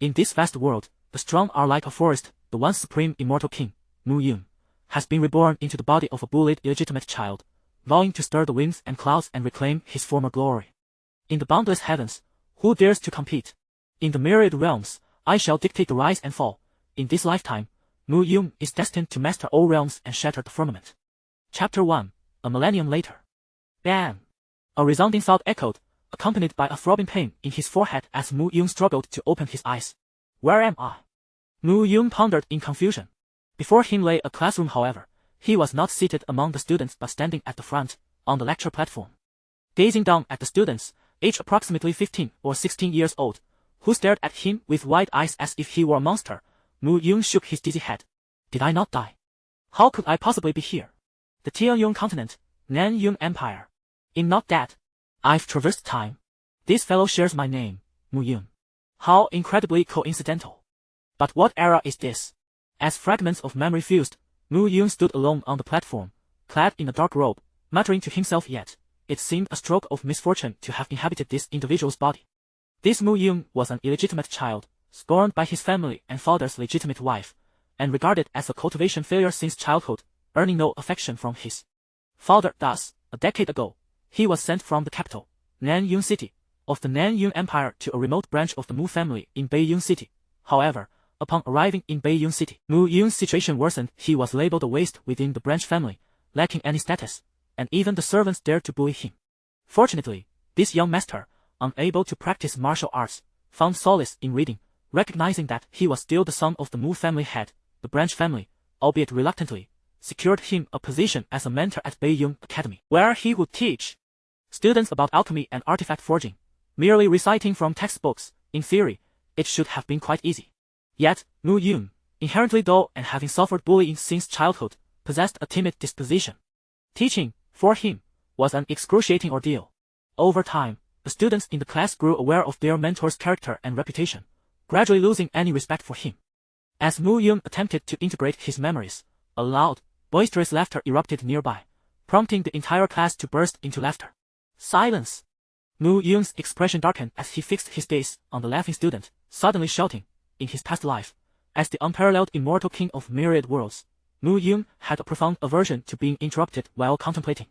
In this vast world, the strong are like a forest. The once supreme immortal king, Mu Yun, has been reborn into the body of a bullied illegitimate child, vowing to stir the winds and clouds and reclaim his former glory. In the boundless heavens, who dares to compete? In the myriad realms, I shall dictate the rise and fall. In this lifetime, Mu Yun is destined to master all realms and shatter the firmament. Chapter 1, a millennium later. Bam! A resounding thud echoed, accompanied by a throbbing pain in his forehead as Mu Yun struggled to open his eyes. Where am I? Mu Yun pondered in confusion. Before him lay a classroom, however. He was not seated among the students but standing at the front, on the lecture platform. Gazing down at the students, aged approximately 15 or 16 years old, who stared at him with wide eyes as if he were a monster, Mu Yun shook his dizzy head. Did I not die? How could I possibly be here? The Tianyong continent, Nanyang Empire. I'm not dead. I've traversed time. This fellow shares my name, Mu Yun. How incredibly coincidental. But what era is this? As fragments of memory fused, Mu Yun stood alone on the platform, clad in a dark robe, muttering to himself, yet it seemed a stroke of misfortune to have inhabited this individual's body. This Mu Yun was an illegitimate child, scorned by his family and father's legitimate wife, and regarded as a cultivation failure since childhood, earning no affection from his father. Thus, a decade ago, he was sent from the capital, Nanyang City, of the Nanyang Empire to a remote branch of the Mu family in Beiyang City. However, upon arriving in Beiyang City, Mu Yun's situation worsened. He was labeled a waste within the branch family, lacking any status, and even the servants dared to bully him. Fortunately, this young master, unable to practice martial arts, found solace in reading, recognizing that he was still the son of the Mu family head. The branch family, albeit reluctantly, secured him a position as a mentor at Beiyang Academy, where he would teach students about alchemy and artifact forging. Merely reciting from textbooks, in theory, it should have been quite easy. Yet, Mu Yun, inherently dull and having suffered bullying since childhood, possessed a timid disposition. Teaching, for him, was an excruciating ordeal. Over time, the students in the class grew aware of their mentor's character and reputation, gradually losing any respect for him. As Mu Yun attempted to integrate his memories, a loud, boisterous laughter erupted nearby, prompting the entire class to burst into laughter. Silence! Mu Yun's expression darkened as he fixed his gaze on the laughing student, suddenly shouting, in his past life, as the unparalleled immortal king of myriad worlds, Mu Yun had a profound aversion to being interrupted while contemplating.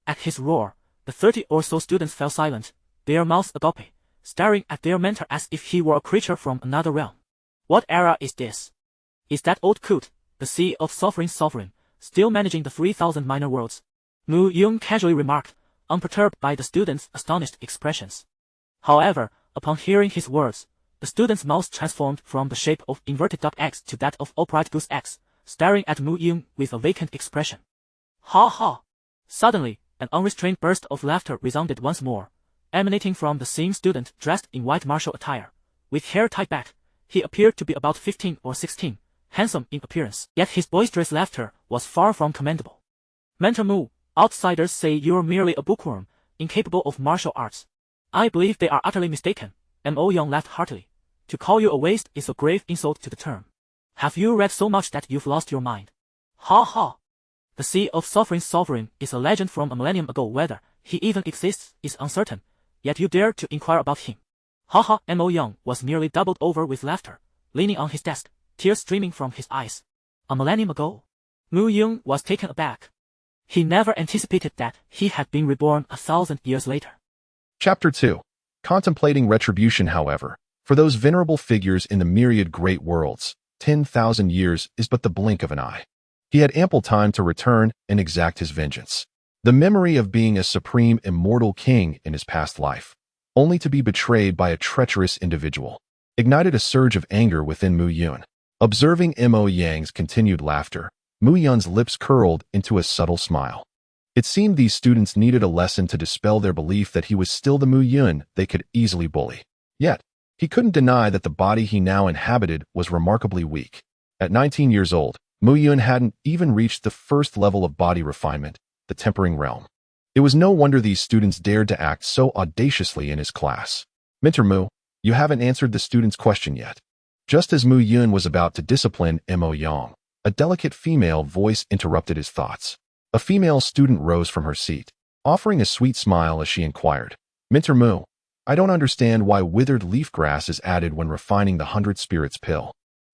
At his roar, the 30 or so students fell silent, their mouths agape, staring at their mentor as if he were a creature from another realm. What era is this? Is that old coot, the sea of sovereign, still managing the 3,000 minor worlds? Mu Yun casually remarked, unperturbed by the students' astonished expressions. However, upon hearing his words, the student's mouth transformed from the shape of inverted duck eggs to that of upright goose eggs, staring at Mu Yun with a vacant expression. Ha ha! Suddenly, an unrestrained burst of laughter resounded once more, emanating from the same student dressed in white martial attire. With hair tied back, he appeared to be about 15 or 16, handsome in appearance, yet his boisterous laughter was far from commendable. Mentor Mu, outsiders say you're merely a bookworm, incapable of martial arts. I believe they are utterly mistaken. Mo Young laughed heartily. To call you a waste is a grave insult to the term. Have you read so much that you've lost your mind? Ha ha! The Sea of Sovereign is a legend from a millennium ago. Whether he even exists is uncertain, yet you dare to inquire about him. Ha ha! Mo Young was nearly doubled over with laughter, leaning on his desk, tears streaming from his eyes. A millennium ago? Mu Yun was taken aback. He never anticipated that he had been reborn 1,000 years later. Chapter 2. Contemplating retribution. However, for those venerable figures in the myriad great worlds, 10,000 years is but the blink of an eye. He had ample time to return and exact his vengeance. The memory of being a supreme immortal king in his past life, only to be betrayed by a treacherous individual, ignited a surge of anger within Mu Yun. Observing Mo Yang's continued laughter, Mu Yun's lips curled into a subtle smile. It seemed these students needed a lesson to dispel their belief that he was still the Mu Yun they could easily bully. Yet, he couldn't deny that the body he now inhabited was remarkably weak. At 19 years old, Mu Yun hadn't even reached the first level of body refinement, the tempering realm. It was no wonder these students dared to act so audaciously in his class. Mentor Mu, you haven't answered the student's question yet. Just as Mu Yun was about to discipline Mo Yang, a delicate female voice interrupted his thoughts. A female student rose from her seat, offering a sweet smile as she inquired, Mentor Mu, I don't understand why withered leaf grass is added when refining the 100 spirits pill.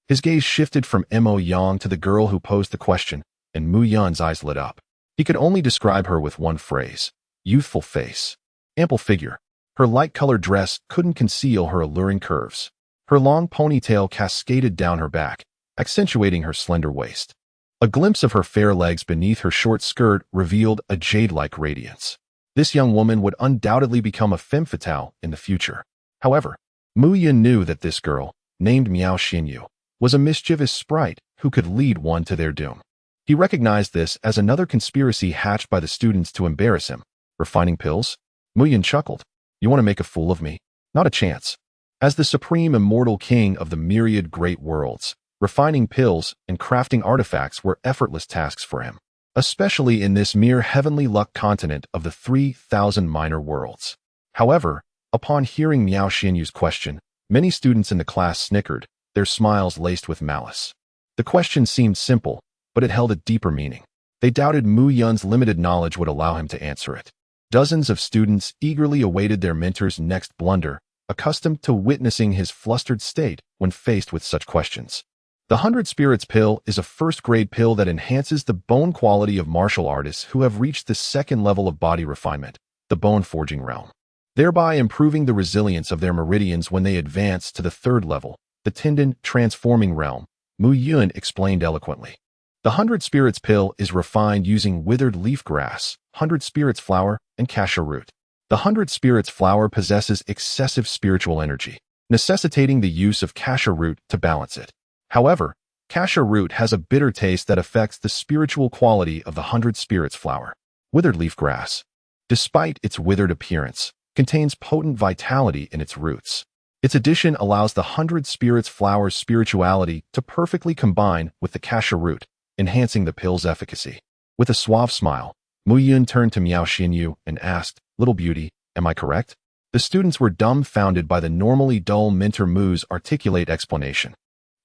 His gaze shifted from Mo Yang to the girl who posed the question, and Mu Yun's eyes lit up. He could only describe her with one phrase: youthful face, ample figure. Her light-colored dress couldn't conceal her alluring curves. Her long ponytail cascaded down her back, accentuating her slender waist. A glimpse of her fair legs beneath her short skirt revealed a jade-like radiance. This young woman would undoubtedly become a femme fatale in the future. However, Mu Yun knew that this girl, named Miao Xinyu, was a mischievous sprite who could lead one to their doom. He recognized this as another conspiracy hatched by the students to embarrass him. Refining pills? Mu Yun chuckled. You want to make a fool of me? Not a chance. As the supreme immortal king of the myriad great worlds, refining pills and crafting artifacts were effortless tasks for him, especially in this mere heavenly luck continent of the 3,000 minor worlds. However, upon hearing Miao Xinyu's question, many students in the class snickered, their smiles laced with malice. The question seemed simple, but it held a deeper meaning. They doubted Mu Yun's limited knowledge would allow him to answer it. Dozens of students eagerly awaited their mentor's next blunder, accustomed to witnessing his flustered state when faced with such questions. The 100 Spirits pill is a first-grade pill that enhances the bone quality of martial artists who have reached the second level of body refinement, the bone-forging realm, thereby improving the resilience of their meridians when they advance to the third level, the tendon-transforming realm, Mu Yun explained eloquently. The 100 Spirits pill is refined using withered leaf grass, 100 Spirits flower, and cassia root. The 100 Spirits flower possesses excessive spiritual energy, necessitating the use of cassia root to balance it. However, cassia root has a bitter taste that affects the spiritual quality of the 100 Spirits flower. Withered leaf grass, despite its withered appearance, contains potent vitality in its roots. Its addition allows the 100 Spirits flower's spirituality to perfectly combine with the cassia root, enhancing the pill's efficacy. With a suave smile, Mu Yun turned to Miao Xinyu and asked, "Little beauty, am I correct?" The students were dumbfounded by the normally dull mentor Mu's articulate explanation.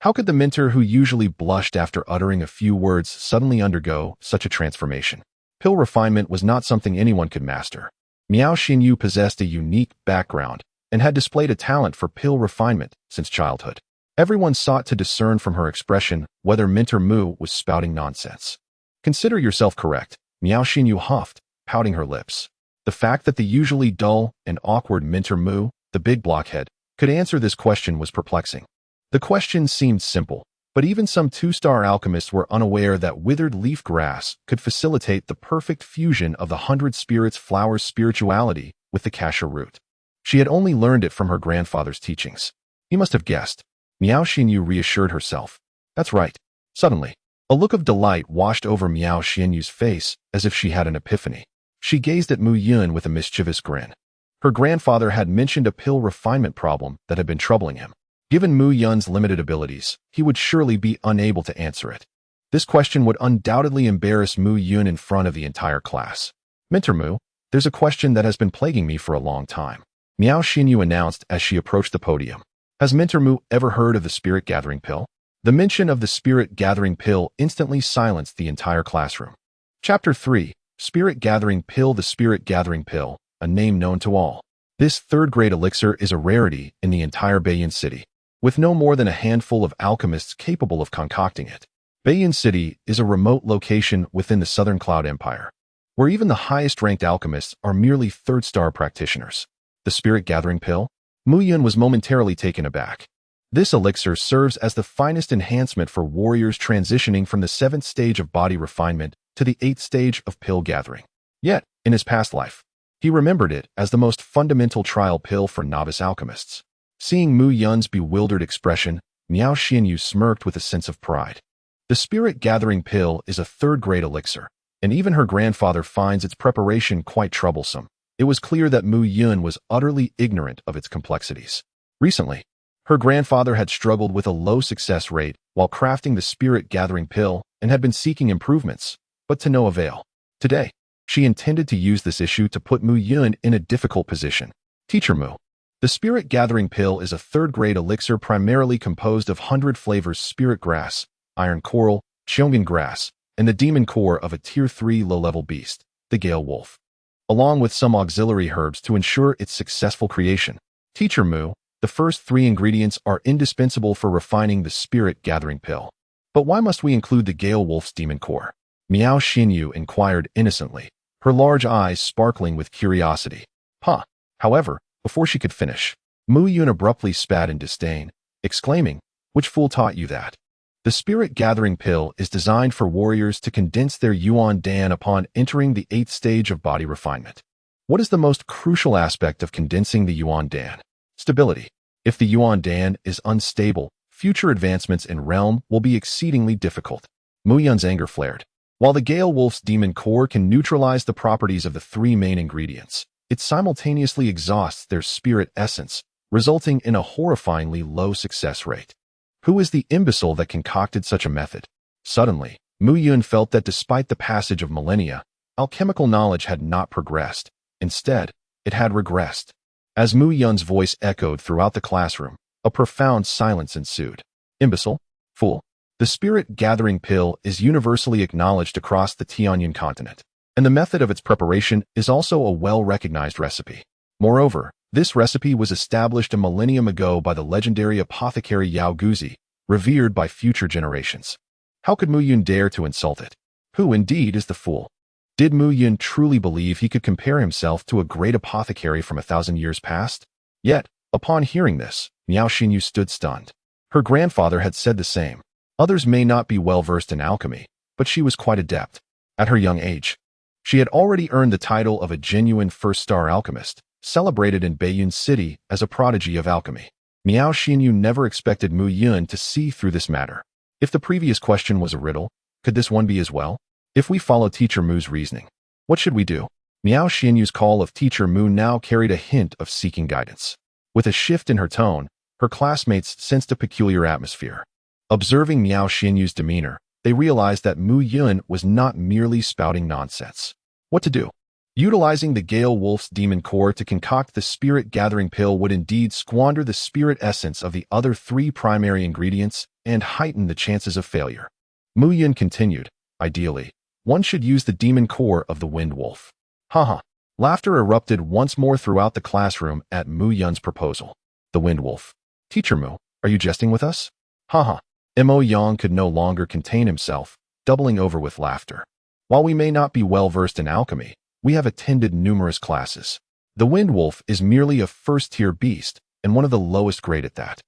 How could the mentor who usually blushed after uttering a few words suddenly undergo such a transformation? Pill refinement was not something anyone could master. Miao Xinyu possessed a unique background and had displayed a talent for pill refinement since childhood. Everyone sought to discern from her expression whether Mentor Mu was spouting nonsense. "Consider yourself correct," Miao Xinyu huffed, pouting her lips. The fact that the usually dull and awkward Mentor Mu, the big blockhead, could answer this question was perplexing. The question seemed simple, but even some two-star alchemists were unaware that withered leaf grass could facilitate the perfect fusion of the 100 Spirits flower's spirituality with the cassia root. She had only learned it from her grandfather's teachings. He must have guessed. Miao Xinyu reassured herself. That's right. Suddenly, a look of delight washed over Miao Xinyu's face as if she had an epiphany. She gazed at Mu Yun with a mischievous grin. Her grandfather had mentioned a pill refinement problem that had been troubling him. Given Mu Yun's limited abilities, he would surely be unable to answer it. This question would undoubtedly embarrass Mu Yun in front of the entire class. "Mentor Mu, there's a question that has been plaguing me for a long time," Miao Xinyu announced as she approached the podium. "Has Mentor Mu ever heard of the Spirit Gathering Pill?" The mention of the Spirit Gathering Pill instantly silenced the entire classroom. Chapter 3, Spirit Gathering Pill. The Spirit Gathering Pill, a name known to all. This third-grade elixir is a rarity in the entire Beiyin City, with no more than a handful of alchemists capable of concocting it. Beiyin City is a remote location within the Southern Cloud Empire, where even the highest-ranked alchemists are merely third-star practitioners. The Spirit Gathering Pill? Mu Yun was momentarily taken aback. This elixir serves as the finest enhancement for warriors transitioning from the 7th stage of body refinement to the 8th stage of pill gathering. Yet, in his past life, he remembered it as the most fundamental trial pill for novice alchemists. Seeing Mu Yun's bewildered expression, Miao Xinyu smirked with a sense of pride. The Spirit Gathering Pill is a third-grade elixir, and even her grandfather finds its preparation quite troublesome. It was clear that Mu Yun was utterly ignorant of its complexities. Recently, her grandfather had struggled with a low success rate while crafting the Spirit Gathering Pill and had been seeking improvements, but to no avail. Today, she intended to use this issue to put Mu Yun in a difficult position. "Teacher Mu, the Spirit Gathering Pill is a third-grade elixir primarily composed of 100 flavors spirit grass, iron coral, Chongan grass, and the demon core of a Tier 3 low-level beast, the Gale Wolf. along with some auxiliary herbs to ensure its successful creation. Teacher Mu, the first 3 ingredients are indispensable for refining the spirit-gathering pill. But why must we include the Gale Wolf's demon core? Miao Xinyu inquired innocently, her large eyes sparkling with curiosity. Huh. However, before she could finish, Mu Yun abruptly spat in disdain, exclaiming, "Which fool taught you that?" The spirit-gathering pill is designed for warriors to condense their Yuan Dan upon entering the 8th stage of body refinement. What is the most crucial aspect of condensing the Yuan Dan? Stability. If the Yuan Dan is unstable, future advancements in realm will be exceedingly difficult. Mu Yun's anger flared. While the Gale Wolf's demon core can neutralize the properties of the 3 main ingredients, it simultaneously exhausts their spirit essence, resulting in a horrifyingly low success rate. Who is the imbecile that concocted such a method? Suddenly, Mu Yun felt that despite the passage of millennia, alchemical knowledge had not progressed. Instead, it had regressed. As Mu Yun's voice echoed throughout the classroom, a profound silence ensued. Imbecile? Fool. The spirit-gathering pill is universally acknowledged across the Tianyan continent, and the method of its preparation is also a well-recognized recipe. Moreover, this recipe was established a millennium ago by the legendary apothecary Yao Guise, revered by future generations. How could Mu Yun dare to insult it? Who indeed is the fool? Did Mu Yun truly believe he could compare himself to a great apothecary from 1,000 years past? Yet, upon hearing this, Miao Xinyu stood stunned. Her grandfather had said the same. Others may not be well-versed in alchemy, but she was quite adept. At her young age, she had already earned the title of a genuine first-star alchemist, celebrated in Beiyun City as a prodigy of alchemy. Miao Xinyu never expected Mu Yun to see through this matter. If the previous question was a riddle, could this one be as well? If we follow Teacher Mu's reasoning, what should we do? Miao Xinyu's call of Teacher Mu now carried a hint of seeking guidance. With a shift in her tone, her classmates sensed a peculiar atmosphere. Observing Miao Xinyu's demeanor, they realized that Mu Yun was not merely spouting nonsense. What to do? Utilizing the Gale Wolf's demon core to concoct the spirit-gathering pill would indeed squander the spirit essence of the other 3 primary ingredients and heighten the chances of failure. Mu Yun continued, ideally, one should use the demon core of the Wind Wolf. Haha. Laughter erupted once more throughout the classroom at Mu Yun's proposal. The Wind Wolf. Teacher Mu, are you jesting with us? Haha. Mo Yang could no longer contain himself, doubling over with laughter. While we may not be well-versed in alchemy, we have attended numerous classes. The Wind Wolf is merely a first-tier beast, and one of the lowest grade at that.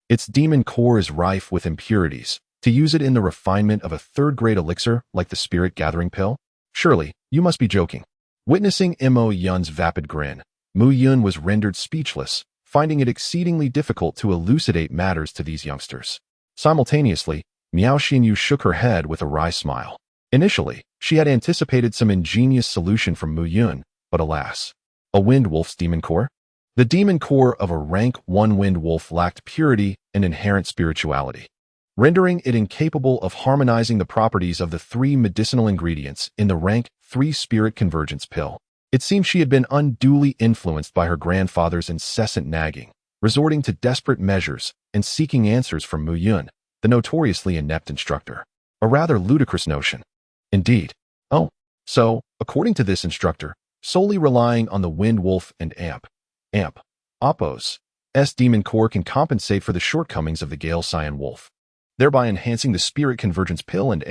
Its demon core is rife with impurities. To use it in the refinement of a 3rd-grade elixir like the spirit-gathering pill? Surely, you must be joking. Witnessing Mo Yun's vapid grin, Mu Yun was rendered speechless, finding it exceedingly difficult to elucidate matters to these youngsters. Simultaneously, Miao Xinyu shook her head with a wry smile. Initially, she had anticipated some ingenious solution from Mu Yun, but alas. A Wind Wolf's demon core? The demon core of a rank 1 Wind Wolf lacked purity and inherent spirituality, rendering it incapable of harmonizing the properties of the 3 medicinal ingredients in the rank 3 spirit convergence pill. It seemed she had been unduly influenced by her grandfather's incessant nagging, resorting to desperate measures and seeking answers from Mu Yun, the notoriously inept instructor. A rather ludicrous notion. Indeed. Oh, so, according to this instructor, solely relying on the Wind Wolf and Appo's demon core can compensate for the shortcomings of the Gale Cyan Wolf, thereby enhancing the spirit convergence pill and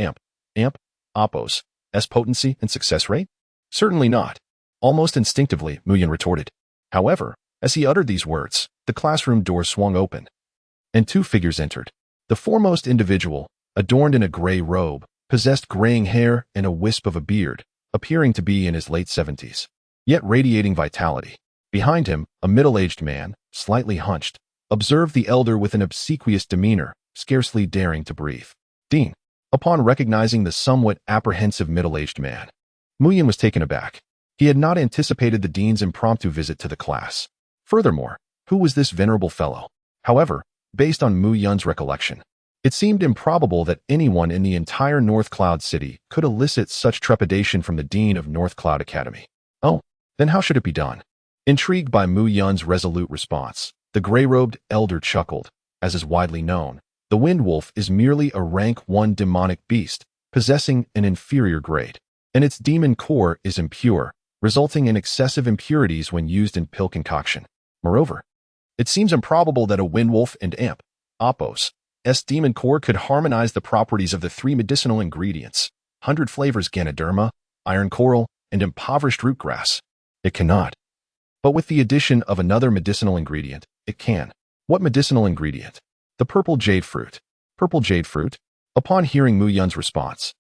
Appo's potency and success rate? Certainly not. Almost instinctively, Mu Yun retorted. However, as he uttered these words, the classroom door swung open, and 2 figures entered. The foremost individual, adorned in a gray robe, possessed graying hair and a wisp of a beard, appearing to be in his late 70s, yet radiating vitality. Behind him, a middle-aged man, slightly hunched, observed the elder with an obsequious demeanor, scarcely daring to breathe. Dean. Upon recognizing the somewhat apprehensive middle-aged man, Mu Yun was taken aback. He had not anticipated the dean's impromptu visit to the class. Furthermore, who was this venerable fellow? However, based on Mu Yun's recollection, it seemed improbable that anyone in the entire North Cloud City could elicit such trepidation from the dean of North Cloud Academy. Oh, then how should it be done? Intrigued by Mu Yun's resolute response, the gray-robed elder chuckled. As is widely known, the Wind Wolf is merely a rank 1 demonic beast, possessing an inferior grade, and its demon core is impure, resulting in excessive impurities when used in pill concoction. Moreover, it seems improbable that a wind wolf and amp, Apos, demon core could harmonize the properties of the three medicinal ingredients, 100 flavors Ganoderma, iron coral, and impoverished root grass. It cannot. But with the addition of another medicinal ingredient, it can. What medicinal ingredient? The purple jade fruit. Purple jade fruit? Upon hearing Mu Yun's response,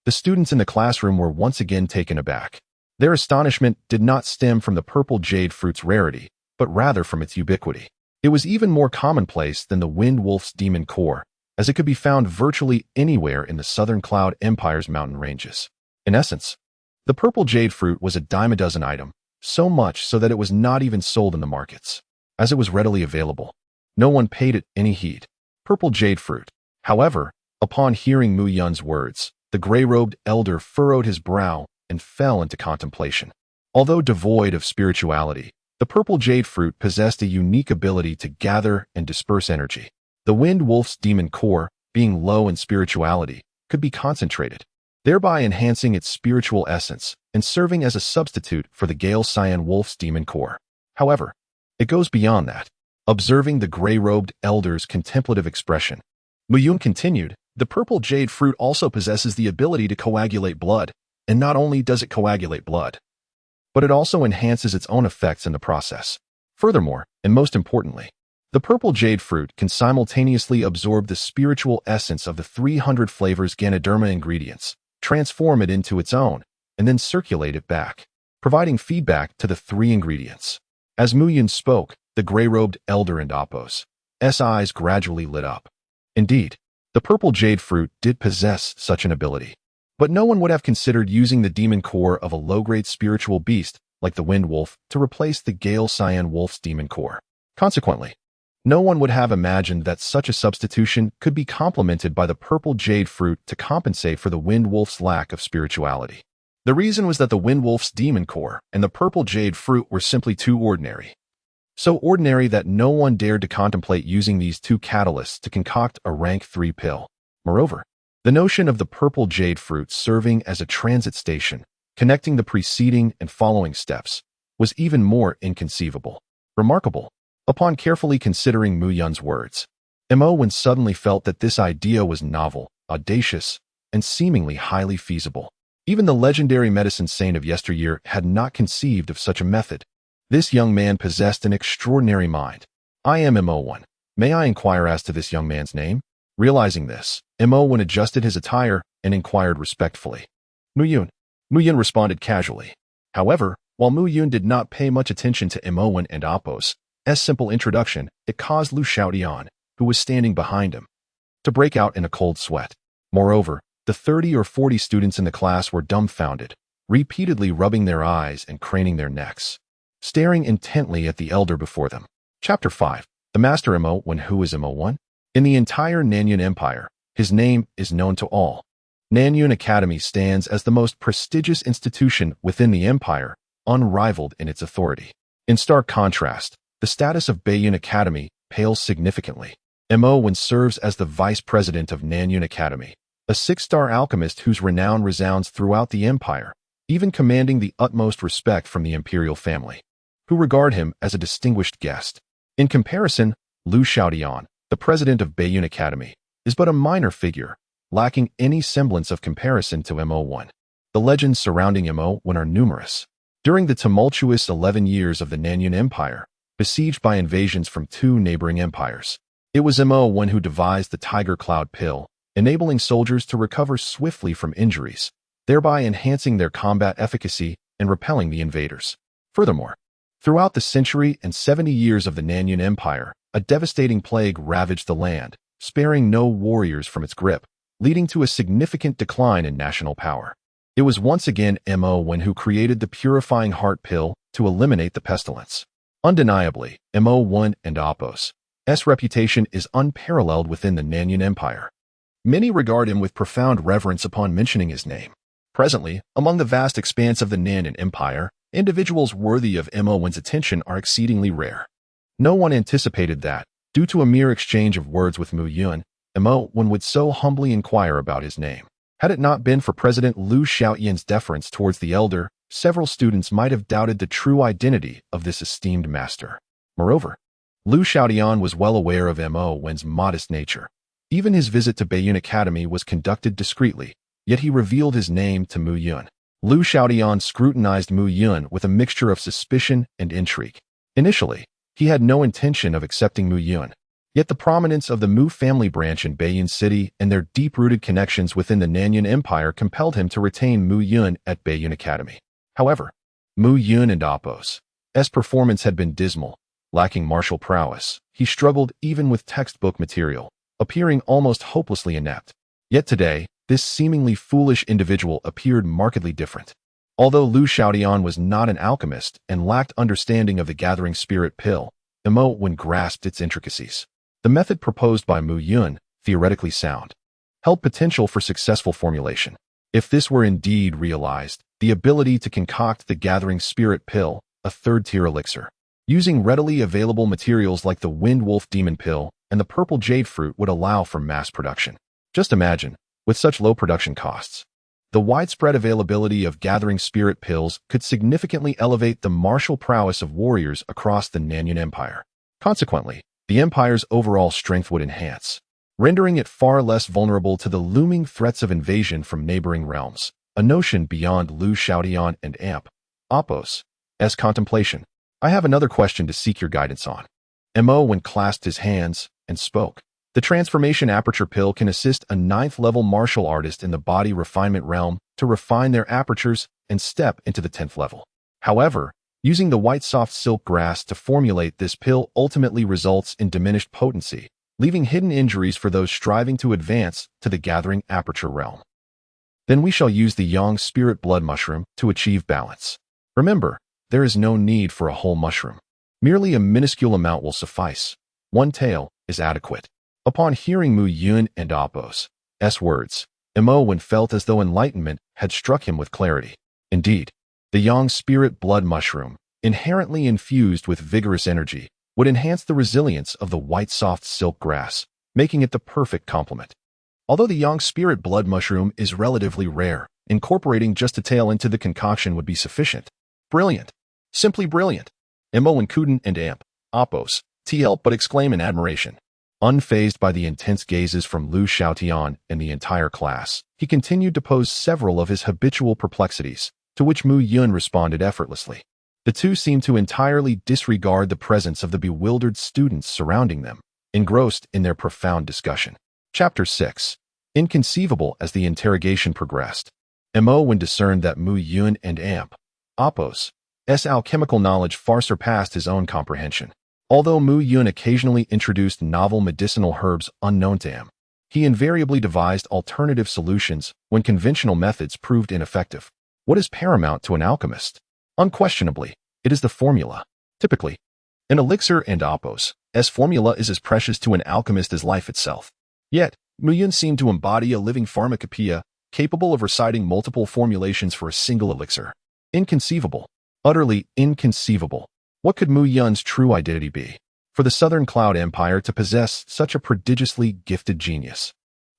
the students in the classroom were once again taken aback. Their astonishment did not stem from the purple jade fruit's rarity, but rather from its ubiquity. It was even more commonplace than the wind wolf's demon core, as it could be found virtually anywhere in the Southern Cloud Empire's mountain ranges. In essence, the purple jade fruit was a dime a dozen item, so much so that it was not even sold in the markets. As it was readily available, no one paid it any heed. Purple jade fruit. However, upon hearing Mu Yun's words, the gray-robed elder furrowed his brow and fell into contemplation. Although devoid of spirituality, the purple jade fruit possessed a unique ability to gather and disperse energy. The wind wolf's demon core, being low in spirituality, could be concentrated, thereby enhancing its spiritual essence and serving as a substitute for the Gale Cyan wolf's demon core. However, it goes beyond that. Observing the gray-robed elder's contemplative expression, Mu Yun continued, the purple jade fruit also possesses the ability to coagulate blood, and not only does it coagulate blood, but it also enhances its own effects in the process. Furthermore, and most importantly, the purple jade fruit can simultaneously absorb the spiritual essence of the 300 flavors Ganoderma ingredients, transform it into its own, and then circulate it back, providing feedback to the three ingredients. As Mu Yun spoke, the gray-robed elder and Apos' eyes gradually lit up. Indeed, the purple jade fruit did possess such an ability, but no one would have considered using the demon core of a low-grade spiritual beast like the wind wolf to replace the Gale Cyan wolf's demon core. Consequently, no one would have imagined that such a substitution could be complemented by the purple jade fruit to compensate for the wind wolf's lack of spirituality. The reason was that the wind wolf's demon core and the purple jade fruit were simply too ordinary. So ordinary that no one dared to contemplate using these two catalysts to concoct a rank 3 pill. Moreover, the notion of the purple jade fruit serving as a transit station, connecting the preceding and following steps, was even more inconceivable. Remarkable. Upon carefully considering Mu Yun's words, Mo suddenly felt that this idea was novel, audacious, and seemingly highly feasible. Even the legendary medicine saint of yesteryear had not conceived of such a method. This young man possessed an extraordinary mind. I am Mo. May I inquire as to this young man's name? Realizing this, Mo adjusted his attire and inquired respectfully. Mu Yun. Mu Yun responded casually. However, while Mu Yun did not pay much attention to Mo and Apos' simple introduction, it caused Lu Xiaotian, who was standing behind him, to break out in a cold sweat. Moreover, the 30 or 40 students in the class were dumbfounded, repeatedly rubbing their eyes and craning their necks, staring intently at the elder before them. Chapter 5. The Master Mo. Who is Mo? In the entire Nanyun Empire, his name is known to all. Nanyun Academy stands as the most prestigious institution within the empire, unrivaled in its authority. In stark contrast, the status of Baiyun Academy pales significantly. Mo serves as the vice president of Nanyun Academy, a 6-star alchemist whose renown resounds throughout the empire, even commanding the utmost respect from the imperial family, who regard him as a distinguished guest. In comparison, Lu Xiaotian, the president of Baiyun Academy, is but a minor figure, lacking any semblance of comparison to Mo. The legends surrounding Mo are numerous. During the tumultuous 11 years of the Nanyun Empire, besieged by invasions from 2 neighboring empires, it was Mo who devised the Tiger Cloud pill, enabling soldiers to recover swiftly from injuries, thereby enhancing their combat efficacy and repelling the invaders. Furthermore, throughout the century and 70 years of the Nanyun Empire, a devastating plague ravaged the land, sparing no warriors from its grip, leading to a significant decline in national power. It was once again Mo who created the purifying heart pill to eliminate the pestilence. Undeniably, Mo and Apos' reputation is unparalleled within the Nanyun Empire. Many regard him with profound reverence upon mentioning his name. Presently, among the vast expanse of the Nanyun Empire, individuals worthy of Mo's attention are exceedingly rare. No one anticipated that, due to a mere exchange of words with Mu Yun, Mo would so humbly inquire about his name. Had it not been for President Lu Xiaotian's deference towards the elder, several students might have doubted the true identity of this esteemed master. Moreover, Liu Xiaodian was well aware of Mo Wen's modest nature. Even his visit to Beiyun Academy was conducted discreetly, yet he revealed his name to Mu Yun. Liu Xiaodian scrutinized Mu Yun with a mixture of suspicion and intrigue. Initially, he had no intention of accepting Mu Yun. Yet the prominence of the Mu family branch in Beiyun City and their deep-rooted connections within the Nanyun Empire compelled him to retain Mu Yun at Beiyun Academy. However, Mu Yun and Appo's performance had been dismal. Lacking martial prowess, he struggled even with textbook material, appearing almost hopelessly inept. Yet today, this seemingly foolish individual appeared markedly different. Although Liu Xiaodian was not an alchemist and lacked understanding of the gathering spirit pill, Mo Wen grasped its intricacies. The method proposed by Mu Yun, theoretically sound, held potential for successful formulation. If this were indeed realized, the ability to concoct the gathering spirit pill, a third-tier elixir, using readily available materials like the Wind Wolf Demon Pill and the Purple Jade Fruit would allow for mass production. Just imagine, with such low production costs, the widespread availability of gathering spirit pills could significantly elevate the martial prowess of warriors across the Nanyun Empire. Consequently, the empire's overall strength would enhance, rendering it far less vulnerable to the looming threats of invasion from neighboring realms, a notion beyond Liu Xiaodian and Appo's contemplation. I have another question to seek your guidance on. Mo Wen clasped his hands and spoke. The transformation aperture pill can assist a 9th-level martial artist in the body refinement realm to refine their apertures and step into the 10th level. However, using the white soft silk grass to formulate this pill ultimately results in diminished potency, leaving hidden injuries for those striving to advance to the gathering aperture realm. Then we shall use the yang spirit blood mushroom to achieve balance. Remember, there is no need for a whole mushroom. Merely a minuscule amount will suffice. One tael is adequate. Upon hearing Mu Yun and Appo's words, Mo Wen felt as though enlightenment had struck him with clarity. Indeed, the yang spirit blood mushroom, inherently infused with vigorous energy, would enhance the resilience of the white soft silk grass, making it the perfect complement. Although the yang spirit blood mushroom is relatively rare, incorporating just a tael into the concoction would be sufficient. Brilliant. Simply brilliant. Mo Wen couldn't and Appo's help but exclaim in admiration. Unfazed by the intense gazes from Liu Xiaodian and the entire class, he continued to pose several of his habitual perplexities, to which Mu Yun responded effortlessly. The two seemed to entirely disregard the presence of the bewildered students surrounding them, engrossed in their profound discussion. Chapter 6. Inconceivable. As the interrogation progressed, Mo Wen discerned that Mu Yun and Appo's alchemical knowledge far surpassed his own comprehension. Although Mu Yun occasionally introduced novel medicinal herbs unknown to him, he invariably devised alternative solutions when conventional methods proved ineffective. What is paramount to an alchemist? Unquestionably, it is the formula. Typically, an elixir and Appo's formula is as precious to an alchemist as life itself. Yet, Mu Yun seemed to embody a living pharmacopoeia capable of reciting multiple formulations for a single elixir. Inconceivable. Utterly inconceivable. What could Mu Yun's true identity be? For the Southern Cloud Empire to possess such a prodigiously gifted genius,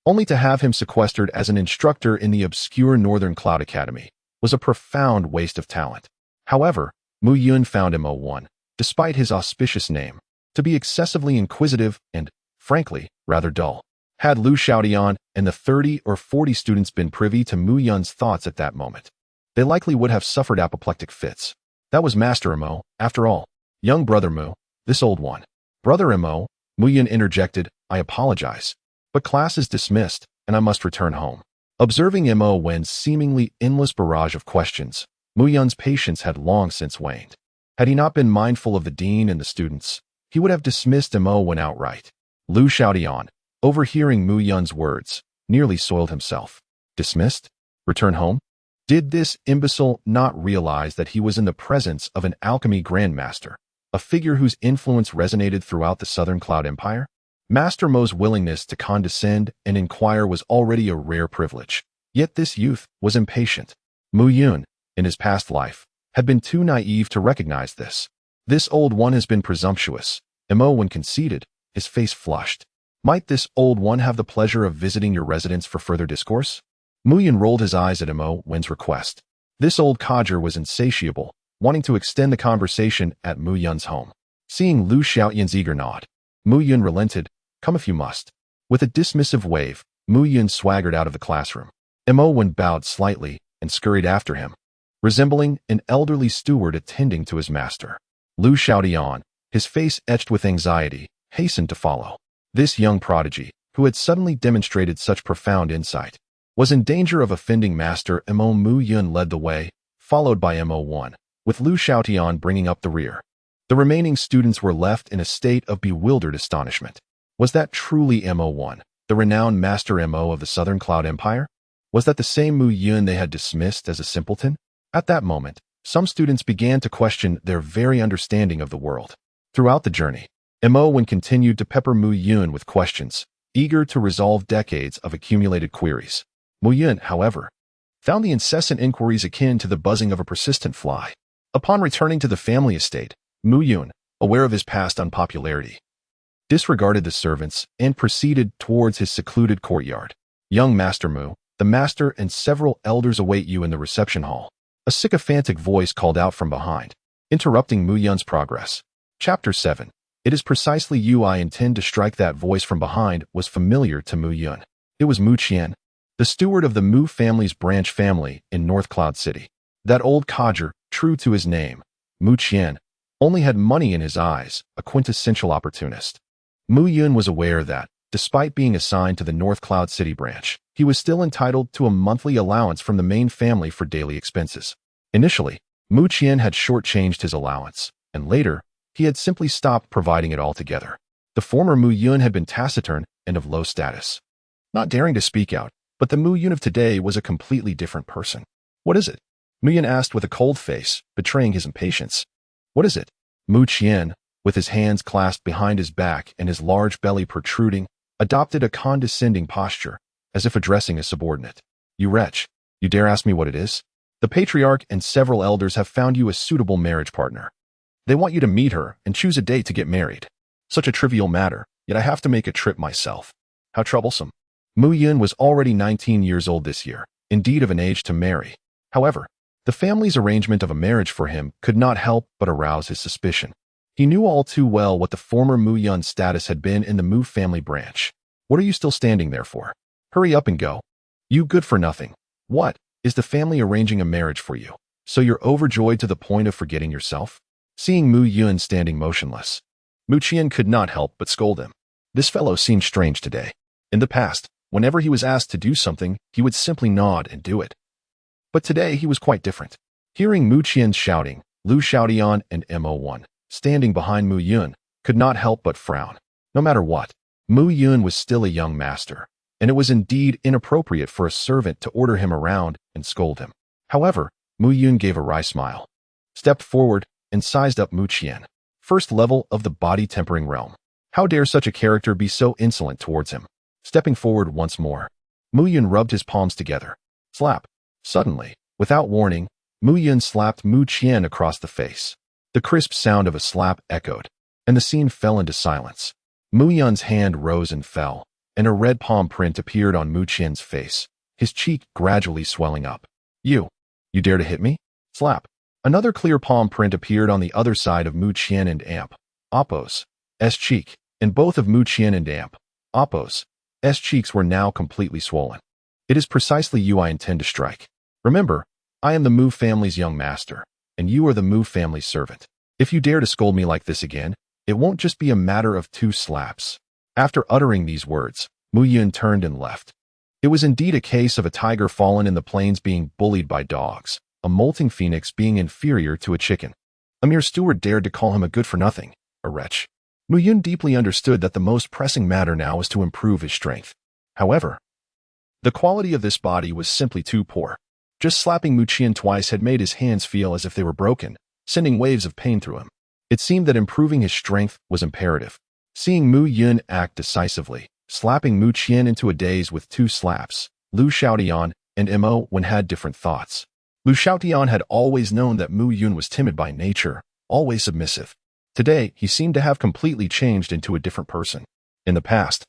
only to have him sequestered as an instructor in the obscure Northern Cloud Academy, was a profound waste of talent. However, Mu Yun found Mo Wen, despite his auspicious name, to be excessively inquisitive and, frankly, rather dull. Had Liu Xiaodian and the 30 or 40 students been privy to Mu Yun's thoughts at that moment, they likely would have suffered apoplectic fits. That was Master Mo, after all. Young brother Mu, this old one. Brother Mo, Mu Yun interjected, I apologize. But class is dismissed, and I must return home. Observing Mo Wen's seemingly endless barrage of questions, Mu Yun's patience had long since waned. Had he not been mindful of the dean and the students, he would have dismissed Mo Wen outright. Liu Xiaodian, overhearing Mu Yun's words, nearly soiled himself. Dismissed? Return home? Did this imbecile not realize that he was in the presence of an alchemy grandmaster, a figure whose influence resonated throughout the Southern Cloud Empire? Master Mo's willingness to condescend and inquire was already a rare privilege. Yet this youth was impatient. Mu Yun, in his past life, had been too naive to recognize this. This old one has been presumptuous. Mo Wen conceded, his face flushed. Might this old one have the pleasure of visiting your residence for further discourse? Mu Yun rolled his eyes at Mo Wen's request. This old codger was insatiable, wanting to extend the conversation at Mu Yun's home. Seeing Lu Xiaoyan's eager nod, Mu Yun relented. Come if you must. With a dismissive wave, Mu Yun swaggered out of the classroom. Mo Wen bowed slightly and scurried after him, resembling an elderly steward attending to his master. Lu Xiaoyan, his face etched with anxiety, hastened to follow. This young prodigy, who had suddenly demonstrated such profound insight, was in danger of offending Master Mo. Mu Yun led the way, followed by Mo Wen, with Lu Xiaoyan bringing up the rear. The remaining students were left in a state of bewildered astonishment. Was that truly Mo Wen, the renowned Master Mo of the Southern Cloud Empire? Was that the same Mu Yun they had dismissed as a simpleton? At that moment, some students began to question their very understanding of the world. Throughout the journey, Mo Wen continued to pepper Mu Yun with questions, eager to resolve decades of accumulated queries. Mu Yun, however, found the incessant inquiries akin to the buzzing of a persistent fly. Upon returning to the family estate, Mu Yun, aware of his past unpopularity, disregarded the servants and proceeded towards his secluded courtyard. Young Master Mu, the master and several elders await you in the reception hall. A sycophantic voice called out from behind, interrupting Mu Yun's progress. Chapter 7. It is precisely you I intend to strike. That voice from behind was familiar to Mu Yun. It was Mu Qian, the steward of the Mu family's branch family in North Cloud City. That old codger, true to his name, Mu Qian, only had money in his eyes, a quintessential opportunist. Mu Yun was aware that, despite being assigned to the North Cloud City branch, he was still entitled to a monthly allowance from the main family for daily expenses. Initially, Mu Qian had shortchanged his allowance, and later, he had simply stopped providing it altogether. The former Mu Yun had been taciturn and of low status, not daring to speak out, but the Mu Yun of today was a completely different person. What is it? Mu Yun asked with a cold face, betraying his impatience. What is it? Mu Qian, with his hands clasped behind his back and his large belly protruding, adopted a condescending posture, as if addressing a subordinate. You wretch, you dare ask me what it is? The patriarch and several elders have found you a suitable marriage partner. They want you to meet her and choose a date to get married. Such a trivial matter, yet I have to make a trip myself. How troublesome. Mu Yun was already 19 years old this year, indeed of an age to marry. However, the family's arrangement of a marriage for him could not help but arouse his suspicion. He knew all too well what the former Mu Yun's status had been in the Mu family branch. What are you still standing there for? Hurry up and go. You good for nothing. What? Is the family arranging a marriage for you? So you're overjoyed to the point of forgetting yourself? Seeing Mu Yun standing motionless, Mu Qian could not help but scold him. This fellow seemed strange today. In the past, whenever he was asked to do something, he would simply nod and do it. But today he was quite different. Hearing Mu Qian's shouting, Lu Xiaoyan and Mo Wen, standing behind Mu Yun, could not help but frown. No matter what, Mu Yun was still a young master, and it was indeed inappropriate for a servant to order him around and scold him. However, Mu Yun gave a wry smile, stepped forward, and sized up Mu Qian, first level of the body tempering realm. How dare such a character be so insolent towards him? Stepping forward once more, Mu Yun rubbed his palms together. Slap. Suddenly, without warning, Mu Yun slapped Mu Qian across the face. The crisp sound of a slap echoed, and the scene fell into silence. Mu Yun's hand rose and fell, and a red palm print appeared on Mu Qian's face, his cheek gradually swelling up. You dare to hit me? Slap. Another clear palm print appeared on the other side of Mu Qian and Appo's cheek, and both of Mu Qian and Appo's cheeks were now completely swollen. It is precisely you I intend to strike. Remember, I am the Mu family's young master, and you are the Mu family's servant. If you dare to scold me like this again, it won't just be a matter of 2 slaps. After uttering these words, Mu Yun turned and left. It was indeed a case of a tiger fallen in the plains being bullied by dogs, a molting phoenix being inferior to a chicken. A mere steward dared to call him a good-for-nothing, a wretch. Mu Yun deeply understood that the most pressing matter now was to improve his strength. However, the quality of this body was simply too poor. Just slapping Mu Qian twice had made his hands feel as if they were broken, sending waves of pain through him. It seemed that improving his strength was imperative. Seeing Mu Yun act decisively, slapping Mu Qian into a daze with 2 slaps, Lu Xiaoyan and Mo Wen had different thoughts. Lu Xiaoyan had always known that Mu Yun was timid by nature, always submissive. Today, he seemed to have completely changed into a different person. In the past,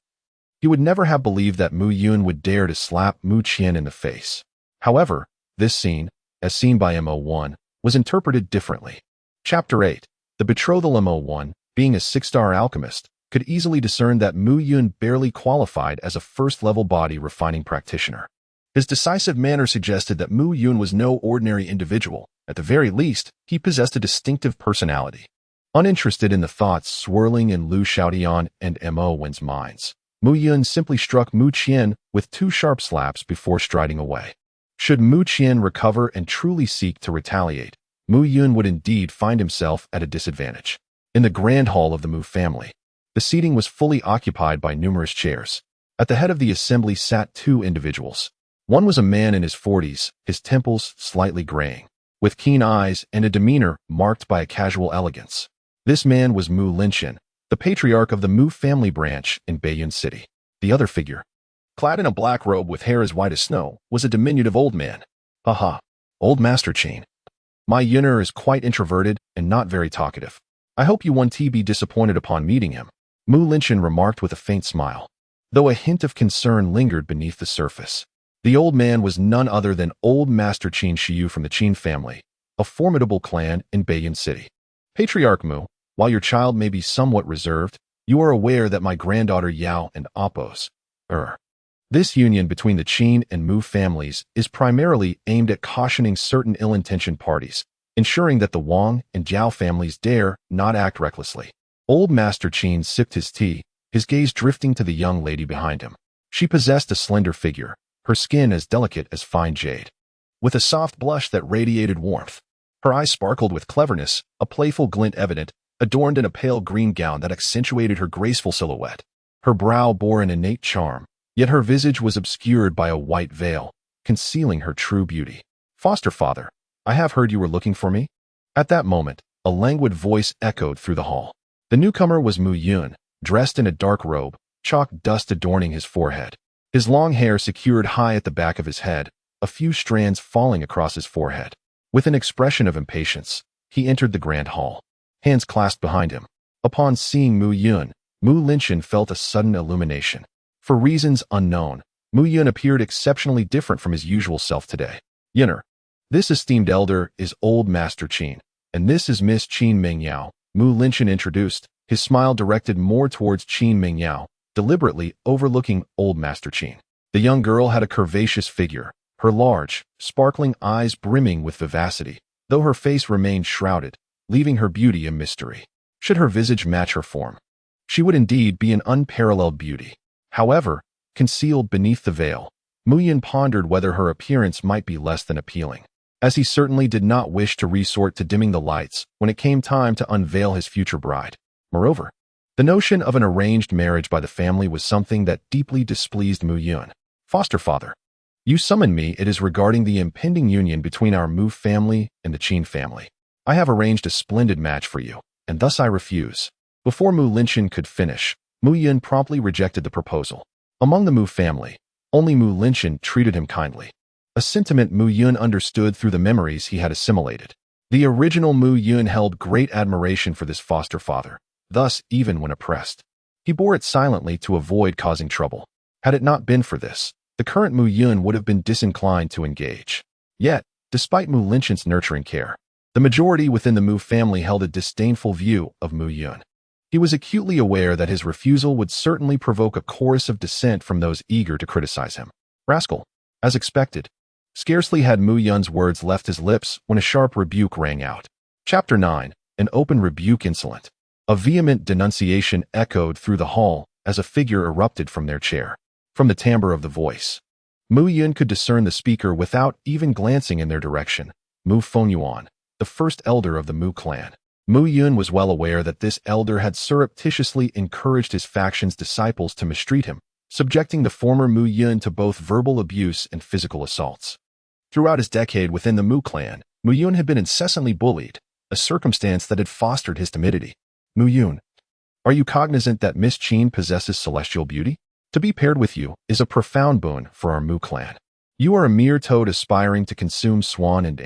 he would never have believed that Mu Yun would dare to slap Mu Qian in the face. However, this scene, as seen by Mo1, was interpreted differently. Chapter 8. The betrothal. Mo1, being a 6-star alchemist, could easily discern that Mu Yun barely qualified as a first-level body refining practitioner. His decisive manner suggested that Mu Yun was no ordinary individual. At the very least, he possessed a distinctive personality. Uninterested in the thoughts swirling in Lu Xiaodian and Mo1's minds, Mu Yun simply struck Mu Qian with 2 sharp slaps before striding away. Should Mu Qian recover and truly seek to retaliate, Mu Yun would indeed find himself at a disadvantage. In the grand hall of the Mu family, the seating was fully occupied by numerous chairs. At the head of the assembly sat 2 individuals. One was a man in his 40s, his temples slightly graying, with keen eyes and a demeanor marked by a casual elegance. This man was Mu Linchen, the patriarch of the Mu family branch in Beiyun City. The other figure, clad in a black robe with hair as white as snow, was a diminutive old man. Haha, old Master Qin. My Yuner is quite introverted and not very talkative. I hope you won't be disappointed upon meeting him, Mu Linchen remarked with a faint smile, though a hint of concern lingered beneath the surface. The old man was none other than old Master Qin Shiyu from the Qin family, a formidable clan in Beiyun City. Patriarch Mu, while your child may be somewhat reserved, you are aware that my granddaughter Yao and Appos, this union between the Qin and Mu families is primarily aimed at cautioning certain ill-intentioned parties, ensuring that the Wang and Jiao families dare not act recklessly. Old Master Qin sipped his tea, his gaze drifting to the young lady behind him. She possessed a slender figure, her skin as delicate as fine jade, with a soft blush that radiated warmth. Her eyes sparkled with cleverness, a playful glint evident, adorned in a pale green gown that accentuated her graceful silhouette. Her brow bore an innate charm, yet her visage was obscured by a white veil, concealing her true beauty. Foster father, I have heard you were looking for me. At that moment, a languid voice echoed through the hall. The newcomer was Mu Yun, dressed in a dark robe, chalk dust adorning his forehead. His long hair secured high at the back of his head, a few strands falling across his forehead. With an expression of impatience, he entered the grand hall, hands clasped behind him. Upon seeing Mu Yun, Mu Linchen felt a sudden illumination. For reasons unknown, Mu Yun appeared exceptionally different from his usual self today. Yuner, this esteemed elder is old Master Qin, and this is Miss Qin Mingyao, Mu Linchen introduced, his smile directed more towards Qin Mingyao, deliberately overlooking old Master Qin. The young girl had a curvaceous figure, her large, sparkling eyes brimming with vivacity, though her face remained shrouded, leaving her beauty a mystery. Should her visage match her form, she would indeed be an unparalleled beauty. However, concealed beneath the veil, Mu Yun pondered whether her appearance might be less than appealing, as he certainly did not wish to resort to dimming the lights when it came time to unveil his future bride. Moreover, the notion of an arranged marriage by the family was something that deeply displeased Mu Yun. Foster father, you summoned me. It is regarding the impending union between our Mu family and the Qin family. I have arranged a splendid match for you, and thus I refuse. Before Mu Linchen could finish, Mu Yun promptly rejected the proposal. Among the Mu family, only Mu Linchen treated him kindly, a sentiment Mu Yun understood through the memories he had assimilated. The original Mu Yun held great admiration for this foster father, thus even when oppressed, he bore it silently to avoid causing trouble. Had it not been for this, the current Mu Yun would have been disinclined to engage. Yet, despite Mu Linchen's nurturing care, the majority within the Mu family held a disdainful view of Mu Yun. He was acutely aware that his refusal would certainly provoke a chorus of dissent from those eager to criticize him. Rascal. As expected, scarcely had Mu Yun's words left his lips when a sharp rebuke rang out. Chapter 9. An open rebuke. Insolent. A vehement denunciation echoed through the hall as a figure erupted from their chair. From the timbre of the voice, Mu Yun could discern the speaker without even glancing in their direction. Mu Fengyuan, the first elder of the Mu clan. Mu Yun was well aware that this elder had surreptitiously encouraged his faction's disciples to mistreat him, subjecting the former Mu Yun to both verbal abuse and physical assaults. Throughout his decade within the Mu clan, Mu Yun had been incessantly bullied, a circumstance that had fostered his timidity. Mu Yun, are you cognizant that Miss Qin possesses celestial beauty? To be paired with you is a profound boon for our Mu clan. You are a mere toad aspiring to consume swan and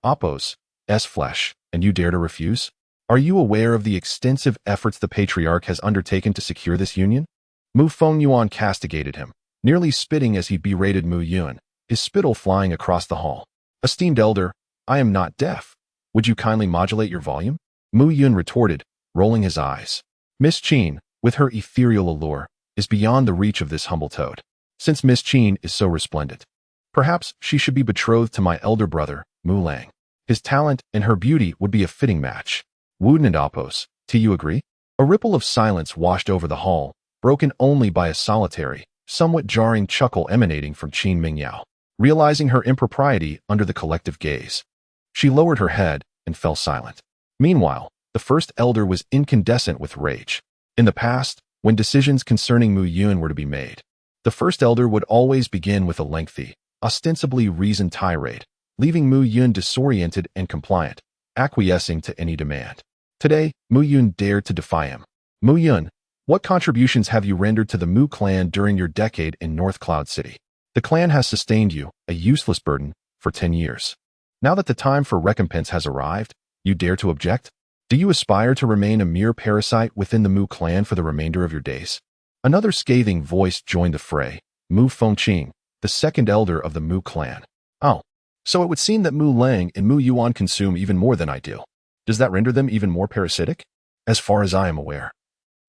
Appos' flesh, and you dare to refuse? Are you aware of the extensive efforts the patriarch has undertaken to secure this union? Mu Fengyuan castigated him, nearly spitting as he berated Mu Yun, his spittle flying across the hall. Esteemed elder, I am not deaf. Would you kindly modulate your volume? Mu Yun retorted, rolling his eyes. Miss Qin, with her ethereal allure, is beyond the reach of this humble toad. Since Miss Qin is so resplendent, perhaps she should be betrothed to my elder brother, Mu Lang. His talent and her beauty would be a fitting match. Wooden and Oppos, do you agree? A ripple of silence washed over the hall, broken only by a solitary, somewhat jarring chuckle emanating from Qin Mingyao. Realizing her impropriety under the collective gaze, she lowered her head and fell silent. Meanwhile, the first elder was incandescent with rage. In the past, when decisions concerning Mu Yun were to be made, the first elder would always begin with a lengthy, ostensibly reasoned tirade, leaving Mu Yun disoriented and compliant, acquiescing to any demand. Today, Mu Yun dared to defy him. Mu Yun, what contributions have you rendered to the Mu clan during your decade in North Cloud City? The clan has sustained you, a useless burden, for 10 years. Now that the time for recompense has arrived, you dare to object? Do you aspire to remain a mere parasite within the Mu clan for the remainder of your days? Another scathing voice joined the fray, Mu Fengqing, the second elder of the Mu clan. Oh, so it would seem that Mu Lang and Mu Yuan consume even more than I do. Does that render them even more parasitic? As far as I am aware,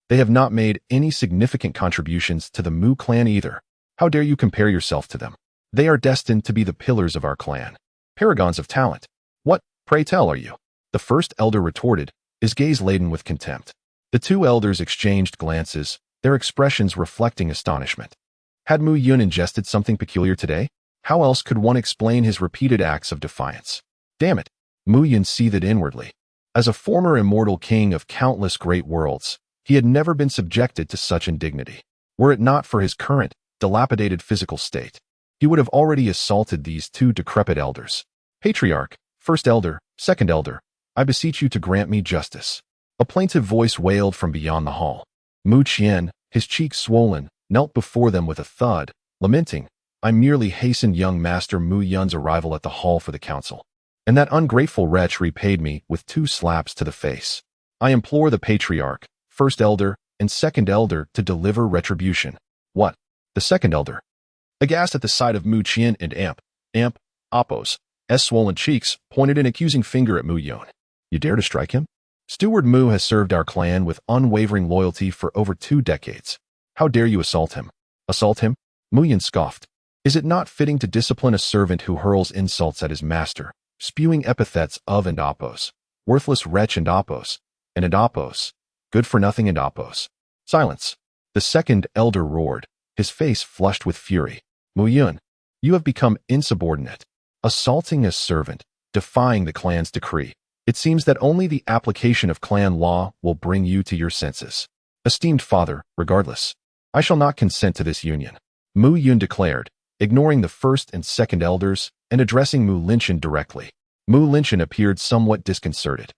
they have not made any significant contributions to the Mu clan either. How dare you compare yourself to them? They are destined to be the pillars of our clan. Paragons of talent. What, pray tell, are you? The first elder retorted, his gaze laden with contempt. The two elders exchanged glances, their expressions reflecting astonishment. Had Mu Yun ingested something peculiar today? How else could one explain his repeated acts of defiance? Damn it! Mu Yun seethed inwardly. As a former immortal king of countless great worlds, he had never been subjected to such indignity. Were it not for his current, dilapidated physical state, he would have already assaulted these two decrepit elders. Patriarch, first elder, second elder, I beseech you to grant me justice. A plaintive voice wailed from beyond the hall. Mu Qian, his cheeks swollen, knelt before them with a thud, lamenting, I merely hastened young master Mu Yun's arrival at the hall for the council, and that ungrateful wretch repaid me with 2 slaps to the face. I implore the patriarch, first elder, and second elder to deliver retribution. What? The second elder, aghast at the sight of Mu Qian and Oppos' swollen cheeks, pointed an accusing finger at Mu Yun. You dare to strike him? Steward Mu has served our clan with unwavering loyalty for over 2 decades. How dare you assault him? Assault him? Mu Yun scoffed. Is it not fitting to discipline a servant who hurls insults at his master, spewing epithets of and Oppos, worthless wretch and Oppos, good for nothing and Oppos? Silence. The second elder roared, his face flushed with fury. Mu Yun, you have become insubordinate, assaulting a servant, defying the clan's decree. It seems that only the application of clan law will bring you to your senses. Esteemed father, regardless, I shall not consent to this union, Mu Yun declared, ignoring the first and second elders and addressing Mu Linchen directly. Mu Linchen appeared somewhat disconcerted.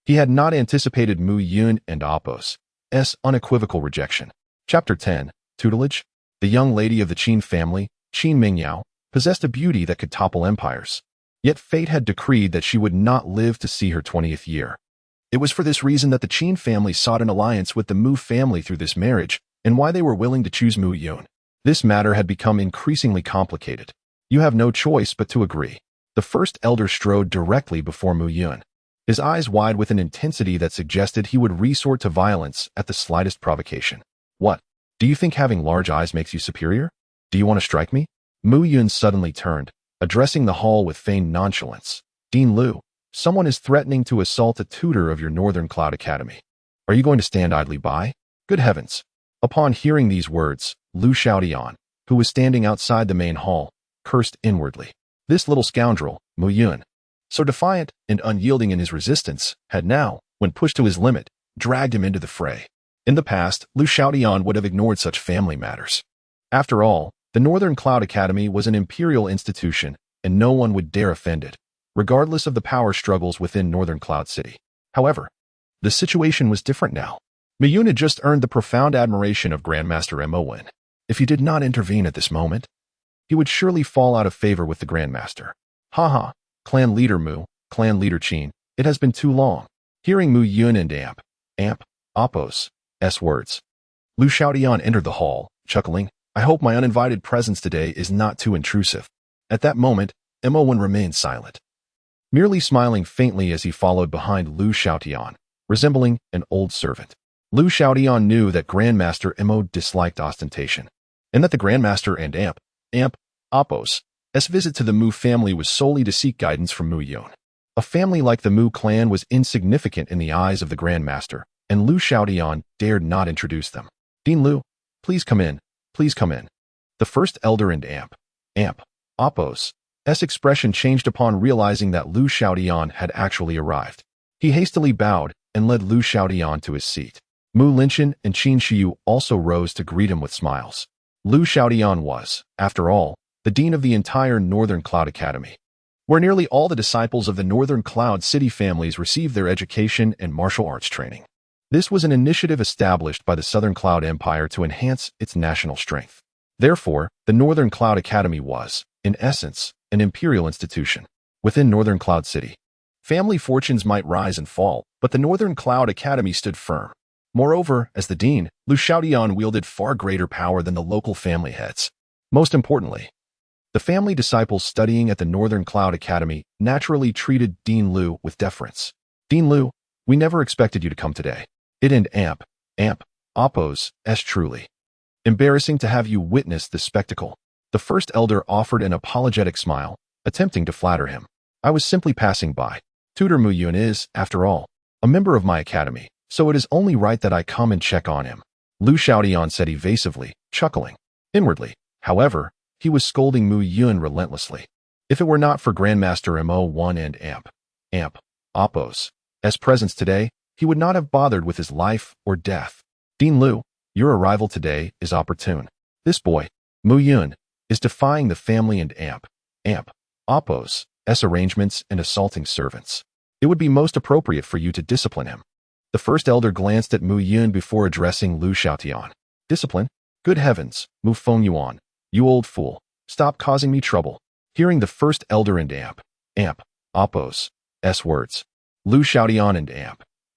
He had not anticipated Mu Yun and Oppos' unequivocal rejection. Chapter 10, Tutelage. The young lady of the Qin family, Qin Mingyao, possessed a beauty that could topple empires. Yet fate had decreed that she would not live to see her 20th year. It was for this reason that the Qin family sought an alliance with the Mu family through this marriage, and why they were willing to choose Mu Yun. This matter had become increasingly complicated. You have no choice but to agree. The first elder strode directly before Mu Yun, his eyes wide with an intensity that suggested he would resort to violence at the slightest provocation. What? Do you think having large eyes makes you superior? Do you want to strike me? Mu Yun suddenly turned, addressing the hall with feigned nonchalance. Dean Liu, someone is threatening to assault a tutor of your Northern Cloud Academy. Are you going to stand idly by? Good heavens. Upon hearing these words, Liu Xiaodian, who was standing outside the main hall, cursed inwardly. This little scoundrel, Mu Yun, so defiant and unyielding in his resistance, had now, when pushed to his limit, dragged him into the fray. In the past, Liu Xiaodian would have ignored such family matters. After all, the Northern Cloud Academy was an imperial institution, and no one would dare offend it, regardless of the power struggles within Northern Cloud City. However, the situation was different now. Mu Yun had just earned the profound admiration of Grandmaster Moen. If he did not intervene at this moment, he would surely fall out of favor with the Grandmaster. Haha, Clan Leader Mu, Clan Leader Qin, it has been too long. Hearing Mu Yun and Oppos' words, Liu Xiaodian entered the hall, chuckling, I hope my uninvited presence today is not too intrusive. At that moment, Mo1 remained silent, merely smiling faintly as he followed behind Lu Xiaotian, resembling an old servant. Lu Xiaotian knew that Grandmaster Mo disliked ostentation, and that the Grandmaster and Amp, Apos, S visit to the Mu family was solely to seek guidance from Mu Yun. A family like the Mu clan was insignificant in the eyes of the Grandmaster, and Lu Xiaotian dared not introduce them. Dean Lu, please come in, please come in. The first elder and Amp, Apos, S expression changed upon realizing that Lu Xiaotian had actually arrived. He hastily bowed and led Lu Xiaotian to his seat. Mu Linchen and Qin Shiyu also rose to greet him with smiles. Lu Xiaotian was, after all, the dean of the entire Northern Cloud Academy, where nearly all the disciples of the Northern Cloud City families received their education and martial arts training. This was an initiative established by the Southern Cloud Empire to enhance its national strength. Therefore, the Northern Cloud Academy was, in essence, an imperial institution within Northern Cloud City. Family fortunes might rise and fall, but the Northern Cloud Academy stood firm. Moreover, as the dean, Lu Xiaotian wielded far greater power than the local family heads. Most importantly, the family disciples studying at the Northern Cloud Academy naturally treated Dean Lu with deference. Dean Lu, we never expected you to come today. It and Amp, Apos, S truly embarrassing to have you witness this spectacle. The first elder offered an apologetic smile, attempting to flatter him. I was simply passing by. Tutor Mu Yun is, after all, a member of my academy, so it is only right that I come and check on him. Lu Xiaotian said evasively, chuckling. Inwardly, however, he was scolding Mu Yun relentlessly. If it were not for Grandmaster Mo1 and Amp, Apos, S presence today, he would not have bothered with his life or death. Dean Lu, your arrival today is opportune. This boy, Mu Yun, is defying the family and Amp, Apos, S arrangements and assaulting servants. It would be most appropriate for you to discipline him. The first elder glanced at Mu Yun before addressing Lu Xiaotian. Discipline? Good heavens, Mu Fengyuan, you old fool, stop causing me trouble. Hearing the first elder and Amp, Apos, S words, Lu Xiaotian and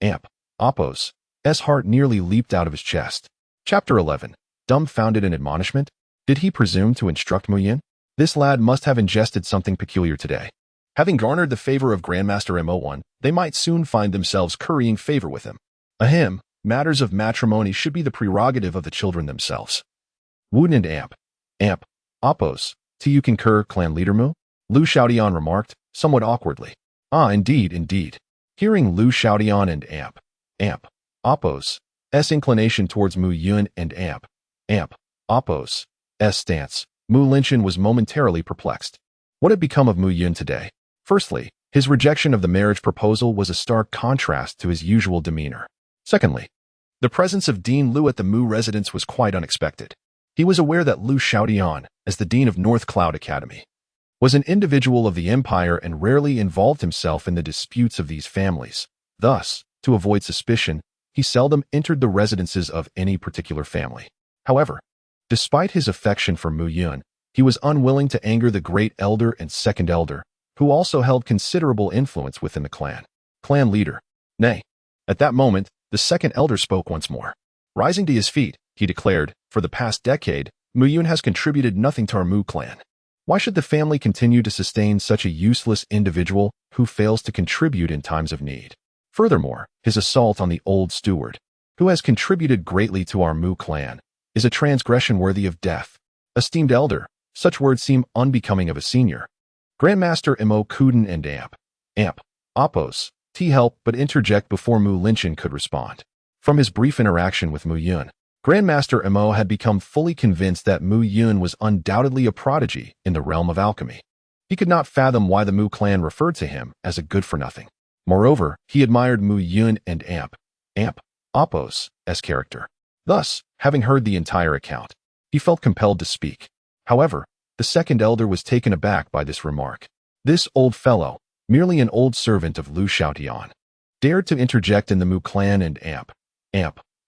Amp, Apos, S heart nearly leaped out of his chest. Chapter 11. Dumbfounded and admonishment? Did he presume to instruct Mu Yun? This lad must have ingested something peculiar today. Having garnered the favor of Grandmaster Mo1, they might soon find themselves currying favor with him. Ahem, matters of matrimony should be the prerogative of the children themselves. Wooden and Amp, Apos, do you concur, clan leader Mu? Lu Xiaotian remarked, somewhat awkwardly. Ah, indeed. Hearing Lu Xiaotian and Amp, Apos, S inclination towards Mu Yun and Amp, Apos, S stance, Mu Linchen was momentarily perplexed. What had become of Mu Yun today? Firstly, his rejection of the marriage proposal was a stark contrast to his usual demeanor. Secondly, the presence of Dean Lu at the Mu residence was quite unexpected. He was aware that Lu Xiaotian, as the dean of North Cloud Academy, was an individual of the empire and rarely involved himself in the disputes of these families. Thus, to avoid suspicion, he seldom entered the residences of any particular family. However, despite his affection for Mu Yun, he was unwilling to anger the great elder and second elder, who also held considerable influence within the clan. Clan leader. Nay. At that moment, the second elder spoke once more. Rising to his feet, he declared, for the past decade, Mu Yun has contributed nothing to our Mu clan. Why should the family continue to sustain such a useless individual who fails to contribute in times of need? Furthermore, his assault on the old steward, who has contributed greatly to our Mu clan, is a transgression worthy of death. Esteemed elder, such words seem unbecoming of a senior. Grandmaster Mo Kuden and Amp, Apos, T help but interject before Mu Linchen could respond. From his brief interaction with Mu Yun, Grandmaster Mo had become fully convinced that Mu Yun was undoubtedly a prodigy in the realm of alchemy. He could not fathom why the Mu clan referred to him as a good-for-nothing. Moreover, he admired Mu Yun and Amp, Apos, as character. Thus, having heard the entire account, he felt compelled to speak. However, the second elder was taken aback by this remark. This old fellow, merely an old servant of Lu Xiaotian, dared to interject in the Mu clan and Amp,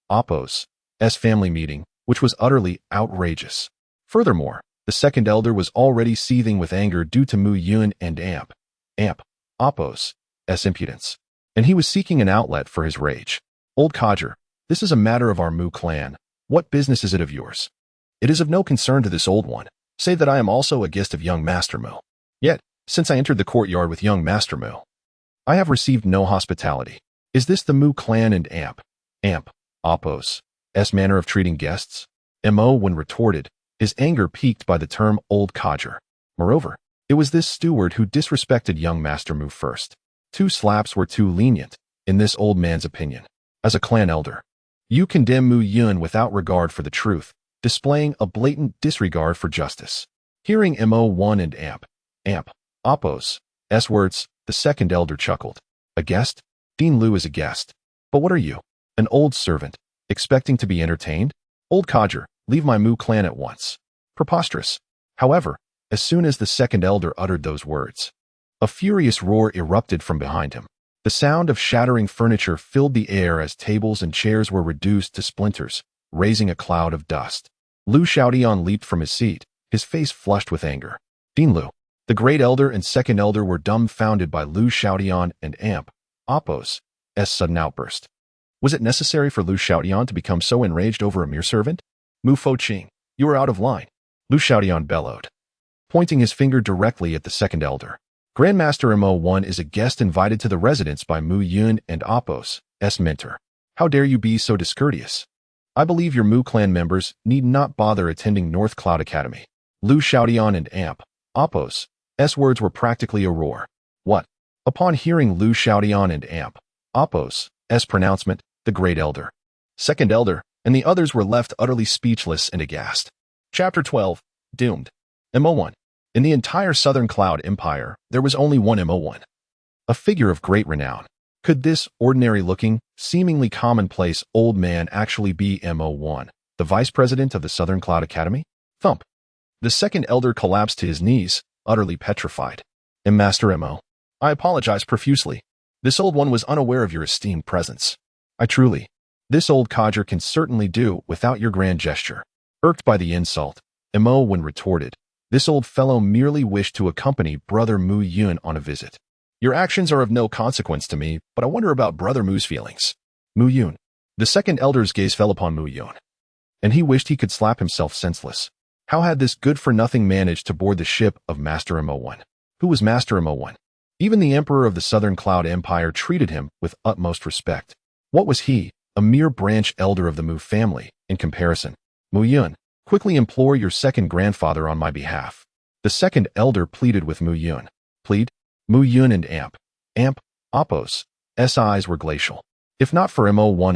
Apos, S family meeting, which was utterly outrageous. Furthermore, the second elder was already seething with anger due to Mu Yun and Amp, Apos, S impudence, and he was seeking an outlet for his rage. Old codger, this is a matter of our Mu clan. What business is it of yours? It is of no concern to this old one, save that I am also a guest of young Master Mu. Yet, since I entered the courtyard with young Master Mu. I have received no hospitality. Is this the Mu clan and Appos' manner of treating guests? Mo when retorted, his anger piqued by the term old codger. Moreover, it was this steward who disrespected young Master Mu first. 2 slaps were too lenient, in this old man's opinion. As a clan elder, you condemn Mu Yun without regard for the truth, displaying a blatant disregard for justice. Hearing Mo1 and Appos' words, the second elder chuckled. A guest? Dean Lu is a guest. But what are you? An old servant, expecting to be entertained? Old codger, leave my Mu clan at once. Preposterous. However, as soon as the second elder uttered those words, a furious roar erupted from behind him. The sound of shattering furniture filled the air as tables and chairs were reduced to splinters, raising a cloud of dust. Lu Xiaodian leaped from his seat, his face flushed with anger. Dean Lu, the great elder and second elder were dumbfounded by Lu Xiaodian and Appos' sudden outburst. Was it necessary for Lu Xiaodian to become so enraged over a mere servant? Mu Fo-Qing, you are out of line, Lu Xiaodian bellowed, pointing his finger directly at the second elder. Grandmaster Mo1 is a guest invited to the residence by Mu Yun and Appos' mentor. How dare you be so discourteous? I believe your Mu clan members need not bother attending North Cloud Academy. Lu Xiaodian and Appos' words were practically a roar. What? Upon hearing Lu Xiaodian and Appos' pronouncement, the great elder, second elder, and the others were left utterly speechless and aghast. Chapter 12. Doomed. Mo1. In the entire Southern Cloud Empire, there was only one Mo1. A figure of great renown. Could this ordinary-looking, seemingly commonplace old man actually be Mo1, the vice president of the Southern Cloud Academy? Thump. The second elder collapsed to his knees, utterly petrified. Master Mo, I apologize profusely. This old one was unaware of your esteemed presence. This old codger can certainly do without your grand gesture. Irked by the insult, Mo when retorted, this old fellow merely wished to accompany Brother Mu Yun on a visit. Your actions are of no consequence to me, but I wonder about Brother Mu's feelings. Mu Yun. The second elder's gaze fell upon Mu Yun, and he wished he could slap himself senseless. How had this good-for-nothing managed to board the ship of Master Mo1? Who was Master Mo1? Even the Emperor of the Southern Cloud Empire treated him with utmost respect. What was he, a mere branch elder of the Mu family, in comparison? Mu Yun, quickly implore your second grandfather on my behalf. The second elder pleaded with Mu Yun. Plead? Mu Yun and Appos' eyes were glacial. If not for Mo1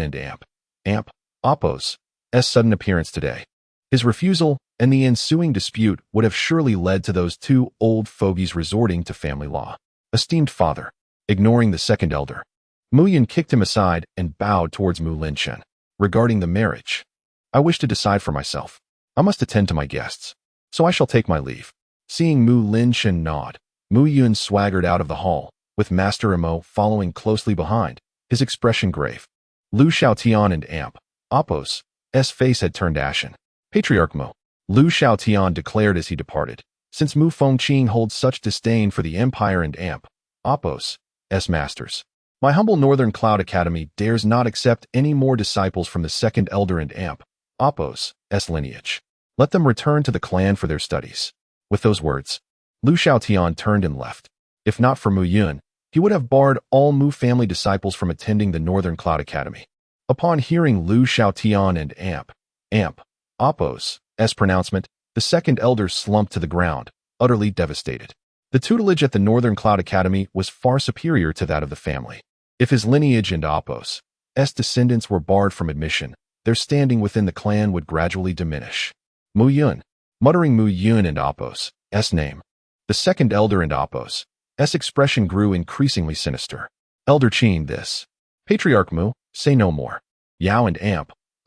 and Appos' sudden appearance today, his refusal and the ensuing dispute would have surely led to those 2 old fogies resorting to family law. Esteemed father, ignoring the second elder, Mu Yun kicked him aside and bowed towards Mu Linchen. Regarding the marriage, I wish to decide for myself. I must attend to my guests, so I shall take my leave. Seeing Mu Linchen nod, Mu Yun swaggered out of the hall, with Master Mo following closely behind, his expression grave. Lu Xiaotian and Appos' face had turned ashen. Patriarch Mo, Lu Xiaotian declared as he departed, since Mu Fengqing holds such disdain for the Empire and Appos' masters, my humble Northern Cloud Academy dares not accept any more disciples from the second elder and Appos' lineage. Let them return to the clan for their studies. With those words, Lu Xiaotian turned and left. If not for Mu Yun, he would have barred all Mu family disciples from attending the Northern Cloud Academy. Upon hearing Lu Xiaotian and Appos' pronouncement, the second elder slumped to the ground, utterly devastated. The tutelage at the Northern Cloud Academy was far superior to that of the family. If his lineage and Appos' descendants were barred from admission, their standing within the clan would gradually diminish. Mu Yun, muttering Mu Yun and Appos' name, the second elder and Appos' expression grew increasingly sinister. Elder Qin this. Patriarch Mu, say no more. Yao and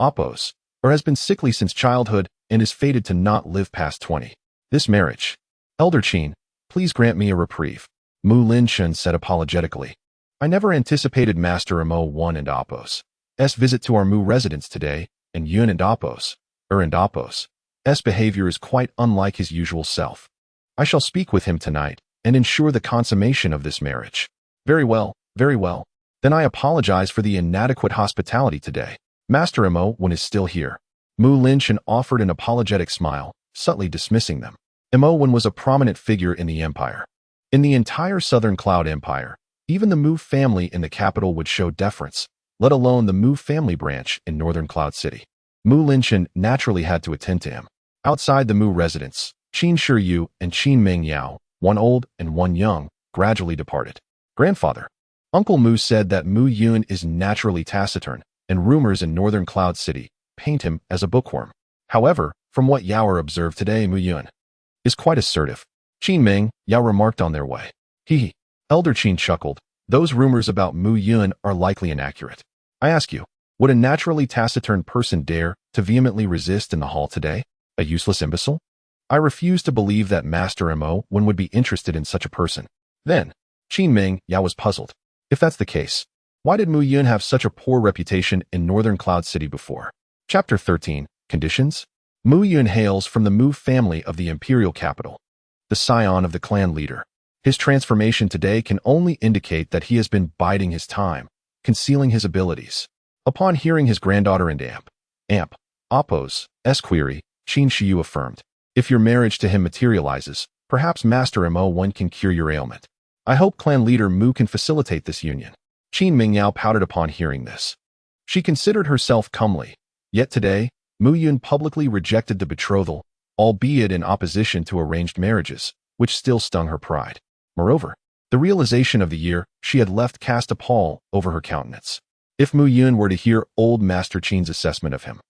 Appos' has been sickly since childhood and is fated to not live past 20. This marriage. Elder Qin, please grant me a reprieve. Mu Linchen said apologetically. I never anticipated Master Mo1 and Appos' visit to our Mu residence today, and Yun and Appos' behavior is quite unlike his usual self. I shall speak with him tonight and ensure the consummation of this marriage. Very well, very well. Then I apologize for the inadequate hospitality today. Master Mo1 is still here. Mu Linchen offered an apologetic smile, subtly dismissing them. Mo1 was a prominent figure in the empire. In the entire Southern Cloud Empire, even the Mu family in the capital would show deference, let alone the Mu family branch in Northern Cloud City. Mu Linchen naturally had to attend to him. Outside the Mu residence, Qin Shiyu and Qin Ming Yao, one old and one young, gradually departed. Grandfather. Uncle Mu said that Mu Yun is naturally taciturn, and rumors in Northern Cloud City paint him as a bookworm. However, from what Yao observed today, Mu Yun is quite assertive. Qin Ming Yao remarked on their way. He. Elder Qin chuckled. Those rumors about Mu Yun are likely inaccurate. I ask you, would a naturally taciturn person dare to vehemently resist in the hall today? A useless imbecile? I refuse to believe that Master Mo would be interested in such a person. Then, Qin Ming Yao was puzzled. If that's the case, why did Mu Yun have such a poor reputation in Northern Cloud City before? Chapter 13, Conditions? Mu Yun hails from the Mu family of the imperial capital, the scion of the clan leader. His transformation today can only indicate that he has been biding his time, concealing his abilities. Upon hearing his granddaughter and Amp, Oppo's, query, Qin Shiyu affirmed, if your marriage to him materializes, perhaps Master Mo can cure your ailment. I hope clan leader Mu can facilitate this union. Qin Mingyao pouted upon hearing this. She considered herself comely, yet today, Mu Yun publicly rejected the betrothal, albeit in opposition to arranged marriages, which still stung her pride. Moreover, the realization of the year she had left cast a pall over her countenance. If Mu Yun were to hear old Master Qin's assessment of him,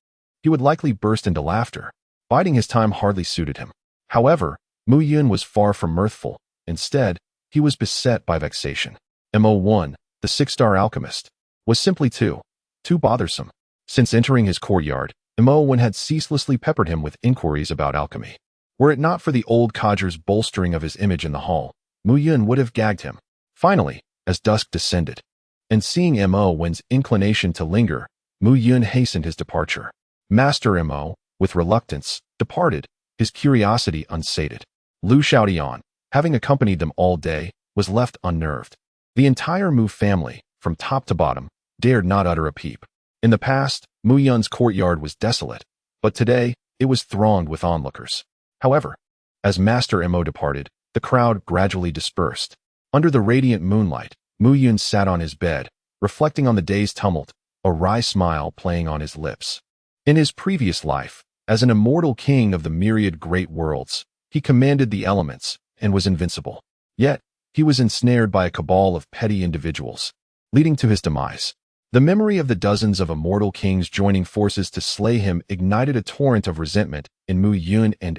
he would likely burst into laughter. Biding his time hardly suited him. However, Mu Yun was far from mirthful. Instead, he was beset by vexation. Mo1, the six-star alchemist, was simply too bothersome. Since entering his courtyard, Mo1 had ceaselessly peppered him with inquiries about alchemy. Were it not for the old codger's bolstering of his image in the hall, Mu Yun would have gagged him. Finally, as dusk descended, and seeing Mo1's inclination to linger, Mu Yun hastened his departure. Master Mo, with reluctance, departed, his curiosity unsated. Lu Xiaodian, having accompanied them all day, was left unnerved. The entire Mu family, from top to bottom, dared not utter a peep. In the past, Mu Yun's courtyard was desolate, but today, it was thronged with onlookers. However, as Master Mo departed, the crowd gradually dispersed. Under the radiant moonlight, Mu Yun sat on his bed, reflecting on the day's tumult, a wry smile playing on his lips. In his previous life, as an immortal king of the myriad great worlds, he commanded the elements and was invincible. Yet, he was ensnared by a cabal of petty individuals, leading to his demise. The memory of the dozens of immortal kings joining forces to slay him ignited a torrent of resentment in Mu Yun and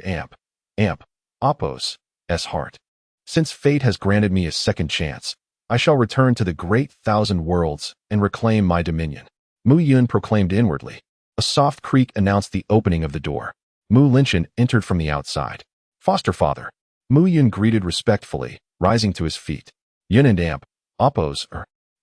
Oppo's heart. Since fate has granted me a second chance, I shall return to the great thousand worlds and reclaim my dominion. Mu Yun proclaimed inwardly. A soft creak announced the opening of the door. Mu Linchen entered from the outside. Foster father. Mu Yun greeted respectfully, rising to his feet. Yun and Oppo's,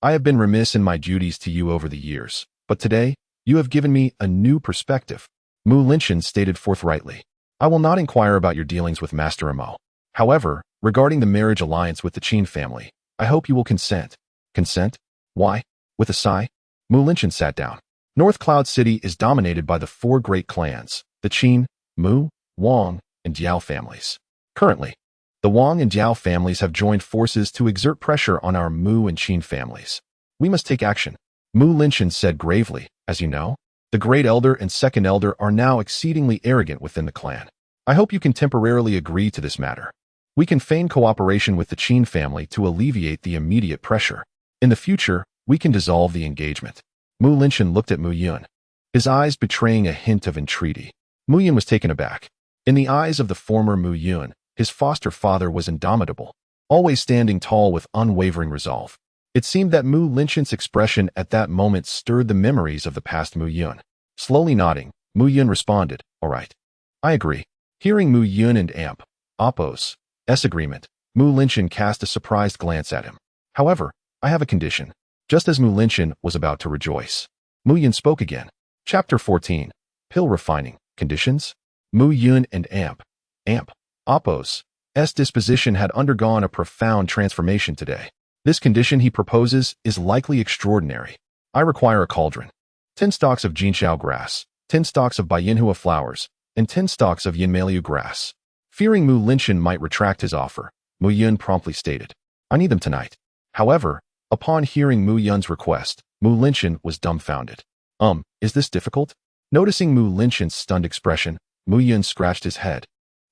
I have been remiss in my duties to you over the years, but today, you have given me a new perspective. Mu Linchen stated forthrightly. I will not inquire about your dealings with Master Mo. However, regarding the marriage alliance with the Qin family, I hope you will consent. Consent? Why? With a sigh, Mu Linchen sat down. North Cloud City is dominated by the four great clans, the Qin, Mu, Wang, and Diao families. Currently, the Wang and Diao families have joined forces to exert pressure on our Mu and Qin families. We must take action. Mu Linchen said gravely, as you know, the Great Elder and Second Elder are now exceedingly arrogant within the clan. I hope you can temporarily agree to this matter. We can feign cooperation with the Qin family to alleviate the immediate pressure. In the future, we can dissolve the engagement. Mu Linchen looked at Mu Yun, his eyes betraying a hint of entreaty. Mu Yun was taken aback. In the eyes of the former Mu Yun, his foster father was indomitable, always standing tall with unwavering resolve. It seemed that Mu Linchen's expression at that moment stirred the memories of the past Mu Yun. Slowly nodding, Mu Yun responded, all right. I agree. Hearing Mu Yun and Oppo's agreement, Mu Linchen cast a surprised glance at him. However, I have a condition. Just as Mu Linchen was about to rejoice, Mu Yun spoke again. Chapter 14. Pill Refining. Conditions? Mu Yun and Oppo's disposition had undergone a profound transformation today. This condition he proposes is likely extraordinary. I require a cauldron, 10 stalks of Jinxiao grass, 10 stalks of Baiyinhua flowers, and 10 stalks of Yinmaliu grass. Fearing Mu Linchen might retract his offer, Mu Yun promptly stated. I need them tonight. However, upon hearing Mu Yun's request, Mu Linshan was dumbfounded. Is this difficult? Noticing Mu Linshan's stunned expression, Mu Yun scratched his head,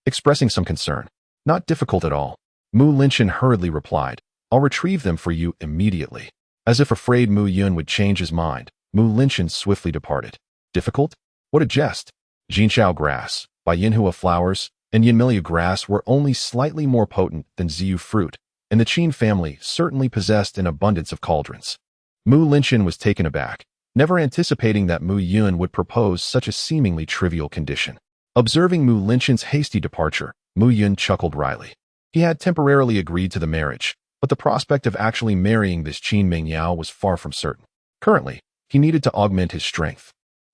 expressing some concern. Not difficult at all. Mu Linshan hurriedly replied, I'll retrieve them for you immediately. As if afraid Mu Yun would change his mind, Mu Linshan swiftly departed. Difficult? What a jest! Jinxiao grass, by Yinhua flowers, and Yinmilia grass were only slightly more potent than Ziyu fruit, and the Qin family certainly possessed an abundance of cauldrons. Mu Linshan was taken aback, never anticipating that Mu Yun would propose such a seemingly trivial condition. Observing Mu Linshan's hasty departure, Mu Yun chuckled wryly. He had temporarily agreed to the marriage, but the prospect of actually marrying this Qin Mingyao was far from certain. Currently, he needed to augment his strength.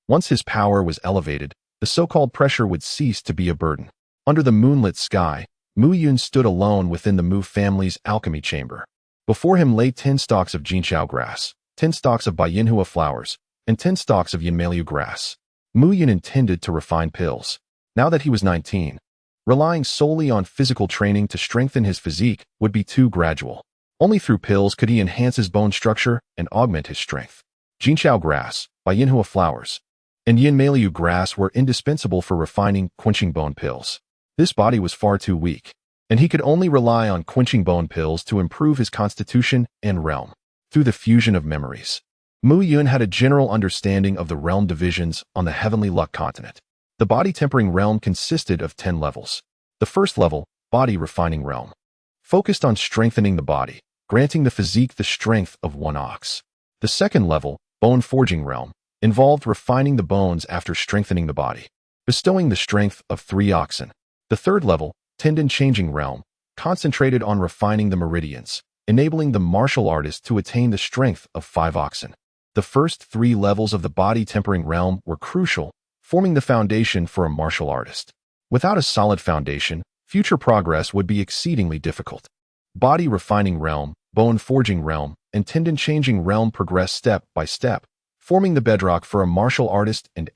Once his power was elevated, the so-called pressure would cease to be a burden. Under the moonlit sky, Mu Yun stood alone within the Mu family's alchemy chamber. Before him lay 10 stalks of Jinxiao grass, 10 stalks of Yinhua flowers, and 10 stalks of Yinmilia grass. Mu Yun intended to refine pills. Now that he was 19, relying solely on physical training to strengthen his physique would be too gradual. Only through pills could he enhance his bone structure and augment his strength. Jinxiao grass, Yinhua flowers, and Yinmilia grass were indispensable for refining quenching bone pills. This body was far too weak, and he could only rely on quenching bone pills to improve his constitution and realm. Through the fusion of memories, Mu Yun had a general understanding of the realm divisions on the heavenly luck continent. The body tempering realm consisted of 10 levels. The first level, body refining realm, focused on strengthening the body, granting the physique the strength of 1 ox. The second level, bone forging realm, involved refining the bones after strengthening the body, bestowing the strength of 3 oxen. The third level, tendon changing realm, concentrated on refining the meridians, enabling the martial artist to attain the strength of 5 oxen. The first 3 levels of the body tempering realm were crucial, forming the foundation for a martial artist. Without a solid foundation, future progress would be exceedingly difficult. Body refining realm, bone forging realm, and tendon changing realm progress step by step, forming the bedrock for a martial artist and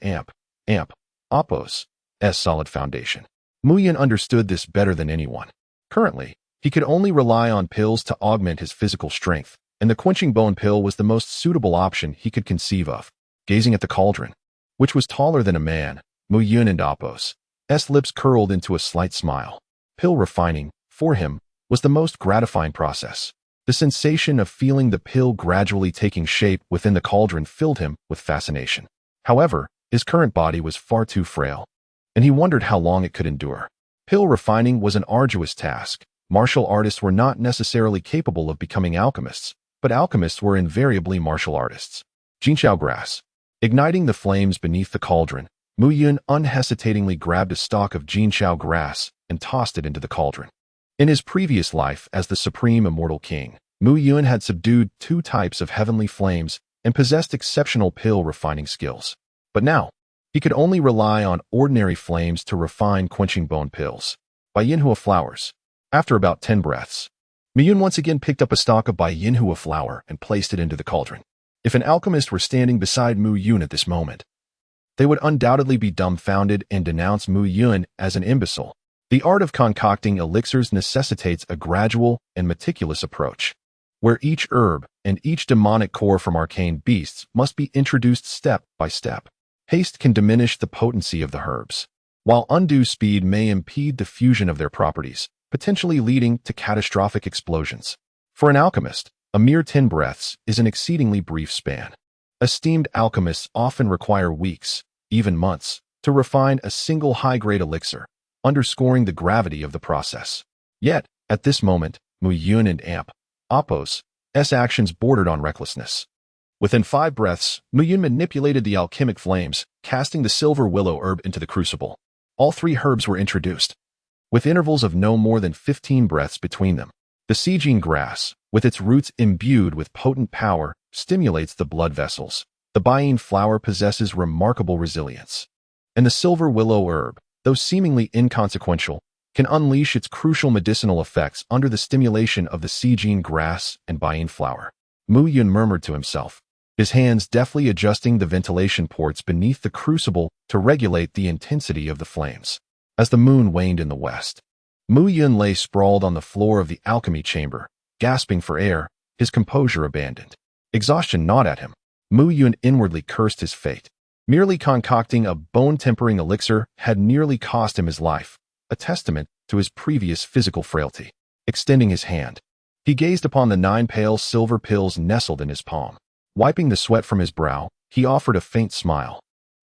Appos' solid foundation. Mu Yun understood this better than anyone. Currently, he could only rely on pills to augment his physical strength, and the quenching bone pill was the most suitable option he could conceive of. Gazing at the cauldron, which was taller than a man, Mu Yun and Appos' lips curled into a slight smile. Pill refining, for him, was the most gratifying process. The sensation of feeling the pill gradually taking shape within the cauldron filled him with fascination. However, his current body was far too frail, and he wondered how long it could endure. Pill refining was an arduous task. Martial artists were not necessarily capable of becoming alchemists, but alchemists were invariably martial artists. Jinxiao grass. Igniting the flames beneath the cauldron, Mu Yun unhesitatingly grabbed a stalk of Jinxiao grass and tossed it into the cauldron. In his previous life as the supreme Immortal King, Mu Yun had subdued 2 types of heavenly flames and possessed exceptional pill refining skills. But now, he could only rely on ordinary flames to refine quenching bone pills. Yinhua flowers. After about 10 breaths, Mu Yun once again picked up a stalk of Yinhua flower and placed it into the cauldron. If an alchemist were standing beside Mu Yun at this moment, they would undoubtedly be dumbfounded and denounce Mu Yun as an imbecile. The art of concocting elixirs necessitates a gradual and meticulous approach, where each herb and each demonic core from arcane beasts must be introduced step by step. Haste can diminish the potency of the herbs, while undue speed may impede the fusion of their properties, potentially leading to catastrophic explosions. For an alchemist, a mere 10 breaths is an exceedingly brief span. Esteemed alchemists often require weeks, even months, to refine a single high-grade elixir, underscoring the gravity of the process. Yet, at this moment, Mu Yun and Appos' actions bordered on recklessness. Within 5 breaths, Mu Yun manipulated the alchemic flames, casting the silver willow herb into the crucible. All 3 herbs were introduced, with intervals of no more than 15 breaths between them. The Sijin grass, with its roots imbued with potent power, stimulates the blood vessels. The Bayin flower possesses remarkable resilience. And the silver willow herb, though seemingly inconsequential, can unleash its crucial medicinal effects under the stimulation of the Sijin grass and Bayin flower. Mu Yun murmured to himself, his hands deftly adjusting the ventilation ports beneath the crucible to regulate the intensity of the flames. As the moon waned in the west, Mu Yun lay sprawled on the floor of the alchemy chamber, gasping for air, his composure abandoned. Exhaustion gnawed at him. Mu Yun inwardly cursed his fate. Merely concocting a bone-tempering elixir had nearly cost him his life, a testament to his previous physical frailty. Extending his hand, he gazed upon the 9 pale silver pills nestled in his palm. Wiping the sweat from his brow, he offered a faint smile.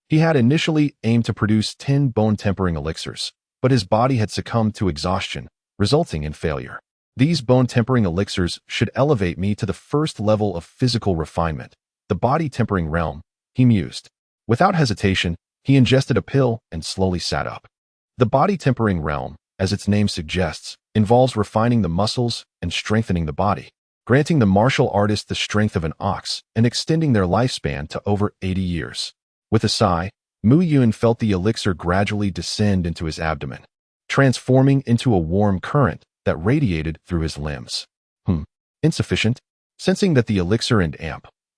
He had initially aimed to produce 10 bone-tempering elixirs, but his body had succumbed to exhaustion, resulting in failure. These bone-tempering elixirs should elevate me to the first level of physical refinement, the body-tempering realm, he mused. Without hesitation, he ingested a pill and slowly sat up. The body-tempering realm, as its name suggests, involves refining the muscles and strengthening the body, granting the martial artist the strength of an ox and extending their lifespan to over 80 years. With a sigh, Mu Yun felt the elixir gradually descend into his abdomen, transforming into a warm current that radiated through his limbs. Insufficient. Sensing that the elixir and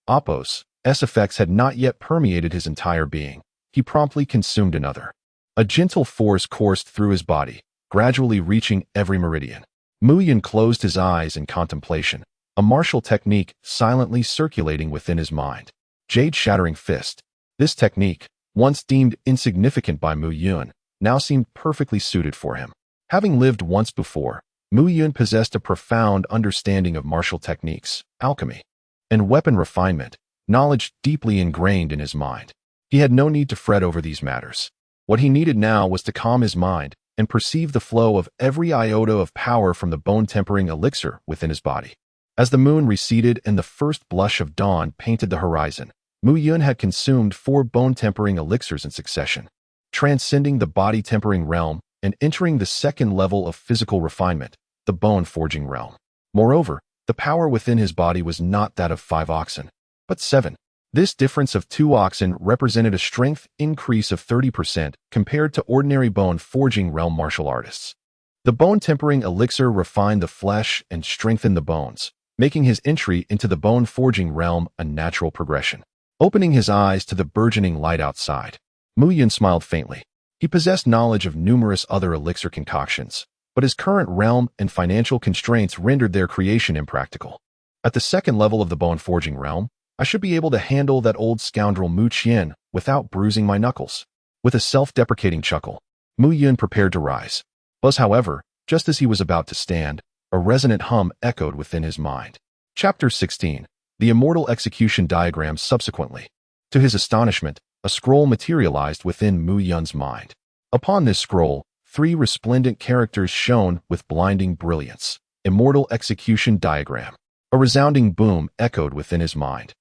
Appos' effects had not yet permeated his entire being, he promptly consumed another. A gentle force coursed through his body, gradually reaching every meridian. Mu Yun closed his eyes in contemplation, a martial technique silently circulating within his mind. Jade Shattering Fist. This technique, once deemed insignificant by Mu Yun, now seemed perfectly suited for him. Having lived once before, Mu Yun possessed a profound understanding of martial techniques, alchemy, and weapon refinement, knowledge deeply ingrained in his mind. He had no need to fret over these matters. What he needed now was to calm his mind and perceive the flow of every iota of power from the bone-tempering elixir within his body. As the moon receded and the first blush of dawn painted the horizon, Mu Yun had consumed 4 bone-tempering elixirs in succession, transcending the body-tempering realm and entering the second level of physical refinement, the bone-forging realm. Moreover, the power within his body was not that of 5 oxen, but 7. This difference of 2 oxen represented a strength increase of 30% compared to ordinary bone-forging realm martial artists. The bone-tempering elixir refined the flesh and strengthened the bones, making his entry into the bone-forging realm a natural progression. Opening his eyes to the burgeoning light outside, Mu Yun smiled faintly. He possessed knowledge of numerous other elixir concoctions, but his current realm and financial constraints rendered their creation impractical. At the second level of the bone-forging realm, I should be able to handle that old scoundrel Mu Qian without bruising my knuckles. With a self-deprecating chuckle, Mu Yun prepared to rise. However, just as he was about to stand, a resonant hum echoed within his mind. Chapter 16. The Immortal Execution Diagram. Subsequently, to his astonishment, a scroll materialized within Mu Yun's mind. Upon this scroll, 3 resplendent characters shone with blinding brilliance. Immortal Execution Diagram. A resounding boom echoed within his mind.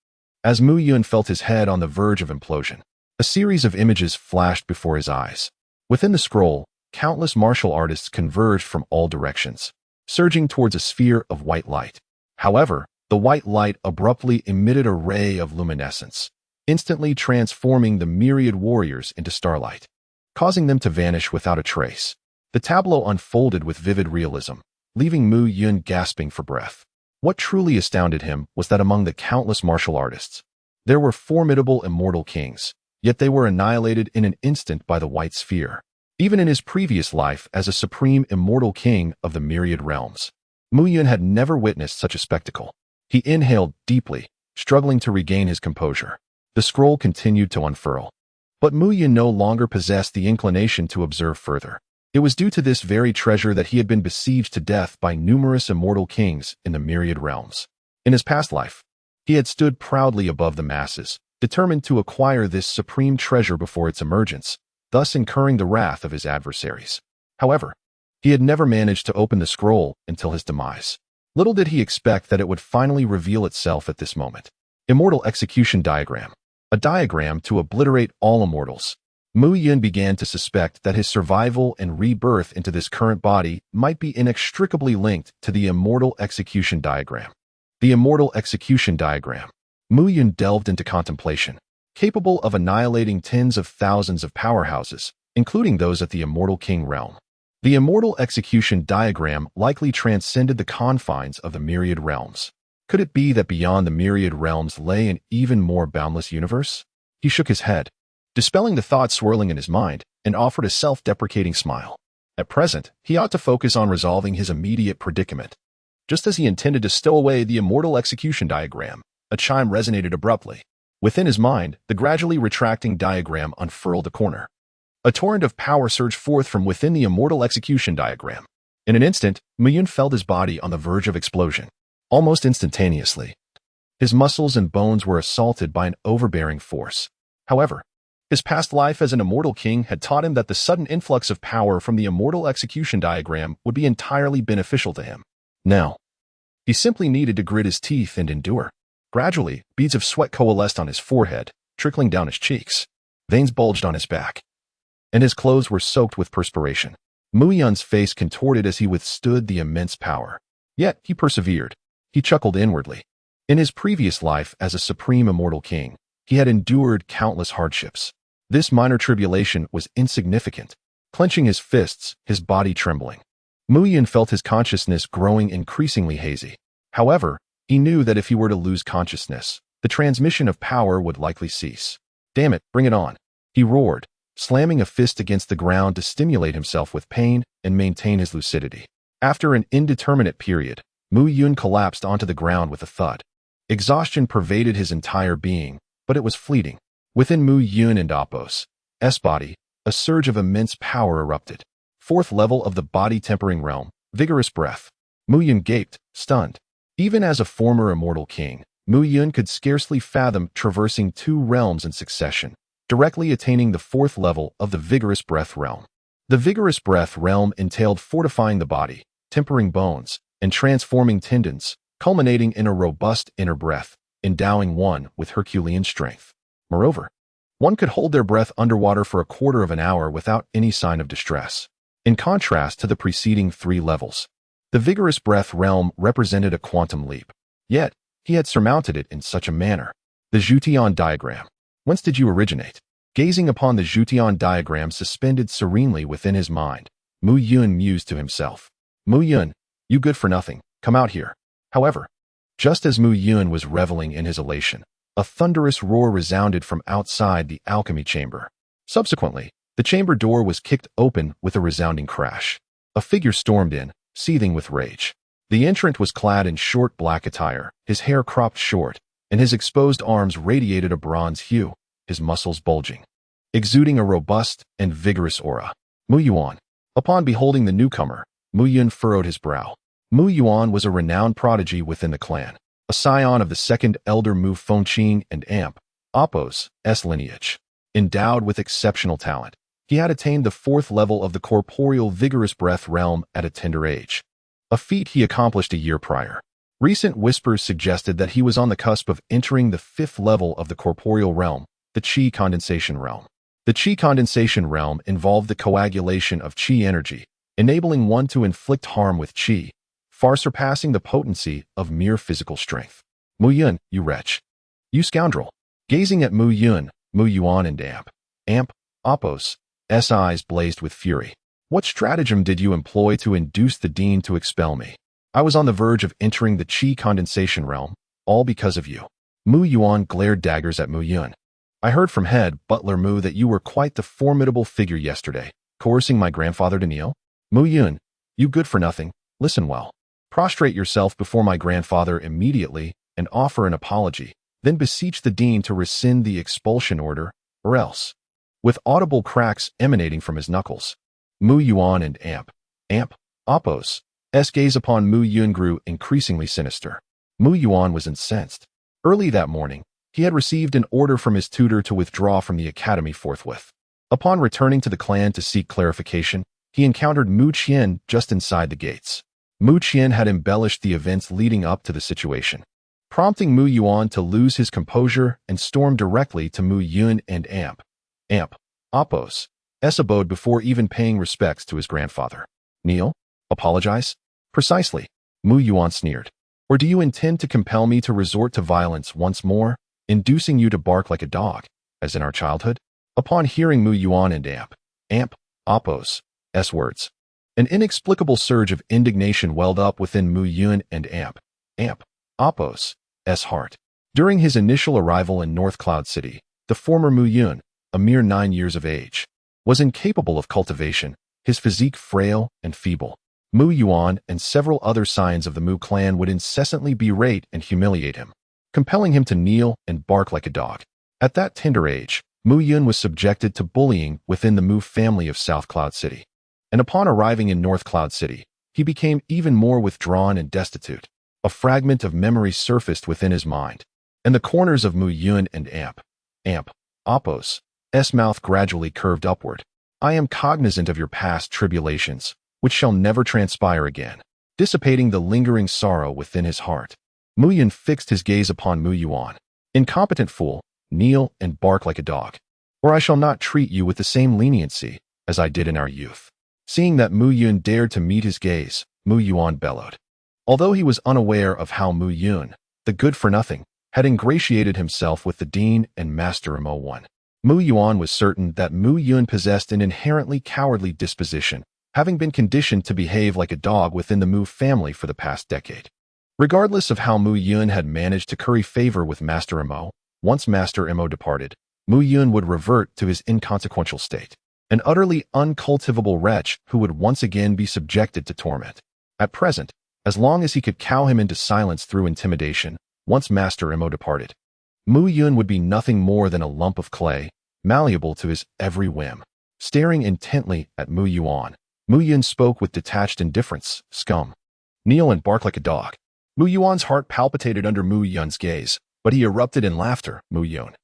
As Mu Yun felt his head on the verge of implosion, a series of images flashed before his eyes. Within the scroll, countless martial artists converged from all directions, surging towards a sphere of white light. However, the white light abruptly emitted a ray of luminescence, instantly transforming the myriad warriors into starlight, causing them to vanish without a trace. The tableau unfolded with vivid realism, leaving Mu Yun gasping for breath. What truly astounded him was that among the countless martial artists, there were formidable immortal kings, yet they were annihilated in an instant by the white sphere. Even in his previous life as a supreme immortal king of the myriad realms, Mu Yun had never witnessed such a spectacle. He inhaled deeply, struggling to regain his composure. The scroll continued to unfurl. But Mu Yun no longer possessed the inclination to observe further. It was due to this very treasure that he had been besieged to death by numerous immortal kings in the myriad realms. In his past life, he had stood proudly above the masses, determined to acquire this supreme treasure before its emergence, thus incurring the wrath of his adversaries. However, he had never managed to open the scroll until his demise. Little did he expect that it would finally reveal itself at this moment. Immortal Execution Diagram. A diagram to obliterate all immortals. Mu Yun began to suspect that his survival and rebirth into this current body might be inextricably linked to the Immortal Execution Diagram. The Immortal Execution Diagram. Mu Yun delved into contemplation, capable of annihilating tens of thousands of powerhouses, including those at the Immortal King realm. The Immortal Execution Diagram likely transcended the confines of the myriad realms. Could it be that beyond the myriad realms lay an even more boundless universe? He shook his head, dispelling the thoughts swirling in his mind, and offered a self-deprecating smile. At present, he ought to focus on resolving his immediate predicament. Just as he intended to stow away the immortal execution diagram, a chime resonated abruptly. Within his mind, the gradually retracting diagram unfurled a corner. A torrent of power surged forth from within the immortal execution diagram. In an instant, Muyun felt his body on the verge of explosion. Almost instantaneously, his muscles and bones were assaulted by an overbearing force. However, his past life as an immortal king had taught him that the sudden influx of power from the immortal execution diagram would be entirely beneficial to him. Now, he simply needed to grit his teeth and endure. Gradually, beads of sweat coalesced on his forehead, trickling down his cheeks. Veins bulged on his back, and his clothes were soaked with perspiration. Muyun's face contorted as he withstood the immense power. Yet, he persevered. He chuckled inwardly. In his previous life as a supreme immortal king, he had endured countless hardships. This minor tribulation was insignificant. Clenching his fists, his body trembling, Muyun felt his consciousness growing increasingly hazy. However, he knew that if he were to lose consciousness, the transmission of power would likely cease. Damn it, bring it on, he roared, slamming a fist against the ground to stimulate himself with pain and maintain his lucidity. After an indeterminate period, Muyun collapsed onto the ground with a thud. Exhaustion pervaded his entire being, but it was fleeting. Within Muyun and Apos' body, a surge of immense power erupted. Fourth level of the body-tempering realm, vigorous breath. Muyun gaped, stunned. Even as a former immortal king, Muyun could scarcely fathom traversing two realms in succession, directly attaining the fourth level of the vigorous breath realm. The vigorous breath realm entailed fortifying the body, tempering bones, and transforming tendons, culminating in a robust inner breath, endowing one with Herculean strength. Moreover, one could hold their breath underwater for a quarter of an hour without any sign of distress. In contrast to the preceding three levels, the vigorous breath realm represented a quantum leap. Yet, he had surmounted it in such a manner. The Jutian diagram. Whence did you originate? Gazing upon the Jutian diagram suspended serenely within his mind, Muyun mused to himself. Muyun, you good for nothing, come out here. However, just as Muyun was reveling in his elation, a thunderous roar resounded from outside the alchemy chamber. Subsequently, the chamber door was kicked open with a resounding crash. A figure stormed in, seething with rage. The entrant was clad in short black attire, his hair cropped short, and his exposed arms radiated a bronze hue, his muscles bulging, exuding a robust and vigorous aura. Muyuan. Upon beholding the newcomer, Muyun furrowed his brow. Muyuan was a renowned prodigy within the clan, a scion of the second elder Mu Fengqing and Apos' lineage. Endowed with exceptional talent, he had attained the fourth level of the corporeal vigorous breath realm at a tender age, a feat he accomplished a year prior. Recent whispers suggested that he was on the cusp of entering the fifth level of the corporeal realm, the Qi condensation realm. The Qi condensation realm involved the coagulation of Qi energy, enabling one to inflict harm with Qi, far surpassing the potency of mere physical strength. Muyun, you wretch. You scoundrel. Gazing at Muyuan and Apos' eyes blazed with fury. What stratagem did you employ to induce the dean to expel me? I was on the verge of entering the Qi condensation realm, all because of you. Muyuan glared daggers at Muyun. I heard from head butler Mu that you were quite the formidable figure yesterday, coercing my grandfather to kneel. Muyun, you good for nothing, listen well. Prostrate yourself before my grandfather immediately and offer an apology, then beseech the dean to rescind the expulsion order, or else. With audible cracks emanating from his knuckles, Muyuan and Apos' gaze upon Muyun grew increasingly sinister. Muyuan was incensed. Early that morning, he had received an order from his tutor to withdraw from the academy forthwith. Upon returning to the clan to seek clarification, he encountered Mu Qian just inside the gates. Mu Qian had embellished the events leading up to the situation, prompting Muyuan to lose his composure and storm directly to Muyun and Apos' abode before even paying respects to his grandfather. Kneel? Apologize? Precisely, Muyuan sneered. Or do you intend to compel me to resort to violence once more, inducing you to bark like a dog, as in our childhood? Upon hearing Muyuan and Apos' words, an inexplicable surge of indignation welled up within Muyun and Apos' heart. During his initial arrival in North Cloud City, the former Muyun, a mere 9 years of age, was incapable of cultivation. his physique frail and feeble. Mu Yuan and several other scions of the Mu clan would incessantly berate and humiliate him, compelling him to kneel and bark like a dog. At that tender age, Mu Yun was subjected to bullying within the Mu family of South Cloud City. And upon arriving in North Cloud City, he became even more withdrawn and destitute. A fragment of memory surfaced within his mind, and the corners of Mu Yun and Appo's mouth gradually curved upward. I am cognizant of your past tribulations, which shall never transpire again, dissipating the lingering sorrow within his heart. Mu Yun fixed his gaze upon Mu Yuan. Incompetent fool, kneel and bark like a dog, or I shall not treat you with the same leniency as I did in our youth. Seeing that Mu Yun dared to meet his gaze, Mu Yuan bellowed. Although he was unaware of how Mu Yun, the good-for-nothing, had ingratiated himself with the Dean and Master Mo1, Mu Yuan was certain that Mu Yun possessed an inherently cowardly disposition, having been conditioned to behave like a dog within the Mu family for the past decade. Regardless of how Mu Yun had managed to curry favor with Master Mo, once Master Mo departed, Mu Yun would revert to his inconsequential state, an utterly uncultivable wretch who would once again be subjected to torment. At present, as long as he could cow him into silence through intimidation, once Master Mo departed, Mu Yun would be nothing more than a lump of clay, malleable to his every whim. Staring intently at Mu Yuan, Mu Yun spoke with detached indifference. Scum. Kneel and bark like a dog. Mu Yuan's heart palpitated under Mu Yun's gaze, but he erupted in laughter. Mu Yun,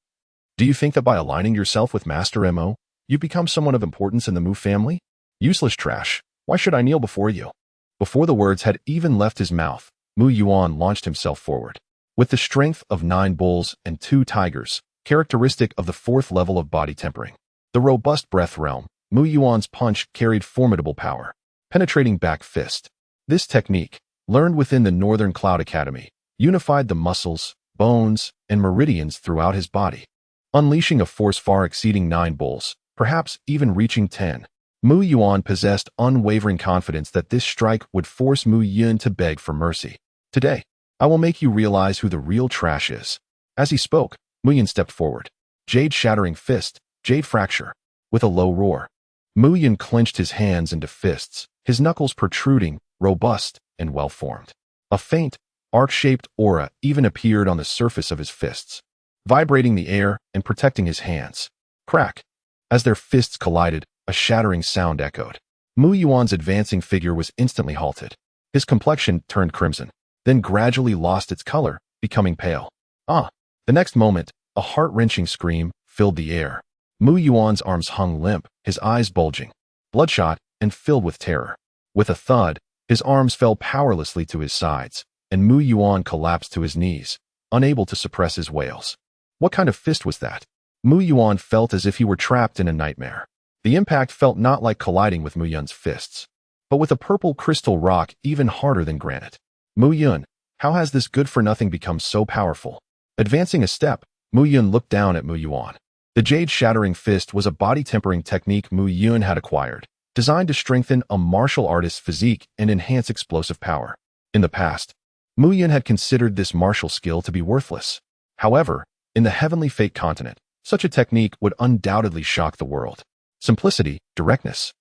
do you think that by aligning yourself with Master Mo, you become someone of importance in the Mu family? Useless trash. Why should I kneel before you? Before the words had even left his mouth, Mu Yuan launched himself forward. With the strength of 9 bulls and 2 tigers, characteristic of the 4th level of body tempering, the robust breath realm, Mu Yuan's punch carried formidable power. Penetrating back fist. This technique, learned within the Northern Cloud Academy, unified the muscles, bones, and meridians throughout his body, unleashing a force far exceeding 9 bulls, perhaps even reaching 10. Mu Yuan possessed unwavering confidence that this strike would force Mu Yun to beg for mercy. Today, I will make you realize who the real trash is. As he spoke, Mu Yun stepped forward. Jade shattering fist, jade fracture. With a low roar, Mu Yun clenched his hands into fists, his knuckles protruding, robust, and well-formed. A faint, arc-shaped aura even appeared on the surface of his fists, vibrating the air and protecting his hands. Crack. As their fists collided, a shattering sound echoed. Mu Yuan's advancing figure was instantly halted. His complexion turned crimson, then gradually lost its color, becoming pale. The next moment, a heart-wrenching scream filled the air. Mu Yuan's arms hung limp, his eyes bulging, bloodshot, and filled with terror. With a thud, his arms fell powerlessly to his sides, and Mu Yuan collapsed to his knees, unable to suppress his wails. What kind of fist was that? Mu Yuan felt as if he were trapped in a nightmare. The impact felt not like colliding with Mu Yun's fists, but with a purple crystal rock even harder than granite. Mu Yun, how has this good-for-nothing become so powerful? Advancing a step, Mu Yun looked down at Mu Yuan. The jade shattering fist was a body-tempering technique Mu Yun had acquired, designed to strengthen a martial artist's physique and enhance explosive power. In the past, Mu Yun had considered this martial skill to be worthless. However, in the Heavenly Fate continent, such a technique would undoubtedly shock the world. Simplicity, directness,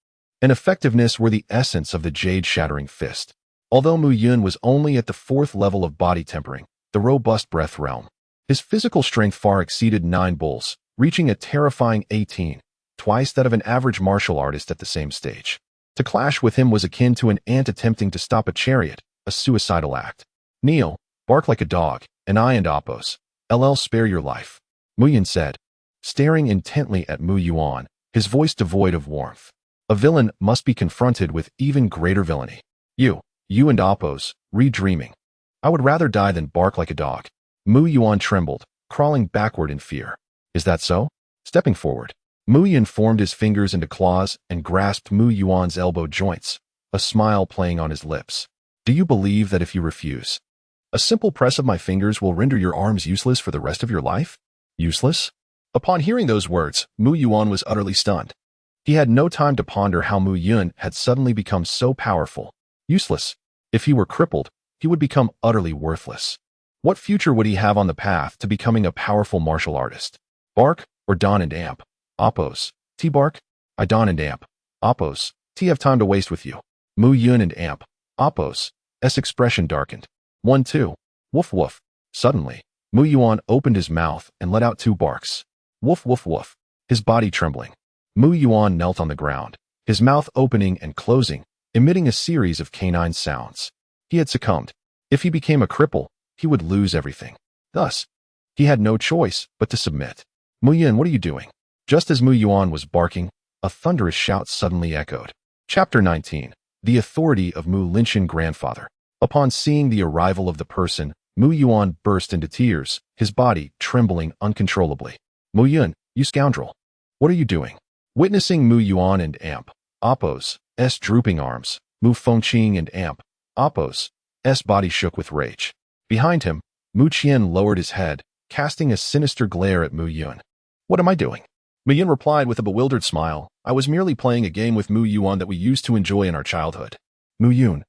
and effectiveness were the essence of the jade-shattering fist. Although Mu Yun was only at the 4th level of body tempering, the robust breath realm, his physical strength far exceeded 9 bulls, reaching a terrifying 18, twice that of an average martial artist at the same stage. To clash with him was akin to an ant attempting to stop a chariot, a suicidal act. Kneel, bark like a dog, and I and Appo's, LL spare your life, Mu Yun said, staring intently at Mu Yuan, his voice devoid of warmth. A villain must be confronted with even greater villainy. You and Appo's, redreaming. I would rather die than bark like a dog. Mu Yuan trembled, crawling backward in fear. Is that so? Stepping forward, Mu Yun formed his fingers into claws and grasped Mu Yuan's elbow joints, a smile playing on his lips. Do you believe that if you refuse, a simple press of my fingers will render your arms useless for the rest of your life? Useless? Upon hearing those words, Mu Yuan was utterly stunned. He had no time to ponder how Mu Yun had suddenly become so powerful. Useless. If he were crippled, he would become utterly worthless. What future would he have on the path to becoming a powerful martial artist? Bark or don and amp? Appo's. T-bark? I don and amp. Appo's. Have time to waste with you. Mu Yun and Amp. Apos. S expression darkened. 1-2. Woof woof. Suddenly, Mu Yuan opened his mouth and let out 2 barks. Woof woof woof. His body trembling. Mu Yuan knelt on the ground, his mouth opening and closing, emitting a series of canine sounds. He had succumbed. If he became a cripple, he would lose everything. Thus, he had no choice but to submit. Mu Yun, what are you doing? Just as Mu Yuan was barking, a thunderous shout suddenly echoed. Chapter 19. The Authority of Mu Linshan Grandfather. Upon seeing the arrival of the person, Mu Yuan burst into tears, his body trembling uncontrollably. Mu Yun, you scoundrel. What are you doing? Witnessing Mu Yuan and Amp. Apos. S drooping arms. Mu Fengqing and Amp. Apos. S body shook with rage. Behind him, Mu Qian lowered his head, casting a sinister glare at Mu Yun. What am I doing? Mu Yun replied with a bewildered smile. I was merely playing a game with Mu Yuan that we used to enjoy in our childhood. Mu Yun.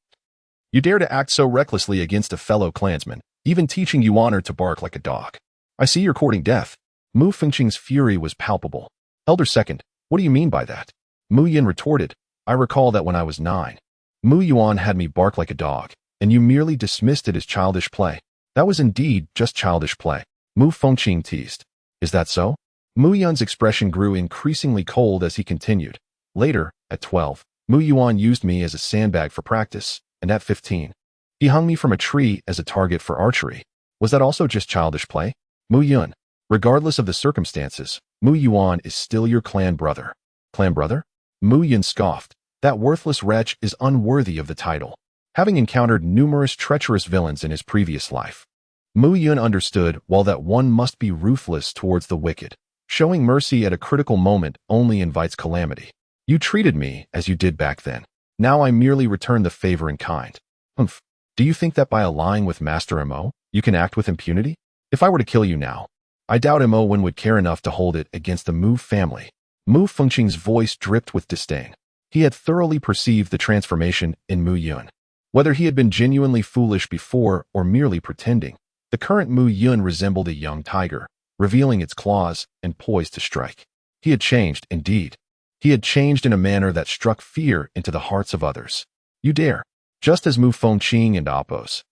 You dare to act so recklessly against a fellow clansman, even teaching Yuaner to bark like a dog. I see you're courting death. Mu Fengqing's fury was palpable. Elder Second, what do you mean by that? Mu Yun retorted, I recall that when I was 9, Mu Yuan had me bark like a dog, and you merely dismissed it as childish play. That was indeed just childish play. Mu Fengqing teased. Is that so? Mu Yun's expression grew increasingly cold as he continued. Later, at 12, Mu Yuan used me as a sandbag for practice, and at 15, he hung me from a tree as a target for archery. Was that also just childish play? Mu Yun. Regardless of the circumstances, Mu Yuan is still your clan brother. Clan brother? Mu Yun scoffed. That worthless wretch is unworthy of the title. Having encountered numerous treacherous villains in his previous life, Mu Yun understood well that one must be ruthless towards the wicked. Showing mercy at a critical moment only invites calamity. You treated me as you did back then. Now I merely return the favor in kind. Humph. Do you think that by allying with Master Mo, you can act with impunity? If I were to kill you now, I doubt Mo would care enough to hold it against the Mu family. Mu Fengqing's voice dripped with disdain. He had thoroughly perceived the transformation in Mu Yun. Whether he had been genuinely foolish before or merely pretending, the current Mu Yun resembled a young tiger, revealing its claws and poised to strike. He had changed, indeed. He had changed in a manner that struck fear into the hearts of others. You dare. Just as Mu Fengqing and Apos'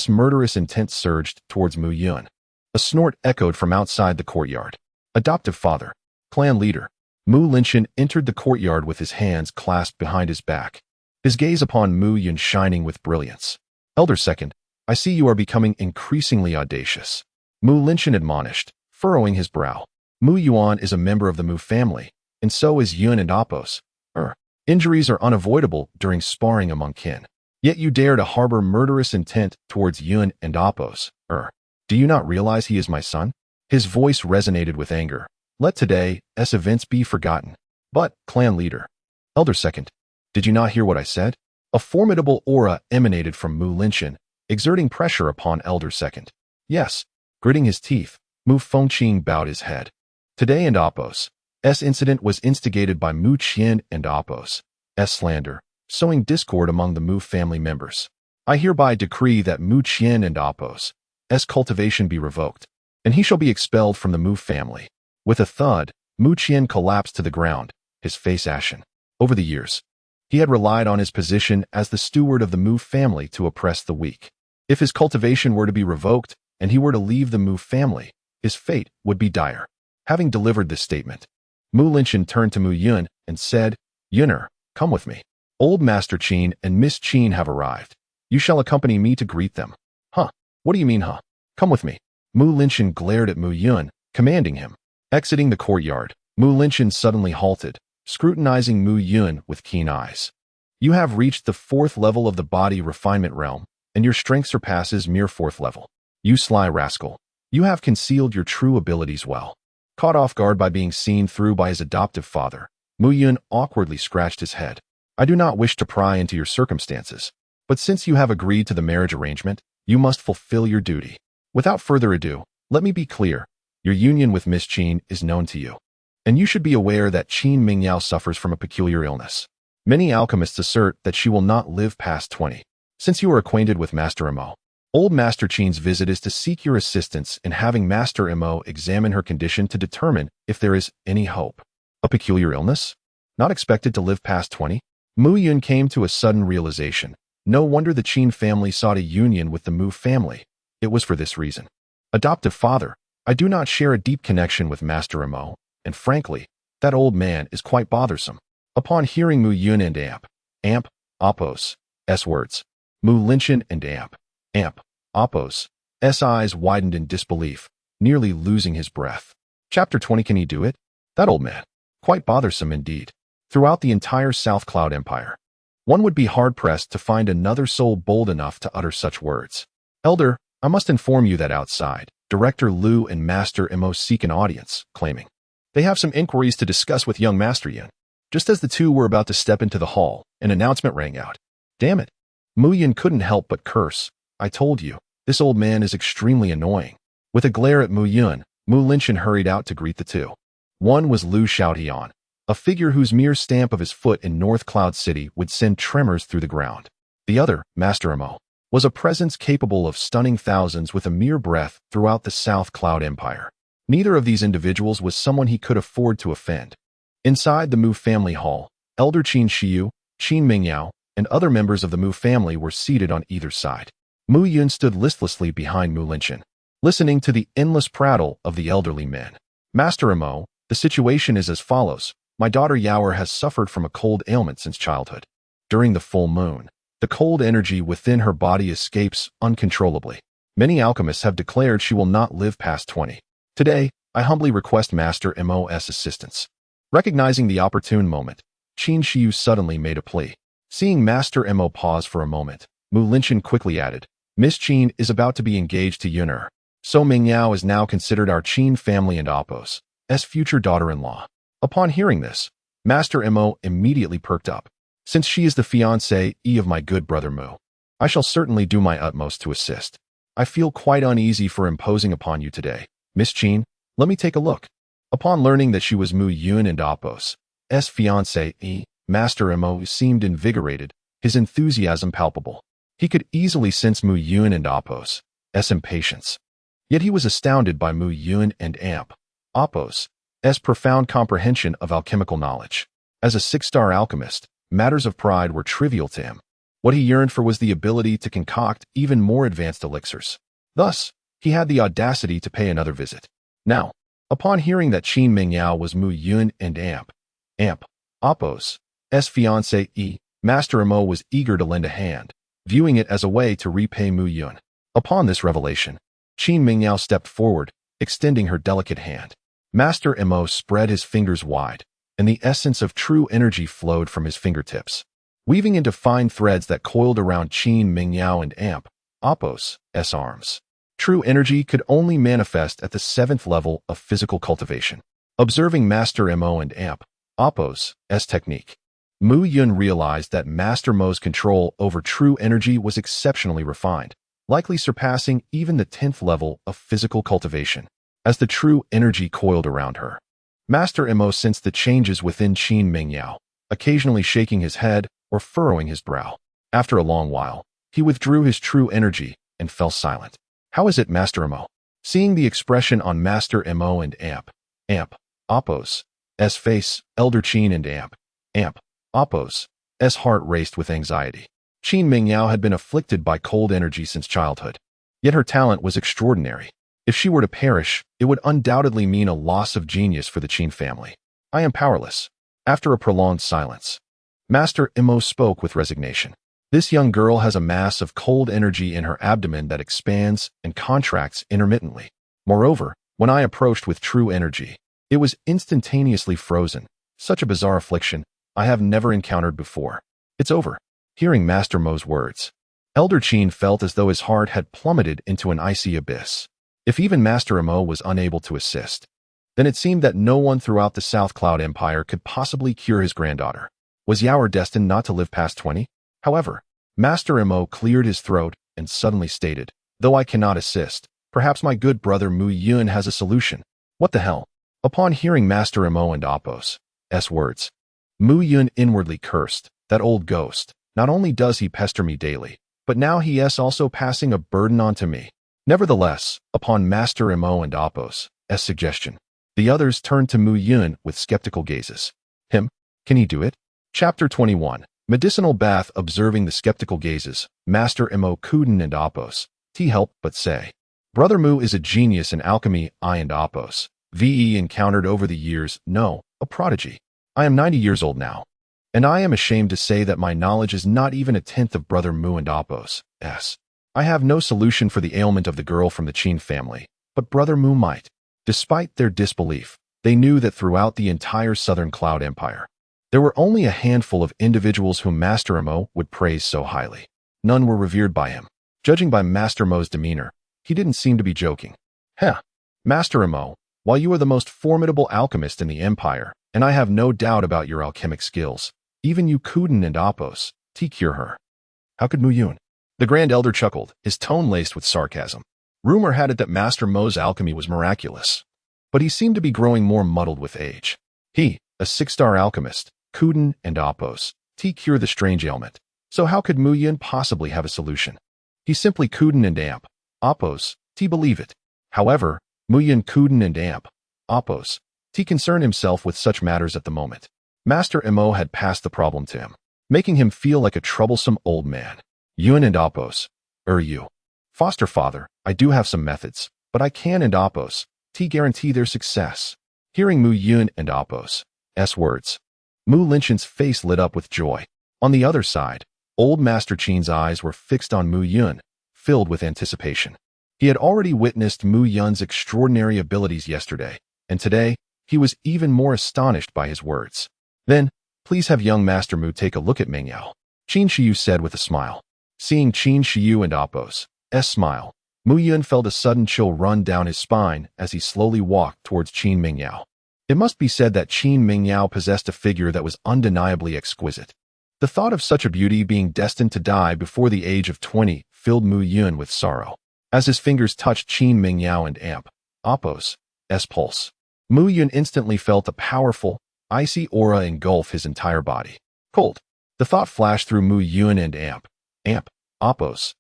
murderous intent surged towards Mu Yun, a snort echoed from outside the courtyard. Adoptive father, clan leader, Mu Linshan entered the courtyard with his hands clasped behind his back, his gaze upon Mu Yun shining with brilliance. Elder Second, I see you are becoming increasingly audacious. Mu Linshan admonished, furrowing his brow. Mu Yuan is a member of the Mu family, and so is Yun and Apos. Injuries are unavoidable during sparring among kin. Yet you dare to harbor murderous intent towards Yun and Apos. Do you not realize he is my son? His voice resonated with anger. Let today's events be forgotten. But, clan leader, Elder Second, did you not hear what I said? A formidable aura emanated from Mu Linshan, exerting pressure upon Elder Second. Yes. Gritting his teeth, Mu Fengqing bowed his head. Today and Apos' incident was instigated by Mu Qian and Apos' slander, sowing discord among the Mu family members. I hereby decree that Mu Qian and Apos' cultivation be revoked, and he shall be expelled from the Mu family. With a thud, Mu Qian collapsed to the ground, his face ashen. Over the years, he had relied on his position as the steward of the Mu family to oppress the weak. If his cultivation were to be revoked, and he were to leave the Mu family, his fate would be dire. Having delivered this statement, Mu Linshan turned to Mu Yun and said, Yunner, come with me. Old Master Qin and Miss Qin have arrived. You shall accompany me to greet them. Huh? What do you mean, huh? Come with me. Mu Linshan glared at Mu Yun, commanding him. Exiting the courtyard, Mu Linshan suddenly halted, scrutinizing Mu Yun with keen eyes. You have reached the 4th level of the body refinement realm, and your strength surpasses mere 4th level. You sly rascal. You have concealed your true abilities well. Caught off guard by being seen through by his adoptive father, Mu Yun awkwardly scratched his head. I do not wish to pry into your circumstances, but since you have agreed to the marriage arrangement, you must fulfill your duty. Without further ado, let me be clear. Your union with Miss Qin is known to you, and you should be aware that Qin Mingyao suffers from a peculiar illness. Many alchemists assert that she will not live past 20. Since you are acquainted with Master Mo, Old Master Qin's visit is to seek your assistance in having Master Mo examine her condition to determine if there is any hope. A peculiar illness? Not expected to live past 20? Mu Yun came to a sudden realization. No wonder the Qin family sought a union with the Mu family. It was for this reason. Adoptive father, I do not share a deep connection with Master Imo, and frankly, that old man is quite bothersome. Upon hearing Mu Yun and Amp, Oppos, S words, Mu Linchin and Amp, Oppos, S eyes widened in disbelief, nearly losing his breath. Chapter 20. Can he do it? That old man. Quite bothersome indeed. Throughout the entire South Cloud Empire, one would be hard-pressed to find another soul bold enough to utter such words. Elder, I must inform you that outside, Director Liu and Master Imo seek an audience, claiming they have some inquiries to discuss with young Master Yun. Just as the two were about to step into the hall, an announcement rang out. Damn it. Mu Yun couldn't help but curse. I told you, this old man is extremely annoying. With a glare at Mu Yun, Mu Linchin hurried out to greet the two. One was Liu Xiaotian, a figure whose mere stamp of his foot in North Cloud City would send tremors through the ground. The other, Master Imo, was a presence capable of stunning thousands with a mere breath throughout the South Cloud Empire. Neither of these individuals was someone he could afford to offend. Inside the Mu family hall, Elder Qin Shiyu, Qin Mingyao, and other members of the Mu family were seated on either side. Mu Yun stood listlessly behind Mu Linchin, listening to the endless prattle of the elderly men. Master Imo, the situation is as follows. My daughter Yaoer has suffered from a cold ailment since childhood. During the full moon, the cold energy within her body escapes uncontrollably. Many alchemists have declared she will not live past 20. Today, I humbly request Master Imo's assistance. Recognizing the opportune moment, Qin Shiyu suddenly made a plea. Seeing Master Imo pause for a moment, Mu Linchin quickly added, Miss Qin is about to be engaged to Yuner. So Mingyao is now considered our Qin family and Oppos' future daughter-in-law. Upon hearing this, Master Imo immediately perked up. Since she is the fiancée of my good brother Mu, I shall certainly do my utmost to assist. I feel quite uneasy for imposing upon you today. Miss Qin, let me take a look. Upon learning that she was Mu Yun and Oppos' fiancée, Master Imo seemed invigorated, his enthusiasm palpable. He could easily sense Mu Yun and Oppos' impatience. Yet he was astounded by Mu Yun and Oppos' profound comprehension of alchemical knowledge. As a six-star alchemist, matters of pride were trivial to him. What he yearned for was the ability to concoct even more advanced elixirs. Thus, he had the audacity to pay another visit. Now, upon hearing that Qin Mingyao was Mu Yun and Oppos' fiancée, Master Imo was eager to lend a hand, viewing it as a way to repay Mu Yun. Upon this revelation, Qin Mingyao stepped forward, extending her delicate hand. Master Imo spread his fingers wide, and the essence of true energy flowed from his fingertips, weaving into fine threads that coiled around Qin Mingyao and Oppos' arms. True energy could only manifest at the 7th level of physical cultivation. Observing Master Imo and Oppos' technique, Mu Yun realized that Master Mo's control over true energy was exceptionally refined, likely surpassing even the 10th level of physical cultivation. As the true energy coiled around her, Master Imo sensed the changes within Qin Mingyao, occasionally shaking his head or furrowing his brow. After a long while, he withdrew his true energy and fell silent. How is it, Master Imo? Seeing the expression on Master Imo and Oppos' face, Elder Qin and Oppos' heart raced with anxiety. Qin Mingyao had been afflicted by cold energy since childhood, yet her talent was extraordinary. If she were to perish, it would undoubtedly mean a loss of genius for the Qin family. I am powerless. After a prolonged silence, Master Imo spoke with resignation. This young girl has a mass of cold energy in her abdomen that expands and contracts intermittently. Moreover, when I approached with true energy, it was instantaneously frozen. Such a bizarre affliction I have never encountered before. It's over. Hearing Master Mo's words, Elder Qin felt as though his heart had plummeted into an icy abyss. If even Master Imo was unable to assist, then it seemed that no one throughout the South Cloud Empire could possibly cure his granddaughter. Was Yaoer destined not to live past 20? However, Master Imo cleared his throat and suddenly stated, though I cannot assist, perhaps my good brother Mu Yun has a solution. What the hell? Upon hearing Master Imo and Oppos' words, Mu Yun inwardly cursed. That old ghost. Not only does he pester me daily, but now he is also passing a burden on to me. Nevertheless, upon Master Imo and Oppos' suggestion, the others turned to Mu Yun with skeptical gazes. Him? Can he do it? Chapter 21. Medicinal bath observing the skeptical gazes, Master Mo Kuden and Apos. T help but say. Brother Mu is a genius in alchemy, I and Apos. VE encountered over the years, no, a prodigy. I am 90 years old now. And I am ashamed to say that my knowledge is not even a tenth of Brother Mu and Apos. S. I have no solution for the ailment of the girl from the Qin family, but Brother Mu might. Despite their disbelief, they knew that throughout the entire Southern Cloud Empire, there were only a handful of individuals whom Master Mo would praise so highly. None were revered by him. Judging by Master Mo's demeanor, he didn't seem to be joking. Heh. Master Mo, while you are the most formidable alchemist in the Empire, and I have no doubt about your alchemic skills, even you Kuden and Apos, cure her. How could Mu Yun? The Grand Elder chuckled, his tone laced with sarcasm. Rumor had it that Master Mo's alchemy was miraculous, but he seemed to be growing more muddled with age. He, a 6-star alchemist, Kuden and Apos, cure the strange ailment. So how could Mu Yun possibly have a solution? He simply Kuden and Apos, believe it. However, Mu Yun Kuden and Apos, concerned himself with such matters at the moment. Master Mo had passed the problem to him, making him feel like a troublesome old man. Yun and Apos, you. Foster father, I do have some methods, but I can and Apos, guarantee their success. Hearing Mu Yun and Apos' words, Mu Linchen's face lit up with joy. On the other side, old Master Qin's eyes were fixed on Mu Yun, filled with anticipation. He had already witnessed Mu Yun's extraordinary abilities yesterday, and today, he was even more astonished by his words. Then, please have young Master Mu take a look at Mengyao, Qin Shiyu said with a smile. Seeing Qin Shiyu and Apos' smile, Mu Yun felt a sudden chill run down his spine as he slowly walked towards Qin Mengyao. It must be said that Qin Mengyao possessed a figure that was undeniably exquisite. The thought of such a beauty being destined to die before the age of 20 filled Mu Yun with sorrow. As his fingers touched Qin Mengyao and Apos' pulse, Mu Yun instantly felt a powerful, icy aura engulf his entire body. Cold. The thought flashed through Mu Yun and Apos'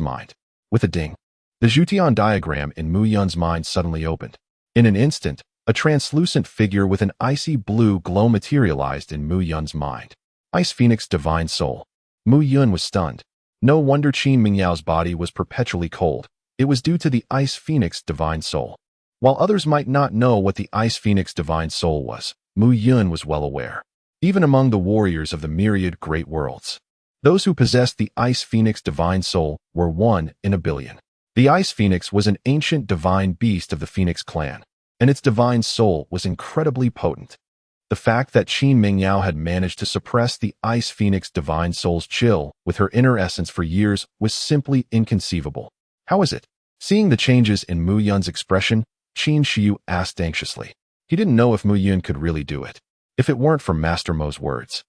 mind. With a ding, the Zhutian diagram in Mu Yun's mind suddenly opened. In an instant, a translucent figure with an icy blue glow materialized in Mu Yun's mind. Ice Phoenix Divine Soul. Mu Yun was stunned. No wonder Qin Mingyao's body was perpetually cold. It was due to the Ice Phoenix Divine Soul. While others might not know what the Ice Phoenix Divine Soul was, Mu Yun was well aware. Even among the warriors of the myriad great worlds, those who possessed the Ice Phoenix Divine Soul were 1 in a billion. The Ice Phoenix was an ancient divine beast of the Phoenix clan, and its divine soul was incredibly potent. The fact that Qin Mingyao had managed to suppress the Ice Phoenix Divine Soul's chill with her inner essence for years was simply inconceivable. How is it? Seeing the changes in Mu Yun's expression, Qin Shiyu asked anxiously. He didn't know if Mu Yun could really do it. If it weren't for Master Mo's words,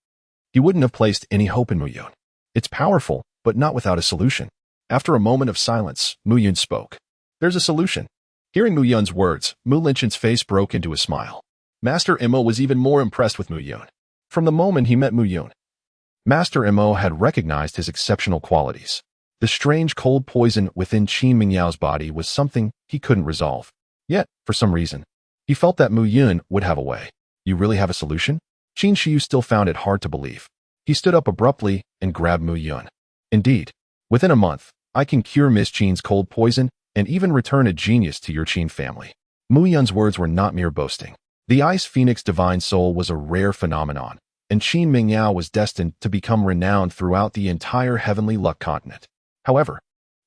he wouldn't have placed any hope in Mu Yun. It's powerful, but not without a solution. After a moment of silence, Mu Yun spoke. There's a solution. Hearing Mu Yun's words, Mu Linchen's face broke into a smile. Master Mo was even more impressed with Mu Yun. From the moment he met Mu Yun, Master Mo had recognized his exceptional qualities. The strange cold poison within Qin Mingyao's body was something he couldn't resolve. Yet, for some reason, he felt that Mu Yun would have a way. You really have a solution? Qin Shiyu still found it hard to believe. He stood up abruptly and grabbed Mu Yun. Indeed, within a month, I can cure Miss Qin's cold poison and even return a genius to your Qin family. Mu Yun's words were not mere boasting. The Ice Phoenix Divine Soul was a rare phenomenon, and Qin Mingyao was destined to become renowned throughout the entire Heavenly Luck continent. However,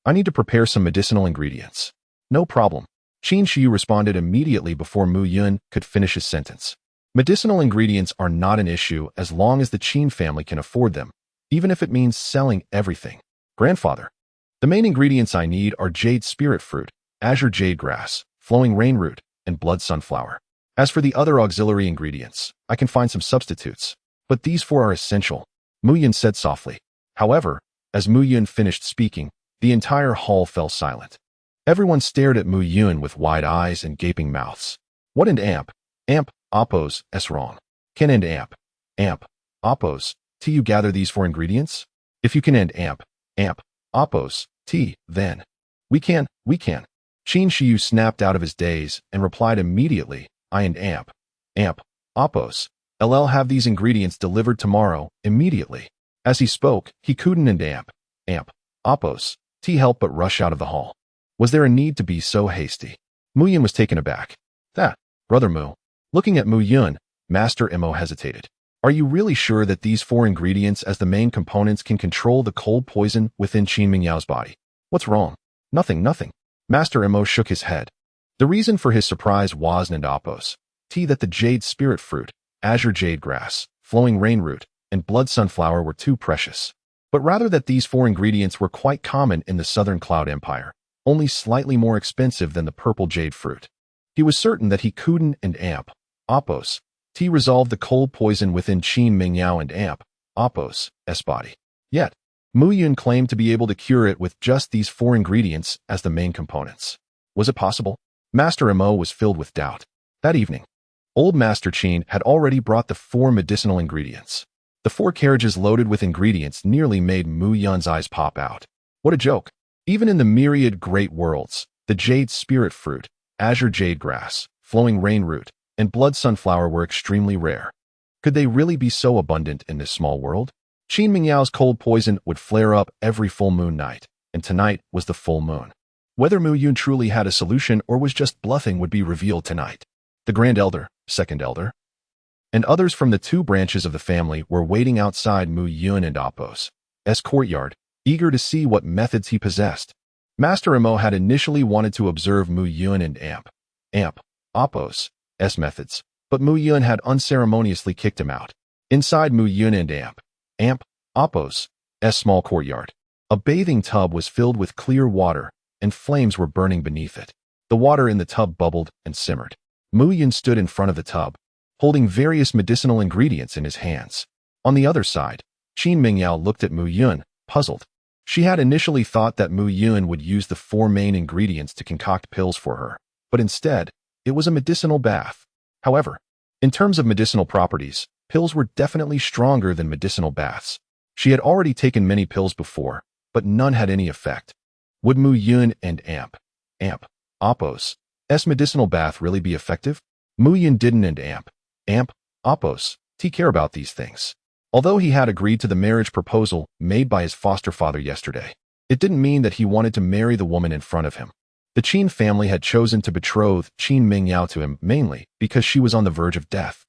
I need to prepare some medicinal ingredients. No problem. Qin Shiyu responded immediately before Mu Yun could finish his sentence. Medicinal ingredients are not an issue as long as the Qin family can afford them, even if it means selling everything. Grandfather, the main ingredients I need are jade spirit fruit, azure jade grass, flowing rain root, and blood sunflower. As for the other auxiliary ingredients, I can find some substitutes, but these 4 are essential, Mu Yun said softly. However, as Mu Yun finished speaking, the entire hall fell silent. Everyone stared at Mu Yun with wide eyes and gaping mouths. What and Apos' wrong? Can and Apos, you gather these 4 ingredients? If you can and Apos, then we can. Qin Shiyu snapped out of his daze and replied immediately, I and Apos, LL have these ingredients delivered tomorrow, immediately. As he spoke, he couldn't and amp, oppose, help but rush out of the hall. Was there a need to be so hasty? Mu Yun was taken aback. That, Brother Mu. Looking at Mu Yun, Master Mo hesitated. Are you really sure that these 4 ingredients as the main components can control the cold poison within Qin Mingyao's body? What's wrong? Nothing. Master Mo shook his head. The reason for his surprise was and oppose. That the jade spirit fruit, azure jade grass, flowing rain root, and blood sunflower were too precious. But rather that these 4 ingredients were quite common in the Southern Cloud Empire, only slightly more expensive than the purple jade fruit. He was certain that he couldn't and oppose, resolve the cold poison within Qin Mingyao and oppose, body. Yet, Mu Yun claimed to be able to cure it with just these 4 ingredients as the main components. Was it possible? Master Mo was filled with doubt. That evening, Old Master Qin had already brought the 4 medicinal ingredients. The 4 carriages loaded with ingredients nearly made Mu Yun's eyes pop out. What a joke. Even in the myriad great worlds, the jade spirit fruit, azure jade grass, flowing rain root, and blood sunflower were extremely rare. Could they really be so abundant in this small world? Qin Mingyao's cold poison would flare up every full moon night, and tonight was the full moon. Whether Mu Yun truly had a solution or was just bluffing would be revealed tonight. The Grand Elder, Second Elder, and others from the 2 branches of the family were waiting outside Mu Yun and Oppo's courtyard, eager to see what methods he possessed. Master Mo had initially wanted to observe Mu Yun and Oppo's methods, but Mu Yun had unceremoniously kicked him out. Inside Mu Yun and Oppo's small courtyard, a bathing tub was filled with clear water, and flames were burning beneath it. The water in the tub bubbled and simmered. Mu Yun stood in front of the tub, holding various medicinal ingredients in his hands. On the other side, Qin Mingyao looked at Mu Yun, puzzled. She had initially thought that Mu Yun would use the 4 main ingredients to concoct pills for her, but instead, it was a medicinal bath. However, in terms of medicinal properties, pills were definitely stronger than medicinal baths. She had already taken many pills before, but none had any effect. Would Mu Yun and Oppo's medicinal bath really be effective? Mu Yun didn't and Oppo's care about these things. Although he had agreed to the marriage proposal made by his foster father yesterday, it didn't mean that he wanted to marry the woman in front of him. The Qin family had chosen to betroth Qin Mingyao to him mainly because she was on the verge of death.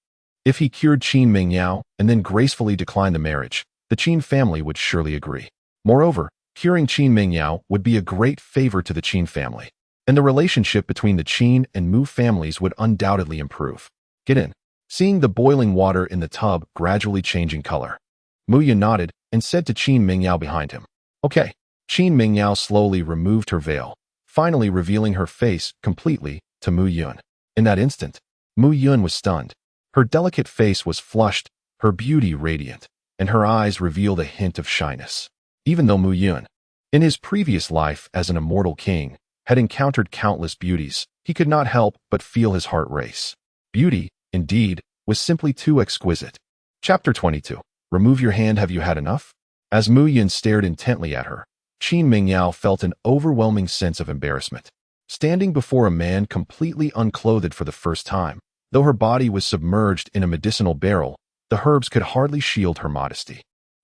If he cured Qin Mingyao and then gracefully declined the marriage, the Qin family would surely agree. Moreover, curing Qin Mingyao would be a great favor to the Qin family, and the relationship between the Qin and Mu families would undoubtedly improve. Get in. Seeing the boiling water in the tub gradually changing color, Mu Yun nodded and said to Qin Mingyao behind him, "Okay." Qin Mingyao slowly removed her veil, finally revealing her face completely to Mu Yun. In that instant, Mu Yun was stunned. Her delicate face was flushed, her beauty radiant, and her eyes revealed a hint of shyness. Even though Mu Yun, in his previous life as an immortal king, had encountered countless beauties, he could not help but feel his heart race. Beauty, indeed, was simply too exquisite. Chapter 22. Remove your hand, have you had enough? As Mu Yun stared intently at her, Qin Mingyao felt an overwhelming sense of embarrassment. Standing before a man completely unclothed for the first time, though her body was submerged in a medicinal barrel, the herbs could hardly shield her modesty.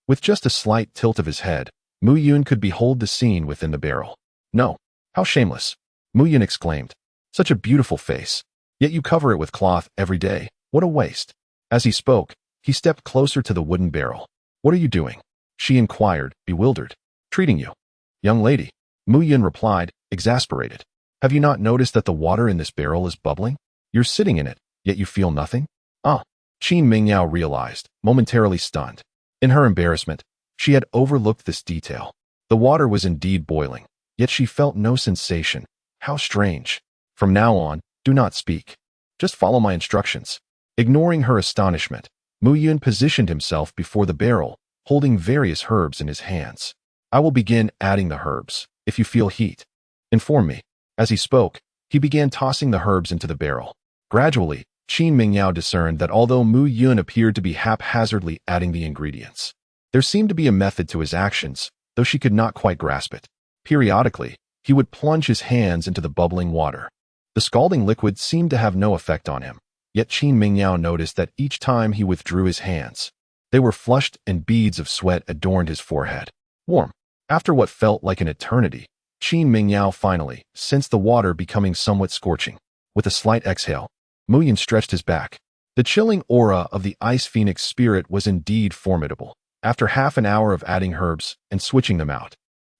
With just a slight tilt of his head, Mu Yun could behold the scene within the barrel. "No, how shameless," Mu Yun exclaimed. "Such a beautiful face. Yet you cover it with cloth every day. What a waste." As he spoke, he stepped closer to the wooden barrel. "What are you doing?" she inquired, bewildered. "Treating you." "Young lady," Mu Yun replied, exasperated. "Have you not noticed that the water in this barrel is bubbling? You're sitting in it, yet you feel nothing?" "Ah," Qin Mingyao realized, momentarily stunned. In her embarrassment, she had overlooked this detail. The water was indeed boiling, yet she felt no sensation. How strange. "From now on, do not speak. Just follow my instructions." Ignoring her astonishment, Mu Yun positioned himself before the barrel, holding various herbs in his hands. "I will begin adding the herbs. If you feel heat, inform me." As he spoke, he began tossing the herbs into the barrel. Gradually, Qin Mingyao discerned that although Mu Yun appeared to be haphazardly adding the ingredients, there seemed to be a method to his actions, though she could not quite grasp it. Periodically, he would plunge his hands into the bubbling water. The scalding liquid seemed to have no effect on him, yet Qin Mingyao noticed that each time he withdrew his hands, They were flushed and beads of sweat adorned his forehead. Warm. After what felt like an eternity, Qin Mingyao finally sensed the water becoming somewhat scorching. With a slight exhale, Mu Yun stretched his back. The chilling aura of the ice phoenix spirit was indeed formidable. After half an hour of adding herbs and switching them out,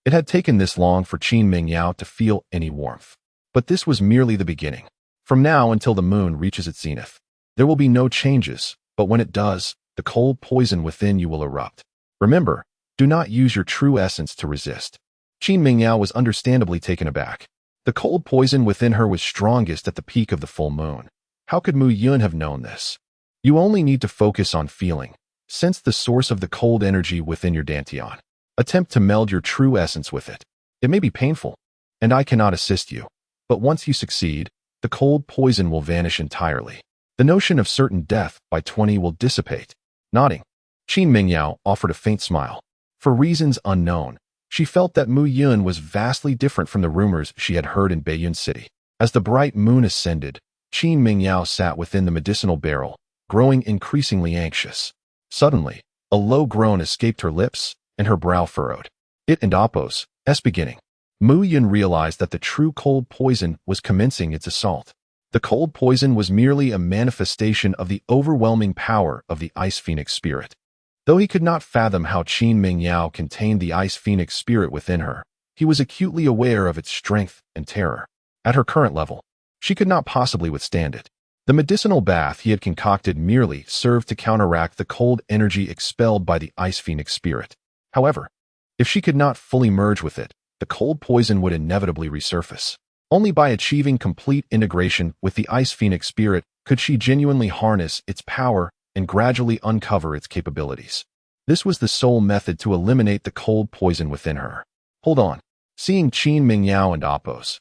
it had taken this long for Qin Mingyao to feel any warmth. But this was merely the beginning. From now until the moon reaches its zenith, there will be no changes, but when it does, the cold poison within you will erupt. Remember, do not use your true essence to resist. Qin Mingyao was understandably taken aback. The cold poison within her was strongest at the peak of the full moon. How could Mu Yun have known this? You only need to focus on feeling. Sense the source of the cold energy within your dantian. Attempt to meld your true essence with it. It may be painful, and I cannot assist you. But once you succeed, the cold poison will vanish entirely. The notion of certain death by 20 will dissipate. Nodding, Qin Mingyao offered a faint smile. For reasons unknown, she felt that Mu Yun was vastly different from the rumors she had heard in Beiyun City. As the bright moon ascended, Qin Mingyao sat within the medicinal barrel, growing increasingly anxious. Suddenly, a low groan escaped her lips, and her brow furrowed. It and Appo's beginning. Mu Yun realized that the true cold poison was commencing its assault. The cold poison was merely a manifestation of the overwhelming power of the Ice Phoenix spirit. Though he could not fathom how Qin Mingyao contained the Ice Phoenix spirit within her, he was acutely aware of its strength and terror. At her current level, she could not possibly withstand it. The medicinal bath he had concocted merely served to counteract the cold energy expelled by the Ice Phoenix spirit. However, if she could not fully merge with it, the cold poison would inevitably resurface. Only by achieving complete integration with the Ice Phoenix spirit could she genuinely harness its power and gradually uncover its capabilities. This was the sole method to eliminate the cold poison within her. Hold on. Seeing Qin Mingyao and Appo's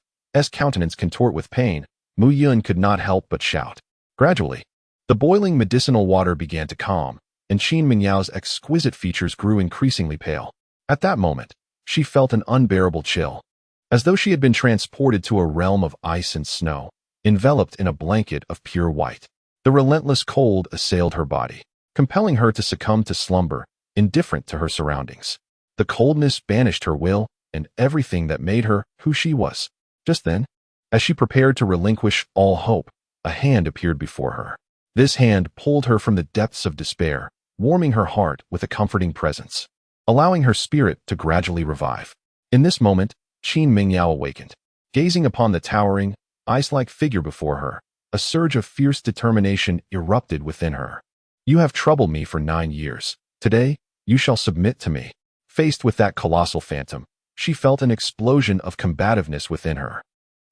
countenance contort with pain, Mu Yun could not help but shout. Gradually, the boiling medicinal water began to calm, and Qin Mingyao's exquisite features grew increasingly pale. At that moment, she felt an unbearable chill, as though she had been transported to a realm of ice and snow, enveloped in a blanket of pure white. The relentless cold assailed her body, compelling her to succumb to slumber, indifferent to her surroundings. The coldness banished her will and everything that made her who she was. Just then, as she prepared to relinquish all hope, a hand appeared before her. This hand pulled her from the depths of despair, warming her heart with a comforting presence, allowing her spirit to gradually revive. In this moment, Qin Mingyao awakened. Gazing upon the towering, ice-like figure before her, a surge of fierce determination erupted within her. You have troubled me for 9 years. Today, you shall submit to me. Faced with that colossal phantom, she felt an explosion of combativeness within her.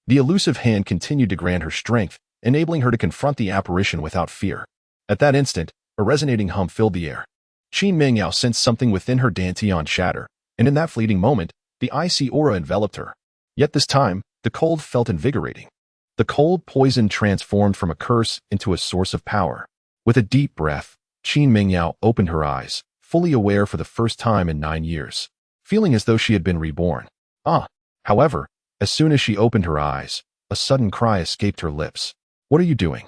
The elusive hand continued to grant her strength, enabling her to confront the apparition without fear. At that instant, a resonating hum filled the air. Qin Mingyao sensed something within her dantian shatter, and in that fleeting moment, the icy aura enveloped her. Yet this time, the cold felt invigorating. The cold poison transformed from a curse into a source of power. With a deep breath, Qin Mingyao opened her eyes, fully aware for the first time in 9 years, feeling as though she had been reborn. However, as soon as she opened her eyes, a sudden cry escaped her lips. What are you doing?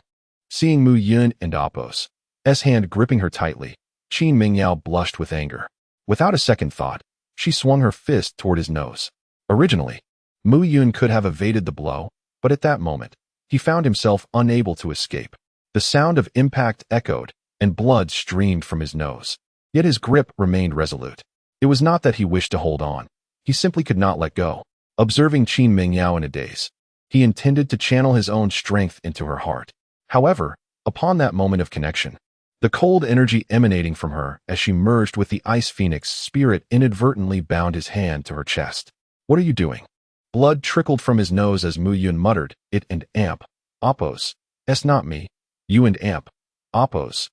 Seeing Mu Yun and Appo's hand gripping her tightly, Qin Mingyao blushed with anger. Without a second thought, she swung her fist toward his nose. Originally, Mu Yun could have evaded the blow, but at that moment, he found himself unable to escape. The sound of impact echoed, and blood streamed from his nose. Yet his grip remained resolute. It was not that he wished to hold on. He simply could not let go. Observing Qin Mingyao in a daze, he intended to channel his own strength into her heart. However, upon that moment of connection, the cold energy emanating from her as she merged with the Ice Phoenix spirit inadvertently bound his hand to her chest. What are you doing? Blood trickled from his nose as Mu Yun muttered, It and Appo's. Not me. You and Appo's,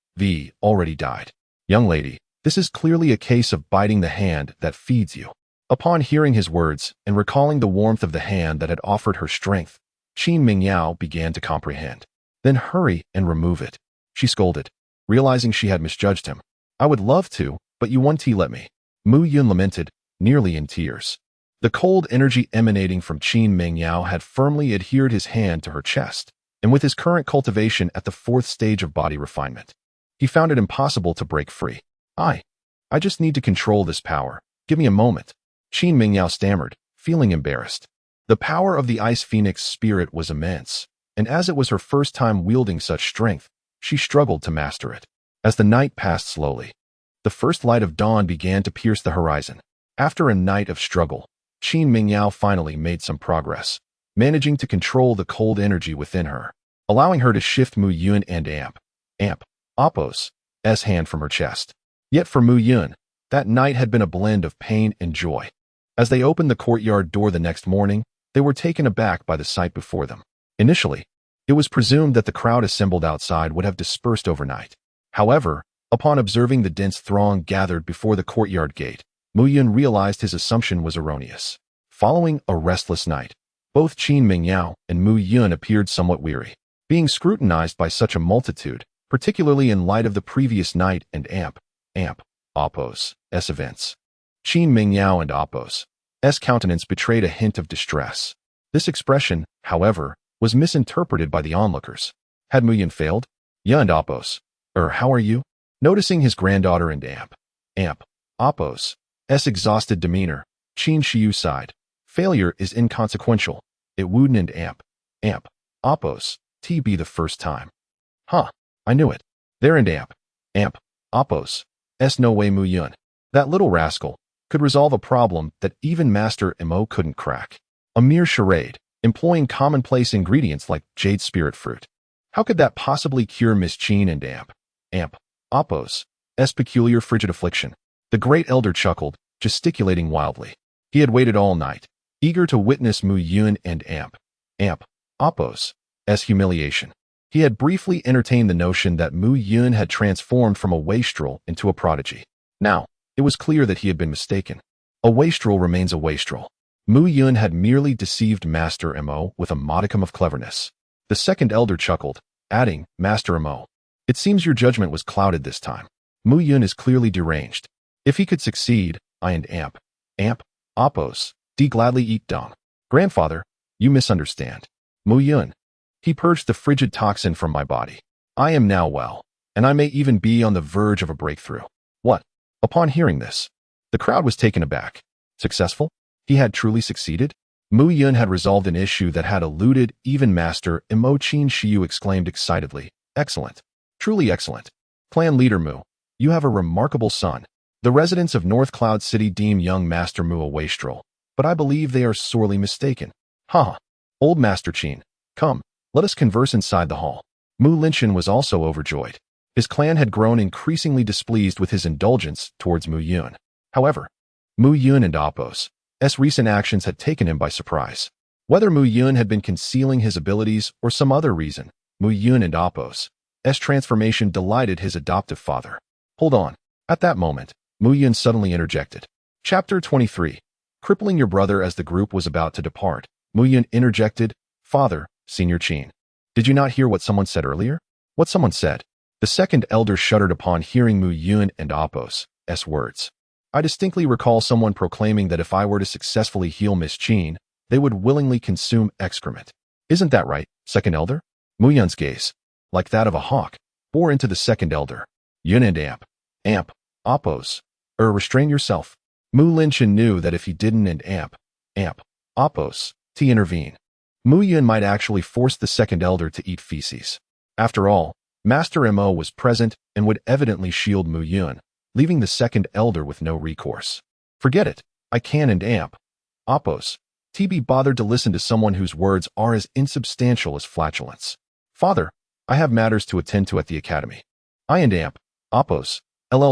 already died. Young lady, this is clearly a case of biting the hand that feeds you. Upon hearing his words and recalling the warmth of the hand that had offered her strength, Qin Mingyao began to comprehend. Then hurry and remove it, she scolded, realizing she had misjudged him. I would love to, but you won't let me. Mu Yun lamented, nearly in tears. The cold energy emanating from Qin Mingyao had firmly adhered his hand to her chest, and with his current cultivation at the 4th stage of body refinement, he found it impossible to break free. I just need to control this power. Give me a moment. Qin Mingyao stammered, feeling embarrassed. The power of the Ice Phoenix spirit was immense, and as it was her first time wielding such strength, she struggled to master it. As the night passed slowly, the first light of dawn began to pierce the horizon. After a night of struggle, Qin Mingyao finally made some progress, managing to control the cold energy within her, allowing her to shift Mu Yun and Appo's hand from her chest. Yet for Mu Yun, that night had been a blend of pain and joy. As they opened the courtyard door the next morning, they were taken aback by the sight before them. Initially, it was presumed that the crowd assembled outside would have dispersed overnight. However, upon observing the dense throng gathered before the courtyard gate, Mu Yun realized his assumption was erroneous. Following a restless night, both Qin Mingyao and Mu Yun appeared somewhat weary. Being scrutinized by such a multitude, particularly in light of the previous night and Appo's events, Qin Mingyao and Appo's countenance betrayed a hint of distress. This expression, however, was misinterpreted by the onlookers. Had Mu Yun failed? Ya and Appo's, how are you? Noticing his granddaughter and Appo's exhausted demeanor, Qin Shiyu sighed. Failure is inconsequential. It wouldn't and Appo's be the first time. I knew it. There and Appo's no way Mu Yun, that little rascal, could resolve a problem that even Master Mo couldn't crack. A mere charade, employing commonplace ingredients like jade spirit fruit. How could that possibly cure Miss Qin and Appo's peculiar frigid affliction? The great elder chuckled, gesticulating wildly. He had waited all night, eager to witness Mu Yun and Appo's humiliation. He had briefly entertained the notion that Mu Yun had transformed from a wastrel into a prodigy. Now, it was clear that he had been mistaken. A wastrel remains a wastrel. Mu Yun had merely deceived Master Mo with a modicum of cleverness. The second elder chuckled, adding, Master Mo, it seems your judgment was clouded this time. Mu Yun is clearly deranged. If he could succeed, I and Appo's gladly eat dung. Grandfather, you misunderstand. Mu Yun. He purged the frigid toxin from my body. I am now well, and I may even be on the verge of a breakthrough. What? Upon hearing this, the crowd was taken aback. Successful? He had truly succeeded? Mu Yun had resolved an issue that had eluded even Master Mo. Qin Shiyu exclaimed excitedly, excellent. Truly excellent. Clan leader Mu, you have a remarkable son. The residents of North Cloud City deem young Master Mu a wastrel, but I believe they are sorely mistaken. Old Master Qin, come, let us converse inside the hall. Mu Linshan was also overjoyed. His clan had grown increasingly displeased with his indulgence towards Mu Yun. However, Mu Yun and Appo's recent actions had taken him by surprise. Whether Mu Yun had been concealing his abilities or some other reason, Mu Yun and Appo's transformation delighted his adoptive father. Hold on. At that moment, Mu Yun suddenly interjected. Chapter 23. Crippling your brother. As the group was about to depart, Mu Yun interjected, Father, Senior Qin. Did you not hear what someone said earlier? What someone said? The second elder shuddered upon hearing Mu Yun and Appo's words. I distinctly recall someone proclaiming that if I were to successfully heal Miss Qin, they would willingly consume excrement. Isn't that right, second elder? Mu Yun's gaze, like that of a hawk, bore into the second elder. Yun and Appo's. Restrain yourself. Mu Linshan knew that if he didn't and Appo's intervene, Mu Yun might actually force the second elder to eat feces. After all, Master Mo was present and would evidently shield Mu Yun, leaving the second elder with no recourse. Forget it. I can and Appo's be bothered to listen to someone whose words are as insubstantial as flatulence. Father, I have matters to attend to at the academy. I and Appo's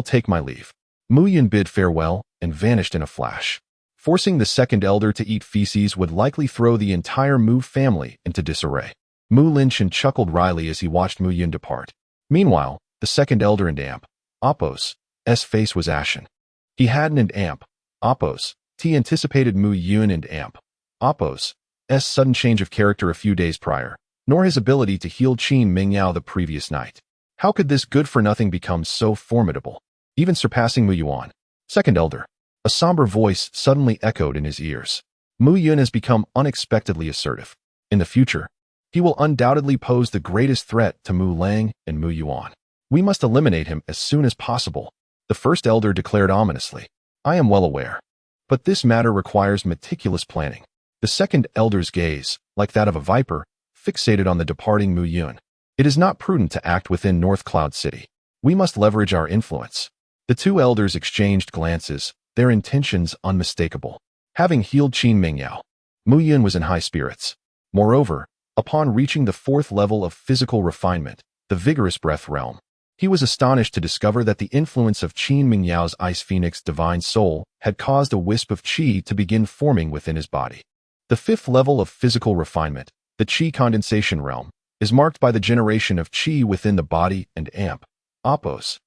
take my leave. Mu Yun bid farewell and vanished in a flash. Forcing the second elder to eat feces would likely throw the entire Mu family into disarray. Mu Linshan chuckled wryly as he watched Mu Yun depart. Meanwhile, the second elder and Appo's face was ashen. He hadn't and Appo's anticipated Mu Yun and Appo's sudden change of character a few days prior, nor his ability to heal Qin Mingyao the previous night. How could this good-for-nothing become so formidable, even surpassing Mu Yuan? Second elder. A somber voice suddenly echoed in his ears. Mu Yun has become unexpectedly assertive. In the future, he will undoubtedly pose the greatest threat to Mu Lang and Mu Yuan. We must eliminate him as soon as possible. The first elder declared ominously. I am well aware. But this matter requires meticulous planning. The second elder's gaze, like that of a viper, fixated on the departing Mu Yun. It is not prudent to act within North Cloud City. We must leverage our influence. The two elders exchanged glances, their intentions unmistakable. Having healed Qin Mingyao, Mu Yun was in high spirits. Moreover, upon reaching the fourth level of physical refinement, the vigorous breath realm, he was astonished to discover that the influence of Qin Mingyao's Ice Phoenix divine soul had caused a wisp of qi to begin forming within his body. The fifth level of physical refinement, the qi condensation realm, is marked by the generation of qi within the body and opos,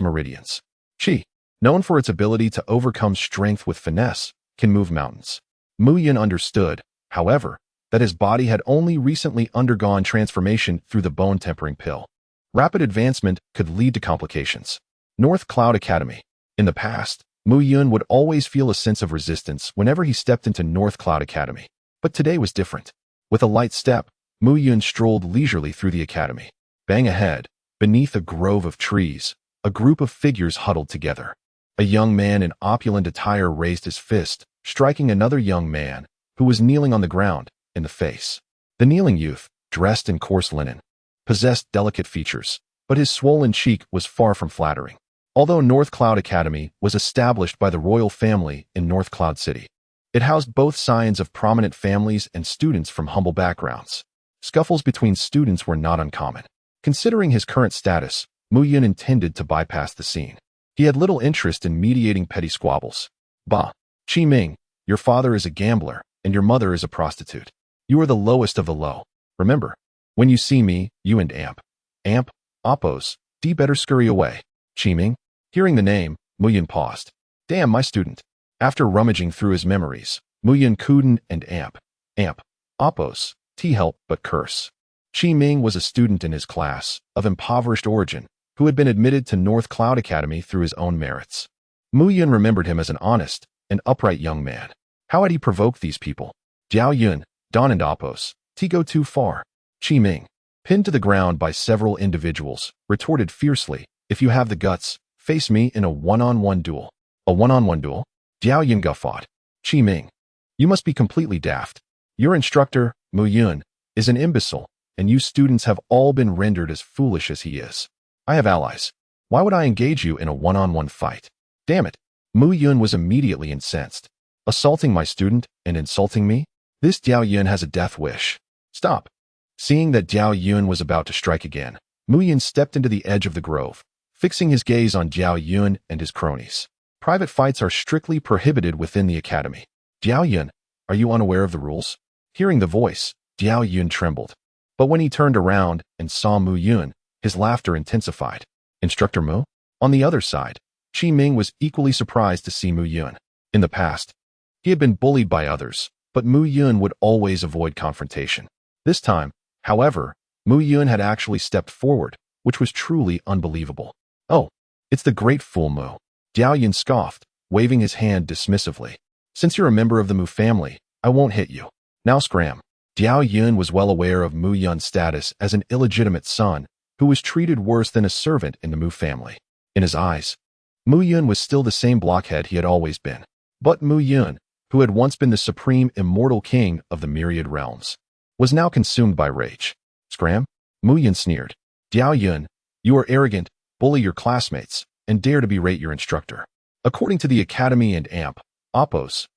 meridians. Qi, known for its ability to overcome strength with finesse, can move mountains. Mu Yun understood, however, that his body had only recently undergone transformation through the bone-tempering pill. Rapid advancement could lead to complications. North Cloud Academy. In the past, Mu Yun would always feel a sense of resistance whenever he stepped into North Cloud Academy. But today was different. With a light step, Mu Yun strolled leisurely through the academy. Bang ahead, beneath a grove of trees, a group of figures huddled together. A young man in opulent attire raised his fist, striking another young man, who was kneeling on the ground, in the face. The kneeling youth, dressed in coarse linen, possessed delicate features, but his swollen cheek was far from flattering. Although North Cloud Academy was established by the royal family in North Cloud City, it housed both scions of prominent families and students from humble backgrounds. Scuffles between students were not uncommon. Considering his current status, Mu Yun intended to bypass the scene. He had little interest in mediating petty squabbles. Bah, Qi Ming, your father is a gambler, and your mother is a prostitute. You are the lowest of the low. Remember, when you see me, you and Oppos, better scurry away. Qi Ming. Hearing the name, Mu Yun paused. Damn, my student. After rummaging through his memories, Mu Yun couldn't and Oppos, help but curse. Qi Ming was a student in his class, of impoverished origin, who had been admitted to North Cloud Academy through his own merits. Mu Yun remembered him as an honest and upright young man. How had he provoked these people? Jiao Yun, Don and Oppos, go too far. Qi Ming, pinned to the ground by several individuals, retorted fiercely, if you have the guts, face me in a one-on-one duel. A one-on-one duel? Jiao Yun guffawed. Qi Ming, you must be completely daft. Your instructor, Mu Yun, is an imbecile, and you students have all been rendered as foolish as he is. I have allies. Why would I engage you in a one-on-one fight? Damn it. Mu Yun was immediately incensed. Assaulting my student and insulting me? This Jiao Yun has a death wish. Stop. Seeing that Jiao Yun was about to strike again, Mu Yun stepped into the edge of the grove, fixing his gaze on Jiao Yun and his cronies. Private fights are strictly prohibited within the academy. Jiao Yun, are you unaware of the rules? Hearing the voice, Jiao Yun trembled. But when he turned around and saw Mu Yun, his laughter intensified. Instructor Mu? On the other side, Qi Ming was equally surprised to see Mu Yun. In the past, he had been bullied by others, but Mu Yun would always avoid confrontation. This time, however, Mu Yun had actually stepped forward, which was truly unbelievable. Oh, it's the great fool Mu. Jiao Yun scoffed, waving his hand dismissively. Since you're a member of the Mu family, I won't hit you. Now scram. Jiao Yun was well aware of Mu Yun's status as an illegitimate son, who was treated worse than a servant in the Mu family. In his eyes, Mu Yun was still the same blockhead he had always been. But Mu Yun, who had once been the supreme immortal king of the myriad realms, was now consumed by rage. Scram? Mu Yun sneered. Jiao Yun, you are arrogant, bully your classmates, and dare to berate your instructor. According to the Academy and Oppos'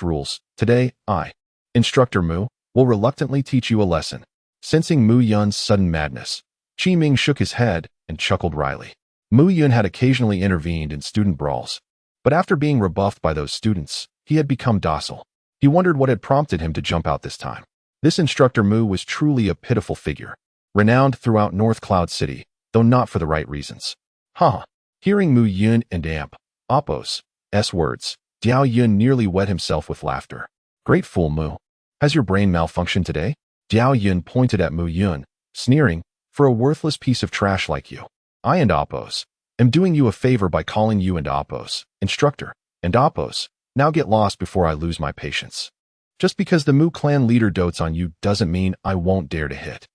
rules, today, I, Instructor Mu, will reluctantly teach you a lesson. Sensing Mu Yun's sudden madness, Qi Ming shook his head and chuckled wryly. Mu Yun had occasionally intervened in student brawls, but after being rebuffed by those students, he had become docile. He wondered what had prompted him to jump out this time. This Instructor Mu was truly a pitiful figure, renowned throughout North Cloud City, though not for the right reasons. Ha! Hearing Mu Yun and Oppos' words, Jiao Yun nearly wet himself with laughter. Great fool Mu. Has your brain malfunctioned today? Jiao Yun pointed at Mu Yun, sneering, for a worthless piece of trash like you. I and Oppos am doing you a favor by calling you and Oppos, instructor, and Oppos, now get lost before I lose my patience. Just because the Mu clan leader dotes on you doesn't mean I won't dare to hit.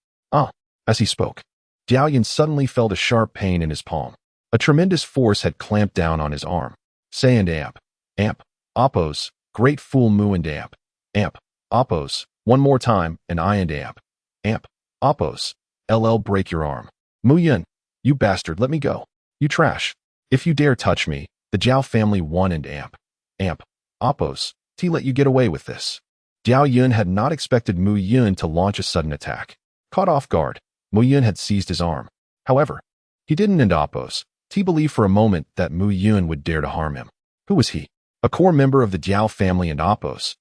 As he spoke, Jiao Yun suddenly felt a sharp pain in his palm. A tremendous force had clamped down on his arm. Say and amp. Amp. Oppose. Great fool Mu and amp. Amp. Oppose. One more time, and I and amp. Amp. Oppose. LL break your arm. Mu Yun. You bastard, let me go. You trash. If you dare touch me, the Jiao family won and amp. Amp. Oppose. T let you get away with this. Jiao Yun had not expected Mu Yun to launch a sudden attack. Caught off guard, Mu Yun had seized his arm. However, he didn't and oppose. T believed for a moment that Mu Yun would dare to harm him. Who was he? A core member of the Jiao family and Oppo's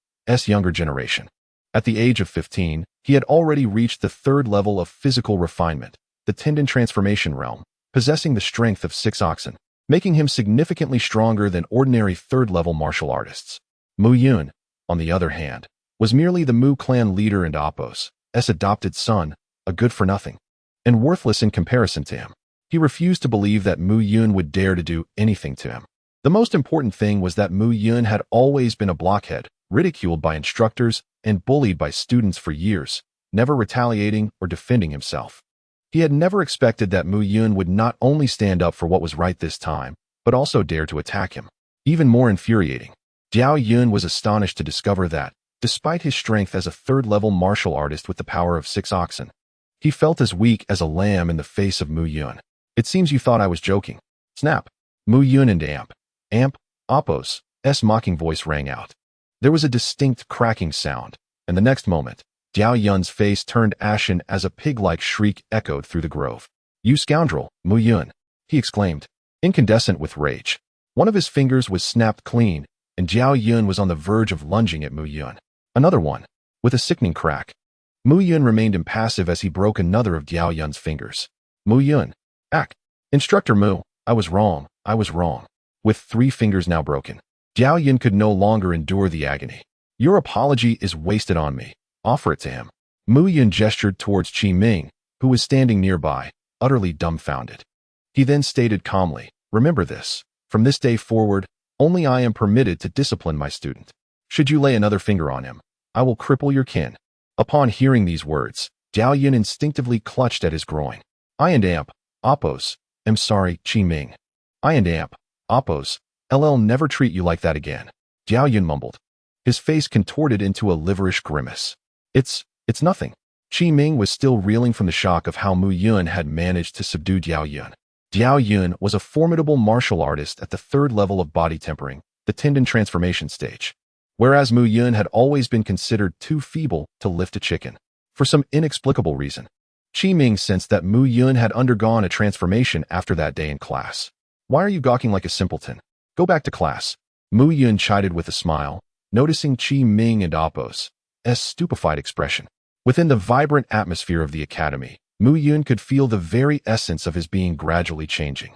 younger generation. At the age of 15, he had already reached the third level of physical refinement, the tendon transformation realm, possessing the strength of 6 oxen, making him significantly stronger than ordinary third-level martial artists. Mu Yun, on the other hand, was merely the Mu clan leader and Oppo's adopted son, a good-for-nothing, and worthless in comparison to him. He refused to believe that Mu Yun would dare to do anything to him. The most important thing was that Mu Yun had always been a blockhead, ridiculed by instructors and bullied by students for years, never retaliating or defending himself. He had never expected that Mu Yun would not only stand up for what was right this time, but also dare to attack him. Even more infuriating, Jiao Yun was astonished to discover that, despite his strength as a third-level martial artist with the power of 6 oxen, he felt as weak as a lamb in the face of Mu Yun. It seems you thought I was joking. Snap. Mu Yun and amp. Amp. Oppo's mocking voice rang out. There was a distinct cracking sound, and the next moment, Jiao Yun's face turned ashen as a pig-like shriek echoed through the grove. You scoundrel, Mu Yun, he exclaimed, incandescent with rage. One of his fingers was snapped clean, and Jiao Yun was on the verge of lunging at Mu Yun. Another one, with a sickening crack. Mu Yun remained impassive as he broke another of Jiao Yun's fingers. Mu Yun. Ack. Instructor Mu, I was wrong. With 3 fingers now broken, Jiao Yun could no longer endure the agony. Your apology is wasted on me. Offer it to him. Mu Yun gestured towards Qi Ming, who was standing nearby, utterly dumbfounded. He then stated calmly, remember this. From this day forward, only I am permitted to discipline my student. Should you lay another finger on him, I will cripple your kin. Upon hearing these words, Jiao Yun instinctively clutched at his groin. I and amp. Oppos. Am sorry, Qi Ming. I and amp. Oppos. LL never treat you like that again. Jiao Yun mumbled. His face contorted into a liverish grimace. It's nothing. Qi Ming was still reeling from the shock of how Mu Yun had managed to subdue Jiao Yun. Jiao Yun was a formidable martial artist at the third level of body tempering, the tendon transformation stage. Whereas Mu Yun had always been considered too feeble to lift a chicken. For some inexplicable reason, Qi Ming sensed that Mu Yun had undergone a transformation after that day in class. Why are you gawking like a simpleton? Go back to class. Mu Yun chided with a smile, noticing Qi Ming and Oppo's stupefied expression. Within the vibrant atmosphere of the academy, Mu Yun could feel the very essence of his being gradually changing.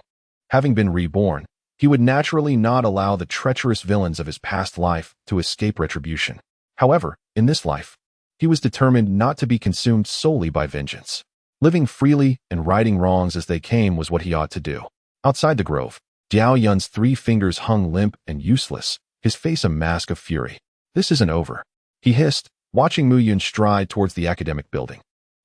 Having been reborn, he would naturally not allow the treacherous villains of his past life to escape retribution. However, in this life, he was determined not to be consumed solely by vengeance. Living freely and righting wrongs as they came was what he ought to do. Outside the grove, Jiao Yun's 3 fingers hung limp and useless, his face a mask of fury. This isn't over, he hissed, watching Mu Yun stride towards the academic building.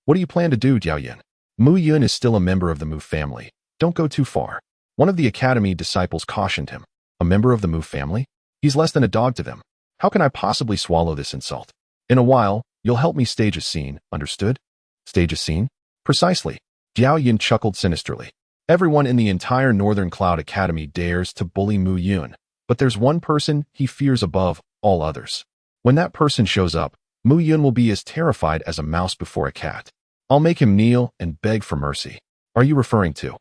What do you plan to do, Jiao Yun? Mu Yun is still a member of the Mu family. Don't go too far. One of the academy disciples cautioned him. A member of the Mu family? He's less than a dog to them. How can I possibly swallow this insult? In a while, you'll help me stage a scene, understood? Stage a scene? Precisely. Jiao Yun chuckled sinisterly. Everyone in the entire Northern Cloud Academy dares to bully Mu Yun, but there's one person he fears above all others. When that person shows up, Mu Yun will be as terrified as a mouse before a cat. I'll make him kneel and beg for mercy. Are you referring to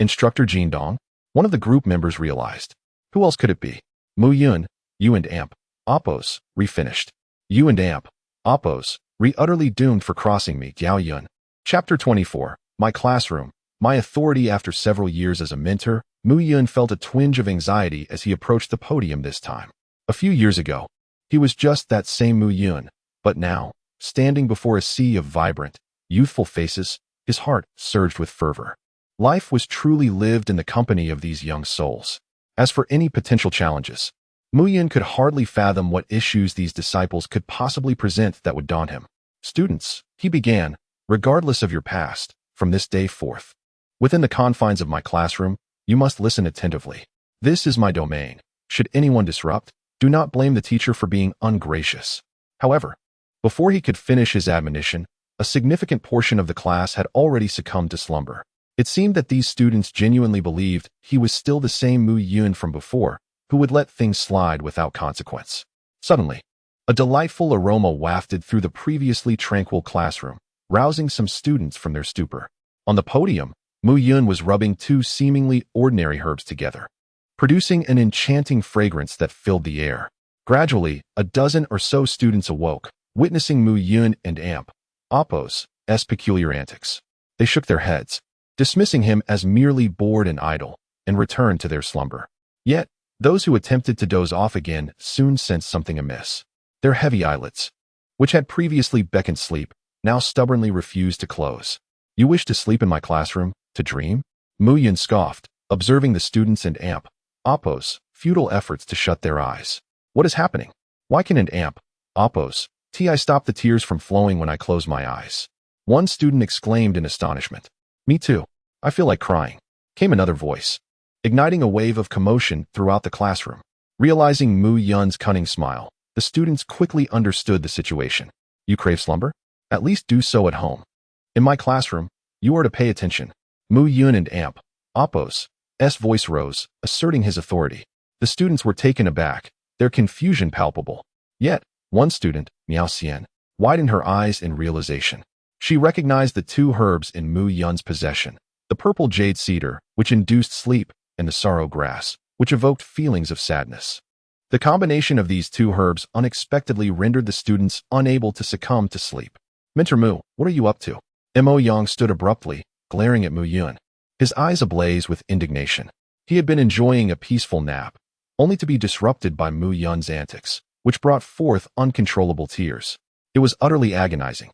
Instructor Jin Dong? One of the group members realized. Who else could it be? Mu Yun, you and amp. Oppos, refinished. You and amp. Oppos, utterly doomed for crossing me, Jiao Yun. Chapter 24, My Classroom. My authority. After several years as a mentor, Mu Yun felt a twinge of anxiety as he approached the podium this time. A few years ago, he was just that same Mu Yun, but now, standing before a sea of vibrant, youthful faces, his heart surged with fervor. Life was truly lived in the company of these young souls. As for any potential challenges, Mu Yun could hardly fathom what issues these disciples could possibly present that would daunt him. Students, he began, regardless of your past, from this day forth, within the confines of my classroom, You must listen attentively. This is my domain. Should anyone disrupt, do not blame the teacher for being ungracious. However, before he could finish his admonition, a significant portion of the class had already succumbed to slumber. It seemed that these students genuinely believed he was still the same Mu Yun from before, who would let things slide without consequence. Suddenly, a delightful aroma wafted through the previously tranquil classroom, rousing some students from their stupor. On the podium, Mu Yun was rubbing two seemingly ordinary herbs together, producing an enchanting fragrance that filled the air. Gradually, a dozen or so students awoke, witnessing Mu Yun and Amp, Apos, peculiar antics. They shook their heads, dismissing him as merely bored and idle, and returned to their slumber. Yet, those who attempted to doze off again soon sensed something amiss. Their heavy eyelids, which had previously beckoned sleep, now stubbornly refused to close. You wish to sleep in my classroom, to dream? Mu Yun scoffed, observing the students and Amp, Apos, futile efforts to shut their eyes. What is happening? Why can an Amp, Apos, I stop the tears from flowing when I close my eyes? One student exclaimed in astonishment. Me too. I feel like crying. Came another voice, igniting a wave of commotion throughout the classroom. Realizing Mu Yun's cunning smile, the students quickly understood the situation. You crave slumber? At least do so at home. In my classroom, you are to pay attention. Mu Yun and Amp, Apos' voice rose, asserting his authority. The students were taken aback, their confusion palpable. Yet, one student, Miao Xian, widened her eyes in realization. She recognized the two herbs in Mu Yun's possession, the purple jade cedar, which induced sleep, and the sorrow grass, which evoked feelings of sadness. The combination of these two herbs unexpectedly rendered the students unable to succumb to sleep. Mentor Mu, what are you up to? Mo Yang stood abruptly, glaring at Mu Yun, his eyes ablaze with indignation. He had been enjoying a peaceful nap, only to be disrupted by Mu Yun's antics, which brought forth uncontrollable tears. It was utterly agonizing.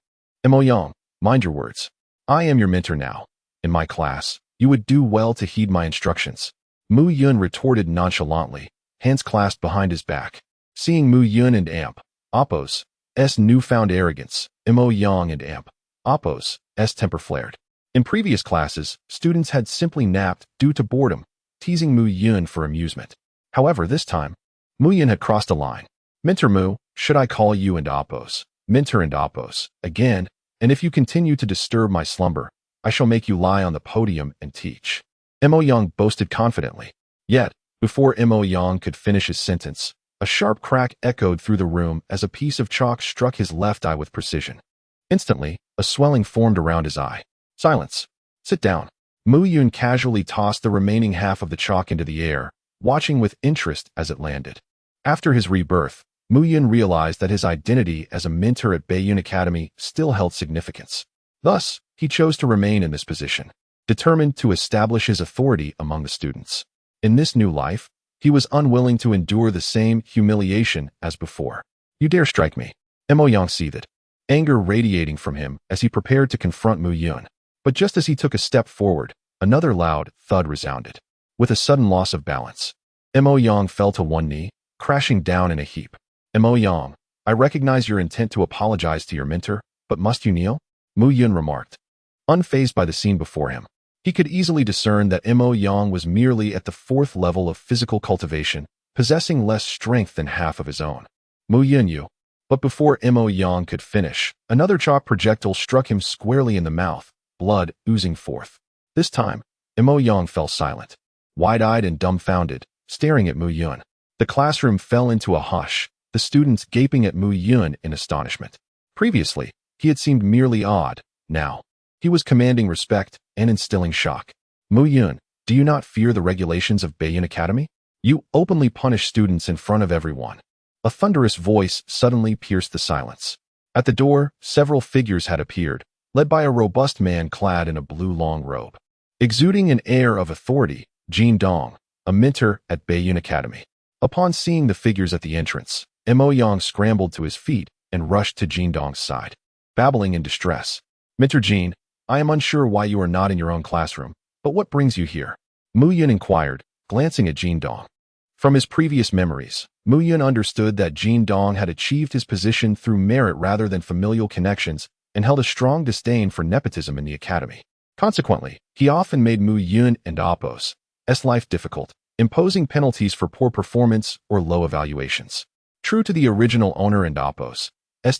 Mo Yang, mind your words. I am your mentor now. In my class, you would do well to heed my instructions. Mu Yun retorted nonchalantly, hands clasped behind his back. Seeing Mu Yun and Amp, Apos' newfound arrogance, Mo Yang and Amp, Apos' temper flared. In previous classes, students had simply napped due to boredom, teasing Mu Yun for amusement. However, this time, Mu Yun had crossed a line. Mentor Mu, should I call you and Apos, Mentor and Apos, again, and if you continue to disturb my slumber, I shall make you lie on the podium and teach. Mo Yang boasted confidently. Yet, before Mo Yang could finish his sentence, a sharp crack echoed through the room as a piece of chalk struck his left eye with precision. Instantly, a swelling formed around his eye. Silence. Sit down. Mu Yun casually tossed the remaining half of the chalk into the air, watching with interest as it landed. After his rebirth, Mu Yun realized that his identity as a mentor at Beiyun Academy still held significance. Thus, he chose to remain in this position, determined to establish his authority among the students. In this new life, he was unwilling to endure the same humiliation as before. You dare strike me? Mo Yang seethed, anger radiating from him as he prepared to confront Mu Yun. But just as he took a step forward, another loud thud resounded. With a sudden loss of balance, Mo Yang fell to one knee, crashing down in a heap. Mo Yang, I recognize your intent to apologize to your mentor, but must you kneel? Mu Yun remarked, unfazed by the scene before him. He could easily discern that Mo Yang was merely at the 4th level of physical cultivation, possessing less strength than half of his own. Mu Yun, you. But before Mo Yang could finish, another chalk projectile struck him squarely in the mouth, blood oozing forth. This time, Mo Yang fell silent, wide-eyed and dumbfounded, staring at Mu Yun. The classroom fell into a hush, the students gaping at Mu Yun in astonishment. Previously, he had seemed merely odd. Now, he was commanding respect and instilling shock. Mu Yun, do you not fear the regulations of Beiyun Academy? You openly punish students in front of everyone. A thunderous voice suddenly pierced the silence. At the door, several figures had appeared, led by a robust man clad in a blue long robe. Exuding an air of authority, Jin Dong, a mentor at Beiyun Academy. Upon seeing the figures at the entrance, Mo Yang scrambled to his feet and rushed to Jin Dong's side, babbling in distress. Mentor Jin, I am unsure why you are not in your own classroom, but what brings you here? Mu Yun inquired, glancing at Jin Dong. From his previous memories, Mu Yun understood that Jin Dong had achieved his position through merit rather than familial connections and held a strong disdain for nepotism in the academy. Consequently, he often made Mu Yun and Apos' life difficult, imposing penalties for poor performance or low evaluations. True to the original owner and Apos'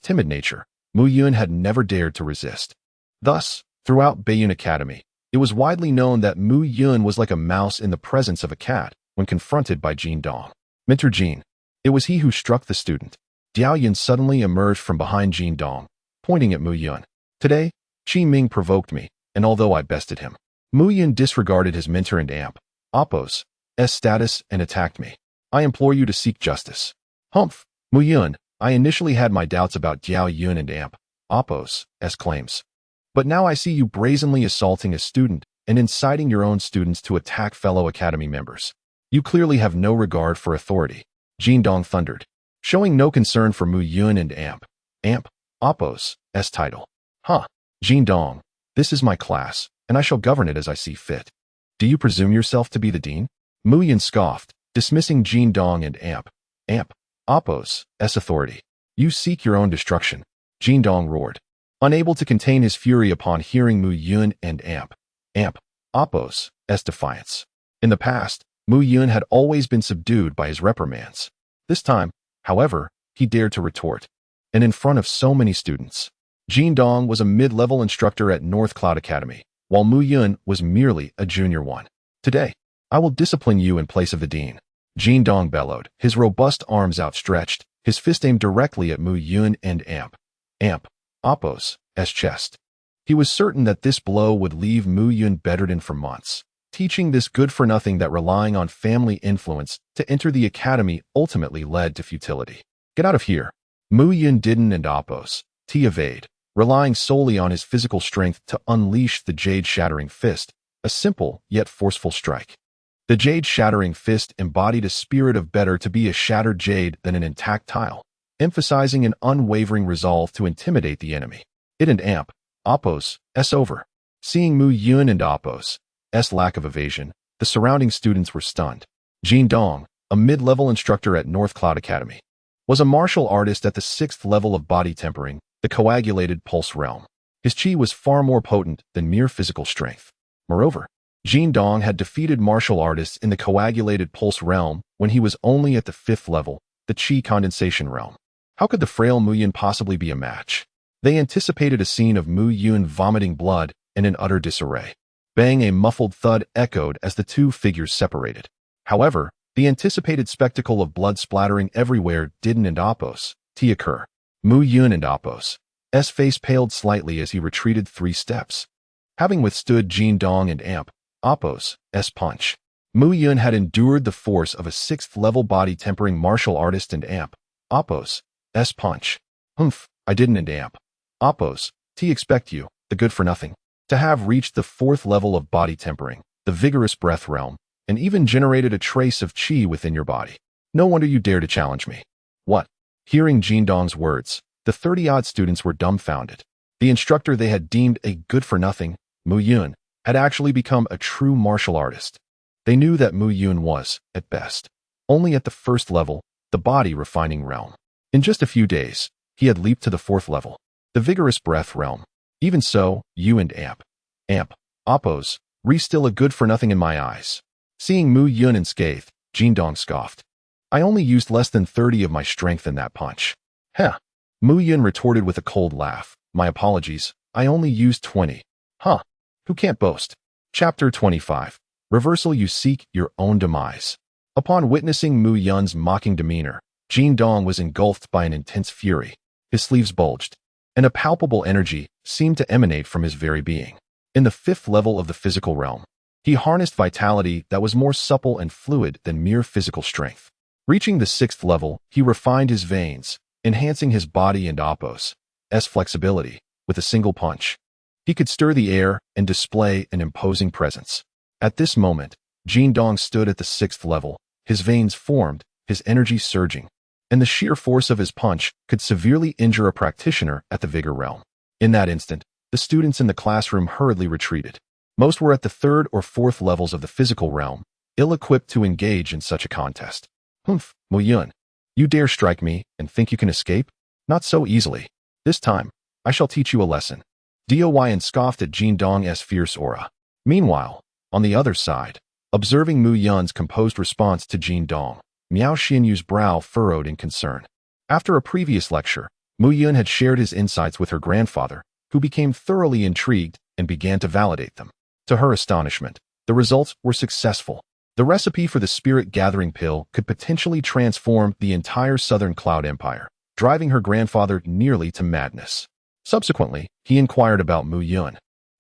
timid nature, Mu Yun had never dared to resist. Thus, throughout Baiyun Academy, it was widely known that Mu Yun was like a mouse in the presence of a cat when confronted by Jin Dong. Mentor Jin. It was he who struck the student. Diao Yun suddenly emerged from behind Jin Dong, pointing at Mu Yun. Today, Qi Ming provoked me, and although I bested him, Mu Yun disregarded his mentor and Apos' status and attacked me. I implore you to seek justice. Humph, Mu Yun, I initially had my doubts about Diao Yun and Apos' claims. But now I see you brazenly assaulting a student and inciting your own students to attack fellow academy members. You clearly have no regard for authority, Jin Dong thundered, showing no concern for Mu Yun and Apos' title. Huh, Jin Dong, this is my class, and I shall govern it as I see fit. Do you presume yourself to be the dean? Mu Yun scoffed, dismissing Jin Dong and Apos' authority. You seek your own destruction, Jin Dong roared, unable to contain his fury upon hearing Mu Yun and Apos' defiance. In the past, Mu Yun had always been subdued by his reprimands. This time, however, he dared to retort. And in front of so many students. Jin Dong was a mid-level instructor at North Cloud Academy, while Mu Yun was merely a junior one. Today, I will discipline you in place of the dean. Jin Dong bellowed, his robust arms outstretched, his fist aimed directly at Mu Yun and Apos' chest. He was certain that this blow would leave Mu Yun bedridden for months. Teaching this good-for-nothing that relying on family influence to enter the academy ultimately led to futility. Get out of here. Mu Yun didn't and Apos' evade, relying solely on his physical strength to unleash the jade-shattering fist, a simple yet forceful strike. The jade-shattering fist embodied a spirit of better to be a shattered jade than an intact tile, emphasizing an unwavering resolve to intimidate the enemy. It and Apos' over. Seeing Mu Yun and Apos' lack of evasion, the surrounding students were stunned. Jin Dong, a mid-level instructor at North Cloud Academy, was a martial artist at the 6th level of body tempering, the coagulated pulse realm. His chi was far more potent than mere physical strength. Moreover, Jin Dong had defeated martial artists in the coagulated pulse realm when he was only at the 5th level, the chi condensation realm. How could the frail Mu Yun possibly be a match? They anticipated a scene of Mu Yun vomiting blood and in utter disarray. Bang, a muffled thud echoed as the two figures separated. However, the anticipated spectacle of blood splattering everywhere didn't and Apos' occur. Mu Yun and Apos' face paled slightly as he retreated 3 steps. Having withstood Jin Dong and Apos' punch, Mu Yun had endured the force of a 6th level body tempering martial artist and Apos' punch. Humph, I didn't and Apos' expect you, the good-for-nothing, to have reached the 4th level of body tempering, the vigorous breath realm, and even generated a trace of chi within your body. No wonder you dare to challenge me. What? Hearing Jin Dong's words, the 30-odd students were dumbfounded. The instructor they had deemed a good-for-nothing, Mu Yun, had actually become a true martial artist. They knew that Mu Yun was, at best, only at the 1st level, the body refining realm. In just a few days, he had leaped to the 4th level, the vigorous breath realm. Even so, you and Apos' still a good-for-nothing in my eyes. Seeing Mu Yun unscathed, Jin Dong scoffed. I only used less than 30 of my strength in that punch. Heh. Mu Yun retorted with a cold laugh. My apologies, I only used 20. Huh. Who can't boast? Chapter 25. Reversal. You seek your own demise. Upon witnessing Mu Yun's mocking demeanor, Jin Dong was engulfed by an intense fury. His sleeves bulged, and a palpable energy seemed to emanate from his very being. In the 5th level of the physical realm, he harnessed vitality that was more supple and fluid than mere physical strength. Reaching the 6th level, he refined his veins, enhancing his body and Apos' flexibility with a single punch. He could stir the air and display an imposing presence. At this moment, Jin Dong stood at the 6th level, his veins formed, his energy surging, and the sheer force of his punch could severely injure a practitioner at the vigor realm. In that instant, the students in the classroom hurriedly retreated. Most were at the 3rd or 4th levels of the physical realm, ill-equipped to engage in such a contest. Humph, Mu Yun, you dare strike me and think you can escape? Not so easily. This time, I shall teach you a lesson. Doyan scoffed at Jin Dong's fierce aura. Meanwhile, on the other side, Observing Mu Yun's composed response to Jin Dong, Miao Xianyu's brow furrowed in concern. After a previous lecture, Mu Yun had shared his insights with her grandfather, who became thoroughly intrigued and began to validate them. To her astonishment, the results were successful. The recipe for the spirit-gathering pill could potentially transform the entire Southern Cloud Empire, driving her grandfather nearly to madness. Subsequently, he inquired about Mu Yun,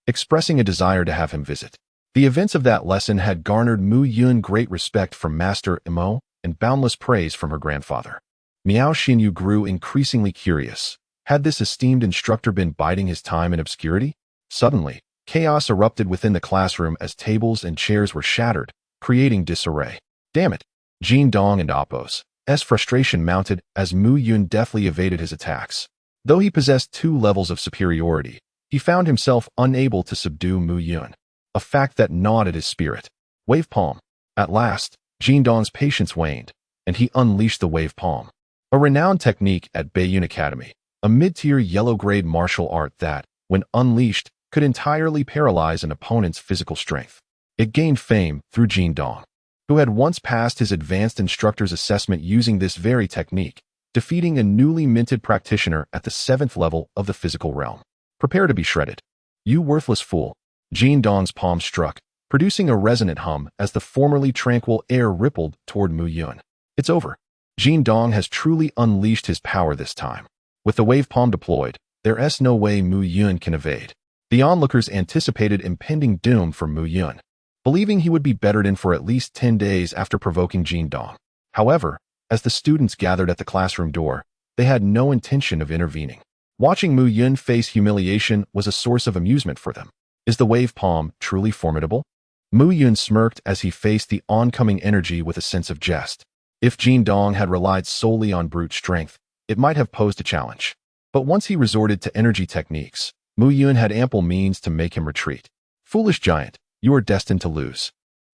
expressing a desire to have him visit. The events of that lesson had garnered Mu Yun great respect from Master Imo and boundless praise from her grandfather. Miao Xianyu grew increasingly curious. Had this esteemed instructor been biding his time in obscurity? Suddenly, chaos erupted within the classroom as tables and chairs were shattered, creating disarray. Damn it! Jin Dong and Appo's frustration mounted as Mu Yun deftly evaded his attacks. Though he possessed 2 levels of superiority, he found himself unable to subdue Mu Yun, a fact that gnawed at his spirit. Wave Palm. At last, Jin Dong's patience waned, and he unleashed the Wave Palm, a renowned technique at Beiyun Academy, a mid-tier yellow-grade martial art that, when unleashed, could entirely paralyze an opponent's physical strength. It gained fame through Jin Dong, who had once passed his advanced instructor's assessment using this very technique, defeating a newly minted practitioner at the 7th level of the physical realm. Prepare to be shredded. You worthless fool. Jin Dong's palm struck, producing a resonant hum as the formerly tranquil air rippled toward Mu Yun. It's over. Jin Dong has truly unleashed his power this time. With the wave palm deployed, there's no way Mu Yun can evade. The onlookers anticipated impending doom for Mu Yun, believing he would be bettered in for at least 10 days after provoking Jin Dong. However, as the students gathered at the classroom door, they had no intention of intervening. Watching Mu Yun face humiliation was a source of amusement for them. Is the wave palm truly formidable? Mu Yun smirked as he faced the oncoming energy with a sense of jest. If Jin Dong had relied solely on brute strength, it might have posed a challenge. But once he resorted to energy techniques, Mu Yun had ample means to make him retreat. Foolish giant, you are destined to lose.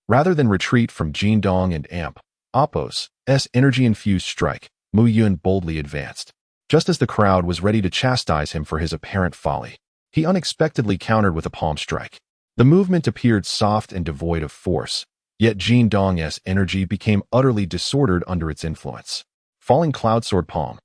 Rather than retreat from Jin Dong and Appo's energy-infused strike, Mu Yun boldly advanced. Just as the crowd was ready to chastise him for his apparent folly, he unexpectedly countered with a palm strike. The movement appeared soft and devoid of force, yet Jin Dong's energy became utterly disordered under its influence. Falling cloud sword palm.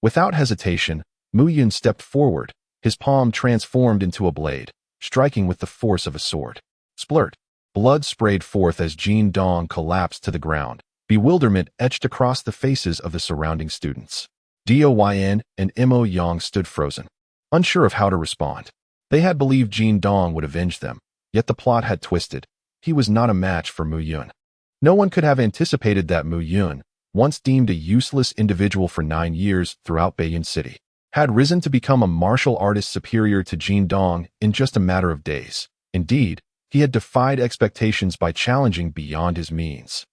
Without hesitation, Mu Yun stepped forward, his palm transformed into a blade, striking with the force of a sword. Splurt. Blood sprayed forth as Jin Dong collapsed to the ground. Bewilderment etched across the faces of the surrounding students. Doyn and Mo Yang stood frozen, unsure of how to respond. They had believed Jin Dong would avenge them, yet the plot had twisted. He was not a match for Mu Yun. No one could have anticipated that Mu Yun, once deemed a useless individual for 9 years throughout Beiyun City, had risen to become a martial artist superior to Jin Dong in just a matter of days. Indeed, he had defied expectations by challenging beyond his means.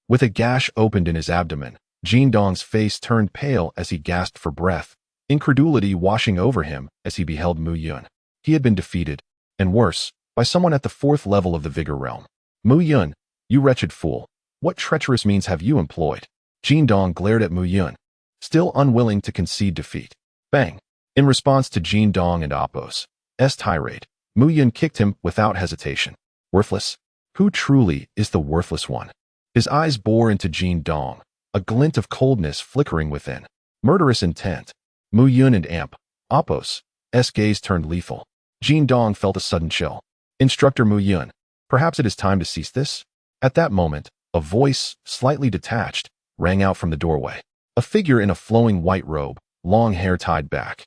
With a gash opened in his abdomen, Jin Dong's face turned pale as he gasped for breath, incredulity washing over him as he beheld Mu Yun. He had been defeated, and worse, by someone at the 4th level of the Vigor Realm. Mu Yun, you wretched fool, what treacherous means have you employed? Jin Dong glared at Mu Yun, still unwilling to concede defeat. Bang! In response to Jin Dong and Appo's tirade, Mu Yun kicked him without hesitation. Worthless? Who truly is the worthless one? His eyes bore into Jin Dong, a glint of coldness flickering within. Murderous intent. Mu Yun and Appo's gaze turned lethal. Jin Dong felt a sudden chill. Instructor Mu Yun, perhaps it is time to cease this? At that moment, a voice, slightly detached, rang out from the doorway. A figure in a flowing white robe, long hair tied back,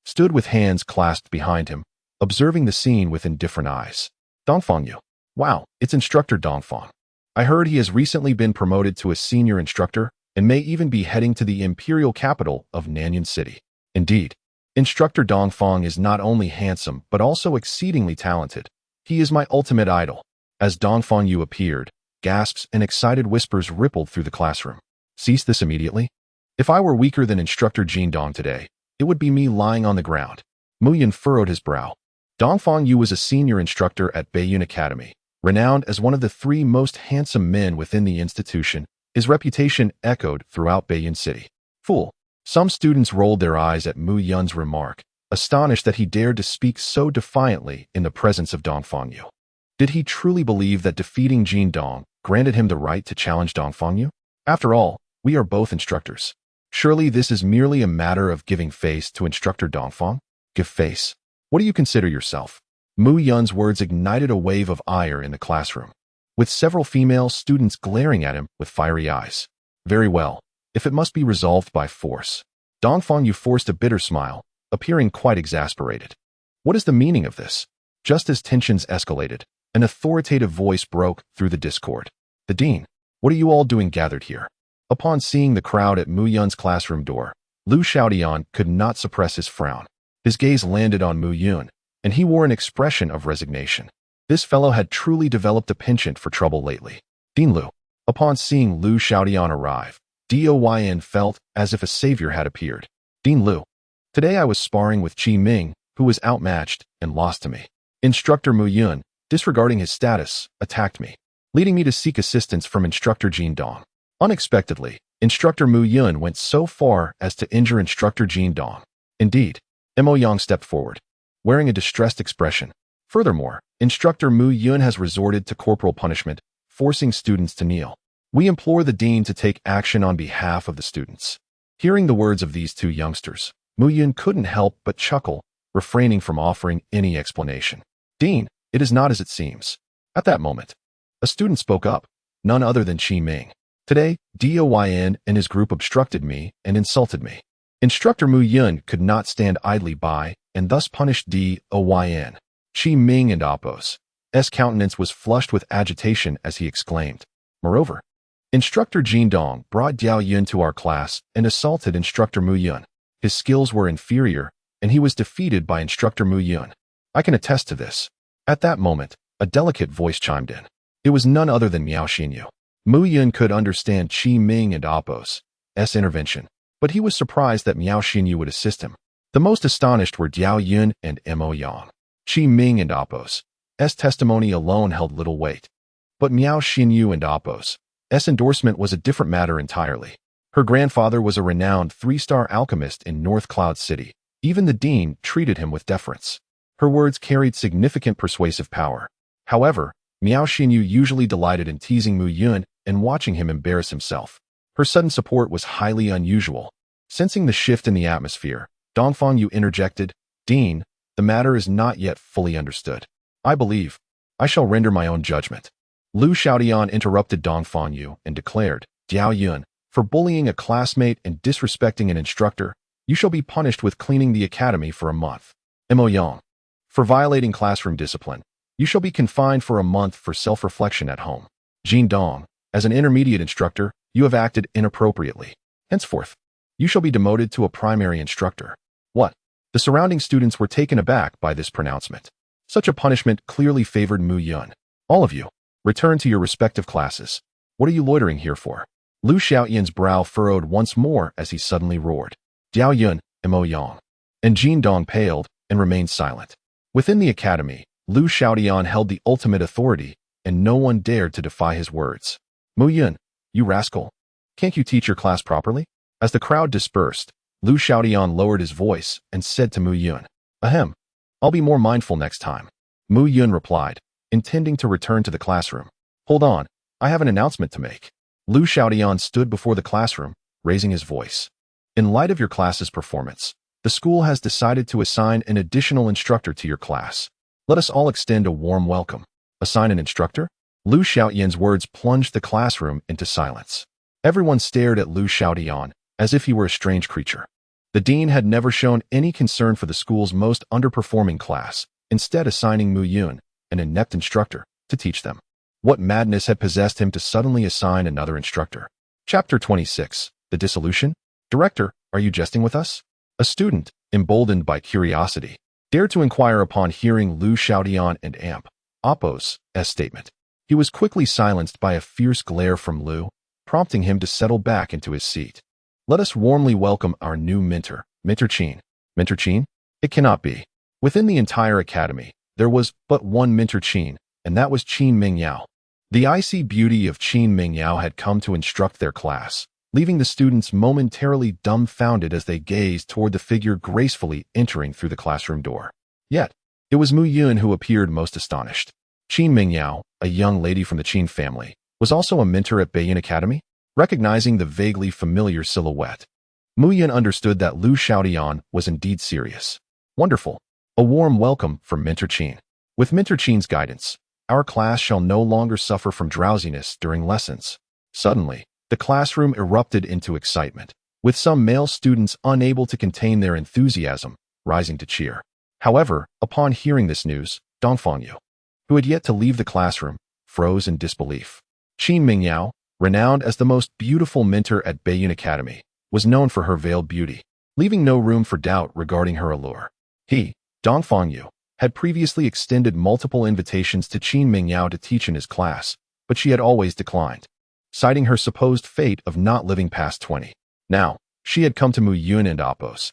stood with hands clasped behind him, observing the scene with indifferent eyes. Dongfang Yu. Wow, it's Instructor Dongfang. I heard he has recently been promoted to a senior instructor and may even be heading to the imperial capital of Nanyuan City. Indeed, Instructor Dongfang is not only handsome but also exceedingly talented. He is my ultimate idol. As Dongfang Yu appeared, gasps and excited whispers rippled through the classroom. Cease this immediately. If I were weaker than Instructor Jin Dong today, it would be me lying on the ground. Mu Yun furrowed his brow. Dongfang Yu was a senior instructor at Beiyun Academy, renowned as one of the 3 most handsome men within the institution. His reputation echoed throughout Beiyun City. Fool. Some students rolled their eyes at Mu Yun's remark, astonished that he dared to speak so defiantly in the presence of Dongfang Yu. Did he truly believe that defeating Jin Dong granted him the right to challenge Dongfang Yu? After all, we are both instructors. Surely this is merely a matter of giving face to instructor Dongfang? Give face? What do you consider yourself? Mu Yun's words ignited a wave of ire in the classroom, with several female students glaring at him with fiery eyes. Very well, if it must be resolved by force. Dongfang Yu forced a bitter smile, appearing quite exasperated. What is the meaning of this? Just as tensions escalated, an authoritative voice broke through the discord. The dean, what are you all doing gathered here? Upon seeing the crowd at Mu Yun's classroom door, Lu Xiaodian could not suppress his frown. His gaze landed on Mu Yun, and he wore an expression of resignation. This fellow had truly developed a penchant for trouble lately. Dean Lu. Upon seeing Lu Xiaodian arrive, Doyn felt as if a savior had appeared. Dean Lu. Today I was sparring with Qi Ming, who was outmatched and lost to me. Instructor Mu Yun, disregarding his status, attacked me, leading me to seek assistance from Instructor Jin Dong. Unexpectedly, Instructor Mu Yun went so far as to injure Instructor Jin Dong. Indeed, Mo Yang stepped forward, wearing a distressed expression. Furthermore, Instructor Mu Yun has resorted to corporal punishment, forcing students to kneel. We implore the dean to take action on behalf of the students. Hearing the words of these two youngsters, Mu Yun couldn't help but chuckle, refraining from offering any explanation. Dean, it is not as it seems. At that moment, a student spoke up, none other than Qi Ming. Today, Doyn and his group obstructed me and insulted me. Instructor Mu Yun could not stand idly by and thus punished Doyn. Qi Ming and Appo's countenance was flushed with agitation as he exclaimed. Moreover, Instructor Jin Dong brought Diao Yun to our class and assaulted Instructor Mu Yun. His skills were inferior, and he was defeated by Instructor Mu Yun. I can attest to this. At that moment, a delicate voice chimed in. It was none other than Miao Xinyu. Mu Yun could understand Qi Ming and Appo's intervention, but he was surprised that Miao Xinyu would assist him. The most astonished were Diao Yun and Mo Yang. Qi Ming and Appo's testimony alone held little weight, but Miao Xinyu and Appo's endorsement was a different matter entirely. Her grandfather was a renowned 3-star alchemist in North Cloud City. Even the dean treated him with deference. Her words carried significant persuasive power. However, Miao Xinyu usually delighted in teasing Mu Yun and watching him embarrass himself. Her sudden support was highly unusual. Sensing the shift in the atmosphere, Dongfang Yu interjected, Dean, the matter is not yet fully understood. I believe I shall render my own judgment. Lu Xiaodian interrupted Dongfang Yu and declared, Diao Yun, for bullying a classmate and disrespecting an instructor, you shall be punished with cleaning the academy for a month. Mo Yang, for violating classroom discipline, you shall be confined for a month for self-reflection at home. Jin Dong, as an intermediate instructor, you have acted inappropriately. Henceforth, you shall be demoted to a primary instructor. What? The surrounding students were taken aback by this pronouncement. Such a punishment clearly favored Mu Yun. All of you, return to your respective classes. What are you loitering here for? Lu Xiaoyan's brow furrowed once more as he suddenly roared. Diao Yun, Mo Yang. And Jin Dong paled and remained silent. Within the academy, Lu Xiaodian held the ultimate authority, and no one dared to defy his words. Mu Yun, you rascal. Can't you teach your class properly? As the crowd dispersed, Lu Xiaodian lowered his voice and said to Mu Yun, Ahem. I'll be more mindful next time. Mu Yun replied, intending to return to the classroom. Hold on, I have an announcement to make. Lu Xiaodian stood before the classroom, raising his voice. In light of your class's performance, the school has decided to assign an additional instructor to your class. Let us all extend a warm welcome. Assign an instructor? Lu Xiaoyan's words plunged the classroom into silence. Everyone stared at Lu Xiaodian as if he were a strange creature. The dean had never shown any concern for the school's most underperforming class, instead assigning Mu Yun, an inept instructor, to teach them. What madness had possessed him to suddenly assign another instructor? Chapter 26. The Dissolution? Director, are you jesting with us? A student, emboldened by curiosity, dared to inquire upon hearing Lu Xiaodian and Appo's statement. He was quickly silenced by a fierce glare from Lu, prompting him to settle back into his seat. Let us warmly welcome our new mentor, Mentor Qin. Mentor Qin? It cannot be. Within the entire academy, there was but one Mentor Qin, and that was Qin Mingyao. The icy beauty of Qin Mingyao had come to instruct their class, leaving the students momentarily dumbfounded as they gazed toward the figure gracefully entering through the classroom door. Yet, it was Mu Yun who appeared most astonished. Qin Mingyao, a young lady from the Qin family, was also a mentor at Beiyun Academy. Recognizing the vaguely familiar silhouette, Mu Yun understood that Lu Xiaodian was indeed serious. Wonderful. A warm welcome from Mentor Qin. With Mentor Qin's guidance, our class shall no longer suffer from drowsiness during lessons. Suddenly, the classroom erupted into excitement, with some male students unable to contain their enthusiasm, rising to cheer. However, upon hearing this news, Dongfangyu, who had yet to leave the classroom, froze in disbelief. Qin Mingyao, renowned as the most beautiful mentor at Beiyun Academy, was known for her veiled beauty, leaving no room for doubt regarding her allure. He, Dongfangyu, had previously extended multiple invitations to Qin Mingyao to teach in his class, but she had always declined, citing her supposed fate of not living past 20. Now, she had come to Mu Yun and Appo's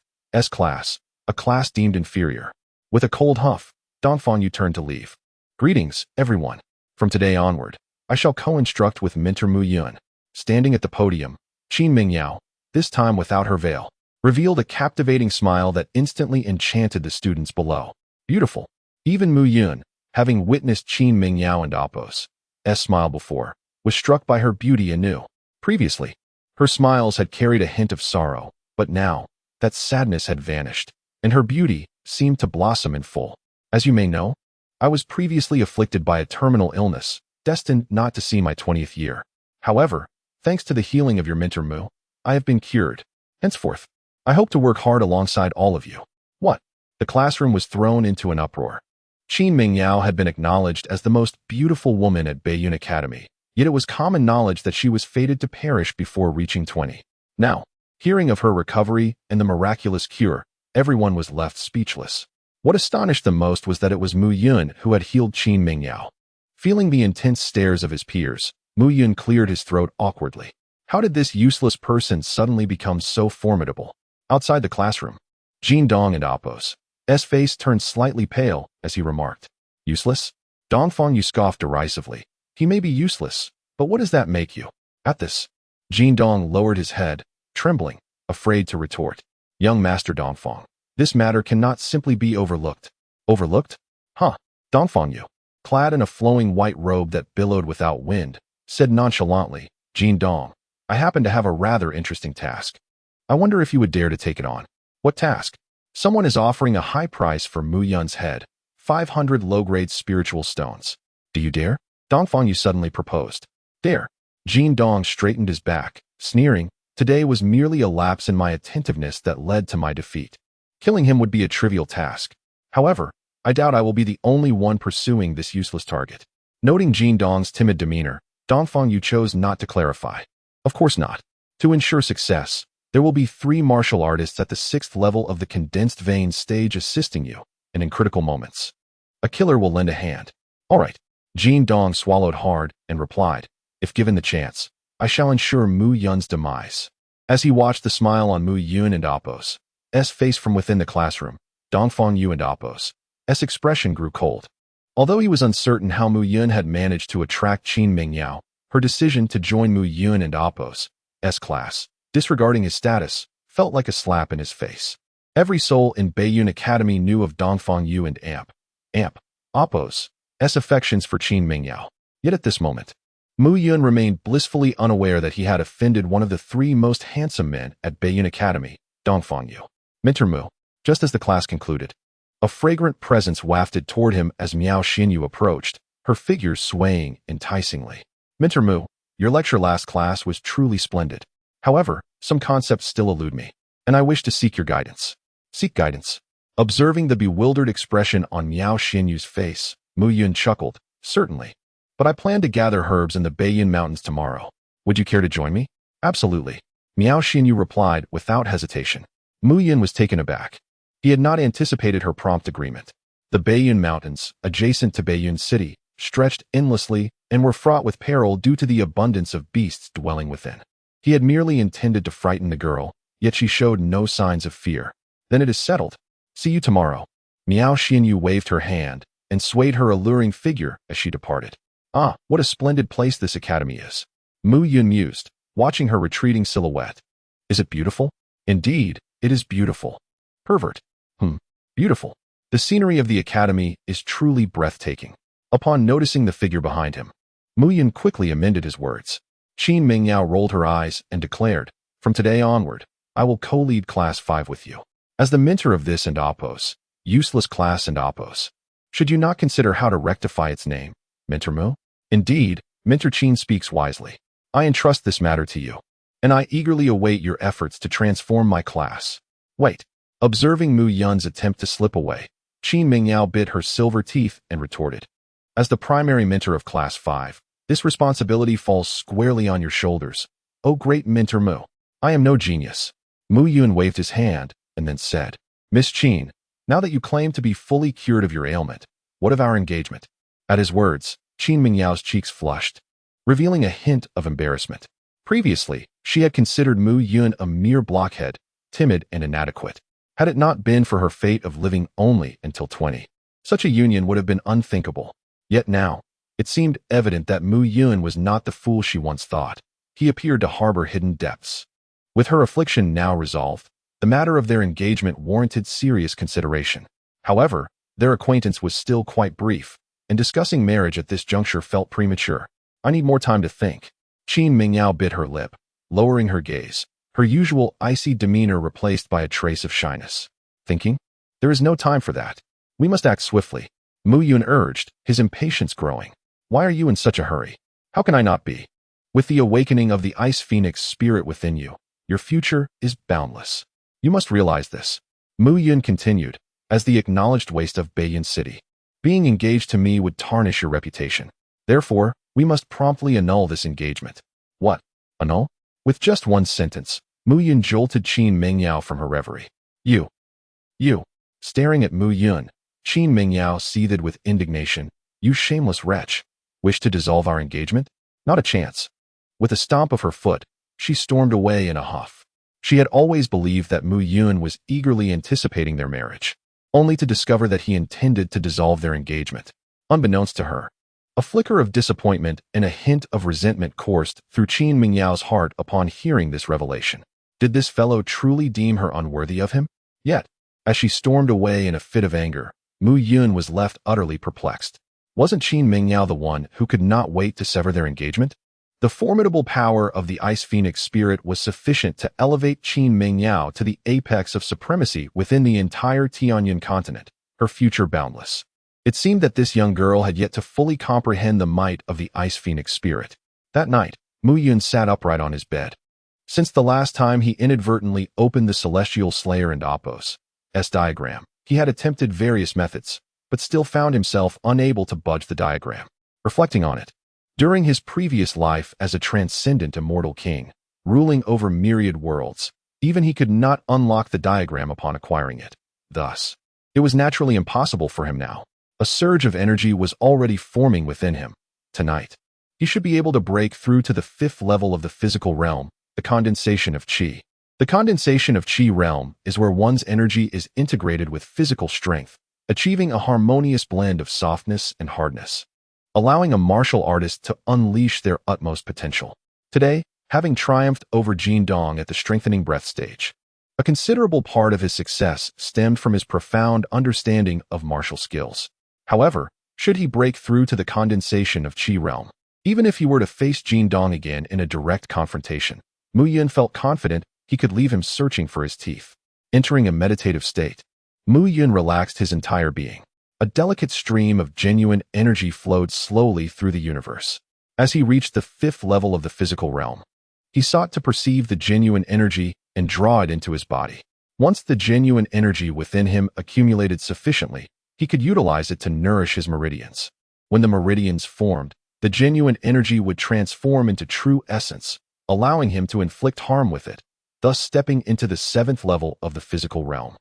class, a class deemed inferior. With a cold huff, Dongfangyu turned to leave. Greetings, everyone. From today onward, I shall co-instruct with Mentor Mu Yun. Standing at the podium, Qin Mingyao, this time without her veil, revealed a captivating smile that instantly enchanted the students below. Beautiful. Even Mu Yun, having witnessed Qin Mingyao and Appo's smile before, was struck by her beauty anew. Previously, her smiles had carried a hint of sorrow, but now, that sadness had vanished, and her beauty seemed to blossom in full. As you may know, I was previously afflicted by a terminal illness, destined not to see my 20th year. However, thanks to the healing of your mentor Mu, I have been cured. Henceforth, I hope to work hard alongside all of you. What? The classroom was thrown into an uproar. Qin Mingyao had been acknowledged as the most beautiful woman at Beiyun Academy, yet it was common knowledge that she was fated to perish before reaching 20. Now, hearing of her recovery and the miraculous cure, everyone was left speechless. What astonished them most was that it was Mu Yun who had healed Qin Mingyao. Feeling the intense stares of his peers, Mu Yun cleared his throat awkwardly. How did this useless person suddenly become so formidable? Outside the classroom, Jin Dong and Appo's face turned slightly pale as he remarked, "Useless?" Dongfangyu scoffed derisively. "He may be useless, but what does that make you?" At this, Jin Dong lowered his head, trembling, afraid to retort. "Young Master Dongfang, this matter cannot simply be overlooked." Overlooked? Huh. Dongfangyu, clad in a flowing white robe that billowed without wind, said nonchalantly, "Jin Dong, I happen to have a rather interesting task. I wonder if you would dare to take it on." "What task?" "Someone is offering a high price for Mu Yun's head, 500 low-grade spiritual stones. Do you dare?" Dongfangyu suddenly proposed. "Dare?" Jin Dong straightened his back, sneering, "Today was merely a lapse in my attentiveness that led to my defeat. Killing him would be a trivial task. However, I doubt I will be the only one pursuing this useless target." Noting Jin Dong's timid demeanor, Dongfangyu chose not to clarify. "Of course not. To ensure success, there will be 3 martial artists at the 6th level of the condensed vein stage assisting you, and in critical moments, a killer will lend a hand." "All right." Jin Dong swallowed hard and replied, "If given the chance, I shall ensure Mu Yun's demise." As he watched the smile on Mu Yun and Appo's face from within the classroom, Dongfangyu and Appo's expression grew cold. Although he was uncertain how Mu Yun had managed to attract Qin Mingyao, her decision to join Mu Yun and Appo's class, disregarding his status, felt like a slap in his face. Every soul in Beiyun Academy knew of Dongfangyu and Appo's affections for Qin Mingyao. Yet at this moment, Mu Yun remained blissfully unaware that he had offended one of the 3 most handsome men at Beiyun Academy, Dongfangyu. Mentor Mu. Just as the class concluded, a fragrant presence wafted toward him as Miao Xinyu approached, her figure swaying enticingly. "Mentor Mu, your lecture last class was truly splendid. However, some concepts still elude me, and I wish to seek your guidance." "Seek guidance?" Observing the bewildered expression on Miao Xinyu's face, Mu Yun chuckled, "Certainly. But I plan to gather herbs in the Beiyun Mountains tomorrow. Would you care to join me?" "Absolutely," Miao Xinyu replied without hesitation. Mu Yun was taken aback. He had not anticipated her prompt agreement. The Beiyun Mountains, adjacent to Beiyun City, stretched endlessly and were fraught with peril due to the abundance of beasts dwelling within. He had merely intended to frighten the girl, yet she showed no signs of fear. "Then it is settled. See you tomorrow." Miao Xinyu waved her hand and swayed her alluring figure as she departed. "Ah, what a splendid place this academy is," Mu Yun mused, watching her retreating silhouette. "Is it beautiful?" "Indeed, it is beautiful." "Pervert." Beautiful. The scenery of the academy is truly breathtaking. Upon noticing the figure behind him, Mu Yun quickly amended his words. Qin Mingyao rolled her eyes and declared, "From today onward, I will co-lead Class 5 with you. As the mentor of this and Oppos, useless class and Oppos. Should you not consider how to rectify its name, Mentor Mu? Indeed, Mentor Qin speaks wisely. I entrust this matter to you, and I eagerly await your efforts to transform my class." Wait. Observing Mu Yun's attempt to slip away, Qin Mingyao bit her silver teeth and retorted, "As the primary mentor of Class 5, this responsibility falls squarely on your shoulders. O great Mentor Mu, I am no genius." Mu Yun waved his hand and then said, "Miss Qin, now that you claim to be fully cured of your ailment, what of our engagement?" At his words, Qin Mingyao's cheeks flushed, revealing a hint of embarrassment. Previously, she had considered Mu Yun a mere blockhead, timid and inadequate. Had it not been for her fate of living only until 20, such a union would have been unthinkable. Yet now, it seemed evident that Mu Yun was not the fool she once thought. He appeared to harbor hidden depths. With her affliction now resolved, the matter of their engagement warranted serious consideration. However, their acquaintance was still quite brief, and discussing marriage at this juncture felt premature. "I need more time to think." Qin Mingyao bit her lip, lowering her gaze, her usual icy demeanor replaced by a trace of shyness. "Thinking? There is no time for that. We must act swiftly," Mu Yun urged, his impatience growing. "Why are you in such a hurry? How can I not be? With the awakening of the Ice Phoenix spirit within you, your future is boundless. You must realize this," Mu Yun continued, "as the acknowledged waste of Beiyin City. Being engaged to me would tarnish your reputation. Therefore, we must promptly annul this engagement." "What? Annul?" With just one sentence, Mu Yun jolted Qin Mingyao from her reverie. You. Staring at Mu Yun, Qin Mingyao seethed with indignation. "You shameless wretch. Wish to dissolve our engagement? Not a chance." With a stomp of her foot, she stormed away in a huff. She had always believed that Mu Yun was eagerly anticipating their marriage, only to discover that he intended to dissolve their engagement. Unbeknownst to her, a flicker of disappointment and a hint of resentment coursed through Qin Mingyao's heart upon hearing this revelation. Did this fellow truly deem her unworthy of him? Yet, as she stormed away in a fit of anger, Mu Yun was left utterly perplexed. Wasn't Qin Mingyao the one who could not wait to sever their engagement? The formidable power of the Ice Phoenix spirit was sufficient to elevate Qin Mingyao to the apex of supremacy within the entire Tianyuan continent, her future boundless. It seemed that this young girl had yet to fully comprehend the might of the Ice Phoenix spirit. That night, Mu Yun sat upright on his bed. Since the last time he inadvertently opened the Celestial Slayer and Oppos' diagram, he had attempted various methods, but still found himself unable to budge the diagram. Reflecting on it, during his previous life as a transcendent Immortal King, ruling over myriad worlds, even he could not unlock the diagram upon acquiring it. Thus, it was naturally impossible for him now. A surge of energy was already forming within him. Tonight, he should be able to break through to the 5th level of the physical realm, the condensation of Qi. The condensation of Qi realm is where one's energy is integrated with physical strength, achieving a harmonious blend of softness and hardness, allowing a martial artist to unleash their utmost potential. Today, having triumphed over Jin Dong at the strengthening breath stage, a considerable part of his success stemmed from his profound understanding of martial skills. However, should he break through to the condensation of Qi realm, even if he were to face Jin Dong again in a direct confrontation, Mu Yun felt confident he could leave him searching for his teeth. Entering a meditative state, Mu Yun relaxed his entire being. A delicate stream of genuine energy flowed slowly through the universe. As he reached the 5th level of the physical realm, he sought to perceive the genuine energy and draw it into his body. Once the genuine energy within him accumulated sufficiently, he could utilize it to nourish his meridians. When the meridians formed, the genuine energy would transform into true essence, allowing him to inflict harm with it, thus stepping into the 7th level of the physical realm.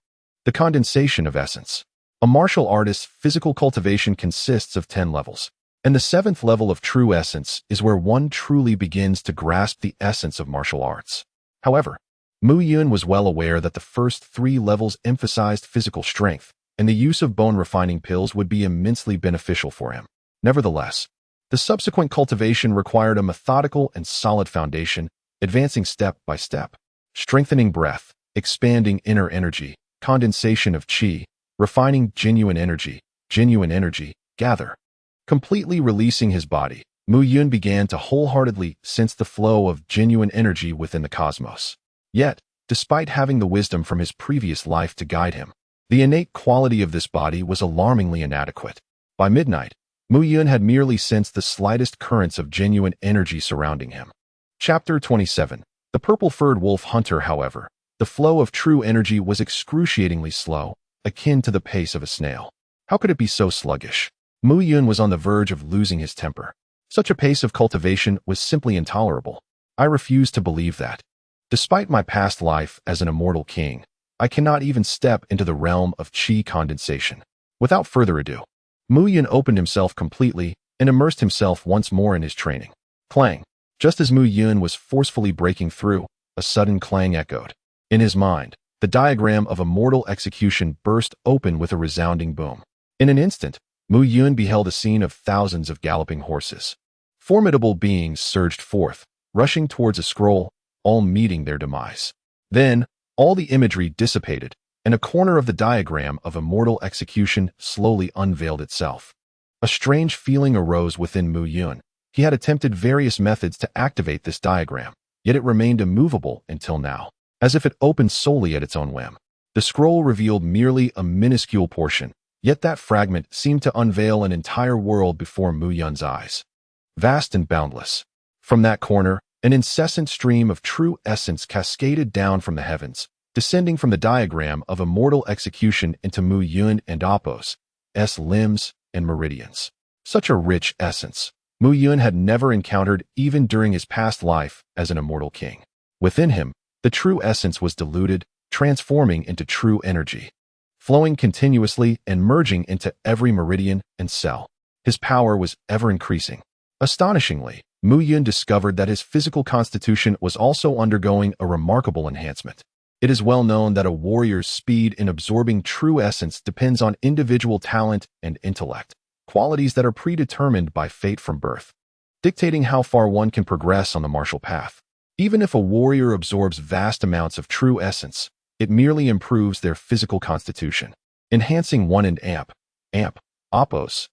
The condensation of essence. A martial artist's physical cultivation consists of 10 levels, and the 7th level of true essence is where one truly begins to grasp the essence of martial arts. However, Mu Yun was well aware that the first 3 levels emphasized physical strength, and the use of bone-refining pills would be immensely beneficial for him. Nevertheless, the subsequent cultivation required a methodical and solid foundation, advancing step by step. Strengthening breath, expanding inner energy, condensation of Qi, refining genuine energy, gather. Completely releasing his body, Mu Yun began to wholeheartedly sense the flow of genuine energy within the cosmos. Yet, despite having the wisdom from his previous life to guide him, the innate quality of this body was alarmingly inadequate. By midnight, Mu Yun had merely sensed the slightest currents of genuine energy surrounding him. Chapter 27. The Purple-Furred Wolf Hunter, however, the flow of true energy was excruciatingly slow, akin to the pace of a snail. How could it be so sluggish? Mu Yun was on the verge of losing his temper. Such a pace of cultivation was simply intolerable. I refused to believe that. Despite my past life as an immortal king, I cannot even step into the realm of qi condensation. Without further ado, Mu Yun opened himself completely and immersed himself once more in his training. Clang. Just as Mu Yun was forcefully breaking through, a sudden clang echoed. In his mind, the diagram of immortal execution burst open with a resounding boom. In an instant, Mu Yun beheld a scene of thousands of galloping horses. Formidable beings surged forth, rushing towards a scroll, all meeting their demise. Then, all the imagery dissipated, and a corner of the diagram of immortal execution slowly unveiled itself. A strange feeling arose within Mu Yun. He had attempted various methods to activate this diagram, yet it remained immovable until now, as if it opened solely at its own whim. The scroll revealed merely a minuscule portion, yet that fragment seemed to unveil an entire world before Mu Yun's eyes. Vast and boundless. From that corner, an incessant stream of true essence cascaded down from the heavens, descending from the diagram of immortal execution into Mu Yun and Apos' limbs and meridians. Such a rich essence Mu Yun had never encountered even during his past life as an immortal king. Within him, the true essence was diluted, transforming into true energy, flowing continuously and merging into every meridian and cell. His power was ever increasing. Astonishingly, Mu Yun discovered that his physical constitution was also undergoing a remarkable enhancement. It is well known that a warrior's speed in absorbing true essence depends on individual talent and intellect, qualities that are predetermined by fate from birth, dictating how far one can progress on the martial path. Even if a warrior absorbs vast amounts of true essence, it merely improves their physical constitution. Enhancing one and Apos'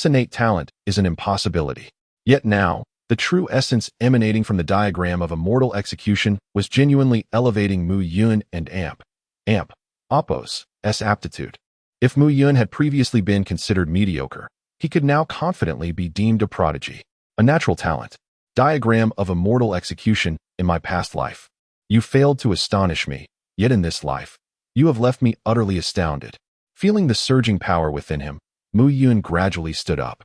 innate talent is an impossibility. Yet now, the true essence emanating from the diagram of immortal execution was genuinely elevating Mu Yun and Apos' aptitude. If Mu Yun had previously been considered mediocre, he could now confidently be deemed a prodigy, a natural talent. Diagram of immortal execution in my past life. You failed to astonish me, yet in this life, you have left me utterly astounded. Feeling the surging power within him, Mu Yun gradually stood up.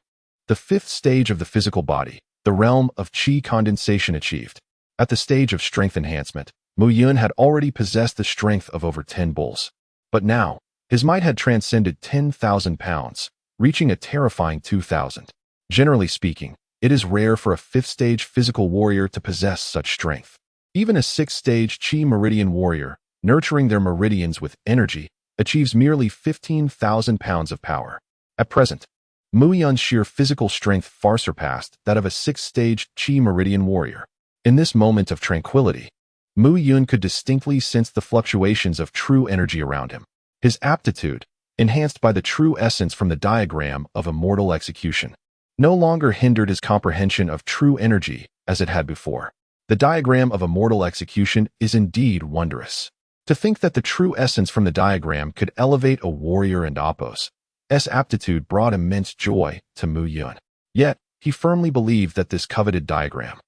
The fifth stage of the physical body, the realm of qi condensation achieved. At the stage of strength enhancement, Mu Yun had already possessed the strength of over 10 bulls. But now, his might had transcended 10,000 pounds, reaching a terrifying 2,000. Generally speaking, it is rare for a fifth-stage physical warrior to possess such strength. Even a sixth-stage qi meridian warrior, nurturing their meridians with energy, achieves merely 15,000 pounds of power. At present, Mu Yun's sheer physical strength far surpassed that of a sixth-stage qi meridian warrior. In this moment of tranquility, Mu Yun could distinctly sense the fluctuations of true energy around him. His aptitude, enhanced by the true essence from the diagram of immortal execution, no longer hindered his comprehension of true energy as it had before. The diagram of immortal execution is indeed wondrous. To think that the true essence from the diagram could elevate a warrior and Apos' aptitude brought immense joy to Mu Yun. Yet, he firmly believed that this coveted diagram,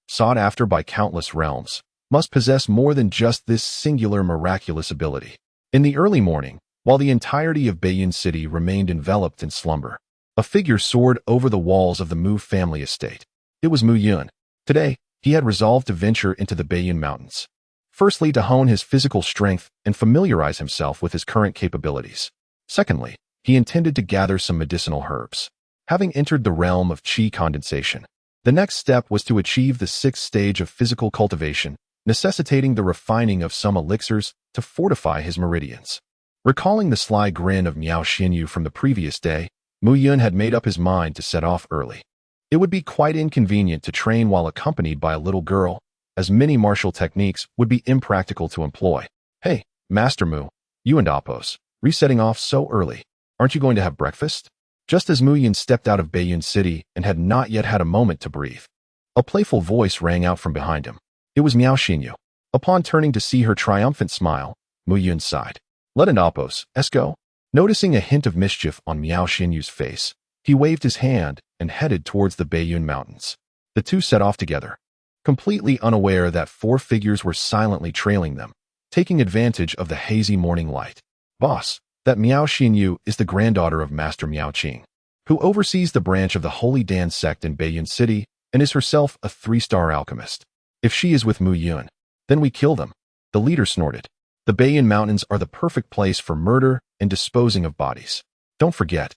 sought after by countless realms, must possess more than just this singular miraculous ability. In the early morning, while the entirety of Baiyun City remained enveloped in slumber, a figure soared over the walls of the Mu family estate. It was Mu Yun. Today, he had resolved to venture into the Baiyun Mountains. Firstly, to hone his physical strength and familiarize himself with his current capabilities. Secondly, he intended to gather some medicinal herbs. Having entered the realm of qi condensation, the next step was to achieve the sixth stage of physical cultivation, necessitating the refining of some elixirs to fortify his meridians. Recalling the sly grin of Miao Xinyu from the previous day, Mu Yun had made up his mind to set off early. It would be quite inconvenient to train while accompanied by a little girl, as many martial techniques would be impractical to employ. Hey, Master Mu, you and Apos, resetting off so early. Aren't you going to have breakfast? just as Mu Yun stepped out of Baiyun City and had not yet had a moment to breathe. A playful voice rang out from behind him. It was Miao Xinyu. Upon turning to see her triumphant smile, Mu Yun sighed. Let an Appos, go. Noticing a hint of mischief on Miao Xinyu's face, he waved his hand and headed towards the Baiyun Mountains. The two set off together, completely unaware that four figures were silently trailing them, taking advantage of the hazy morning light. Boss, that Miao Xinyu is the granddaughter of Master Miao Qing, who oversees the branch of the Holy Dan sect in Baiyun City and is herself a 3-star alchemist. If she is with Mu Yun, then we kill them, the leader snorted. The Baiyun Mountains are the perfect place for murder and disposing of bodies. Don't forget,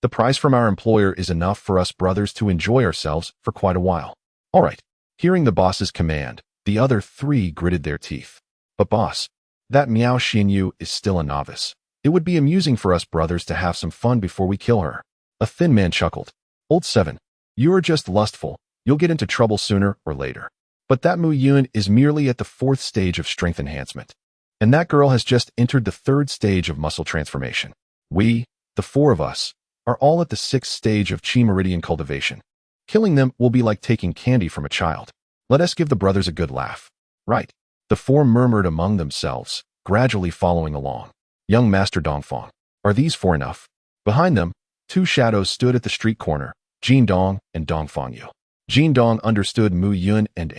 the price from our employer is enough for us brothers to enjoy ourselves for quite a while. All right. Hearing the boss's command, the other three gritted their teeth. But boss, that Miao Xinyu is still a novice. It would be amusing for us brothers to have some fun before we kill her. A thin man chuckled. Old Seven, you are just lustful. You'll get into trouble sooner or later. But that Mu Yun is merely at the 4th stage of strength enhancement. And that girl has just entered the 3rd stage of muscle transformation. We, the 4 of us, are all at the 6th stage of Qi Meridian cultivation. Killing them will be like taking candy from a child. Let us give the brothers a good laugh. Right. The 4 murmured among themselves, gradually following along. Young Master Dongfang, are these 4 enough? Behind them, 2 shadows stood at the street corner, Jin Dong and Dongfang Yu. Jin Dong understood Mu Yun and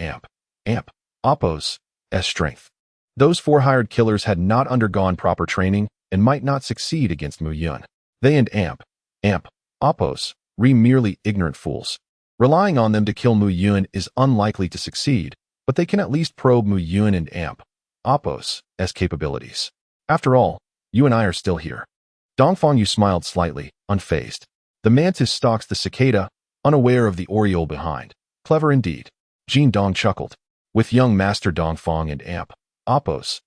Appos' strength. Those 4 hired killers had not undergone proper training and might not succeed against Mu Yun. They and Appos, merely ignorant fools. Relying on them to kill Mu Yun is unlikely to succeed, but they can at least probe Mu Yun and Appos' capabilities. After all, you and I are still here. Dongfang Yu smiled slightly, unfazed. The mantis stalks the cicada, unaware of the oriole behind. Clever indeed. Jin Dong chuckled. With young Master Dongfang and Appos'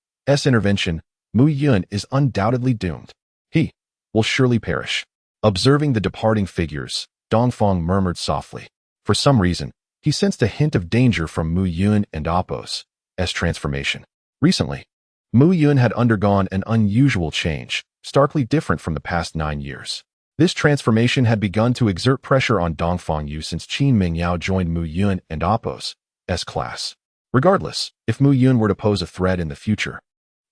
intervention, Mu Yun is undoubtedly doomed. He will surely perish. Observing the departing figures, Dongfang murmured softly. For some reason, he sensed a hint of danger from Mu Yun and Appos' transformation. Recently, Mu Yun had undergone an unusual change, starkly different from the past 9 years. This transformation had begun to exert pressure on Dongfang Yu since Qin Mingyao joined Mu Yun and Appos' class. Regardless, if Mu Yun were to pose a threat in the future,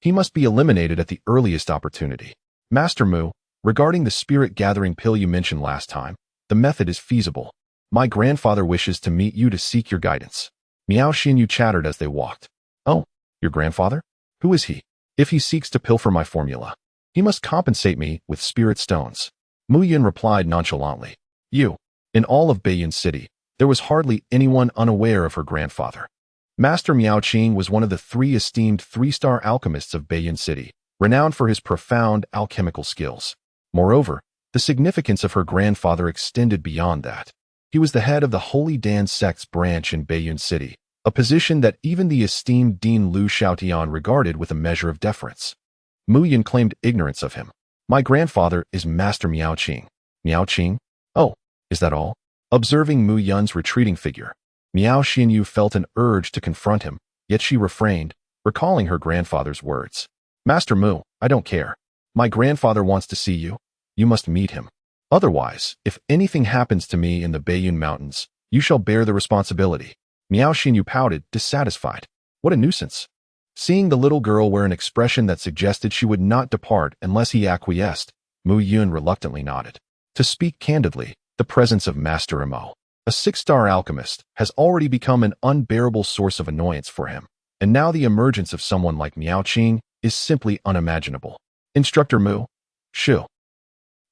he must be eliminated at the earliest opportunity. Master Mu, regarding the spirit-gathering pill you mentioned last time, the method is feasible. My grandfather wishes to meet you to seek your guidance. Miao Xinyu chattered as they walked. Oh, your grandfather? Who is he? If he seeks to pilfer my formula, he must compensate me with spirit stones. Mu Yun replied nonchalantly. In all of Baiyun City, there was hardly anyone unaware of her grandfather. Master Miao Qing was one of the 3 esteemed 3-star alchemists of Baiyun City, renowned for his profound alchemical skills. Moreover, the significance of her grandfather extended beyond that. He was the head of the Holy Dan sect's branch in Baiyun City, a position that even the esteemed Dean Liu Xiaotian regarded with a measure of deference. Mu Yun claimed ignorance of him. My grandfather is Master Miao Qing. Miao Qing? Oh, is that all? Observing Mu Yun's retreating figure, Miao Xinyu felt an urge to confront him, yet she refrained, recalling her grandfather's words. Master Mu, I don't care. My grandfather wants to see you. You must meet him. Otherwise, if anything happens to me in the Baiyun Mountains, you shall bear the responsibility. Miao Xinyu pouted, dissatisfied. What a nuisance. Seeing the little girl wear an expression that suggested she would not depart unless he acquiesced, Mu Yun reluctantly nodded. To speak candidly, the presence of Master Imo, a 6-star alchemist, has already become an unbearable source of annoyance for him, and now the emergence of someone like Miao Qing is simply unimaginable. Instructor Mu, Shu.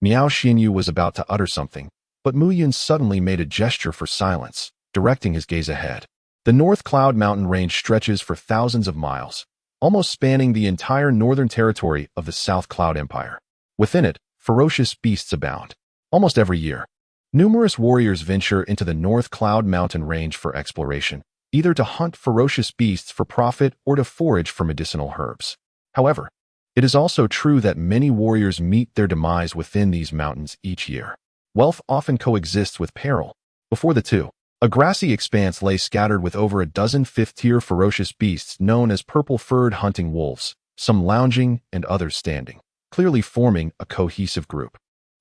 Miao Xinyu was about to utter something, but Mu Yun suddenly made a gesture for silence, directing his gaze ahead. The North Cloud Mountain range stretches for thousands of miles, almost spanning the entire northern territory of the South Cloud Empire. Within it, ferocious beasts abound. Almost every year, numerous warriors venture into the North Cloud Mountain range for exploration, either to hunt ferocious beasts for profit or to forage for medicinal herbs. However, it is also true that many warriors meet their demise within these mountains each year. Wealth often coexists with peril. Before the two, a grassy expanse lay scattered with over a dozen 5th-tier ferocious beasts known as purple-furred hunting wolves, some lounging and others standing, clearly forming a cohesive group.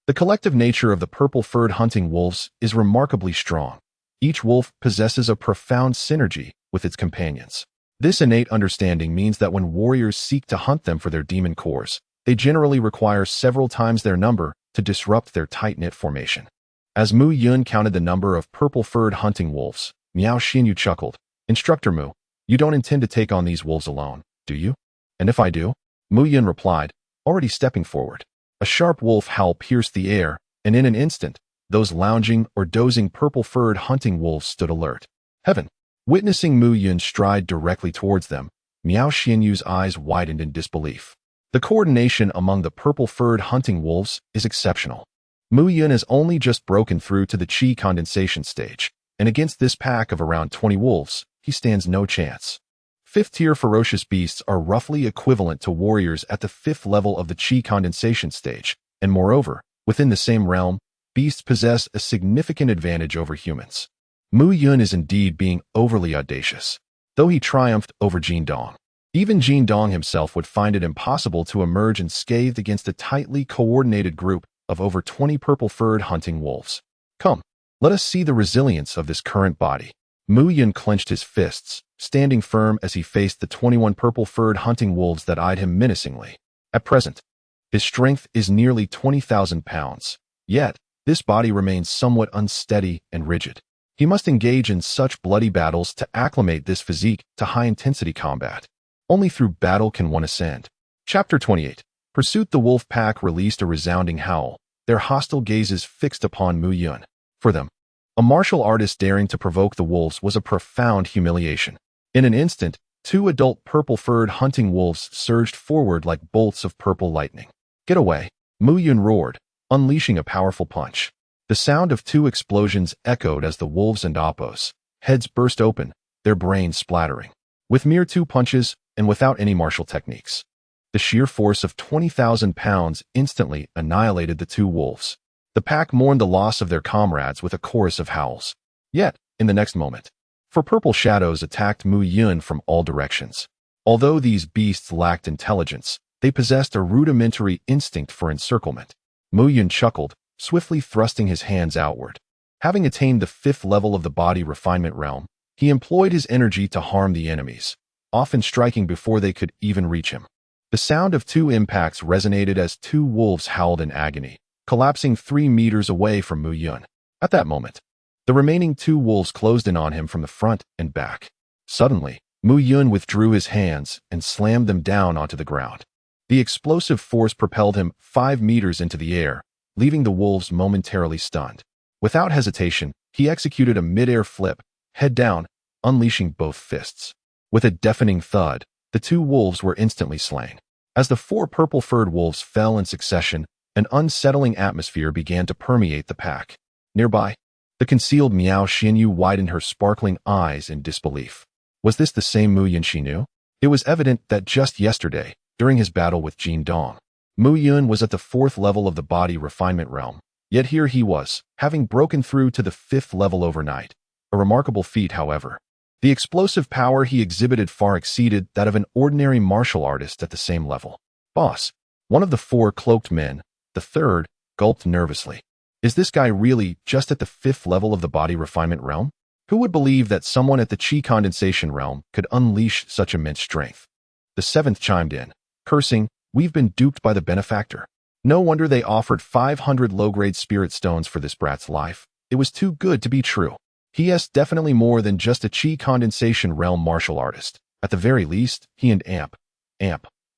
The collective nature of the purple-furred hunting wolves is remarkably strong. Each wolf possesses a profound synergy with its companions. This innate understanding means that when warriors seek to hunt them for their demon cores, they generally require several times their number to disrupt their tight-knit formation. As Mu Yun counted the number of purple-furred hunting wolves, Miao Xinyu chuckled. "Instructor Mu, you don't intend to take on these wolves alone, do you?" "And if I do?" Mu Yun replied, already stepping forward. A sharp wolf howl pierced the air, and in an instant, those lounging or dozing purple-furred hunting wolves stood alert. Heaven! Witnessing Mu Yun stride directly towards them, Miao Xinyu's eyes widened in disbelief. The coordination among the purple-furred hunting wolves is exceptional. Mu Yun has only just broken through to the Qi condensation stage, and against this pack of around 20 wolves, he stands no chance. Fifth-tier ferocious beasts are roughly equivalent to warriors at the 5th level of the Qi condensation stage, and moreover, within the same realm, beasts possess a significant advantage over humans. Mu Yun is indeed being overly audacious, though he triumphed over Jin Dong. Even Jin Dong himself would find it impossible to emerge unscathed against a tightly coordinated group of over 20 purple-furred hunting wolves. Come, let us see the resilience of this current body. Mu Yun clenched his fists, standing firm as he faced the 21 purple-furred hunting wolves that eyed him menacingly. At present, his strength is nearly 20,000 pounds, yet this body remains somewhat unsteady and rigid. He must engage in such bloody battles to acclimate this physique to high-intensity combat. Only through battle can one ascend. Chapter 28. Pursuit. The wolf pack released a resounding howl, their hostile gazes fixed upon Mu Yun. For them, a martial artist daring to provoke the wolves was a profound humiliation. In an instant, 2 adult purple-furred hunting wolves surged forward like bolts of purple lightning. "Get away!" Mu Yun roared, unleashing a powerful punch. The sound of 2 explosions echoed as the wolves and oppos heads burst open, their brains splattering. With mere 2 punches, and without any martial techniques, the sheer force of 20,000 pounds instantly annihilated the 2 wolves. The pack mourned the loss of their comrades with a chorus of howls. Yet, in the next moment, 4 purple shadows attacked Mu Yun from all directions. Although these beasts lacked intelligence, they possessed a rudimentary instinct for encirclement. Mu Yun chuckled, swiftly thrusting his hands outward. Having attained the 5th level of the body refinement realm, he employed his energy to harm the enemies, often striking before they could even reach him. The sound of 2 impacts resonated as 2 wolves howled in agony, collapsing 3 meters away from Mu Yun. At that moment, the remaining 2 wolves closed in on him from the front and back. Suddenly, Mu Yun withdrew his hands and slammed them down onto the ground. The explosive force propelled him 5 meters into the air, leaving the wolves momentarily stunned. Without hesitation, he executed a mid-air flip, head down, unleashing both fists. With a deafening thud, the 2 wolves were instantly slain. As the 4 purple-furred wolves fell in succession, an unsettling atmosphere began to permeate the pack. Nearby, the concealed Miao Xinyu widened her sparkling eyes in disbelief. Was this the same Mu Yun she knew? It was evident that just yesterday, during his battle with Jin Dong, Mu Yun was at the 4th level of the body refinement realm, yet here he was, having broken through to the 5th level overnight. A remarkable feat, however. The explosive power he exhibited far exceeded that of an ordinary martial artist at the same level. "Boss," one of the 4 cloaked men, the 3rd, gulped nervously. "Is this guy really just at the 5th level of the body refinement realm? Who would believe that someone at the Qi condensation realm could unleash such immense strength?" The 7th chimed in, cursing, "We've been duped by the benefactor. No wonder they offered 500 low-grade spirit stones for this brat's life. It was too good to be true. He is definitely more than just a Qi condensation realm martial artist. At the very least, he and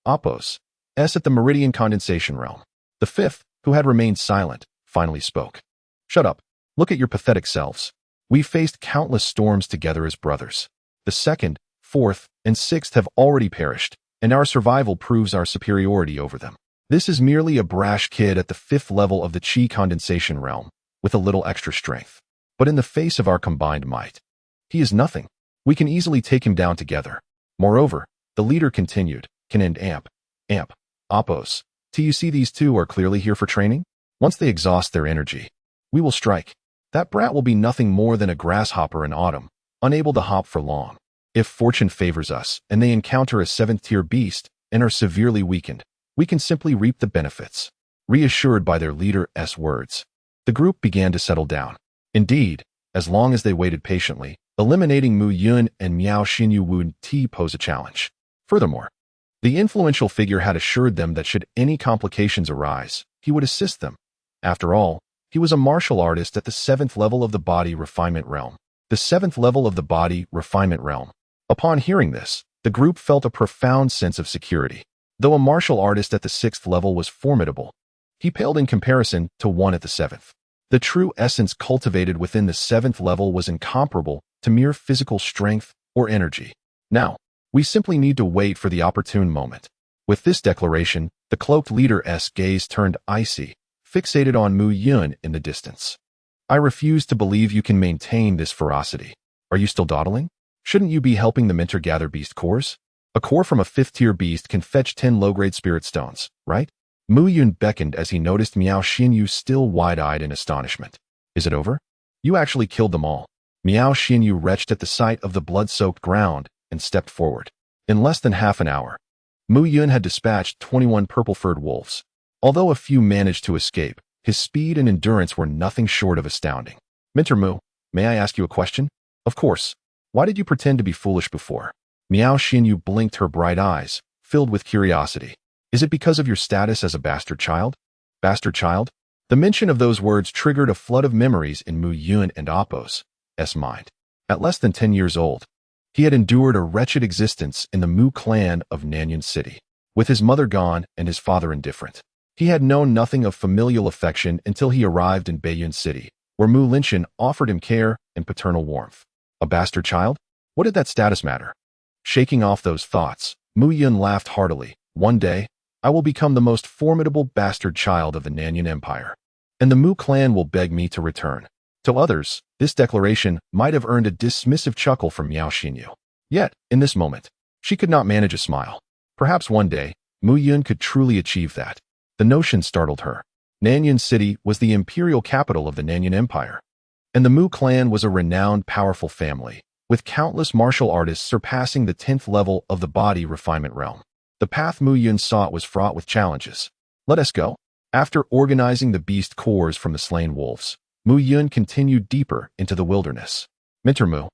Oppos S at the meridian condensation realm." The 5th, who had remained silent, finally spoke. "Shut up. Look at your pathetic selves. We faced countless storms together as brothers. The 2nd, 4th, and 6th have already perished, and our survival proves our superiority over them. This is merely a brash kid at the 5th level of the Qi condensation realm, with a little extra strength. But in the face of our combined might, he is nothing. We can easily take him down together. Moreover," the leader continued, "Can and Oppos. Do you see these 2 are clearly here for training? Once they exhaust their energy, we will strike. That brat will be nothing more than a grasshopper in autumn, unable to hop for long. If fortune favors us and they encounter a 7th-tier beast and are severely weakened, we can simply reap the benefits. Reassured by their leader's words, the group began to settle down. Indeed, as long as they waited patiently, eliminating Mu Yun and Miao Xinyu would pose a challenge. Furthermore, the influential figure had assured them that should any complications arise, he would assist them. After all, he was a martial artist at the 7th level of the body refinement realm. The 7th level of the body refinement realm. Upon hearing this, the group felt a profound sense of security. Though a martial artist at the 6th level was formidable, he paled in comparison to one at the 7th. The true essence cultivated within the 7th level was incomparable to mere physical strength or energy. Now, we simply need to wait for the opportune moment. With this declaration, the cloaked leader's gaze turned icy, fixated on Mu Yun in the distance. I refuse to believe you can maintain this ferocity. Are you still dawdling? Shouldn't you be helping the mentor gather beast cores? A core from a 5th-tier beast can fetch 10 low-grade spirit stones, right? Mu Yun beckoned as he noticed Miao Xinyu still wide-eyed in astonishment. Is it over? You actually killed them all. Miao Xinyu retched at the sight of the blood-soaked ground and stepped forward. In less than half an hour, Mu Yun had dispatched 21 purple-furred wolves. Although a few managed to escape, his speed and endurance were nothing short of astounding. Mentor Mu, may I ask you a question? Of course. Why did you pretend to be foolish before? Miao Xinyu blinked her bright eyes, filled with curiosity. Is it because of your status as a bastard child? Bastard child? The mention of those words triggered a flood of memories in Mu Yun and Appo's mind. At less than 10 years old, he had endured a wretched existence in the Mu clan of Nanyuan City. With his mother gone and his father indifferent, he had known nothing of familial affection until he arrived in Baiyun City, where Mu Linshan offered him care and paternal warmth. A bastard child? What did that status matter? Shaking off those thoughts, Mu Yun laughed heartily. One day, I will become the most formidable bastard child of the Nanyuan Empire, and the Mu clan will beg me to return. To others, this declaration might have earned a dismissive chuckle from Miao Xinyu. Yet, in this moment, she could not manage a smile. Perhaps one day, Mu Yun could truly achieve that. The notion startled her. Nanyuan City was the imperial capital of the Nanyuan Empire, and the Mu clan was a renowned, powerful family, with countless martial artists surpassing the 10th level of the body refinement realm. The path Mu Yun sought was fraught with challenges. Let us go. After organizing the beast cores from the slain wolves, Mu Yun continued deeper into the wilderness. Mentor Mu,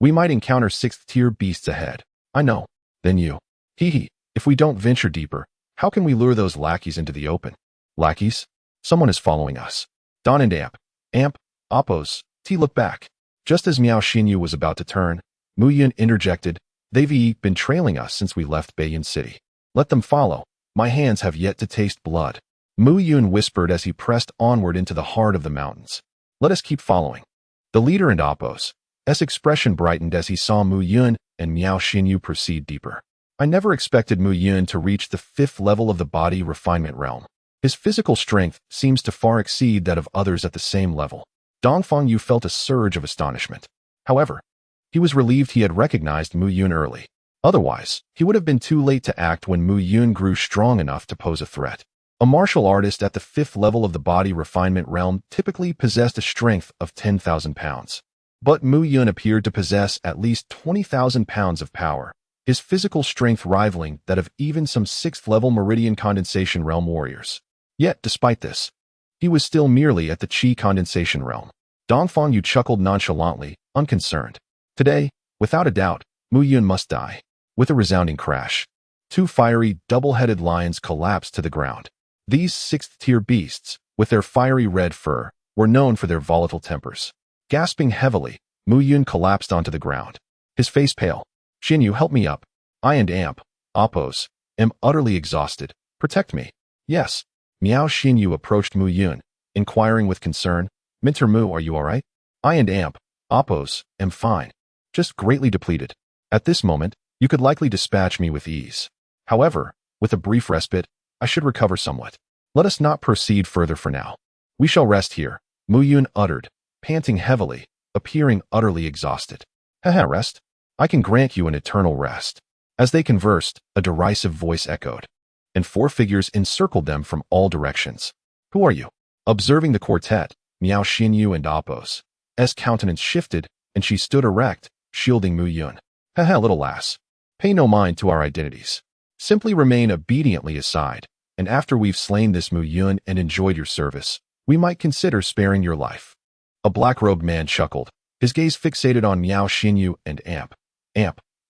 we might encounter 6th-tier beasts ahead. I know. Then you. Hee. If we don't venture deeper, how can we lure those lackeys into the open? Lackeys? Someone is following us. Don and Amp, Appo's, look back. Just as Miao Xinyu was about to turn, Mu Yun interjected, they've been trailing us since we left Baiyun City. Let them follow. My hands have yet to taste blood. Mu Yun whispered as he pressed onward into the heart of the mountains. Let us keep following. The leader and Appo's expression brightened as he saw Mu Yun and Miao Xinyu proceed deeper. I never expected Mu Yun to reach the 5th level of the body refinement realm. His physical strength seems to far exceed that of others at the same level. Dongfang Yu felt a surge of astonishment. However, he was relieved he had recognized Mu Yun early. Otherwise, he would have been too late to act when Mu Yun grew strong enough to pose a threat. A martial artist at the 5th level of the body refinement realm typically possessed a strength of 10,000 pounds. But Mu Yun appeared to possess at least 20,000 pounds of power, his physical strength rivaling that of even some 6th level meridian condensation realm warriors. Yet, despite this, he was still merely at the Qi condensation realm. Dongfang Yu chuckled nonchalantly, unconcerned. Today, without a doubt, Mu Yun must die. With a resounding crash, 2 fiery, double-headed lions collapsed to the ground. These 6th-tier beasts, with their fiery red fur, were known for their volatile tempers. Gasping heavily, Mu Yun collapsed onto the ground. His face pale. Xinyu, help me up. I and Appo's, am utterly exhausted. Protect me. Yes. Miao Xinyu approached Mu Yun, inquiring with concern, Mentor Mu, are you all right? I and Appo's, am fine. Just greatly depleted. At this moment, you could likely dispatch me with ease. However, with a brief respite, I should recover somewhat. Let us not proceed further for now. We shall rest here, Mu Yun uttered, panting heavily, appearing utterly exhausted. Rest? I can grant you an eternal rest. As they conversed, a derisive voice echoed, and 4 figures encircled them from all directions. Who are you? Observing the quartet, Miao Xinyu and Appo's countenance shifted, and she stood erect, shielding Mu Yun. Little lass. Pay no mind to our identities. Simply remain obediently aside. and after we've slain this Mu Yun and enjoyed your service, we might consider sparing your life." A black-robed man chuckled, his gaze fixated on Miao Xinyu and Amp,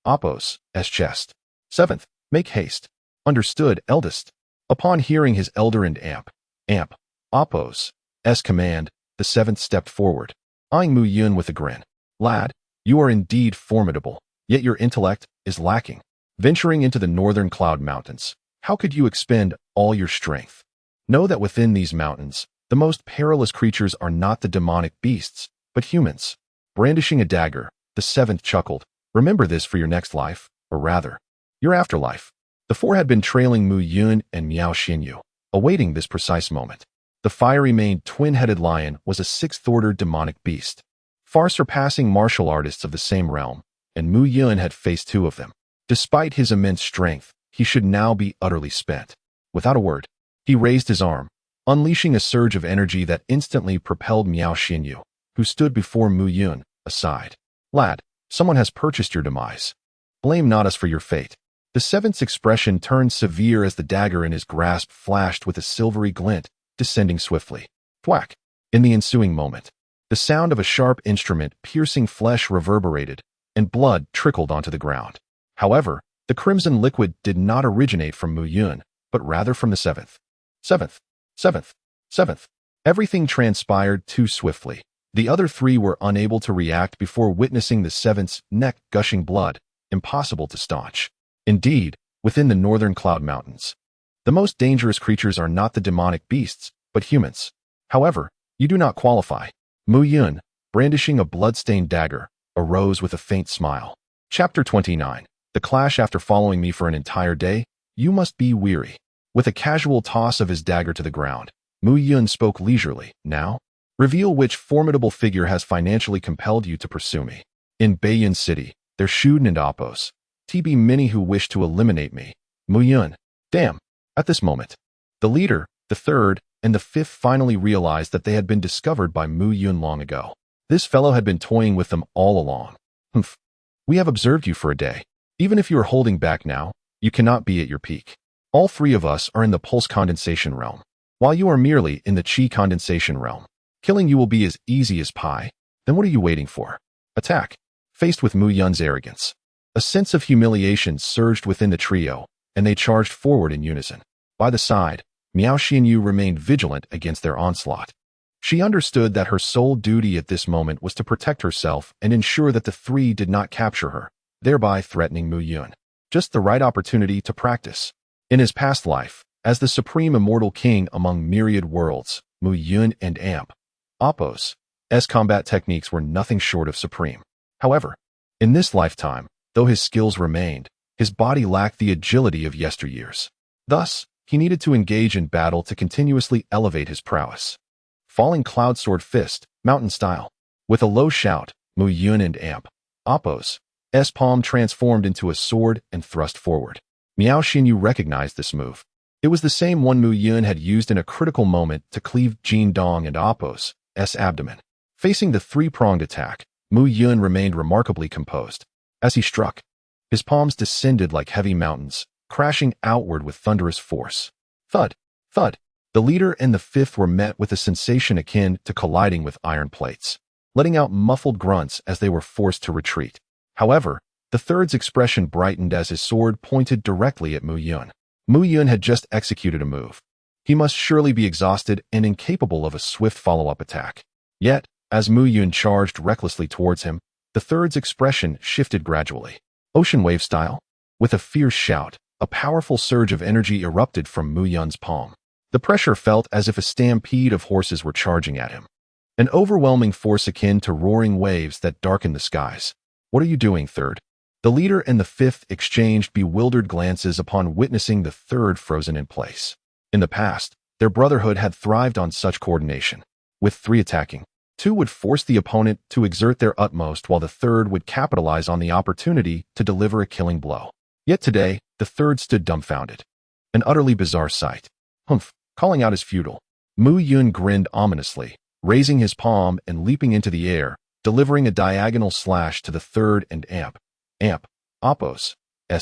Appo's chest. "Seventh, make haste." "Understood, eldest." Upon hearing his elder and Amp, Appo's command, the seventh stepped forward, eyeing Mu Yun with a grin. "Lad, you are indeed formidable, yet your intellect is lacking. Venturing into the northern cloud mountains, how could you expend all your strength? Know that within these mountains, the most perilous creatures are not the demonic beasts, but humans." Brandishing a dagger, the seventh chuckled. "Remember this for your next life, or rather, your afterlife." The four had been trailing Mu Yun and Miao Xinyu, awaiting this precise moment. The fiery-maned twin-headed lion was a sixth-order demonic beast, far surpassing martial artists of the same realm, and Mu Yun had faced two of them. Despite his immense strength, he should now be utterly spent. Without a word, he raised his arm, unleashing a surge of energy that instantly propelled Miao Xinyu, who stood before Mu Yun, aside. "Lad, someone has purchased your demise. Blame not us for your fate." The seventh's expression turned severe as the dagger in his grasp flashed with a silvery glint, descending swiftly. Thwack! In the ensuing moment, the sound of a sharp instrument piercing flesh reverberated, and blood trickled onto the ground. However, the crimson liquid did not originate from Mu Yun, but rather from the seventh. Seventh. Everything transpired too swiftly. The other three were unable to react before witnessing the seventh's neck gushing blood, impossible to staunch. Indeed, within the northern cloud mountains, the most dangerous creatures are not the demonic beasts, but humans. However, you do not qualify. Mu Yun, brandishing a blood-stained dagger, arose with a faint smile. Chapter 29. The clash. After following me for an entire day, you must be weary. With a casual toss of his dagger to the ground, Mu Yun spoke leisurely. "Now, reveal which formidable figure has financially compelled you to pursue me. In Baiyun City, there's Shuden and Appo's. Be many who wish to eliminate me. Mu Yun." Damn. At this moment, the leader, the third, and the fifth finally realized that they had been discovered by Mu Yun long ago. This fellow had been toying with them all along. "Humph. We have observed you for a day. Even if you are holding back now, you cannot be at your peak. All three of us are in the pulse condensation realm, while you are merely in the chi condensation realm. Killing you will be as easy as pie. Then what are you waiting for? Attack." Faced with Mu Yun's arrogance, a sense of humiliation surged within the trio, and they charged forward in unison. By the side, Miao Xinyu remained vigilant against their onslaught. She understood that her sole duty at this moment was to protect herself and ensure that the three did not capture her, thereby threatening Mu Yun. Just the right opportunity to practice. In his past life, as the supreme immortal king among myriad worlds, Mu Yun and Appo's combat techniques were nothing short of supreme. However, in this lifetime, though his skills remained, his body lacked the agility of yesteryears. Thus, he needed to engage in battle to continuously elevate his prowess. Falling cloud sword fist, mountain style. With a low shout, Mu Yun and Appo's palm transformed into a sword and thrust forward. Miao Xinyu recognized this move. It was the same one Mu Yun had used in a critical moment to cleave Jin Dong and Appo's abdomen. Facing the three-pronged attack, Mu Yun remained remarkably composed. As he struck, his palms descended like heavy mountains, crashing outward with thunderous force. Thud, thud. The leader and the fifth were met with a sensation akin to colliding with iron plates, letting out muffled grunts as they were forced to retreat. However, the third's expression brightened as his sword pointed directly at Mu Yun. Mu Yun had just executed a move. He must surely be exhausted and incapable of a swift follow-up attack. Yet, as Mu Yun charged recklessly towards him, the third's expression shifted gradually. Ocean wave style. With a fierce shout, a powerful surge of energy erupted from Mu Yun's palm. The pressure felt as if a stampede of horses were charging at him. An overwhelming force akin to roaring waves that darkened the skies. "What are you doing, third?" The leader and the fifth exchanged bewildered glances upon witnessing the third frozen in place. In the past, their brotherhood had thrived on such coordination. With three attacking, two would force the opponent to exert their utmost while the third would capitalize on the opportunity to deliver a killing blow. Yet today, the third stood dumbfounded. An utterly bizarre sight. "Humph," calling out his feudal. Mu Yun grinned ominously, raising his palm and leaping into the air, delivering a diagonal slash to the third and Appo's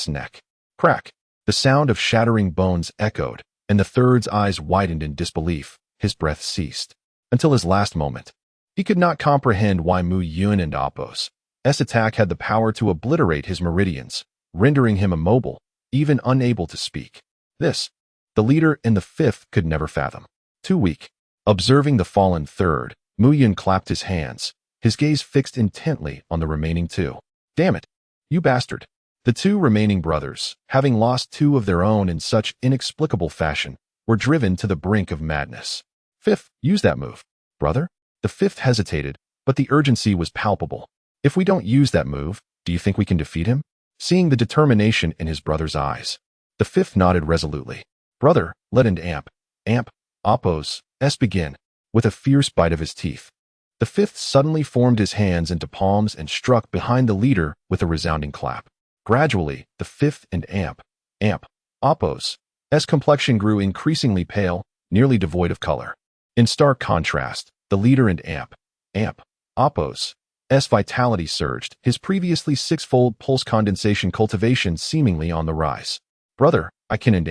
neck. Crack. The sound of shattering bones echoed, and the third's eyes widened in disbelief. His breath ceased. Until his last moment. He could not comprehend why Mu Yun and Apos' attack had the power to obliterate his meridians, rendering him immobile, even unable to speak. This, the leader in the fifth could never fathom. Too weak. Observing the fallen third, Mu Yun clapped his hands, his gaze fixed intently on the remaining two. Damn it, you bastard. The two remaining brothers, having lost two of their own in such inexplicable fashion, were driven to the brink of madness. Fifth, use that move. Brother? The fifth hesitated, but the urgency was palpable. If we don't use that move, do you think we can defeat him? Seeing the determination in his brother's eyes, the fifth nodded resolutely. Brother, let in amp, Apos' begin, with a fierce bite of his teeth. The fifth suddenly formed his hands into palms and struck behind the leader with a resounding clap. Gradually, the fifth and Apos' complexion grew increasingly pale, nearly devoid of color. In stark contrast, the leader and Apos' vitality surged, his previously six-fold pulse condensation cultivation seemingly on the rise. Brother, I can and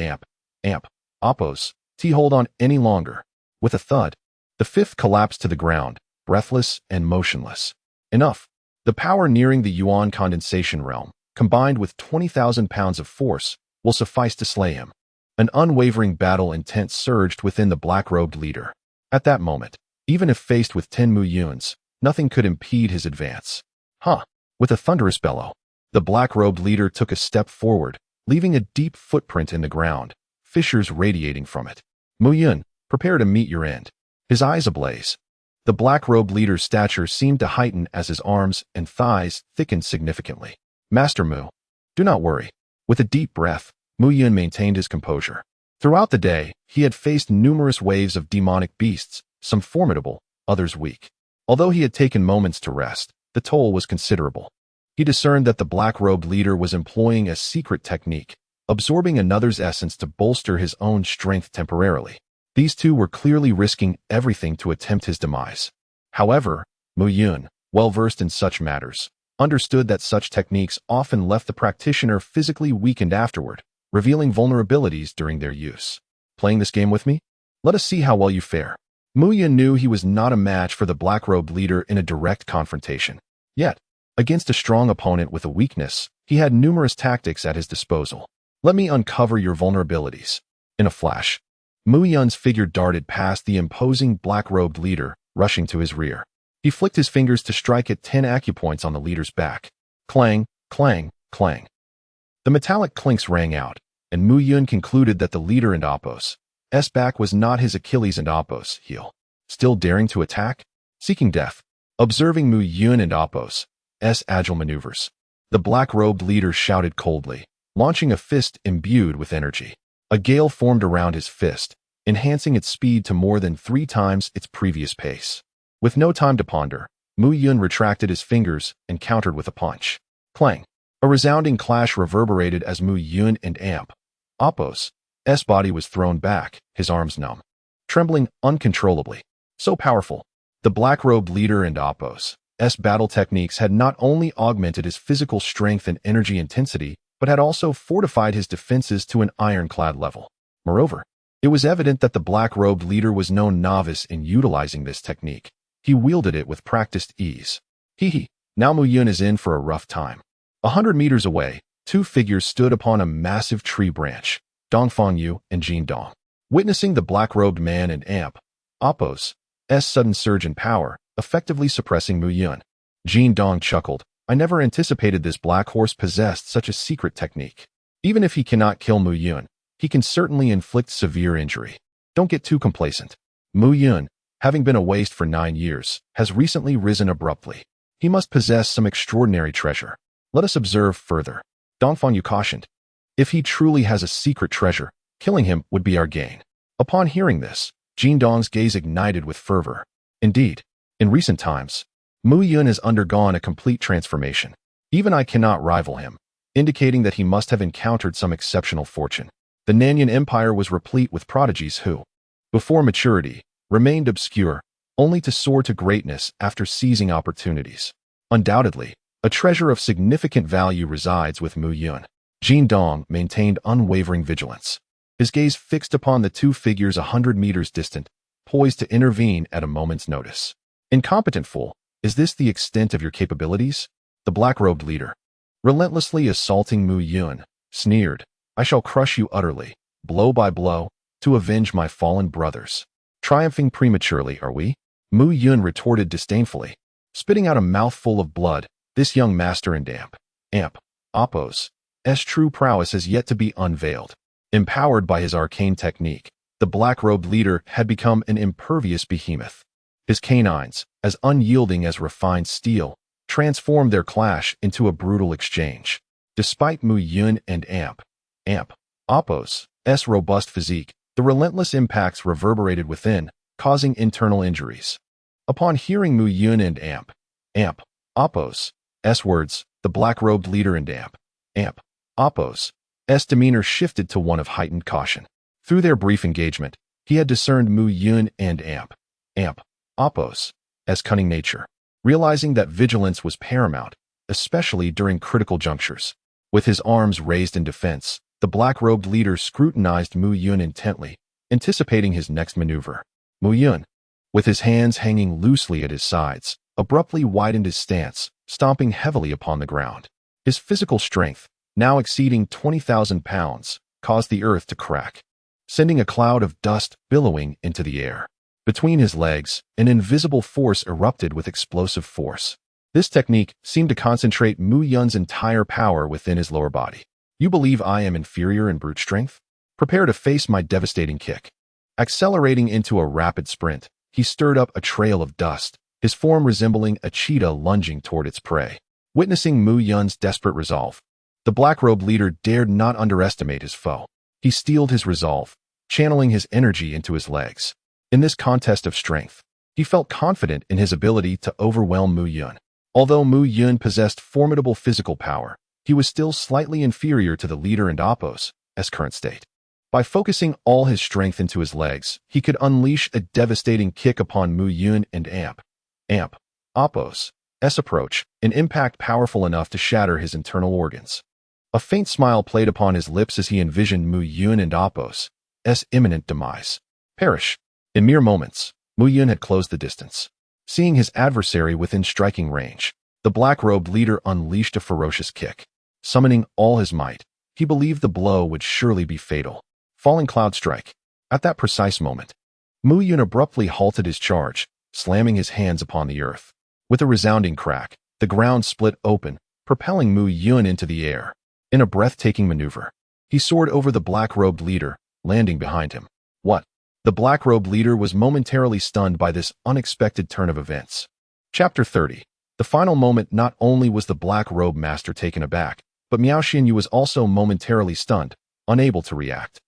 Apos' hold on any longer. With a thud, the fifth collapsed to the ground, breathless and motionless. Enough. The power nearing the Yuan condensation realm, combined with 20,000 pounds of force, will suffice to slay him. An unwavering battle intent surged within the black-robed leader. At that moment, even if faced with 10 Mu Yuns, nothing could impede his advance. With a thunderous bellow, the black-robed leader took a step forward, leaving a deep footprint in the ground, fissures radiating from it. Mu Yun, prepare to meet your end. His eyes ablaze. The black-robed leader's stature seemed to heighten as his arms and thighs thickened significantly. Master Mu, do not worry. With a deep breath, Mu Yun maintained his composure. Throughout the day, he had faced numerous waves of demonic beasts, some formidable, others weak. Although he had taken moments to rest, the toll was considerable. He discerned that the black-robed leader was employing a secret technique, absorbing another's essence to bolster his own strength temporarily. These two were clearly risking everything to attempt his demise. However, Mu Yun, well-versed in such matters, understood that such techniques often left the practitioner physically weakened afterward, revealing vulnerabilities during their use. Playing this game with me? Let us see how well you fare. Mu Yun knew he was not a match for the black-robed leader in a direct confrontation. Yet, against a strong opponent with a weakness, he had numerous tactics at his disposal. Let me uncover your vulnerabilities. In a flash, Mu Yun's figure darted past the imposing black-robed leader, rushing to his rear. He flicked his fingers to strike at 10 acupoints on the leader's back. Clang, clang, clang. The metallic clinks rang out, and Mu Yun concluded that the leader and Apos' back was not his Achilles and Apos' heel. Still daring to attack? Seeking death. Observing Mu Yun and Apos' agile maneuvers, the black-robed leader shouted coldly, launching a fist imbued with energy. A gale formed around his fist, enhancing its speed to more than 3 times its previous pace. With no time to ponder, Mu Yun retracted his fingers and countered with a punch. Clang. A resounding clash reverberated as Mu Yun and Apos' body was thrown back, his arms numb, trembling uncontrollably. So powerful. The black-robed leader and Apos' battle techniques had not only augmented his physical strength and energy intensity, but had also fortified his defenses to an ironclad level. Moreover, it was evident that the black-robed leader was no novice in utilizing this technique. He wielded it with practiced ease. Now Mu Yun is in for a rough time. 100 meters away, 2 figures stood upon a massive tree branch, Dongfang Yu and Jin Dong. Witnessing the black-robed man and Apos' sudden surge in power, effectively suppressing Mu Yun, Jin Dong chuckled. I never anticipated this black horse possessed such a secret technique. Even if he cannot kill Mu Yun, he can certainly inflict severe injury. Don't get too complacent. Mu Yun, having been a waste for 9 years, has recently risen abruptly. He must possess some extraordinary treasure. Let us observe further. Dongfang Yu cautioned. If he truly has a secret treasure, killing him would be our gain. Upon hearing this, Jin Dong's gaze ignited with fervor. Indeed, in recent times, Mu Yun has undergone a complete transformation. Even I cannot rival him, indicating that he must have encountered some exceptional fortune. The Nanyan Empire was replete with prodigies who, before maturity, remained obscure, only to soar to greatness after seizing opportunities. Undoubtedly, a treasure of significant value resides with Mu Yun. Jin Dong maintained unwavering vigilance. his gaze fixed upon the two figures 100 meters distant, poised to intervene at a moment's notice. Incompetent fool, is this the extent of your capabilities? The black-robed leader, relentlessly assaulting Mu Yun, sneered, I shall crush you utterly, blow by blow, to avenge my fallen brothers. Triumphing prematurely, are we? Mu Yun retorted disdainfully, spitting out a mouthful of blood. This young master in Appo's true prowess has yet to be unveiled. Empowered by his arcane technique, the black-robed leader had become an impervious behemoth. His canines, as unyielding as refined steel, transformed their clash into a brutal exchange. Despite Mu Yun and Appo's robust physique, the relentless impacts reverberated within, causing internal injuries. Upon hearing Mu Yun and Appo's words, the black-robed leader and Appo's demeanor shifted to one of heightened caution. Through their brief engagement, he had discerned Mu Yun and Appo's cunning nature, realizing that vigilance was paramount, especially during critical junctures. With his arms raised in defense, the black-robed leader scrutinized Mu Yun intently, anticipating his next maneuver. Mu Yun, with his hands hanging loosely at his sides, abruptly widened his stance, stomping heavily upon the ground. His physical strength, now exceeding 20,000 pounds, caused the earth to crack, sending a cloud of dust billowing into the air. Between his legs, an invisible force erupted with explosive force. This technique seemed to concentrate Mu Yun's entire power within his lower body. You believe I am inferior in brute strength? Prepare to face my devastating kick. Accelerating into a rapid sprint, he stirred up a trail of dust, his form resembling a cheetah lunging toward its prey. Witnessing Mu Yun's desperate resolve, the black-robed leader dared not underestimate his foe. He steeled his resolve, channeling his energy into his legs. In this contest of strength, he felt confident in his ability to overwhelm Mu Yun. Although Mu Yun possessed formidable physical power, he was still slightly inferior to the leader and Appo's current state. By focusing all his strength into his legs, he could unleash a devastating kick upon Mu Yun and Appo's approach, an impact powerful enough to shatter his internal organs. A faint smile played upon his lips as he envisioned Mu Yun and Appo's imminent demise. Perish. In mere moments, Mu Yun had closed the distance. Seeing his adversary within striking range, the black-robed leader unleashed a ferocious kick. Summoning all his might, he believed the blow would surely be fatal. Falling cloud strike. At that precise moment, Mu Yun abruptly halted his charge, slamming his hands upon the earth. With a resounding crack, the ground split open, propelling Mu Yun into the air. In a breathtaking maneuver, he soared over the black-robed leader, landing behind him. What? The black-robed leader was momentarily stunned by this unexpected turn of events. Chapter 30. The final moment. Not only was the black-robed master taken aback, but Miao Xinyu was also momentarily stunned, unable to react.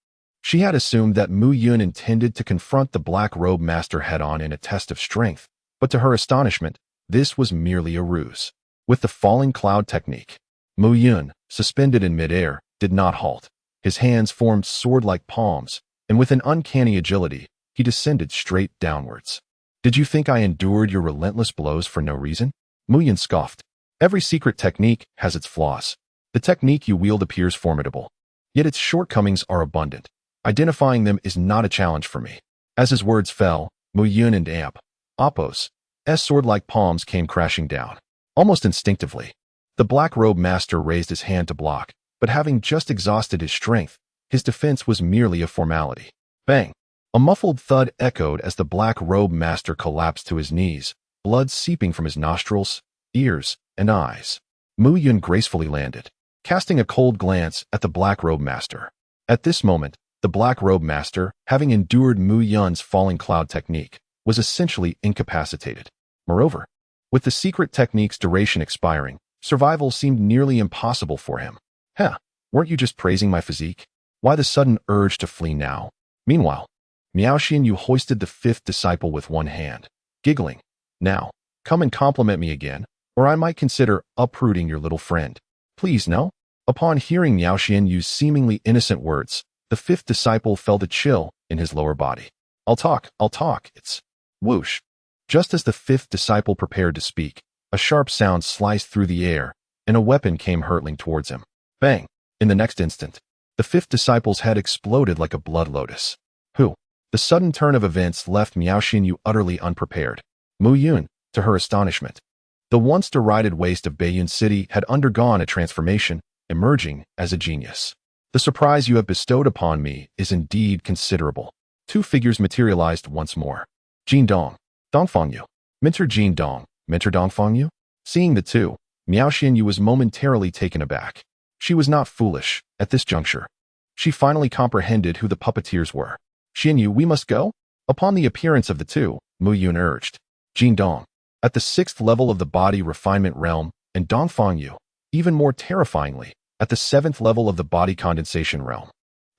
She had assumed that Mu Yun intended to confront the black-robed master head-on in a test of strength, but to her astonishment, this was merely a ruse. With the falling cloud technique, Mu Yun, suspended in midair, did not halt. His hands formed sword-like palms, and with an uncanny agility, he descended straight downwards. Did you think I endured your relentless blows for no reason? Mu Yun scoffed. Every secret technique has its flaws. The technique you wield appears formidable, yet its shortcomings are abundant. Identifying them is not a challenge for me. As his words fell, Mu Yun and Appo's sword-like palms came crashing down. Almost instinctively, the black-robed master raised his hand to block, but having just exhausted his strength, his defense was merely a formality. Bang! A muffled thud echoed as the black-robed master collapsed to his knees, blood seeping from his nostrils, ears, and eyes. Mu Yun gracefully landed, casting a cold glance at the black-robed master. At this moment, the black-robed master, having endured Mu Yun's falling cloud technique, was essentially incapacitated. Moreover, with the secret technique's duration expiring, survival seemed nearly impossible for him. Weren't you just praising my physique? Why the sudden urge to flee now? Meanwhile, Miao Xinyu hoisted the fifth disciple with one hand, giggling. Now, come and compliment me again, or I might consider uprooting your little friend. Please, no? Upon hearing Miao Xinyu's seemingly innocent words, the fifth disciple felt a chill in his lower body. I'll talk, it's whoosh. Just as the fifth disciple prepared to speak, a sharp sound sliced through the air, and a weapon came hurtling towards him. Bang! In the next instant, The fifth disciple's head exploded like a blood lotus. Who? The sudden turn of events left Miao Xinyu utterly unprepared. Mu Yun, to her astonishment. The once derided waste of Beiyun City had undergone a transformation, emerging as a genius. The surprise you have bestowed upon me is indeed considerable. Two figures materialized once more. Jin Dong, Dongfangyu. Mentor Jin Dong, Mentor Dongfangyu? Seeing the two, Miao Xinyu was momentarily taken aback. She was not foolish at this juncture. She finally comprehended who the puppeteers were. Xinyu, we must go? Upon the appearance of the two, Mu Yun urged. Jin Dong, at the 6th level of the body refinement realm, and Dongfangyu, even more terrifyingly, at the 7th level of the body condensation realm.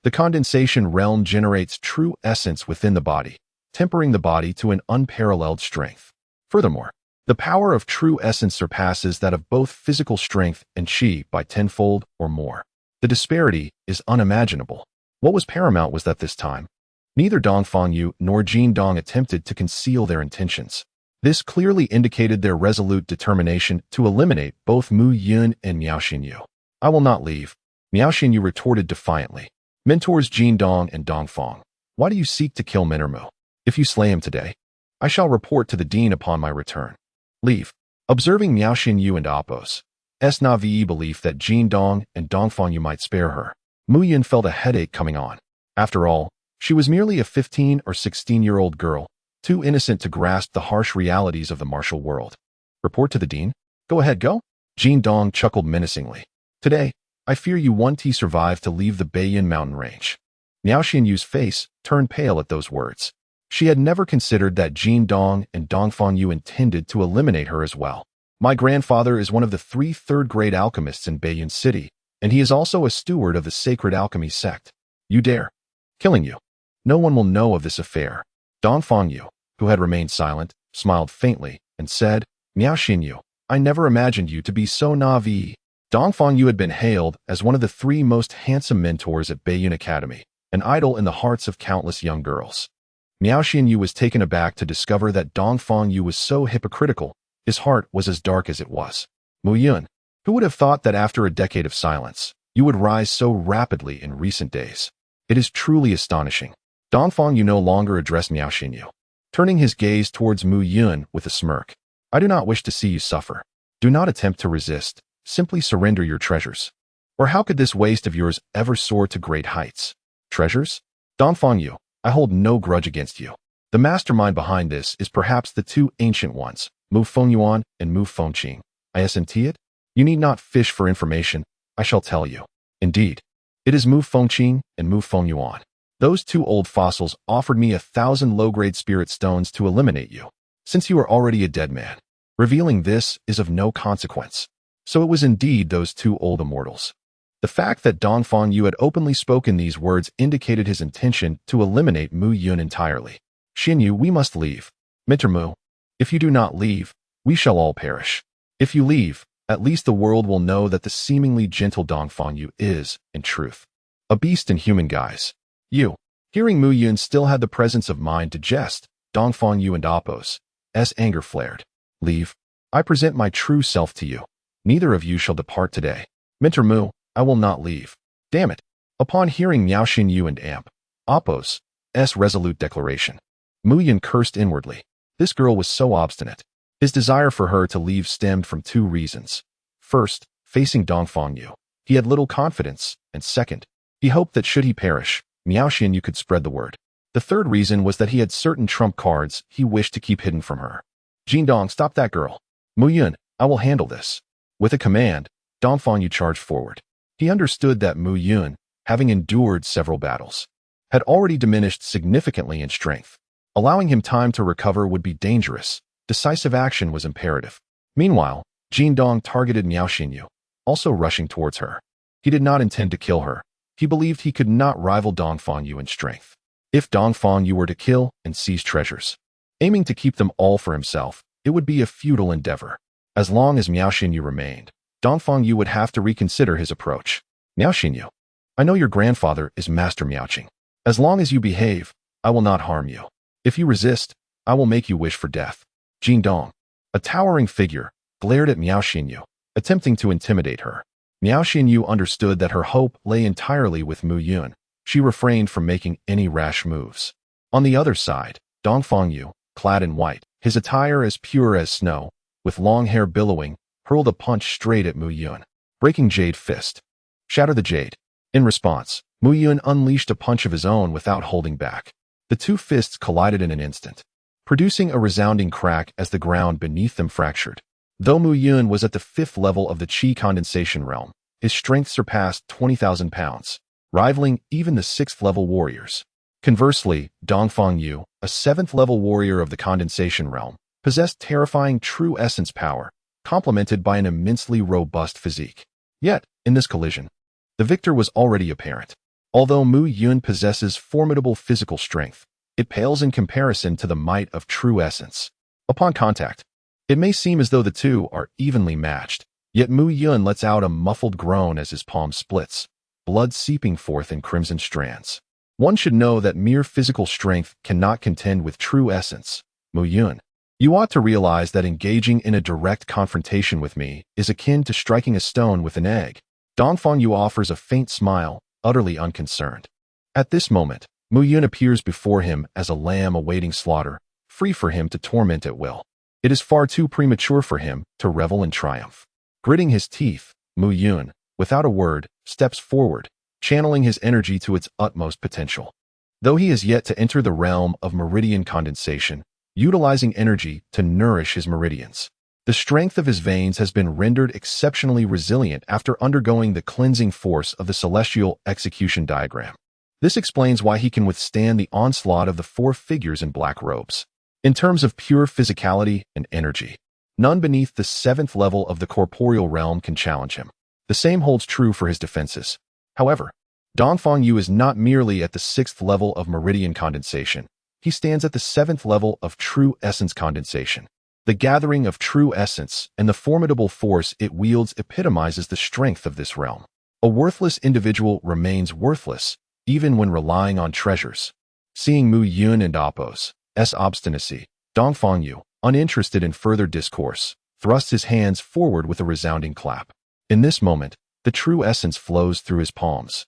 The condensation realm generates true essence within the body, tempering the body to an unparalleled strength. Furthermore, the power of true essence surpasses that of both physical strength and qi by tenfold or more. The disparity is unimaginable. What was paramount was that this time, neither Dongfangyu nor Jin Dong attempted to conceal their intentions. This clearly indicated their resolute determination to eliminate both Mu Yun and Miao Xinyu. I will not leave, Miao Xinyu retorted defiantly. Mentors Jin Dong and Dongfang, why do you seek to kill Mentor Mu? If you slay him today, I shall report to the dean upon my return. Leave. Observing Miao Xinyu and Appo's naive belief that Jin Dong and Dongfangyu might spare her, Mu Yun felt a headache coming on. After all, she was merely a 15 or 16-year-old girl, too innocent to grasp the harsh realities of the martial world. Report to the dean? Go ahead, go. Jin Dong chuckled menacingly. Today, I fear you won't survive to leave the Beiyun mountain range. Miao Xinyu's face turned pale at those words. She had never considered that Jin Dong and Dongfangyu intended to eliminate her as well. My grandfather is one of the 3 third-grade alchemists in Beiyun City, and he is also a steward of the sacred alchemy sect. You dare. Killing you. No one will know of this affair. Dongfangyu, who had remained silent, smiled faintly and said, Miao Xinyu, I never imagined you to be so naive. Dongfangyu had been hailed as one of the 3 most handsome mentors at Beiyun Academy, an idol in the hearts of countless young girls. Miao Xinyu was taken aback to discover that Dongfangyu was so hypocritical. His heart was as dark as it was. Mu Yun, who would have thought that after a decade of silence, you would rise so rapidly in recent days? It is truly astonishing. Dongfangyu no longer addressed Miao Xinyu, turning his gaze towards Mu Yun with a smirk. I do not wish to see you suffer. Do not attempt to resist. Simply surrender your treasures. Or how could this waste of yours ever soar to great heights? Treasures? Dongfangyu, I hold no grudge against you. The mastermind behind this is perhaps the 2 ancient ones, Mu Fengyuan and Mu Fengqing. Isn't it? You need not fish for information. I shall tell you. Indeed, it is Mu Fengqing and Mu Fengyuan. Those 2 old fossils offered me 1,000 low-grade spirit stones to eliminate you, since you are already a dead man. Revealing this is of no consequence. So it was indeed those 2 old immortals. The fact that Dongfangyu had openly spoken these words indicated his intention to eliminate Mu Yun entirely. Xinyu, we must leave. Mentor Mu, if you do not leave, we shall all perish. If you leave, at least the world will know that the seemingly gentle Dongfangyu is, in truth, a beast in human guise. You. Hearing Mu Yun still had the presence of mind to jest, Dongfangyu and Appo's anger flared. Leave. I present my true self to you. Neither of you shall depart today. Mentor Mu, I will not leave. Damn it. Upon hearing Miao Xinyu and Appo's resolute declaration, Mu Yun cursed inwardly. This girl was so obstinate. His desire for her to leave stemmed from 2 reasons. First, facing Dongfangyu, he had little confidence, and second, he hoped that should he perish, Miao Xinyu could spread the word. The third reason was that he had certain trump cards he wished to keep hidden from her. Jin Dong, stop that girl. Mu Yun, I will handle this. With a command, Dongfangyu charged forward. He understood that Mu Yun, having endured several battles, had already diminished significantly in strength. Allowing him time to recover would be dangerous. Decisive action was imperative. Meanwhile, Jin Dong targeted Miao Xinyu, also rushing towards her. He did not intend to kill her. He believed he could not rival Dongfangyu in strength. If Dongfangyu were to kill and seize treasures, aiming to keep them all for himself, it would be a futile endeavor. As long as Miao Xinyu remained, Dongfangyu would have to reconsider his approach. Miao Xinyu, I know your grandfather is Master Miaoqing. As long as you behave, I will not harm you. If you resist, I will make you wish for death. Jin Dong, a towering figure, glared at Miao Xinyu, attempting to intimidate her. Miao Xianyu understood that her hope lay entirely with Mu Yun. She refrained from making any rash moves. On the other side, Dong Fangyu, clad in white, his attire as pure as snow, with long hair billowing, hurled a punch straight at Mu Yun. Breaking Jade Fist. Shatter the Jade. In response, Mu Yun unleashed a punch of his own without holding back. The two fists collided in an instant, producing a resounding crack as the ground beneath them fractured. Though Mu Yun was at the 5th level of the Qi condensation realm, his strength surpassed 20,000 pounds, rivaling even the 6th level warriors. Conversely, Dong Fangyu, a 7th level warrior of the condensation realm, possessed terrifying true essence power, complemented by an immensely robust physique. Yet, in this collision, the victor was already apparent. Although Mu Yun possesses formidable physical strength, it pales in comparison to the might of true essence. Upon contact, it may seem as though the two are evenly matched, yet Mu Yun lets out a muffled groan as his palm splits, blood seeping forth in crimson strands. One should know that mere physical strength cannot contend with true essence. Mu Yun, you ought to realize that engaging in a direct confrontation with me is akin to striking a stone with an egg. Dong Fangyu offers a faint smile, utterly unconcerned. At this moment, Mu Yun appears before him as a lamb awaiting slaughter, free for him to torment at will. It is far too premature for him to revel in triumph. Gritting his teeth, Mu Yun, without a word, steps forward, channeling his energy to its utmost potential. Though he has yet to enter the realm of meridian condensation, utilizing energy to nourish his meridians, the strength of his veins has been rendered exceptionally resilient after undergoing the cleansing force of the celestial execution diagram. This explains why he can withstand the onslaught of the 4 figures in black robes. In terms of pure physicality and energy, none beneath the 7th level of the corporeal realm can challenge him. The same holds true for his defenses. However, Dong Fangyu is not merely at the 6th level of meridian condensation. He stands at the 7th level of true essence condensation. The gathering of true essence and the formidable force it wields epitomizes the strength of this realm. A worthless individual remains worthless, even when relying on treasures. Seeing Mu Yun and Appo's obstinacy, Dong Fangyu, uninterested in further discourse, thrusts his hands forward with a resounding clap. In this moment, the true essence flows through his palms,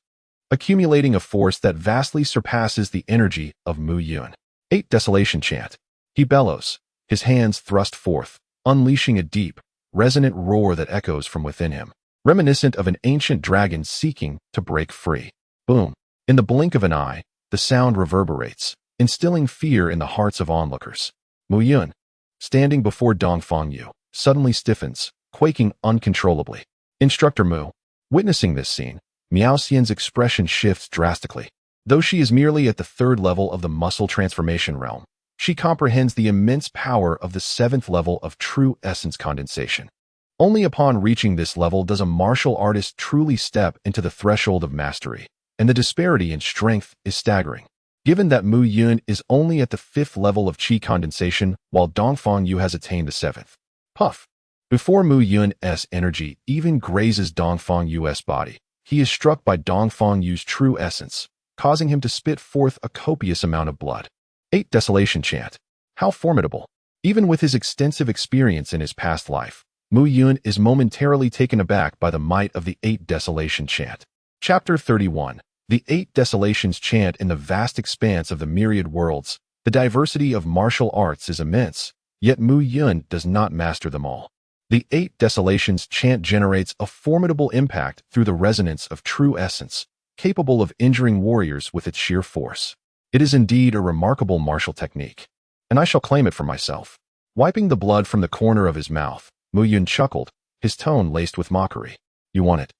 accumulating a force that vastly surpasses the energy of Mu Yun. 8 Desolation Chant. He bellows, his hands thrust forth, unleashing a deep, resonant roar that echoes from within him, reminiscent of an ancient dragon seeking to break free. Boom! In the blink of an eye, the sound reverberates, instilling fear in the hearts of onlookers. Mu Yun, standing before Dong Fangyu, suddenly stiffens, quaking uncontrollably. Instructor Mu. Witnessing this scene, Miao Xian's expression shifts drastically. Though she is merely at the 3rd level of the muscle transformation realm, she comprehends the immense power of the 7th level of true essence condensation. Only upon reaching this level does a martial artist truly step into the threshold of mastery, and the disparity in strength is staggering. Given that Mu Yun is only at the 5th level of Qi condensation, while Dong Fangyu has attained the 7th. Puff! Before Mu Yun's energy even grazes Dong Fangyu's body, he is struck by Dong Fangyu's true essence, causing him to spit forth a copious amount of blood. 8 Desolation Chant. How formidable! Even with his extensive experience in his past life, Mu Yun is momentarily taken aback by the might of the 8 Desolation Chant. Chapter 31. The 8 Desolations Chant. In the vast expanse of the myriad worlds, the diversity of martial arts is immense, yet Mu Yun does not master them all. The 8 Desolations Chant generates a formidable impact through the resonance of true essence, capable of injuring warriors with its sheer force. It is indeed a remarkable martial technique, and I shall claim it for myself. Wiping the blood from the corner of his mouth, Mu Yun chuckled, his tone laced with mockery. You want it?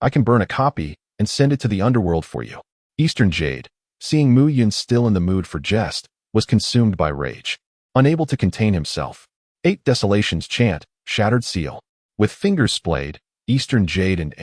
I can burn a copy and send it to the underworld for you. Eastern Jade, seeing Mu Yun still in the mood for jest, was consumed by rage. Unable to contain himself, 8 Desolations Chant, Shattered Seal. With fingers splayed, Eastern Jade and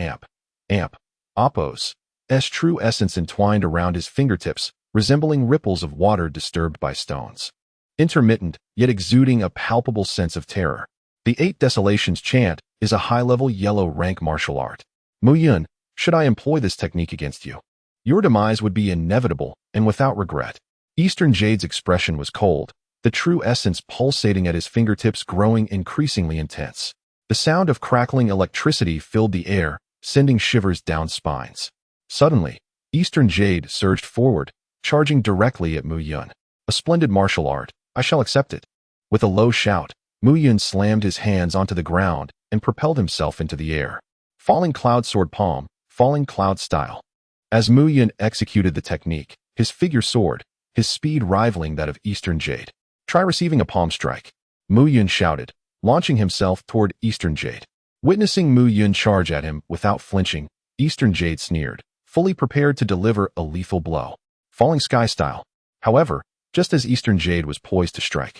Appo's true essence entwined around his fingertips, resembling ripples of water disturbed by stones. Intermittent, yet exuding a palpable sense of terror. The 8 Desolations Chant is a high-level yellow rank martial art. Mu Yun, should I employ this technique against you, your demise would be inevitable and without regret. Eastern Jade's expression was cold, the true essence pulsating at his fingertips growing increasingly intense. The sound of crackling electricity filled the air, sending shivers down spines. Suddenly, Eastern Jade surged forward, charging directly at Mu Yun. A splendid martial art. I shall accept it. With a low shout, Mu Yun slammed his hands onto the ground and propelled himself into the air. Falling cloud sword palm, falling cloud style. As Mu Yun executed the technique, his figure soared, his speed rivaling that of Eastern Jade. Try receiving a palm strike. Mu Yun shouted, launching himself toward Eastern Jade. Witnessing Mu Yun charge at him without flinching, Eastern Jade sneered, fully prepared to deliver a lethal blow. Falling sky style. However, just as Eastern Jade was poised to strike,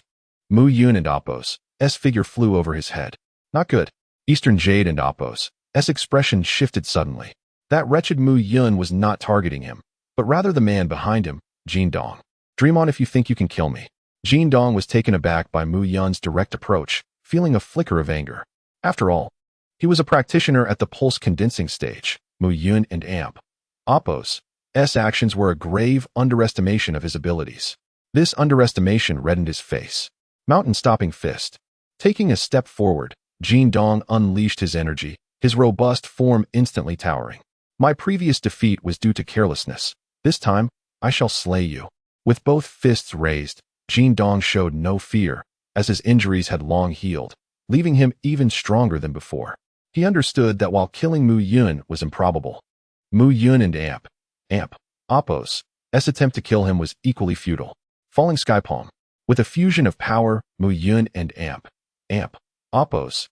Mu Yun and Appo's figure flew over his head. Not good. Eastern Jade and Appo's expression shifted suddenly. That wretched Mu Yun was not targeting him, but rather the man behind him, Jin Dong. Dream on if you think you can kill me. Jin Dong was taken aback by Mu Yun's direct approach, feeling a flicker of anger. After all, he was a practitioner at the pulse condensing stage. Mu Yun and Appo's actions were a grave underestimation of his abilities. This underestimation reddened his face. Mountain-stopping fist. Taking a step forward, Jin Dong unleashed his energy, his robust form instantly towering. My previous defeat was due to carelessness. This time, I shall slay you. With both fists raised, Jin Dong showed no fear, as his injuries had long healed, leaving him even stronger than before. He understood that while killing Mu Yun was improbable, Mu Yun and Appo's attempt to kill him was equally futile. Falling sky palm. With a fusion of power, Mu Yun and Appo's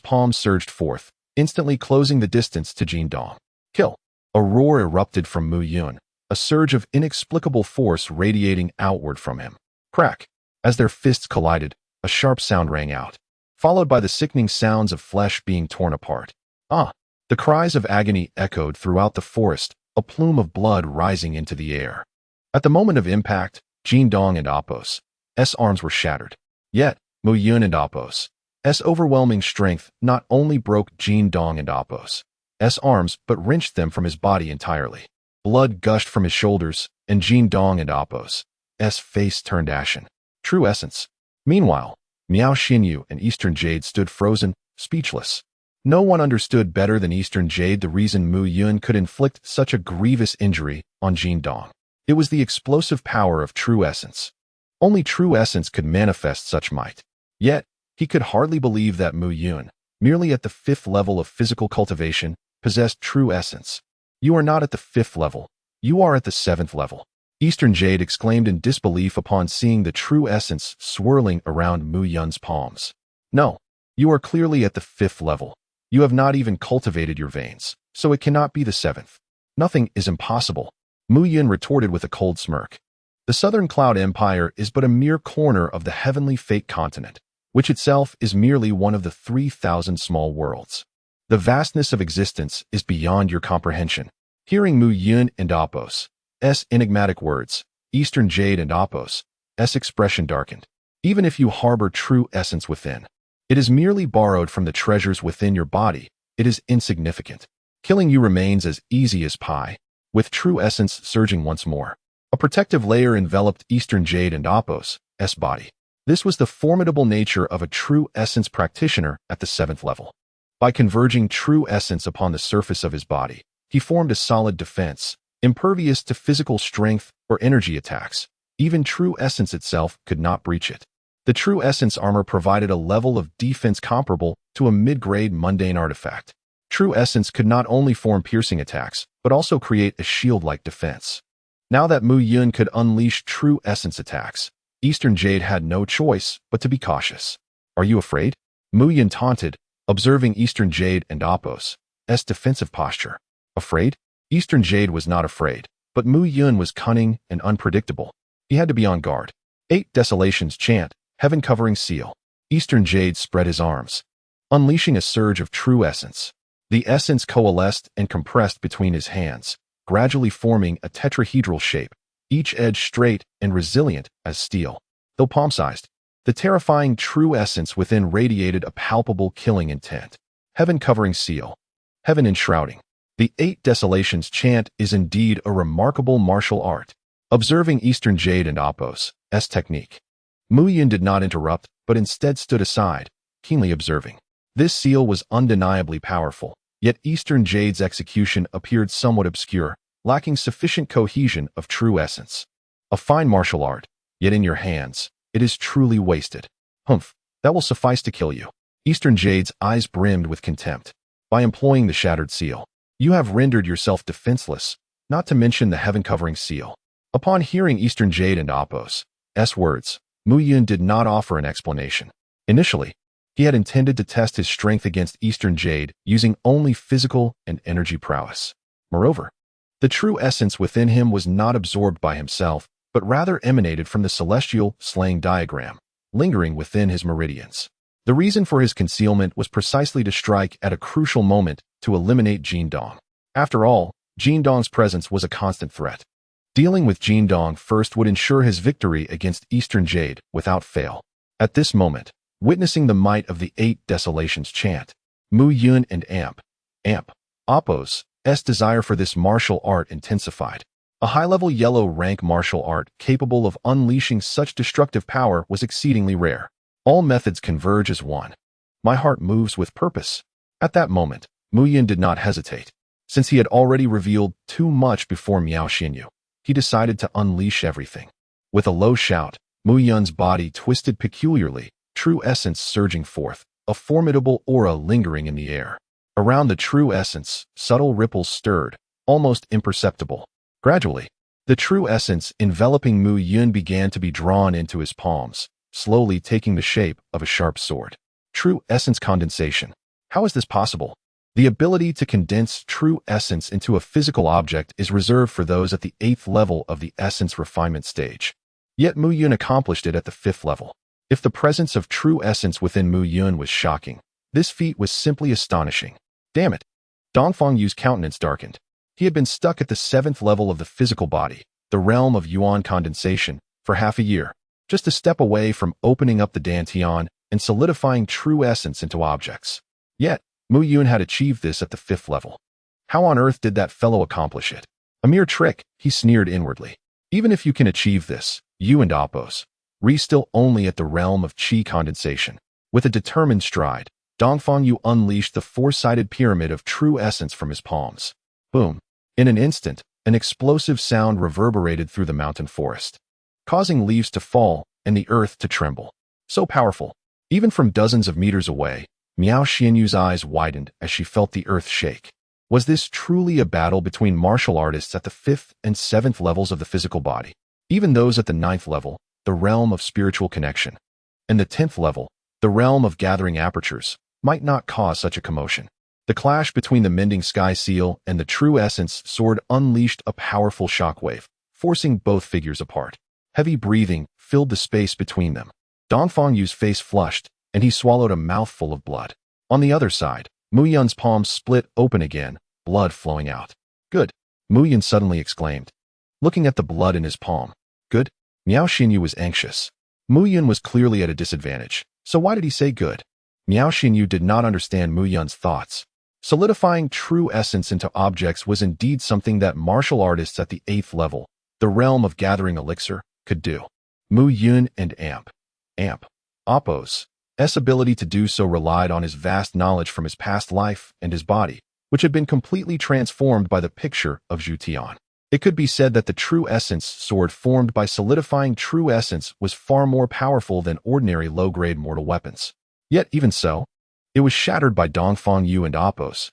palms surged forth, instantly closing the distance to Jin Dong. Kill. A roar erupted from Mu Yun, a surge of inexplicable force radiating outward from him. Crack. As their fists collided, a sharp sound rang out, followed by the sickening sounds of flesh being torn apart. Ah! The cries of agony echoed throughout the forest, a plume of blood rising into the air. At the moment of impact, Jin Dong and Appo's arms were shattered. Yet, Mu Yun and Appo's overwhelming strength not only broke Jin Dong and Appo's arms but wrenched them from his body entirely. Blood gushed from his shoulders, and Jin Dong and Appo's face turned ashen. True essence. Meanwhile, Miao Xinyu and Eastern Jade stood frozen, speechless. No one understood better than Eastern Jade the reason Mu Yun could inflict such a grievous injury on Jin Dong. It was the explosive power of true essence. Only true essence could manifest such might. Yet, he could hardly believe that Mu Yun, merely at the 5th level of physical cultivation, possessed true essence. You are not at the 5th level. You are at the 7th level. Eastern Jade exclaimed in disbelief upon seeing the true essence swirling around Mu Yun's palms. No, you are clearly at the 5th level. You have not even cultivated your veins, so it cannot be the 7th. Nothing is impossible. Mu Yun retorted with a cold smirk. The Southern Cloud Empire is but a mere corner of the heavenly fate continent, which itself is merely one of the 3,000 small worlds. The vastness of existence is beyond your comprehension. Hearing Mu Yun and Appo's enigmatic words, Eastern Jade and Appo's expression darkened. Even if you harbor true essence within, it is merely borrowed from the treasures within your body. It is insignificant. Killing you remains as easy as pie. With true essence surging once more, a protective layer enveloped Eastern Jade and Appo's body. This was the formidable nature of a true essence practitioner at the 7th level. By converging true essence upon the surface of his body, he formed a solid defense, impervious to physical strength or energy attacks. Even true essence itself could not breach it. The true essence armor provided a level of defense comparable to a mid-grade mundane artifact. True essence could not only form piercing attacks, but also create a shield-like defense. Now that Mu Yun could unleash true essence attacks, Eastern Jade had no choice but to be cautious. Are you afraid? Mu Yun taunted, observing Eastern Jade and Appo's defensive posture. Afraid? Eastern Jade was not afraid, but Mu Yun was cunning and unpredictable. He had to be on guard. 8 Desolations chant, heaven covering seal. Eastern Jade spread his arms, unleashing a surge of true essence. The essence coalesced and compressed between his hands, gradually forming a tetrahedral shape, each edge straight and resilient as steel. Though palm-sized, the terrifying true essence within radiated a palpable killing intent. Heaven covering seal. Heaven enshrouding. The 8 Desolations chant is indeed a remarkable martial art. Observing Eastern Jade and Appo's technique, Mu Yun did not interrupt, but instead stood aside, keenly observing. This seal was undeniably powerful, Yet Eastern Jade's execution appeared somewhat obscure, lacking sufficient cohesion of true essence. A fine martial art, yet in your hands, it is truly wasted. Humph, that will suffice to kill you. Eastern Jade's eyes brimmed with contempt. By employing the shattered seal, you have rendered yourself defenseless, not to mention the heaven-covering seal. Upon hearing Eastern Jade and Apos' words, Mu Yun did not offer an explanation. Initially, he had intended to test his strength against Eastern Jade using only physical and energy prowess. Moreover, the true essence within him was not absorbed by himself, but rather emanated from the celestial slaying diagram, lingering within his meridians. The reason for his concealment was precisely to strike at a crucial moment to eliminate Jin Dong. After all, Jin Dong's presence was a constant threat. Dealing with Jin Dong first would ensure his victory against Eastern Jade without fail. At this moment, witnessing the might of the 8 Desolations chant, Mu Yun and Apos' desire for this martial art intensified. A high-level yellow rank martial art capable of unleashing such destructive power was exceedingly rare. All methods converge as one. My heart moves with purpose. At that moment, Mu Yun did not hesitate. Since he had already revealed too much before Miao Xinyu, he decided to unleash everything. With a low shout, Mu Yun's body twisted peculiarly, true essence surging forth, a formidable aura lingering in the air. Around the true essence, subtle ripples stirred, almost imperceptible. Gradually, the true essence enveloping Mu Yun began to be drawn into his palms, slowly taking the shape of a sharp sword. True essence condensation. How is this possible? The ability to condense true essence into a physical object is reserved for those at the 8th level of the essence refinement stage. Yet Mu Yun accomplished it at the 5th level. If the presence of true essence within Mu Yun was shocking, this feat was simply astonishing. Damn it! Dongfang Yu's countenance darkened. He had been stuck at the 7th level of the physical body, the realm of yuan condensation, for half a year, just a step away from opening up the dantian and solidifying true essence into objects. Yet, Mu Yun had achieved this at the 5th level. How on earth did that fellow accomplish it? A mere trick, he sneered inwardly. Even if you can achieve this, you and Apos, still only at the realm of chi condensation. With a determined stride, Dongfang Yu unleashed the 4-sided pyramid of true essence from his palms. Boom! In an instant, an explosive sound reverberated through the mountain forest, causing leaves to fall and the earth to tremble. So powerful. Even from dozens of meters away, Miao Xianyu's eyes widened as she felt the earth shake. Was this truly a battle between martial artists at the 5th and 7th levels of the physical body? Even those at the 9th level, the realm of spiritual connection, and the 10th level, the realm of gathering apertures, might not cause such a commotion. The clash between the mending sky seal and the true essence sword unleashed a powerful shockwave, forcing both figures apart. Heavy breathing filled the space between them. Dongfang Yu's face flushed, and he swallowed a mouthful of blood. On the other side, Mu Yun's palms split open again, blood flowing out. Good, Mu Yun suddenly exclaimed, looking at the blood in his palm. Good? Miao Xinyu was anxious. Mu Yun was clearly at a disadvantage, so why did he say good? Miao Xinyu did not understand Mu Yun's thoughts. Solidifying true essence into objects was indeed something that martial artists at the 8th level, the realm of gathering elixir, could do. Mu Yun and Apos' ability to do so relied on his vast knowledge from his past life and his body, which had been completely transformed by the picture of Zhu Tian. It could be said that the true essence sword formed by solidifying true essence was far more powerful than ordinary low-grade mortal weapons. Yet even so, it was shattered by Dongfang Yu and Apos'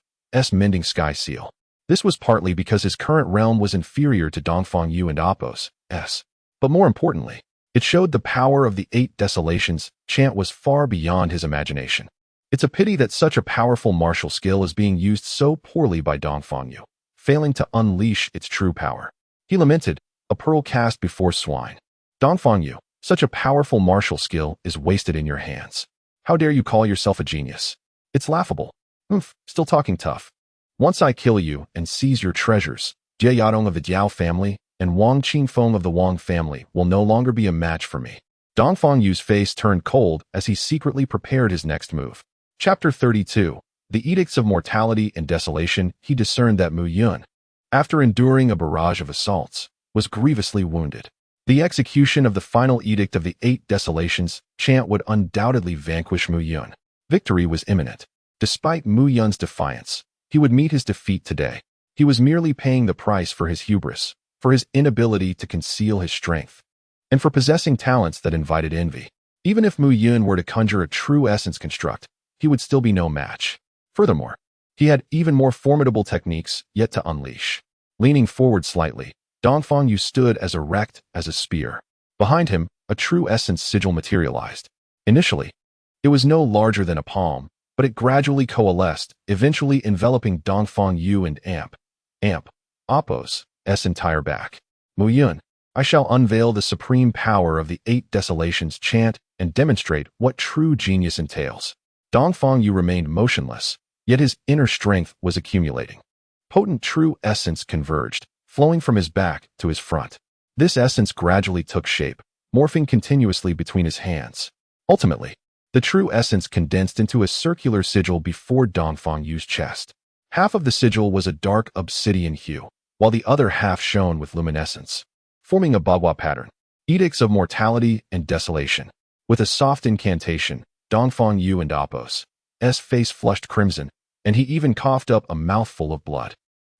mending sky seal. This was partly because his current realm was inferior to Dongfang Yu and Apos'. But more importantly, it showed the power of the 8 Desolations chant was far beyond his imagination. It's a pity that such a powerful martial skill is being used so poorly by Dongfang Yu, failing to unleash its true power. He lamented, a pearl cast before swine. Dongfang Yu, such a powerful martial skill is wasted in your hands. How dare you call yourself a genius? It's laughable. Still talking tough. Once I kill you and seize your treasures, Jie Yadong of the Jiao family and Wang Qingfeng of the Wang family will no longer be a match for me. Dongfang Yu's face turned cold as he secretly prepared his next move. Chapter 32. The Edicts of Mortality and Desolation. He discerned that Mu Yun, after enduring a barrage of assaults, was grievously wounded. The execution of the final edict of the 8 Desolations chant would undoubtedly vanquish Mu Yun. Victory was imminent. Despite Mu Yun's defiance, he would meet his defeat today. He was merely paying the price for his hubris, for his inability to conceal his strength, and for possessing talents that invited envy. Even if Mu Yun were to conjure a true essence construct, he would still be no match. Furthermore, he had even more formidable techniques yet to unleash. Leaning forward slightly, Dongfang Yu stood as erect as a spear. Behind him, a true essence sigil materialized. Initially, it was no larger than a palm, but it gradually coalesced, eventually enveloping Dongfang Yu and Appo's entire back. Mu Yun, I shall unveil the supreme power of the 8 Desolations chant and demonstrate what true genius entails. Dongfang Yu remained motionless, yet his inner strength was accumulating. Potent true essence converged, flowing from his back to his front. This essence gradually took shape, morphing continuously between his hands. Ultimately, the true essence condensed into a circular sigil before Dongfang Yu's chest. Half of the sigil was a dark obsidian hue, while the other half shone with luminescence, forming a bagua pattern. Edicts of mortality and desolation. With a soft incantation, Dongfang Yu and Appo's face flushed crimson, and he even coughed up a mouthful of blood.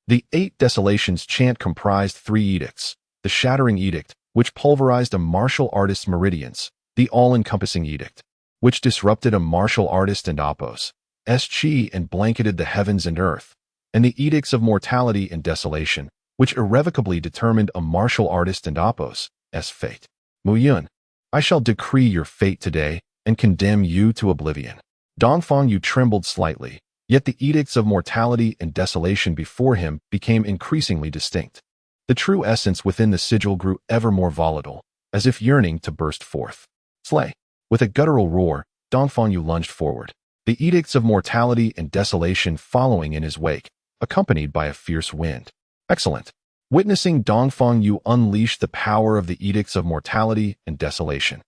The 8 Desolations chant comprised 3 edicts: the Shattering Edict, which pulverized a martial artist's meridians; the All-Encompassing Edict, which disrupted a martial artist and Appo's chi and blanketed the heavens and earth; and the Edicts of Mortality and Desolation, which irrevocably determined a martial artist and Appo's fate. Mu Yun, I shall decree your fate today and condemn you to oblivion. Dongfang Yu trembled slightly, yet the Edicts of Mortality and Desolation before him became increasingly distinct. The true essence within the sigil grew ever more volatile, as if yearning to burst forth. Slay! With a guttural roar, Dongfang Yu lunged forward, the Edicts of Mortality and Desolation following in his wake, accompanied by a fierce wind. Excellent! Witnessing Dongfang Yu unleash the power of the Edicts of Mortality and Desolation,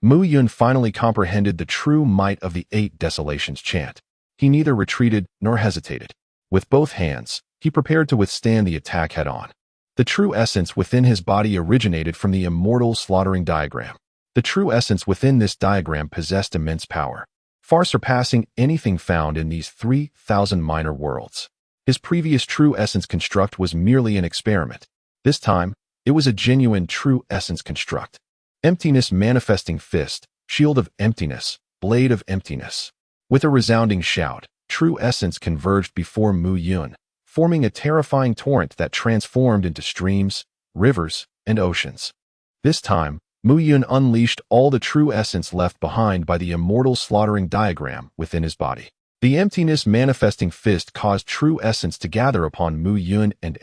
Mu Yun finally comprehended the true might of the 8 Desolations chant. He neither retreated nor hesitated. With both hands, he prepared to withstand the attack head-on. The true essence within his body originated from the immortal slaughtering diagram. The true essence within this diagram possessed immense power, far surpassing anything found in these 3,000 minor worlds. His previous true essence construct was merely an experiment. This time, it was a genuine true essence construct. Emptiness manifesting fist, shield of emptiness, blade of emptiness. With a resounding shout, true essence converged before Mu Yun, forming a terrifying torrent that transformed into streams, rivers, and oceans. This time, Mu Yun unleashed all the true essence left behind by the immortal slaughtering diagram within his body. The emptiness manifesting fist caused true essence to gather upon Mu Yun and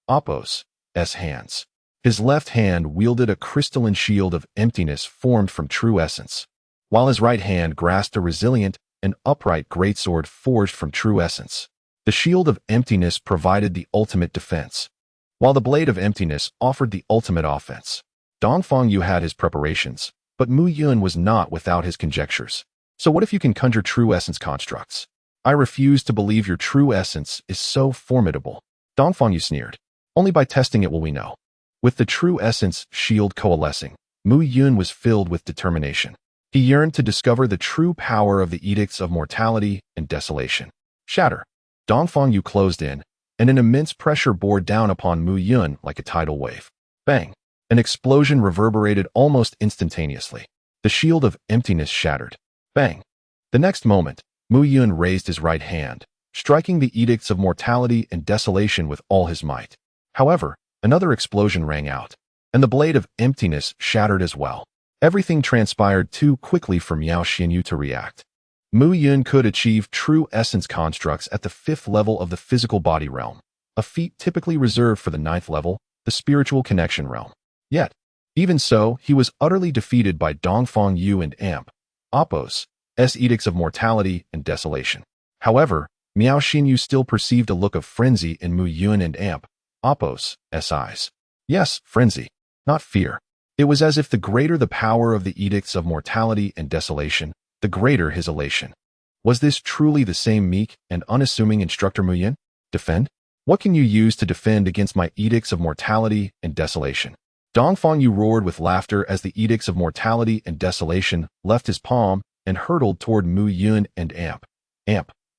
Appo's hands. His left hand wielded a crystalline shield of emptiness formed from true essence, while his right hand grasped a resilient and upright greatsword forged from true essence. The shield of emptiness provided the ultimate defense, while the blade of emptiness offered the ultimate offense. Dongfang Yu had his preparations, but Mu Yun was not without his conjectures. So what if you can conjure true essence constructs? I refuse to believe your true essence is so formidable. Dongfang Yu sneered. Only by testing it will we know. With the true essence shield coalescing, Mu Yun was filled with determination. He yearned to discover the true power of the Edicts of Mortality and Desolation. Shatter! Dongfang Yu closed in, and an immense pressure bore down upon Mu Yun like a tidal wave. Bang! An explosion reverberated almost instantaneously. The shield of emptiness shattered. Bang! The next moment, Mu Yun raised his right hand, striking the Edicts of Mortality and Desolation with all his might. However, another explosion rang out, and the blade of emptiness shattered as well. Everything transpired too quickly for Miao Xinyu to react. Mu Yun could achieve true essence constructs at the 5th level of the physical body realm, a feat typically reserved for the 9th level, the spiritual connection realm. Yet, even so, he was utterly defeated by Dongfang Yu and Appo's Edicts of Mortality and Desolation. However, Miao Xinyu still perceived a look of frenzy in Mu Yun and Appo's eyes. Yes, frenzy, not fear. It was as if the greater the power of the Edicts of Mortality and Desolation, the greater his elation. Was this truly the same meek and unassuming instructor Mu Yun? Defend? What can you use to defend against my Edicts of Mortality and Desolation? Dongfang Yu roared with laughter as the Edicts of Mortality and Desolation left his palm and hurtled toward Mu Yun and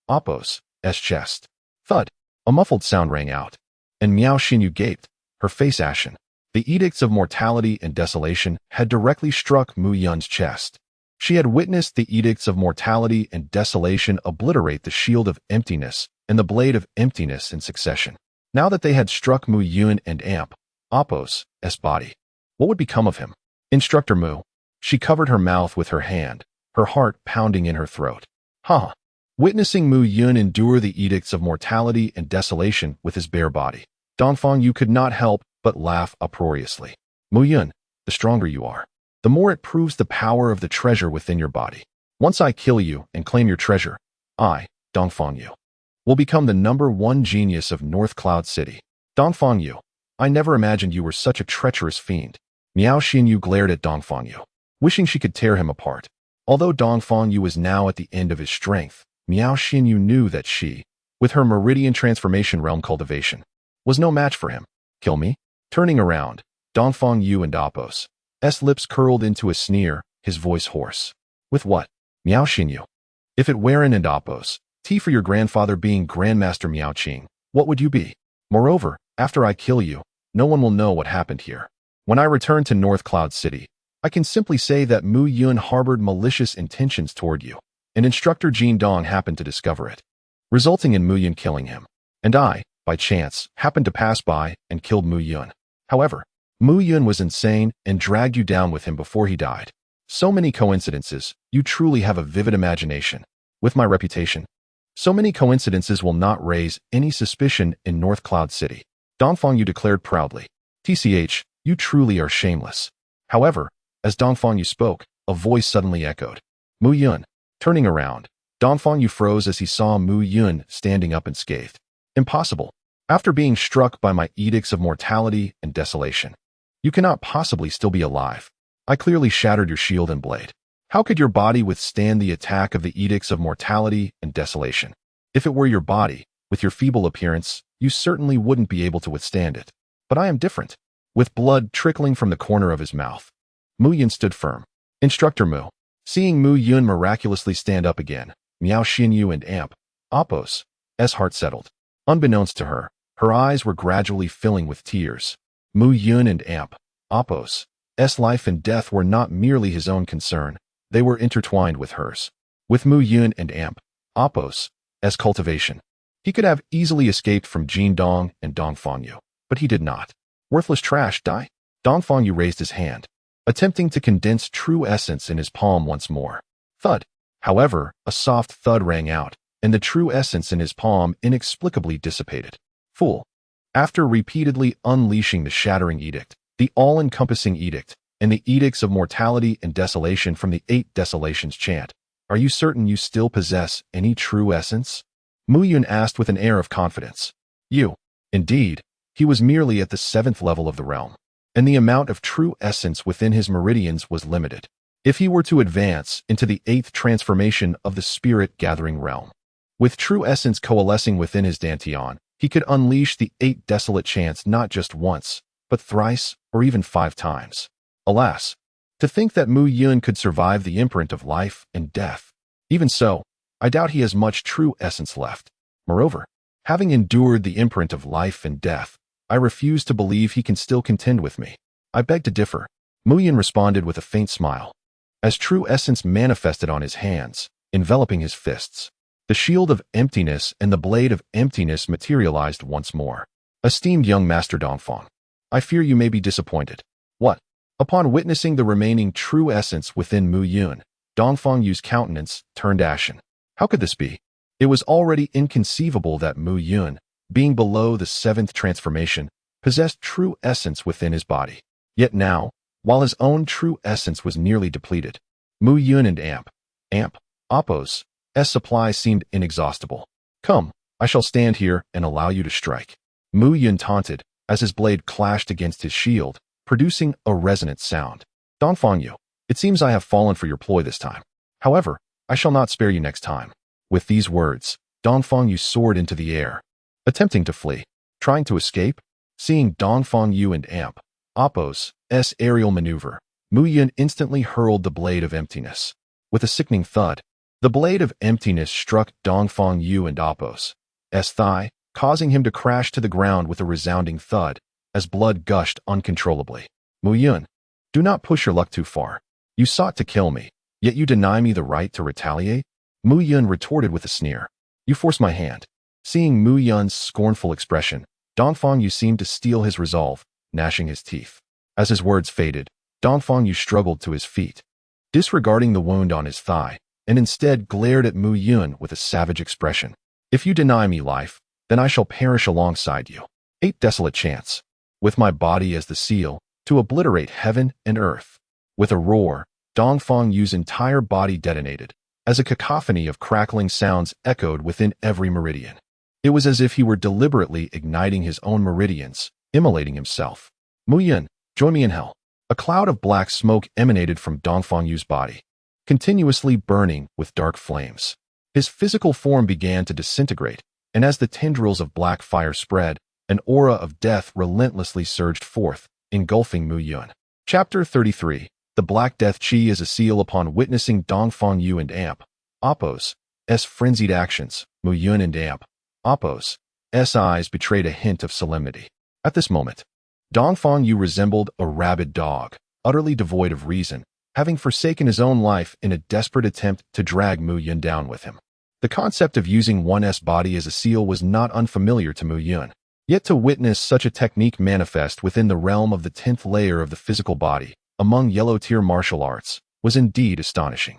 Appo's chest. Thud. A muffled sound rang out, and Miao Xinyu gaped, her face ashen. The edicts of mortality and desolation had directly struck Mu Yun's chest. She had witnessed the edicts of mortality and desolation obliterate the shield of emptiness and the blade of emptiness in succession. Now that they had struck Mu Yun and Amp, Apos' body, what would become of him? Instructor Mu. She covered her mouth with her hand, her heart pounding in her throat. Huh. Witnessing Mu Yun endure the edicts of mortality and desolation with his bare body, Dongfang Yu could not help but laugh uproariously. Mu Yun, the stronger you are, the more it proves the power of the treasure within your body. Once I kill you and claim your treasure, I, Dongfang Yu, will become the #1 genius of North Cloud City. Dongfang Yu, I never imagined you were such a treacherous fiend. Miao Xinyu glared at Dongfang Yu, wishing she could tear him apart. Although Dongfang Yu was now at the end of his strength, Miao Xinyu knew that she, with her meridian transformation realm cultivation, was no match for him. Kill me? Turning around, Dongfang Yu and Apos' lips curled into a sneer, his voice hoarse. With what? Miao Xinyu. If it weren't and Apos' for your grandfather being Grandmaster Miao Qing, what would you be? Moreover, after I kill you, no one will know what happened here. When I return to North Cloud City, I can simply say that Mu Yun harbored malicious intentions toward you, and Instructor Jin Dong happened to discover it, resulting in Mu Yun killing him. And I, by chance, happened to pass by and killed Mu Yun. However, Mu Yun was insane and dragged you down with him before he died. So many coincidences, you truly have a vivid imagination. With my reputation, so many coincidences will not raise any suspicion in North Cloud City. Dongfang Yu declared proudly. TCH, you truly are shameless. However, as Dongfang Yu spoke, a voice suddenly echoed. Mu Yun. Turning around, Dongfang Yu froze as he saw Mu Yun standing up and scathed. Impossible. After being struck by my edicts of mortality and desolation, you cannot possibly still be alive. I clearly shattered your shield and blade. How could your body withstand the attack of the edicts of mortality and desolation? If it were your body, with your feeble appearance, you certainly wouldn't be able to withstand it. But I am different. With blood trickling from the corner of his mouth, Mu Yun stood firm. Instructor Mu. Seeing Mu Yun miraculously stand up again, Miao Xinyu and Amp, Apos' heart settled. Unbeknownst to her, her eyes were gradually filling with tears. Mu Yun and Amp, Apos' life and death were not merely his own concern, they were intertwined with hers. With Mu Yun and Amp, Apos' cultivation, he could have easily escaped from Jin Dong and Dongfang Yu, but he did not. Worthless trash, die? Dongfang Yu raised his hand, attempting to condense true essence in his palm once more. Thud. However, a soft thud rang out, and the true essence in his palm inexplicably dissipated. Fool. After repeatedly unleashing the shattering edict, the all-encompassing edict, and the edicts of mortality and desolation from the 8 desolations chant, are you certain you still possess any true essence? Mu Yun asked with an air of confidence. You. Indeed, he was merely at the 7th level of the realm, and the amount of true essence within his meridians was limited. If he were to advance into the 8th transformation of the spirit-gathering realm, with true essence coalescing within his dantian, he could unleash the 8 desolate chants not just once, but thrice or even 5 times. Alas, to think that Mu Yun could survive the imprint of life and death. Even so, I doubt he has much true essence left. Moreover, having endured the imprint of life and death, I refuse to believe he can still contend with me. I beg to differ. Mu Yun responded with a faint smile, as true essence manifested on his hands, enveloping his fists. The shield of emptiness and the blade of emptiness materialized once more. Esteemed young Master Dongfang, I fear you may be disappointed. What? Upon witnessing the remaining true essence within Mu Yun, Dongfang Yu's countenance turned ashen. How could this be? It was already inconceivable that Mu Yun, being below the 7th transformation, possessed true essence within his body. Yet now, while his own true essence was nearly depleted, Mu Yun and Amp, Apos' supply seemed inexhaustible. Come, I shall stand here and allow you to strike. Mu Yun taunted, as his blade clashed against his shield, producing a resonant sound. Dongfang Yu, it seems I have fallen for your ploy this time. However, I shall not spare you next time. With these words, Dongfang Yu soared into the air, attempting to flee, trying to escape. Seeing Dongfang Yu and Amp, Apos' aerial maneuver, Mu Yun instantly hurled the blade of emptiness. With a sickening thud, The blade of emptiness struck Dongfang Yu and Apos' thigh, causing him to crash to the ground with a resounding thud, as blood gushed uncontrollably. Mu Yun, do not push your luck too far. You sought to kill me, yet you deny me the right to retaliate? Mu Yun retorted with a sneer. You force my hand. Seeing Mu Yun's scornful expression, Dongfang Yu seemed to steel his resolve, gnashing his teeth. As his words faded, Dongfang Yu struggled to his feet, disregarding the wound on his thigh, and instead glared at Mu Yun with a savage expression. If you deny me life, then I shall perish alongside you. 8 desolate chants, with my body as the seal, to obliterate heaven and earth. With a roar, Dongfang Yu's entire body detonated, as a cacophony of crackling sounds echoed within every meridian. It was as if he were deliberately igniting his own meridians, immolating himself. Mu Yun, join me in hell. A cloud of black smoke emanated from Dongfang Yu's body, continuously burning with dark flames. His physical form began to disintegrate, and as the tendrils of black fire spread, an aura of death relentlessly surged forth, engulfing Mu Yun. Chapter 33. The Black Death Chi is a seal upon witnessing Dongfang Yu and Apos' frenzied actions. Mu Yun and Apos' eyes betrayed a hint of solemnity. At this moment, Dongfang Yu resembled a rabid dog, utterly devoid of reason, having forsaken his own life in a desperate attempt to drag Mu Yun down with him. The concept of using one's body as a seal was not unfamiliar to Mu Yun. Yet to witness such a technique manifest within the realm of the 10th layer of the physical body, among yellow-tier martial arts, was indeed astonishing.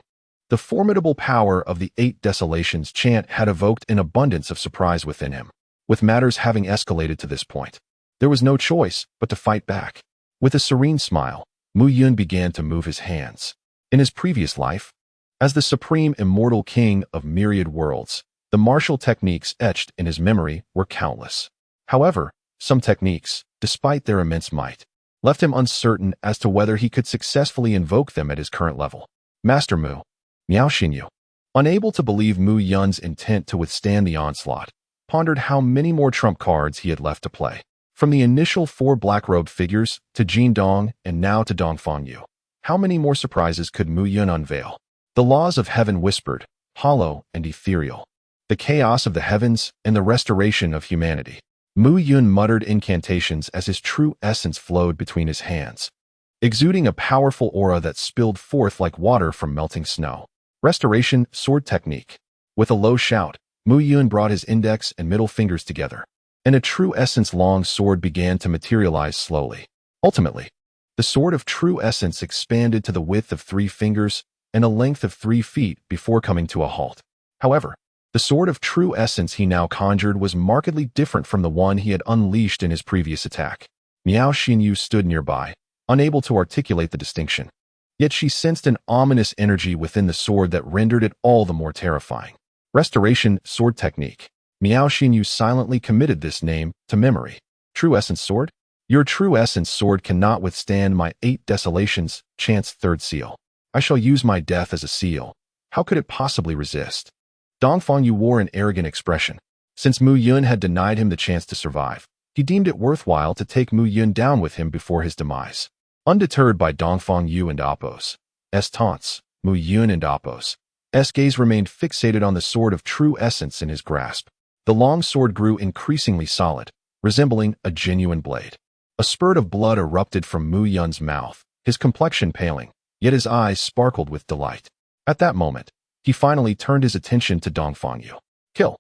The formidable power of the 8 Desolations chant had evoked an abundance of surprise within him. With matters having escalated to this point, there was no choice but to fight back. With a serene smile, Mu Yun began to move his hands. In his previous life, as the supreme Immortal King of myriad worlds, the martial techniques etched in his memory were countless. However, some techniques, despite their immense might, left him uncertain as to whether he could successfully invoke them at his current level. Master Mu, Miao Xinyu, unable to believe Mu Yun's intent to withstand the onslaught, pondered how many more trump cards he had left to play. From the initial 4 black-robed figures to Jin Dong and now to Dongfang Yu, how many more surprises could Mu Yun unveil? The laws of heaven whispered, hollow and ethereal. The chaos of the heavens and the restoration of humanity. Mu Yun muttered incantations as his true essence flowed between his hands, exuding a powerful aura that spilled forth like water from melting snow. Restoration sword technique. With a low shout, Mu Yun brought his index and middle fingers together, and a true essence long sword began to materialize slowly. Ultimately, the sword of true essence expanded to the width of 3 fingers and a length of 3 feet before coming to a halt. However, the sword of true essence he now conjured was markedly different from the one he had unleashed in his previous attack. Miao Xinyu stood nearby, unable to articulate the distinction. Yet she sensed an ominous energy within the sword that rendered it all the more terrifying. Restoration sword technique. Miao Xinyu silently committed this name to memory. True essence sword? Your true essence sword cannot withstand my 8 desolations, chant's 3rd seal. I shall use my death as a seal. How could it possibly resist? Dongfang Yu wore an arrogant expression. Since Mu Yun had denied him the chance to survive, he deemed it worthwhile to take Mu Yun down with him before his demise. Undeterred by Dongfang Yu and Apos' taunts, Mu Yun and Apos' gaze remained fixated on the sword of true essence in his grasp. The long sword grew increasingly solid, resembling a genuine blade. A spurt of blood erupted from Mu Yun's mouth, his complexion paling, yet his eyes sparkled with delight. At that moment, he finally turned his attention to Dongfang Yu. Kill.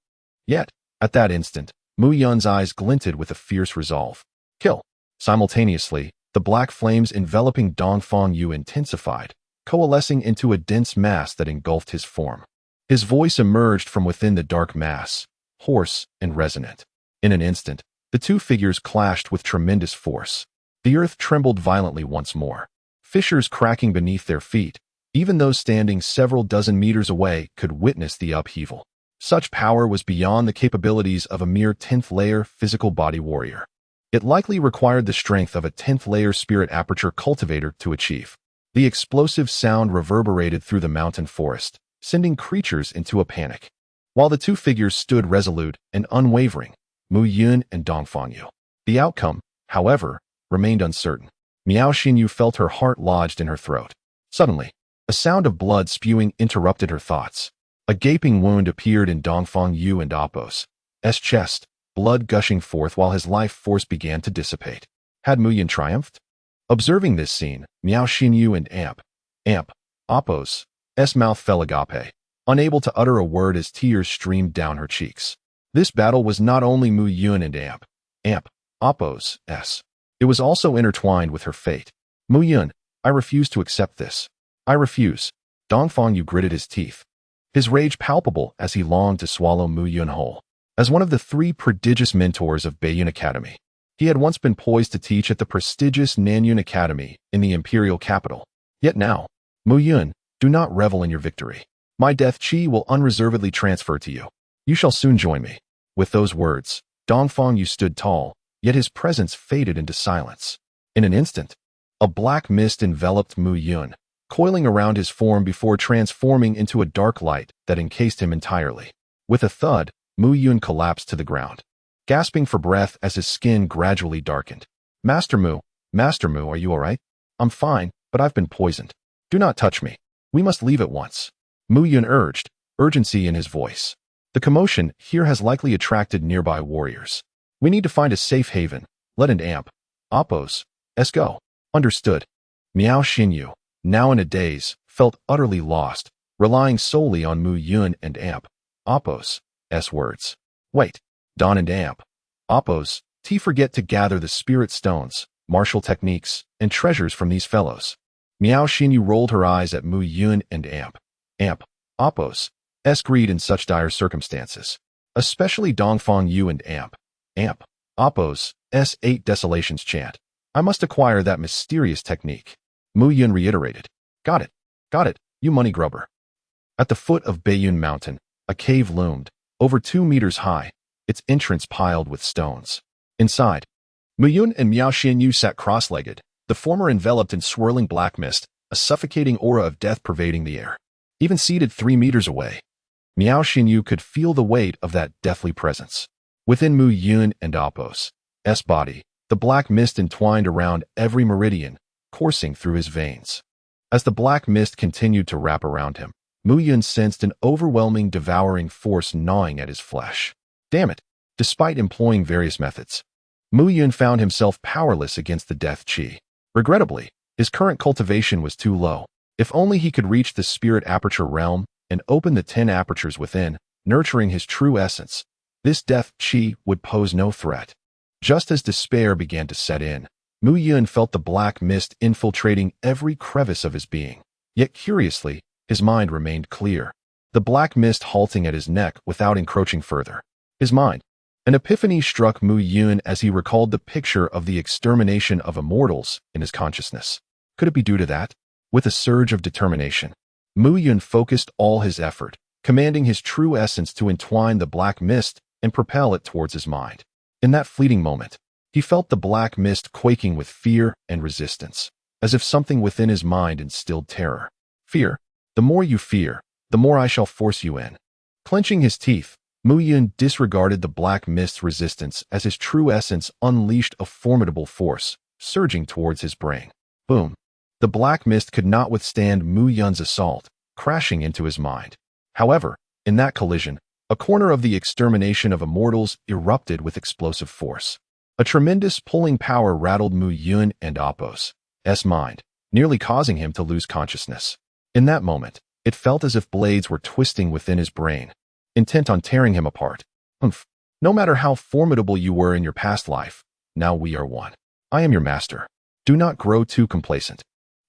Yet, at that instant, Mu Yun's eyes glinted with a fierce resolve. Kill. Simultaneously, the black flames enveloping Dongfang Yu intensified, coalescing into a dense mass that engulfed his form. His voice emerged from within the dark mass, hoarse and resonant. In an instant, the 2 figures clashed with tremendous force. The earth trembled violently once more, fissures cracking beneath their feet. Even those standing several dozen meters away could witness the upheaval. Such power was beyond the capabilities of a mere 10th layer physical body warrior. It likely required the strength of a 10th layer spirit aperture cultivator to achieve. The explosive sound reverberated through the mountain forest, sending creatures into a panic. While the 2 figures stood resolute and unwavering, Mu Yun and Dongfang Yu. The outcome, however, remained uncertain. Miao Xinyu felt her heart lodged in her throat. Suddenly, a sound of blood spewing interrupted her thoughts. A gaping wound appeared in Dongfang Yu and Appo's chest, blood gushing forth while his life force began to dissipate. Had Mu Yun triumphed? Observing this scene, Miao Xinyu and Appo's mouth fell agape, unable to utter a word as tears streamed down her cheeks. This battle was not only Mu Yun and Appo's. It was also intertwined with her fate. Mu Yun, I refuse to accept this. I refuse. Dongfang Yu gritted his teeth, his rage palpable as he longed to swallow Mu Yun whole. As one of the 3 prodigious mentors of Beiyun Academy, he had once been poised to teach at the prestigious Nanyun Academy in the imperial capital. Yet now, Mu Yun, do not revel in your victory. My death chi will unreservedly transfer to you. You shall soon join me. With those words, Dongfang Yu stood tall, yet his presence faded into silence. In an instant, a black mist enveloped Mu Yun, coiling around his form before transforming into a dark light that encased him entirely. With a thud, Mu Yun collapsed to the ground, gasping for breath as his skin gradually darkened. Master Mu, are you all right? I'm fine, but I've been poisoned. Do not touch me. We must leave at once. Mu Yun urged, urgency in his voice. The commotion here has likely attracted nearby warriors. We need to find a safe haven. Let an Appo's go. Understood. Miao Xinyu, now in a daze, felt utterly lost, relying solely on Mu Yun and Appo's words. Wait, Don and Appo's forget to gather the spirit stones, martial techniques, and treasures from these fellows. Miao Xinyu rolled her eyes at Mu Yun and Appo's greed in such dire circumstances, especially Dongfang Yu and Appo's 8 desolations chant. I must acquire that mysterious technique. Mu Yun reiterated. Got it, you money grubber. At the foot of Beiyun Mountain, a cave loomed, over 2 meters high, its entrance piled with stones. Inside, Mu Yun and Miao Xinyu sat cross-legged, the former enveloped in swirling black mist, a suffocating aura of death pervading the air. Even seated 3 meters away, Miao Xinyu could feel the weight of that deathly presence. Within Mu Yun and Appo's body, the black mist entwined around every meridian, coursing through his veins. As the black mist continued to wrap around him, Mu Yun sensed an overwhelming devouring force gnawing at his flesh. Damn it! Despite employing various methods, Mu Yun found himself powerless against the death chi. Regrettably, his current cultivation was too low. If only he could reach the spirit aperture realm and open the 10 apertures within, nurturing his true essence, this death chi would pose no threat. Just as despair began to set in, Mu Yun felt the black mist infiltrating every crevice of his being. Yet curiously, his mind remained clear, the black mist halting at his neck without encroaching further. His mind. An epiphany struck Mu Yun as he recalled the picture of the extermination of immortals in his consciousness. Could it be due to that? With a surge of determination, Mu Yun focused all his effort, commanding his true essence to entwine the black mist and propel it towards his mind. In that fleeting moment, he felt the black mist quaking with fear and resistance, as if something within his mind instilled terror. Fear. The more you fear, the more I shall force you in. Clenching his teeth, Mu Yun disregarded the black mist's resistance as his true essence unleashed a formidable force, surging towards his brain. Boom. The black mist could not withstand Mu Yun's assault, crashing into his mind. However, in that collision, a corner of the extermination of immortals erupted with explosive force. A tremendous pulling power rattled Mu Yun and Appo's mind, nearly causing him to lose consciousness. In that moment, it felt as if blades were twisting within his brain, intent on tearing him apart. No matter how formidable you were in your past life, now we are one. I am your master. Do not grow too complacent.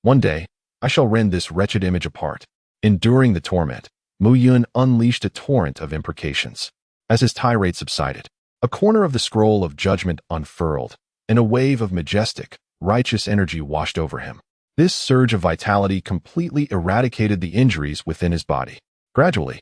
One day, I shall rend this wretched image apart. Enduring the torment, Mu Yun unleashed a torrent of imprecations. As his tirade subsided, a corner of the scroll of judgment unfurled, and a wave of majestic, righteous energy washed over him. This surge of vitality completely eradicated the injuries within his body. Gradually,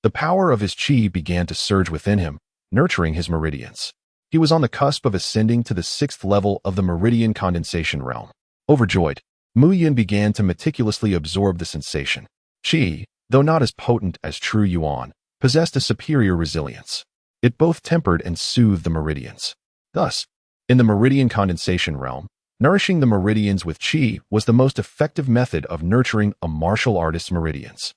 the power of his chi began to surge within him, nurturing his meridians. He was on the cusp of ascending to the 6th level of the meridian condensation realm. Overjoyed, Mu Yun began to meticulously absorb the sensation. Chi, though not as potent as true yuan, possessed a superior resilience. It both tempered and soothed the meridians. Thus, in the meridian condensation realm, nourishing the meridians with chi was the most effective method of nurturing a martial artist's meridians.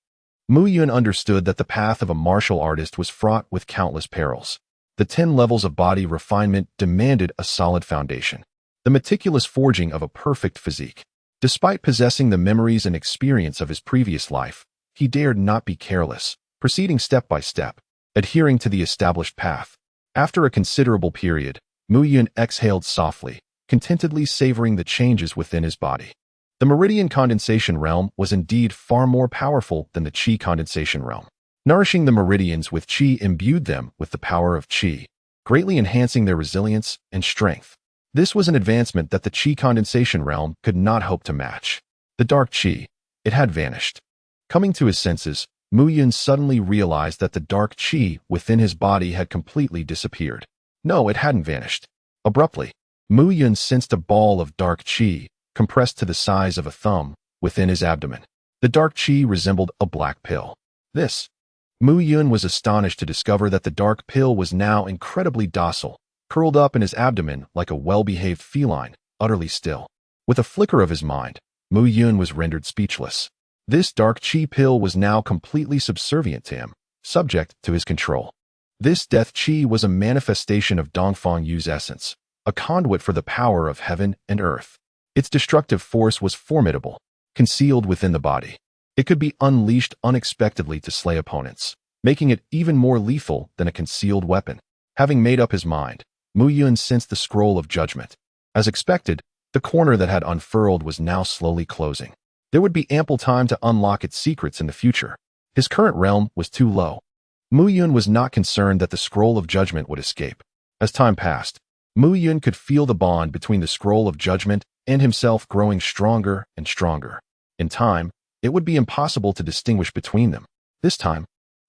Mu Yun understood that the path of a martial artist was fraught with countless perils. The 10 levels of body refinement demanded a solid foundation, the meticulous forging of a perfect physique. Despite possessing the memories and experience of his previous life, he dared not be careless, proceeding step by step, adhering to the established path. After a considerable period, Mu Yun exhaled softly, contentedly savoring the changes within his body. The meridian condensation realm was indeed far more powerful than the qi condensation realm. Nourishing the meridians with qi imbued them with the power of qi, greatly enhancing their resilience and strength. This was an advancement that the qi condensation realm could not hope to match. The dark qi, it had vanished. Coming to his senses, Mu Yun suddenly realized that the dark qi within his body had completely disappeared. No, it hadn't vanished. Abruptly, Mu Yun sensed a ball of dark qi, compressed to the size of a thumb, within his abdomen. The dark qi resembled a black pill. Mu Yun was astonished to discover that the dark pill was now incredibly docile, curled up in his abdomen like a well-behaved feline, utterly still. With a flicker of his mind, Mu Yun was rendered speechless. This dark qi pill was now completely subservient to him, subject to his control. This death qi was a manifestation of Dongfang Yu's essence, a conduit for the power of heaven and earth. Its destructive force was formidable, concealed within the body. It could be unleashed unexpectedly to slay opponents, making it even more lethal than a concealed weapon. Having made up his mind, Mu Yun sensed the scroll of judgment. As expected, the corner that had unfurled was now slowly closing. There would be ample time to unlock its secrets in the future. His current realm was too low. Mu Yun was not concerned that the scroll of judgment would escape. As time passed, Mu Yun could feel the bond between the scroll of judgment and himself growing stronger and stronger. In time, it would be impossible to distinguish between them. This time,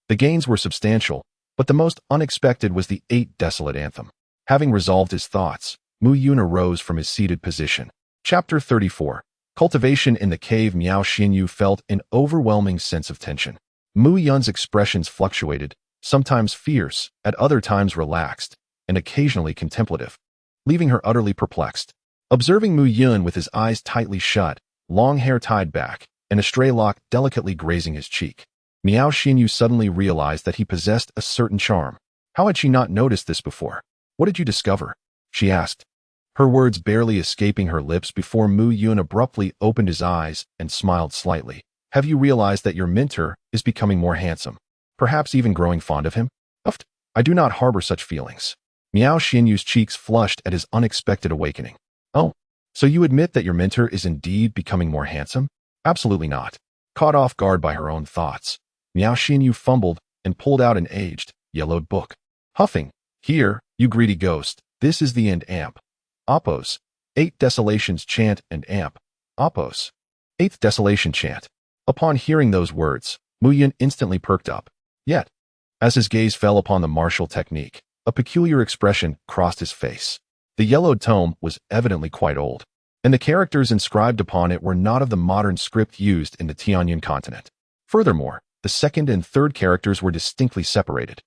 the gains were substantial, but the most unexpected was the 8 desolate anthem. Having resolved his thoughts, Mu Yun arose from his seated position. Chapter 34. Cultivation in the cave. Miao Xinyu felt an overwhelming sense of tension. Mu Yun's expressions fluctuated, sometimes fierce, at other times relaxed, and occasionally contemplative, leaving her utterly perplexed. Observing Mu Yun with his eyes tightly shut, long hair tied back, and a stray lock delicately grazing his cheek, Miao Xinyu suddenly realized that he possessed a certain charm. How had she not noticed this before? What did you discover? She asked, her words barely escaping her lips before Mu Yun abruptly opened his eyes and smiled slightly. Have you realized that your mentor is becoming more handsome? Perhaps even growing fond of him? Uft, I do not harbor such feelings. Miao Xinyu's cheeks flushed at his unexpected awakening. Oh, so you admit that your mentor is indeed becoming more handsome? Absolutely not. Caught off guard by her own thoughts, Miao Xinyu fumbled and pulled out an aged, yellowed book. Huffing, here, you greedy ghost, this is the end amp. Oppos. 8 desolations chant and amp. Oppos. 8th desolation chant. Upon hearing those words, Mu Yun instantly perked up. Yet, as his gaze fell upon the martial technique, a peculiar expression crossed his face. The yellowed tome was evidently quite old, and the characters inscribed upon it were not of the modern script used in the Tianyuan continent. Furthermore, the second and third characters were distinctly separated,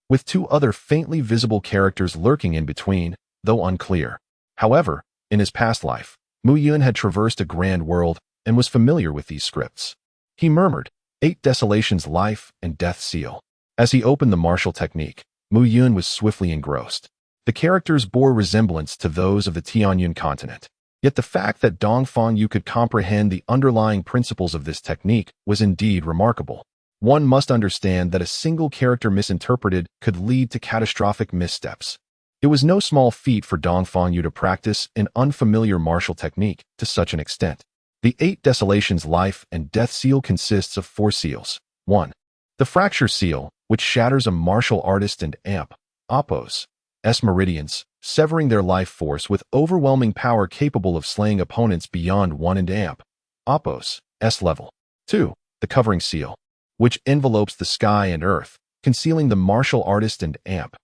with 2 other faintly visible characters lurking in between, though unclear. However, in his past life, Mu Yun had traversed a grand world and was familiar with these scripts. He murmured, 8 desolations life and death seal. As he opened the martial technique, Mu Yun was swiftly engrossed. The characters bore resemblance to those of the Tianyuan continent. Yet the fact that Dongfang Yu could comprehend the underlying principles of this technique was indeed remarkable. One must understand that a single character misinterpreted could lead to catastrophic missteps. It was no small feat for Dongfang Yu to practice an unfamiliar martial technique to such an extent. The 8 desolations life and death seal consists of 4 seals. 1. The fracture seal, which shatters a martial artist and amp, Oppos, S meridians, severing their life force with overwhelming power capable of slaying opponents beyond 1 and amp, Oppos, S level. 2. The covering seal, which envelopes the sky and earth, concealing the martial artist and amp,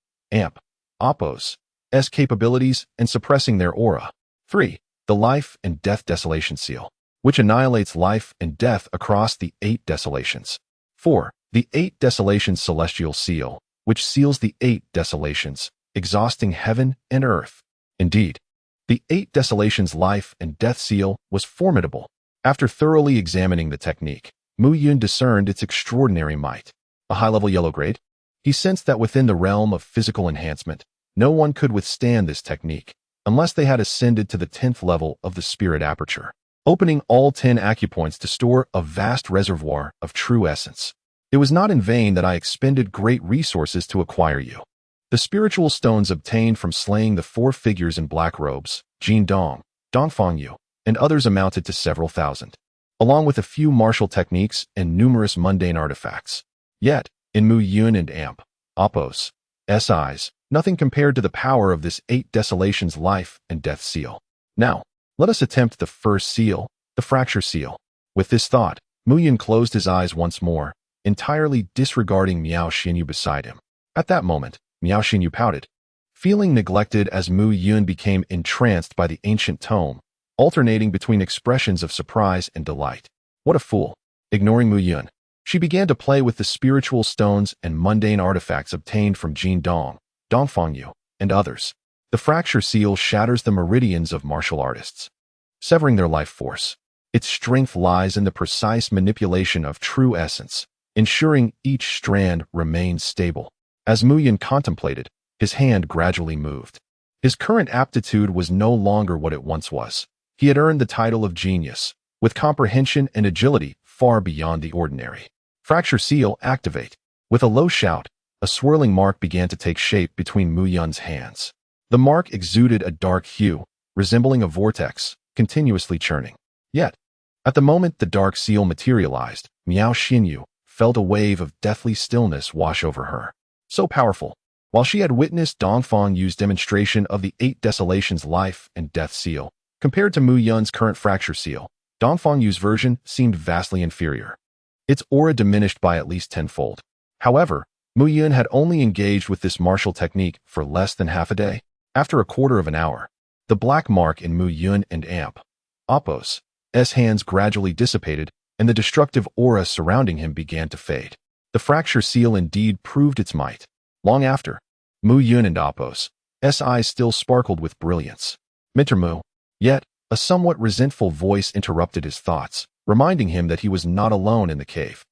Oppos, S capabilities and suppressing their aura. 3. The life and death desolation seal, which annihilates life and death across the 8 desolations. 4. The 8 desolations celestial seal, which seals the 8 desolations, exhausting heaven and earth. Indeed, the 8 desolations life and death seal was formidable. After thoroughly examining the technique, Mu Yun discerned its extraordinary might. A high-level yellow grade? He sensed that within the realm of physical enhancement, no one could withstand this technique, unless they had ascended to the 10th level of the spirit aperture, opening all 10 acupoints to store a vast reservoir of true essence. It was not in vain that I expended great resources to acquire you. The spiritual stones obtained from slaying the 4 figures in black robes, Jin Dong, Dongfang Yu, and others amounted to several thousand, along with a few martial techniques and numerous mundane artifacts. Yet, in Mu Yun and Amp, Oppo's, eyes, nothing compared to the power of this 8 Desolations life and death seal. Now, let us attempt the first seal, the fracture seal. With this thought, Mu Yun closed his eyes once more, entirely disregarding Miao Xinyu beside him. At that moment, Miao Xinyu pouted, feeling neglected as Mu Yun became entranced by the ancient tome, alternating between expressions of surprise and delight. What a fool! Ignoring Mu Yun, she began to play with the spiritual stones and mundane artifacts obtained from Jin Dong, Dongfang Yu, and others. The fracture seal shatters the meridians of martial artists, severing their life force. Its strength lies in the precise manipulation of true essence, ensuring each strand remains stable. As Mu Yun contemplated, his hand gradually moved. His current aptitude was no longer what it once was. He had earned the title of genius, with comprehension and agility far beyond the ordinary. Fracture seal, activate. With a low shout, a swirling mark began to take shape between Mu Yun's hands. The mark exuded a dark hue, resembling a vortex, continuously churning. Yet, at the moment the dark seal materialized, Miao Xinyu felt a wave of deathly stillness wash over her. So powerful. While she had witnessed Dongfang Yu's demonstration of the 8 Desolations life and death seal, compared to Mu Yun's current fracture seal, Dongfang Yu's version seemed vastly inferior. Its aura diminished by at least tenfold. However, Mu Yun had only engaged with this martial technique for less than half a day. After a quarter of an hour, the black mark in Mu Yun and Amp, Oppo's, hands gradually dissipated, and the destructive aura surrounding him began to fade. The fracture seal indeed proved its might. Long after, Mu Yun and Oppo's eyes still sparkled with brilliance. Mintermu. Yet, a somewhat resentful voice interrupted his thoughts, reminding him that he was not alone in the cave.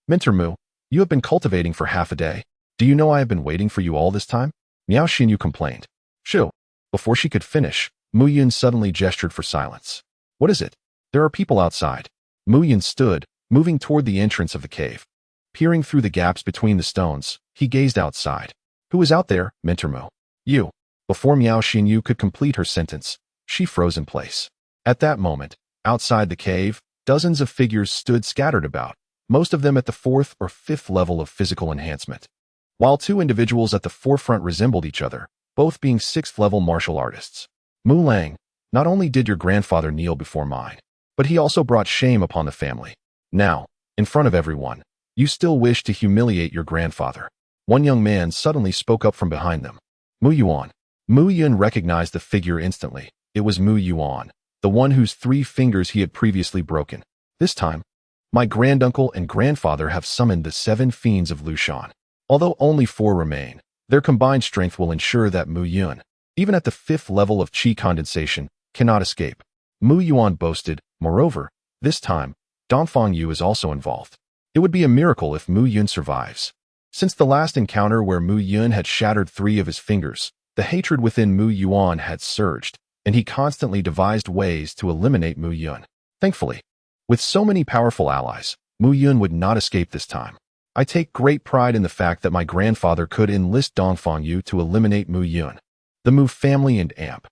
Mintermu, you have been cultivating for half a day. Do you know I have been waiting for you all this time? Miao Xinyu complained. Shoo. Before she could finish, Mu Yun suddenly gestured for silence. What is it? There are people outside. Mu Yun stood, moving toward the entrance of the cave. Peering through the gaps between the stones, he gazed outside. Who is out there, Mintermu? You. Before Miao Xinyu could complete her sentence, she froze in place. At that moment, outside the cave, dozens of figures stood scattered about, most of them at the 4th or 5th level of physical enhancement. While 2 individuals at the forefront resembled each other, both being 6th level martial artists. Mu Lang, not only did your grandfather kneel before mine, but he also brought shame upon the family. Now, in front of everyone, you still wish to humiliate your grandfather. One young man suddenly spoke up from behind them. Mu Yuan. Mu Yun recognized the figure instantly. It was Mu Yuan, the one whose 3 fingers he had previously broken. This time, my granduncle and grandfather have summoned the 7 fiends of Lushan. Although only 4 remain, their combined strength will ensure that Mu Yun, even at the 5th level of qi condensation, cannot escape. Mu Yuan boasted. Moreover, this time, Dongfang Yu is also involved. It would be a miracle if Mu Yun survives. Since the last encounter where Mu Yun had shattered 3 of his fingers, the hatred within Mu Yuan had surged, and he constantly devised ways to eliminate Mu Yun. Thankfully, with so many powerful allies, Mu Yun would not escape this time. I take great pride in the fact that my grandfather could enlist Dongfang Yu to eliminate Mu Yun. The Mu family and Amp,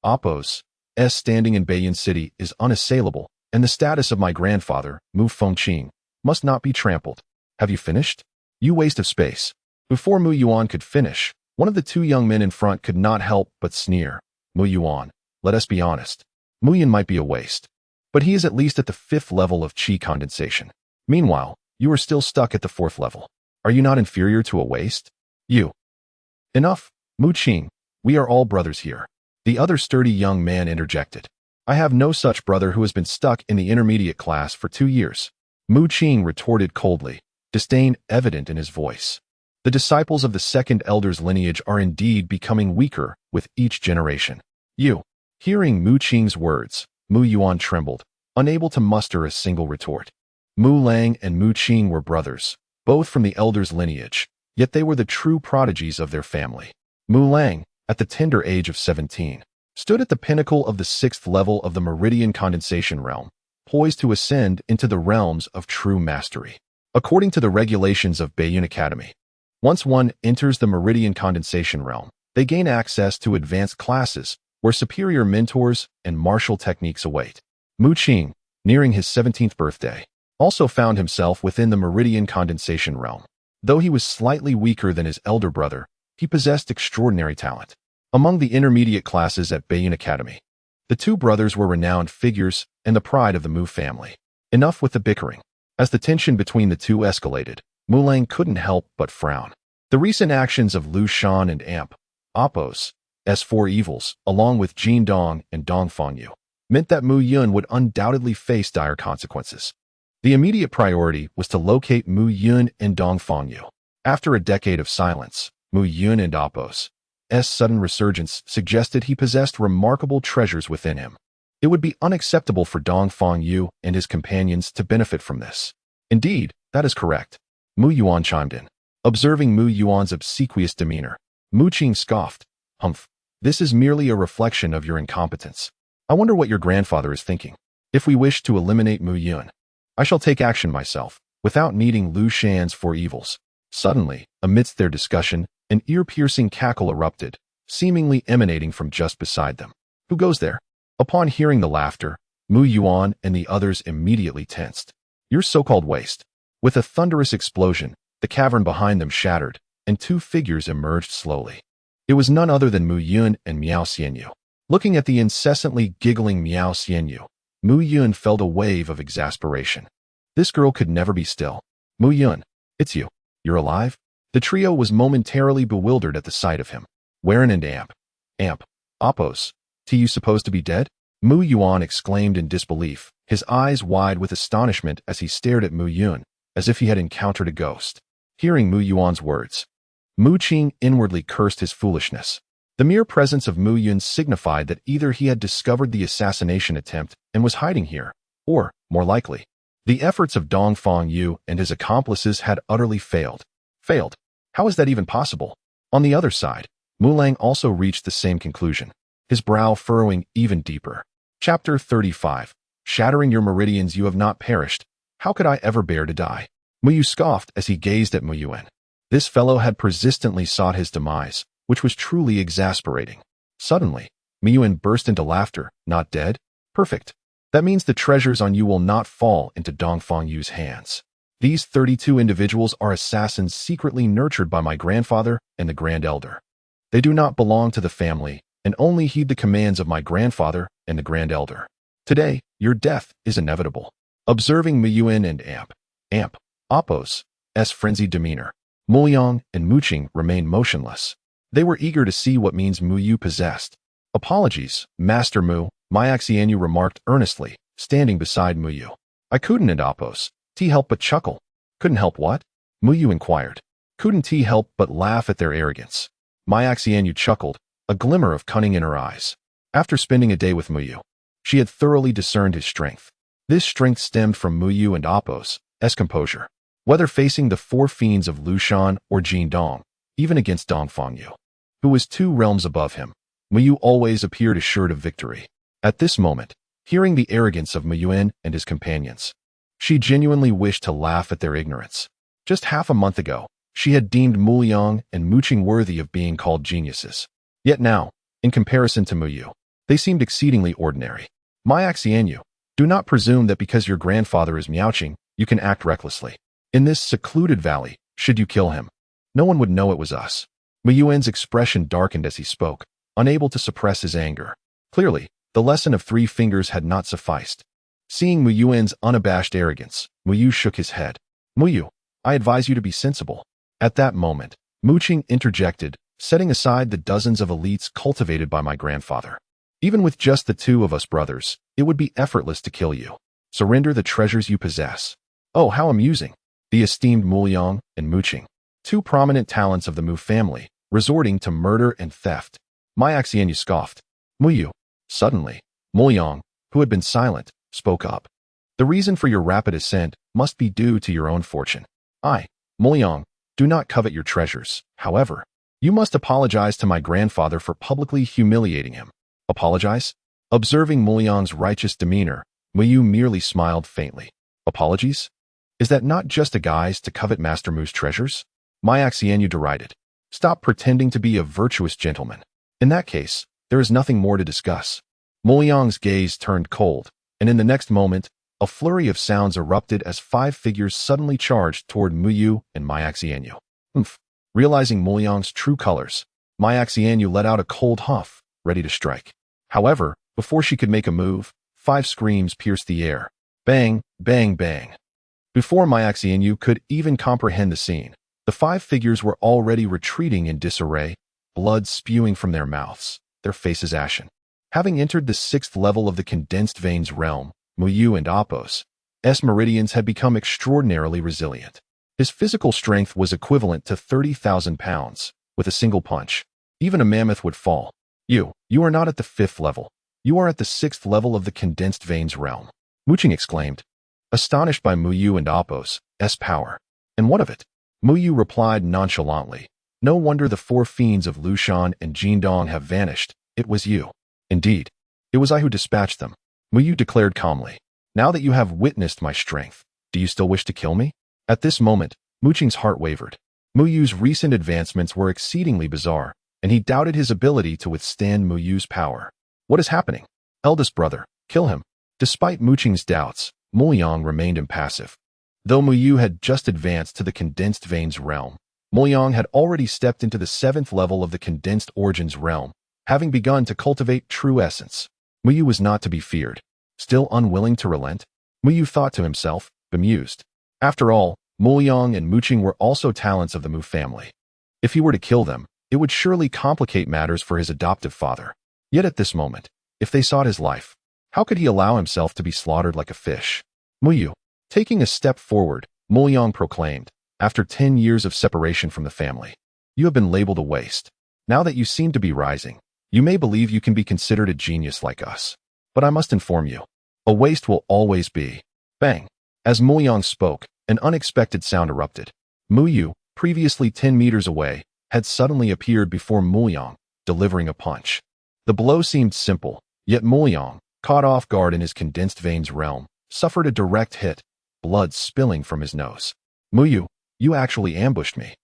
Oppo's, standing in Beiyun City is unassailable, and the status of my grandfather, Mu Fengqing, must not be trampled. Have you finished? You waste of space. Before Mu Yuan could finish, one of the 2 young men in front could not help but sneer. Mu Yuan, let us be honest. Mu Yun might be a waste, but he is at least at the 5th level of qi condensation. Meanwhile, you are still stuck at the 4th level. Are you not inferior to a waste? You. Enough, Mu Qing. We are all brothers here. The other sturdy young man interjected. I have no such brother who has been stuck in the intermediate class for 2 years. Mu Qing retorted coldly, disdain evident in his voice. The disciples of the 2nd elder's lineage are indeed becoming weaker with each generation. You. Hearing Mu Qing's words, Mu Yuan trembled, unable to muster a single retort. Mu Lang and Mu Qing were brothers, both from the elder's lineage, yet they were the true prodigies of their family. Mu Lang, at the tender age of 17, stood at the pinnacle of the 6th level of the meridian condensation realm, poised to ascend into the realms of true mastery. According to the regulations of Baiyun Academy, once one enters the meridian condensation realm, they gain access to advanced classes where superior mentors and martial techniques await. Mu Qing, nearing his 17th birthday, also found himself within the meridian condensation realm. Though he was slightly weaker than his elder brother, he possessed extraordinary talent. Among the intermediate classes at Baiyun Academy, the two brothers were renowned figures and the pride of the Mu family. Enough with the bickering. As the tension between the two escalated, Mu Lang couldn't help but frown. The recent actions of Lu Shan and Amp, Appos, S4 evils, along with Jin Dong and Dong Fangyu, meant that Mu Yun would undoubtedly face dire consequences. The immediate priority was to locate Mu Yun and Dong Fangyu. After a decade of silence, Mu Yun and Appos' sudden resurgence suggested he possessed remarkable treasures within him. It would be unacceptable for Dong Fangyu and his companions to benefit from this. Indeed, that is correct. Mu Yuan chimed in. Observing Mu Yuan's obsequious demeanor, Mu Qing scoffed. Humph, this is merely a reflection of your incompetence. I wonder what your grandfather is thinking. If we wish to eliminate Mu Yun, I shall take action myself, without needing Lu Shan's 4 evils. Suddenly, amidst their discussion, an ear-piercing cackle erupted, seemingly emanating from just beside them. Who goes there? Upon hearing the laughter, Mu Yuan and the others immediately tensed. Your so-called waste. With a thunderous explosion, the cavern behind them shattered, and 2 figures emerged slowly. It was none other than Mu Yun and Miao Xianyu. Looking at the incessantly giggling Miao Xianyu, Mu Yun felt a wave of exasperation. This girl could never be still. Mu Yun, it's you. You're alive? The trio was momentarily bewildered at the sight of him. Wherein and Amp, Appos, you supposed to be dead? Mu Yuan exclaimed in disbelief, his eyes wide with astonishment as he stared at Mu Yun, as if he had encountered a ghost. Hearing Mu Yuan's words, Mu Qing inwardly cursed his foolishness. The mere presence of Mu Yun signified that either he had discovered the assassination attempt and was hiding here, or, more likely, the efforts of Dong Fangyu and his accomplices had utterly failed. Failed? How is that even possible? On the other side, Mu Lang also reached the same conclusion, his brow furrowing even deeper. Chapter 35. Shattering your meridians, you have not perished. How could I ever bear to die? Mu Yu scoffed as he gazed at Mu Yuan. This fellow had persistently sought his demise, which was truly exasperating. Suddenly, Mu Yuan burst into laughter. Not dead? Perfect. That means the treasures on you will not fall into Dong Fangyu's hands. These 32 individuals are assassins secretly nurtured by my grandfather and the Grand Elder. They do not belong to the family and only heed the commands of my grandfather and the Grand Elder. Today, your death is inevitable. Observing Mu Yuan and Amp, Appos' frenzied demeanor, Mu Yang and Mu Qing remained motionless. They were eager to see what means Mu Yu possessed. Apologies, Master Mu, Xianyu remarked earnestly, standing beside Mu Yu. I couldn't, and Appos' help but chuckle. Couldn't help what? Mu Yu inquired. Couldn't help but laugh at their arrogance. Xianyu chuckled, a glimmer of cunning in her eyes. After spending a day with Mu Yu, she had thoroughly discerned his strength. This strength stemmed from Mu Yu and Appos' composure. Whether facing the 4 fiends of Lu Shan or Jin Dong, even against Dong Fangyu, who was 2 realms above him, Mu Yu always appeared assured of victory. At this moment, hearing the arrogance of Mu Yuan and his companions, she genuinely wished to laugh at their ignorance. Just half a month ago, she had deemed Mu Liang and Mu Qing worthy of being called geniuses. Yet now, in comparison to Mu Yu, they seemed exceedingly ordinary. Xianyu, do not presume that because your grandfather is Miaoqing, you can act recklessly. In this secluded valley, should you kill him, no one would know it was us. Mu Yuan's expression darkened as he spoke, unable to suppress his anger. Clearly, the lesson of 3 fingers had not sufficed. Seeing Mu Yuan's unabashed arrogance, Mu Yu shook his head. Mu Yu, I advise you to be sensible. At that moment, Mu Qing interjected, setting aside the dozens of elites cultivated by my grandfather. Even with just the 2 of us brothers, it would be effortless to kill you. Surrender the treasures you possess. Oh, how amusing. The esteemed Mu Liang and Mu Qing, 2 prominent talents of the Mu family, resorting to murder and theft. Xianyu scoffed. Mu Yu. Suddenly, Mu Liang, who had been silent, spoke up. The reason for your rapid ascent must be due to your own fortune. I, Muliang, do not covet your treasures. However, you must apologize to my grandfather for publicly humiliating him. Apologize? Observing Muliang's righteous demeanor, Muyu merely smiled faintly. Apologies? Is that not just a guise to covet Master Mu's treasures? Xianyu derided. Stop pretending to be a virtuous gentleman. In that case, there is nothing more to discuss. Muliang's gaze turned cold, and in the next moment, a flurry of sounds erupted as 5 figures suddenly charged toward Muyu and Xianyu. Realizing Muliang's true colors, Xianyu let out a cold huff, ready to strike. However, before she could make a move, 5 screams pierced the air. Bang, bang, bang. Before Xianyu could even comprehend the scene, the 5 figures were already retreating in disarray, blood spewing from their mouths, their faces ashen. Having entered the 6th level of the condensed veins realm, Muyu and Apos' meridians had become extraordinarily resilient. His physical strength was equivalent to 30,000 pounds. With a single punch, even a mammoth would fall. You are not at the 5th level. You are at the 6th level of the condensed veins realm. Muching exclaimed, astonished by Muyu and Apos' power. And what of it? Muyu replied nonchalantly. No wonder the 4 fiends of Lushan and Jindong have vanished. It was you. Indeed, it was I who dispatched them. Muyu declared calmly. Now that you have witnessed my strength, do you still wish to kill me? At this moment, Muching's heart wavered. Muyu's recent advancements were exceedingly bizarre, and he doubted his ability to withstand Muyu's power. What is happening? Eldest brother, kill him. Despite Muching's doubts, Muliang remained impassive. Though Muyu had just advanced to the condensed veins realm, Muliang had already stepped into the 7th level of the condensed origins realm, having begun to cultivate true essence. Muyu was not to be feared. Still unwilling to relent? Muyu thought to himself, bemused. After all, Muliang and Muching were also talents of the Mu family. If he were to kill them, it would surely complicate matters for his adoptive father. Yet at this moment, if they sought his life, how could he allow himself to be slaughtered like a fish? Muyu. Taking a step forward, Muliang proclaimed, after 10 years of separation from the family, you have been labeled a waste. Now that you seem to be rising, you may believe you can be considered a genius like us. But I must inform you, a waste will always be. Bang. As Muliang spoke, an unexpected sound erupted. Muyu, previously 10 meters away, had suddenly appeared before Muliang, delivering a punch. The blow seemed simple, yet Muliang, caught off guard in his condensed veins realm, suffered a direct hit, blood spilling from his nose. Muyu, you actually ambushed me.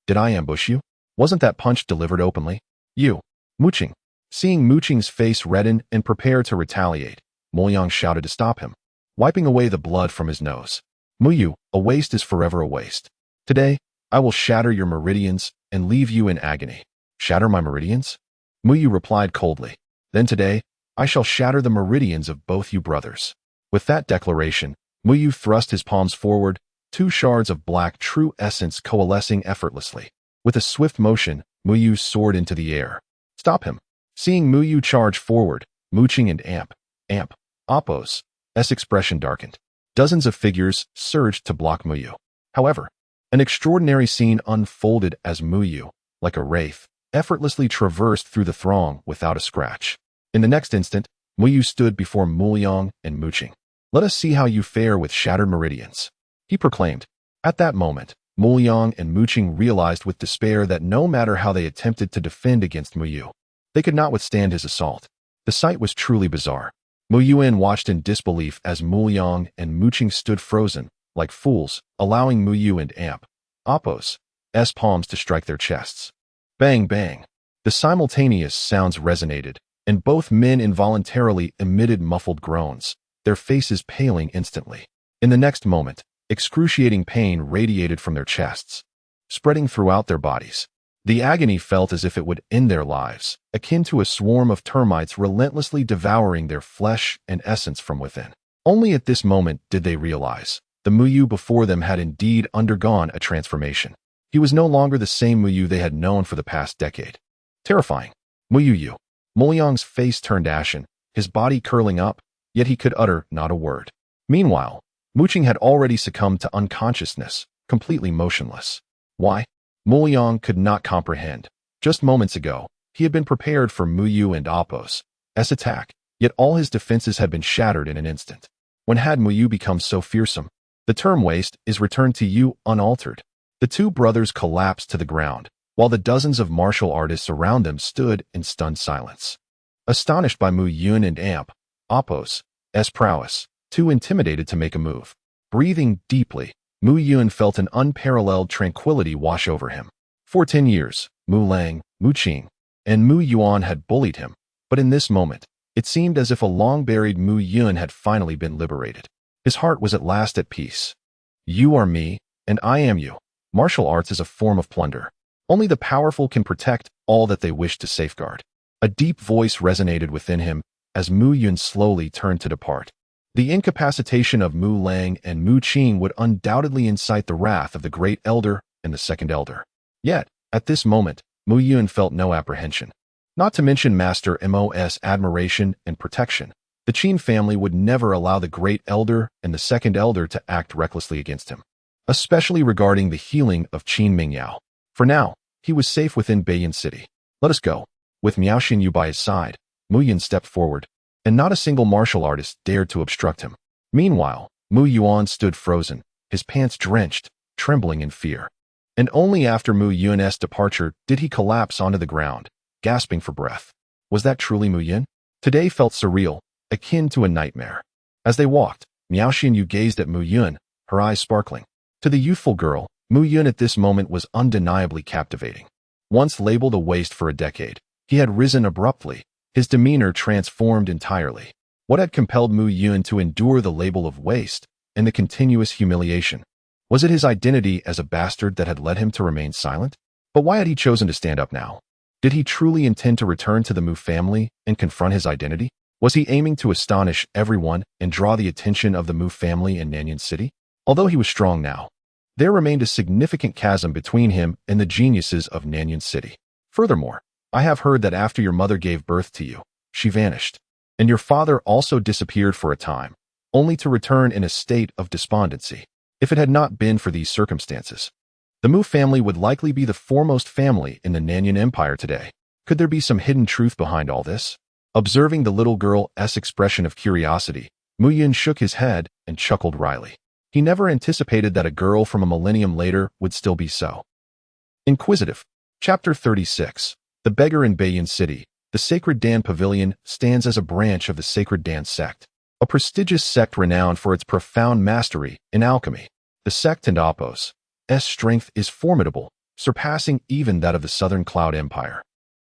Did I ambush you? Wasn't that punch delivered openly? You. Muching. Seeing Muching's face redden and prepare to retaliate, Muliang shouted to stop him, wiping away the blood from his nose. Muyu, a waste is forever a waste. Today, I will shatter your meridians and leave you in agony. Shatter my meridians? Muyu replied coldly. Then today, I shall shatter the meridians of both you brothers. With that declaration, Muyu thrust his palms forward, 2 shards of black true essence coalescing effortlessly. With a swift motion, Muyu soared into the air. Stop him. Seeing Muyu charge forward, Muching and Apos' expression darkened. Dozens of figures surged to block Muyu. However, an extraordinary scene unfolded as Muyu, like a wraith, effortlessly traversed through the throng without a scratch. In the next instant, Muyu stood before Muliang and Muching. Let us see how you fare with shattered meridians, he proclaimed. At that moment, Muliang and Muching realized with despair that no matter how they attempted to defend against Muyu, they could not withstand his assault. The sight was truly bizarre. Muyuan watched in disbelief as Muliang and Muching stood frozen, like fools, allowing Muyu and Apos' palms to strike their chests. Bang, bang. The simultaneous sounds resonated, and both men involuntarily emitted muffled groans, their faces paling instantly. In the next moment, excruciating pain radiated from their chests, spreading throughout their bodies. The agony felt as if it would end their lives, akin to a swarm of termites relentlessly devouring their flesh and essence from within. Only at this moment did they realize the Muyu before them had indeed undergone a transformation. He was no longer the same Muyu they had known for the past decade. Terrifying. Muyu. Muliang's face turned ashen, his body curling up, yet he could utter not a word. Meanwhile, Muching had already succumbed to unconsciousness, completely motionless. Why? Muliang could not comprehend. Just moments ago, he had been prepared for Muyu and Apos' attack, yet all his defenses had been shattered in an instant. When had Mu Yu become so fearsome? The term waste is returned to you unaltered. The two brothers collapsed to the ground, while the dozens of martial artists around them stood in stunned silence. Astonished by Mu Yun and Apos' prowess, too intimidated to make a move. Breathing deeply, Mu Yun felt an unparalleled tranquility wash over him. For 10 years, Mu Lang, Mu Qing, and Mu Yuan had bullied him, but in this moment, it seemed as if a long-buried Mu Yun had finally been liberated. His heart was at last at peace. You are me, and I am you. Martial arts is a form of plunder. Only the powerful can protect all that they wish to safeguard. A deep voice resonated within him as Mu Yun slowly turned to depart. The incapacitation of Mu Lang and Mu Qing would undoubtedly incite the wrath of the Great Elder and the Second Elder. Yet, at this moment, Mu Yun felt no apprehension. Not to mention Master Mo's admiration and protection, the Qin family would never allow the Great Elder and the Second Elder to act recklessly against him, especially regarding the healing of Qin Mingyao. For now, he was safe within Beiyin City. Let us go. With Miao Xinyu by his side, Mu Yun stepped forward, and not a single martial artist dared to obstruct him. Meanwhile, Mu Yuan stood frozen, his pants drenched, trembling in fear. And only after Mu Yun's departure did he collapse onto the ground, gasping for breath. Was that truly Mu Yun? Today felt surreal, akin to a nightmare. As they walked, Miao Xinyu gazed at Mu Yun, her eyes sparkling. To the youthful girl, Mu Yun at this moment was undeniably captivating. Once labeled a waste for a decade, he had risen abruptly, his demeanor transformed entirely. What had compelled Mu Yun to endure the label of waste and the continuous humiliation? Was it his identity as a bastard that had led him to remain silent? But why had he chosen to stand up now? Did he truly intend to return to the Mu family and confront his identity? Was he aiming to astonish everyone and draw the attention of the Mu family in Nanyan City? Although he was strong now, there remained a significant chasm between him and the geniuses of Nanyan City. Furthermore, I have heard that after your mother gave birth to you, she vanished, and your father also disappeared for a time, only to return in a state of despondency. If it had not been for these circumstances, the Mu family would likely be the foremost family in the Nanyan Empire today. Could there be some hidden truth behind all this? Observing the little girl's expression of curiosity, Mu Yun shook his head and chuckled wryly. He never anticipated that a girl from a millennium later would still be so inquisitive. Chapter 36. The Beggar in Beiyin City. The Sacred Dan Pavilion stands as a branch of the Sacred Dan sect, a prestigious sect renowned for its profound mastery in alchemy. The sect and Apos' strength is formidable, surpassing even that of the Southern Cloud Empire,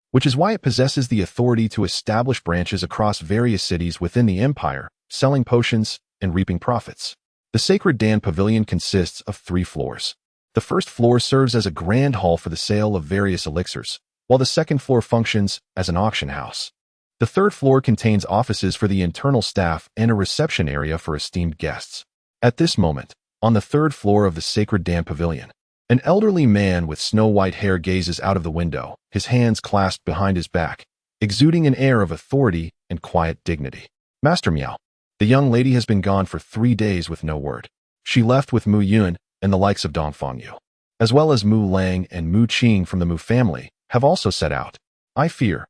which is why it possesses the authority to establish branches across various cities within the empire, selling potions and reaping profits. The Sacred Dan Pavilion consists of 3 floors. The first floor serves as a grand hall for the sale of various elixirs, while the second floor functions as an auction house. The third floor contains offices for the internal staff and a reception area for esteemed guests. At this moment, on the third floor of the Sacred Dan Pavilion, an elderly man with snow-white hair gazes out of the window, his hands clasped behind his back, exuding an air of authority and quiet dignity. Master Miao, the young lady has been gone for 3 days with no word. She left with Mu Yun and the likes of Dongfang Yu, as well as Mu Lang and Mu Qing from the Mu family, have also set out. I fear.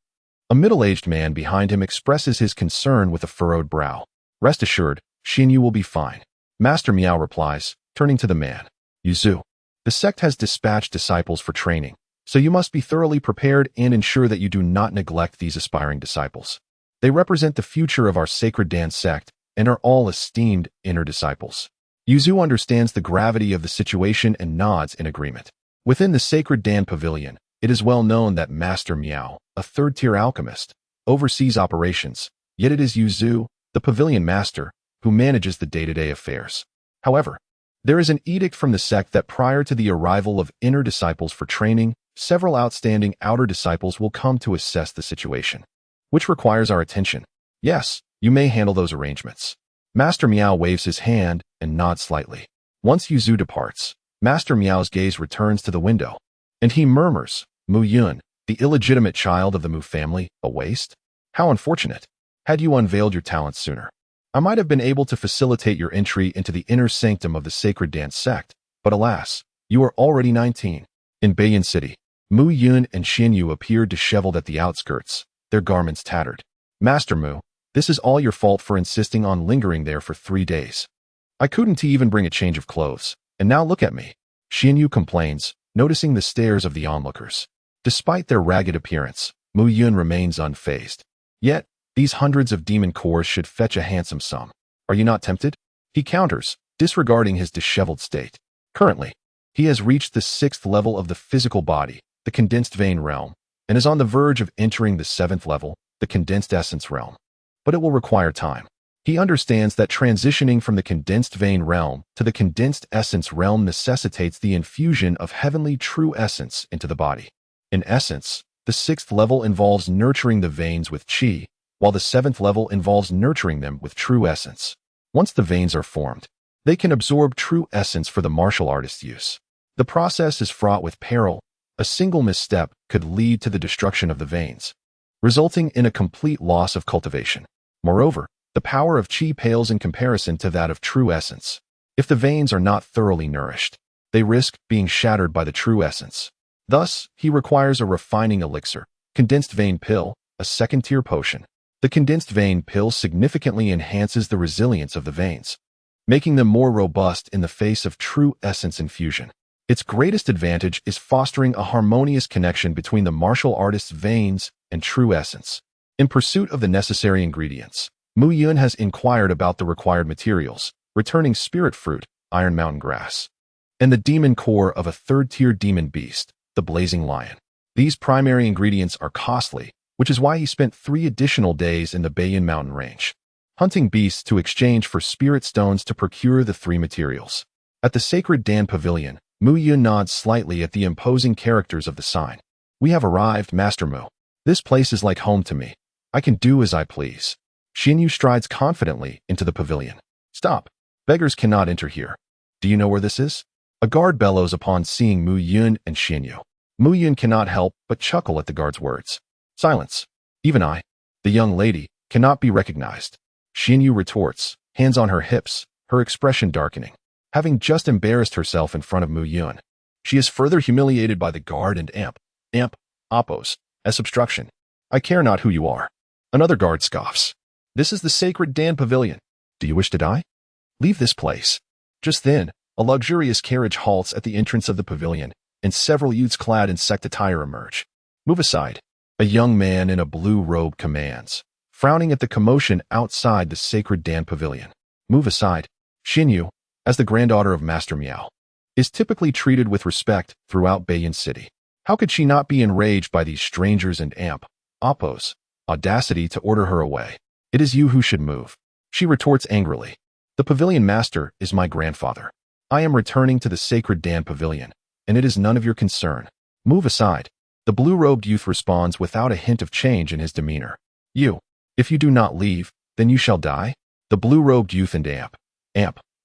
A middle-aged man behind him expresses his concern with a furrowed brow. Rest assured, Xinyu will be fine. Master Miao replies, turning to the man. Yuzu, the sect has dispatched disciples for training, so you must be thoroughly prepared and ensure that you do not neglect these aspiring disciples. They represent the future of our Sacred Dan sect and are all esteemed inner disciples. Yuzu understands the gravity of the situation and nods in agreement. Within the Sacred Dan Pavilion, it is well known that Master Miao, a third-tier alchemist, oversees operations, yet it is Yuzu, the pavilion master, who manages the day-to-day affairs. However, there is an edict from the sect that prior to the arrival of inner disciples for training, several outstanding outer disciples will come to assess the situation, which requires our attention. Yes, you may handle those arrangements. Master Miao waves his hand and nods slightly. Once Yuzu departs, Master Miao's gaze returns to the window, and he murmurs, Mu Yun, the illegitimate child of the Mu family, a waste? How unfortunate. Had you unveiled your talents sooner, I might have been able to facilitate your entry into the inner sanctum of the Sacred Dan sect, but alas, you are already 19. In Beiyin City, Mu Yun and Xinyu appeared disheveled at the outskirts, their garments tattered. Master Mu, This is all your fault for insisting on lingering there for 3 days. I couldn't even bring a change of clothes, and now look at me. Xianyu complains, noticing the stares of the onlookers. Despite their ragged appearance, Mu Yun remains unfazed. Yet, these hundreds of demon cores should fetch a handsome sum. Are you not tempted? He counters, disregarding his disheveled state. Currently, he has reached the 6th level of the physical body, the condensed vein realm, and is on the verge of entering the 7th level, the condensed essence realm. But it will require time. He understands that transitioning from the condensed vein realm to the condensed essence realm necessitates the infusion of heavenly true essence into the body. In essence, the 6th level involves nurturing the veins with qi, while the 7th level involves nurturing them with true essence. Once the veins are formed, they can absorb true essence for the martial artist's use. The process is fraught with peril. A single misstep could lead to the destruction of the veins, resulting in a complete loss of cultivation. Moreover, the power of qi pales in comparison to that of true essence. If the veins are not thoroughly nourished, they risk being shattered by the true essence. Thus, he requires a refining elixir, condensed vein pill, a second-tier potion. The condensed vein pill significantly enhances the resilience of the veins, making them more robust in the face of true essence infusion. Its greatest advantage is fostering a harmonious connection between the martial artist's veins and true essence. In pursuit of the necessary ingredients, Mu Yun has inquired about the required materials, returning spirit fruit, iron mountain grass, and the demon core of a 3rd-tier demon beast, the blazing lion. These primary ingredients are costly, which is why he spent 3 additional days in the Bayan mountain range, hunting beasts to exchange for spirit stones to procure the 3 materials. At the sacred Dan Pavilion, Mu Yun nods slightly at the imposing characters of the sign. We have arrived, Master Mu. This place is like home to me. I can do as I please. Xianyu strides confidently into the pavilion. Stop. Beggars cannot enter here. Do you know where this is? A guard bellows upon seeing Mu Yun and Xianyu. Mu Yun cannot help but chuckle at the guard's words. Silence. Even I, the young lady, cannot be recognized. Xianyu retorts, hands on her hips, her expression darkening. Having just embarrassed herself in front of Mu Yun, she is further humiliated by the guard and oppose, as obstruction. I care not who you are. Another guard scoffs. This is the sacred Dan Pavilion. Do you wish to die? Leave this place. Just then, a luxurious carriage halts at the entrance of the pavilion, and several youths clad in sect attire emerge. Move aside. A young man in a blue robe commands, frowning at the commotion outside the sacred Dan Pavilion. Move aside. Xianyu, as the granddaughter of Master Miao, is typically treated with respect throughout Bayan City. How could she not be enraged by these strangers and oppose, audacity to order her away? It is you who should move. She retorts angrily. The pavilion master is my grandfather. I am returning to the sacred Dan Pavilion, and it is none of your concern. Move aside. The blue-robed youth responds without a hint of change in his demeanor. If you do not leave, then you shall die. The blue-robed youth and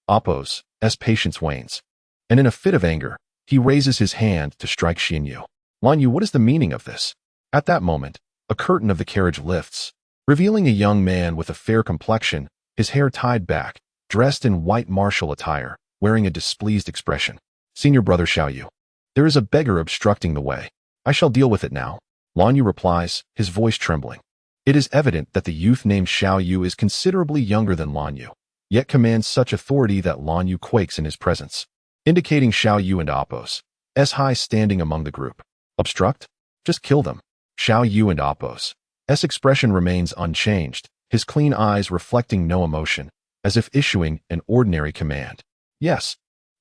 oppose, as patience wanes. And in a fit of anger, he raises his hand to strike Xianyu. Lanyu, what is the meaning of this? At that moment, a curtain of the carriage lifts, revealing a young man with a fair complexion, his hair tied back, dressed in white martial attire, wearing a displeased expression. Senior brother Xiaoyu. There is a beggar obstructing the way. I shall deal with it now. Lanyu replies, his voice trembling. It is evident that the youth named Xiaoyu is considerably younger than Lanyu, yet commands such authority that Lanyu quakes in his presence, indicating Xiaoyu and oppose, as high standing among the group. Obstruct? Just kill them. Xiaoyu and oppose. S expression remains unchanged, his clean eyes reflecting no emotion, as if issuing an ordinary command. Yes.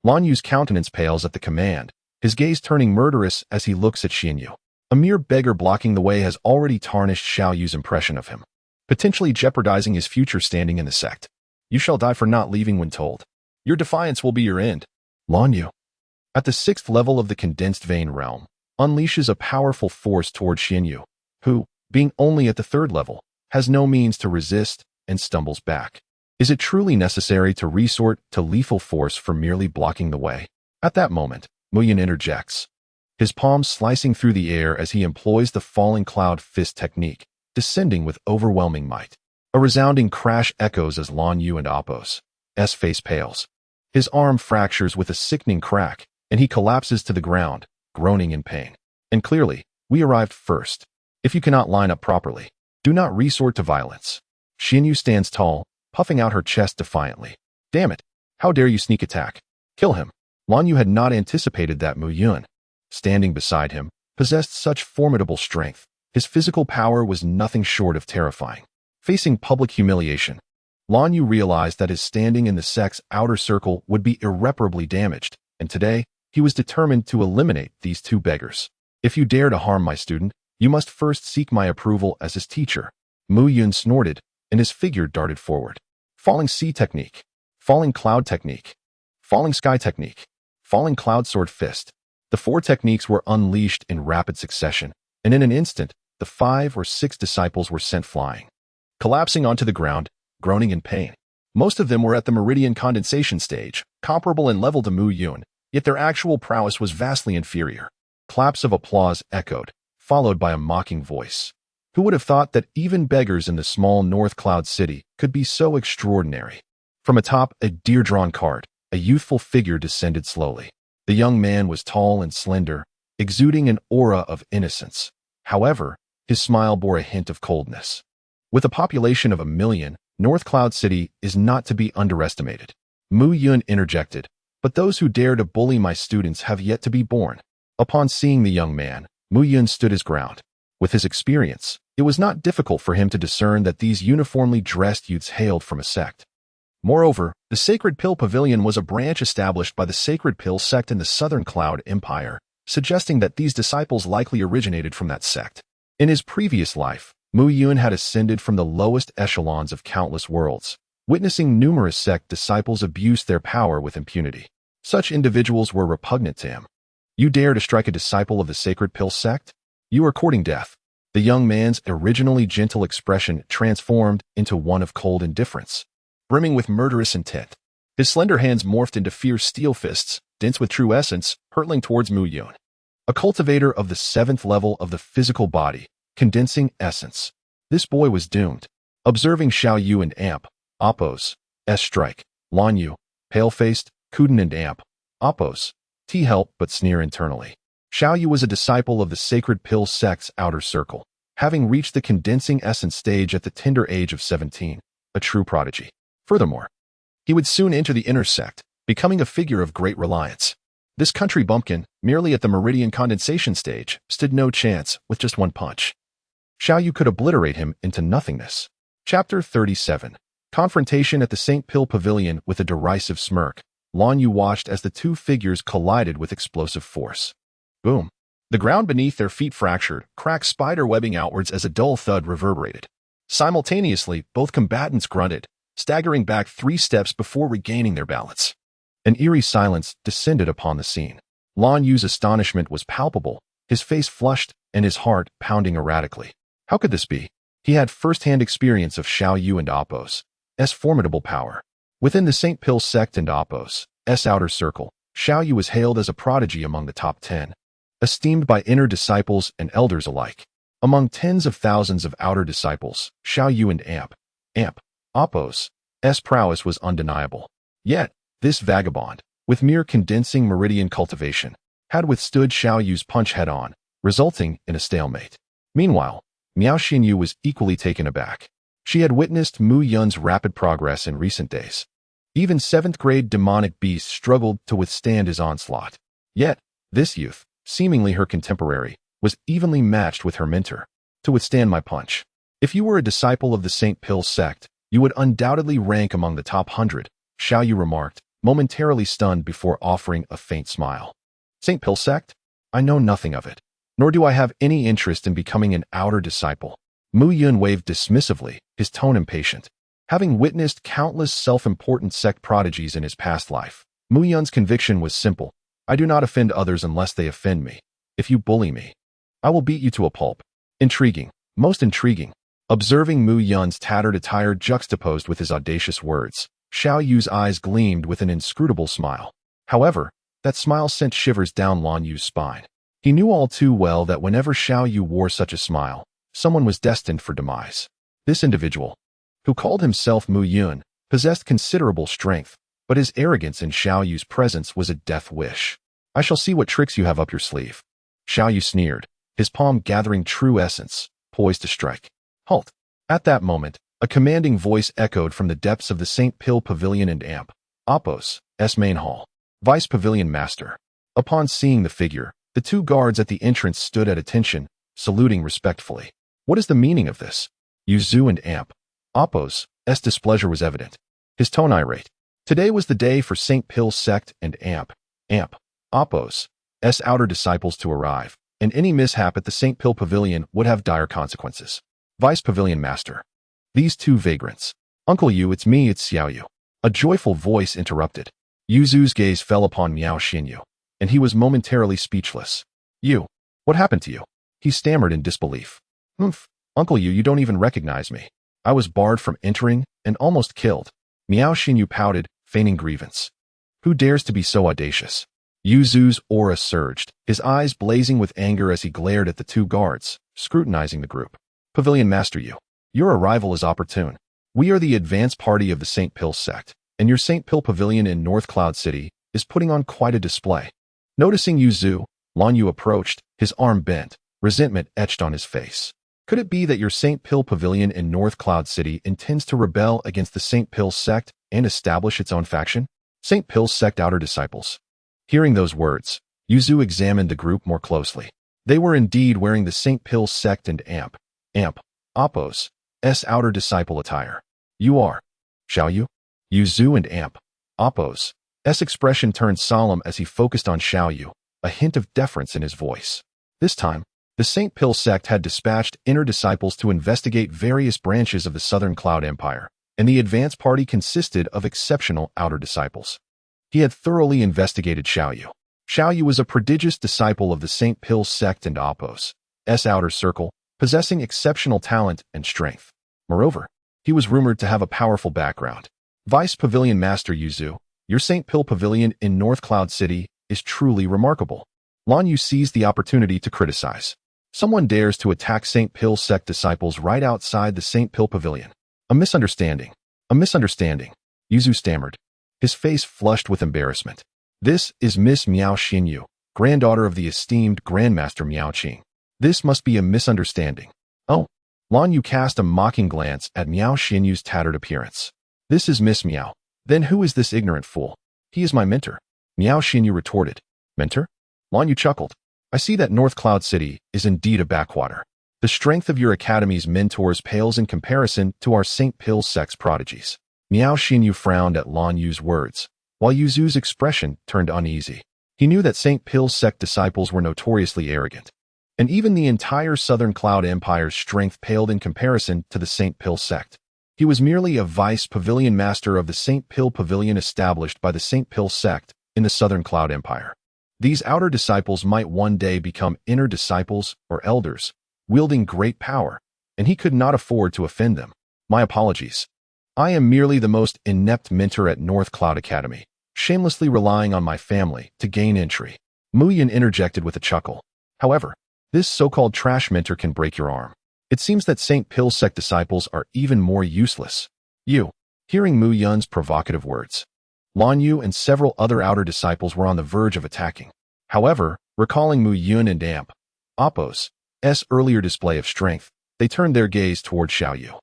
Lanyu's countenance pales at the command, his gaze turning murderous as he looks at Xianyu. A mere beggar blocking the way has already tarnished Xiaoyu's impression of him, potentially jeopardizing his future standing in the sect. You shall die for not leaving when told. Your defiance will be your end. Lanyu, at the 6th level of the condensed vein realm, unleashes a powerful force toward Xianyu, who, being only at the 3rd level, has no means to resist and stumbles back. Is it truly necessary to resort to lethal force for merely blocking the way? At that moment, Mu Yun interjects, his palms slicing through the air as he employs the falling cloud fist technique, descending with overwhelming might. A resounding crash echoes as Lanyu and Appo's face pales. His arm fractures with a sickening crack, and he collapses to the ground, groaning in pain. And clearly, we arrived first. If you cannot line up properly, do not resort to violence. Xianyu stands tall, puffing out her chest defiantly. Damn it! How dare you sneak attack? Kill him! Lan Yu had not anticipated that Mu Yun, standing beside him, possessed such formidable strength. His physical power was nothing short of terrifying. Facing public humiliation, Lan Yu realized that his standing in the sect's outer circle would be irreparably damaged, and today, he was determined to eliminate these two beggars. If you dare to harm my student, you must first seek my approval as his teacher. Mu Yun snorted, and his figure darted forward. Falling sea technique. Falling cloud technique. Falling sky technique. Falling cloud sword fist. The 4 techniques were unleashed in rapid succession, and in an instant, the 5 or 6 disciples were sent flying, collapsing onto the ground, groaning in pain. Most of them were at the meridian condensation stage, comparable in level to Mu Yun, yet their actual prowess was vastly inferior. Claps of applause echoed, followed by a mocking voice. Who would have thought that even beggars in the small North Cloud City could be so extraordinary? From atop a deer-drawn cart, a youthful figure descended slowly. The young man was tall and slender, exuding an aura of innocence. However, his smile bore a hint of coldness. With a population of 1 million, North Cloud City is not to be underestimated. Mu Yun interjected, but those who dare to bully my students have yet to be born. Upon seeing the young man, Mu Yun stood his ground. With his experience, it was not difficult for him to discern that these uniformly dressed youths hailed from a sect. Moreover, the Sacred Pill Pavilion was a branch established by the Sacred Pill sect in the Southern Cloud Empire, suggesting that these disciples likely originated from that sect. In his previous life, Mu Yun had ascended from the lowest echelons of countless worlds, witnessing numerous sect disciples abuse their power with impunity. Such individuals were repugnant to him. You dare to strike a disciple of the Sacred Pill sect? You are courting death. The young man's originally gentle expression transformed into one of cold indifference, brimming with murderous intent. His slender hands morphed into fierce steel fists, dense with true essence, hurtling towards Mu Yun. A cultivator of the 7th level of the physical body, condensing essence. This boy was doomed. Observing Xiao Yu and Amp, Oppos, S-Strike, Lan Yu, pale-faced, Kuden and Amp, Oppos, T-Help but sneer internally. Xiao Yu was a disciple of the Sacred Pill sect's outer circle, having reached the condensing essence stage at the tender age of 17, a true prodigy. Furthermore, he would soon enter the inner sect, becoming a figure of great reliance. This country bumpkin, merely at the meridian condensation stage, stood no chance with just one punch. Xiao Yu could obliterate him into nothingness. Chapter 37. Confrontation at the St. Pill Pavilion. With a derisive smirk, Lan Yu watched as the two figures collided with explosive force. Boom. The ground beneath their feet fractured, cracked spider webbing outwards as a dull thud reverberated. Simultaneously, both combatants grunted, staggering back 3 steps before regaining their balance. An eerie silence descended upon the scene. Lan Yu's astonishment was palpable, his face flushed and his heart pounding erratically. How could this be? He had first-hand experience of Xiao Yu and Oppos' formidable power. Within the St. Pill sect and Oppos' outer circle, Xiao Yu was hailed as a prodigy among the top 10, esteemed by inner disciples and elders alike. Among tens of thousands of outer disciples, Xiao Yu and Amp, Oppos' prowess was undeniable. Yet, this vagabond, with mere condensing meridian cultivation, had withstood Xiao Yu's punch head-on, resulting in a stalemate. Meanwhile, Miao Xinyu was equally taken aback. She had witnessed Mu Yun's rapid progress in recent days. Even 7th-grade demonic beasts struggled to withstand his onslaught. Yet, this youth, seemingly her contemporary, was evenly matched with her mentor. To withstand my punch. If you were a disciple of the St. Pill sect, you would undoubtedly rank among the top 100, Xiao Yu remarked, momentarily stunned before offering a faint smile. St. Pill sect? I know nothing of it, nor do I have any interest in becoming an outer disciple. Mu Yun waved dismissively, his tone impatient. Having witnessed countless self-important sect prodigies in his past life, Mu Yun's conviction was simple. I do not offend others unless they offend me. If you bully me, I will beat you to a pulp. Intriguing, most intriguing. Observing Mu Yun's tattered attire juxtaposed with his audacious words, Xiao Yu's eyes gleamed with an inscrutable smile. However, that smile sent shivers down Lan Yu's spine. He knew all too well that whenever Xiao Yu wore such a smile, someone was destined for demise. This individual, who called himself Mu Yun, possessed considerable strength, but his arrogance in Xiao Yu's presence was a death wish. I shall see what tricks you have up your sleeve. Xiao Yu sneered, his palm gathering true essence, poised to strike. Halt! At that moment, A commanding voice echoed from the depths of the St. Pill Pavilion and Amp. Oppos, S. Main Hall. Vice Pavilion Master. Upon seeing the figure, the two guards at the entrance stood at attention, saluting respectfully. What is the meaning of this? Yuzu and Amp. Oppos, S. displeasure was evident. His tone irate. Today was the day for St. Pill's sect and Amp. Oppos, S. outer disciples to arrive, and any mishap at the St. Pill Pavilion would have dire consequences. Vice Pavilion Master. These two vagrants. Uncle Yu, it's me, it's Xiao Yu. A joyful voice interrupted. Yuzu's gaze fell upon Miao Xinyu, and he was momentarily speechless. You, what happened to you? He stammered in disbelief. Uncle Yu, you don't even recognize me. I was barred from entering and almost killed. Miao Xinyu pouted, feigning grievance. Who dares to be so audacious? Yuzu's aura surged, his eyes blazing with anger as he glared at the two guards, scrutinizing the group. Pavilion Master Yu, your arrival is opportune. We are the advance party of the St. Pill sect, and your St. Pill Pavilion in North Cloud City is putting on quite a display. Noticing Yuzu, Lan Yu approached, his arm bent, resentment etched on his face. Could it be that your St. Pill Pavilion in North Cloud City intends to rebel against the St. Pill sect and establish its own faction? St. Pill sect outer disciples. Hearing those words, Yuzu examined the group more closely. They were indeed wearing the St. Pill sect and Amp, Oppos, S. outer disciple attire. You are. Shall you? Yuzu and Amp, Oppos, S. expression turned solemn as he focused on Xiao Yu, a hint of deference in his voice. This time, the St. Pill sect had dispatched inner disciples to investigate various branches of the Southern Cloud Empire, and the advance party consisted of exceptional outer disciples. He had thoroughly investigated Xiao Yu. Xiao Yu was a prodigious disciple of the St. Pill sect and Oppos, S. outer circle, possessing exceptional talent and strength. Moreover, he was rumored to have a powerful background. Vice Pavilion Master Yuzu, your St. Pill Pavilion in North Cloud City is truly remarkable. Lan Yu seized the opportunity to criticize. Someone dares to attack St. Pill sect disciples right outside the St. Pill Pavilion. A misunderstanding. A misunderstanding. Yuzu stammered. His face flushed with embarrassment. This is Miss Miao Xinyu, granddaughter of the esteemed Grandmaster Miao Qing. This must be a misunderstanding. Oh. Lan Yu cast a mocking glance at Miao Xinyu's tattered appearance. This is Miss Miao. Then who is this ignorant fool? He is my mentor. Miao Xinyu retorted. Mentor? Lan Yu chuckled. I see that North Cloud City is indeed a backwater. The strength of your academy's mentors pales in comparison to our St. Pill sect's prodigies. Miao Xinyu frowned at Lan Yu's words, while Yuzu's expression turned uneasy. He knew that St. Pill sect disciples were notoriously arrogant, and even the entire Southern Cloud Empire's strength paled in comparison to the St. Pill sect. He was merely a vice pavilion master of the St. Pill Pavilion established by the St. Pill sect in the Southern Cloud Empire. These outer disciples might one day become inner disciples or elders, wielding great power, and he could not afford to offend them. My apologies. I am merely the most inept mentor at North Cloud Academy, shamelessly relying on my family to gain entry. Mu Yin interjected with a chuckle. However, this so-called trash mentor can break your arm. It seems that St. Pill sect disciples are even more useless. You, hearing Mu Yun's provocative words, Lan Yu and several other outer disciples were on the verge of attacking. However, recalling Mu Yun and Amp, Oppos, S. earlier display of strength, they turned their gaze toward Xiao Yu.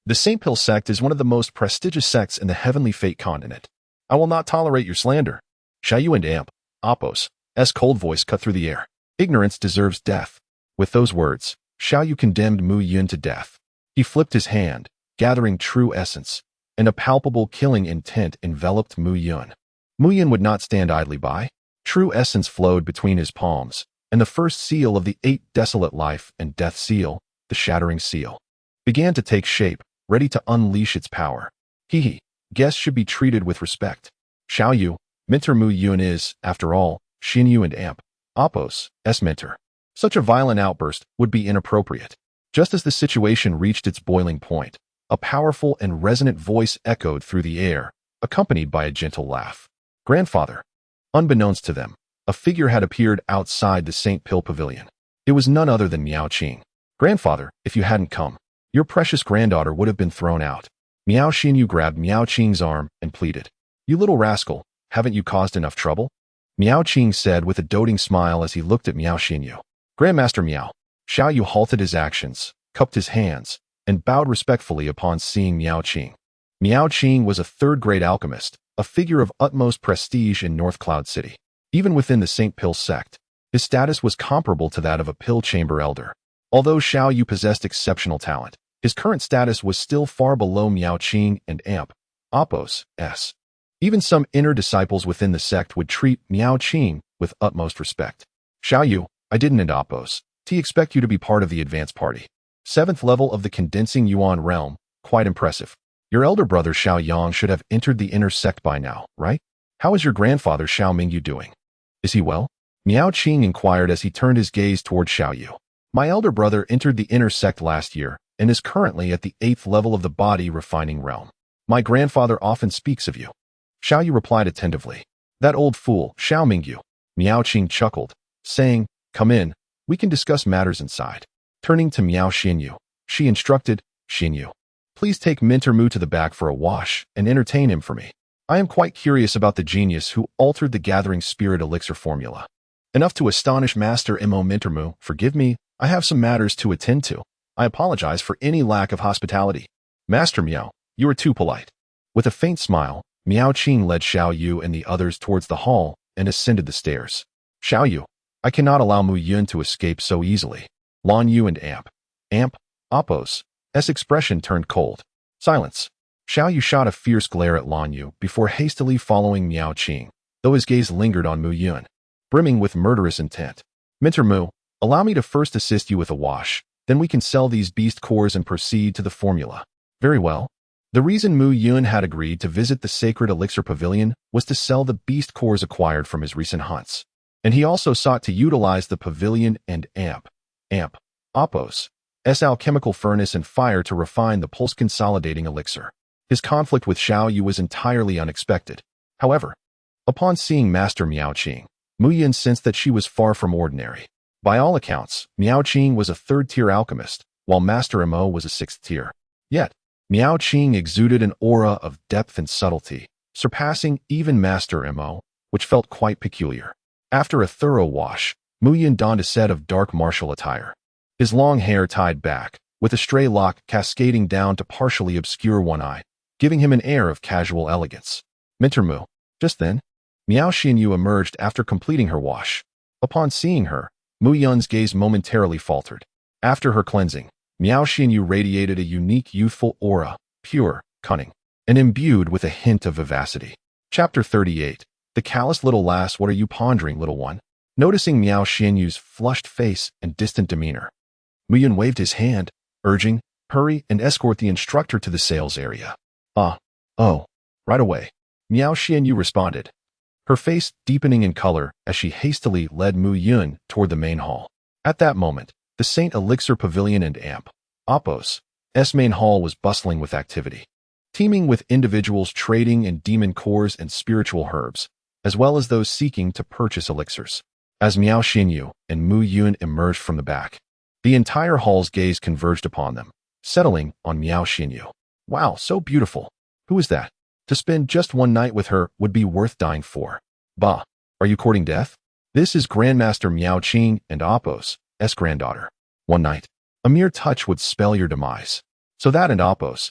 The St. Pill sect is one of the most prestigious sects in the Heavenly Fate continent. I will not tolerate your slander. Xiao Yu and Amp, Oppos, S. cold voice cut through the air. Ignorance deserves death. With those words, Xiao Yu condemned Mu Yun to death. He flipped his hand, gathering true essence, and a palpable killing intent enveloped Mu Yun. Mu Yun would not stand idly by. True essence flowed between his palms, and the first seal of the 8 desolate life and death seal, the shattering seal, began to take shape, ready to unleash its power. Guests should be treated with respect. Xiao Yu, mentor Mu Yun is, after all, Xin Yu and Amp, Oppos, S. mentor. Such a violent outburst would be inappropriate. Just as the situation reached its boiling point, a powerful and resonant voice echoed through the air, accompanied by a gentle laugh. Grandfather. Unbeknownst to them, a figure had appeared outside the St. Pill Pavilion. It was none other than Miao Qing. Grandfather, if you hadn't come, your precious granddaughter would have been thrown out. Miao Xinyu grabbed Miao Qing's arm and pleaded. You little rascal, haven't you caused enough trouble? Miao Qing said with a doting smile as he looked at Miao Xinyu. Grandmaster Miao. Xiao Yu halted his actions, cupped his hands, and bowed respectfully upon seeing Miao Qing. Miao Qing was a third-grade alchemist, a figure of utmost prestige in North Cloud City. Even within the St. Pill sect, his status was comparable to that of a pill chamber elder. Although Xiao Yu possessed exceptional talent, his current status was still far below Miao Qing and Appos. Even some inner disciples within the sect would treat Miao Qing with utmost respect. Xiao Yu, I didn't and Appos. Expect you to be part of the advanced party. 7th level of the condensing yuan realm, quite impressive. Your elder brother Xiao Yang should have entered the inner sect by now, right? How is your grandfather Xiao Mingyu doing? Is he well? Miao Qing inquired as he turned his gaze toward Xiao Yu. My elder brother entered the inner sect last year and is currently at the 8th level of the body refining realm. My grandfather often speaks of you. Xiao Yu replied attentively. That old fool, Xiao Mingyu. Miao Qing chuckled, saying, come in, we can discuss matters inside. Turning to Miao Xinyu, she instructed, Xinyu, please take Minter Mu to the back for a wash and entertain him for me. I am quite curious about the genius who altered the gathering spirit elixir formula. Enough to astonish Master Mo Minter Mu. Forgive me, I have some matters to attend to. I apologize for any lack of hospitality. Master Miao, you are too polite. With a faint smile, Miao Qing led Xiao Yu and the others towards the hall and ascended the stairs. Xiao Yu, I cannot allow Mu Yun to escape so easily. Lan Yu and Appos' expression turned cold. Silence. Xiao Yu shot a fierce glare at Lan Yu before hastily following Miao Qing, though his gaze lingered on Mu Yun, brimming with murderous intent. Minter Mu, allow me to first assist you with a wash, then we can sell these beast cores and proceed to the formula. Very well. The reason Mu Yun had agreed to visit the sacred elixir pavilion was to sell the beast cores acquired from his recent hunts. And he also sought to utilize the pavilion and Appos' alchemical furnace and fire to refine the pulse-consolidating elixir. His conflict with Xiao Yu was entirely unexpected. However, upon seeing Master Miao Qing, Mu Yun sensed that she was far from ordinary. By all accounts, Miao Qing was a 3rd-tier alchemist, while Master Mo was a 6th tier. Yet, Miao Qing exuded an aura of depth and subtlety, surpassing even Master Mo, which felt quite peculiar. After a thorough wash, Mu Yun donned a set of dark martial attire. His long hair tied back, with a stray lock cascading down to partially obscure one eye, giving him an air of casual elegance. Minter Mu. Just then, Miao Xinyu emerged after completing her wash. Upon seeing her, Mu Yun's gaze momentarily faltered. After her cleansing, Miao Xinyu radiated a unique youthful aura, pure, cunning, and imbued with a hint of vivacity. Chapter 38. The callous little lass, what are you pondering, little one? Noticing Miao Xinyu's flushed face and distant demeanor, Mu Yun waved his hand, urging, hurry and escort the instructor to the sales area. Oh, right away. Miao Xinyu responded, her face deepening in color as she hastily led Mu Yun toward the main hall. At that moment, the Saint Elixir Pavilion and Appos' main hall was bustling with activity, teeming with individuals trading in demon cores and spiritual herbs, as well as those seeking to purchase elixirs. As Miao Xinyu and Mu Yun emerged from the back, the entire hall's gaze converged upon them, settling on Miao Xinyu. Wow, so beautiful. Who is that? To spend just one night with her would be worth dying for. Bah, are you courting death? This is Grandmaster Miao Qing and Appos' granddaughter. One night, a mere touch would spell your demise. So that and Appos'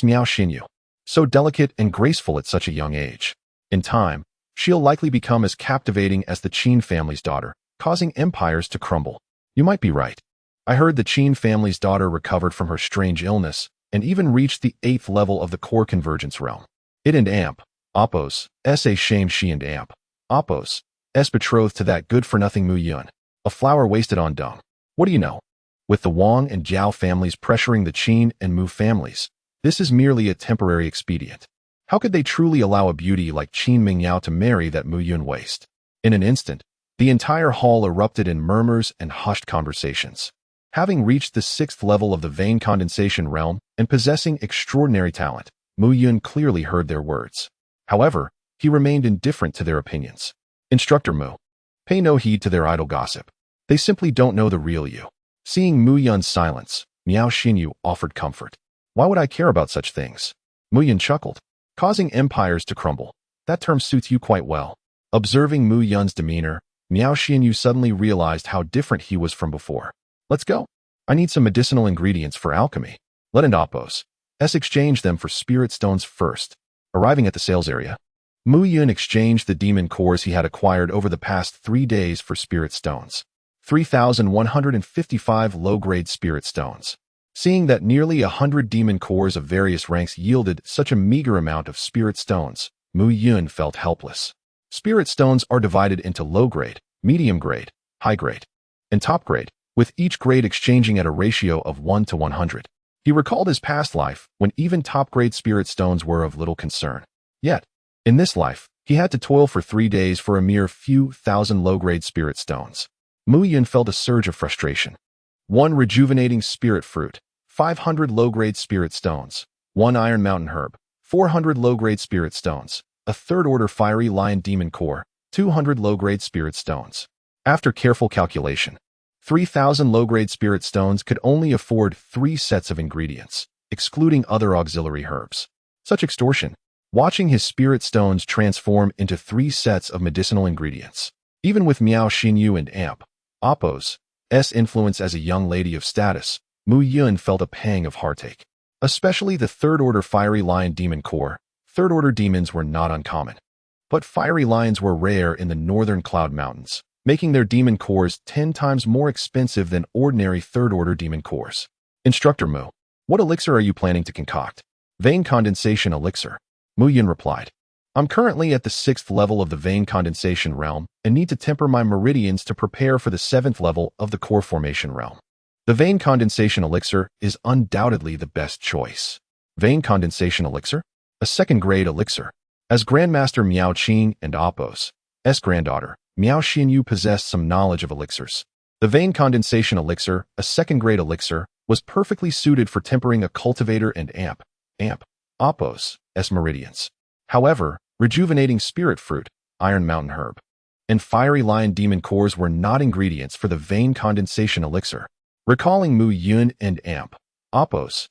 Miao Xinyu. So delicate and graceful at such a young age. In time, she'll likely become as captivating as the Qin family's daughter, causing empires to crumble. You might be right. I heard the Qin family's daughter recovered from her strange illness and even reached the 8th level of the core convergence realm. It and Appos' a shame she and Appos' betrothed to that good-for-nothing Mu Yun, a flower wasted on dung. What do you know? With the Wang and Jiao families pressuring the Qin and Mu families, this is merely a temporary expedient. How could they truly allow a beauty like Qin Mingyao to marry that Mu Yun waste? In an instant, the entire hall erupted in murmurs and hushed conversations. Having reached the 6th level of the vein condensation realm and possessing extraordinary talent, Mu Yun clearly heard their words. However, he remained indifferent to their opinions. Instructor Mu, pay no heed to their idle gossip. They simply don't know the real you. Seeing Mu Yun's silence, Miao Xinyu offered comfort. Why would I care about such things? Mu Yun chuckled. Causing empires to crumble. That term suits you quite well. Observing Mu Yun's demeanor, Miao Xinyu suddenly realized how different he was from before. Let's go. I need some medicinal ingredients for alchemy. Let and Appos exchange them for spirit stones first. Arriving at the sales area, Mu Yun exchanged the demon cores he had acquired over the past 3 days for spirit stones. 3,155 low-grade spirit stones. Seeing that nearly 100 demon cores of various ranks yielded such a meager amount of spirit stones, Mu Yun felt helpless. Spirit stones are divided into low-grade, medium-grade, high-grade, and top-grade, with each grade exchanging at a ratio of 1 to 100. He recalled his past life when even top-grade spirit stones were of little concern. Yet, in this life, he had to toil for 3 days for a mere few thousand low-grade spirit stones. Mu Yun felt a surge of frustration. 1 rejuvenating spirit fruit, 500 low-grade spirit stones, 1 iron mountain herb, 400 low-grade spirit stones, a third-order fiery lion demon core, 200 low-grade spirit stones. After careful calculation, 3,000 low-grade spirit stones could only afford 3 sets of ingredients, excluding other auxiliary herbs. Such extortion, watching his spirit stones transform into 3 sets of medicinal ingredients. Even with Miao Xinyu and Amp, Appos' influence as a young lady of status, Mu Yun felt a pang of heartache. Especially the third-order fiery lion demon core, third-order demons were not uncommon. But fiery lions were rare in the northern Cloud Mountains, making their demon cores 10 times more expensive than ordinary third-order demon cores. Instructor Mu, what elixir are you planning to concoct? Vein condensation elixir. Mu Yun replied. I'm currently at the 6th level of the vein condensation realm and need to temper my meridians to prepare for the 7th level of the core formation realm. The vein condensation elixir is undoubtedly the best choice. Vein condensation elixir? A 2nd-grade elixir. As Grandmaster Miao Qing and Appos' granddaughter, Miao Xinyu possessed some knowledge of elixirs. The vein condensation elixir, a 2nd-grade elixir, was perfectly suited for tempering a cultivator and Appos' meridians. However, rejuvenating spirit fruit, iron mountain herb, and fiery lion demon cores were not ingredients for the vein condensation elixir. Recalling Mu Yun and Appos'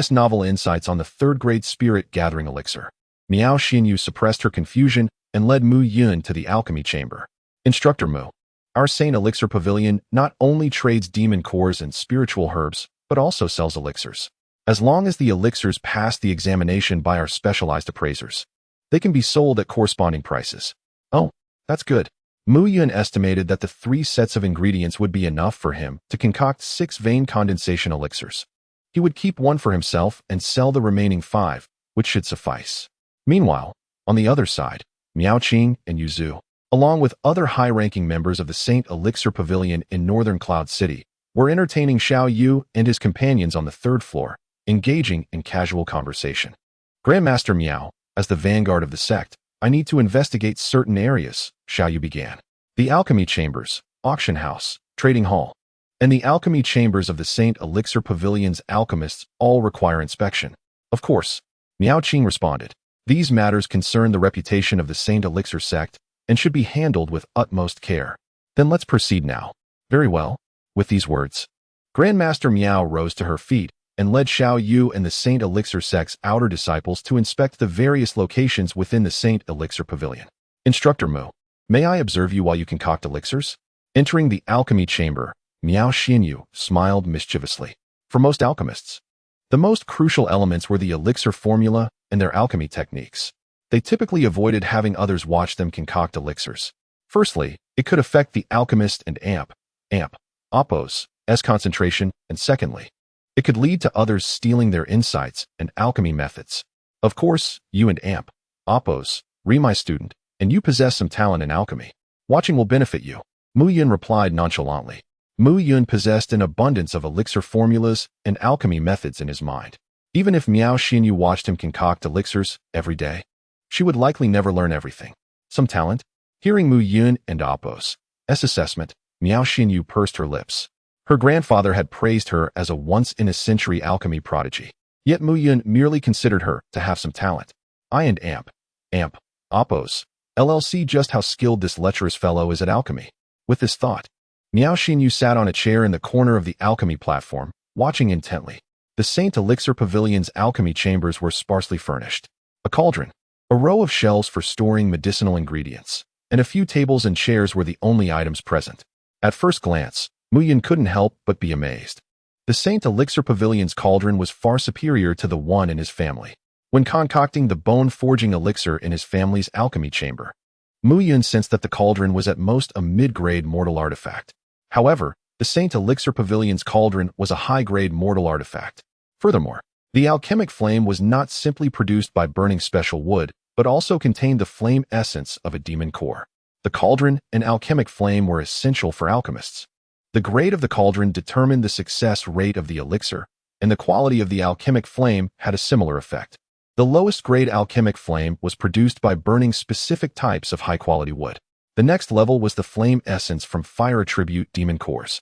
novel insights on the 3rd-grade spirit gathering elixir, Miao Xinyu suppressed her confusion and led Mu Yun to the alchemy chamber. Instructor Mu, our Saint Elixir Pavilion not only trades demon cores and spiritual herbs, but also sells elixirs. As long as the elixirs pass the examination by our specialized appraisers, they can be sold at corresponding prices. Oh, that's good. Mu Yun estimated that the 3 sets of ingredients would be enough for him to concoct 6 vein condensation elixirs. He would keep 1 for himself and sell the remaining 5, which should suffice. Meanwhile, on the other side, Miao Qing and Yuzu, along with other high-ranking members of the Saint Elixir Pavilion in Northern Cloud City, were entertaining Xiao Yu and his companions on the 3rd floor, engaging in casual conversation. Grandmaster Miao, as the vanguard of the sect, I need to investigate certain areas, Xiao Yu began. The alchemy chambers, auction house, trading hall, and the alchemy chambers of the Saint Elixir Pavilion's alchemists all require inspection. Of course, Miao Qing responded. These matters concern the reputation of the Saint Elixir sect and should be handled with utmost care. Then let's proceed now. Very well. With these words, Grandmaster Miao rose to her feet and led Xiao Yu and the Saint Elixir sect's outer disciples to inspect the various locations within the Saint Elixir Pavilion. Instructor Mu, may I observe you while you concoct elixirs? Entering the alchemy chamber, Miao Xinyu smiled mischievously. For most alchemists, the most crucial elements were the elixir formula and their alchemy techniques. They typically avoided having others watch them concoct elixirs. Firstly, it could affect the alchemist and Appos' concentration, and secondly, it could lead to others stealing their insights and alchemy methods. Of course, you and Appos, my student, and you possess some talent in alchemy. Watching will benefit you. Mu Yun replied nonchalantly. Mu Yun possessed an abundance of elixir formulas and alchemy methods in his mind. Even if Miao Xinyu watched him concoct elixirs every day, she would likely never learn everything. Some talent? Hearing Mu Yun and Appos' assessment, Miao Xinyu pursed her lips. Her grandfather had praised her as a once-in-a-century alchemy prodigy. Yet Mu Yun merely considered her to have some talent. I and Appos, LLC just how skilled this lecherous fellow is at alchemy. With this thought, Miao Xinyu sat on a chair in the corner of the alchemy platform, watching intently. The Saint Elixir Pavilion's alchemy chambers were sparsely furnished. A cauldron, a row of shelves for storing medicinal ingredients, and a few tables and chairs were the only items present. At first glance, Mu Yun couldn't help but be amazed. The Saint Elixir Pavilion's cauldron was far superior to the one in his family. When concocting the bone-forging elixir in his family's alchemy chamber, Mu Yun sensed that the cauldron was at most a mid-grade mortal artifact. However, the Saint Elixir Pavilion's cauldron was a high-grade mortal artifact. Furthermore, the alchemic flame was not simply produced by burning special wood, but also contained the flame essence of a demon core. The cauldron and alchemic flame were essential for alchemists. The grade of the cauldron determined the success rate of the elixir, and the quality of the alchemic flame had a similar effect. The lowest grade alchemic flame was produced by burning specific types of high-quality wood. The next level was the flame essence from fire attribute demon cores.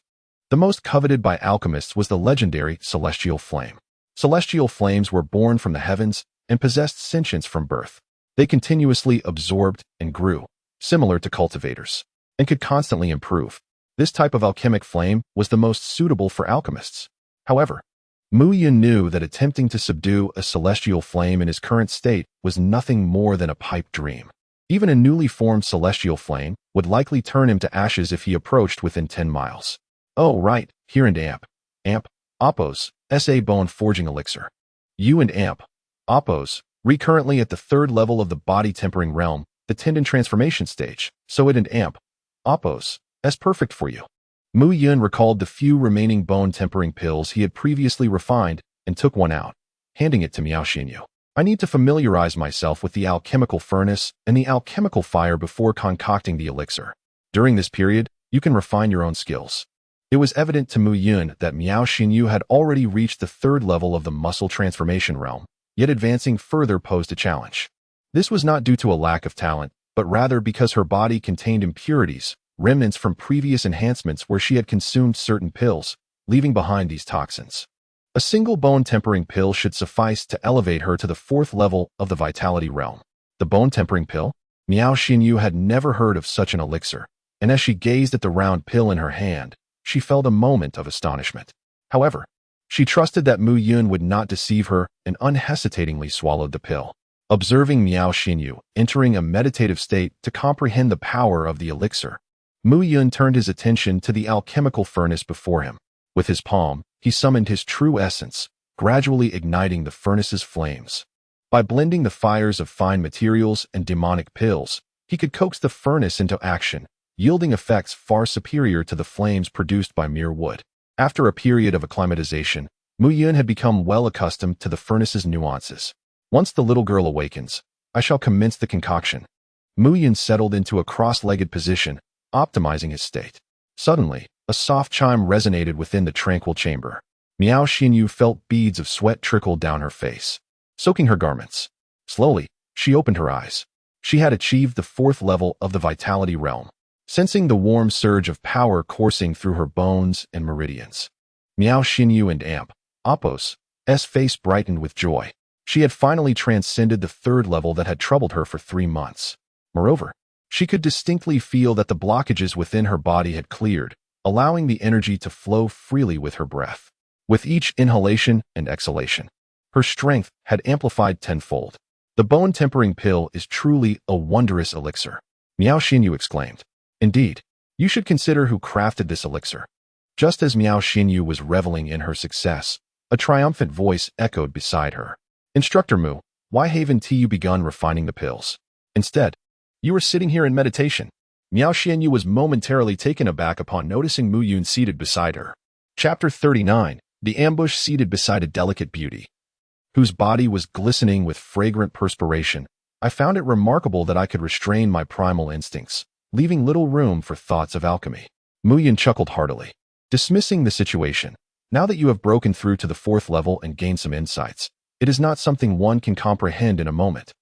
The most coveted by alchemists was the legendary celestial flame. Celestial flames were born from the heavens and possessed sentience from birth. They continuously absorbed and grew, similar to cultivators, and could constantly improve. This type of alchemic flame was the most suitable for alchemists. However, Mu Yun knew that attempting to subdue a celestial flame in his current state was nothing more than a pipe dream. Even a newly formed celestial flame would likely turn him to ashes if he approached within 10 miles. Oh, right, here and Amp, Oppos, SA Bone Forging Elixir. You and Amp, Oppos, currently at the 3rd level of the body tempering realm, the tendon transformation stage, so it and Amp, Oppos, as perfect for you. Mu Yun recalled the few remaining bone tempering pills he had previously refined and took one out, handing it to Miao Xinyu. I need to familiarize myself with the alchemical furnace and the alchemical fire before concocting the elixir. During this period, you can refine your own skills. It was evident to Mu Yun that Miao Xinyu had already reached the 3rd level of the muscle transformation realm, yet advancing further posed a challenge. This was not due to a lack of talent, but rather because her body contained impurities, remnants from previous enhancements where she had consumed certain pills, leaving behind these toxins. A single bone tempering pill should suffice to elevate her to the 4th level of the vitality realm. The bone tempering pill? Miao Xinyu had never heard of such an elixir, and as she gazed at the round pill in her hand, she felt a moment of astonishment. However, she trusted that Mu Yun would not deceive her and unhesitatingly swallowed the pill. Observing Miao Xinyu entering a meditative state to comprehend the power of the elixir, Mu Yun turned his attention to the alchemical furnace before him. With his palm, he summoned his true essence, gradually igniting the furnace's flames. By blending the fires of fine materials and demonic pills, he could coax the furnace into action, yielding effects far superior to the flames produced by mere wood. After a period of acclimatization, Mu Yun had become well accustomed to the furnace's nuances. Once the little girl awakens, I shall commence the concoction. Mu Yun settled into a cross-legged position, optimizing his state. Suddenly, a soft chime resonated within the tranquil chamber. Miao Xinyu felt beads of sweat trickle down her face, soaking her garments. Slowly, she opened her eyes. She had achieved the 4th level of the vitality realm, sensing the warm surge of power coursing through her bones and meridians. Miao Xinyu and Amp, Oppos' face brightened with joy. She had finally transcended the 3rd level that had troubled her for 3 months. Moreover, she could distinctly feel that the blockages within her body had cleared, allowing the energy to flow freely with her breath. With each inhalation and exhalation, her strength had amplified tenfold. The bone tempering pill is truly a wondrous elixir, Miao Xinyu exclaimed. Indeed, you should consider who crafted this elixir. Just as Miao Xinyu was reveling in her success, a triumphant voice echoed beside her. Instructor Mu, why haven't you begun refining the pills? Instead, you are sitting here in meditation. Miao Xinyu was momentarily taken aback upon noticing Mu Yun seated beside her. Chapter 39. The ambush seated beside a delicate beauty, whose body was glistening with fragrant perspiration. I found it remarkable that I could restrain my primal instincts, leaving little room for thoughts of alchemy. Mu Yun chuckled heartily. Dismissing the situation, now that you have broken through to the 4th level and gained some insights, it is not something one can comprehend in a moment.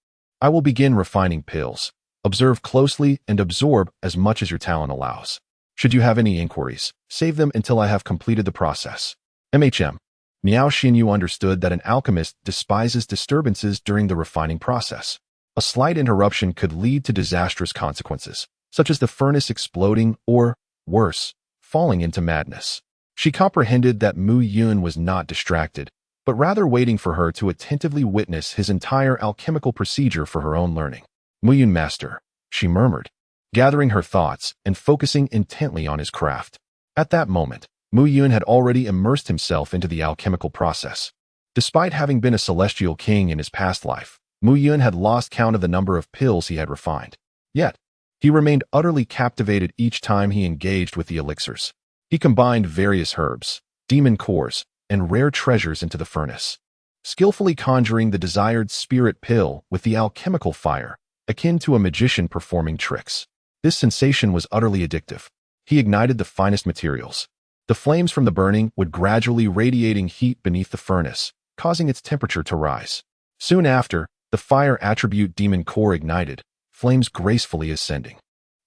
I will begin refining pills. Observe closely and absorb as much as your talent allows. Should you have any inquiries, save them until I have completed the process. MHM. Miao Xinyu understood that an alchemist despises disturbances during the refining process. A slight interruption could lead to disastrous consequences, such as the furnace exploding or, worse, falling into madness. She comprehended that Mu Yun was not distracted, but rather waiting for her to attentively witness his entire alchemical procedure for her own learning. Mu Yun master, she murmured, gathering her thoughts and focusing intently on his craft. At that moment, Mu Yun had already immersed himself into the alchemical process. Despite having been a celestial king in his past life, Mu Yun had lost count of the number of pills he had refined. Yet, he remained utterly captivated each time he engaged with the elixirs. He combined various herbs, demon cores, and rare treasures into the furnace, skillfully conjuring the desired spirit pill with the alchemical fire, akin to a magician performing tricks. This sensation was utterly addictive. He ignited the finest materials. The flames from the burning would gradually radiating heat beneath the furnace, causing its temperature to rise. Soon after, the fire attribute demon core ignited, flames gracefully ascending.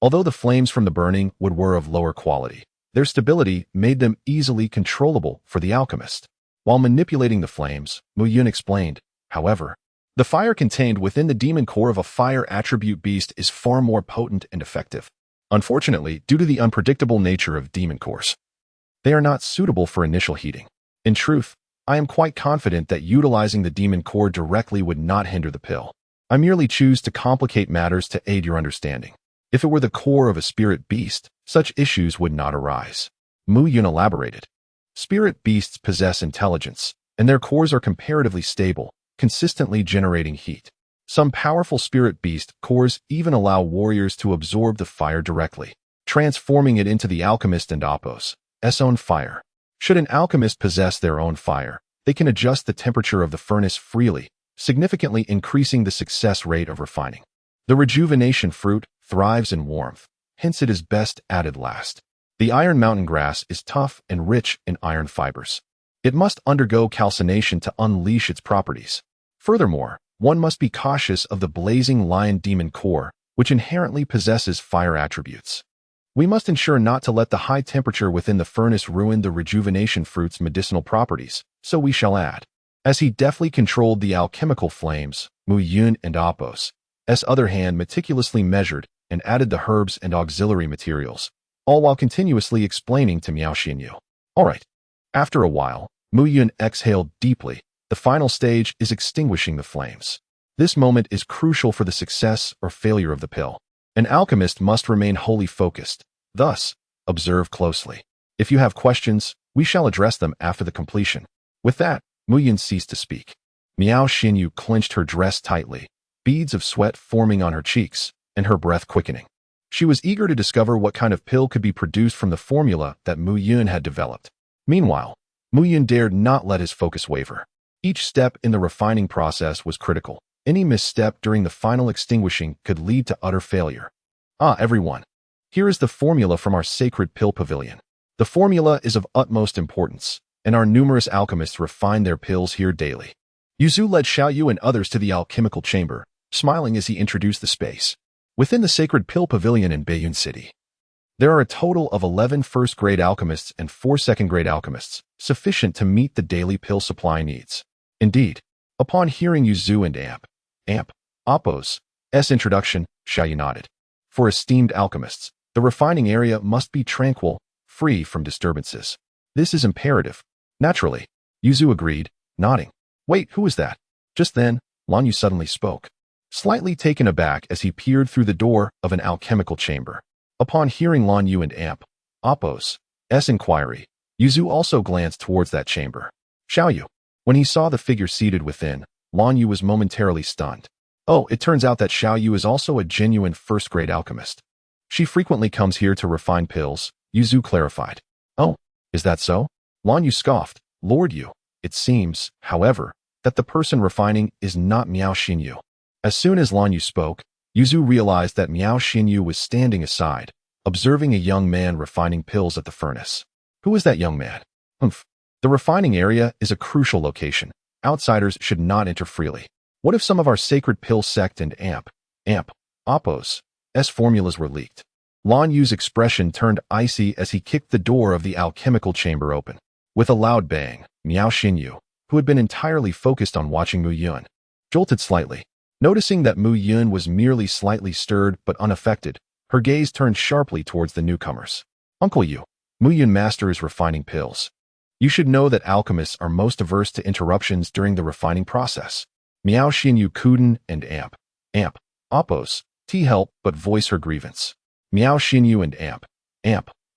Although the flames from the burning wood were of lower quality, their stability made them easily controllable for the alchemist. While manipulating the flames, Mu Yun explained, however, the fire contained within the demon core of a fire attribute beast is far more potent and effective. Unfortunately, due to the unpredictable nature of demon cores, they are not suitable for initial heating. In truth, I am quite confident that utilizing the demon core directly would not hinder the pill. I merely choose to complicate matters to aid your understanding. If it were the core of a spirit beast, such issues would not arise. Mu Yun elaborated. Spirit beasts possess intelligence, and their cores are comparatively stable, consistently generating heat. Some powerful spirit beast cores even allow warriors to absorb the fire directly, transforming it into the alchemist and Apos' own fire. Should an alchemist possess their own fire, they can adjust the temperature of the furnace freely, significantly increasing the success rate of refining. The rejuvenation fruit thrives in warmth, hence it is best added last. The iron mountain grass is tough and rich in iron fibers. It must undergo calcination to unleash its properties. Furthermore, one must be cautious of the blazing lion demon core, which inherently possesses fire attributes. We must ensure not to let the high temperature within the furnace ruin the rejuvenation fruit's medicinal properties, so we shall add. As he deftly controlled the alchemical flames, Mu Yun and Apos' other hand meticulously measured and added the herbs and auxiliary materials, all while continuously explaining to Miao Xinyu. All right. After a while, Mu Yun exhaled deeply. The final stage is extinguishing the flames. This moment is crucial for the success or failure of the pill. An alchemist must remain wholly focused. Thus, observe closely. If you have questions, we shall address them after the completion. With that, Mu Yun ceased to speak. Miao Xinyu clenched her dress tightly, beads of sweat forming on her cheeks, and her breath quickening. She was eager to discover what kind of pill could be produced from the formula that Mu Yun had developed. Meanwhile, Mu Yun dared not let his focus waver. Each step in the refining process was critical. Any misstep during the final extinguishing could lead to utter failure. Everyone. Here is the formula from our sacred pill pavilion. The formula is of utmost importance, and our numerous alchemists refine their pills here daily. Yuzu led Xiaoyu and others to the alchemical chamber, smiling as he introduced the space. Within the sacred pill pavilion in Beiyun City, there are a total of 11 first-grade alchemists and 4 second-grade alchemists, sufficient to meet the daily pill supply needs. Indeed, upon hearing Yuzu and Apos' introduction, Xiaoyu nodded. For esteemed alchemists, the refining area must be tranquil, free from disturbances. This is imperative. Naturally, Yuzu agreed, nodding. Wait, who is that? Just then, Lan Yu suddenly spoke, slightly taken aback as he peered through the door of an alchemical chamber. Upon hearing Lan Yu and Apos' inquiry, Yuzu also glanced towards that chamber. Xiaoyu. When he saw the figure seated within, Lan Yu was momentarily stunned. Oh, it turns out that Xiaoyu is also a genuine first-grade alchemist. She frequently comes here to refine pills, Yuzu clarified. Oh, is that so? Lan Yu scoffed. Lord Yu. It seems, however, that the person refining is not Miao Xinyu. As soon as Lan Yu spoke, Yuzu realized that Miao Xinyu was standing aside, observing a young man refining pills at the furnace. Who is that young man? The refining area is a crucial location. Outsiders should not enter freely. What if some of our sacred pill sect and Apos' formulas were leaked? Lan Yu's expression turned icy as he kicked the door of the alchemical chamber open. With a loud bang, Miao Xinyu, who had been entirely focused on watching Mu Yun, jolted slightly. Noticing that Mu Yun was merely slightly stirred but unaffected, her gaze turned sharply towards the newcomers. Uncle Yu, Mu Yun master is refining pills. You should know that alchemists are most averse to interruptions during the refining process. Miao Xinyu couldn't and Apos' help but voice her grievance. Miao Xinyu and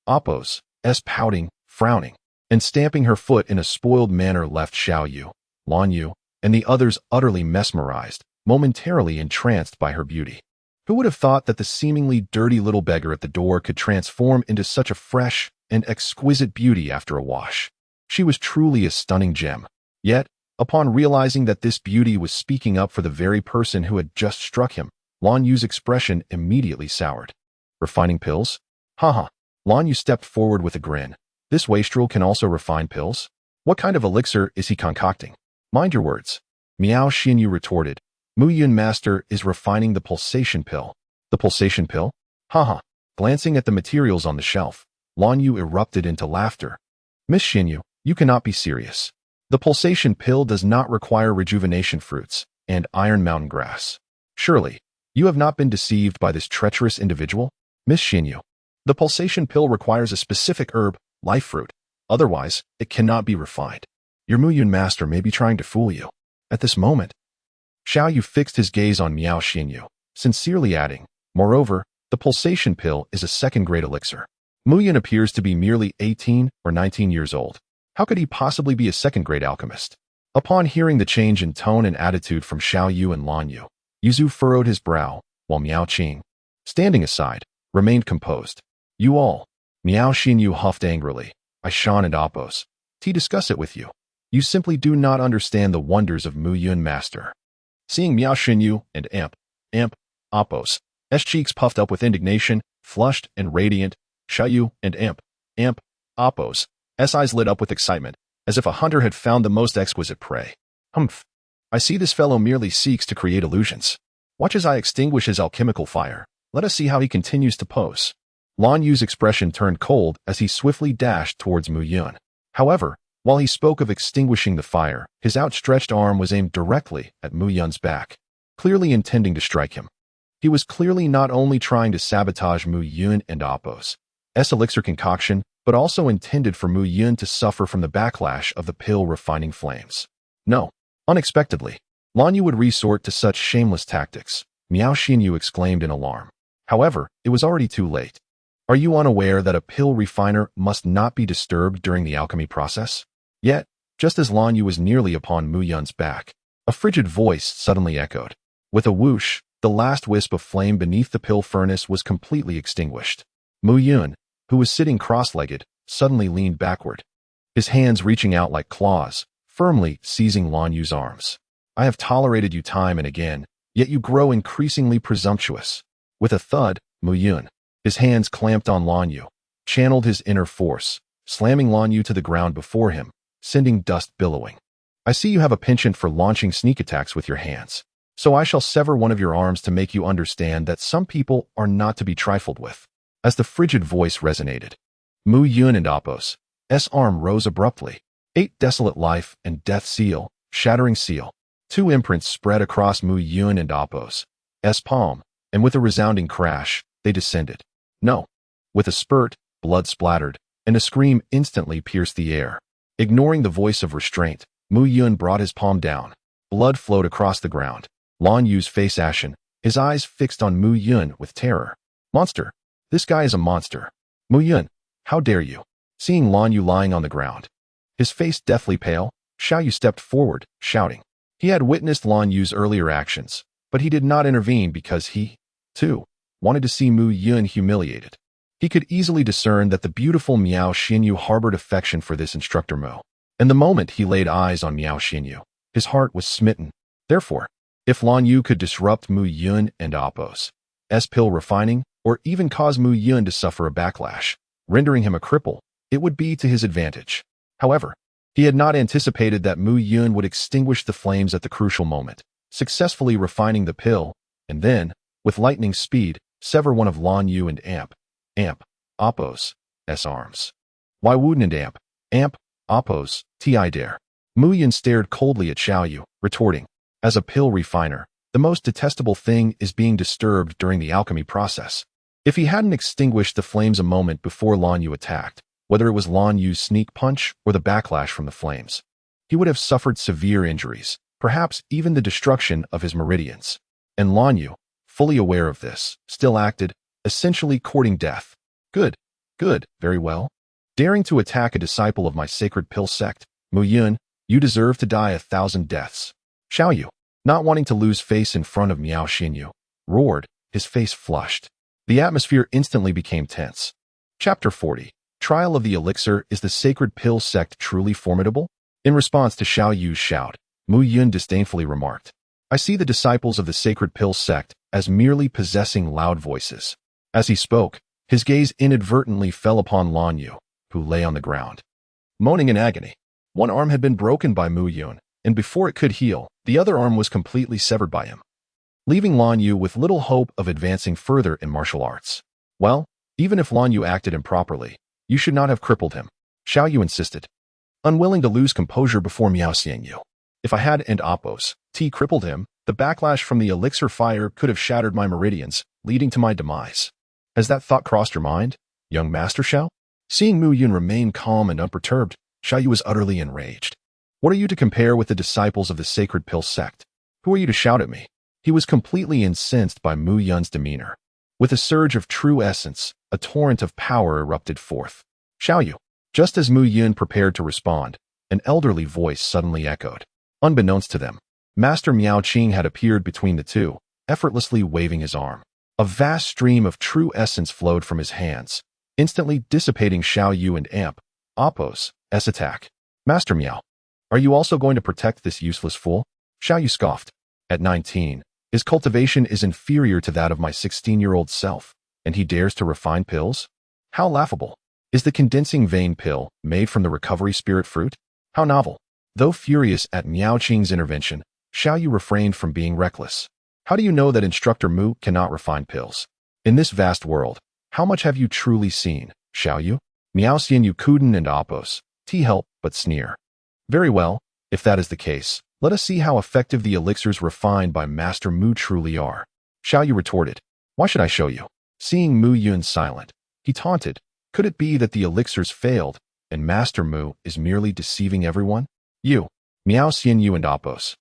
Apos' pouting, frowning, and stamping her foot in a spoiled manner left Xiao Yu, Lan Yu, and the others utterly mesmerized, momentarily entranced by her beauty. Who would have thought that the seemingly dirty little beggar at the door could transform into such a fresh and exquisite beauty after a wash? She was truly a stunning gem. Yet, upon realizing that this beauty was speaking up for the very person who had just struck him, Lan Yu's expression immediately soured. Refining pills? Haha. Lan Yu stepped forward with a grin. This wastrel can also refine pills? What kind of elixir is he concocting? Mind your words. Miao Xinyu retorted. Mu Yun Master is refining the pulsation pill. The pulsation pill? Haha. Glancing at the materials on the shelf, Lan Yu erupted into laughter. Miss Xinyu, you cannot be serious. The pulsation pill does not require rejuvenation fruits and iron mountain grass. Surely, you have not been deceived by this treacherous individual? Miss Xinyu, the pulsation pill requires a specific herb, life fruit. Otherwise, it cannot be refined. Your Mu Yun Master may be trying to fool you. At this moment, Xiao Yu fixed his gaze on Miao Xinyu, sincerely adding, moreover, the pulsation pill is a second-grade elixir. Mu Yun appears to be merely 18 or 19 years old. How could he possibly be a second-grade alchemist? Upon hearing the change in tone and attitude from Xiao Yu and Lan Yu, Yuzu furrowed his brow, while Miao Qing, standing aside, remained composed. You all, Miao Xinyu huffed angrily. I Shan and Appos. To discuss it with you. You simply do not understand the wonders of Mu Yun Master. Seeing Miao Xinyu and Appos, S cheeks puffed up with indignation, flushed and radiant, Xiaoyu and Appos, S eyes lit up with excitement, as if a hunter had found the most exquisite prey. Humph. I see this fellow merely seeks to create illusions. Watch as I extinguish his alchemical fire. Let us see how he continues to pose. Lan Yu's expression turned cold as he swiftly dashed towards Mu Yun. However, while he spoke of extinguishing the fire, his outstretched arm was aimed directly at Mu Yun's back, clearly intending to strike him. He was clearly not only trying to sabotage Mu Yun and Appos' elixir concoction, but also intended for Mu Yun to suffer from the backlash of the pill-refining flames. No. Unexpectedly, Lan Yu would resort to such shameless tactics, Miao Xinyu exclaimed in alarm. However, it was already too late. Are you unaware that a pill refiner must not be disturbed during the alchemy process? Yet, just as Lan Yu was nearly upon Mu Yun's back, a frigid voice suddenly echoed. With a whoosh, the last wisp of flame beneath the pill furnace was completely extinguished. Mu Yun, who was sitting cross-legged, suddenly leaned backward, his hands reaching out like claws, firmly seizing Lan Yu's arms. I have tolerated you time and again, yet you grow increasingly presumptuous. With a thud, Mu Yun, his hands clamped on Lan Yu, channeled his inner force, slamming Lan Yu to the ground before him, sending dust billowing. I see you have a penchant for launching sneak attacks with your hands, so I shall sever one of your arms to make you understand that some people are not to be trifled with. As the frigid voice resonated, Mu Yun and Appos' arm rose abruptly. 8 desolate life and death seal, shattering seal. 2 imprints spread across Mu Yun and Appos' palm, and with a resounding crash, they descended. No. With a spurt, blood splattered, and a scream instantly pierced the air. Ignoring the voice of restraint, Mu Yun brought his palm down. Blood flowed across the ground. Lan Yu's face ashen, his eyes fixed on Mu Yun with terror. Monster. This guy is a monster. Mu Yun, how dare you? Seeing Lan Yu lying on the ground, his face deathly pale, Xiao Yu stepped forward, shouting. He had witnessed Lan Yu's earlier actions, but he did not intervene because he, too, wanted to see Mu Yun humiliated. He could easily discern that the beautiful Miao Xinyu harbored affection for this instructor Mo, and the moment he laid eyes on Miao Xinyu, his heart was smitten. Therefore, if Lan Yu could disrupt Mu Yun and Appos' pill refining, or even cause Mu Yun to suffer a backlash, rendering him a cripple, it would be to his advantage. However, he had not anticipated that Mu Yun would extinguish the flames at the crucial moment, successfully refining the pill, and then, with lightning speed, sever one of Lan Yu and Appos' arms. Why wouldn't Appos' ti dare? Mu Yun stared coldly at Xiao Yu, retorting, as a pill refiner, the most detestable thing is being disturbed during the alchemy process. If he hadn't extinguished the flames a moment before Lan Yu attacked, whether it was Lan Yu's sneak punch or the backlash from the flames, he would have suffered severe injuries, perhaps even the destruction of his meridians. And Lan Yu, fully aware of this, still acted, essentially courting death. Good, very well. Daring to attack a disciple of my sacred pill sect, Mu Yun, you deserve to die 1,000 deaths. Xiao Yu, not wanting to lose face in front of Miao Xinyu, roared, his face flushed. The atmosphere instantly became tense. Chapter 40. Trial of the Elixir. Is the sacred pill sect truly formidable? In response to Xiao Yu's shout, Mu Yun disdainfully remarked, I see the disciples of the sacred pill sect as merely possessing loud voices. As he spoke, his gaze inadvertently fell upon Lan Yu, who lay on the ground, moaning in agony. One arm had been broken by Mu Yun, and before it could heal, the other arm was completely severed by him, leaving Lan Yu with little hope of advancing further in martial arts. Well, even if Lan Yu acted improperly, you should not have crippled him, Xiao Yu insisted, unwilling to lose composure before Miao Xinyu. If I had and Oppos, crippled him, the backlash from the elixir fire could have shattered my meridians, leading to my demise. Has that thought crossed your mind, young Master Xiao? Seeing Mu Yun remain calm and unperturbed, Xiao Yu was utterly enraged. What are you to compare with the disciples of the sacred pill sect? Who are you to shout at me? He was completely incensed by Mu Yun's demeanor. With a surge of true essence, a torrent of power erupted forth. Xiao Yu. Just as Mu Yun prepared to respond, an elderly voice suddenly echoed. Unbeknownst to them, Master Miao Qing had appeared between the two, effortlessly waving his arm. A vast stream of true essence flowed from his hands, instantly dissipating Xiao Yu and Oppos' attack. Master Miao, are you also going to protect this useless fool? Xiao Yu scoffed. At 19, his cultivation is inferior to that of my 16-year-old self, and he dares to refine pills? How laughable. Is the condensing vein pill made from the recovery spirit fruit? How novel. Though furious at Miao Qing's intervention, Xiao Yu refrained from being reckless. How do you know that Instructor Mu cannot refine pills? In this vast world, how much have you truly seen, Xiao Yu? Miao Xinyu Kuden and Oppos, help but sneer. Very well, if that is the case, let us see how effective the elixirs refined by Master Mu truly are. Xiao Yu retorted. Why should I show you? Seeing Mu Yun silent, he taunted. Could it be that the elixirs failed, and Master Mu is merely deceiving everyone? You, Miao Xinyu and Oppos'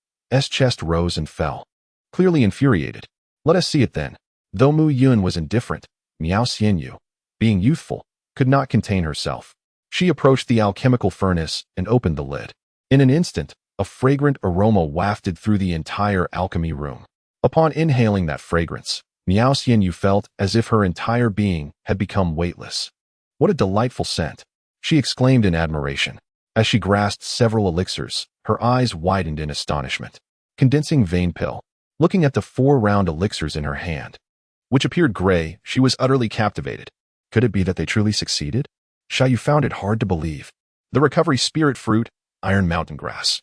chest rose and fell, clearly infuriated. Let us see it then. Though Mu Yun was indifferent, Miao Xinyu, being youthful, could not contain herself. She approached the alchemical furnace and opened the lid. In an instant, a fragrant aroma wafted through the entire alchemy room. Upon inhaling that fragrance, Miao Xinyu felt as if her entire being had become weightless. What a delightful scent! She exclaimed in admiration. As she grasped several elixirs, her eyes widened in astonishment. Condensing vein pill. Looking at the 4 round elixirs in her hand, which appeared gray, she was utterly captivated. Could it be that they truly succeeded? Xiao Yu found it hard to believe. The recovery spirit fruit, iron mountain grass,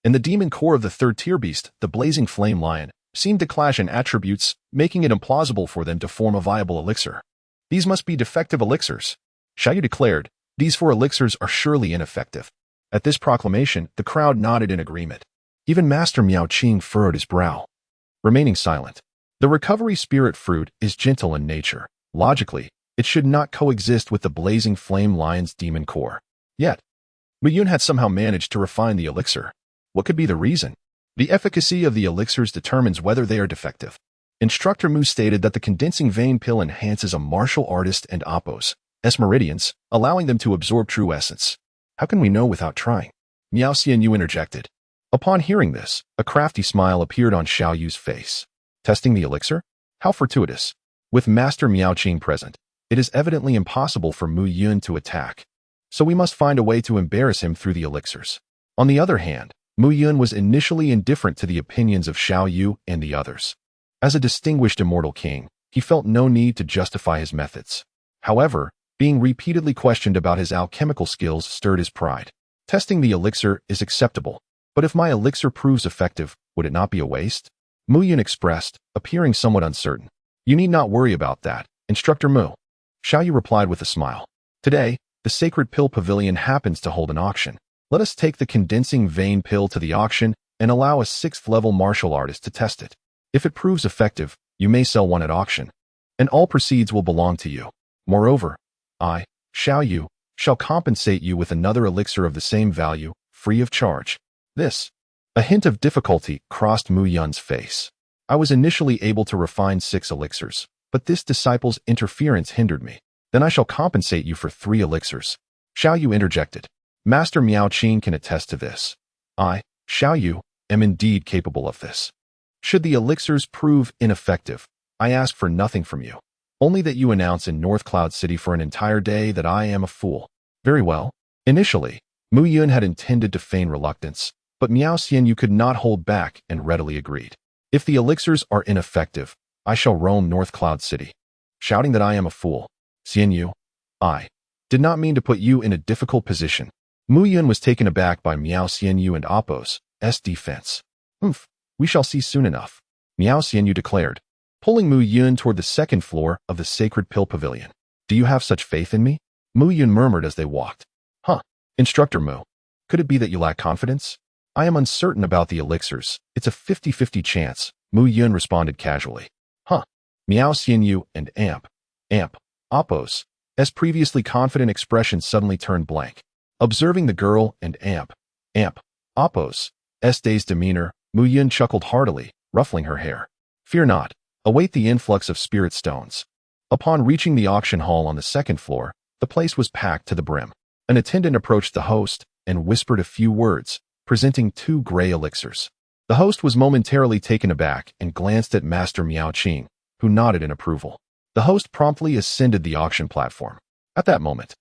and the demon core of the 3rd tier beast, the blazing flame lion, seemed to clash in attributes, making it implausible for them to form a viable elixir. These must be defective elixirs. Xiao Yu declared, these 4 elixirs are surely ineffective. At this proclamation, the crowd nodded in agreement. Even Master Miao Qing furrowed his brow, remaining silent. The recovery spirit fruit is gentle in nature. Logically, it should not coexist with the blazing flame lion's demon core. Yet, Mu Yun had somehow managed to refine the elixir. What could be the reason? The efficacy of the elixirs determines whether they are defective. Instructor Mu stated that the condensing vein pill enhances a martial artist and Oppos' meridians, allowing them to absorb true essence. How can we know without trying? Miao Xinyu interjected. Upon hearing this, a crafty smile appeared on Xiao Yu's face. Testing the elixir? How fortuitous. With Master Miao Qing present, it is evidently impossible for Mu Yun to attack. So we must find a way to embarrass him through the elixirs. On the other hand, Mu Yun was initially indifferent to the opinions of Xiao Yu and the others. As a distinguished Immortal King, he felt no need to justify his methods. However, being repeatedly questioned about his alchemical skills stirred his pride. Testing the elixir is acceptable, but if my elixir proves effective, would it not be a waste? Mu Yun expressed, appearing somewhat uncertain. You need not worry about that, Instructor Mu. Xiao Yu replied with a smile. Today, the Sacred Pill Pavilion happens to hold an auction. Let us take the condensing vein pill to the auction and allow a 6th-level martial artist to test it. If it proves effective, you may sell one at auction, and all proceeds will belong to you. Moreover, I, Xiao Yu, shall compensate you with another elixir of the same value, free of charge. A hint of difficulty crossed Mu Yun's face. I was initially able to refine 6 elixirs, but this disciple's interference hindered me. Then I shall compensate you for 3 elixirs. Xiao Yu interjected. Master Miao Qing can attest to this. I, Xiao Yu, am indeed capable of this. Should the elixirs prove ineffective, I ask for nothing from you. Only that you announce in North Cloud City for an entire day that I am a fool. Very well. Initially, Mu Yun had intended to feign reluctance, but Miao Xianyu could not hold back and readily agreed. If the elixirs are ineffective, I shall roam North Cloud City. Shouting that I am a fool. Xianyu, I did not mean to put you in a difficult position. Mu Yun was taken aback by Miao Xianyu and Appo's defense. We shall see soon enough, Miao Xianyu declared, pulling Mu Yun toward the second floor of the Sacred Pill Pavilion. Do you have such faith in me? Mu Yun murmured as they walked. Instructor Mu, could it be that you lack confidence? I am uncertain about the elixirs. It's a 50-50 chance, Mu Yun responded casually. Miao Xianyu and Appo's previously confident expression suddenly turned blank. Observing the girl and Appo's dazed demeanor, Mu Yun chuckled heartily, ruffling her hair. Fear not. Await the influx of spirit stones. Upon reaching the auction hall on the second floor, the place was packed to the brim. An attendant approached the host and whispered a few words, presenting 2 gray elixirs. The host was momentarily taken aback and glanced at Master Miao Qing, who nodded in approval. The host promptly ascended the auction platform. At that moment,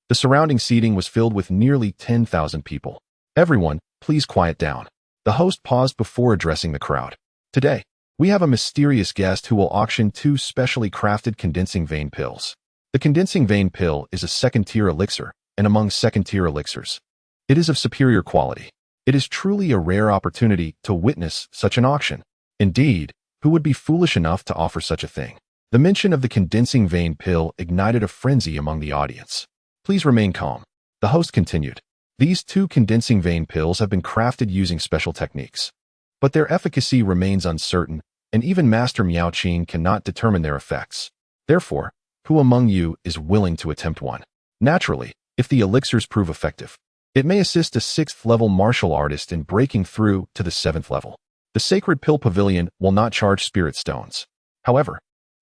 the surrounding seating was filled with nearly 10,000 people. Everyone, please quiet down. The host paused before addressing the crowd. Today, we have a mysterious guest who will auction 2 specially crafted condensing vein pills. The condensing vein pill is a second-tier elixir, and among second-tier elixirs, it is of superior quality. It is truly a rare opportunity to witness such an auction. Indeed, who would be foolish enough to offer such a thing? The mention of the condensing vein pill ignited a frenzy among the audience. Please remain calm, the host continued. These 2 condensing vein pills have been crafted using special techniques, but their efficacy remains uncertain, and even Master Miao Qing cannot determine their effects. Therefore, who among you is willing to attempt one? Naturally, if the elixirs prove effective, it may assist a 6th-level martial artist in breaking through to the 7th level. The Sacred Pill Pavilion will not charge spirit stones. However,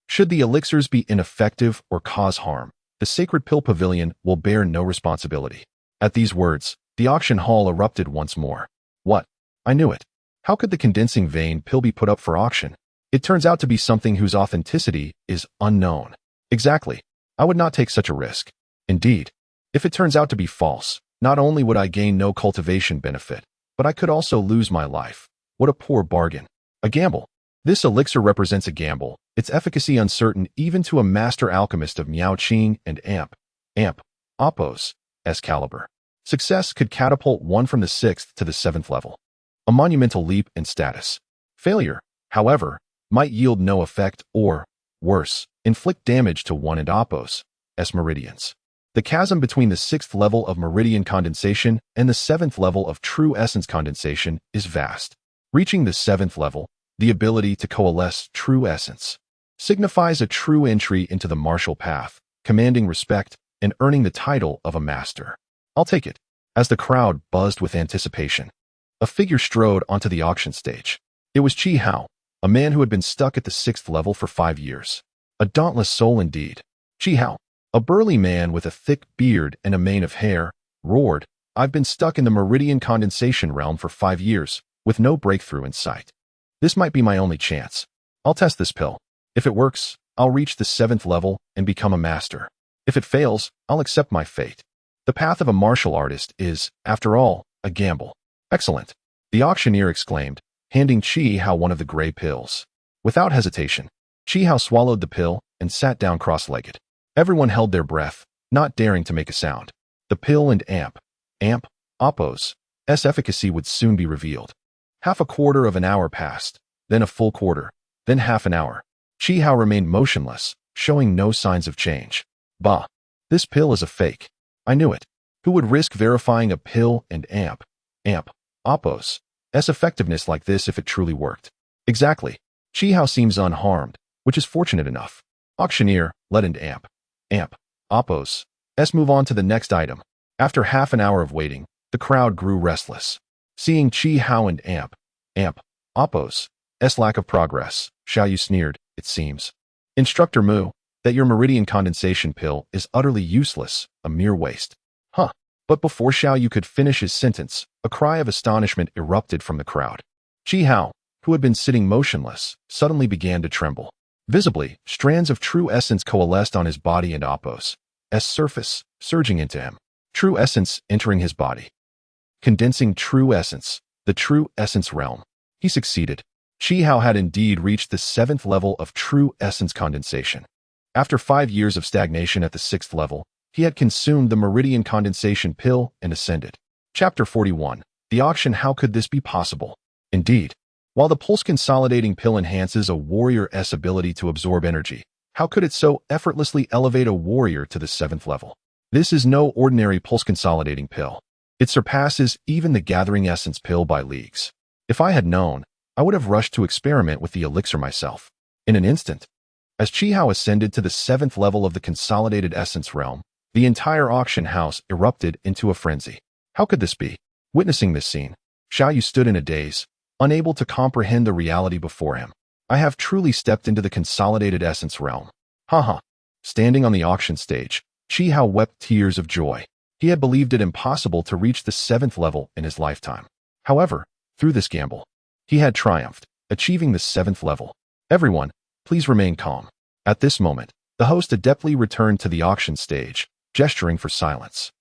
should the elixirs be ineffective or cause harm, the Sacred Pill Pavilion will bear no responsibility. At these words, the auction hall erupted once more. What? I knew it. How could the condensing vein pill be put up for auction? It turns out to be something whose authenticity is unknown. Exactly. I would not take such a risk. Indeed, if it turns out to be false, not only would I gain no cultivation benefit, but I could also lose my life. What a poor bargain. A gamble. This elixir represents a gamble, its efficacy uncertain even to a master alchemist of Miao Qing and Appo's caliber. Success could catapult one from the 6th to the 7th level. A monumental leap in status. Failure, however, might yield no effect or, worse, inflict damage to one and Appo's meridians. The chasm between the 6th level of meridian condensation and the 7th level of true essence condensation is vast. Reaching the 7th level, the ability to coalesce true essence, signifies a true entry into the martial path, commanding respect and earning the title of a master. I'll take it. As the crowd buzzed with anticipation, a figure strode onto the auction stage. It was Chi Hao, a man who had been stuck at the 6th level for 5 years. A dauntless soul indeed. Chi Hao, a burly man with a thick beard and a mane of hair, roared, I've been stuck in the meridian condensation realm for 5 years, with no breakthrough in sight. This might be my only chance. I'll test this pill. If it works, I'll reach the 7th level and become a master. If it fails, I'll accept my fate. The path of a martial artist is, after all, a gamble. Excellent, the auctioneer exclaimed, handing Chi Hao one of the gray pills. Without hesitation, Chi Hao swallowed the pill and sat down cross-legged. Everyone held their breath, not daring to make a sound. The pill and Appo's efficacy would soon be revealed. Half a quarter of an hour passed, then a full quarter, then half an hour. Chi Hao remained motionless, showing no signs of change. Bah! This pill is a fake. I knew it. Who would risk verifying a pill and Appo's effectiveness like this if it truly worked? Exactly. Chi Hao seems unharmed, which is fortunate enough. Auctioneer, let and Appo's move on to the next item. After half an hour of waiting, the crowd grew restless. Seeing Chi Hao and Appo's lack of progress, Xiao Yu sneered, it seems. Instructor Mu, that your meridian condensation pill is utterly useless, a mere waste. Huh. But before Xiao Yu could finish his sentence, a cry of astonishment erupted from the crowd. Qi Hao, who had been sitting motionless, suddenly began to tremble. Visibly, strands of true essence coalesced on his body and Apos' surface, surging into him. True essence entering his body. Condensing true essence, the true essence realm. He succeeded. Qi Hao had indeed reached the 7th level of true essence condensation. After 5 years of stagnation at the 6th level, he had consumed the meridian condensation pill and ascended. Chapter 41. The auction. How could this be possible? Indeed, while the pulse consolidating pill enhances a warrior's ability to absorb energy, how could it so effortlessly elevate a warrior to the 7th level? This is no ordinary pulse consolidating pill. It surpasses even the gathering essence pill by leagues. If I had known, I would have rushed to experiment with the elixir myself. In an instant, as Qi Hao ascended to the 7th level of the consolidated essence realm, the entire auction house erupted into a frenzy. How could this be? Witnessing this scene, Xiao Yu stood in a daze, unable to comprehend the reality before him. I have truly stepped into the consolidated essence realm. Haha. Standing on the auction stage, Qi Hao wept tears of joy. He had believed it impossible to reach the 7th level in his lifetime. However, through this gamble, he had triumphed, achieving the 7th level. Everyone, please remain calm. At this moment, the host adeptly returned to the auction stage, gesturing for silence.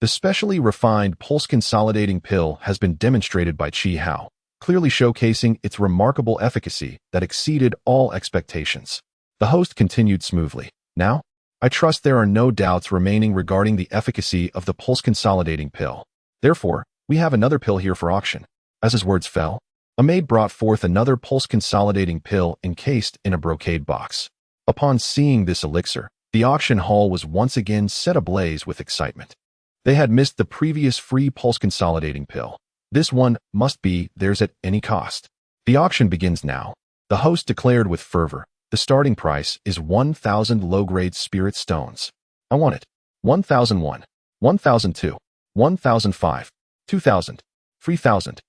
The specially refined pulse consolidating pill has been demonstrated by Qi Hao, clearly showcasing its remarkable efficacy that exceeded all expectations. The host continued smoothly. Now, I trust there are no doubts remaining regarding the efficacy of the pulse consolidating pill. Therefore, we have another pill here for auction. As his words fell, a maid brought forth another pulse consolidating pill encased in a brocade box. Upon seeing this elixir, the auction hall was once again set ablaze with excitement. They had missed the previous free pulse consolidating pill. This one must be theirs at any cost. The auction begins now, the host declared with fervor. The starting price is 1,000 low-grade spirit stones. I want it. 1,001, 1,002, 1,005, 2,000, 3,000.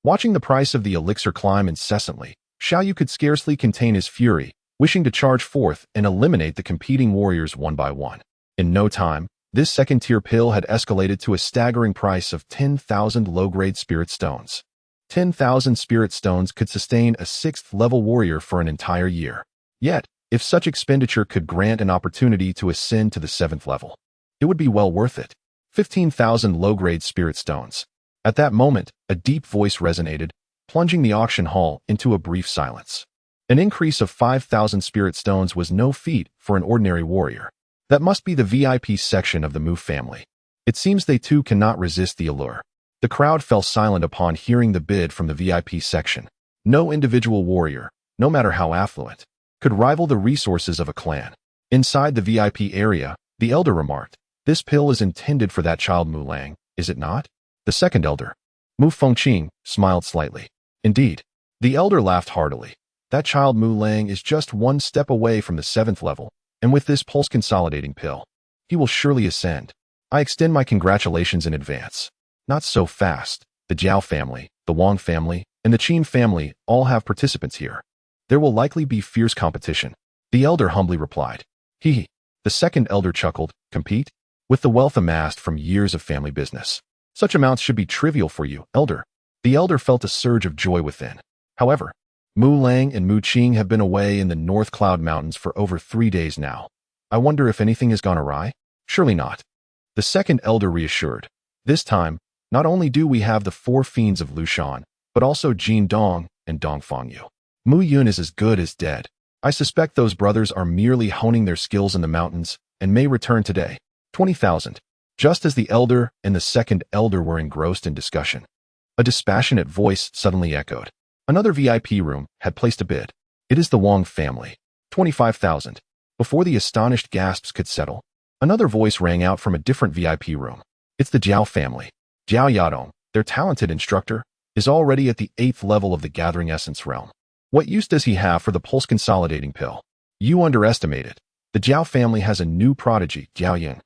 Watching the price of the elixir climb incessantly, Xiao Yu could scarcely contain his fury, wishing to charge forth and eliminate the competing warriors one by one. In no time, this second-tier pill had escalated to a staggering price of 10,000 low-grade spirit stones. 10,000 spirit stones could sustain a 6th-level warrior for an entire year. Yet, if such expenditure could grant an opportunity to ascend to the 7th level, it would be well worth it. 15,000 low-grade spirit stones. At that moment, a deep voice resonated, plunging the auction hall into a brief silence. An increase of 5,000 spirit stones was no feat for an ordinary warrior. That must be the VIP section of the Mu family. It seems they too cannot resist the allure. The crowd fell silent upon hearing the bid from the VIP section. No individual warrior, no matter how affluent, could rival the resources of a clan. Inside the VIP area, the elder remarked, "This pill is intended for that child Mu Lang, is it not?" The second elder, Mu Fengqing, smiled slightly. Indeed. The elder laughed heartily. That child Mu Lang is just one step away from the 7th level, and with this pulse consolidating pill, he will surely ascend. I extend my congratulations in advance. Not so fast. The Jiao family, the Wang family, and the Qin family all have participants here. There will likely be fierce competition. The elder humbly replied. Hee. The second elder chuckled. Compete? With the wealth amassed from years of family business, such amounts should be trivial for you, elder. The elder felt a surge of joy within. However, Mu Lang and Mu Qing have been away in the North Cloud Mountains for over 3 days now. I wonder if anything has gone awry? Surely not. The second elder reassured. This time, not only do we have the 4 fiends of Lushan, but also Jin Dong and Dong Fangyu. Mu Yun is as good as dead. I suspect those brothers are merely honing their skills in the mountains and may return today. 20,000. Just as the elder and the second elder were engrossed in discussion, a dispassionate voice suddenly echoed. Another VIP room had placed a bid. It is the Wang family. 25,000. Before the astonished gasps could settle, another voice rang out from a different VIP room. It's the Jiao family. Jiao Yadong, their talented instructor, is already at the 8th level of the Gathering Essence realm. What use does he have for the pulse consolidating pill? You underestimate it. The Jiao family has a new prodigy, Jiao Yin,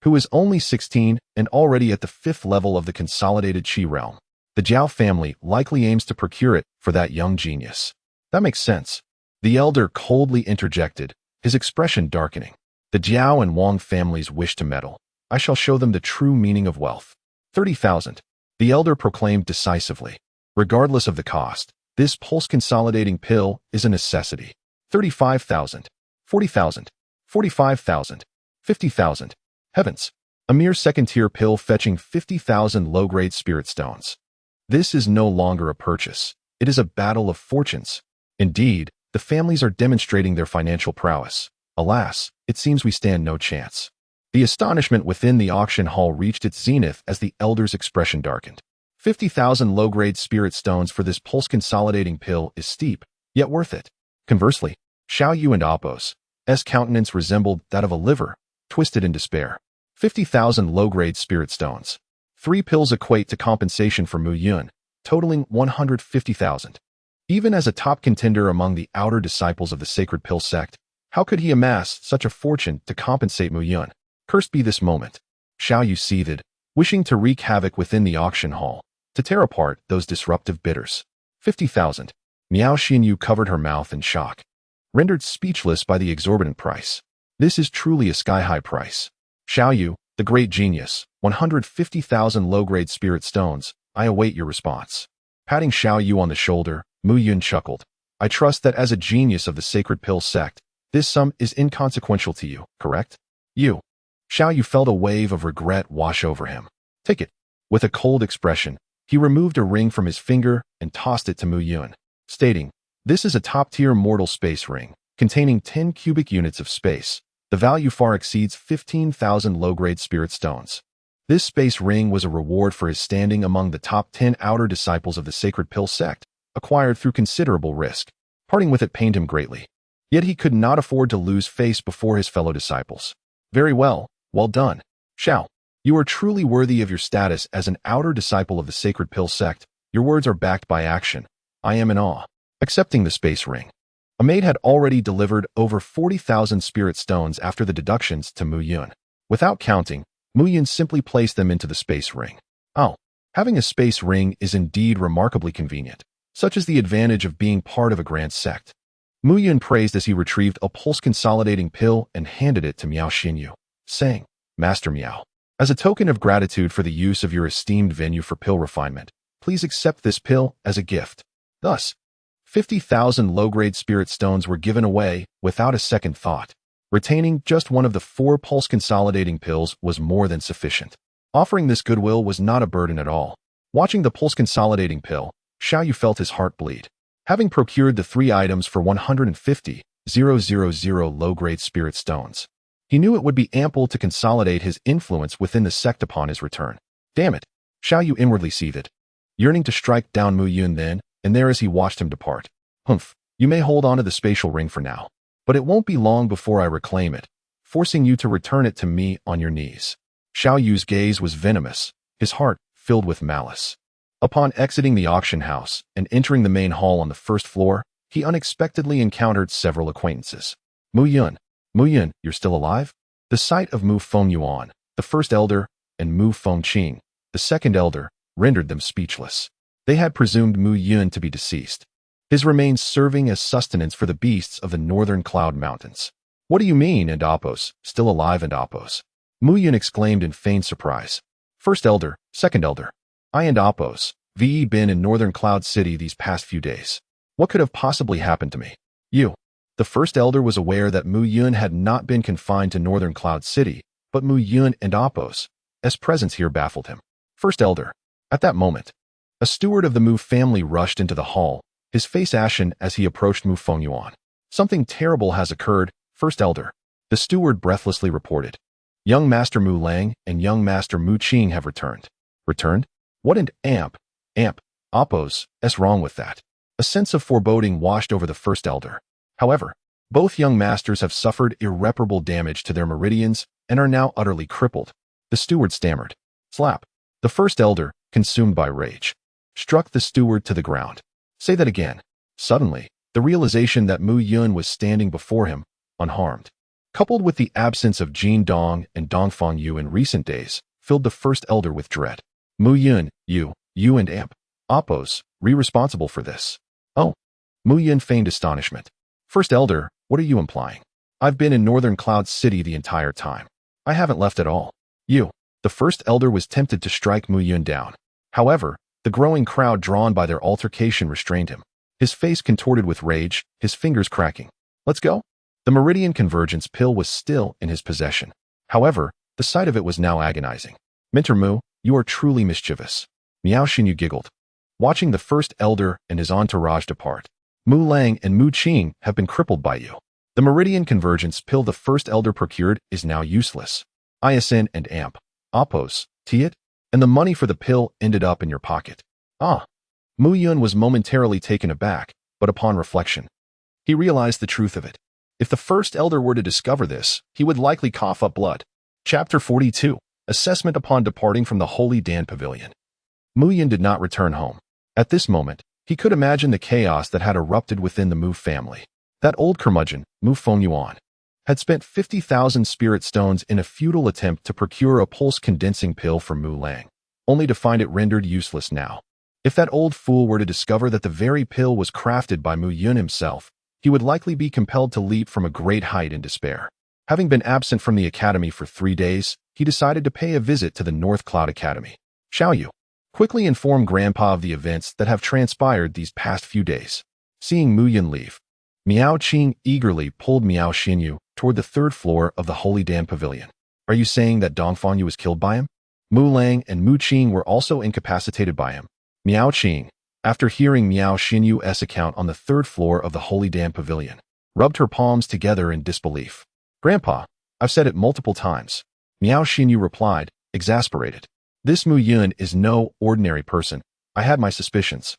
who is only 16 and already at the 5th level of the consolidated Qi realm. The Jiao family likely aims to procure it for that young genius. That makes sense. The elder coldly interjected, his expression darkening. The Jiao and Wang families wish to meddle. I shall show them the true meaning of wealth. 30,000. The elder proclaimed decisively. Regardless of the cost, this pulse-consolidating pill is a necessity. 35,000. 40,000. 45,000. 50,000. Heavens. A mere second-tier pill fetching 50,000 low-grade spirit stones. This is no longer a purchase. It is a battle of fortunes. Indeed, the families are demonstrating their financial prowess. Alas, it seems we stand no chance. The astonishment within the auction hall reached its zenith as the elder's expression darkened. 50,000 low-grade spirit stones for this pulse-consolidating pill is steep, yet worth it. Conversely, Xiao Yu and Appo's countenance resembled that of a liver, twisted in despair. 50,000 low-grade spirit stones. 3 pills equate to compensation for Mu Yun, totaling 150,000. Even as a top contender among the outer disciples of the sacred pill sect, how could he amass such a fortune to compensate Mu Yun? Cursed be this moment. Xiao Yu seethed, wishing to wreak havoc within the auction hall, to tear apart those disruptive bidders. 50,000. Miao Xinyu covered her mouth in shock, rendered speechless by the exorbitant price. This is truly a sky-high price. Xiao Yu, the great genius, 150,000 low-grade spirit stones. I await your response. Patting Xiao Yu on the shoulder, Mu Yun chuckled. I trust that as a genius of the sacred pill sect, this sum is inconsequential to you, correct? You. Xiao Yu felt a wave of regret wash over him. Take it. With a cold expression, he removed a ring from his finger and tossed it to Mu Yun, stating, this is a top-tier mortal space ring, containing 10 cubic units of space. The value far exceeds 15,000 low-grade spirit stones. This space ring was a reward for his standing among the top 10 outer disciples of the sacred pill sect, acquired through considerable risk. Parting with it pained him greatly. Yet he could not afford to lose face before his fellow disciples. Very well, well done. Xiao, you are truly worthy of your status as an outer disciple of the sacred pill sect. Your words are backed by action. I am in awe. Accepting the space ring. A maid had already delivered over 40,000 spirit stones after the deductions to Mu Yun. Without counting, Mu Yun simply placed them into the space ring. Oh, having a space ring is indeed remarkably convenient. Such is the advantage of being part of a grand sect. Mu Yun praised as he retrieved a pulse-consolidating pill and handed it to Miao Xinyu, saying, Master Miao, as a token of gratitude for the use of your esteemed venue for pill refinement, please accept this pill as a gift. Thus, 50,000 low-grade spirit stones were given away without a second thought. Retaining just one of the 4 pulse-consolidating pills was more than sufficient. Offering this goodwill was not a burden at all. Watching the pulse-consolidating pill, Xiao Yu felt his heart bleed. Having procured the 3 items for 150,000 low-grade spirit stones, he knew it would be ample to consolidate his influence within the sect upon his return. Damn it! Xiao Yu inwardly seethed, yearning to strike down Mu Yun then and there as he watched him depart. Humph, you may hold on to the spatial ring for now, but it won't be long before I reclaim it, forcing you to return it to me on your knees. Xiao Yu's gaze was venomous, his heart filled with malice. Upon exiting the auction house and entering the main hall on the first floor, he unexpectedly encountered several acquaintances. Mu Yun, you're still alive? The sight of Mu Fengyuan, the first elder, and Mu Fengqing, the second elder, rendered them speechless. They had presumed Mu Yun to be deceased, his remains serving as sustenance for the beasts of the northern cloud mountains. What do you mean, and Appo's, still alive and Appo's? Mu Yun exclaimed in feigned surprise. First elder, second elder. I and Appo's, been in northern cloud city these past few days. What could have possibly happened to me? You. The first elder was aware that Mu Yun had not been confined to northern cloud city, but Mu Yun and Appo's presence here baffled him. First elder. At that moment, a steward of the Mu family rushed into the hall, his face ashen as he approached Mu Fengyuan. Something terrible has occurred, first elder. The steward breathlessly reported. Young Master Mu Lang and young Master Mu Qing have returned. Returned? What an amp, Appo's, wrong with that? A sense of foreboding washed over the first elder. However, both young masters have suffered irreparable damage to their meridians and are now utterly crippled. The steward stammered. Slap. The first elder, consumed by rage, struck the steward to the ground. Say that again. Suddenly, the realization that Mu Yun was standing before him, unharmed, coupled with the absence of Jin Dong and Dongfang Yu in recent days, filled the first elder with dread. Mu Yun, you and Appo's, responsible for this. Oh. Mu Yun feigned astonishment. First elder, what are you implying? I've been in northern cloud city the entire time. I haven't left at all. You. The first elder was tempted to strike Mu Yun down. However, the growing crowd drawn by their altercation restrained him. His face contorted with rage, his fingers cracking. Let's go? The meridian convergence pill was still in his possession. However, the sight of it was now agonizing. Mentor Mu, you are truly mischievous. Miao Xinyu giggled. Watching the first elder and his entourage depart. Mu Lang and Mu Qing have been crippled by you. The meridian convergence pill the first elder procured is now useless. ISN and AMP. Oppos, Tiet, and the money for the pill ended up in your pocket. Ah. Mu Yun was momentarily taken aback, but upon reflection, he realized the truth of it. If the first elder were to discover this, he would likely cough up blood. Chapter 42. Assessment upon departing from the Holy Dan Pavilion. Mu Yun did not return home. At this moment, he could imagine the chaos that had erupted within the Mu family. That old curmudgeon, Mu Fengyuan, had spent 50,000 spirit stones in a futile attempt to procure a pulse-condensing pill for Mu Lang, only to find it rendered useless now. If that old fool were to discover that the very pill was crafted by Mu Yun himself, he would likely be compelled to leap from a great height in despair. Having been absent from the academy for 3 days, he decided to pay a visit to the North Cloud Academy. Xiaoyu, quickly inform Grandpa of the events that have transpired these past few days. Seeing Mu Yun leave, Miao Qing eagerly pulled Miao Xinyu toward the 3rd floor of the Holy Dan Pavilion. Are you saying that Dong Fanyu was killed by him? Mu Lang and Mu Qing were also incapacitated by him. Miao Qing, after hearing Miao Xinyu's account on the 3rd floor of the Holy Dan Pavilion, rubbed her palms together in disbelief. Grandpa, I've said it multiple times. Miao Xinyu replied, exasperated. This Mu Yun is no ordinary person. I had my suspicions.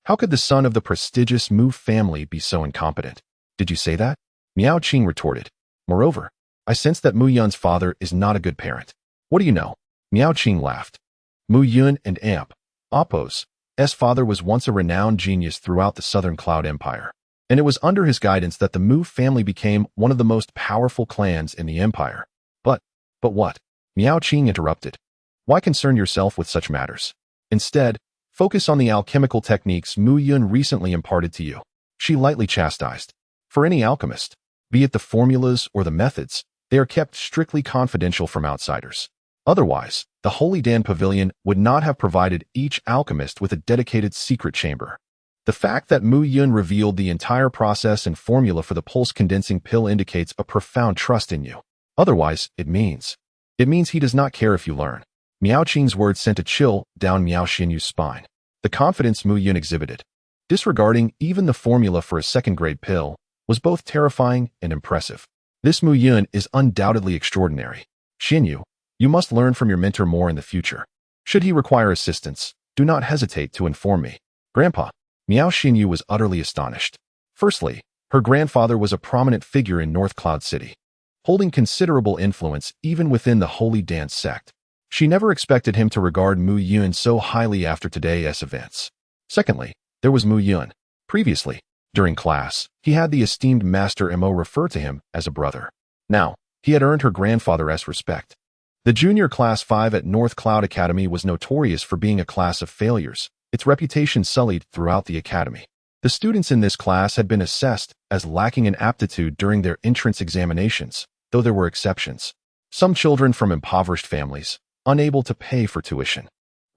How could the son of the prestigious Mu family be so incompetent? Did you say that? Miao Qing retorted. Moreover, I sense that Mu Yun's father is not a good parent. What do you know? Miao Qing laughed. Mu Yun and Amp, Oppo's father was once a renowned genius throughout the Southern Cloud Empire, and it was under his guidance that the Mu family became one of the most powerful clans in the empire. But what? Miao Qing interrupted. Why concern yourself with such matters? Instead, focus on the alchemical techniques Mu Yun recently imparted to you. She lightly chastised. For any alchemist, be it the formulas or the methods, they are kept strictly confidential from outsiders. Otherwise, the Holy Dan Pavilion would not have provided each alchemist with a dedicated secret chamber. The fact that Mu Yun revealed the entire process and formula for the pulse-condensing pill indicates a profound trust in you. Otherwise, it means he does not care if you learn. Miao Qing's words sent a chill down Miao Xinyu's spine. The confidence Mu Yun exhibited, disregarding even the formula for a second-grade pill, was both terrifying and impressive. This Mu Yun is undoubtedly extraordinary. Xinyu, you must learn from your mentor more in the future. Should he require assistance, do not hesitate to inform me. Grandpa, Miao Xinyu was utterly astonished. Firstly, her grandfather was a prominent figure in North Cloud City, holding considerable influence even within the Holy Dance sect. She never expected him to regard Mu Yun so highly after today's events. Secondly, there was Mu Yun. Previously, during class, he had the esteemed Master Mo refer to him as a brother. Now, he had earned her grandfather's respect. The junior class 5 at North Cloud Academy was notorious for being a class of failures, its reputation sullied throughout the academy. The students in this class had been assessed as lacking in aptitude during their entrance examinations, though there were exceptions. Some children from impoverished families, unable to pay for tuition,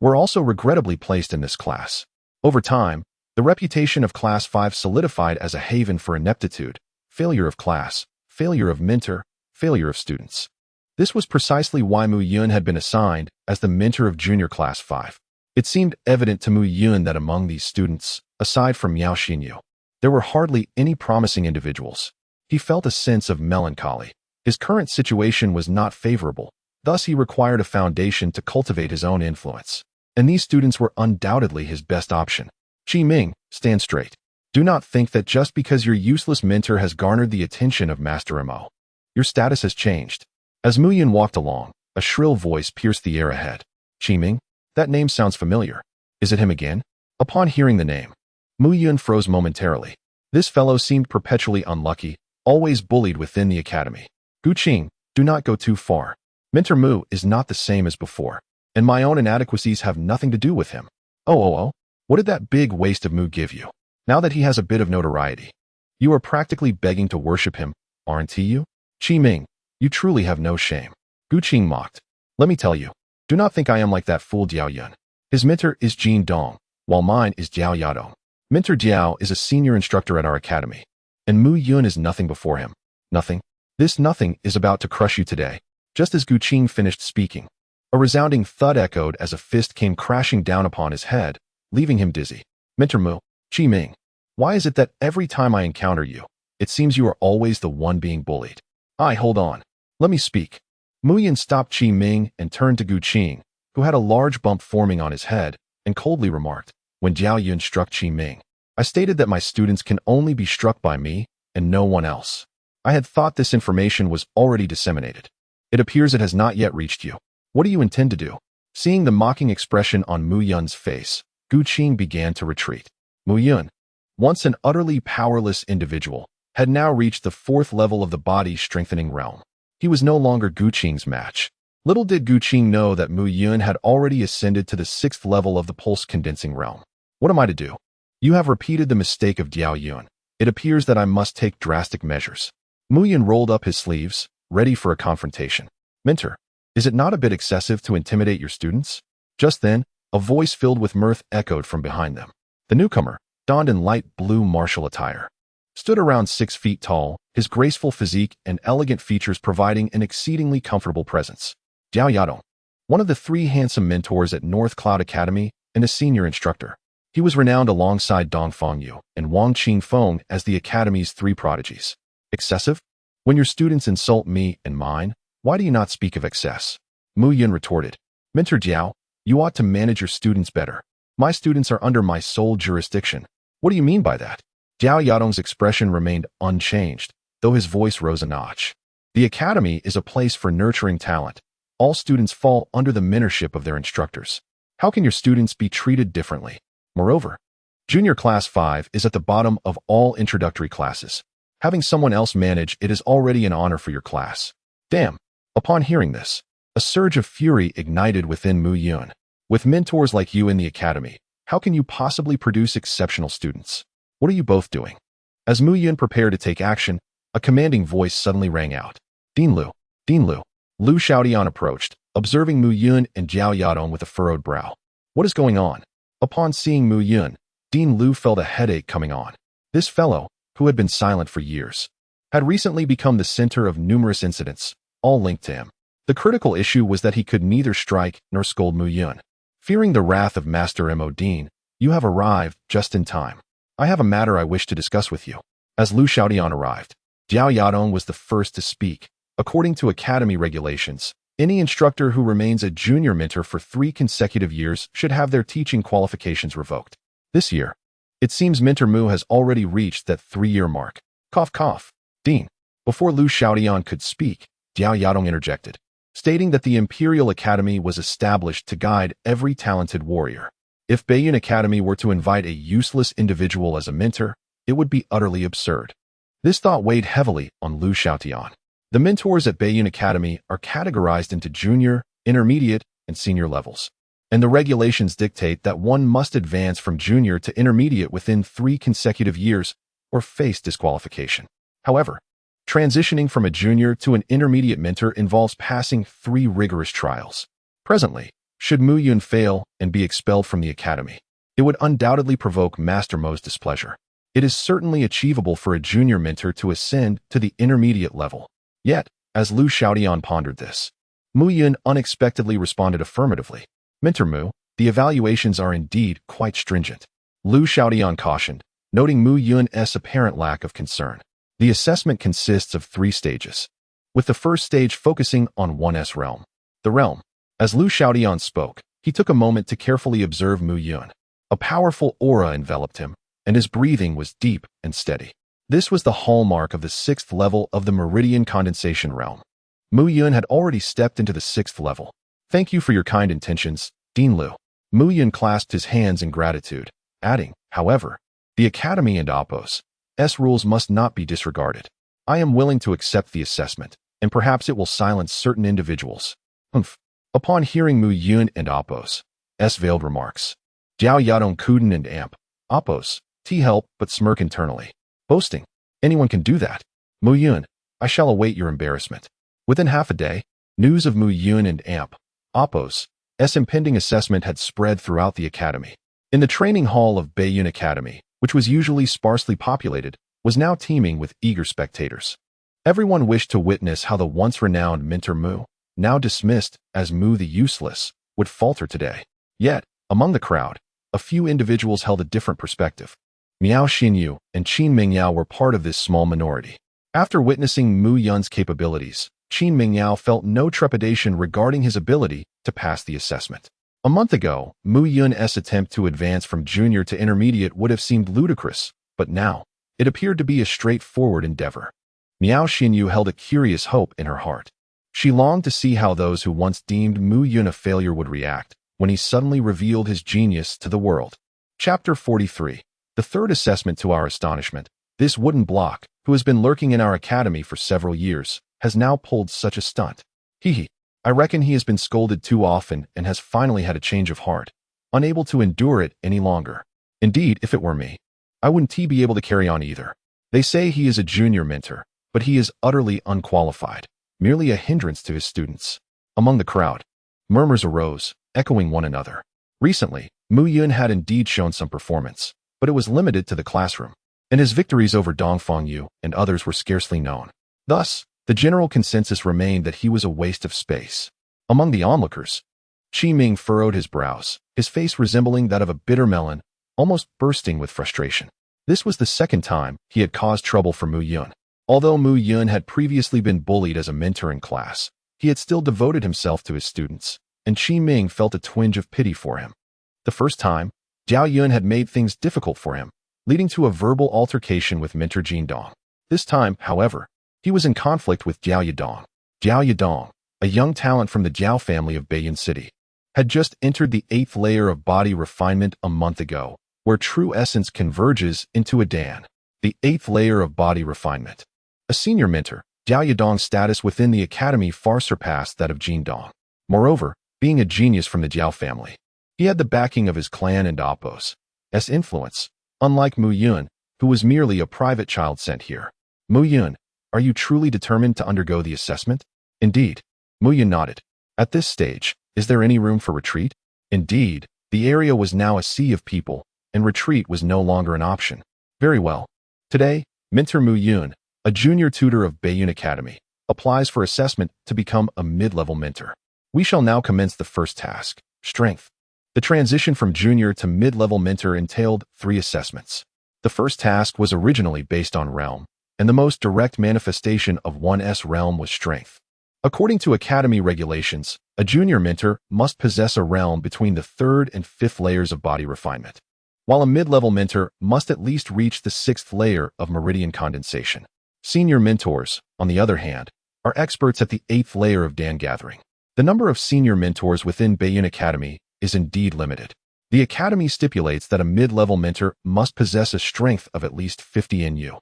were also regrettably placed in this class. Over time, the reputation of Class 5 solidified as a haven for ineptitude, failure of class, failure of mentor, failure of students. This was precisely why Mu Yun had been assigned as the mentor of Junior Class 5. It seemed evident to Mu Yun that among these students, aside from Miao Xinyu, there were hardly any promising individuals. He felt a sense of melancholy. His current situation was not favorable, thus he required a foundation to cultivate his own influence. And these students were undoubtedly his best option. Qi Ming, stand straight. Do not think that just because your useless mentor has garnered the attention of Master Mo, your status has changed. As Mu Yun walked along, a shrill voice pierced the air ahead. Qi Ming, that name sounds familiar. Is it him again? Upon hearing the name, Mu Yun froze momentarily. This fellow seemed perpetually unlucky, always bullied within the academy. Gu Qing, do not go too far. Mentor Mu is not the same as before, and my own inadequacies have nothing to do with him. Oh, what did that big waste of Mu give you? Now that he has a bit of notoriety, you are practically begging to worship him, aren't you? Qi Ming, you truly have no shame. Gu Qing mocked. Let me tell you, do not think I am like that fool Jiao Yun. His mentor is Jin Dong, while mine is Jiao Yadong. Mentor Jiao is a senior instructor at our academy, and Mu Yun is nothing before him. Nothing? This nothing is about to crush you today. Just as Gu Qing finished speaking, a resounding thud echoed as a fist came crashing down upon his head, leaving him dizzy. Mentor Mu, Qi Ming, why is it that every time I encounter you, it seems you are always the one being bullied? Hold on. Let me speak. Mu Yun stopped Qi Ming and turned to Gu Qing, who had a large bump forming on his head, and coldly remarked, when Jiao Yun struck Qi Ming, I stated that my students can only be struck by me and no one else. I had thought this information was already disseminated. It appears it has not yet reached you. What do you intend to do? Seeing the mocking expression on Mu Yun's face, Gu Qing began to retreat. Mu Yun, once an utterly powerless individual, had now reached the 4th level of the body-strengthening realm. He was no longer Gu Qing's match. Little did Gu Qing know that Mu Yun had already ascended to the 6th level of the pulse-condensing realm. What am I to do? You have repeated the mistake of Jiao Yun. It appears that I must take drastic measures. Mu Yun rolled up his sleeves, ready for a confrontation. Mentor, is it not a bit excessive to intimidate your students? Just then, a voice filled with mirth echoed from behind them. The newcomer, donned in light blue martial attire, stood around 6 feet tall, his graceful physique and elegant features providing an exceedingly comfortable presence. Jiao Yadong, one of the 3 handsome mentors at North Cloud Academy and a senior instructor. He was renowned alongside Dong Fengyu and Wang Qingfeng as the Academy's 3 prodigies. Excessive? When your students insult me and mine, why do you not speak of excess? Mu Yun retorted. Mentor Jiao, you ought to manage your students better. My students are under my sole jurisdiction. What do you mean by that? Jiao Yadong's expression remained unchanged, though his voice rose a notch. The Academy is a place for nurturing talent. All students fall under the mentorship of their instructors. How can your students be treated differently? Moreover, Junior Class 5 is at the bottom of all introductory classes. Having someone else manage it is already an honor for your class. Damn. Upon hearing this, a surge of fury ignited within Mu Yun. With mentors like you in the Academy, how can you possibly produce exceptional students? What are you both doing? As Mu Yun prepared to take action, a commanding voice suddenly rang out. Dean Lu, Dean Lu. Lu Xiaodian approached, observing Mu Yun and Jiao Yadong with a furrowed brow. What is going on? Upon seeing Mu Yun, Dean Lu felt a headache coming on. This fellow, who had been silent for years, had recently become the center of numerous incidents, all linked to him. The critical issue was that he could neither strike nor scold Mu Yun. Fearing the wrath of Master Mo Dean, you have arrived just in time. I have a matter I wish to discuss with you. As Lu Xiaodian arrived, Jiao Yadong was the first to speak. According to Academy regulations, any instructor who remains a junior mentor for 3 consecutive years should have their teaching qualifications revoked. This year, it seems Mentor Mu has already reached that 3-year mark. Cough cough. Dean. Before Lu Xiaodian could speak, Jiao Yadong interjected, stating that the Imperial Academy was established to guide every talented warrior. If Beiyun Academy were to invite a useless individual as a mentor, it would be utterly absurd. This thought weighed heavily on Lu Xiaodian. The mentors at Beiyun Academy are categorized into junior, intermediate, and senior levels, and the regulations dictate that one must advance from junior to intermediate within 3 consecutive years or face disqualification. However, transitioning from a junior to an intermediate mentor involves passing 3 rigorous trials. Presently, should Mu Yun fail and be expelled from the academy, it would undoubtedly provoke Master Mo's displeasure. It is certainly achievable for a junior mentor to ascend to the intermediate level. Yet, as Lu Xiaodian pondered this, Mu Yun unexpectedly responded affirmatively. Mentor Mu, the evaluations are indeed quite stringent. Lu Xiaodian cautioned, noting Mu Yun's apparent lack of concern. The assessment consists of 3 stages, with the first stage focusing on 1's realm. The realm. As Lu Xiaodian spoke, he took a moment to carefully observe Mu Yun. A powerful aura enveloped him, and his breathing was deep and steady. This was the hallmark of the 6th level of the meridian condensation realm. Mu Yun had already stepped into the 6th level. Thank you for your kind intentions, Dean Lu. Mu Yun clasped his hands in gratitude, adding, however, the Academy and Appo's rules must not be disregarded. I am willing to accept the assessment, and perhaps it will silence certain individuals. Humph. Upon hearing Mu Yun and Appo's veiled remarks, Jiao Yadong Kuden and Appo's help but smirk internally. Boasting. Anyone can do that. Mu Yun, I shall await your embarrassment. Within half a day, news of Mu Yun and Apos, S impending assessment had spread throughout the academy. In the training hall of Baiyun Academy, which was usually sparsely populated, was now teeming with eager spectators. Everyone wished to witness how the once renowned mentor Mu, now dismissed as Mu the Useless, would falter today. Yet, among the crowd, a few individuals held a different perspective. Miao Xinyu and Qin Mingyao were part of this small minority. After witnessing Mu Yun's capabilities, Qin Mingyao felt no trepidation regarding his ability to pass the assessment. A month ago, Mu Yun's attempt to advance from junior to intermediate would have seemed ludicrous, but now, it appeared to be a straightforward endeavor. Miao Xinyu held a curious hope in her heart. She longed to see how those who once deemed Mu Yun a failure would react when he suddenly revealed his genius to the world. Chapter 43. The third assessment. To our astonishment, this wooden block, who has been lurking in our academy for several years, has now pulled such a stunt. I reckon he has been scolded too often and has finally had a change of heart, unable to endure it any longer. Indeed, if it were me, I wouldn't be able to carry on either. They say he is a junior mentor, but he is utterly unqualified, merely a hindrance to his students. Among the crowd, murmurs arose, echoing one another. Recently, Mu Yun had indeed shown some performance, but it was limited to the classroom, and his victories over Dongfang Yu and others were scarcely known. Thus, the general consensus remained that he was a waste of space. Among the onlookers, Qi Ming furrowed his brows, his face resembling that of a bitter melon, almost bursting with frustration. This was the second time he had caused trouble for Mu Yun. Although Mu Yun had previously been bullied as a mentor in class, he had still devoted himself to his students, and Qi Ming felt a twinge of pity for him. The first time, Jiao Yun had made things difficult for him, leading to a verbal altercation with mentor Jin Dong. This time, however, he was in conflict with Jiao Yidong. Jiao Yidong, a young talent from the Jiao family of Baiyun City, had just entered the 8th layer of body refinement a month ago, where true essence converges into a Dan. The 8th layer of body refinement. A senior mentor, Jiao Yidong's status within the academy far surpassed that of Jin Dong. Moreover, being a genius from the Jiao family, he had the backing of his clan and Apos' influence, unlike Mu Yun, who was merely a private child sent here. Mu Yun, are you truly determined to undergo the assessment? Indeed. Mu Yun nodded. At this stage, is there any room for retreat? Indeed, the area was now a sea of people, and retreat was no longer an option. Very well. Today, mentor Mu Yun, a junior tutor of Baiyun Academy, applies for assessment to become a mid-level mentor. We shall now commence the first task, strength. The transition from junior to mid-level mentor entailed 3 assessments. The first task was originally based on realm, and the most direct manifestation of one's realm was strength. According to academy regulations, a junior mentor must possess a realm between the 3rd and 5th layers of body refinement, while a mid-level mentor must at least reach the 6th layer of meridian condensation. Senior mentors, on the other hand, are experts at the 8th layer of Dan gathering. The number of senior mentors within Baiyun Academy is indeed limited. The academy stipulates that a mid-level mentor must possess a strength of at least 50 NU,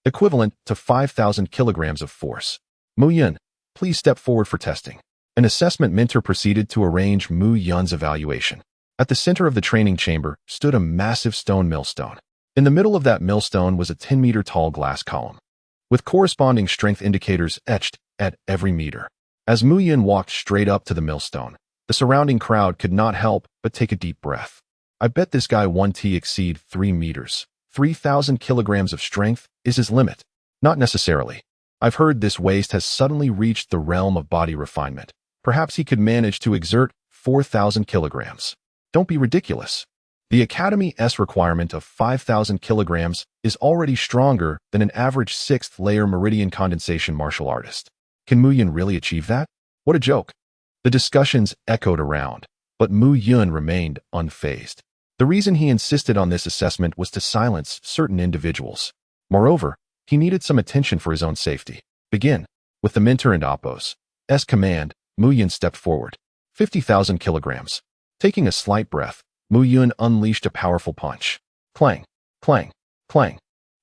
equivalent to 5,000 kilograms of force. Mu Yun, please step forward for testing. An assessment mentor proceeded to arrange Mu Yun's evaluation. At the center of the training chamber stood a massive stone millstone. In the middle of that millstone was a 10-meter-tall glass column, with corresponding strength indicators etched at every meter. As Mu Yun walked straight up to the millstone, the surrounding crowd could not help but take a deep breath. I bet this guy won't exceed 3 meters. 3,000 kilograms of strength is his limit. Not necessarily. I've heard this waste has suddenly reached the realm of body refinement. Perhaps he could manage to exert 4,000 kilograms. Don't be ridiculous. The Academy's requirement of 5,000 kilograms is already stronger than an average 6th layer meridian condensation martial artist. Can Mu Yun really achieve that? What a joke. The discussions echoed around, but Mu Yun remained unfazed. The reason he insisted on this assessment was to silence certain individuals. Moreover, he needed some attention for his own safety. Begin. With the mentor and Apos' command, Mu Yun stepped forward. 50,000 kilograms. Taking a slight breath, Mu Yun unleashed a powerful punch. Clang, clang, clang.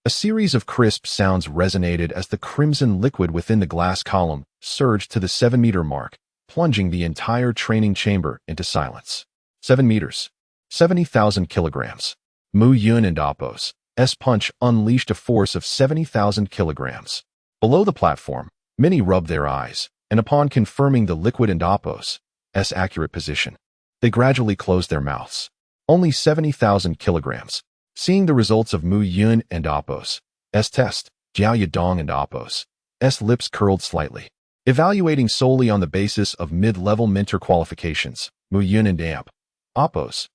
A series of crisp sounds resonated as the crimson liquid within the glass column surged to the 7-meter mark, plunging the entire training chamber into silence. 7 meters. 70,000 kilograms. Mu Yun and Apos' punch unleashed a force of 70,000 kilograms. Below the platform, many rubbed their eyes, and upon confirming the liquid and Apos' accurate position. They gradually closed their mouths. Only 70,000 kilograms. Seeing the results of Mu Yun and Appo's test, Jiao Yadong and Appo's lips curled slightly. Evaluating solely on the basis of mid-level mentor qualifications, Mu Yun and Appo's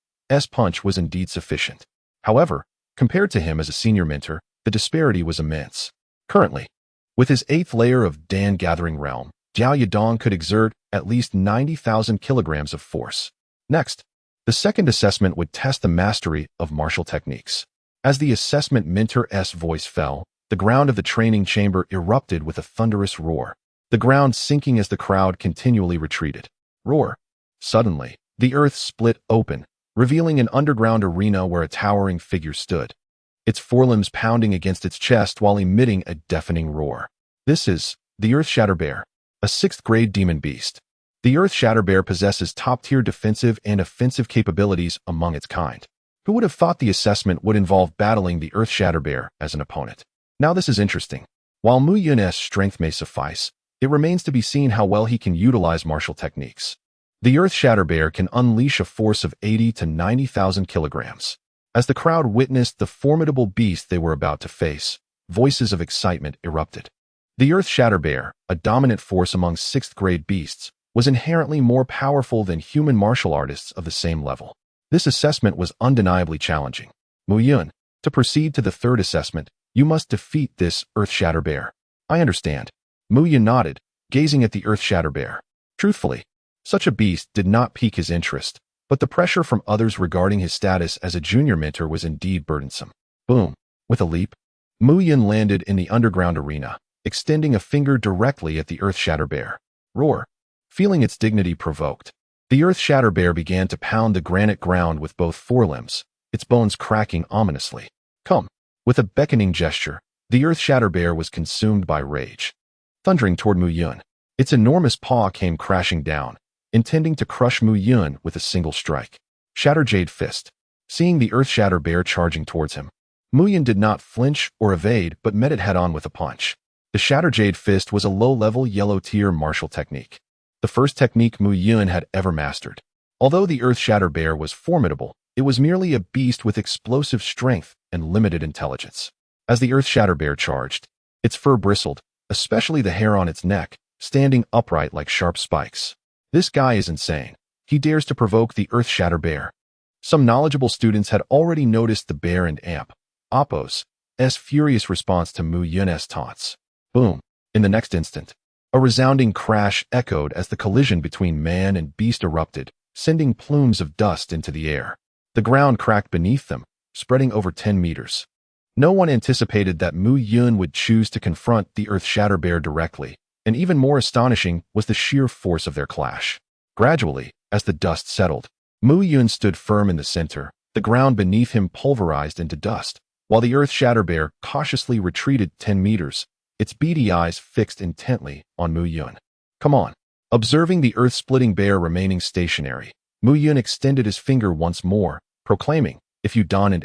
punch was indeed sufficient. However, compared to him as a senior mentor, the disparity was immense. Currently, with his 8th layer of Dan Gathering Realm, Jiao Yadong could exert at least 90,000 kilograms of force. Next, the second assessment would test the mastery of martial techniques. As the assessment mentor's voice fell, the ground of the training chamber erupted with a thunderous roar, the ground sinking as the crowd continually retreated. Roar. Suddenly, the earth split open, revealing an underground arena where a towering figure stood, its forelimbs pounding against its chest while emitting a deafening roar. This is the Earth Shatter Bear, a 6th-grade demon beast. The Earth Shatter Bear possesses top-tier defensive and offensive capabilities among its kind. Who would have thought the assessment would involve battling the Earth Shatter Bear as an opponent? Now this is interesting. While Mu Yun's strength may suffice, it remains to be seen how well he can utilize martial techniques. The Earth Shatter Bear can unleash a force of 80 to 90,000 kilograms. As the crowd witnessed the formidable beast they were about to face, voices of excitement erupted. The Earth Shatter Bear, a dominant force among 6th-grade beasts, was inherently more powerful than human martial artists of the same level. This assessment was undeniably challenging. Mu Yun, to proceed to the third assessment, you must defeat this Earth Shatter Bear. I understand. Mu Yun nodded, gazing at the Earth Shatter Bear. Truthfully, such a beast did not pique his interest, but the pressure from others regarding his status as a junior mentor was indeed burdensome. Boom. With a leap, Mu Yun landed in the underground arena, extending a finger directly at the Earth Shatter Bear. Roar. Feeling its dignity provoked, the Earth Shatter Bear began to pound the granite ground with both forelimbs, its bones cracking ominously. Come. With a beckoning gesture, the Earth Shatter Bear was consumed by rage. Thundering toward Mu Yun, its enormous paw came crashing down, intending to crush Mu Yun with a single strike. Shatter Jade Fist. Seeing the Earth Shatter Bear charging towards him, Mu Yun did not flinch or evade but met it head-on with a punch. The Shatter Jade Fist was a low-level yellow-tier martial technique, the first technique Mu Yun had ever mastered. Although the Earth Shatter Bear was formidable, it was merely a beast with explosive strength and limited intelligence. As the Earth Shatter Bear charged, its fur bristled, especially the hair on its neck, standing upright like sharp spikes. This guy is insane. He dares to provoke the Earth Shatter Bear. Some knowledgeable students had already noticed the bear and Appo's furious response to Mu Yun's taunts. Boom. In the next instant, a resounding crash echoed as the collision between man and beast erupted, sending plumes of dust into the air. The ground cracked beneath them, spreading over 10 meters. No one anticipated that Mu Yun would choose to confront the Earth Shatter Bear directly, and even more astonishing was the sheer force of their clash. Gradually, as the dust settled, Mu Yun stood firm in the center, the ground beneath him pulverized into dust, while the Earth Shatter Bear cautiously retreated 10 meters, its beady eyes fixed intently on Mu Yun. Come on. Observing the earth-splitting bear remaining stationary, Mu Yun extended his finger once more, proclaiming, "If you don and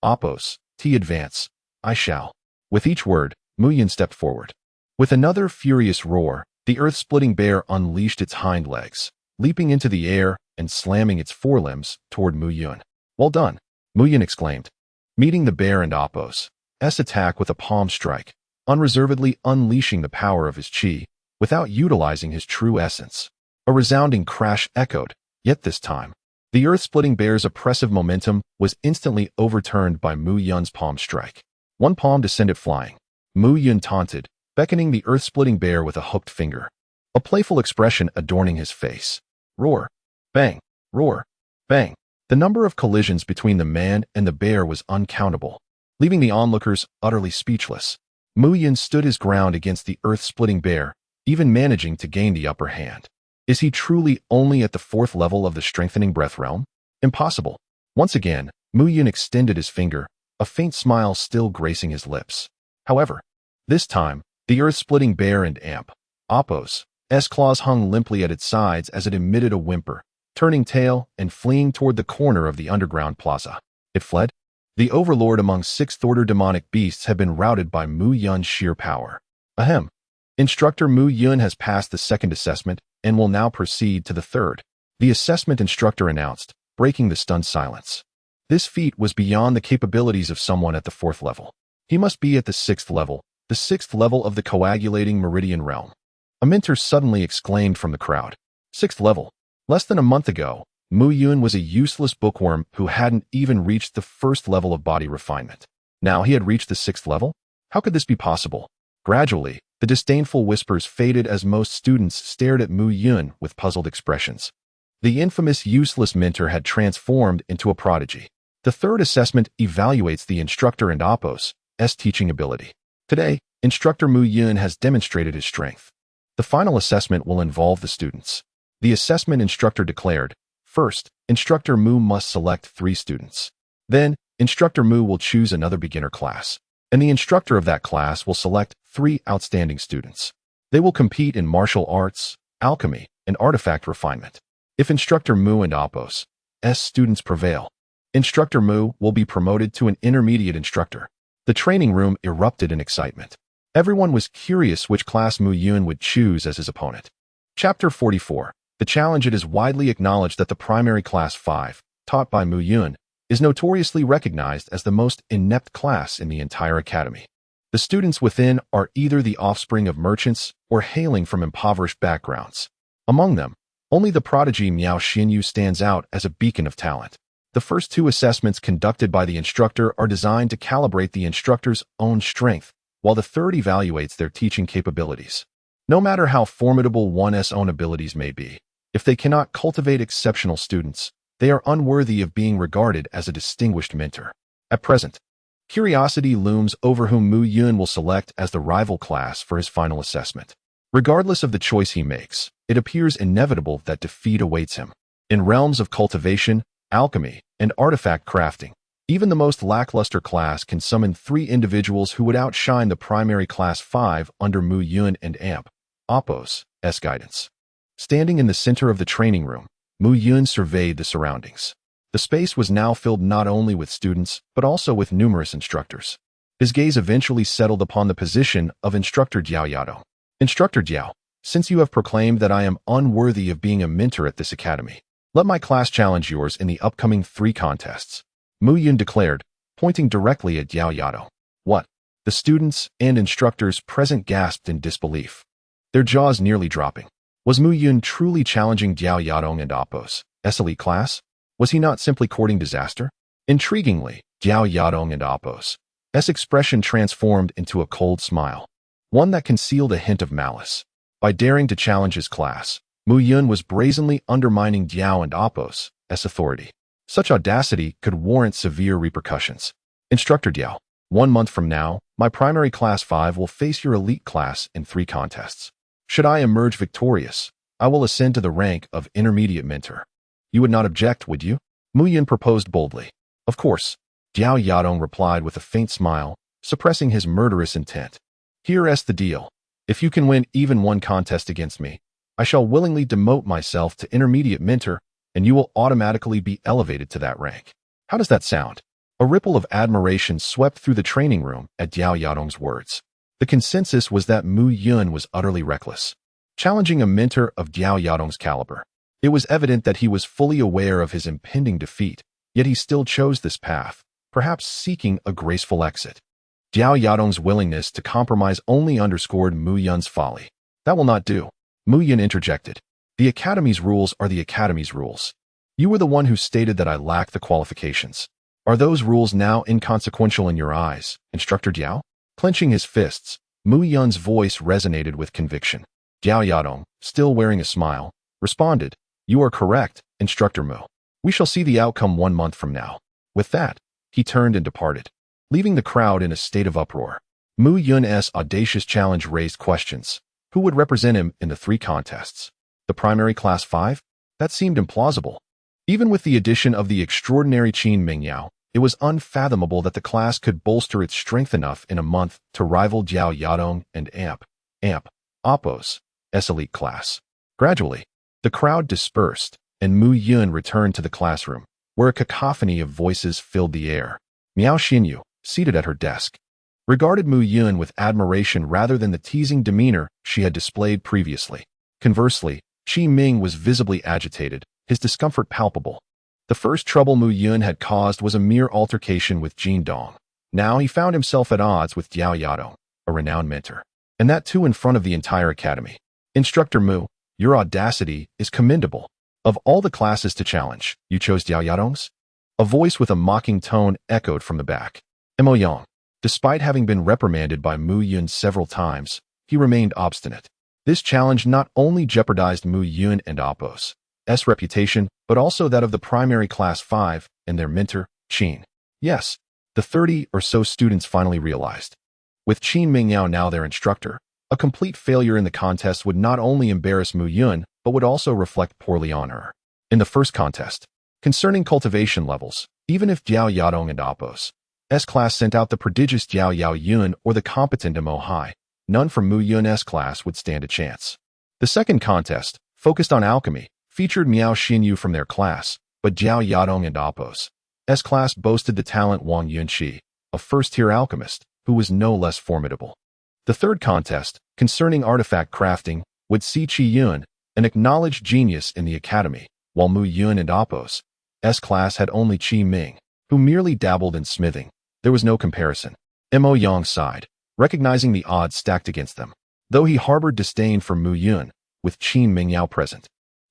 Appo's advance, I shall." With each word, Mu Yun stepped forward. With another furious roar, the earth-splitting bear unleashed its hind legs, leaping into the air and slamming its forelimbs toward Mu Yun. "Well done," Mu Yun exclaimed, meeting the bear and Appo's attack with a palm strike, unreservedly unleashing the power of his chi, without utilizing his true essence. A resounding crash echoed, yet this time, the earth-splitting bear's oppressive momentum was instantly overturned by Mu Yun's palm strike. One palm descended flying. Mu Yun taunted, beckoning the earth-splitting bear with a hooked finger, a playful expression adorning his face. Roar. Bang. Roar. Bang. The number of collisions between the man and the bear was uncountable, leaving the onlookers utterly speechless. Mu Yun stood his ground against the earth-splitting bear, even managing to gain the upper hand. Is he truly only at the 4th level of the strengthening breath realm? Impossible. Once again, Mu Yun extended his finger, a faint smile still gracing his lips. However, this time, the earth-splitting bear and Appo's claws hung limply at its sides as it emitted a whimper, turning tail and fleeing toward the corner of the underground plaza. It fled? The overlord among 6th-order demonic beasts had been routed by Mu Yun's sheer power. Ahem. Instructor Mu Yun has passed the second assessment and will now proceed to the third. The assessment instructor announced, breaking the stunned silence. This feat was beyond the capabilities of someone at the fourth level. He must be at the sixth level of the coagulating meridian realm. A mentor suddenly exclaimed from the crowd. Sixth level. Less than a month ago, Mu Yun was a useless bookworm who hadn't even reached the first level of body refinement. Now he had reached the sixth level? How could this be possible? Gradually, the disdainful whispers faded as most students stared at Mu Yun with puzzled expressions. The infamous useless mentor had transformed into a prodigy. The third assessment evaluates the instructor and Appo's teaching ability. Today, Instructor Mu Yun has demonstrated his strength. The final assessment will involve the students. The assessment instructor declared, first, Instructor Mu must select 3 students. Then, Instructor Mu will choose another beginner class, and the instructor of that class will select 3 outstanding students. They will compete in martial arts, alchemy, and artifact refinement. If Instructor Mu and Appo's students prevail, Instructor Mu will be promoted to an intermediate instructor. The training room erupted in excitement. Everyone was curious which class Mu Yun would choose as his opponent. Chapter 44. The challenge. It is widely acknowledged that the primary class 5, taught by Mu Yun, is notoriously recognized as the most inept class in the entire academy. The students within are either the offspring of merchants or hailing from impoverished backgrounds. Among them, only the prodigy Miao Xinyu stands out as a beacon of talent. The first 2 assessments conducted by the instructor are designed to calibrate the instructor's own strength, while the third evaluates their teaching capabilities. No matter how formidable one's own abilities may be, if they cannot cultivate exceptional students, they are unworthy of being regarded as a distinguished mentor. At present, curiosity looms over whom Mu Yun will select as the rival class for his final assessment. Regardless of the choice he makes, it appears inevitable that defeat awaits him. In realms of cultivation, alchemy, and artifact crafting, even the most lackluster class can summon 3 individuals who would outshine the primary class 5 under Mu Yun and Appo's guidance. Standing in the center of the training room, Mu Yun surveyed the surroundings. The space was now filled not only with students, but also with numerous instructors. His gaze eventually settled upon the position of Instructor Jiao Yadong. Instructor Jiao, since you have proclaimed that I am unworthy of being a mentor at this academy, let my class challenge yours in the upcoming 3 contests. Mu Yun declared, pointing directly at Jiao Yadong. What? The students and instructors present gasped in disbelief, their jaws nearly dropping. Was Mu Yun truly challenging Jiao Yadong and Appo's elite class? Was he not simply courting disaster? Intriguingly, Jiao Yadong and Appo's expression transformed into a cold smile, one that concealed a hint of malice. By daring to challenge his class, Mu Yun was brazenly undermining Jiao and Appo's authority. Such audacity could warrant severe repercussions. Instructor Jiao, 1 month from now, my primary class 5 will face your elite class in 3 contests. Should I emerge victorious, I will ascend to the rank of intermediate mentor. You would not object, would you? Mu Yun proposed boldly. Of course, Jiao Yadong replied with a faint smile, suppressing his murderous intent. Here's the deal. If you can win even 1 contest against me, I shall willingly demote myself to intermediate mentor, and you will automatically be elevated to that rank. How does that sound? A ripple of admiration swept through the training room at Jiao Yadong's words. The consensus was that Mu Yun was utterly reckless, challenging a mentor of Jiao Yadong's caliber. It was evident that he was fully aware of his impending defeat, yet he still chose this path, perhaps seeking a graceful exit. Jiao Yadong's willingness to compromise only underscored Mu Yun's folly. That will not do. Mu Yun interjected. The Academy's rules are the Academy's rules. You were the one who stated that I lack the qualifications. Are those rules now inconsequential in your eyes, Instructor Jiao? Clenching his fists, Mu Yun's voice resonated with conviction. Jiao Yadong, still wearing a smile, responded, You are correct, Instructor Mu. We shall see the outcome 1 month from now. With that, he turned and departed, leaving the crowd in a state of uproar. Mu Yun's audacious challenge raised questions. Who would represent him in the 3 contests? The primary class 5? That seemed implausible. Even with the addition of the extraordinary Qin Mingyao, it was unfathomable that the class could bolster its strength enough in a month to rival Jiao Yadong and Appo's elite class. Gradually, the crowd dispersed, and Mu Yun returned to the classroom, where a cacophony of voices filled the air. Miao Xinyu, seated at her desk, regarded Mu Yun with admiration rather than the teasing demeanor she had displayed previously. Conversely, Qi Ming was visibly agitated, his discomfort palpable. The first trouble Mu Yun had caused was a mere altercation with Jin Dong. Now he found himself at odds with Jiao Yadong, a renowned mentor. And that too in front of the entire academy. Instructor Mu, your audacity is commendable. Of all the classes to challenge, you chose Jiao Yadong's? A voice with a mocking tone echoed from the back. Mo Yang. Despite having been reprimanded by Mu Yun several times, he remained obstinate. This challenge not only jeopardized Mu Yun and Appo's reputation, but also that of the primary class 5 and their mentor, Qin. Yes, the 30 or so students finally realized. With Qin Mingyao now their instructor, a complete failure in the contest would not only embarrass Mu Yun, but would also reflect poorly on her. In the first contest, concerning cultivation levels, even if Jiao Yadong and Appo's S-class sent out the prodigious Jiao Yao Yun or the competent Mo Hai, none from Mu Yun S-class would stand a chance. The second contest, focused on alchemy, featured Miao Xinyu from their class, but Jiao Yadong and Appo's S-class boasted the talent Wang Yunqi, a first-tier alchemist, who was no less formidable. The third contest, concerning artifact crafting, would see Qi Yun, an acknowledged genius in the academy, while Mu Yun and Appo's S-class had only Qi Ming, who merely dabbled in smithing. There was no comparison. Mo Yang sighed, recognizing the odds stacked against them. Though he harbored disdain for Mu Yun, with Qin Mingyao present,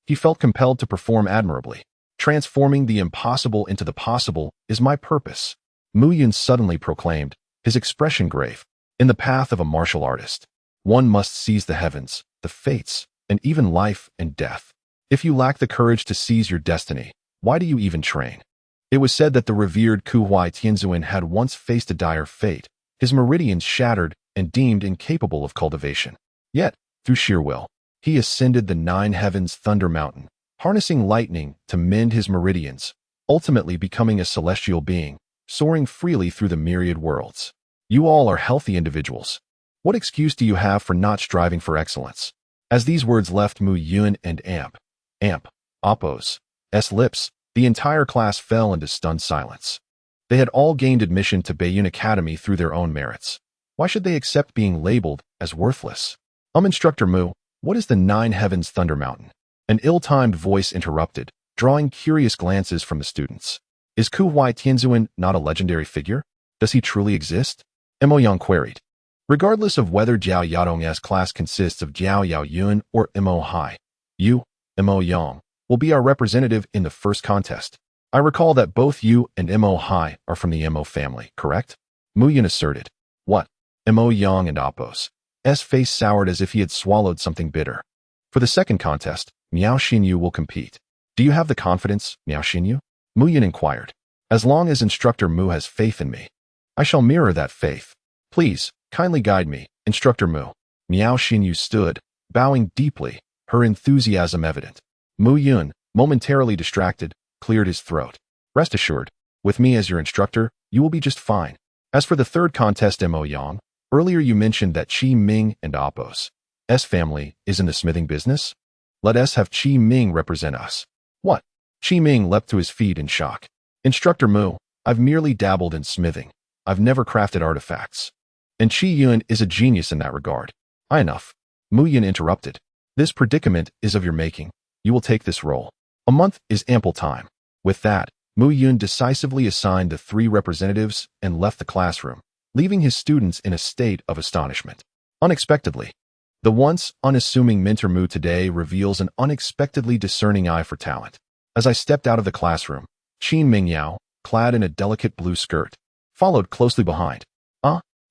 he felt compelled to perform admirably. Transforming the impossible into the possible is my purpose, Mu Yun suddenly proclaimed, his expression grave. In the path of a martial artist, one must seize the heavens, the fates, and even life and death. If you lack the courage to seize your destiny, why do you even train? It was said that the revered Kuhuai Tianzuan had once faced a dire fate, his meridians shattered and deemed incapable of cultivation. Yet, through sheer will, he ascended the 9 heavens thunder mountain, harnessing lightning to mend his meridians, ultimately becoming a celestial being, soaring freely through the myriad worlds. You all are healthy individuals. What excuse do you have for not striving for excellence? As these words left Mu Yun and Appo's lips, the entire class fell into stunned silence. They had all gained admission to Beiyun Academy through their own merits. Why should they accept being labeled as worthless? Instructor Mu, what is the 9 heavens thunder mountain? An ill-timed voice interrupted, drawing curious glances from the students. Is Kuhuai Tianzuan not a legendary figure? Does he truly exist? Mo Yang queried. Regardless of whether Jiao Yadong's class consists of Jiao Yao Yun or Mo Hai, you, Mo Yang, will be our representative in the first contest. I recall that both you and Mo Hai are from the Mo family, correct? Mu Yun asserted. What? Mo Yang and Appo's face soured as if he had swallowed something bitter. For the second contest, Miao Xinyu will compete. Do you have the confidence, Miao Xinyu? Mu Yun inquired. As long as Instructor Mu has faith in me, I shall mirror that faith. Please, kindly guide me, Instructor Mu. Miao Xinyu stood, bowing deeply, her enthusiasm evident. Mu Yun, momentarily distracted, cleared his throat. Rest assured, with me as your instructor, you will be just fine. As for the third contest, Mo Yang, earlier you mentioned that Qi Ming and Appo's family is in the smithing business? Let us have Qi Ming represent us. What? Qi Ming leapt to his feet in shock. Instructor Mu, I've merely dabbled in smithing. I've never crafted artifacts. And Qi Yun is a genius in that regard. Enough. Mu Yun interrupted. This predicament is of your making. You will take this role. A month is ample time. With that, Mu Yun decisively assigned the 3 representatives and left the classroom, leaving his students in a state of astonishment. Unexpectedly, the once unassuming mentor Mu today reveals an unexpectedly discerning eye for talent. As I stepped out of the classroom, Qin Mingyao, clad in a delicate blue skirt, followed closely behind.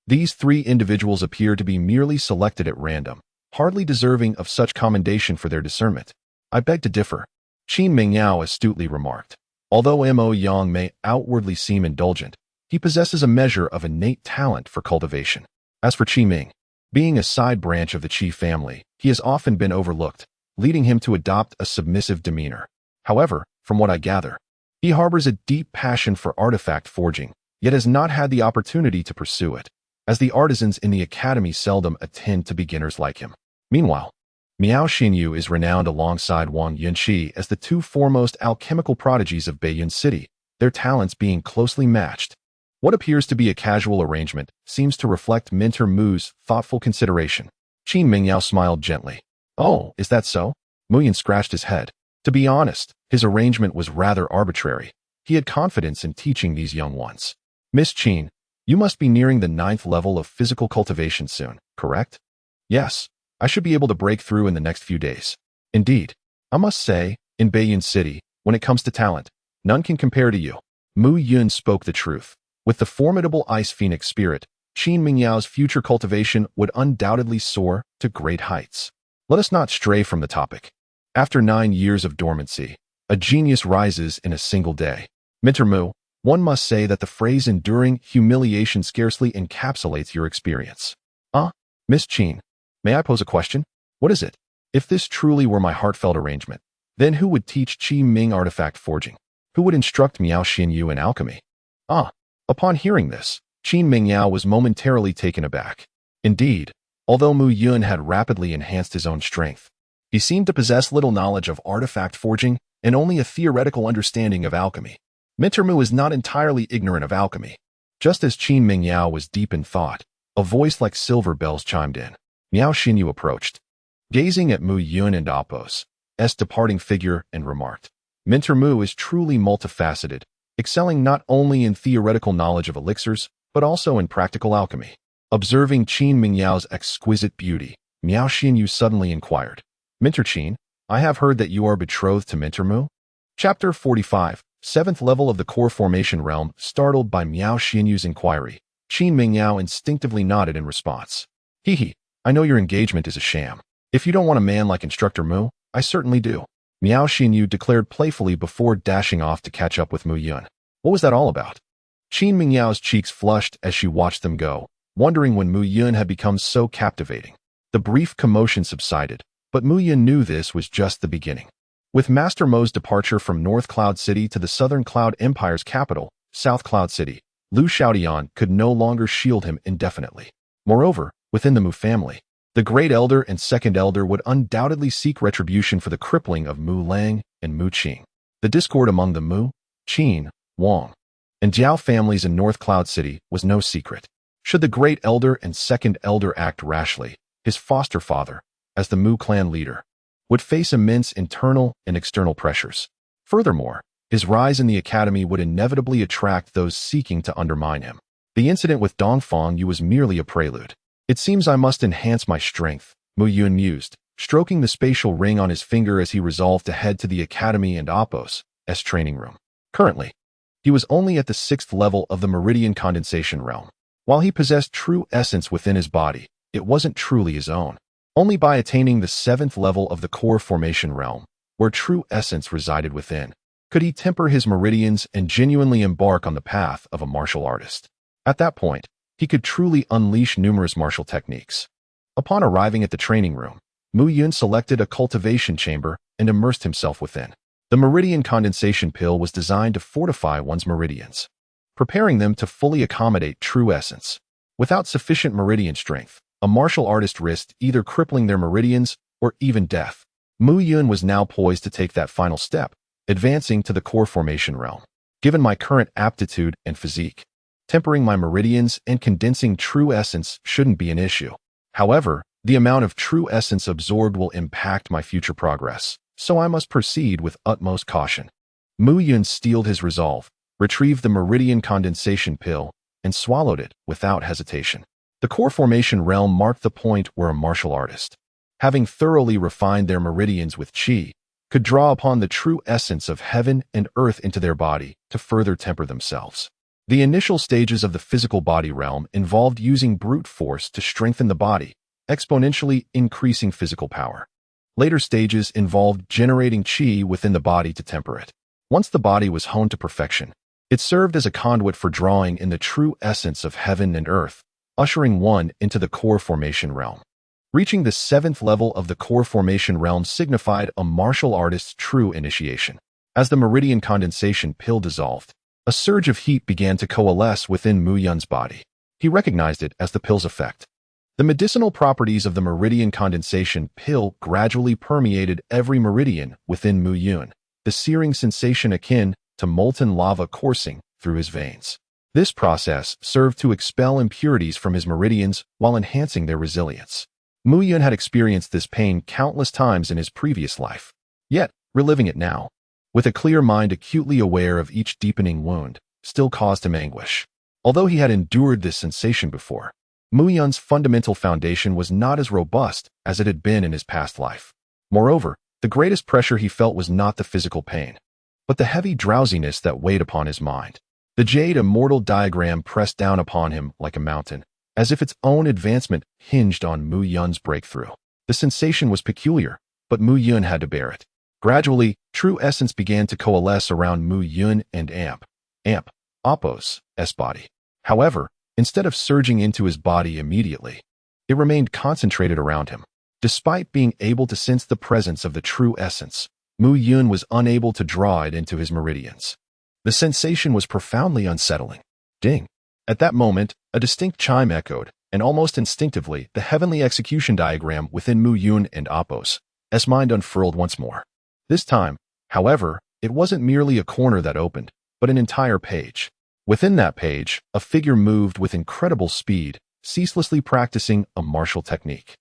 These 3 individuals appear to be merely selected at random, hardly deserving of such commendation for their discernment. I beg to differ, Qin Mingyao astutely remarked. Although Mo Yang may outwardly seem indulgent, he possesses a measure of innate talent for cultivation. As for Qi Ming, being a side branch of the Qi family, he has often been overlooked, leading him to adopt a submissive demeanor. However, from what I gather, he harbors a deep passion for artifact forging, yet has not had the opportunity to pursue it, as the artisans in the academy seldom attend to beginners like him. Meanwhile, Miao Xinyu is renowned alongside Wang Yunqi as the 2 foremost alchemical prodigies of Beiyun City, their talents being closely matched. What appears to be a casual arrangement seems to reflect Minter Mu's thoughtful consideration. Qin Mingyao smiled gently. Oh, is that so? Mu Yun scratched his head. To be honest, his arrangement was rather arbitrary. He had confidence in teaching these young ones. Miss Qin, you must be nearing the 9th level of physical cultivation soon, correct? Yes, I should be able to break through in the next few days. Indeed, I must say, in Beiyun City, when it comes to talent, none can compare to you. Mu Yun spoke the truth. With the formidable Ice Phoenix spirit, Qin Mingyao's future cultivation would undoubtedly soar to great heights. Let us not stray from the topic. After 9 years of dormancy, a genius rises in a single day. Minter Mu, one must say that the phrase enduring humiliation scarcely encapsulates your experience. Miss Qin, may I pose a question? What is it? If this truly were my heartfelt arrangement, then who would teach Qi Ming artifact forging? Who would instruct Miao Xinyu in alchemy? Upon hearing this, Qin Mingyao was momentarily taken aback. Indeed, although Mu Yun had rapidly enhanced his own strength, he seemed to possess little knowledge of artifact forging and only a theoretical understanding of alchemy. Minter Mu is not entirely ignorant of alchemy. Just as Qin Mingyao was deep in thought, a voice like silver bells chimed in. Miao Xinyu approached, gazing at Mu Yun and Apos' departing figure, and remarked, Minter Mu is truly multifaceted, excelling not only in theoretical knowledge of elixirs, but also in practical alchemy. Observing Qin Mingyao's exquisite beauty, Miao Xinyu suddenly inquired, Minter Qin, I have heard that you are betrothed to Minter Mu? Chapter 45, 7th level of the core formation realm. Startled by Miao Xinyu's inquiry, Qin Mingyao instinctively nodded in response. Hee, I know your engagement is a sham. If you don't want a man like Instructor Mu, I certainly do. Miao Xinyu declared playfully before dashing off to catch up with Mu Yun. What was that all about? Qin Mingyao's cheeks flushed as she watched them go, wondering when Mu Yun had become so captivating. The brief commotion subsided, but Mu Yun knew this was just the beginning. With Master Mo's departure from North Cloud City to the Southern Cloud Empire's capital, South Cloud City, Lu Xiaodian could no longer shield him indefinitely. Moreover, within the Mu family, the Great Elder and Second Elder would undoubtedly seek retribution for the crippling of Mu Lang and Mu Qing. The discord among the Mu, Qin, Wang, and Jiao families in North Cloud City was no secret. Should the Great Elder and Second Elder act rashly, his foster father, as the Mu clan leader, would face immense internal and external pressures. Furthermore, his rise in the academy would inevitably attract those seeking to undermine him. The incident with Dongfang Yu was merely a prelude. It seems I must enhance my strength, Mu Yun mused, stroking the spatial ring on his finger as he resolved to head to the academy and Apos' training room. Currently, he was only at the 6th level of the meridian condensation realm. While he possessed true essence within his body, it wasn't truly his own. Only by attaining the 7th level of the core formation realm, where true essence resided within, could he temper his meridians and genuinely embark on the path of a martial artist. At that point, he could truly unleash numerous martial techniques. Upon arriving at the training room, Mu Yun selected a cultivation chamber and immersed himself within. The meridian condensation pill was designed to fortify one's meridians, preparing them to fully accommodate true essence. Without sufficient meridian strength, a martial artist risked either crippling their meridians or even death. Mu Yun was now poised to take that final step, advancing to the core formation realm. Given my current aptitude and physique, tempering my meridians and condensing true essence shouldn't be an issue. However, the amount of true essence absorbed will impact my future progress, so I must proceed with utmost caution. Mu Yun steeled his resolve, retrieved the meridian condensation pill, and swallowed it without hesitation. The core formation realm marked the point where a martial artist, having thoroughly refined their meridians with qi, could draw upon the true essence of heaven and earth into their body to further temper themselves. The initial stages of the physical body realm involved using brute force to strengthen the body, exponentially increasing physical power. Later stages involved generating qi within the body to temper it. Once the body was honed to perfection, it served as a conduit for drawing in the true essence of heaven and earth, ushering one into the core formation realm. Reaching the 7th level of the core formation realm signified a martial artist's true initiation. As the meridian condensation pill dissolved, a surge of heat began to coalesce within Mu Yun's body. He recognized it as the pill's effect. The medicinal properties of the meridian condensation pill gradually permeated every meridian within Mu Yun, the searing sensation akin to molten lava coursing through his veins. This process served to expel impurities from his meridians while enhancing their resilience. Mu Yun had experienced this pain countless times in his previous life, yet reliving it now, with a clear mind acutely aware of each deepening wound, still caused him anguish. Although he had endured this sensation before, Mu Yun's fundamental foundation was not as robust as it had been in his past life. Moreover, the greatest pressure he felt was not the physical pain, but the heavy drowsiness that weighed upon his mind. The jade immortal diagram pressed down upon him like a mountain, as if its own advancement hinged on Mu Yun's breakthrough. The sensation was peculiar, but Mu Yun had to bear it. Gradually, true essence began to coalesce around Mu Yun and Apos' body. However, instead of surging into his body immediately, it remained concentrated around him. Despite being able to sense the presence of the true essence, Mu Yun was unable to draw it into his meridians. The sensation was profoundly unsettling. Ding! At that moment, a distinct chime echoed, and almost instinctively, the heavenly execution diagram within Mu Yun and Apos' mind unfurled once more. This time, however, it wasn't merely a corner that opened, but an entire page. Within that page, a figure moved with incredible speed, ceaselessly practicing a martial technique.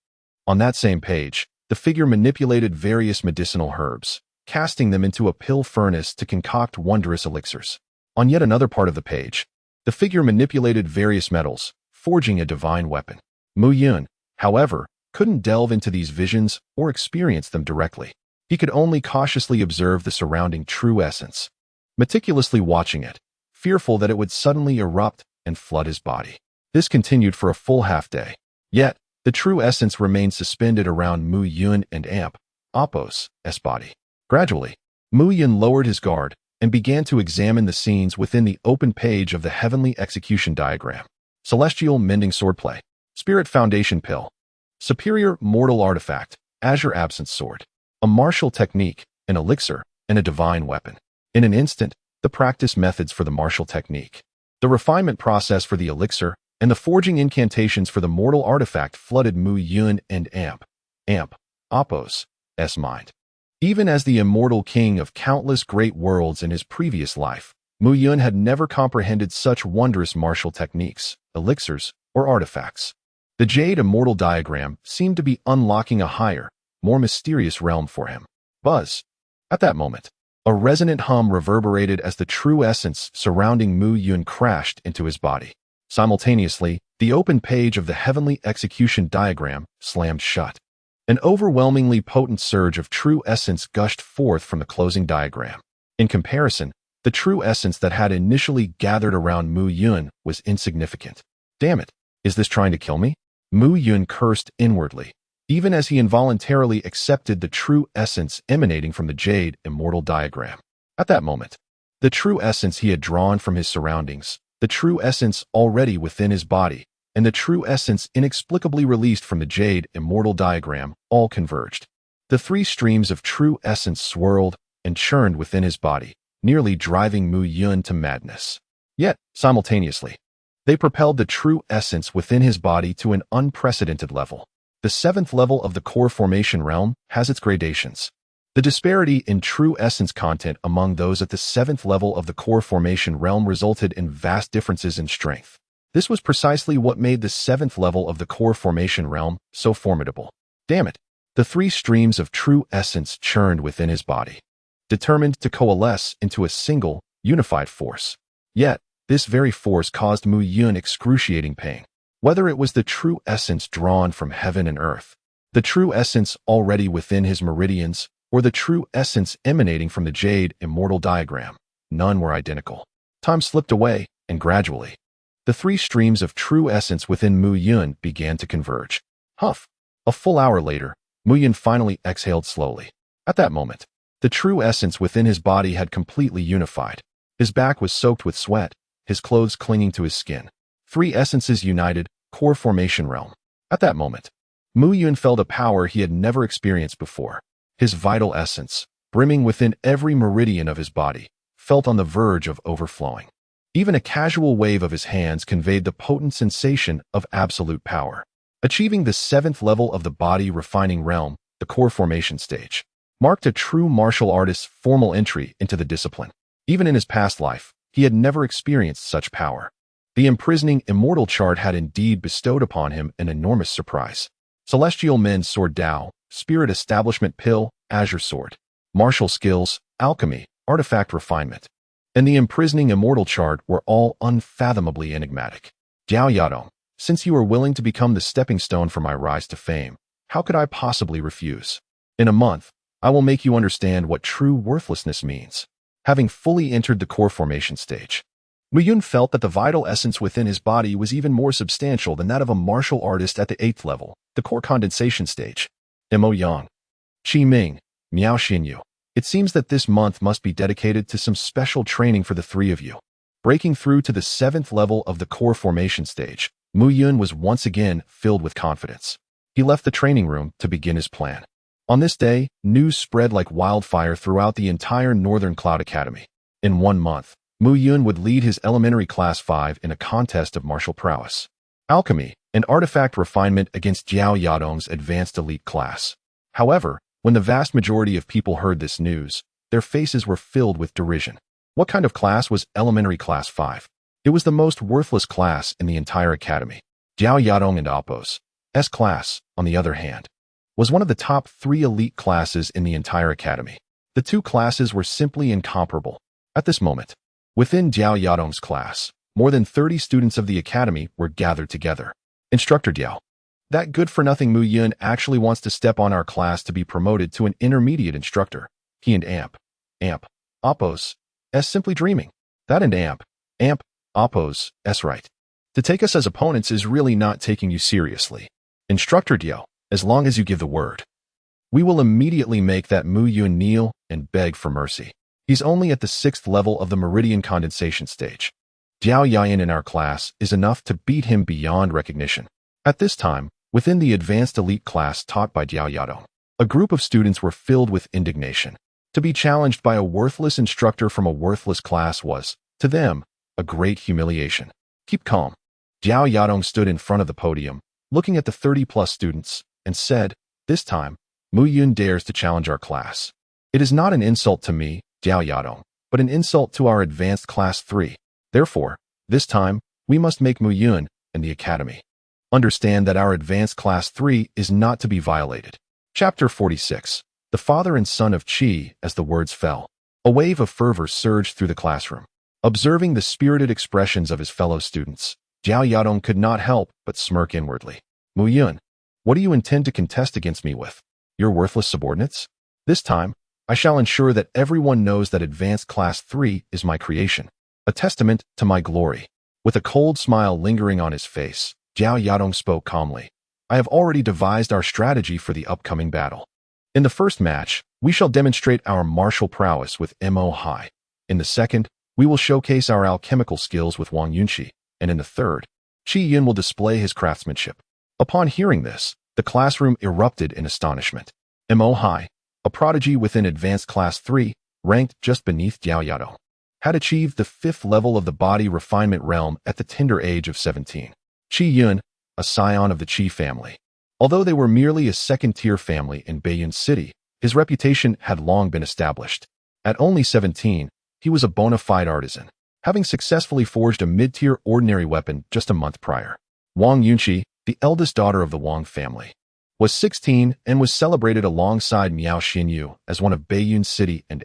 On that same page, the figure manipulated various medicinal herbs, casting them into a pill furnace to concoct wondrous elixirs. On yet another part of the page, the figure manipulated various metals, forging a divine weapon. Mu Yun, however, couldn't delve into these visions or experience them directly. He could only cautiously observe the surrounding true essence, meticulously watching it, fearful that it would suddenly erupt and flood his body. This continued for a full half-day. Yet, the true essence remained suspended around Mu Yun and Apos' body. Gradually, Mu Yun lowered his guard and began to examine the scenes within the open page of the heavenly execution diagram. Celestial mending swordplay, spirit foundation pill, superior mortal artifact, azure absence sword, a martial technique, an elixir, and a divine weapon. In an instant, the practice methods for the martial technique, the refinement process for the elixir, and the forging incantations for the mortal artifact flooded Mu Yun and Apos' mind. Even as the immortal king of countless great worlds in his previous life, Mu Yun had never comprehended such wondrous martial techniques, elixirs, or artifacts. The jade immortal diagram seemed to be unlocking a higher, more mysterious realm for him. Buzz. At that moment, a resonant hum reverberated as the true essence surrounding Mu Yun crashed into his body. Simultaneously, the open page of the heavenly execution diagram slammed shut. An overwhelmingly potent surge of true essence gushed forth from the closing diagram. In comparison, the true essence that had initially gathered around Mu Yun was insignificant. Damn it, is this trying to kill me? Mu Yun cursed inwardly, even as he involuntarily accepted the true essence emanating from the jade immortal diagram. At that moment, the true essence he had drawn from his surroundings, the true essence already within his body, and the true essence inexplicably released from the jade immortal diagram all converged. The three streams of true essence swirled and churned within his body, nearly driving Mu Yun to madness. Yet, simultaneously, they propelled the true essence within his body to an unprecedented level. The seventh level of the core formation realm has its gradations. The disparity in true essence content among those at the seventh level of the core formation realm resulted in vast differences in strength. This was precisely what made the seventh level of the core formation realm so formidable. Damn it! The three streams of true essence churned within his body, determined to coalesce into a single, unified force. Yet, this very force caused Mu Yun excruciating pain. Whether it was the true essence drawn from heaven and earth, the true essence already within his meridians, or the true essence emanating from the jade immortal diagram, none were identical. Time slipped away, and gradually, the three streams of true essence within Mu Yun began to converge. Huff! A full hour later, Mu Yun finally exhaled slowly. At that moment, the true essence within his body had completely unified. His back was soaked with sweat, his clothes clinging to his skin. Three essences united, core formation realm. At that moment, Mu Yun felt a power he had never experienced before. His vital essence, brimming within every meridian of his body, felt on the verge of overflowing. Even a casual wave of his hands conveyed the potent sensation of absolute power. Achieving the seventh level of the body refining realm, the core formation stage, marked a true martial artist's formal entry into the discipline. Even in his past life, he had never experienced such power. The imprisoning immortal chart had indeed bestowed upon him an enormous surprise. Celestial Men's Sword Tao, Spirit Establishment Pill, Azure Sword, Martial Skills, Alchemy, Artifact Refinement, and the imprisoning immortal chart were all unfathomably enigmatic. Jiao Yadong, since you are willing to become the stepping stone for my rise to fame, how could I possibly refuse? In a month, I will make you understand what true worthlessness means. Having fully entered the core formation stage, Mu Yun felt that the vital essence within his body was even more substantial than that of a martial artist at the 8th level, the core condensation stage. Mo Yang, Qi Ming, Miao Xinyu. It seems that this month must be dedicated to some special training for the three of you. Breaking through to the 7th level of the core formation stage, Mu Yun was once again filled with confidence. He left the training room to begin his plan. On this day, news spread like wildfire throughout the entire Northern Cloud Academy. In 1 month, Mu Yun would lead his elementary class 5 in a contest of martial prowess, alchemy, and artifact refinement against Jiao Yadong's advanced elite class. However, when the vast majority of people heard this news, their faces were filled with derision. What kind of class was elementary class 5? It was the most worthless class in the entire academy. Jiao Yadong and Appo's S class, on the other hand, was one of the top 3 elite classes in the entire academy. The two classes were simply incomparable. At this moment, within Jiao Yadong's class, more than 30 students of the academy were gathered together. Instructor Jiao, that good-for-nothing Mu Yun actually wants to step on our class to be promoted to an intermediate instructor. He and Appo's S simply dreaming. That and Appo's S right. To take us as opponents is really not taking you seriously. Instructor Jiao, as long as you give the word, we will immediately make that Mu Yun kneel and beg for mercy. He's only at the 6th level of the meridian condensation stage. Jiao Yayan in our class is enough to beat him beyond recognition. At this time, within the advanced elite class taught by Jiao Yadong, a group of students were filled with indignation. To be challenged by a worthless instructor from a worthless class was, to them, a great humiliation. Keep calm. Jiao Yadong stood in front of the podium, looking at the 30-plus students, and said, this time, Mu Yun dares to challenge our class. It is not an insult to me, Jiao Yadong, but an insult to our advanced class 3. Therefore, this time, we must make Mu Yun and the academy understand that our advanced class 3 is not to be violated. Chapter 46. The father and son of Qi. As the words fell, a wave of fervor surged through the classroom. Observing the spirited expressions of his fellow students, Jiao Yadong could not help but smirk inwardly. Mu Yun, what do you intend to contest against me with? Your worthless subordinates? This time, I shall ensure that everyone knows that advanced class 3 is my creation, a testament to my glory. With a cold smile lingering on his face, Jiao Yadong spoke calmly. I have already devised our strategy for the upcoming battle. In the first match, we shall demonstrate our martial prowess with Mo Hai. In the second, we will showcase our alchemical skills with Wang Yunxi. And in the third, Qi Yun will display his craftsmanship. Upon hearing this, the classroom erupted in astonishment. Mo Hai, a prodigy within advanced class 3, ranked just beneath Jiao Yadong, had achieved the 5th level of the body refinement realm at the tender age of 17. Qi Yun, a scion of the Qi family. Although they were merely a second-tier family in Beiyun City, his reputation had long been established. At only 17, he was a bona fide artisan, having successfully forged a mid-tier ordinary weapon just a month prior. Wang Yunxi, the eldest daughter of the Wang family, was 16 and was celebrated alongside Miao Xinyu as one of Beiyun City and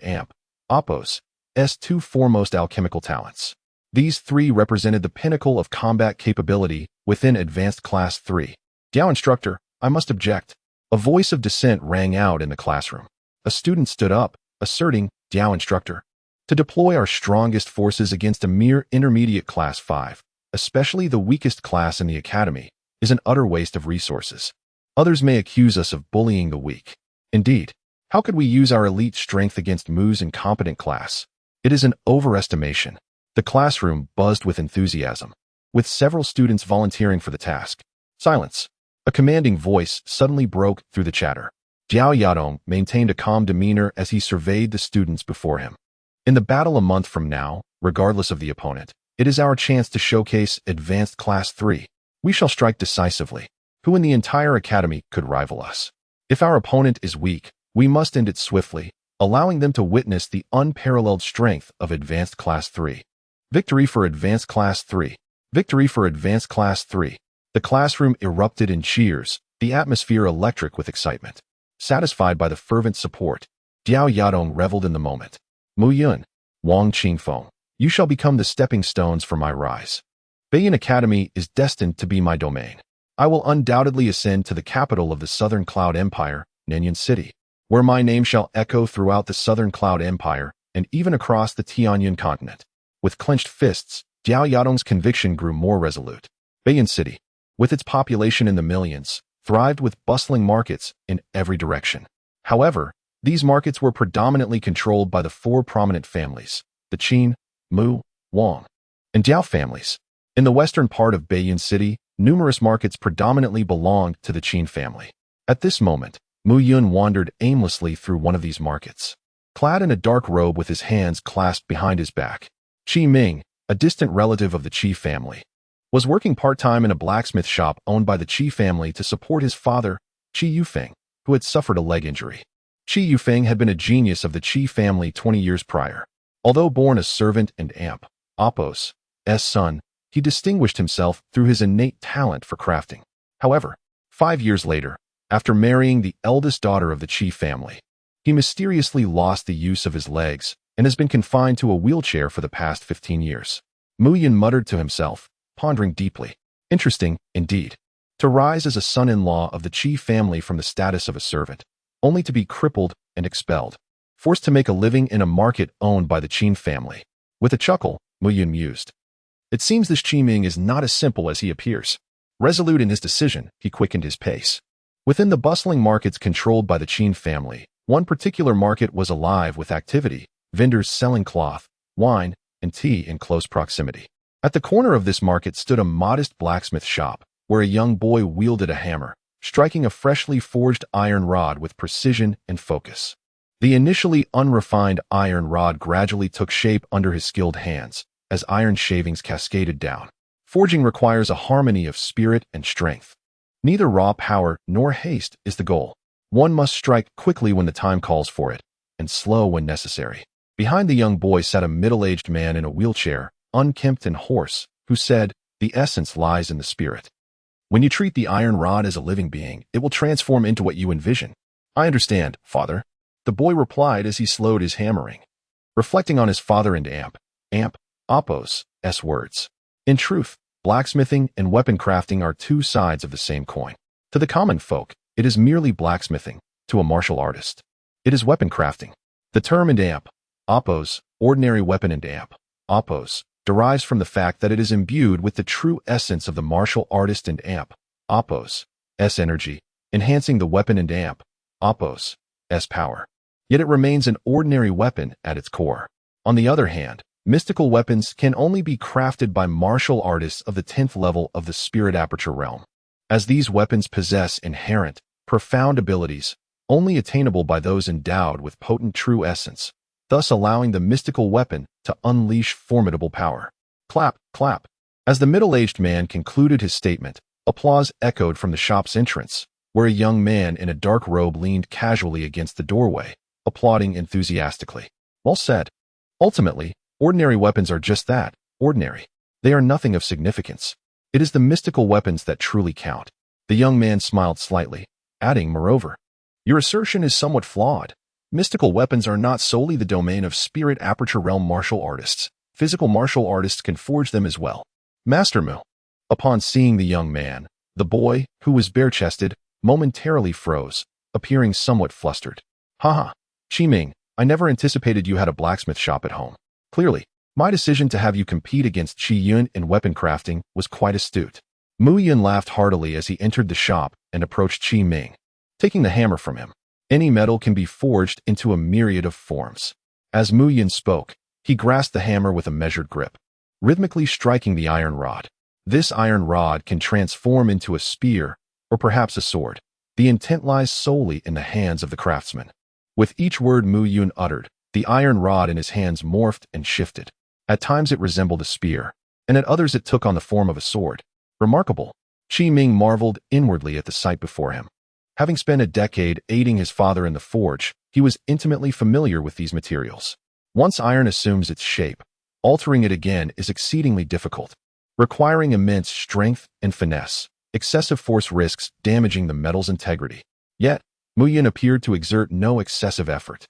Appo's S2 foremost alchemical talents. These three represented the pinnacle of combat capability within advanced class 3. Jiao instructor, I must object. A voice of dissent rang out in the classroom. A student stood up, asserting, Jiao instructor, to deploy our strongest forces against a mere intermediate class 5, especially the weakest class in the academy, is an utter waste of resources. Others may accuse us of bullying the weak. Indeed, how could we use our elite strength against Mu's incompetent class? It is an overestimation. The classroom buzzed with enthusiasm, with several students volunteering for the task. Silence. A commanding voice suddenly broke through the chatter. Jiao Yadong maintained a calm demeanor as he surveyed the students before him. In the battle a month from now, regardless of the opponent, it is our chance to showcase advanced class 3. We shall strike decisively. Who in the entire academy could rival us? If our opponent is weak, we must end it swiftly, allowing them to witness the unparalleled strength of advanced class 3. Victory for advanced class 3. Victory for Advanced Class 3. The classroom erupted in cheers, the atmosphere electric with excitement. Satisfied by the fervent support, Diao Yadong reveled in the moment. Mu Yun, Wang Qingfeng, you shall become the stepping stones for my rise. Beiyin Academy is destined to be my domain. I will undoubtedly ascend to the capital of the Southern Cloud Empire, Nanyuan City, where my name shall echo throughout the Southern Cloud Empire and even across the Tianyuan continent. With clenched fists, Diao Yadong's conviction grew more resolute. Beiyin City, with its population in the millions, thrived with bustling markets in every direction. However, these markets were predominantly controlled by the four prominent families, the Qin, Mu, Wang, and Diao families. In the western part of Beiyin City, numerous markets predominantly belonged to the Qin family. At this moment, Mu Yun wandered aimlessly through one of these markets. Clad in a dark robe with his hands clasped behind his back, Qi Ming, a distant relative of the Qi family, was working part-time in a blacksmith shop owned by the Qi family to support his father, Qi Yufeng, who had suffered a leg injury. Qi Yufeng had been a genius of the Qi family 20 years prior. Although born a servant and Appo's son, he distinguished himself through his innate talent for crafting. However, 5 years later, after marrying the eldest daughter of the Qi family, he mysteriously lost the use of his legs and has been confined to a wheelchair for the past 15 years. Mu Yun muttered to himself, pondering deeply. Interesting, indeed. To rise as a son-in-law of the Qi family from the status of a servant, only to be crippled and expelled, forced to make a living in a market owned by the Qin family. With a chuckle, Mu Yun mused. It seems this Qi Ming is not as simple as he appears. Resolute in his decision, he quickened his pace. Within the bustling markets controlled by the Qin family, one particular market was alive with activity, vendors selling cloth, wine, and tea in close proximity. At the corner of this market stood a modest blacksmith shop, where a young boy wielded a hammer, striking a freshly forged iron rod with precision and focus. The initially unrefined iron rod gradually took shape under his skilled hands, as iron shavings cascaded down. Forging requires a harmony of spirit and strength. Neither raw power nor haste is the goal. One must strike quickly when the time calls for it, and slow when necessary. Behind the young boy sat a middle-aged man in a wheelchair, unkempt and hoarse, who said, "The essence lies in the spirit. When you treat the iron rod as a living being, it will transform into what you envision." "I understand, father," the boy replied as he slowed his hammering, reflecting on his father and Appo's words. In truth, blacksmithing and weapon crafting are two sides of the same coin. To the common folk, it is merely blacksmithing. To a martial artist, it is weapon crafting. The term Appo's, ordinary weapon Appo's, derives from the fact that it is imbued with the true essence of the martial artist and Appo's energy, enhancing the weapon and Appo's power. Yet it remains an ordinary weapon at its core. On the other hand, mystical weapons can only be crafted by martial artists of the 10th level of the spirit aperture realm, as these weapons possess inherent, profound abilities, only attainable by those endowed with potent true essence, thus allowing the mystical weapon to unleash formidable power. Clap, clap. As the middle-aged man concluded his statement, applause echoed from the shop's entrance, where a young man in a dark robe leaned casually against the doorway, applauding enthusiastically. Well said. Ultimately, ordinary weapons are just that, ordinary. They are nothing of significance. It is the mystical weapons that truly count. The young man smiled slightly, adding, moreover, your assertion is somewhat flawed. Mystical weapons are not solely the domain of spirit aperture realm martial artists. Physical martial artists can forge them as well. Master Mu. Upon seeing the young man, the boy, who was bare-chested, momentarily froze, appearing somewhat flustered. Haha, Qi Ming, I never anticipated you had a blacksmith shop at home. Clearly, my decision to have you compete against Qi Yun in weapon crafting was quite astute. Mu Yun laughed heartily as he entered the shop and approached Qi Ming, taking the hammer from him. Any metal can be forged into a myriad of forms. As Mu Yun spoke, he grasped the hammer with a measured grip, rhythmically striking the iron rod. This iron rod can transform into a spear, or perhaps a sword. The intent lies solely in the hands of the craftsman. With each word Mu Yun uttered, the iron rod in his hands morphed and shifted. At times it resembled a spear, and at others it took on the form of a sword. Remarkable. Qi Ming marveled inwardly at the sight before him. Having spent a decade aiding his father in the forge, he was intimately familiar with these materials. Once iron assumes its shape, altering it again is exceedingly difficult. requiring immense strength and finesse. Excessive force risks damaging the metal's integrity. Yet, Mu Yun appeared to exert no excessive effort.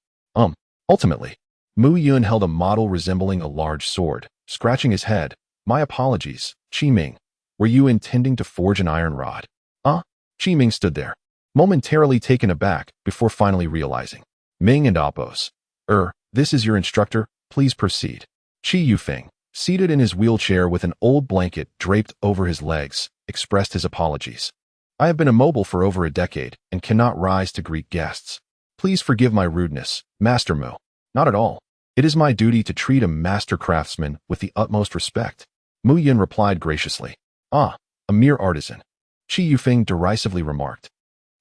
Ultimately, Mu Yun held a model resembling a large sword, scratching his head. My apologies, Qi Ming. Were you intending to forge an iron rod? Qi Ming stood there, momentarily taken aback before finally realizing. Ming and Appos. This is your instructor, please proceed. Qi Yufeng, seated in his wheelchair with an old blanket draped over his legs, expressed his apologies. I have been immobile for over a decade and cannot rise to greet guests. Please forgive my rudeness, Master Mu. Not at all. It is my duty to treat a master craftsman with the utmost respect. Mu Yun replied graciously. A mere artisan. Qi Yufeng derisively remarked.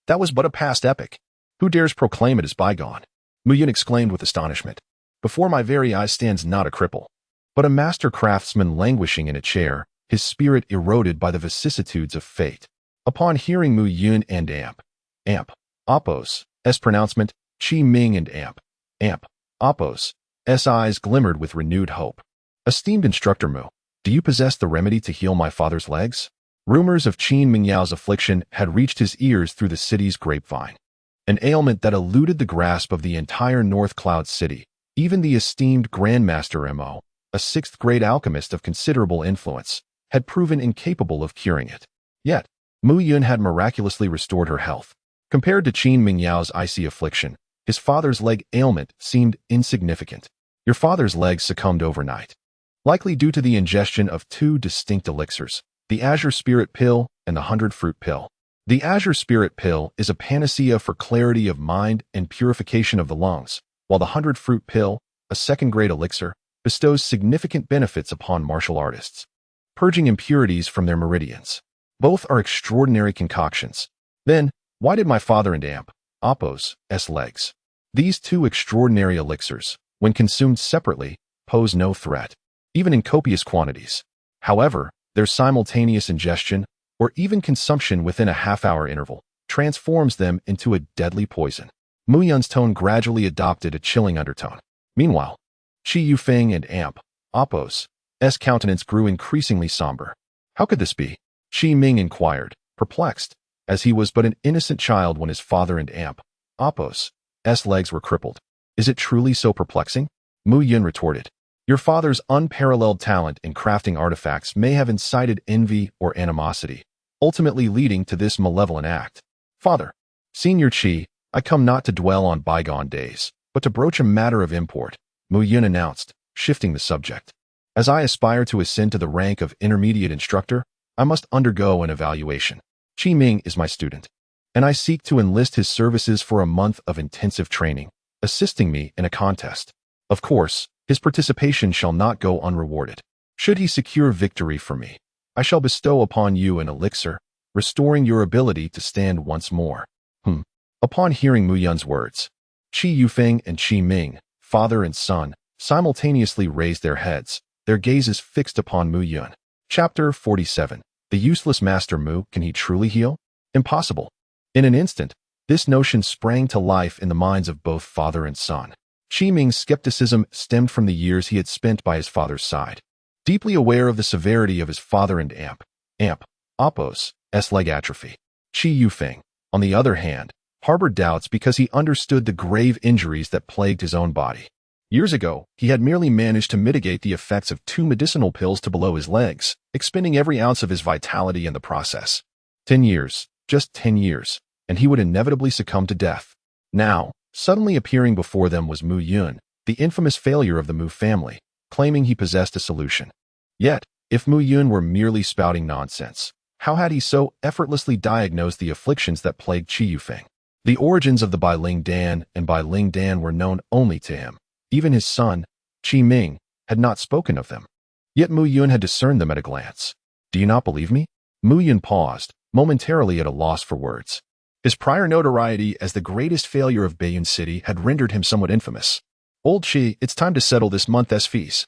That was but a past epoch. Who dares proclaim it as bygone? Mu Yun exclaimed with astonishment. Before my very eyes stands not a cripple, but a master craftsman languishing in a chair, his spirit eroded by the vicissitudes of fate. Upon hearing Mu Yun and Appos' pronouncement, Qi Ming and Appos' eyes glimmered with renewed hope. Esteemed instructor Mu, do you possess the remedy to heal my father's legs? Rumors of Qin Mingyao's affliction had reached his ears through the city's grapevine. An ailment that eluded the grasp of the entire North Cloud City. Even the esteemed Grandmaster Mo, a sixth-grade alchemist of considerable influence, had proven incapable of curing it. Yet, Mu Yun had miraculously restored her health. Compared to Qin Mingyao's icy affliction, his father's leg ailment seemed insignificant. Your father's legs succumbed overnight, likely due to the ingestion of two distinct elixirs, the Azure Spirit Pill and the 100-Fruit Pill. The Azure Spirit Pill is a panacea for clarity of mind and purification of the lungs, while the 100-Fruit Pill, a second-grade elixir, bestows significant benefits upon martial artists, purging impurities from their meridians. Both are extraordinary concoctions. Then, why did my father and Appos' legs? These two extraordinary elixirs, when consumed separately, pose no threat, even in copious quantities. However, their simultaneous ingestion, or even consumption within a half-hour interval, transforms them into a deadly poison. Mu Yun's tone gradually adopted a chilling undertone. Meanwhile, Qi Yufeng and Appos' countenance grew increasingly somber. How could this be? Qi Ming inquired, perplexed, as he was but an innocent child when his father and Appos' legs were crippled. Is it truly so perplexing? Mu Yun retorted. Your father's unparalleled talent in crafting artifacts may have incited envy or animosity, ultimately leading to this malevolent act. Father, Senior Qi, I come not to dwell on bygone days, but to broach a matter of import, Mu Yun announced, shifting the subject. As I aspire to ascend to the rank of intermediate instructor, I must undergo an evaluation. Qi Ming is my student, and I seek to enlist his services for a month of intensive training, assisting me in a contest. Of course, his participation shall not go unrewarded. Should he secure victory for me, I shall bestow upon you an elixir, restoring your ability to stand once more. Upon hearing Mu Yun's words, Qi Yufeng and Qi Ming, father and son, simultaneously raised their heads, their gazes fixed upon Mu Yun. Chapter 47. The useless Master Mu, can he truly heal? Impossible. In an instant, this notion sprang to life in the minds of both father and son. Qi Ming's skepticism stemmed from the years he had spent by his father's side. Deeply aware of the severity of his father and Appos' leg atrophy, Qi Yufeng, on the other hand, harbored doubts because he understood the grave injuries that plagued his own body. Years ago, he had merely managed to mitigate the effects of 2 medicinal pills to below his legs, expending every ounce of his vitality in the process. 10 years, just 10 years, and he would inevitably succumb to death. Now, suddenly appearing before them was Mu Yun, the infamous failure of the Mu family, claiming he possessed a solution. Yet, if Mu Yun were merely spouting nonsense, how had he so effortlessly diagnosed the afflictions that plagued Qi Yufeng? The origins of the Bailing Dan and Bailing Dan were known only to him. Even his son, Qi Ming, had not spoken of them. Yet Mu Yun had discerned them at a glance. Do you not believe me? Mu Yun paused, momentarily at a loss for words. His prior notoriety as the greatest failure of Baiyun City had rendered him somewhat infamous. Old Qi, it's time to settle this month's fees.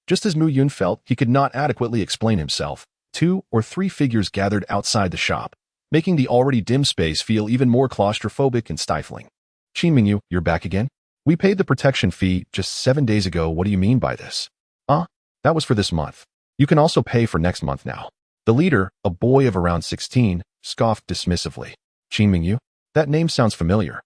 Just as Mu Yun felt he could not adequately explain himself, 2 or 3 figures gathered outside the shop, making the already dim space feel even more claustrophobic and stifling. Qin Mingyu, you're back again? We paid the protection fee just 7 days ago. What do you mean by this? That was for this month. You can also pay for next month now. The leader, a boy of around 16, scoffed dismissively. Qin Mingyu? That name sounds familiar.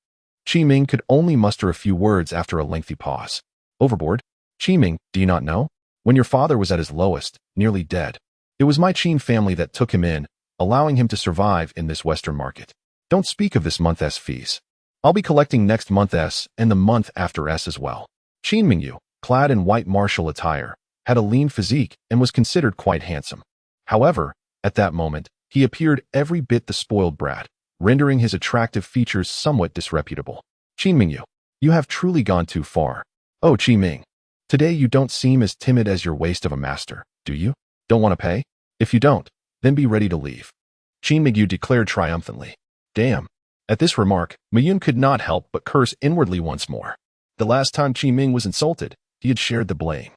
Qi Ming could only muster a few words after a lengthy pause. Overboard? Qi Ming, do you not know? When your father was at his lowest, nearly dead, it was my Qin family that took him in, allowing him to survive in this Western market. Don't speak of this month's fees. I'll be collecting next month's and the month after as well. Qin Mingyu, clad in white martial attire, had a lean physique and was considered quite handsome. However, at that moment, he appeared every bit the spoiled brat, rendering his attractive features somewhat disreputable. Qin Mingyu, you have truly gone too far. Oh, Qi Ming. Today you don't seem as timid as your waste of a master, do you? Don't want to pay? If you don't, then be ready to leave. Qin Mingyu declared triumphantly. Damn. At this remark, Miyun could not help but curse inwardly once more. The last time Qi Ming was insulted, he had shared the blame.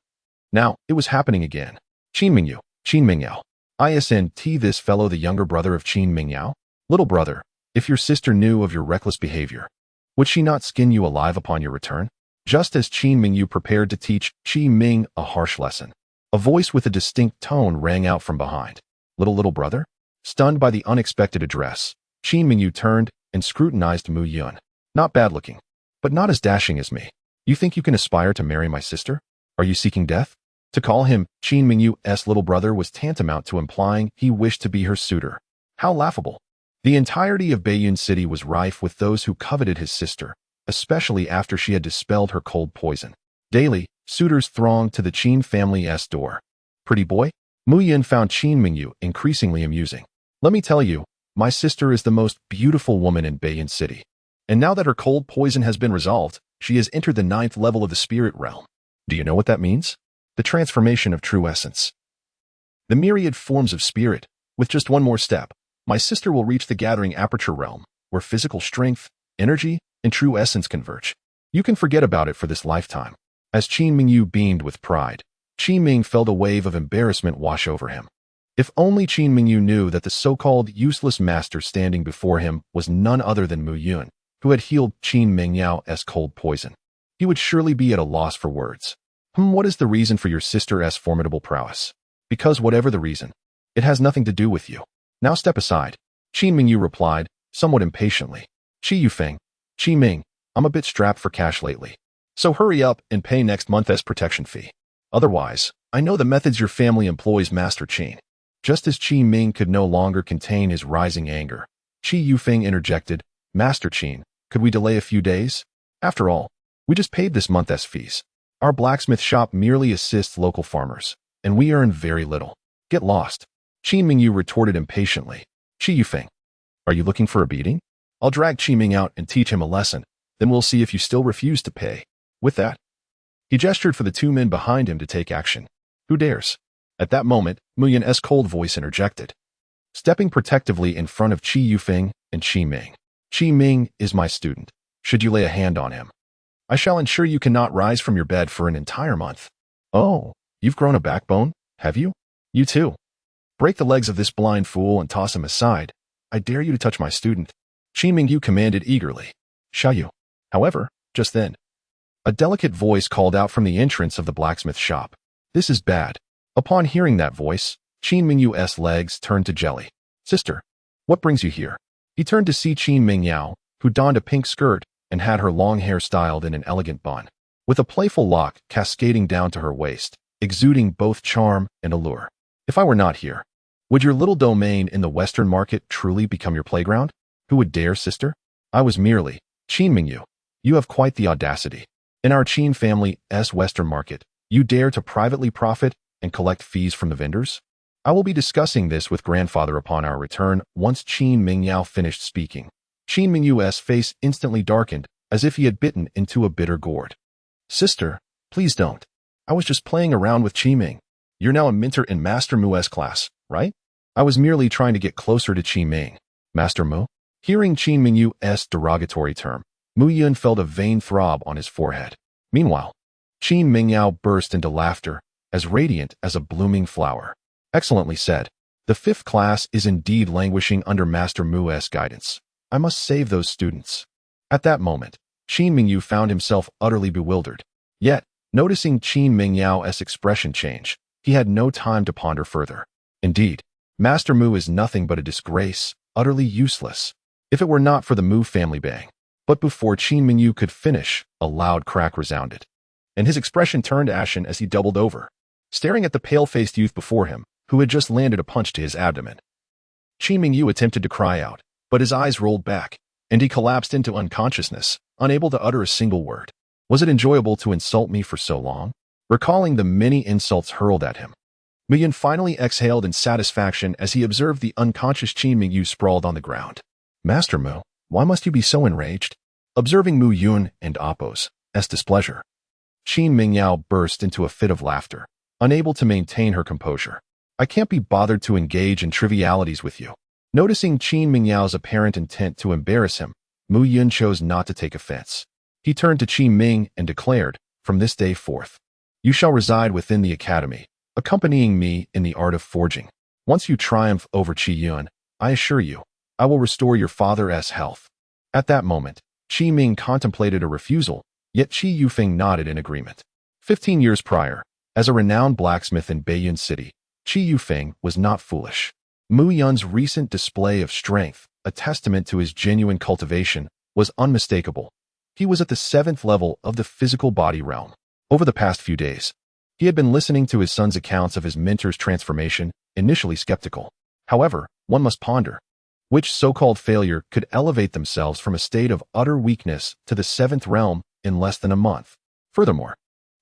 Now, it was happening again. Qin Mingyu, Qin Mingyao. Isn't this fellow the younger brother of Qin Mingyao? Little brother, if your sister knew of your reckless behavior, would she not skin you alive upon your return? Just as Qin Mingyu prepared to teach Qi Ming a harsh lesson, a voice with a distinct tone rang out from behind. Little brother? Stunned by the unexpected address, Qin Mingyu turned and scrutinized Mu Yun. Not bad looking, but not as dashing as me. You think you can aspire to marry my sister? Are you seeking death? To call him Qin Mingyu's little brother was tantamount to implying he wished to be her suitor. How laughable. The entirety of Baiyun City was rife with those who coveted his sister, especially after she had dispelled her cold poison. Daily, suitors thronged to the Qin family's door. Pretty boy? Mu Yun found Qin Mingyu increasingly amusing. Let me tell you, my sister is the most beautiful woman in Baiyun City. And now that her cold poison has been resolved, she has entered the 9th level of the spirit realm. Do you know what that means? The transformation of true essence. The myriad forms of spirit. With just one more step, my sister will reach the gathering aperture realm, where physical strength, energy, and true essence converge. You can forget about it for this lifetime. As Qin Mingyu beamed with pride, Qi Ming felt a wave of embarrassment wash over him. If only Qin Mingyu knew that the so-called useless master standing before him was none other than Mu Yun, who had healed Qin Mingyao's cold poison. He would surely be at a loss for words. What is the reason for your sister's formidable prowess? Because whatever the reason, it has nothing to do with you. Now step aside. Qin Mingyu replied, somewhat impatiently. Qi Yufeng, Qi Ming, I'm a bit strapped for cash lately. So hurry up and pay next month's protection fee. Otherwise, I know the methods your family employs, Master Qin. Just as Qi Ming could no longer contain his rising anger, Qi Yufeng interjected, Master Qin, could we delay a few days? After all, we just paid this month's fees. Our blacksmith shop merely assists local farmers, and we earn very little. Get lost. Qin Mingyu retorted impatiently. Qi Yufeng, are you looking for a beating? I'll drag Qi Ming out and teach him a lesson, then we'll see if you still refuse to pay. With that, he gestured for the 2 men behind him to take action. Who dares? At that moment, Mu Yun's cold voice interjected, stepping protectively in front of Qi Yufeng and Qi Ming. Qi Ming is my student. Should you lay a hand on him, I shall ensure you cannot rise from your bed for an entire month. Oh, you've grown a backbone, have you? You too. Break the legs of this blind fool and toss him aside. I dare you to touch my student. Qin Mingyu commanded eagerly. Shall you? However, just then, a delicate voice called out from the entrance of the blacksmith shop. This is bad. Upon hearing that voice, Qin Mingyu's legs turned to jelly. Sister, what brings you here? He turned to see Qin Mingyao, who donned a pink skirt and had her long hair styled in an elegant bun, with a playful lock cascading down to her waist, exuding both charm and allure. If I were not here, would your little domain in the Western market truly become your playground? Who would dare, sister? I was merely, Qin Mingyu. You have quite the audacity. In our Qin family's Western market, you dare to privately profit and collect fees from the vendors? I will be discussing this with grandfather upon our return once Qin Mingyao finished speaking. Qin Mingyu's face instantly darkened, as if he had bitten into a bitter gourd. Sister, please don't. I was just playing around with Qi Ming. You're now a mentor in Master Mu's class, right? I was merely trying to get closer to Qi Ming. Master Mu? Hearing Qin Mingyu's derogatory term, Mu Yun felt a vain throb on his forehead. Meanwhile, Qin Mingyao burst into laughter, as radiant as a blooming flower. Excellently said. The 5th class is indeed languishing under Master Mu's guidance. I must save those students. At that moment, Qin Mingyu found himself utterly bewildered. Yet, noticing Qin Mingyao's expression change, He had no time to ponder further. Indeed, Master Mu is nothing but a disgrace, utterly useless. If it were not for the Mu family bang. But before Qin Mingyu could finish, a loud crack resounded, and his expression turned ashen as he doubled over, staring at the pale-faced youth before him, who had just landed a punch to his abdomen. Qin Mingyu attempted to cry out, but his eyes rolled back, and he collapsed into unconsciousness, unable to utter a single word. Was it enjoyable to insult me for so long? Recalling the many insults hurled at him, Mu Yun finally exhaled in satisfaction as he observed the unconscious Qin Mingyu sprawled on the ground. Master Mu, why must you be so enraged? Observing Mu Yun and Appo's displeasure, Qin Mingyao burst into a fit of laughter, unable to maintain her composure. I can't be bothered to engage in trivialities with you. Noticing Qin Mingyao's apparent intent to embarrass him, Mu Yun chose not to take offense. He turned to Qin Ming and declared, from this day forth, you shall reside within the academy, accompanying me in the art of forging. Once you triumph over Qi Yun, I assure you, I will restore your father's health. At that moment, Qi Ming contemplated a refusal, yet Qi Yufeng nodded in agreement. 15 years prior, as a renowned blacksmith in Beiyun City, Qi Yufeng was not foolish. Mu Yun's recent display of strength, a testament to his genuine cultivation, was unmistakable. He was at the 7th level of the physical body realm. Over the past few days, he had been listening to his son's accounts of his mentor's transformation, initially skeptical. However, one must ponder, which so-called failure could elevate themselves from a state of utter weakness to the 7th realm in less than a month. Furthermore,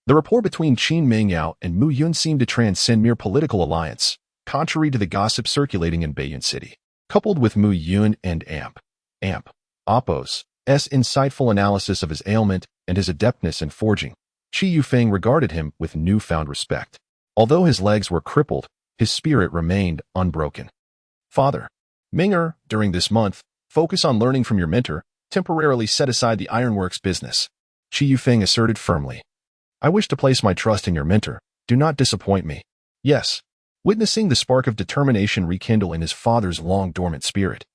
the rapport between Qin Mingyao and Mu Yun seemed to transcend mere political alliance, contrary to the gossip circulating in Beiyun City. Coupled with Mu Yun and Appo's insightful analysis of his ailment and his adeptness in forging, Qi Yufeng regarded him with newfound respect. Although his legs were crippled, his spirit remained unbroken. Father, Minger, during this month, focus on learning from your mentor, temporarily set aside the ironworks business. Qi Yufeng asserted firmly. I wish to place my trust in your mentor. Do not disappoint me. Yes. Witnessing the spark of determination rekindle in his father's long-dormant spirit,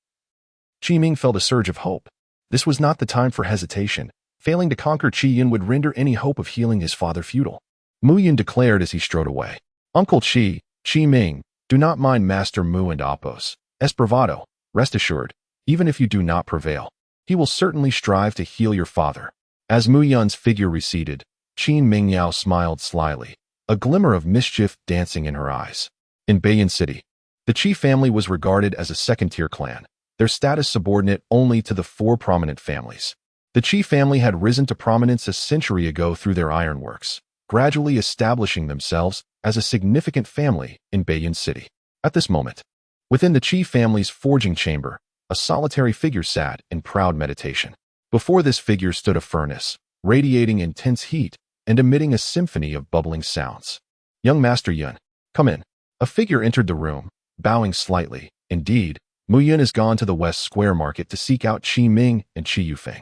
Qi Ming felt a surge of hope. This was not the time for hesitation. Failing to conquer Qi Yun would render any hope of healing his father futile. Mu Yun declared as he strode away. Uncle Qi Ming, do not mind Master Mu and Appo's bravado. Rest assured, even if you do not prevail, he will certainly strive to heal your father. As Mu Yun's figure receded, Qin Mingyao smiled slyly, a glimmer of mischief dancing in her eyes. In Beiyun City, the Qi family was regarded as a second-tier clan, their status subordinate only to the 4 prominent families. The Qi family had risen to prominence a century ago through their ironworks, gradually establishing themselves as a significant family in Beiyun City. At this moment, within the Qi family's forging chamber, a solitary figure sat in proud meditation. Before this figure stood a furnace, radiating intense heat and emitting a symphony of bubbling sounds. Young Master Yun, come in. A figure entered the room, bowing slightly. Indeed, Mu Yun has gone to the West Square Market to seek out Qi Ming and Qi Yufeng.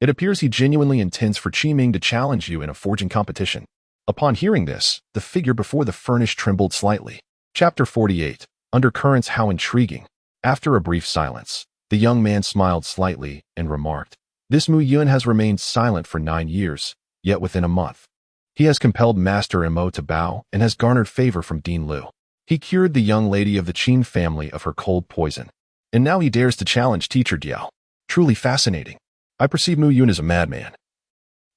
It appears he genuinely intends for Qi Ming to challenge you in a forging competition. Upon hearing this, the figure before the furnace trembled slightly. Chapter 48. Undercurrents. How intriguing. After a brief silence, the young man smiled slightly and remarked, this Mu Yun has remained silent for 9 years, yet within a month, he has compelled Master Mo to bow and has garnered favor from Dean Liu. He cured the young lady of the Qin family of her cold poison, and now he dares to challenge Teacher Diao. Truly fascinating. I perceive Mu Yun is a madman,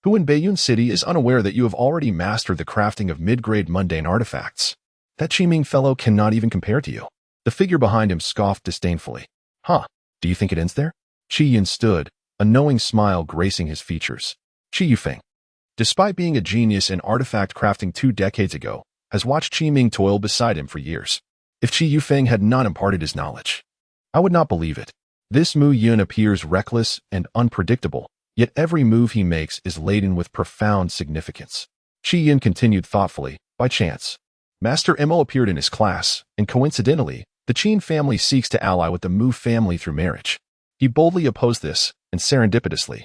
who in Beiyun City is unaware that you have already mastered the crafting of mid-grade mundane artifacts. That Qi Ming fellow cannot even compare to you. The figure behind him scoffed disdainfully. Huh, do you think it ends there? Qi Yun stood, a knowing smile gracing his features. Qi Yufeng, despite being a genius in artifact crafting 2 decades ago, has watched Qi Ming toil beside him for years. If Qi Yufeng had not imparted his knowledge, I would not believe it. This Mu Yun appears reckless and unpredictable, yet every move he makes is laden with profound significance. Qi Yun continued thoughtfully, by chance, Master Mo appeared in his class, and coincidentally, the Qin family seeks to ally with the Mu family through marriage. He boldly opposed this, and serendipitously,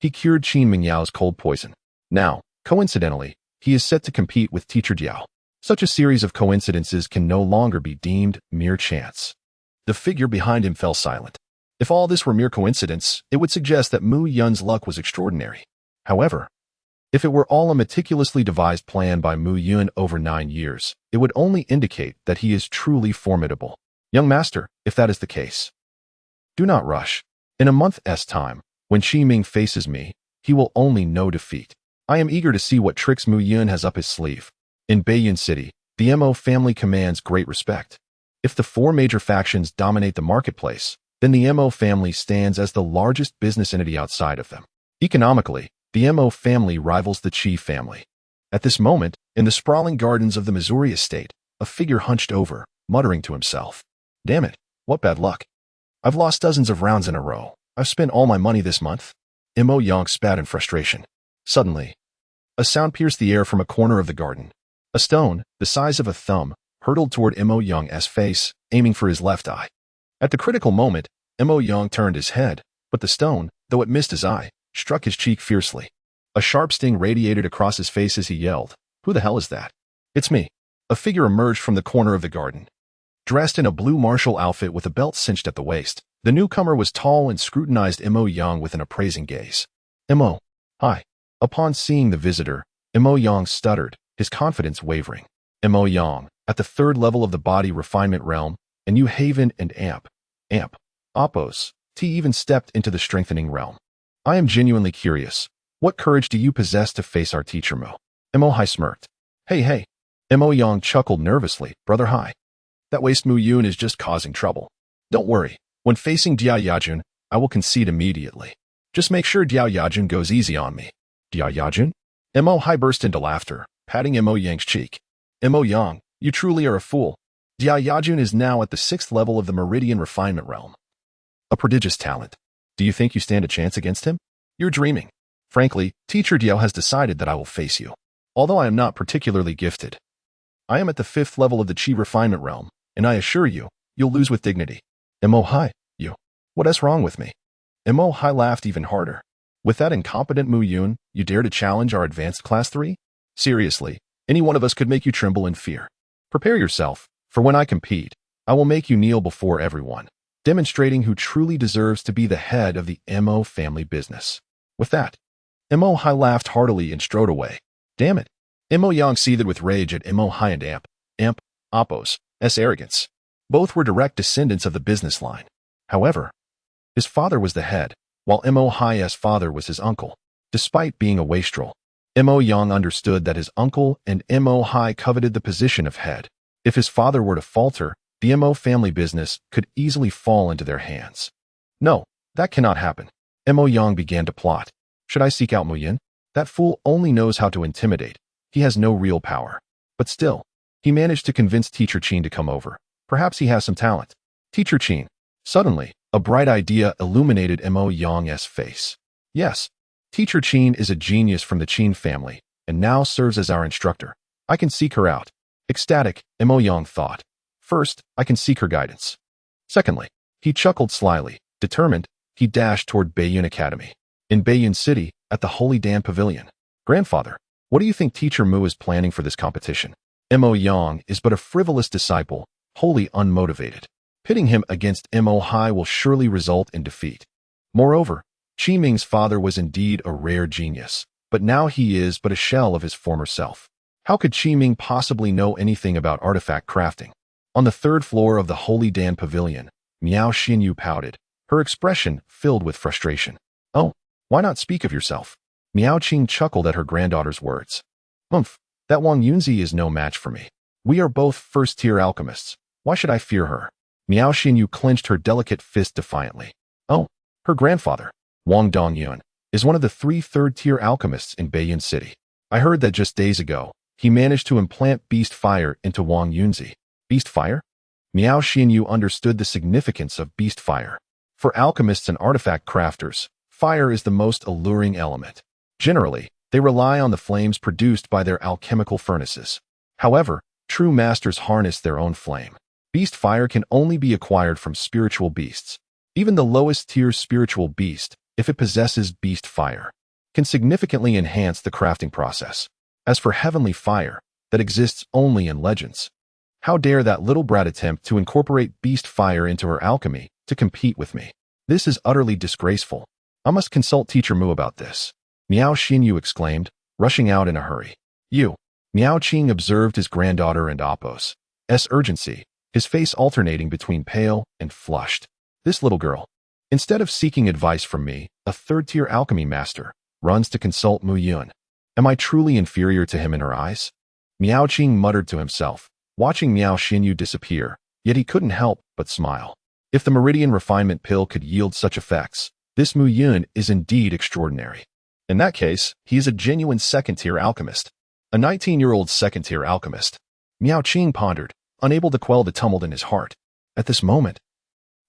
he cured Qin Mingyao's cold poison. Now, coincidentally, he is set to compete with Teacher Diao. Such a series of coincidences can no longer be deemed mere chance. The figure behind him fell silent. If all this were mere coincidence, it would suggest that Mu Yun's luck was extraordinary. However, If it were all a meticulously devised plan by Mu Yun over 9 years, it would only indicate that he is truly formidable. Young master, if that is the case, do not rush. In a month's time, when Qi Ming faces me, he will only know defeat. I am eager to see what tricks Mu Yun has up his sleeve. In Beiyun City, the Mo family commands great respect. If the 4 major factions dominate the marketplace, then the Mo family stands as the largest business entity outside of them. Economically, the Mo family rivals the Qi family. At this moment, in the sprawling gardens of the Missouri estate, a figure hunched over, muttering to himself. Damn it, what bad luck. I've lost dozens of rounds in a row. I've spent all my money this month. Mo Yang spat in frustration. Suddenly, a sound pierced the air from a corner of the garden. A stone, the size of a thumb, hurtled toward Mo Yang's face, aiming for his left eye. At the critical moment, Mo Yang turned his head, but the stone, though it missed his eye, struck his cheek fiercely. A sharp sting radiated across his face as he yelled, "Who the hell is that?" "It's me." A figure emerged from the corner of the garden. Dressed in a blue martial outfit with a belt cinched at the waist, the newcomer was tall and scrutinized Mo Yang with an appraising gaze. "Mo, hi." Upon seeing the visitor, Mo Yang stuttered, his confidence wavering. Mo Yang, at the 3rd level of the body refinement realm, and you Haven and Amp, Oppos, T even stepped into the strengthening realm. I am genuinely curious. What courage do you possess to face our teacher Mo? Mo Hai smirked. Hey. Mo Yang chuckled nervously. Brother Hai. That waste Mu Yun is just causing trouble. Don't worry. When facing Diao Yajun, I will concede immediately. Just make sure Diao Yajun goes easy on me. Diao Yajun? Mo Hai burst into laughter, patting Mo Yang's cheek. Mo Yang, you truly are a fool. Diao Yajun is now at the 6th level of the Meridian Refinement Realm. A prodigious talent. Do you think you stand a chance against him? You're dreaming. Frankly, Teacher Diao has decided that I will face you. Although I am not particularly gifted. I am at the 5th level of the Qi Refinement Realm, and I assure you, you'll lose with dignity. Mo Hai, you. What is wrong with me? Mo Hai laughed even harder. With that incompetent Mu Yun, you dare to challenge our advanced class 3? Seriously, any one of us could make you tremble in fear. Prepare yourself, for when I compete, I will make you kneel before everyone, demonstrating who truly deserves to be the head of the Mo family business. With that, Mo Hai laughed heartily and strode away. Damn it. Mo Yang seethed with rage at Mo Hai and Amp, Oppos' arrogance. Both were direct descendants of the business line. However, his father was the head, while Mo Hai's father was his uncle. Despite being a wastrel, Mo Yang understood that his uncle and Mo Hai coveted the position of head. If his father were to falter, the Mo family business could easily fall into their hands. No, that cannot happen. Mo Yang began to plot. Should I seek out Mu Yin? That fool only knows how to intimidate. He has no real power. But still, he managed to convince Teacher Qin to come over. Perhaps he has some talent. Teacher Qin. Suddenly, a bright idea illuminated Mo Yang's face. Yes, Teacher Qin is a genius from the Qin family, and now serves as our instructor. I can seek her out. Ecstatic, Mo Yang thought. First, I can seek her guidance. Secondly, he chuckled slyly. Determined, he dashed toward Beiyun Academy. In Beiyun City, at the Holy Dan Pavilion. Grandfather, what do you think Teacher Mu is planning for this competition? Mo Yang is but a frivolous disciple, wholly unmotivated. Pitting him against Mo Hai will surely result in defeat. Moreover, Qi Ming's father was indeed a rare genius, but now he is but a shell of his former self. How could Qi Ming possibly know anything about artifact crafting? On the 3rd floor of the Holy Dan Pavilion, Miao Xinyu pouted, her expression filled with frustration. Oh, why not speak of yourself? Miao Qing chuckled at her granddaughter's words. That Wang Yunzi is no match for me. We are both 1st-tier alchemists. Why should I fear her? Miao Xinyu clenched her delicate fist defiantly. Oh, her grandfather, Wang Dongyun, is one of the 3 3rd-tier alchemists in Beiyun City. I heard that just days ago, he managed to implant beast fire into Wang Yunzi. Beast fire? Miao Xinyu understood the significance of beast fire. For alchemists and artifact crafters, fire is the most alluring element. Generally, they rely on the flames produced by their alchemical furnaces. However, true masters harness their own flame. Beast fire can only be acquired from spiritual beasts. Even the lowest tier spiritual beast, if it possesses beast fire, can significantly enhance the crafting process. As for heavenly fire, that exists only in legends. How dare that little brat attempt to incorporate beast fire into her alchemy to compete with me? This is utterly disgraceful. I must consult Teacher Mu about this. Miao Xinyu exclaimed, rushing out in a hurry. You. Miao Qing observed his granddaughter and Apos' urgency, his face alternating between pale and flushed. This little girl, instead of seeking advice from me, a third-tier alchemy master, runs to consult Mu Yun. Am I truly inferior to him in her eyes? Miao Qing muttered to himself, watching Miao Xinyu disappear, yet he couldn't help but smile. If the meridian refinement pill could yield such effects, this Mu Yun is indeed extraordinary. In that case, he is a genuine second-tier alchemist. A 19-year-old second-tier alchemist. Miao Qing pondered, unable to quell the tumult in his heart. At this moment,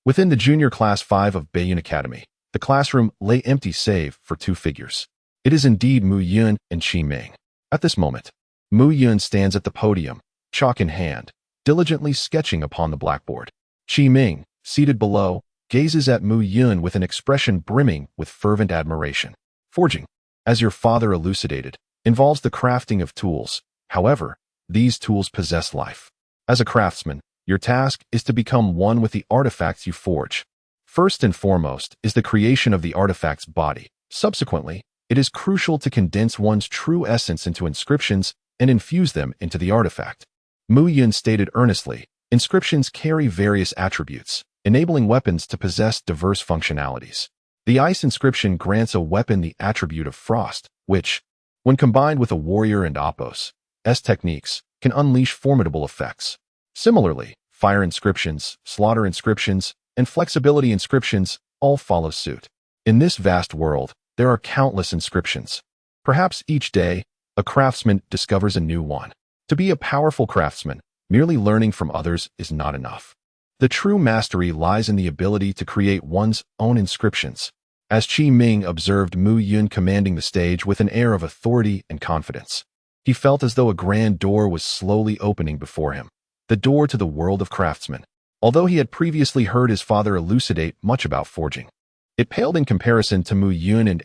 within the junior class 5 of Beiyun Academy, the classroom lay empty save for 2 figures. It is indeed Mu Yun and Qi Ming. At this moment, Mu Yun stands at the podium, chalk in hand, diligently sketching upon the blackboard. Qi Ming, seated below, gazes at Mu Yun with an expression brimming with fervent admiration. Forging, as your father elucidated, involves the crafting of tools. However, these tools possess life. As a craftsman, your task is to become one with the artifacts you forge. First and foremost is the creation of the artifact's body. Subsequently, it is crucial to condense one's true essence into inscriptions and infuse them into the artifact. Mu Yun stated earnestly, inscriptions carry various attributes, enabling weapons to possess diverse functionalities. The ice inscription grants a weapon the attribute of frost, which, when combined with a warrior and Apos' techniques, can unleash formidable effects. Similarly, fire inscriptions, slaughter inscriptions, and flexibility inscriptions all follow suit. In this vast world, there are countless inscriptions. Perhaps each day, a craftsman discovers a new one. To be a powerful craftsman, merely learning from others is not enough. The true mastery lies in the ability to create one's own inscriptions. As Qi Ming observed Mu Yun commanding the stage with an air of authority and confidence, he felt as though a grand door was slowly opening before him, the door to the world of craftsmen. Although he had previously heard his father elucidate much about forging, it paled in comparison to Mu Yun and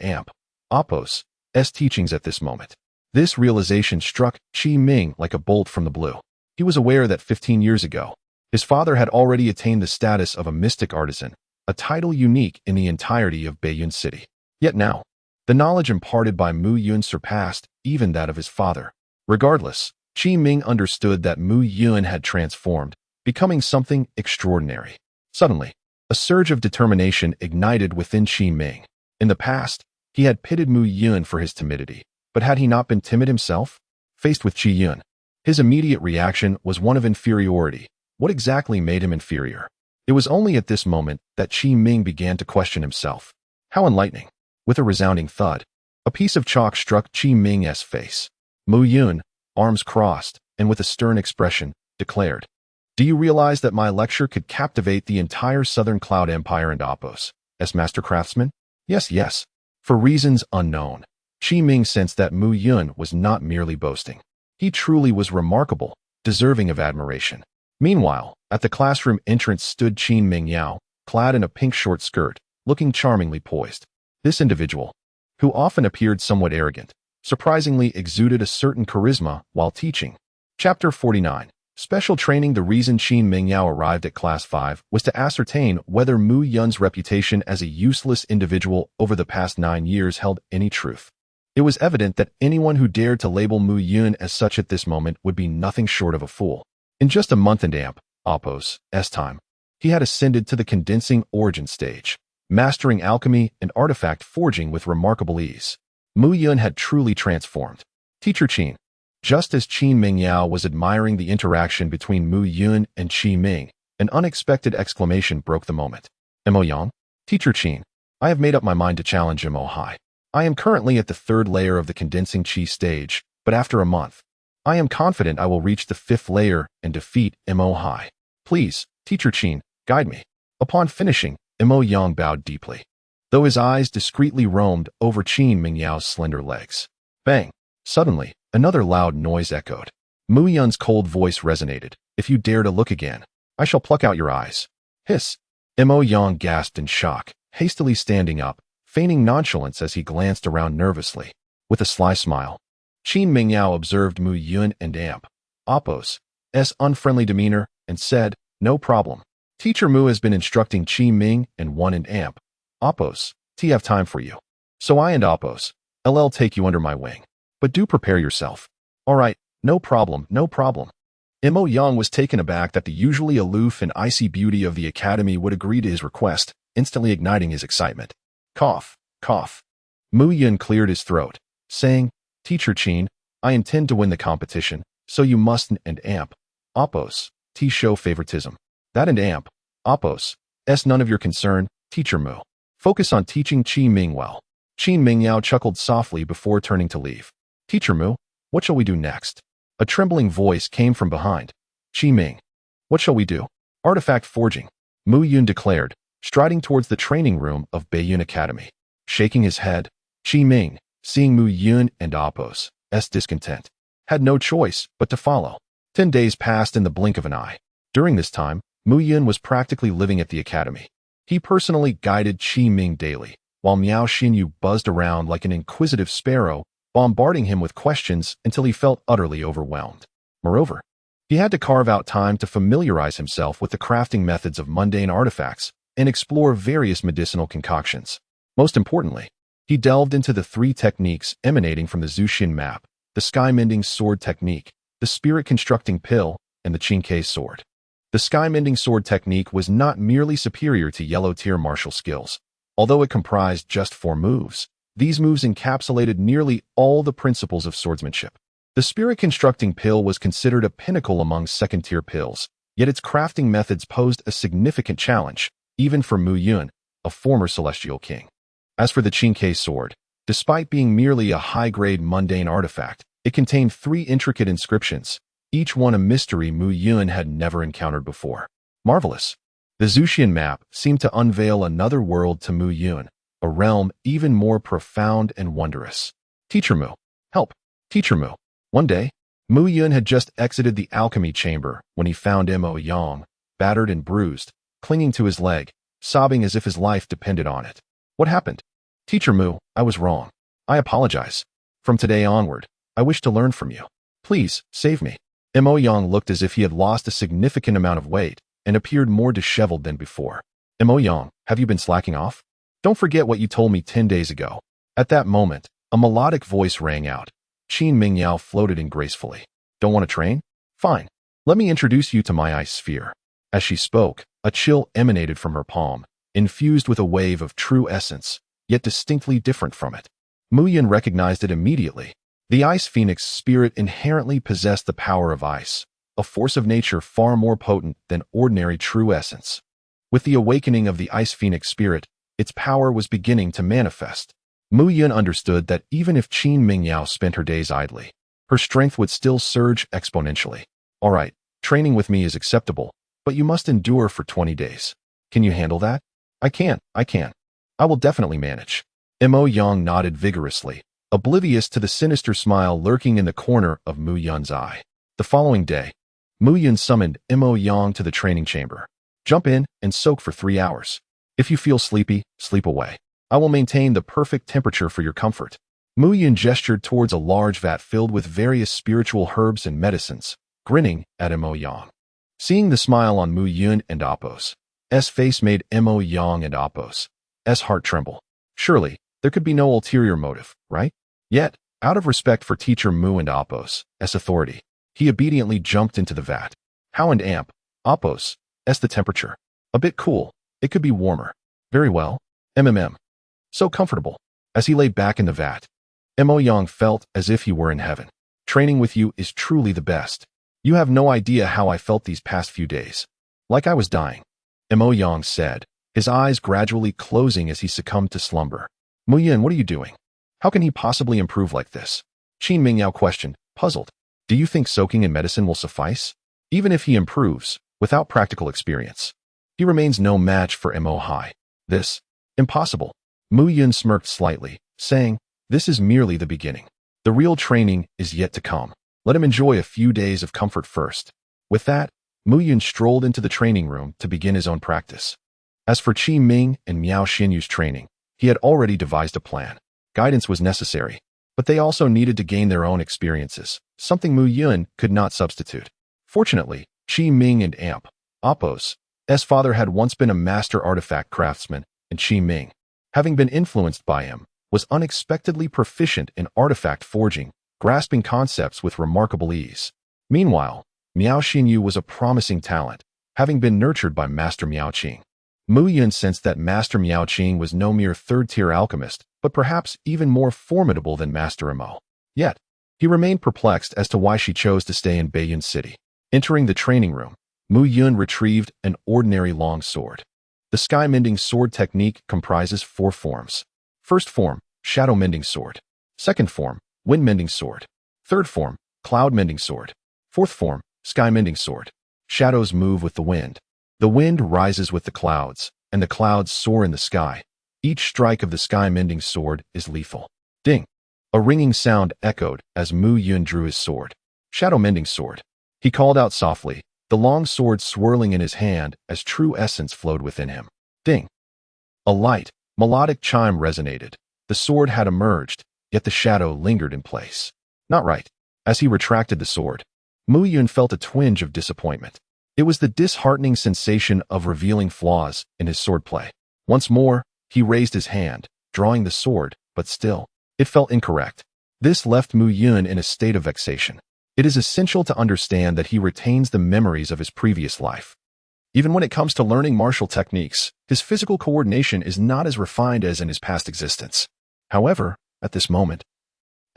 Apos' teachings at this moment. This realization struck Qi Ming like a bolt from the blue. He was aware that 15 years ago, his father had already attained the status of a mystic artisan, a title unique in the entirety of Beiyun City. Yet now, the knowledge imparted by Mu Yun surpassed even that of his father. Regardless, Qi Ming understood that Mu Yun had transformed, becoming something extraordinary. Suddenly, a surge of determination ignited within Qi Ming. In the past, he had pitted Mu Yun for his timidity, but had he not been timid himself? Faced with Qi Yun, his immediate reaction was one of inferiority. What exactly made him inferior? It was only at this moment that Qi Ming began to question himself. How enlightening. With a resounding thud, a piece of chalk struck Qi Ming's face. Mu Yun, arms crossed, and with a stern expression, declared, "Do you realize that my lecture could captivate the entire Southern Cloud Empire and Apos' master craftsman?" Yes. For reasons unknown, Qi Ming sensed that Mu Yun was not merely boasting. He truly was remarkable, deserving of admiration. Meanwhile, at the classroom entrance stood Qin Mingyao, clad in a pink short skirt, looking charmingly poised. This individual, who often appeared somewhat arrogant, surprisingly exuded a certain charisma while teaching. Chapter 49. Special training. The reason Qin Mingyao arrived at Class 5 was to ascertain whether Mu Yun's reputation as a useless individual over the past 9 years held any truth. It was evident that anyone who dared to label Mu Yun as such at this moment would be nothing short of a fool. In just a month and Apos' time, he had ascended to the condensing origin stage, mastering alchemy and artifact forging with remarkable ease. Mu Yun had truly transformed. Teacher Qin. Just as Qin Mingyao was admiring the interaction between Mu Yun and Qi Ming, an unexpected exclamation broke the moment. "Mo Yang?" "Teacher Qin, I have made up my mind to challenge Mo Hai. I am currently at the 3rd layer of the condensing Qi stage, but after a month, I am confident I will reach the 5th layer and defeat Mo Hai. Please, Teacher Qin, guide me." Upon finishing, Mo Yang bowed deeply, though his eyes discreetly roamed over Qin Mingyao's slender legs. Bang! Suddenly, another loud noise echoed. Mu Yun's cold voice resonated. "If you dare to look again, I shall pluck out your eyes." Hiss! Mo Yang gasped in shock, hastily standing up, feigning nonchalance as he glanced around nervously. With a sly smile, Qin Mingyao observed Mu Yun and Apos' unfriendly demeanor and said, "No problem. Teacher Mu has been instructing Qi Ming and Apos' have time for you. So I and Apos' take you under my wing." but do prepare yourself. All right, no problem, no problem. Mo Yang was taken aback that the usually aloof and icy beauty of the academy would agree to his request, instantly igniting his excitement. Cough, cough. Mu Yun cleared his throat, saying, Teacher Qin, I intend to win the competition, so you must and amp. Oppos, show favoritism. That and amp. Oppos, none of your concern, Teacher Mu. Focus on teaching Qi Ming well. Qin Mingyao chuckled softly before turning to leave. Teacher Mu, what shall we do next? A trembling voice came from behind. Qi Ming. What shall we do? Artifact forging. Mu Yun declared, striding towards the training room of Beiyun Academy. Shaking his head, Qi Ming, seeing Mu Yun and Oppos' discontent, had no choice but to follow. 10 days passed in the blink of an eye. During this time, Mu Yun was practically living at the academy. He personally guided Qi Ming daily, while Miao Xinyu buzzed around like an inquisitive sparrow, bombarding him with questions until he felt utterly overwhelmed. Moreover, he had to carve out time to familiarize himself with the crafting methods of mundane artifacts and explore various medicinal concoctions. Most importantly, he delved into the 3 techniques emanating from the Zhuxian map, the sky-mending sword technique, the spirit-constructing pill, and the Qingke sword. The sky-mending sword technique was not merely superior to yellow-tier martial skills. Although it comprised just 4 moves, these moves encapsulated nearly all the principles of swordsmanship. The spirit-constructing pill was considered a pinnacle among second-tier pills, yet its crafting methods posed a significant challenge, even for Mu Yun, a former celestial king. As for the Qingke sword, despite being merely a high-grade mundane artifact, it contained 3 intricate inscriptions, each one a mystery Mu Yun had never encountered before. Marvelous. The Zhuxian map seemed to unveil another world to Mu Yun, a realm even more profound and wondrous. Teacher Mu, help. Teacher Mu. One day, Mu Yun had just exited the alchemy chamber when he found Mo Yang, battered and bruised, clinging to his leg, sobbing as if his life depended on it. What happened? Teacher Mu, I was wrong. I apologize. From today onward, I wish to learn from you. Please, save me. Mo Yang looked as if he had lost a significant amount of weight and appeared more disheveled than before. Mo Yang, have you been slacking off? Don't forget what you told me 10 days ago. At that moment, a melodic voice rang out. Qin Mingyao floated in gracefully. Don't want to train? Fine. Let me introduce you to my ice sphere. As she spoke, a chill emanated from her palm, infused with a wave of true essence, yet distinctly different from it. Mu Yun recognized it immediately. The ice phoenix spirit inherently possessed the power of ice, a force of nature far more potent than ordinary true essence. With the awakening of the ice phoenix spirit, its power was beginning to manifest. Mu Yun understood that even if Qin Mingyao spent her days idly, her strength would still surge exponentially. All right, training with me is acceptable, but you must endure for 20 days. Can you handle that? I can. I will definitely manage. Mo Yang nodded vigorously, oblivious to the sinister smile lurking in the corner of Mu Yun's eye. The following day, Mu Yun summoned Mo Yang to the training chamber. Jump in and soak for 3 hours. If you feel sleepy, sleep away. I will maintain the perfect temperature for your comfort. Mu Yun gestured towards a large vat filled with various spiritual herbs and medicines, grinning at Mo Yang. Seeing the smile on Mu Yun and Oppos' face made Mo Yang and Oppos' heart tremble. Surely, there could be no ulterior motive, right? Yet, out of respect for Teacher Mu and Oppos' authority, he obediently jumped into the vat. How and amp, Oppos' the temperature. A bit cool. It could be warmer. Very well. So comfortable. As he lay back in the vat, Mo Yang felt as if he were in heaven. Training with you is truly the best. You have no idea how I felt these past few days. Like I was dying. Mo Yang said, his eyes gradually closing as he succumbed to slumber. Mu Yun, what are you doing? How can he possibly improve like this? Qin Mingyao questioned, puzzled. Do you think soaking in medicine will suffice? Even if he improves, without practical experience, he remains no match for Mo Hai. This? Impossible. Mu Yun smirked slightly, saying, this is merely the beginning. The real training is yet to come. Let him enjoy a few days of comfort first. With that, Mu Yun strolled into the training room to begin his own practice. As for Qi Ming and Miao Xinyu's training, he had already devised a plan. Guidance was necessary, but they also needed to gain their own experiences, something Mu Yun could not substitute. Fortunately, Qi Ming and Amp, Oppos' father had once been a master artifact craftsman, and Qi Ming, having been influenced by him, was unexpectedly proficient in artifact forging, grasping concepts with remarkable ease. Meanwhile, Miao Xinyu was a promising talent, having been nurtured by Master Miao Qing. Mu Yun sensed that Master Miao Qing was no mere third-tier alchemist, but perhaps even more formidable than Master Imo. Yet, he remained perplexed as to why she chose to stay in Beiyun City. Entering the training room, Mu Yun retrieved an ordinary long sword. The sky-mending sword technique comprises 4 forms. First form, shadow-mending sword. Second form, wind-mending sword. Third form, cloud-mending sword. Fourth form, sky-mending sword. Shadows move with the wind. The wind rises with the clouds, and the clouds soar in the sky. Each strike of the sky-mending sword is lethal. Ding! A ringing sound echoed as Mu Yun drew his sword. Shadow-mending sword. He called out softly, the long sword swirling in his hand as true essence flowed within him. Ding! A light, melodic chime resonated. The sword had emerged, yet the shadow lingered in place. Not right. As he retracted the sword, Mu Yun felt a twinge of disappointment. It was the disheartening sensation of revealing flaws in his swordplay. Once more, he raised his hand, drawing the sword, but still, it felt incorrect. This left Mu Yun in a state of vexation. It is essential to understand that he retains the memories of his previous life. Even when it comes to learning martial techniques, his physical coordination is not as refined as in his past existence. However, at this moment,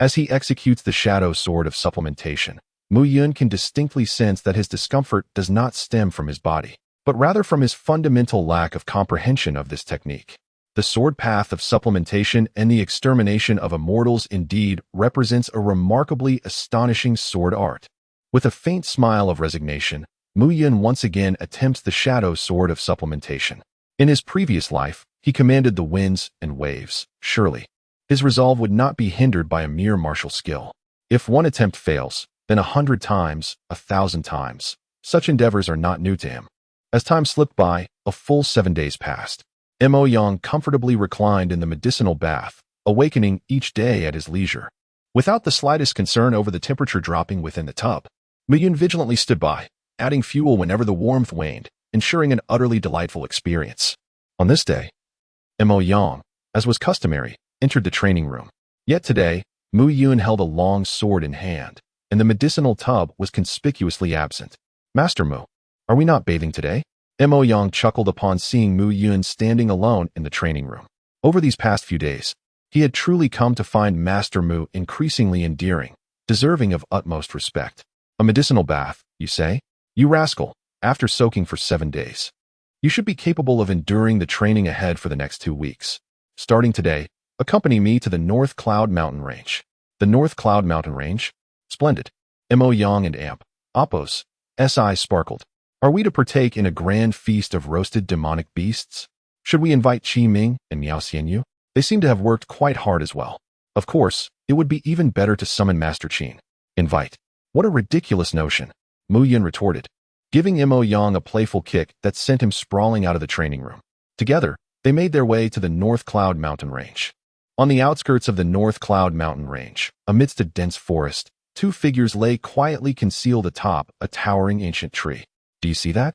as he executes the shadow sword of supplementation, Mu Yun can distinctly sense that his discomfort does not stem from his body, but rather from his fundamental lack of comprehension of this technique. The sword path of supplementation and the extermination of immortals indeed represents a remarkably astonishing sword art. With a faint smile of resignation, Mu Yun once again attempts the shadow sword of supplementation. In his previous life, he commanded the winds and waves. Surely, his resolve would not be hindered by a mere martial skill. If one attempt fails, then 100 times, 1,000 times. Such endeavors are not new to him. As time slipped by, a full 7 days passed. Mo Yang comfortably reclined in the medicinal bath, awakening each day at his leisure. Without the slightest concern over the temperature dropping within the tub, Mu Yun vigilantly stood by, adding fuel whenever the warmth waned, ensuring an utterly delightful experience. On this day, Mo Yang, as was customary, entered the training room. Yet today, Mu Yun held a long sword in hand, and the medicinal tub was conspicuously absent. Master Mu, are we not bathing today? Mo Yang chuckled upon seeing Mu Yun standing alone in the training room. Over these past few days, he had truly come to find Master Mu increasingly endearing, deserving of utmost respect. A medicinal bath, you say? You rascal, after soaking for 7 days. You should be capable of enduring the training ahead for the next 2 weeks. Starting today, accompany me to the North Cloud Mountain Range. The North Cloud Mountain Range? Splendid. Mo Yang and Amp, Appos, S.I. sparkled. Are we to partake in a grand feast of roasted demonic beasts? Should we invite Qi Ming and Miao Xianyu? They seem to have worked quite hard as well. Of course, it would be even better to summon Master Qin. Invite. What a ridiculous notion, Mu Yun retorted, giving Mo Yang a playful kick that sent him sprawling out of the training room. Together, they made their way to the North Cloud Mountain Range. On the outskirts of the North Cloud Mountain Range, amidst a dense forest, 2 figures lay quietly concealed atop a towering ancient tree. Do you see that?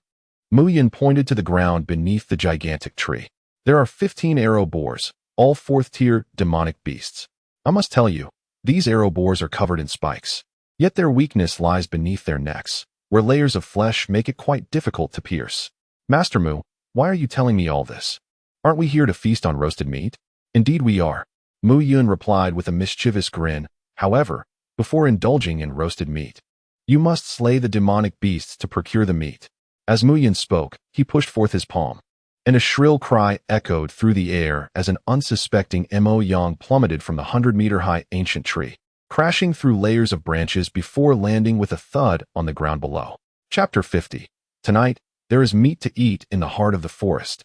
Mu Yun pointed to the ground beneath the gigantic tree. There are 15 arrow boars, all 4th-tier demonic beasts. I must tell you, these arrow boars are covered in spikes. Yet their weakness lies beneath their necks, where layers of flesh make it quite difficult to pierce. Master Mu, why are you telling me all this? Aren't we here to feast on roasted meat? Indeed we are, Mu Yun replied with a mischievous grin. However, before indulging in roasted meat, you must slay the demonic beasts to procure the meat. As Mu Yun spoke, he pushed forth his palm, and a shrill cry echoed through the air as an unsuspecting Mo Yang plummeted from the 100-meter-high ancient tree, crashing through layers of branches before landing with a thud on the ground below. Chapter 50. Tonight, there is meat to eat in the heart of the forest.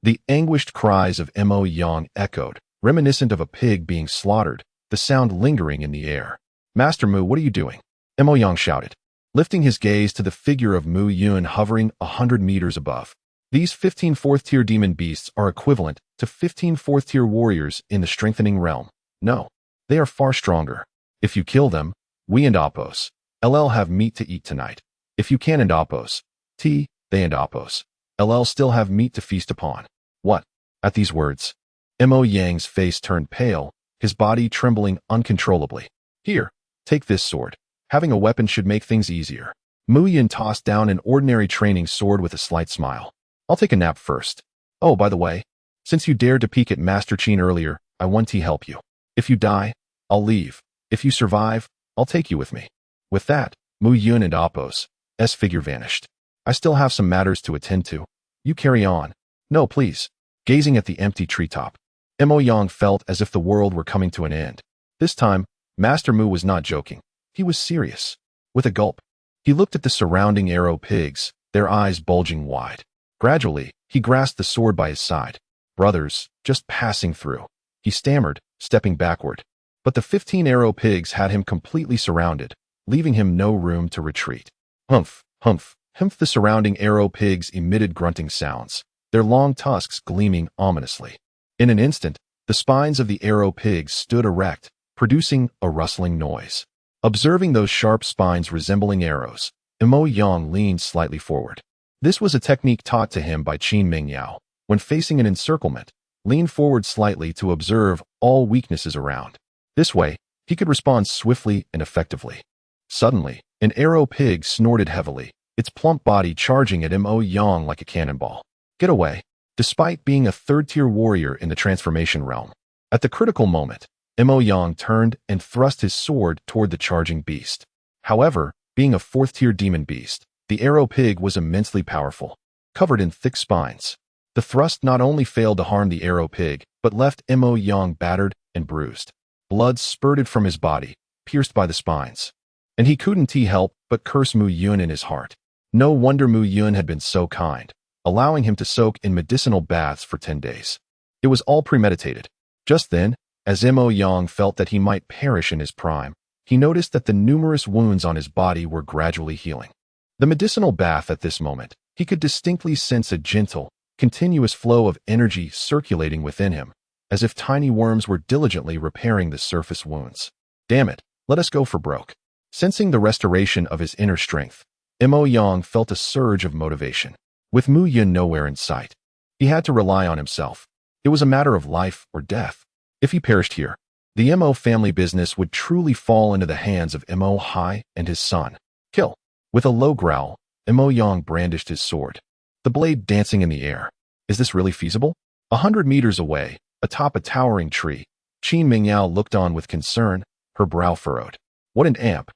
The anguished cries of Mo Yang echoed, reminiscent of a pig being slaughtered, the sound lingering in the air. Master Mu, what are you doing? Mo Yang shouted, lifting his gaze to the figure of Mu Yun hovering 100 meters above. These 15 4th-tier demon beasts are equivalent to 15 4th-tier warriors in the strengthening realm. No, they are far stronger. If you kill them, we and Appos, LL have meat to eat tonight. If you can and Appos, they and Appos, LL still have meat to feast upon. What? At these words, Mo Yang's face turned pale, his body trembling uncontrollably. Here, Take this sword. Having a weapon should make things easier. Mu Yun tossed down an ordinary training sword with a slight smile. I'll take a nap first. Oh, by the way, since you dared to peek at Master Qin earlier, I want to help you. If you die, I'll leave. If you survive, I'll take you with me. With that, Mu Yun and Appo's figure vanished. I still have some matters to attend to. You carry on. No, please. Gazing at the empty treetop, Mo Yang felt as if the world were coming to an end. This time, Master Mu was not joking. He was serious. With a gulp, he looked at the surrounding arrow pigs, their eyes bulging wide. Gradually, he grasped the sword by his side. Brothers, just passing through. He stammered, stepping backward. But the 15 arrow pigs had him completely surrounded, leaving him no room to retreat. Humph, humph, humph. The surrounding arrow pigs emitted grunting sounds, their long tusks gleaming ominously. In an instant, the spines of the arrow pigs stood erect, producing a rustling noise. Observing those sharp spines resembling arrows, Mo Yang leaned slightly forward. This was a technique taught to him by Qin Mingyao. When facing an encirclement, lean forward slightly to observe all weaknesses around. This way, he could respond swiftly and effectively. Suddenly, an arrow pig snorted heavily, its plump body charging at Mo Yang like a cannonball. Get away. Despite being a third-tier warrior in the transformation realm, at the critical moment, Mo Yang turned and thrust his sword toward the charging beast. However, being a fourth-tier demon beast, the arrow pig was immensely powerful, covered in thick spines. The thrust not only failed to harm the arrow pig, but left Mo Yang battered and bruised. Blood spurted from his body, pierced by the spines. And he couldn't help but curse Mu Yun in his heart. No wonder Mu Yun had been so kind, allowing him to soak in medicinal baths for 10 days. It was all premeditated. Just then, as Mo Yang felt that he might perish in his prime, he noticed that the numerous wounds on his body were gradually healing. The medicinal bath at this moment, he could distinctly sense a gentle, continuous flow of energy circulating within him, as if tiny worms were diligently repairing the surface wounds. Damn it, let us go for broke. Sensing the restoration of his inner strength, Mo Yang felt a surge of motivation. With Mu Yun nowhere in sight, he had to rely on himself. It was a matter of life or death. If he perished here, the Mo family business would truly fall into the hands of Mo Hai and his son. Kill. With a low growl, Mo Yang brandished his sword, the blade dancing in the air. Is this really feasible? 100 meters away, atop a towering tree, Qin Mingyao looked on with concern, her brow furrowed. What an amp,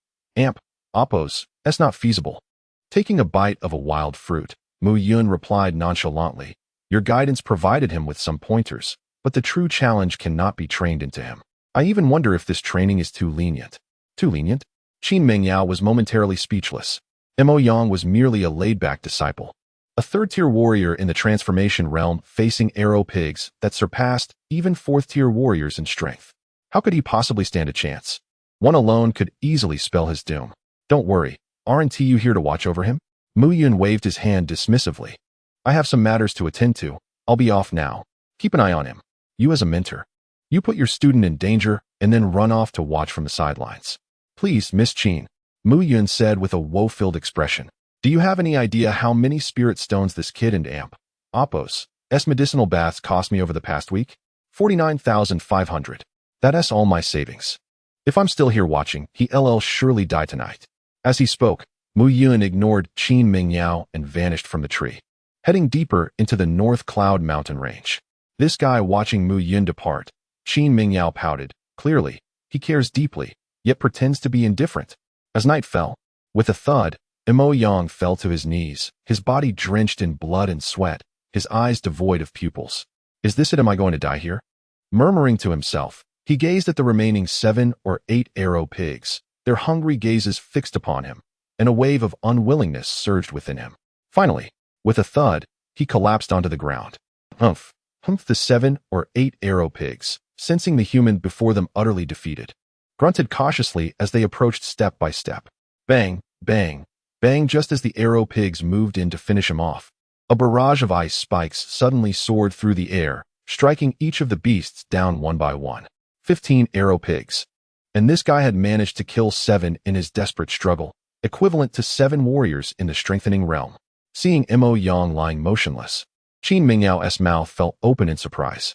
Appo's, that's not feasible. Taking a bite of a wild fruit, Mu Yun replied nonchalantly. Your guidance provided him with some pointers, but the true challenge cannot be trained into him. I even wonder if this training is too lenient. Too lenient? Qin Mingyao was momentarily speechless. Mo Yang was merely a laid-back disciple, a third-tier warrior in the transformation realm facing arrow pigs that surpassed even fourth-tier warriors in strength. How could he possibly stand a chance? One alone could easily spell his doom. Don't worry, aren't you here to watch over him? Mu Yun waved his hand dismissively. I have some matters to attend to. I'll be off now. Keep an eye on him. You as a mentor. You put your student in danger and then run off to watch from the sidelines. Please, Miss Qin, Mu Yun said with a woe-filled expression. Do you have any idea how many spirit stones this kid and Appo's medicinal baths cost me over the past week? 49,500. That's all my savings. If I'm still here watching, he'll surely die tonight. As he spoke, Mu Yun ignored Qin Mingyao and vanished from the tree, heading deeper into the North Cloud mountain range. This guy watching Mu Yun depart, Qin Mingyao pouted. Clearly, he cares deeply, yet pretends to be indifferent. As night fell, with a thud, Mo Yang fell to his knees, his body drenched in blood and sweat, his eyes devoid of pupils. Is this it? Am I going to die here? Murmuring to himself, he gazed at the remaining 7 or 8 arrow pigs, their hungry gazes fixed upon him, and a wave of unwillingness surged within him. Finally, with a thud, he collapsed onto the ground. Humph, humph. The 7 or 8 arrow pigs, sensing the human before them utterly defeated, grunted cautiously as they approached step by step. Bang, bang, bang. Just as the arrow pigs moved in to finish him off, a barrage of ice spikes suddenly soared through the air, striking each of the beasts down one by one. 15 arrow pigs. And this guy had managed to kill 7 in his desperate struggle, equivalent to 7 warriors in the strengthening realm. Seeing Mo Yang lying motionless, Qin Mingyao's mouth fell open in surprise.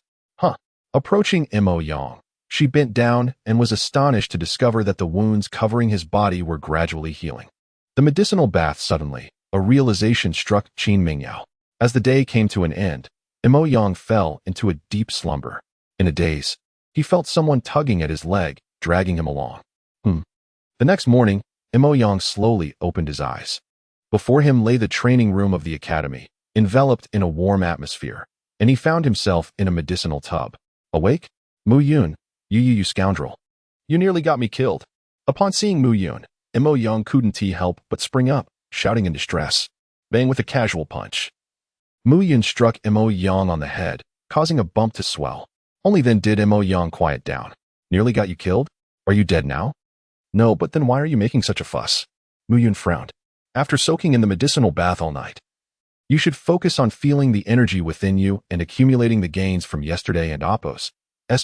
Approaching Mo Yang, She bent down and was astonished to discover that the wounds covering his body were gradually healing. The medicinal bath suddenly, a realization struck Qin Mingyao. As the day came to an end, Imo Yang fell into a deep slumber. In a daze, he felt someone tugging at his leg, dragging him along. The next morning, Imo Yang slowly opened his eyes. Before him lay the training room of the academy, enveloped in a warm atmosphere, and he found himself in a medicinal tub. Awake? Mu Yun, you scoundrel. You nearly got me killed. Upon seeing Mu Yun, Imo Yang couldn't help but spring up, shouting in distress. Bang with a casual punch. Mu Yun struck Imo Yang on the head, causing a bump to swell. Only then did Imo Yang quiet down. Nearly got you killed? Are you dead now? No, but then why are you making such a fuss? Mu Yun frowned. After soaking in the medicinal bath all night, you should focus on feeling the energy within you and accumulating the gains from yesterday and Appo's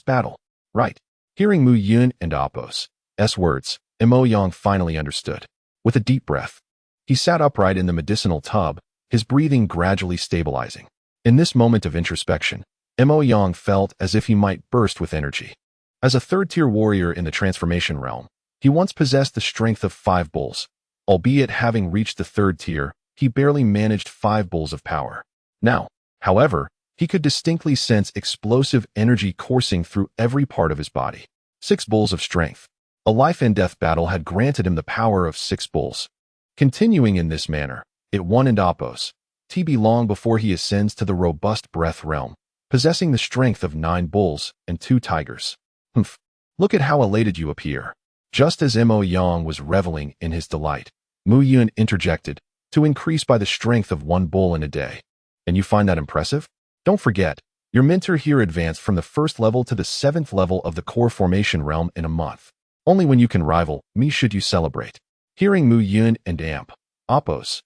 battle. Right. Hearing Mu Yun and Appo's words, Imo Yang finally understood. With a deep breath, he sat upright in the medicinal tub, his breathing gradually stabilizing. In this moment of introspection, Imo Yang felt as if he might burst with energy. As a third-tier warrior in the transformation realm, he once possessed the strength of 5 bulls. Albeit having reached the 3rd tier, he barely managed 5 bulls of power. Now, however, he could distinctly sense explosive energy coursing through every part of his body. 6 bulls of strength. A life-and-death battle had granted him the power of 6 bulls. Continuing in this manner, it won and Appo's TB long before he ascends to the robust breath realm, possessing the strength of 9 bulls and 2 tigers. Look at how elated you appear. Just as Imo Yang was reveling in his delight, Mu Yun interjected, to increase by the strength of 1 bull in a day. And you find that impressive? Don't forget, your mentor here advanced from the 1st level to the 7th level of the core formation realm in a month. Only when you can rival me should you celebrate. Hearing Mu Yun and Appo's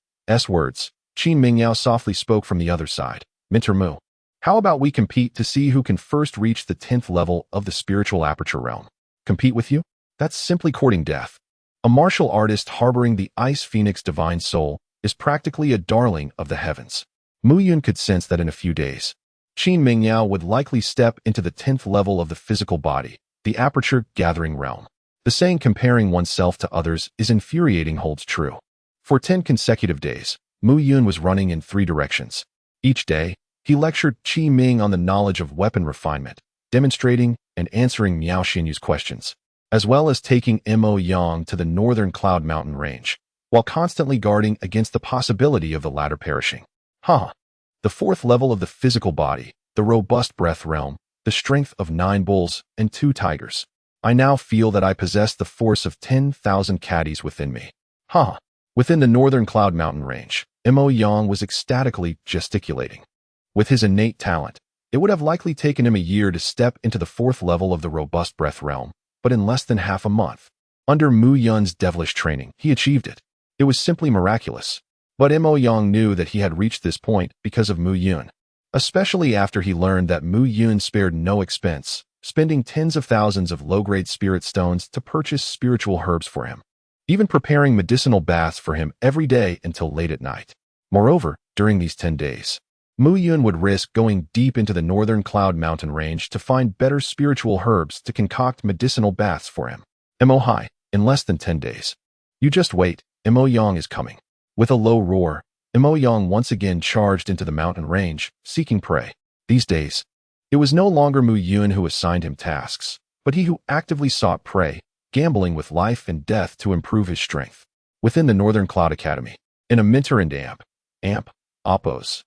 words, Qin Mingyao softly spoke from the other side. Mentor Mu, how about we compete to see who can first reach the 10th level of the spiritual aperture realm? Compete with you? That's simply courting death. A martial artist harboring the Ice Phoenix divine soul is practically a darling of the heavens. Mu Yun could sense that in a few days, Qin Mingyao would likely step into the 10th level of the physical body, the aperture gathering realm. The saying comparing oneself to others is infuriating holds true. For 10 consecutive days, Mu Yun was running in 3 directions. Each day, he lectured Qi Ming on the knowledge of weapon refinement, demonstrating and answering Miao Xinyu's questions, as well as taking Imo Yang to the northern Cloud Mountain range, while constantly guarding against the possibility of the latter perishing. The 4th level of the physical body, the robust breath realm, the strength of 9 bulls and 2 tigers. I now feel that I possess the force of 10,000 caddies within me. Within the northern Cloud Mountain range, Imo Yang was ecstatically gesticulating. With his innate talent, it would have likely taken him a year to step into the 4th level of the robust breath realm, but in less than half a month. Under Mu Yun's devilish training, he achieved it. It was simply miraculous. But Imo Yang knew that he had reached this point because of Mu Yun, especially after he learned that Mu Yun spared no expense, spending tens of thousands of low-grade spirit stones to purchase spiritual herbs for him, even preparing medicinal baths for him every day until late at night. Moreover, during these 10 days, Mu Yun would risk going deep into the northern Cloud Mountain range to find better spiritual herbs to concoct medicinal baths for him. Imo Hai, in less than 10 days. You just wait, Imo Yang is coming. With a low roar, Imo Yang once again charged into the mountain range, seeking prey. These days, it was no longer Mu Yun who assigned him tasks, but he who actively sought prey, gambling with life and death to improve his strength. Within the Northern Cloud Academy, in a mentor and Appo's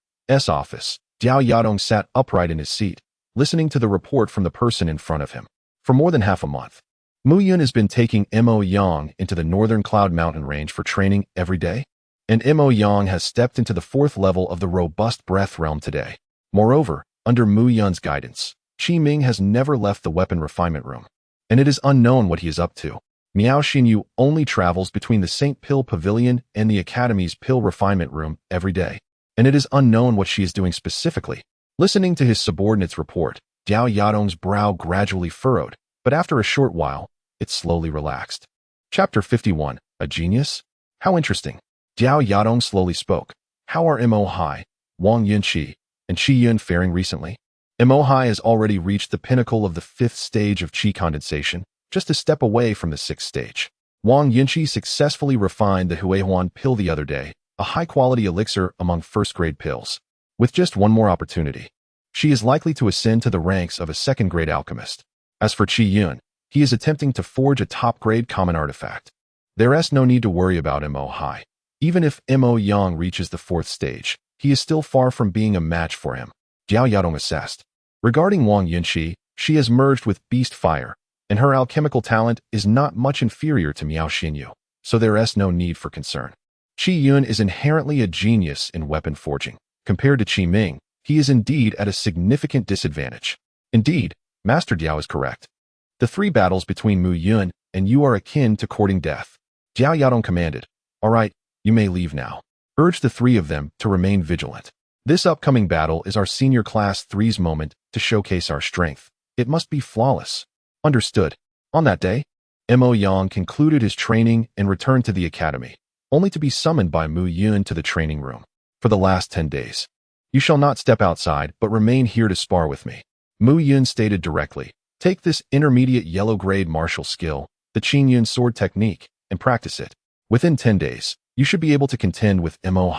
office, Diao Yadong sat upright in his seat, listening to the report from the person in front of him. For more than half a month, Mu Yun has been taking Imo Yang into the Northern Cloud Mountain range for training every day, and Imo Yang has stepped into the 4th level of the robust breath realm today. Moreover, under Mu Yun's guidance, Qi Ming has never left the weapon refinement room, and it is unknown what he is up to. Miao Xinyu only travels between the St. Pill Pavilion and the Academy's pill refinement room every day, and it is unknown what she is doing specifically. Listening to his subordinate's report, Diao Yadong's brow gradually furrowed, but after a short while, it slowly relaxed. Chapter 51, A Genius? How interesting. Diao Yadong slowly spoke. How are Imo Hai, Wang Yunqi, and Qi Yun faring recently? Imo has already reached the pinnacle of the 5th stage of qi condensation, just a step away from the 6th stage. Wang Yunqi successfully refined the Huihuan pill the other day, a high-quality elixir among first-grade pills. With just one more opportunity, she is likely to ascend to the ranks of a second-grade alchemist. As for Qi Yun, he is attempting to forge a top-grade common artifact. There is no need to worry about Mo. Even if Mo Yang reaches the 4th stage, he is still far from being a match for him. Jiao Yadong assessed. Regarding Wang Yunqi, she has merged with Beast Fire, and her alchemical talent is not much inferior to Miao Xinyu, so there is no need for concern. Qi Yun is inherently a genius in weapon forging. Compared to Qi Ming, he is indeed at a significant disadvantage. Indeed, Master Diao is correct. The 3 battles between Mu Yun and you are akin to courting death. Jiao Yadong commanded, "All right, you may leave now." Urged the 3 of them to remain vigilant. This upcoming battle is our senior class 3's moment to showcase our strength. It must be flawless. Understood. On that day, Mo Yang concluded his training and returned to the academy, only to be summoned by Mu Yun to the training room. For the last 10 days, you shall not step outside but remain here to spar with me. Mu Yun stated directly, take this intermediate yellow-grade martial skill, the Qin Yun sword technique, and practice it. Within 10 days, you should be able to contend with Mo.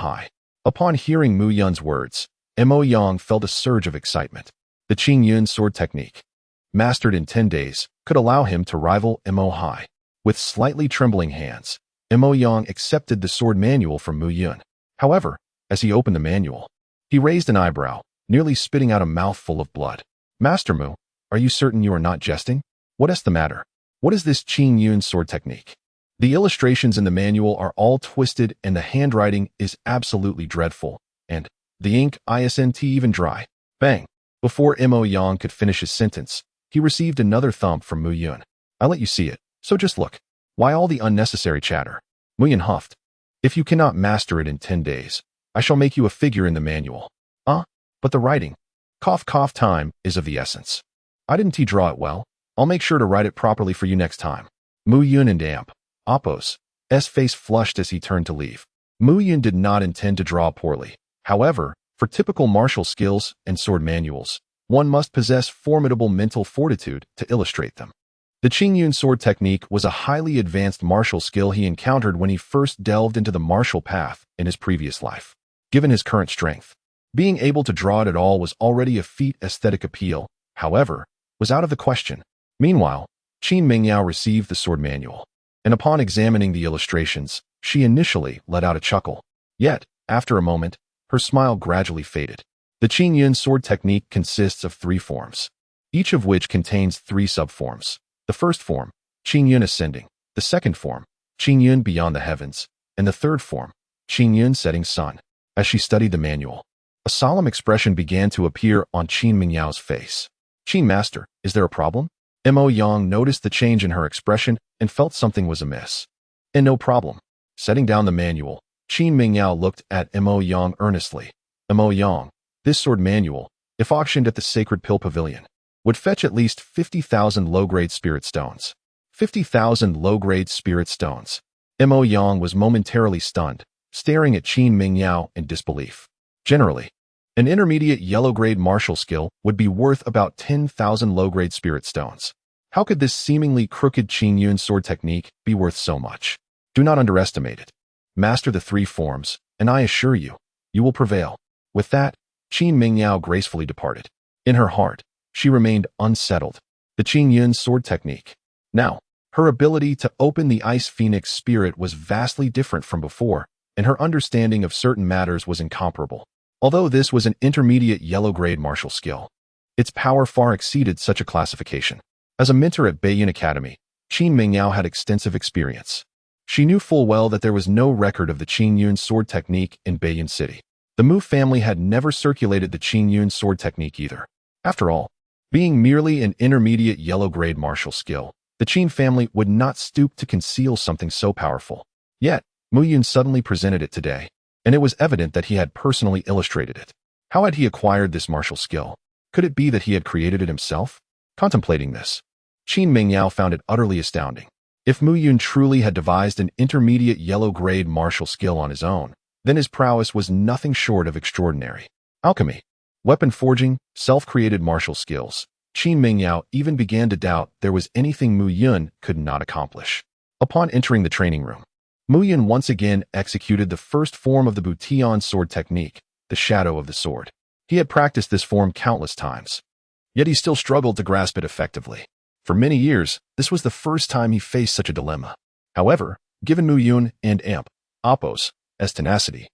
Upon hearing Mu Yun's words, Mo Yang felt a surge of excitement. The Qin Yun sword technique, mastered in 10 days, could allow him to rival Mo. With slightly trembling hands, Mo Yang accepted the sword manual from Mu Yun. However, as he opened the manual, he raised an eyebrow, nearly spitting out a mouthful of blood. Master Mu, are you certain you are not jesting? What is the matter? What is this Qin Yun sword technique? The illustrations in the manual are all twisted and the handwriting is absolutely dreadful, and the ink isn't even dry. Bang! Before Mo Yang could finish his sentence, he received another thump from Mu Yun. I let you see it, so just look. Why all the unnecessary chatter? Mu Yun huffed. If you cannot master it in 10 days, I shall make you a figure in the manual. But the writing. Cough cough time is of the essence. I didn't draw it well. I'll make sure to write it properly for you next time. Mu Yun and Appo's face flushed as he turned to leave. Mu Yun did not intend to draw poorly. However, for typical martial skills and sword manuals, one must possess formidable mental fortitude to illustrate them. The Qin Yun sword technique was a highly advanced martial skill he encountered when he first delved into the martial path in his previous life. Given his current strength, being able to draw it at all was already a feat. Aesthetic appeal, however, was out of the question. Meanwhile, Qin Mingyao received the sword manual, and upon examining the illustrations, she initially let out a chuckle. Yet, after a moment, her smile gradually faded. The Qin Yun sword technique consists of 3 forms, each of which contains 3 subforms. The first form, Qin Yun ascending, the second form, Qin Yun beyond the heavens, and the third form, Qin Yun setting sun. As she studied the manual, a solemn expression began to appear on Qin Mingyao's face. Qin Master, is there a problem? Mo Yang noticed the change in her expression and felt something was amiss. And no problem. Setting down the manual, Qin Mingyao looked at Mo Yang earnestly. Mo Yang, this sword manual, if auctioned at the Sacred Pill Pavilion, would fetch at least 50,000 low-grade spirit stones. 50,000 low-grade spirit stones. Mo Yang was momentarily stunned, staring at Qin Mingyao in disbelief. Generally, an intermediate yellow-grade martial skill would be worth about 10,000 low-grade spirit stones. How could this seemingly crooked Qin Yun sword technique be worth so much? Do not underestimate it. Master the 3 forms, and I assure you, you will prevail. With that, Qin Mingyao gracefully departed. In her heart, she remained unsettled. The Qin Yun sword technique. Now, her ability to open the Ice Phoenix spirit was vastly different from before, and her understanding of certain matters was incomparable. Although this was an intermediate yellow-grade martial skill, its power far exceeded such a classification. As a mentor at Beiyun Academy, Qin Mingyao had extensive experience. She knew full well that there was no record of the Qin Yun sword technique in Beiyun City. The Mu family had never circulated the Qin Yun sword technique either. After all, being merely an intermediate yellow-grade martial skill, the Qin family would not stoop to conceal something so powerful. Yet, Mu Yun suddenly presented it today, and it was evident that he had personally illustrated it. How had he acquired this martial skill? Could it be that he had created it himself? Contemplating this, Qin Mingyao found it utterly astounding. If Mu Yun truly had devised an intermediate yellow-grade martial skill on his own, then his prowess was nothing short of extraordinary. Alchemy. weapon forging, self-created martial skills. Qi Mingyao even began to doubt there was anything Mu Yun could not accomplish. Upon entering the training room, Mu Yun once again executed the first form of the Butian sword technique, the shadow of the sword. He had practiced this form countless times, yet he still struggled to grasp it effectively. For many years, this was the first time he faced such a dilemma. However, given Mu Yun and Appo's tenacity,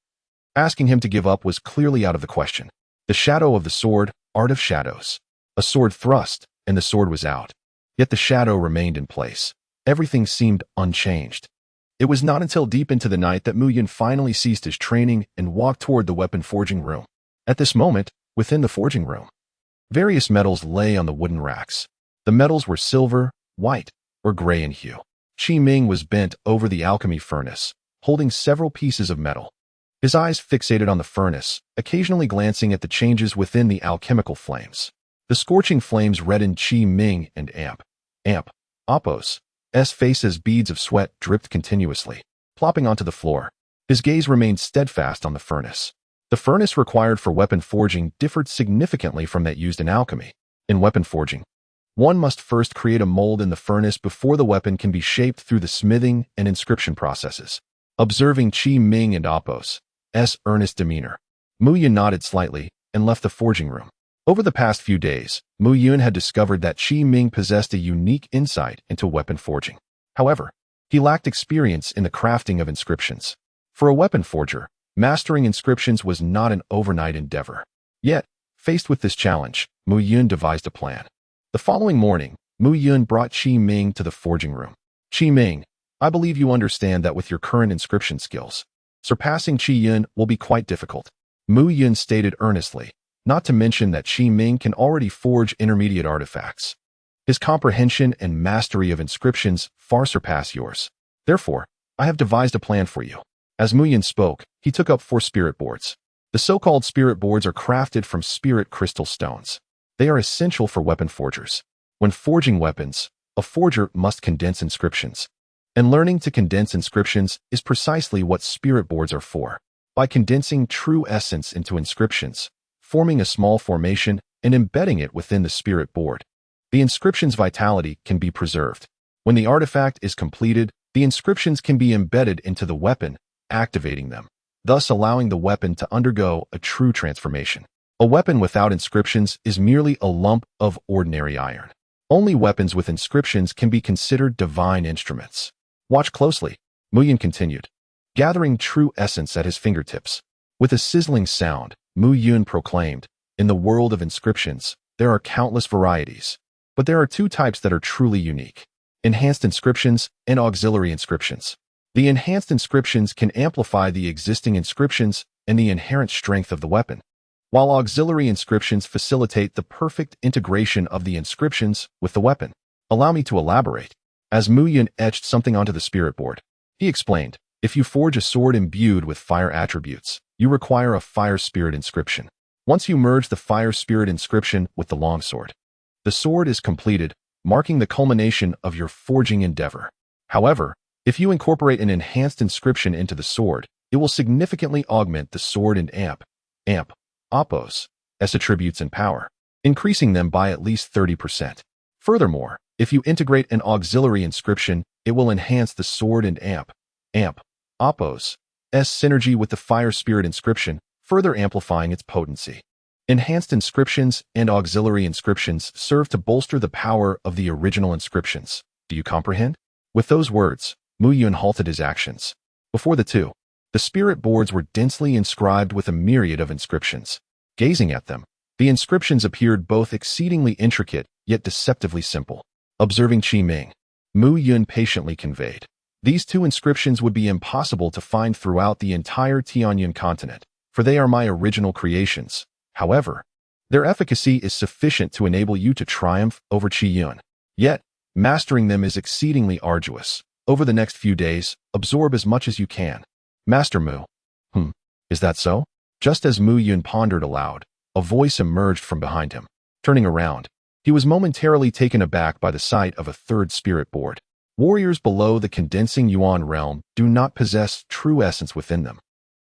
asking him to give up was clearly out of the question. The shadow of the sword, art of shadows. A sword thrust, and the sword was out. Yet the shadow remained in place. Everything seemed unchanged. It was not until deep into the night that Mu Yun finally ceased his training and walked toward the weapon forging room. At this moment, within the forging room, various metals lay on the wooden racks. The metals were silver, white, or gray in hue. Qi Ming was bent over the alchemy furnace, holding several pieces of metal. His eyes fixated on the furnace, occasionally glancing at the changes within the alchemical flames. The scorching flames reddened Qi Ming and Appo's face as beads of sweat dripped continuously, plopping onto the floor. His gaze remained steadfast on the furnace. The furnace required for weapon forging differed significantly from that used in alchemy. In weapon forging, one must first create a mold in the furnace before the weapon can be shaped through the smithing and inscription processes. Observing Qi Ming and Appo's earnest demeanor, Mu Yun nodded slightly and left the forging room. Over the past few days, Mu Yun had discovered that Qi Ming possessed a unique insight into weapon forging. However, he lacked experience in the crafting of inscriptions. For a weapon forger, mastering inscriptions was not an overnight endeavor. Yet, faced with this challenge, Mu Yun devised a plan. The following morning, Mu Yun brought Qi Ming to the forging room. Qi Ming, I believe you understand that with your current inscription skills, surpassing Qi Yun will be quite difficult. Mu Yun stated earnestly, not to mention that Qi Ming can already forge intermediate artifacts. His comprehension and mastery of inscriptions far surpass yours. Therefore, I have devised a plan for you. As Mu Yun spoke, he took up 4 spirit boards. The so-called spirit boards are crafted from spirit crystal stones. They are essential for weapon forgers. When forging weapons, a forger must condense inscriptions. And learning to condense inscriptions is precisely what spirit boards are for. By condensing true essence into inscriptions, forming a small formation and embedding it within the spirit board, the inscription's vitality can be preserved. When the artifact is completed, the inscriptions can be embedded into the weapon, activating them, thus allowing the weapon to undergo a true transformation. A weapon without inscriptions is merely a lump of ordinary iron. Only weapons with inscriptions can be considered divine instruments. Watch closely, Mu Yun continued, gathering true essence at his fingertips. With a sizzling sound, Mu Yun proclaimed, in the world of inscriptions, there are countless varieties, but there are 2 types that are truly unique: enhanced inscriptions and auxiliary inscriptions. The enhanced inscriptions can amplify the existing inscriptions and the inherent strength of the weapon, while auxiliary inscriptions facilitate the perfect integration of the inscriptions with the weapon. Allow me to elaborate. As Mu Yun etched something onto the spirit board, he explained, if you forge a sword imbued with fire attributes, you require a fire spirit inscription. Once you merge the fire spirit inscription with the longsword, the sword is completed, marking the culmination of your forging endeavor. However, if you incorporate an enhanced inscription into the sword, it will significantly augment the sword and Appo's attributes and power, increasing them by at least 30%. Furthermore, if you integrate an auxiliary inscription, it will enhance the sword and Appo's synergy with the fire spirit inscription, further amplifying its potency. Enhanced inscriptions and auxiliary inscriptions serve to bolster the power of the original inscriptions. Do you comprehend? With those words, Mu Yun halted his actions. Before the spirit boards were densely inscribed with a myriad of inscriptions. Gazing at them, the inscriptions appeared both exceedingly intricate yet deceptively simple. Observing Qi Ming, Mu Yun patiently conveyed, these 2 inscriptions would be impossible to find throughout the entire Tianyun continent, for they are my original creations. However, their efficacy is sufficient to enable you to triumph over Qi Yun. Yet, mastering them is exceedingly arduous. Over the next few days, absorb as much as you can. Master Mu. Is that so? Just as Mu Yun pondered aloud, a voice emerged from behind him. Turning around, he was momentarily taken aback by the sight of a 3rd spirit board. Warriors below the condensing Yuan realm do not possess true essence within them,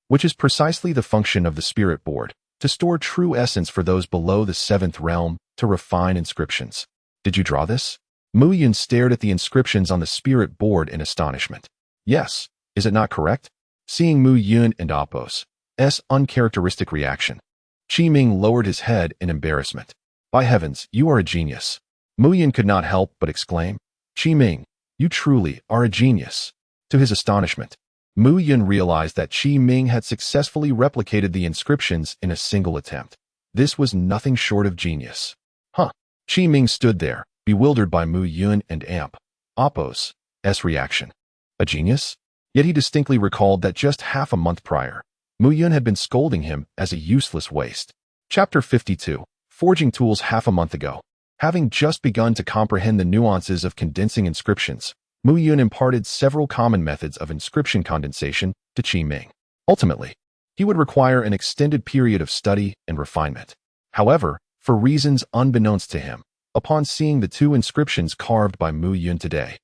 which is precisely the function of the spirit board. to store true essence for those below the seventh realm, to refine inscriptions. Did you draw this? Mu Yun stared at the inscriptions on the spirit board in astonishment. Yes, is it not correct? Seeing Mu Yun and Apos' uncharacteristic reaction, Qi Ming lowered his head in embarrassment. By heavens, you are a genius. Mu Yun could not help but exclaim. Qi Ming, you truly are a genius. To his astonishment, Mu Yun realized that Qi Ming had successfully replicated the inscriptions in a single attempt. This was nothing short of genius. Huh. Qi Ming stood there, bewildered by Mu Yun and Apos' reaction. A genius? Yet he distinctly recalled that just half a month prior, Mu Yun had been scolding him as a useless waste. Chapter 52. Forging Tools. Half a month ago, having just begun to comprehend the nuances of condensing inscriptions, Mu Yun imparted several common methods of inscription condensation to Qi Ming. Ultimately, he would require an extended period of study and refinement. However, for reasons unbeknownst to him, upon seeing the two inscriptions carved by Mu Yun today,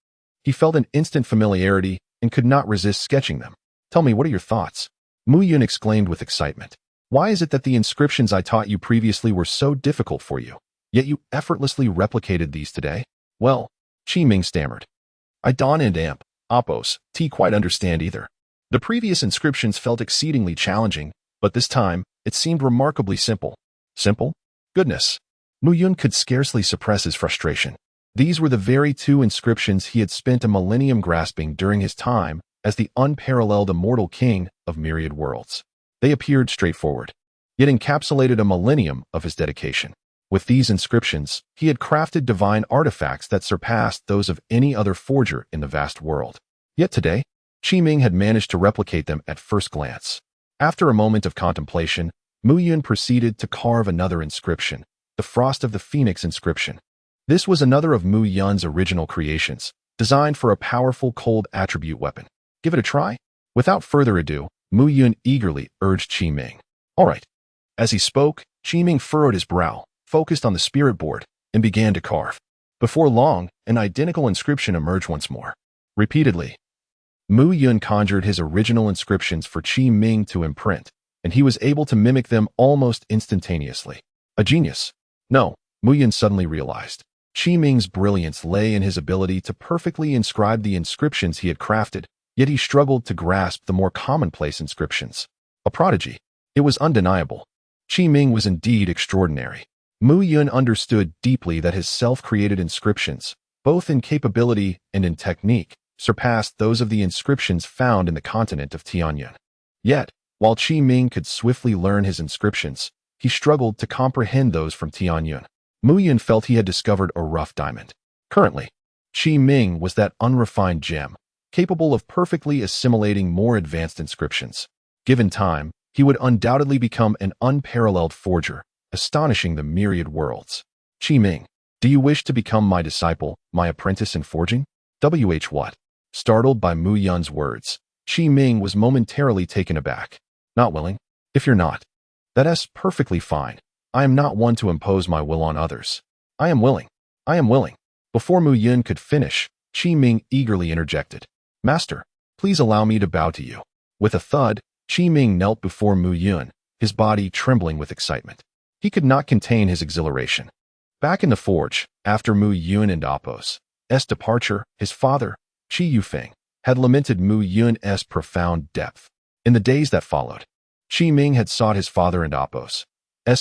he felt an instant familiarity and could not resist sketching them. Tell me, what are your thoughts? Mu Yun exclaimed with excitement. Why is it that the inscriptions I taught you previously were so difficult for you, yet you effortlessly replicated these today? Well, Qi Ming stammered. I don't and Apos' quite understand either. The previous inscriptions felt exceedingly challenging, but this time, it seemed remarkably simple. Simple? Goodness. Mu Yun could scarcely suppress his frustration. These were the very two inscriptions he had spent a millennium grasping during his time as the unparalleled Immortal King of myriad worlds. They appeared straightforward, yet encapsulated a millennium of his dedication. With these inscriptions, he had crafted divine artifacts that surpassed those of any other forger in the vast world. Yet today, Qi Ming had managed to replicate them at first glance. After a moment of contemplation, Mu Yun proceeded to carve another inscription, the Frost of the Phoenix inscription. This was another of Mu Yun's original creations, designed for a powerful cold attribute weapon. Give it a try? Without further ado, Mu Yun eagerly urged Qi Ming. All right. As he spoke, Qi Ming furrowed his brow, focused on the spirit board, and began to carve. Before long, an identical inscription emerged once more. Repeatedly, Mu Yun conjured his original inscriptions for Qi Ming to imprint, and he was able to mimic them almost instantaneously. A genius. No, Mu Yun suddenly realized. Qi Ming's brilliance lay in his ability to perfectly inscribe the inscriptions he had crafted, yet he struggled to grasp the more commonplace inscriptions. A prodigy. It was undeniable. Qi Ming was indeed extraordinary. Mu Yun understood deeply that his self-created inscriptions, both in capability and in technique, surpassed those of the inscriptions found in the continent of Tianyun. Yet, while Qi Ming could swiftly learn his inscriptions, he struggled to comprehend those from Tianyun. Mu Yun felt he had discovered a rough diamond. Currently, Qi Ming was that unrefined gem, capable of perfectly assimilating more advanced inscriptions. Given time, he would undoubtedly become an unparalleled forger, astonishing the myriad worlds. Qi Ming, do you wish to become my disciple, my apprentice in forging? What? Startled by Mu Yun's words, Qi Ming was momentarily taken aback. Not willing? If you're not, that's perfectly fine. I am not one to impose my will on others. I am willing. I am willing. Before Mu Yun could finish, Qi Ming eagerly interjected. Master, please allow me to bow to you. With a thud, Qi Ming knelt before Mu Yun, his body trembling with excitement. He could not contain his exhilaration. Back in the forge, after Mu Yun and Apos' departure, his father, Qi Yufeng, had lamented Mu Yun's profound depth. In the days that followed, Qi Ming had sought his father and Apos'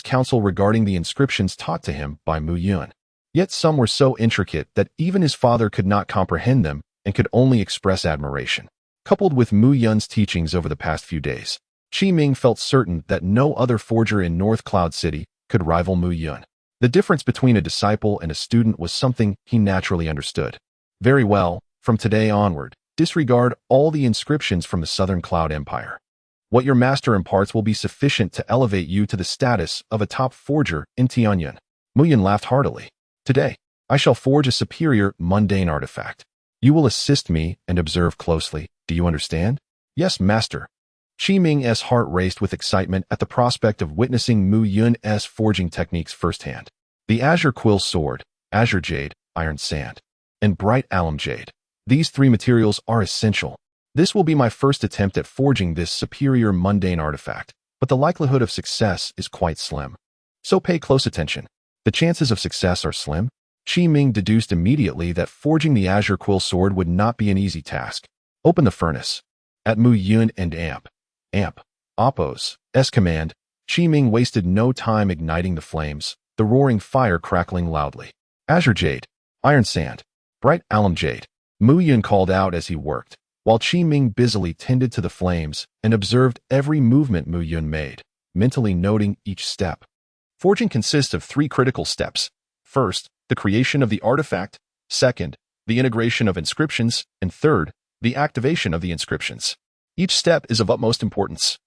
counsel regarding the inscriptions taught to him by Mu Yun. Yet some were so intricate that even his father could not comprehend them and could only express admiration. Coupled with Mu Yun's teachings over the past few days, Qi Ming felt certain that no other forger in North Cloud City could rival Mu Yun. The difference between a disciple and a student was something he naturally understood. Very well, from today onward, disregard all the inscriptions from the Southern Cloud Empire. What your master imparts will be sufficient to elevate you to the status of a top forger in Tianyun. Mu Yun laughed heartily. Today, I shall forge a superior, mundane artifact. You will assist me and observe closely. Do you understand? Yes, master. Qi Ming's heart raced with excitement at the prospect of witnessing Mu Yun's forging techniques firsthand. The azure quill sword, azure jade, iron sand, and bright alum jade. These three materials are essential. This will be my first attempt at forging this superior mundane artifact. but the likelihood of success is quite slim. So pay close attention. The chances of success are slim. Qi Ming deduced immediately that forging the Azure Quill Sword would not be an easy task. Open the furnace. At Mu Yun and Oppo's command, Qi Ming wasted no time igniting the flames, the roaring fire crackling loudly. Azure Jade, Iron Sand, Bright Alum Jade, Mu Yun called out as he worked, while Qi Ming busily tended to the flames and observed every movement Mu Yun made, mentally noting each step. Forging consists of 3 critical steps. First, the creation of the artifact. Second, the integration of inscriptions. And third, the activation of the inscriptions. Each step is of utmost importance.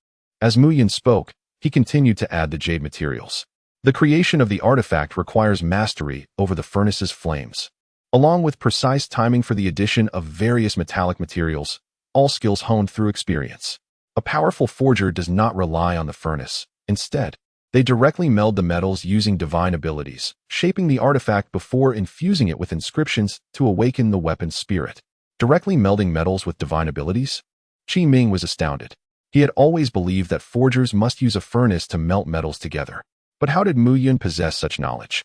As Mu Yun spoke, he continued to add the jade materials. The creation of the artifact requires mastery over the furnace's flames, along with precise timing for the addition of various metallic materials, all skills honed through experience. A powerful forger does not rely on the furnace. Instead, they directly meld the metals using divine abilities, shaping the artifact before infusing it with inscriptions to awaken the weapon's spirit. Directly melding metals with divine abilities? Qi Ming was astounded. He had always believed that forgers must use a furnace to melt metals together. But how did Mu Yun possess such knowledge?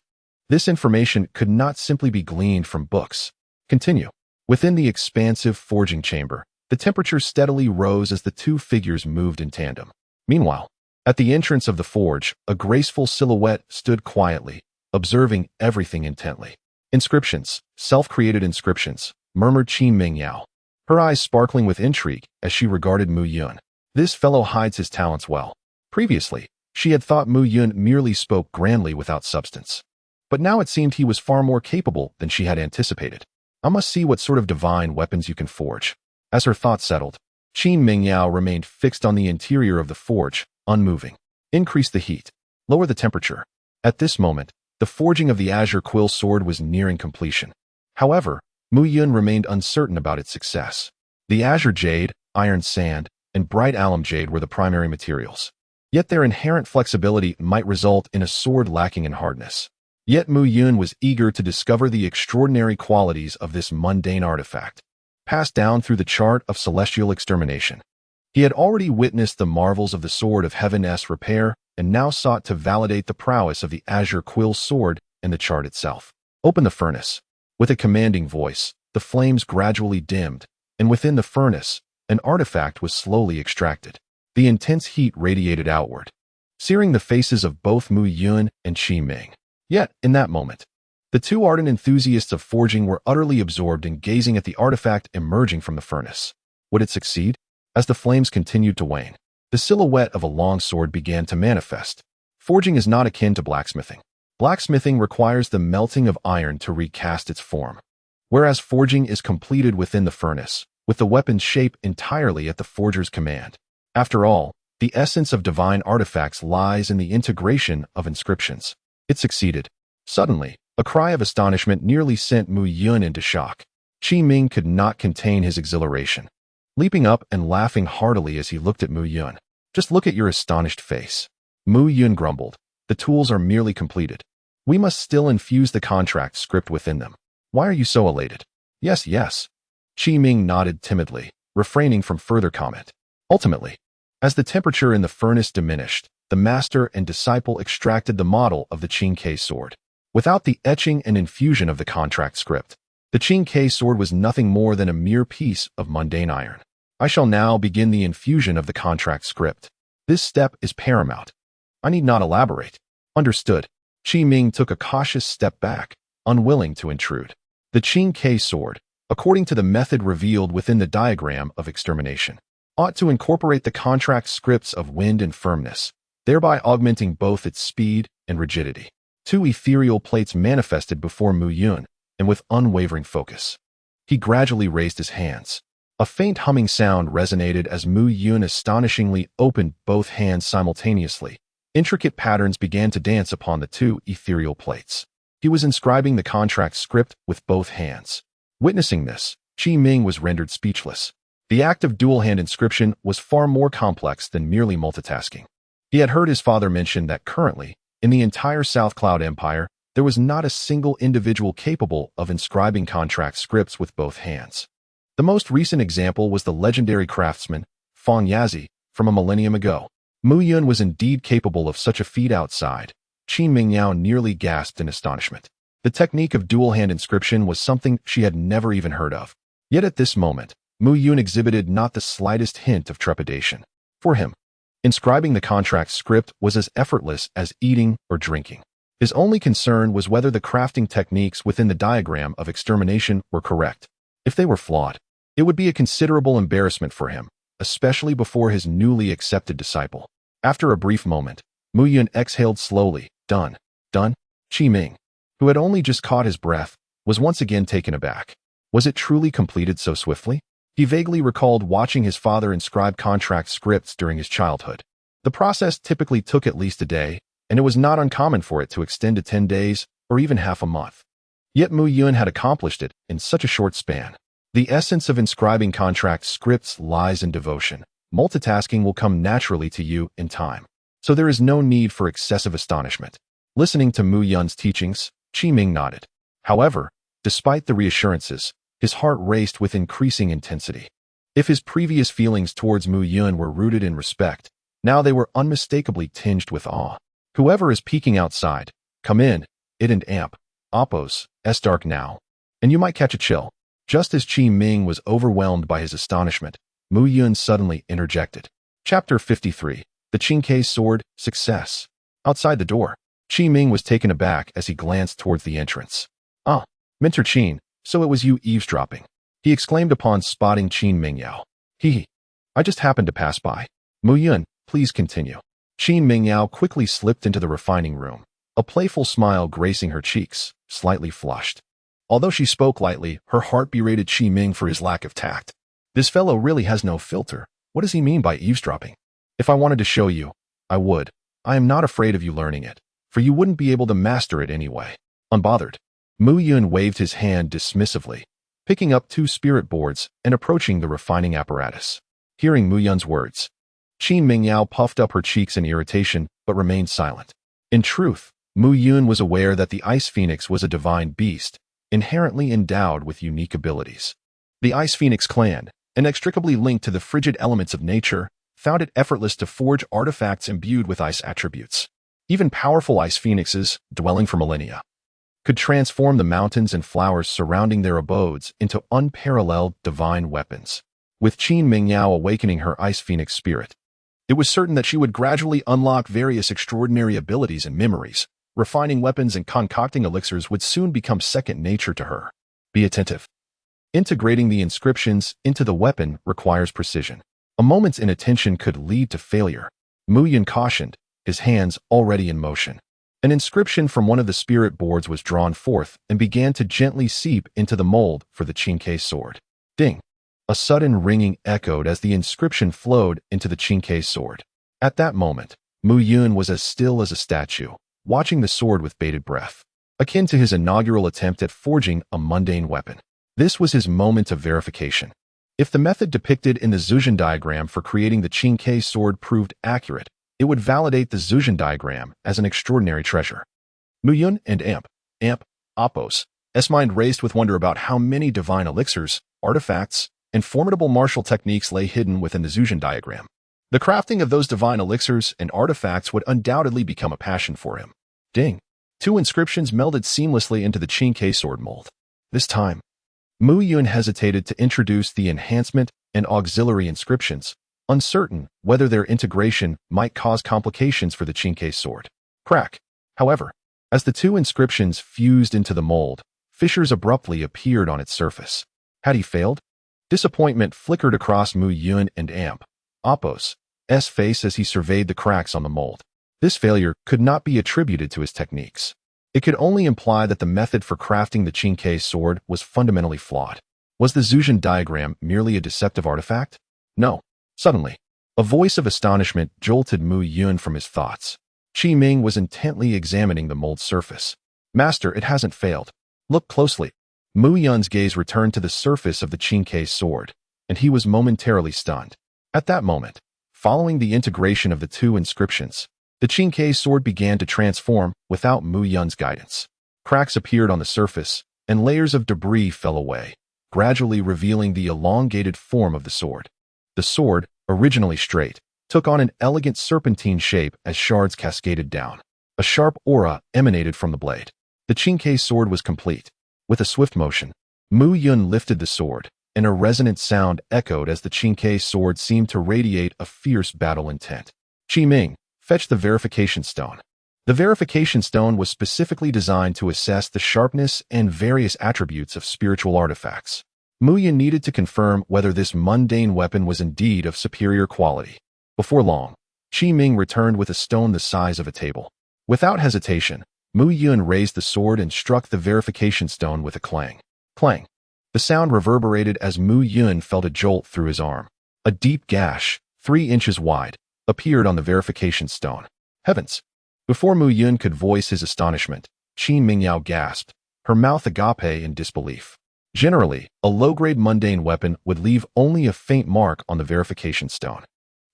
This information could not simply be gleaned from books. Continue. Within the expansive forging chamber, the temperature steadily rose as the 2 figures moved in tandem. Meanwhile, at the entrance of the forge, a graceful silhouette stood quietly, observing everything intently. Inscriptions, self-created inscriptions, murmured Qi Ming Yao, her eyes sparkling with intrigue as she regarded Mu Yun. This fellow hides his talents well. Previously, she had thought Mu Yun merely spoke grandly without substance. But now it seemed he was far more capable than she had anticipated. I must see what sort of divine weapons you can forge. As her thoughts settled, Qi Ming Yao remained fixed on the interior of the forge, unmoving. Increase the heat. Lower the temperature. At this moment, the forging of the Azure Quill Sword was nearing completion. However, Mu Yun remained uncertain about its success. The Azure Jade, Iron Sand, and Bright Alum Jade were the primary materials. Yet their inherent flexibility might result in a sword lacking in hardness. Yet Mu Yun was eager to discover the extraordinary qualities of this mundane artifact, passed down through the chart of celestial extermination. He had already witnessed the marvels of the Sword of Heaven's repair and now sought to validate the prowess of the Azure Quill Sword and the chart itself. Open the furnace. With a commanding voice, the flames gradually dimmed, and within the furnace, an artifact was slowly extracted. The intense heat radiated outward, searing the faces of both Mu Yun and Qi Ming. Yet, in that moment, the 2 ardent enthusiasts of forging were utterly absorbed in gazing at the artifact emerging from the furnace. Would it succeed? As the flames continued to wane, the silhouette of a long sword began to manifest. Forging is not akin to blacksmithing. Blacksmithing requires the melting of iron to recast its form, whereas forging is completed within the furnace, with the weapon's shape entirely at the forger's command. After all, the essence of divine artifacts lies in the integration of inscriptions. It succeeded. Suddenly, a cry of astonishment nearly sent Mu Yun into shock. Qi Ming could not contain his exhilaration, leaping up and laughing heartily as he looked at Mu Yun. Just look at your astonished face. Mu Yun grumbled. The tools are merely completed. We must still infuse the contract script within them. Why are you so elated? Yes. Qi Ming nodded timidly, refraining from further comment. Ultimately, as the temperature in the furnace diminished, the master and disciple extracted the model of the Qing Ke sword. Without the etching and infusion of the contract script, the Qing Ke sword was nothing more than a mere piece of mundane iron. I shall now begin the infusion of the contract script. This step is paramount. I need not elaborate. Understood. Qi Ming took a cautious step back, unwilling to intrude. The Qing Ke sword, according to the method revealed within the diagram of extermination, ought to incorporate the contract scripts of wind and firmness, thereby augmenting both its speed and rigidity. 2 ethereal plates manifested before Mu Yun, and with unwavering focus. He gradually raised his hands. A faint humming sound resonated as Mu Yun astonishingly opened both hands simultaneously. Intricate patterns began to dance upon the 2 ethereal plates. He was inscribing the contract script with both hands. Witnessing this, Qi Ming was rendered speechless. The act of dual-hand inscription was far more complex than merely multitasking. He had heard his father mention that currently, in the entire South Cloud Empire, there was not a single individual capable of inscribing contract scripts with both hands. The most recent example was the legendary craftsman, Feng Yazi, from a millennium ago. Mu Yun was indeed capable of such a feat outside. Qin Mingyao nearly gasped in astonishment. The technique of dual-hand inscription was something she had never even heard of. Yet at this moment, Mu Yun exhibited not the slightest hint of trepidation. For him, inscribing the contract script was as effortless as eating or drinking. His only concern was whether the crafting techniques within the diagram of extermination were correct. If they were flawed, it would be a considerable embarrassment for him, especially before his newly accepted disciple. After a brief moment, Mu Yun exhaled slowly. Done. Done? Qi Ming, who had only just caught his breath, was once again taken aback. Was it truly completed so swiftly? He vaguely recalled watching his father inscribe contract scripts during his childhood. The process typically took at least a day, and it was not uncommon for it to extend to 10 days or even half a month. Yet Mu Yun had accomplished it in such a short span. The essence of inscribing contract scripts lies in devotion. Multitasking will come naturally to you in time, so there is no need for excessive astonishment. Listening to Mu Yun's teachings, Qi Ming nodded. However, despite the reassurances, his heart raced with increasing intensity. If his previous feelings towards Mu Yun were rooted in respect, now they were unmistakably tinged with awe. Whoever is peeking outside, come in, it and amp, oppos, dark now, and you might catch a chill. Just as Qi Ming was overwhelmed by his astonishment, Mu Yun suddenly interjected. Chapter 53. The Qingke Sword, Success. Outside the door, Qi Ming was taken aback as he glanced towards the entrance. Ah, Minter Qin, so it was you eavesdropping, he exclaimed upon spotting Qin Mingyao. I just happened to pass by. Mu Yun, please continue. Qin Mingyao quickly slipped into the refining room, a playful smile gracing her cheeks, slightly flushed. Although she spoke lightly, her heart berated Qi Ming for his lack of tact. This fellow really has no filter. What does he mean by eavesdropping? If I wanted to show you, I would. I am not afraid of you learning it, for you wouldn't be able to master it anyway. Unbothered, Mu Yun waved his hand dismissively, picking up 2 spirit boards and approaching the refining apparatus. Hearing Mu Yun's words, Qin Mingyao puffed up her cheeks in irritation but remained silent. In truth, Mu Yun was aware that the Ice Phoenix was a divine beast, inherently endowed with unique abilities. The Ice Phoenix clan, inextricably linked to the frigid elements of nature, found it effortless to forge artifacts imbued with ice attributes. Even powerful ice phoenixes, dwelling for millennia, could transform the mountains and flowers surrounding their abodes into unparalleled divine weapons. With Qin Mingyao awakening her ice phoenix spirit, it was certain that she would gradually unlock various extraordinary abilities and memories. Refining weapons and concocting elixirs would soon become second nature to her. Be attentive. Integrating the inscriptions into the weapon requires precision. A moment's inattention could lead to failure. Mu Yun cautioned, his hands already in motion. An inscription from one of the spirit boards was drawn forth and began to gently seep into the mold for the Qingke sword. Ding! A sudden ringing echoed as the inscription flowed into the Qingke sword. At that moment, Mu Yun was as still as a statue, watching the sword with bated breath, akin to his inaugural attempt at forging a mundane weapon. This was his moment of verification. If the method depicted in the Zhuzhen diagram for creating the Qingke sword proved accurate, it would validate the Zhuzhen diagram as an extraordinary treasure. Mu Yun and Oppos' mind raced with wonder about how many divine elixirs, artifacts, and formidable martial techniques lay hidden within the Zhuzhen diagram. The crafting of those divine elixirs and artifacts would undoubtedly become a passion for him. Ding! 2 inscriptions melded seamlessly into the Qingke sword mold. This time, Mu Yun hesitated to introduce the enhancement and auxiliary inscriptions, uncertain whether their integration might cause complications for the Qingke sword. Crack! However, as the 2 inscriptions fused into the mold, fissures abruptly appeared on its surface. Had he failed? Disappointment flickered across Mu Yun and Oppos' face as he surveyed the cracks on the mold. This failure could not be attributed to his techniques. It could only imply that the method for crafting the Qingke sword was fundamentally flawed. Was the Zhuzhen diagram merely a deceptive artifact? No. Suddenly, a voice of astonishment jolted Mu Yun from his thoughts. Qi Ming was intently examining the mold's surface. Master, it hasn't failed. Look closely. Mu Yun's gaze returned to the surface of the Qingke sword, and he was momentarily stunned. At that moment, following the integration of the 2 inscriptions, the Qingke sword began to transform without Mu Yun's guidance. Cracks appeared on the surface, and layers of debris fell away, gradually revealing the elongated form of the sword. The sword, originally straight, took on an elegant serpentine shape as shards cascaded down. A sharp aura emanated from the blade. The Qingke sword was complete. With a swift motion, Mu Yun lifted the sword, and a resonant sound echoed as the Qingke sword seemed to radiate a fierce battle intent. Qi Ming, fetch the verification stone. The verification stone was specifically designed to assess the sharpness and various attributes of spiritual artifacts. Mu Yun needed to confirm whether this mundane weapon was indeed of superior quality. Before long, Qi Ming returned with a stone the size of a table. Without hesitation, Mu Yun raised the sword and struck the verification stone with a clang. Clang. The sound reverberated as Mu Yun felt a jolt through his arm. A deep gash, 3 inches wide, appeared on the verification stone. Heavens! Before Mu Yun could voice his astonishment, Qi Mingyao gasped, her mouth agape in disbelief. Generally, a low-grade mundane weapon would leave only a faint mark on the verification stone.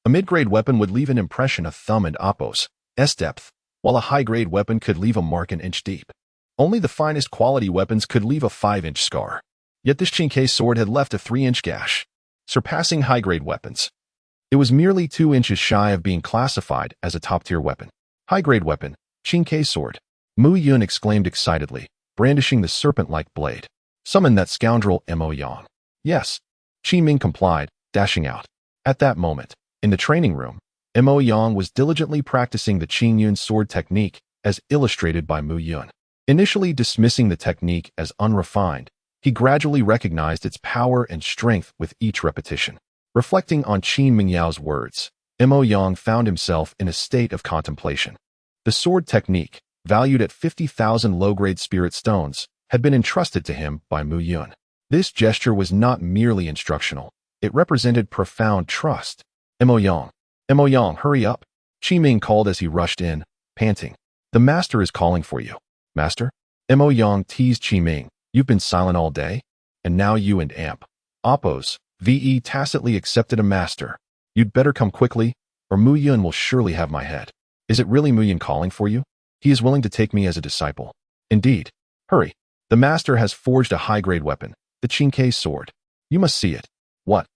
A mid-grade weapon would leave an impression of thumb and appos, s-depth, while a high-grade weapon could leave a mark an inch deep. Only the finest quality weapons could leave a 5-inch scar. Yet this Qingke sword had left a 3-inch gash, surpassing high-grade weapons. It was merely 2 inches shy of being classified as a top-tier weapon. High-grade weapon, Qingke sword. Mu Yun exclaimed excitedly, brandishing the serpent-like blade. Summon that scoundrel Mo Yang. Yes. Qi Ming complied, dashing out. At that moment, in the training room, Mo Yang was diligently practicing the Qingyun sword technique as illustrated by Mu Yun. Initially dismissing the technique as unrefined, he gradually recognized its power and strength with each repetition. Reflecting on Qi Mingyao's words, Mo Yang found himself in a state of contemplation. The sword technique, valued at 50,000 low-grade spirit stones, had been entrusted to him by Mu Yun. This gesture was not merely instructional. It represented profound trust. Mo Yang, hurry up. Qi Ming called as he rushed in, panting. The master is calling for you. Master? Mo Yang teased Qi Ming. You've been silent all day? And now you and Amp. Oppos, VE tacitly accepted a master. You'd better come quickly, or Mu Yun will surely have my head. Is it really Mu Yun calling for you? He is willing to take me as a disciple. Indeed. Hurry. The master has forged a high-grade weapon, the Qingke sword. You must see it. What?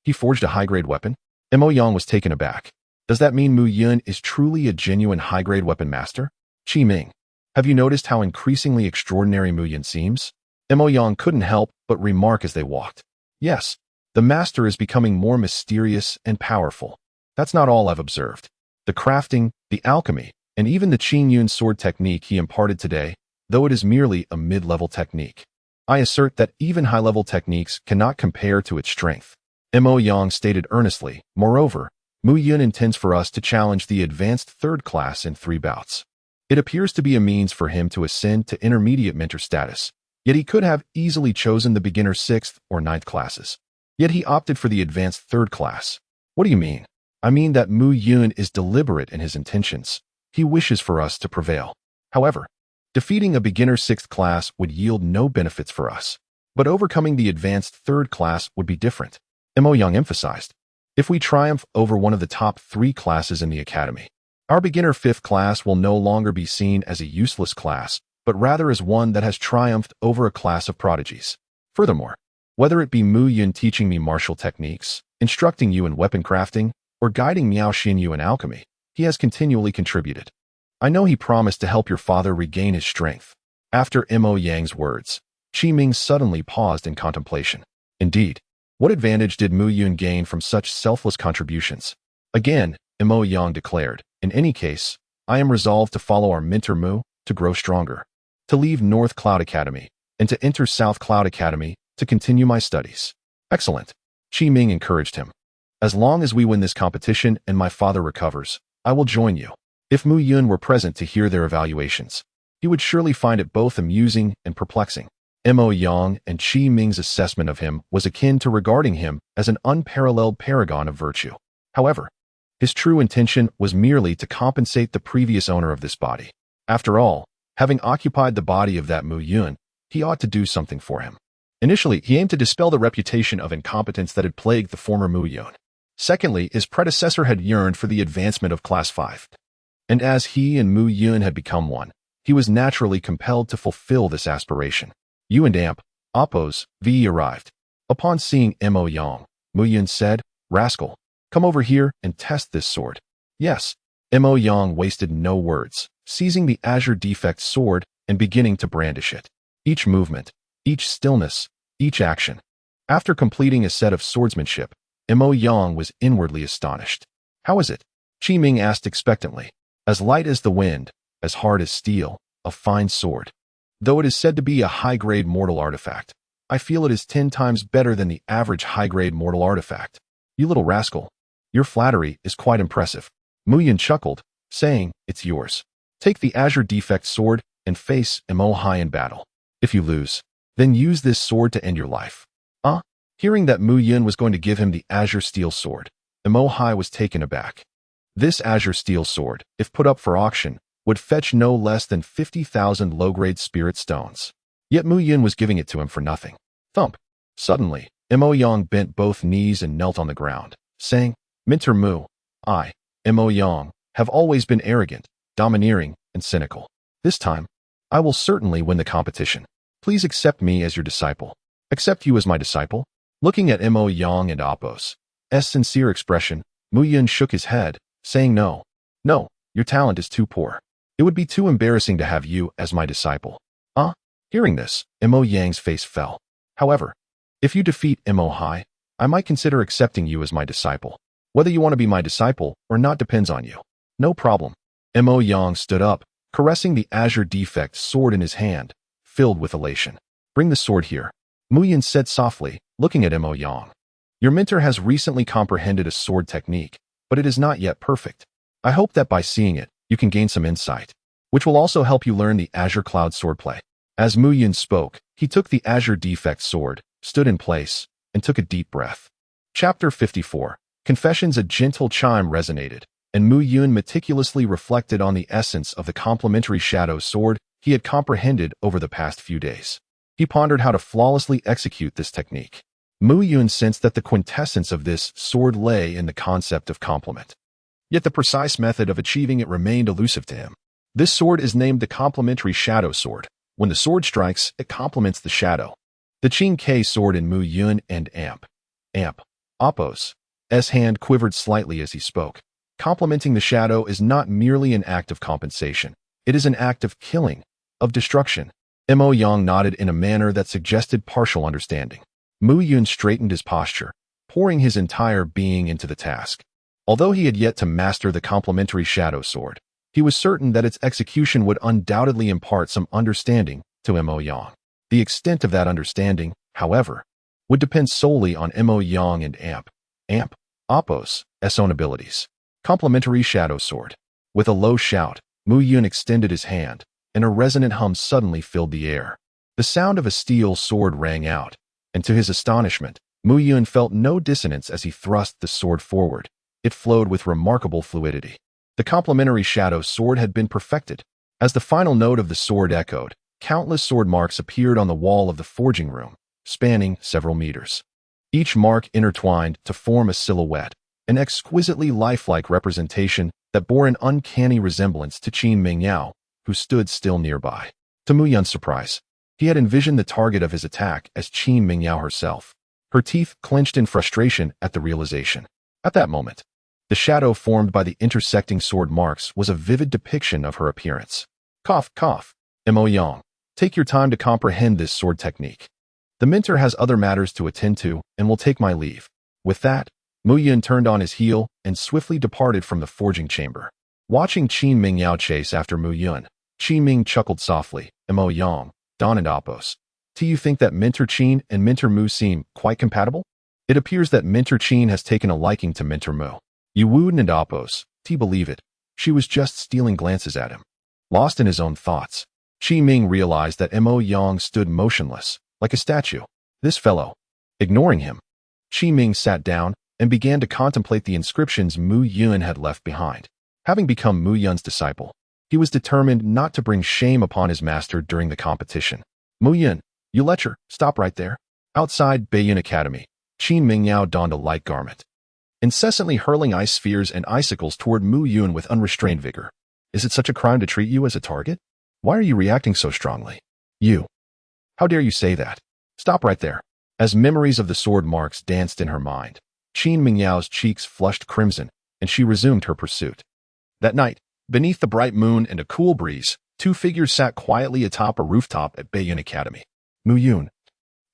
He forged a high-grade weapon? Mo Yang was taken aback. Does that mean Mu Yun is truly a genuine high-grade weapon master? Qi Ming, have you noticed how increasingly extraordinary Mu Yun seems? Mo Yang couldn't help but remark as they walked. Yes, the master is becoming more mysterious and powerful. That's not all I've observed. The crafting, the alchemy, and even the Qingyun sword technique he imparted today, though it is merely a mid-level technique. I assert that even high-level techniques cannot compare to its strength. Mo Yang stated earnestly. Moreover, Mu Yun intends for us to challenge the advanced 3rd class in 3 bouts. It appears to be a means for him to ascend to intermediate mentor status, yet he could have easily chosen the beginner 6th or 9th classes. Yet he opted for the advanced 3rd class. What do you mean? I mean that Mu Yun is deliberate in his intentions. He wishes for us to prevail. However, defeating a beginner 6th class would yield no benefits for us. But overcoming the advanced 3rd class would be different. Mo Yang emphasized. If we triumph over one of the top 3 classes in the academy, our beginner 5th class will no longer be seen as a useless class, but rather as one that has triumphed over a class of prodigies. Furthermore, whether it be Mu Yun teaching me martial techniques, instructing you in weapon crafting, or guiding Miao Xinyu in alchemy, he has continually contributed. I know he promised to help your father regain his strength. After Mo Yang's words, Qi Ming suddenly paused in contemplation. Indeed, what advantage did Mu Yun gain from such selfless contributions? Again, Mo Yang declared, in any case, I am resolved to follow our mentor Mu, to grow stronger, to leave North Cloud Academy, and to enter South Cloud Academy to continue my studies. Excellent. Qi Ming encouraged him. As long as we win this competition and my father recovers, I will join you. If Mu Yun were present to hear their evaluations, he would surely find it both amusing and perplexing. Mo Yang and Qi Ming's assessment of him was akin to regarding him as an unparalleled paragon of virtue. However, his true intention was merely to compensate the previous owner of this body. After all, having occupied the body of that Mu Yun, he ought to do something for him. Initially, he aimed to dispel the reputation of incompetence that had plagued the former Mu Yun. Secondly, his predecessor had yearned for the advancement of Class 5. And as he and Mu Yun had become one, he was naturally compelled to fulfill this aspiration. You and Amp, Oppos, VE arrived. Upon seeing Mo Yang, Mu Yun said, Rascal, Come over here and test this sword. Yes. Mo Yang wasted no words, seizing the azure defect sword and beginning to brandish it. Each movement, each stillness, each action. After completing a set of swordsmanship, Mo Yang was inwardly astonished. How is it? Qi Ming asked expectantly. As light as the wind, as hard as steel, a fine sword. Though it is said to be a high-grade mortal artifact, I feel it is 10 times better than the average high-grade mortal artifact. You little rascal. Your flattery is quite impressive. Mu Yun chuckled, saying, it's yours. Take the azure defect sword and face Mo Hai in battle. If you lose, then use this sword to end your life. Hearing that Mu Yun was going to give him the azure steel sword, Mo Hai was taken aback. This azure steel sword, if put up for auction, would fetch no less than 50,000 low-grade spirit stones. Yet Mu Yun was giving it to him for nothing. Thump. Suddenly, Mo Yang bent both knees and knelt on the ground, saying, Minter Mu, I, Mo Yang, have always been arrogant, domineering, and cynical. This time, I will certainly win the competition. Please accept me as your disciple. Accept you as my disciple? Looking at Mo Yang and Apos' sincere expression, Mu Yun shook his head, saying no. No, your talent is too poor. It would be too embarrassing to have you as my disciple. Hearing this, Mo Yang's face fell. However, if you defeat Mo Hai, I might consider accepting you as my disciple. Whether you want to be my disciple or not depends on you. No problem. Mo Yang stood up, caressing the azure defect sword in his hand, filled with elation. Bring the sword here, Mu Yun said softly, looking at Mo Yang. Your mentor has recently comprehended a sword technique, but it is not yet perfect. I hope that by seeing it, you can gain some insight, which will also help you learn the azure cloud swordplay. As Mu Yun spoke, he took the azure defect sword, stood in place, and took a deep breath. Chapter 54. Confessions. A gentle chime resonated, and Mu Yun meticulously reflected on the essence of the complementary shadow sword he had comprehended over the past few days. He pondered how to flawlessly execute this technique. Mu Yun sensed that the quintessence of this sword lay in the concept of complement. Yet the precise method of achieving it remained elusive to him. This sword is named the complementary shadow sword. When the sword strikes, it complements the shadow. The Qing K sword in Mu Yun and Apos' hand quivered slightly as he spoke. Complementing the shadow is not merely an act of compensation. It is an act of killing, of destruction. Mo Yang nodded in a manner that suggested partial understanding. Mu Yun straightened his posture, pouring his entire being into the task. Although he had yet to master the complementary shadow sword, he was certain that its execution would undoubtedly impart some understanding to Mo Yang. The extent of that understanding, however, would depend solely on Mo Yang and Apos' own abilities. Complementary shadow sword. With a low shout, Mu Yun extended his hand, and a resonant hum suddenly filled the air. The sound of a steel sword rang out, and to his astonishment, Mu Yun felt no dissonance as he thrust the sword forward. It flowed with remarkable fluidity. The complementary shadow sword had been perfected. As the final note of the sword echoed, countless sword marks appeared on the wall of the forging room, spanning several meters. Each mark intertwined to form a silhouette, an exquisitely lifelike representation that bore an uncanny resemblance to Qin Mingyao, who stood still nearby. To Mu Yun's surprise, he had envisioned the target of his attack as Qin Mingyao herself. Her teeth clenched in frustration at the realization. At that moment, the shadow formed by the intersecting sword marks was a vivid depiction of her appearance. Cough, cough. Mo Yang, take your time to comprehend this sword technique. The mentor has other matters to attend to and will take my leave. With that, Mu Yun turned on his heel and swiftly departed from the forging chamber. Watching Qin Mingyao chase after Mu Yun, Qin Ming chuckled softly. Mo Yang, Don and Apos. Do you think that Mentor Qin and Mentor Mu seem quite compatible? It appears that Mentor Qin has taken a liking to Mentor Mu. You wooed and Apos, do you believe it? She was just stealing glances at him. Lost in his own thoughts, Qi Ming realized that Mo Yang stood motionless, like a statue. This fellow. Ignoring him, Qi Ming sat down and began to contemplate the inscriptions Mu Yun had left behind. Having become Mu Yun's disciple, he was determined not to bring shame upon his master during the competition. Mu Yun, you lecher, stop right there. Outside Beiyun Academy, Qin Mingyao donned a light garment, incessantly hurling ice spheres and icicles toward Mu Yun with unrestrained vigor. Is it such a crime to treat you as a target? Why are you reacting so strongly? You. How dare you say that? Stop right there. As memories of the sword marks danced in her mind, Qin Mingyao's cheeks flushed crimson, and she resumed her pursuit. That night, beneath the bright moon and a cool breeze, two figures sat quietly atop a rooftop at Beiyun Academy. Mu Yun.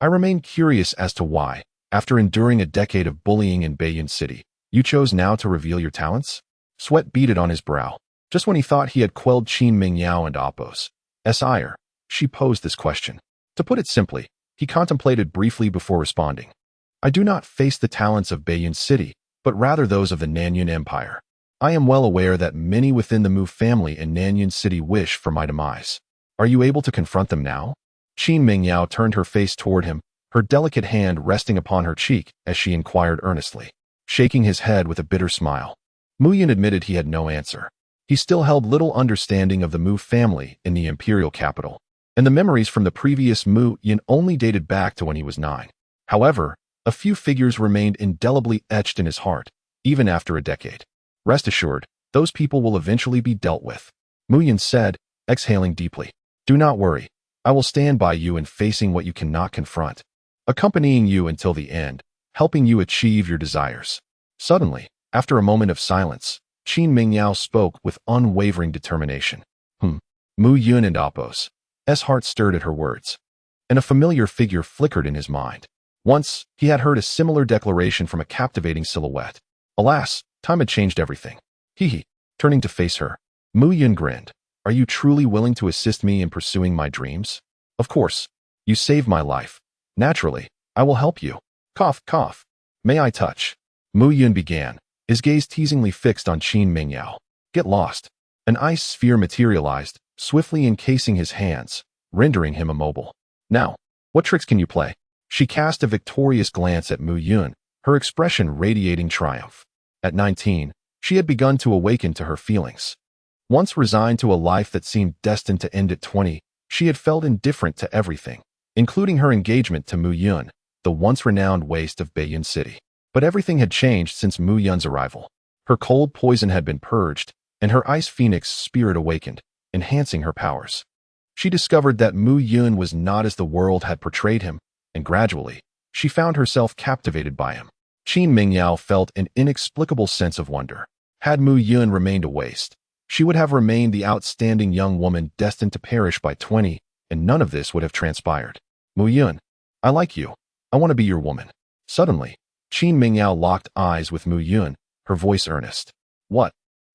I remain curious as to why, after enduring a decade of bullying in Beiyun City, you chose now to reveal your talents? Sweat beaded on his brow. Just when he thought he had quelled Qin Mingyao and Appo's ire, she posed this question. To put it simply, he contemplated briefly before responding. I do not face the talents of Beiyun City, but rather those of the Nanyun Empire. I am well aware that many within the Mu family in Nanyun City wish for my demise. Are you able to confront them now? Qin Mingyao turned her face toward him, her delicate hand resting upon her cheek as she inquired earnestly, shaking his head with a bitter smile. Mu Yun admitted he had no answer. He still held little understanding of the Mu family in the imperial capital, and the memories from the previous Mu Yun only dated back to when he was 9. However, a few figures remained indelibly etched in his heart, even after a decade. Rest assured, those people will eventually be dealt with, Mu Yun said, exhaling deeply. Do not worry. I will stand by you in facing what you cannot confront, accompanying you until the end, helping you achieve your desires. Suddenly, after a moment of silence, Qin Mingyao spoke with unwavering determination. Mu Yun and Appo's heart stirred at her words, and a familiar figure flickered in his mind. Once, he had heard a similar declaration from a captivating silhouette. Alas, time had changed everything. Turning to face her, Mu Yun grinned. Are you truly willing to assist me in pursuing my dreams? Of course. You saved my life. Naturally, I will help you. Cough, cough. May I touch? Mu Yun began, his gaze teasingly fixed on Qin Mingyao. Get lost. An ice sphere materialized, swiftly encasing his hands, rendering him immobile. Now, what tricks can you play? She cast a victorious glance at Mu Yun, her expression radiating triumph. At 19, she had begun to awaken to her feelings. Once resigned to a life that seemed destined to end at 20, she had felt indifferent to everything, including her engagement to Mu Yun, the once renowned waste of Beiyun City. But everything had changed since Mu Yun's arrival. Her cold poison had been purged, and her ice phoenix spirit awakened, enhancing her powers. She discovered that Mu Yun was not as the world had portrayed him, and gradually, she found herself captivated by him. Qin Mingyao felt an inexplicable sense of wonder. Had Mu Yun remained a waste, she would have remained the outstanding young woman destined to perish by 20, and none of this would have transpired. Mu Yun, I like you. I want to be your woman. Suddenly, Qin Mingyao locked eyes with Mu Yun, her voice earnest. What?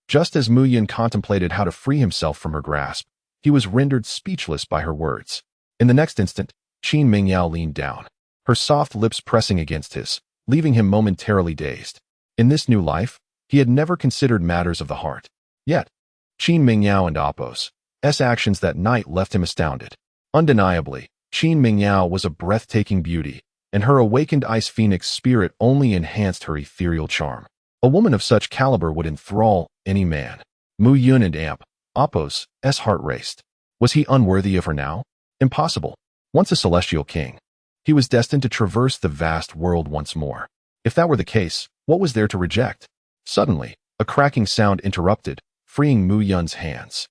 Just as Mu Yun contemplated how to free himself from her grasp, he was rendered speechless by her words. In the next instant, Qin Mingyao leaned down, her soft lips pressing against his, leaving him momentarily dazed. In this new life, he had never considered matters of the heart. Yet, Qin Mingyao and Appo's actions that night left him astounded. Undeniably, Qin Mingyao was a breathtaking beauty, and her awakened ice phoenix spirit only enhanced her ethereal charm. A woman of such caliber would enthrall any man. Mu Yun and Appo's heart raced. Was he unworthy of her now? Impossible. Once a celestial king, he was destined to traverse the vast world once more. If that were the case, what was there to reject? Suddenly, a cracking sound interrupted, freeing Mu Yun's hands.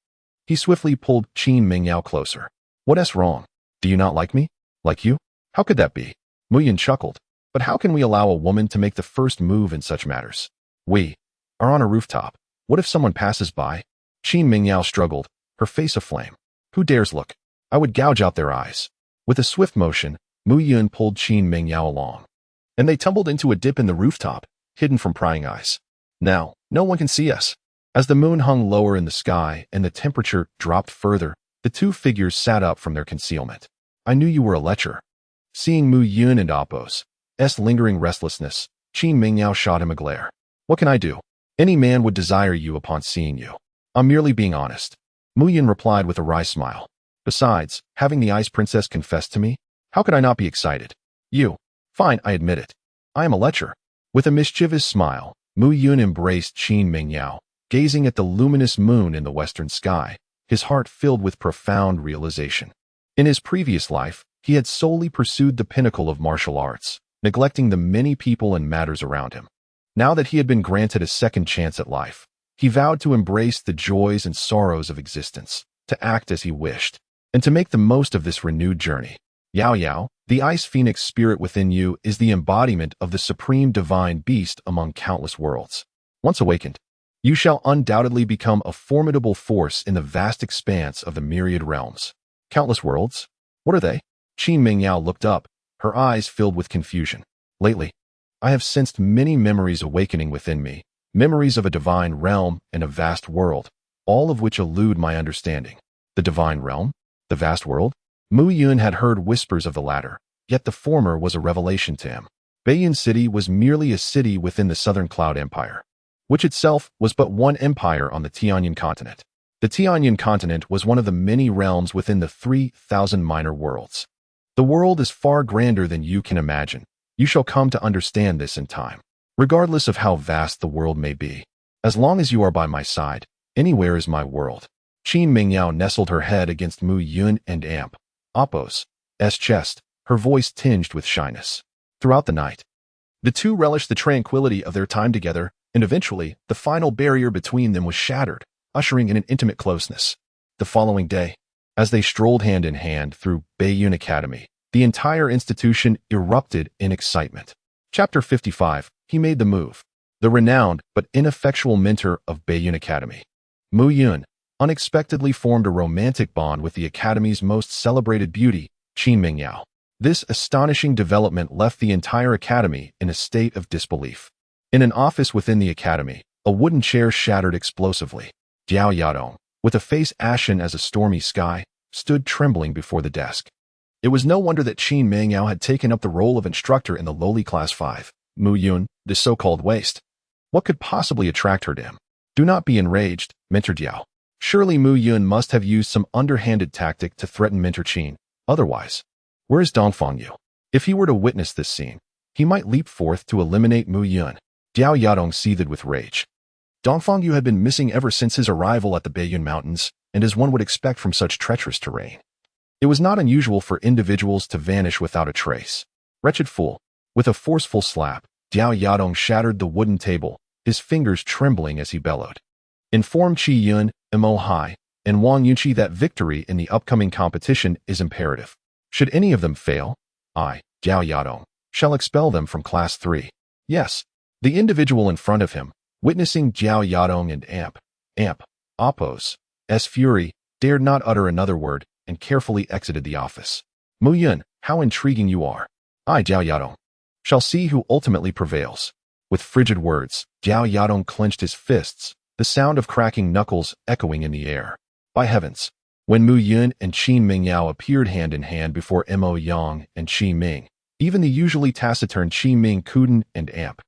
He swiftly pulled Qin Mingyao closer. What's wrong? Do you not like me? Like you? How could that be? Mu Yun chuckled. But how can we allow a woman to make the first move in such matters? We are on a rooftop. What if someone passes by? Qin Mingyao struggled, her face aflame. Who dares look? I would gouge out their eyes. With a swift motion, Mu Yun pulled Qin Mingyao along, and they tumbled into a dip in the rooftop, hidden from prying eyes. Now, no one can see us. As the moon hung lower in the sky and the temperature dropped further, the two figures sat up from their concealment. I knew you were a lecher. Seeing Mu Yun and Appo's lingering restlessness, Qin Mingyao shot him a glare. What can I do? Any man would desire you upon seeing you. I'm merely being honest. Mu Yun replied with a wry smile. Besides, having the Ice Princess confess to me, how could I not be excited? You. Fine, I admit it. I am a lecher. With a mischievous smile, Mu Yun embraced Qin Mingyao, gazing at the luminous moon in the western sky, his heart filled with profound realization. In his previous life, he had solely pursued the pinnacle of martial arts, neglecting the many people and matters around him. Now that he had been granted a second chance at life, he vowed to embrace the joys and sorrows of existence, to act as he wished, and to make the most of this renewed journey. Yao Yao, the ice phoenix spirit within you is the embodiment of the supreme divine beast among countless worlds. Once awakened, you shall undoubtedly become a formidable force in the vast expanse of the myriad realms. Countless worlds? What are they? Qin Mingyao looked up, her eyes filled with confusion. Lately, I have sensed many memories awakening within me, memories of a divine realm and a vast world, all of which elude my understanding. The divine realm? The vast world? Mu Yun had heard whispers of the latter, yet the former was a revelation to him. Beiyun City was merely a city within the Southern Cloud Empire, which itself was but one empire on the Tianyan continent. The Tianyan continent was one of the many realms within the 3,000 minor worlds. The world is far grander than you can imagine. You shall come to understand this in time. Regardless of how vast the world may be, as long as you are by my side, anywhere is my world. Qin Mingyao nestled her head against Mu Yun and Amp, Appo's chest, her voice tinged with shyness. Throughout the night, the two relished the tranquility of their time together, and eventually, the final barrier between them was shattered, ushering in an intimate closeness. The following day, as they strolled hand in hand through Beiyun Academy, the entire institution erupted in excitement. Chapter 55, he made the move. The renowned but ineffectual mentor of Beiyun Academy, Mu Yun, unexpectedly formed a romantic bond with the Academy's most celebrated beauty, Qin Mingyao. This astonishing development left the entire Academy in a state of disbelief. In an office within the Academy, a wooden chair shattered explosively. Jiao Yadong, with a face ashen as a stormy sky, stood trembling before the desk. It was no wonder that Qin Mingyao had taken up the role of instructor in the lowly Class 5. Mu Yun, the so-called waste. What could possibly attract her to him? Do not be enraged, Mentor Jiao. Surely Mu Yun must have used some underhanded tactic to threaten Mentor Qin. Otherwise, where is Dongfang Yu? If he were to witness this scene, he might leap forth to eliminate Mu Yun. Jiao Yadong seethed with rage. Dongfang Yu had been missing ever since his arrival at the Beiyun Mountains, and as one would expect from such treacherous terrain. It was not unusual for individuals to vanish without a trace. Wretched fool. With a forceful slap, Jiao Yadong shattered the wooden table, his fingers trembling as he bellowed. Inform Qi Yun, Mo Hai, and Wang Yunqi that victory in the upcoming competition is imperative. Should any of them fail, I, Jiao Yadong, shall expel them from Class 3. Yes, the individual in front of him, witnessing Jiao Yadong and Amp, Appo's fury, dared not utter another word and carefully exited the office. Mu Yun, how intriguing you are. I, Jiao Yadong, shall see who ultimately prevails. With frigid words, Jiao Yadong clenched his fists, the sound of cracking knuckles echoing in the air. By heavens! When Mu Yun and Qin Mingyao appeared hand in hand before Mo Yang and Qi Ming, even the usually taciturn Qi Ming couldn't and Amp,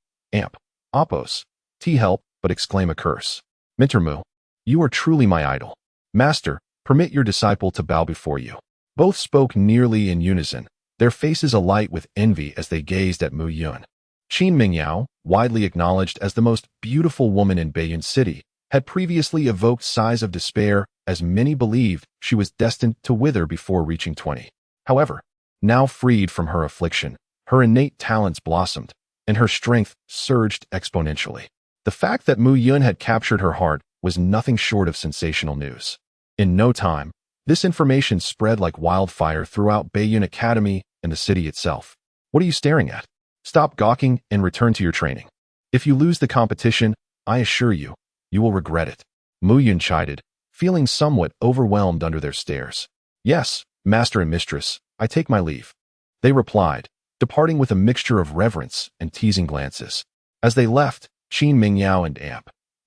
Appo's help but exclaim a curse. Mentor Mu, you are truly my idol. Master, permit your disciple to bow before you. Both spoke nearly in unison, their faces alight with envy as they gazed at Mu Yun. Qin Mingyao, widely acknowledged as the most beautiful woman in Beiyun City, had previously evoked sighs of despair as many believed she was destined to wither before reaching 20. However, now freed from her affliction, her innate talents blossomed, and her strength surged exponentially. The fact that Mu Yun had captured her heart was nothing short of sensational news. In no time, this information spread like wildfire throughout Beiyun Academy and the city itself. What are you staring at? Stop gawking and return to your training. If you lose the competition, I assure you, you will regret it. Mu Yun chided, feeling somewhat overwhelmed under their stares. Yes, master and mistress, I take my leave. They replied, departing with a mixture of reverence and teasing glances. As they left, Qin Mingyao and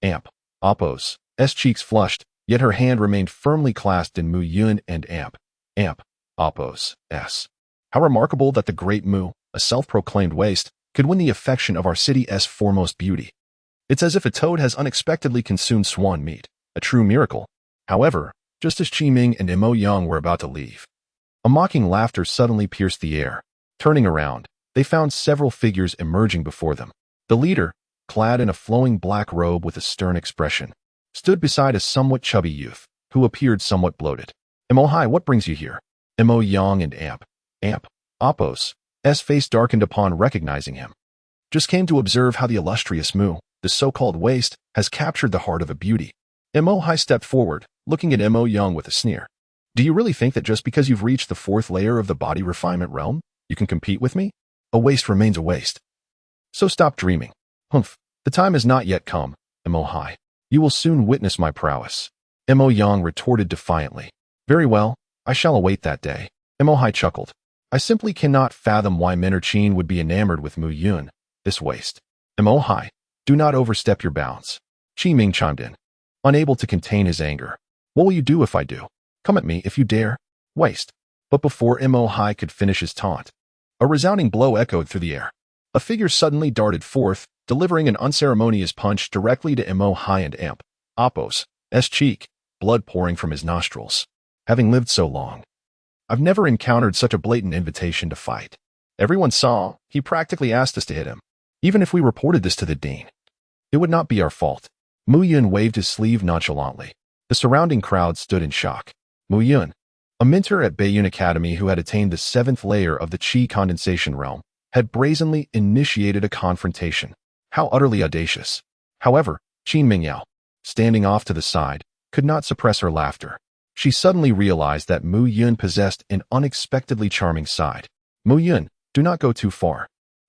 Amp, Appo's cheeks flushed, yet her hand remained firmly clasped in Mu Yun and Amp, Appo's. How remarkable that the great Mu, a self-proclaimed waste, could win the affection of our city's foremost beauty. It's as if a toad has unexpectedly consumed swan meat, a true miracle. However, just as Qi Ming and Mo Yang were about to leave, a mocking laughter suddenly pierced the air. Turning around, they found several figures emerging before them. The leader, clad in a flowing black robe with a stern expression, stood beside a somewhat chubby youth, who appeared somewhat bloated. Mo Hai, what brings you here? Mo Yang and Amp, Appo's face darkened upon recognizing him. Just came to observe how the illustrious Mu, the so-called waste, has captured the heart of a beauty. Mo Hai stepped forward, looking at Mo Yang with a sneer. Do you really think that just because you've reached the fourth layer of the body refinement realm, you can compete with me? A waste remains a waste. So stop dreaming. Humph. The time has not yet come, Mo Hai. You will soon witness my prowess. Mo Yang retorted defiantly. Very well, I shall await that day. Mo Hai chuckled. I simply cannot fathom why Minor Qin would be enamored with Mu Yun, this waste. Mo Hai, do not overstep your bounds. Qi Ming chimed in, unable to contain his anger. What will you do if I do? Come at me if you dare. Waste. But before Mo Hai could finish his taunt, a resounding blow echoed through the air. A figure suddenly darted forth, delivering an unceremonious punch directly to Mo Hai and Amp. Appo's cheek, blood pouring from his nostrils. Having lived so long, I've never encountered such a blatant invitation to fight. Everyone saw, he practically asked us to hit him. Even if we reported this to the dean, it would not be our fault. Mu Yun waved his sleeve nonchalantly. The surrounding crowd stood in shock. Mu Yun, a mentor at Baiyun Academy who had attained the 7th layer of the Qi condensation realm, had brazenly initiated a confrontation. How utterly audacious. However, Qin Mingyao, standing off to the side, could not suppress her laughter. She suddenly realized that Mu Yun possessed an unexpectedly charming side. Mu Yun, do not go too far.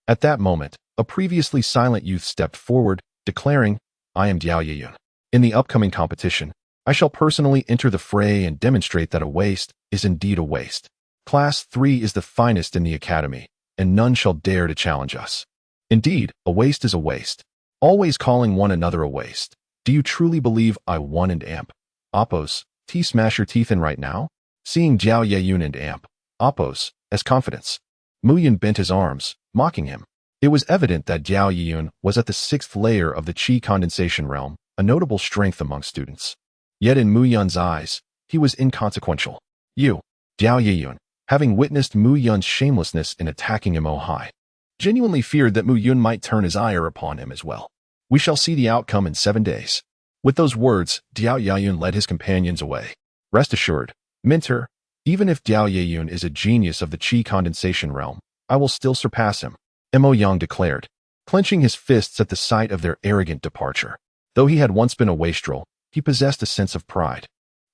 At that moment, a previously silent youth stepped forward, declaring, I am Diao Yeyun. In the upcoming competition, I shall personally enter the fray and demonstrate that a waste is indeed a waste. Class 3 is the finest in the academy, and none shall dare to challenge us. Indeed, a waste is a waste. Always calling one another a waste. Do you truly believe I won and Amp? Appo's, smash your teeth in right now? Seeing Jiao Yeyun and Amp, Appo's, as confidence. Mu Yun bent his arms, mocking him. It was evident that Jiao Yeyun was at the 6th layer of the Qi condensation realm, a notable strength among students. Yet in Mu Yun's eyes, he was inconsequential. You, Jiao Yeyun, having witnessed Mu Yun's shamelessness in attacking Mo Hai, genuinely feared that Mu Yun might turn his ire upon him as well. We shall see the outcome in 7 days. With those words, Diao Yeyun led his companions away. Rest assured, mentor, even if Diao Yeyun is a genius of the Qi condensation realm, I will still surpass him, Mo Yang declared, clenching his fists at the sight of their arrogant departure. Though he had once been a wastrel, he possessed a sense of pride.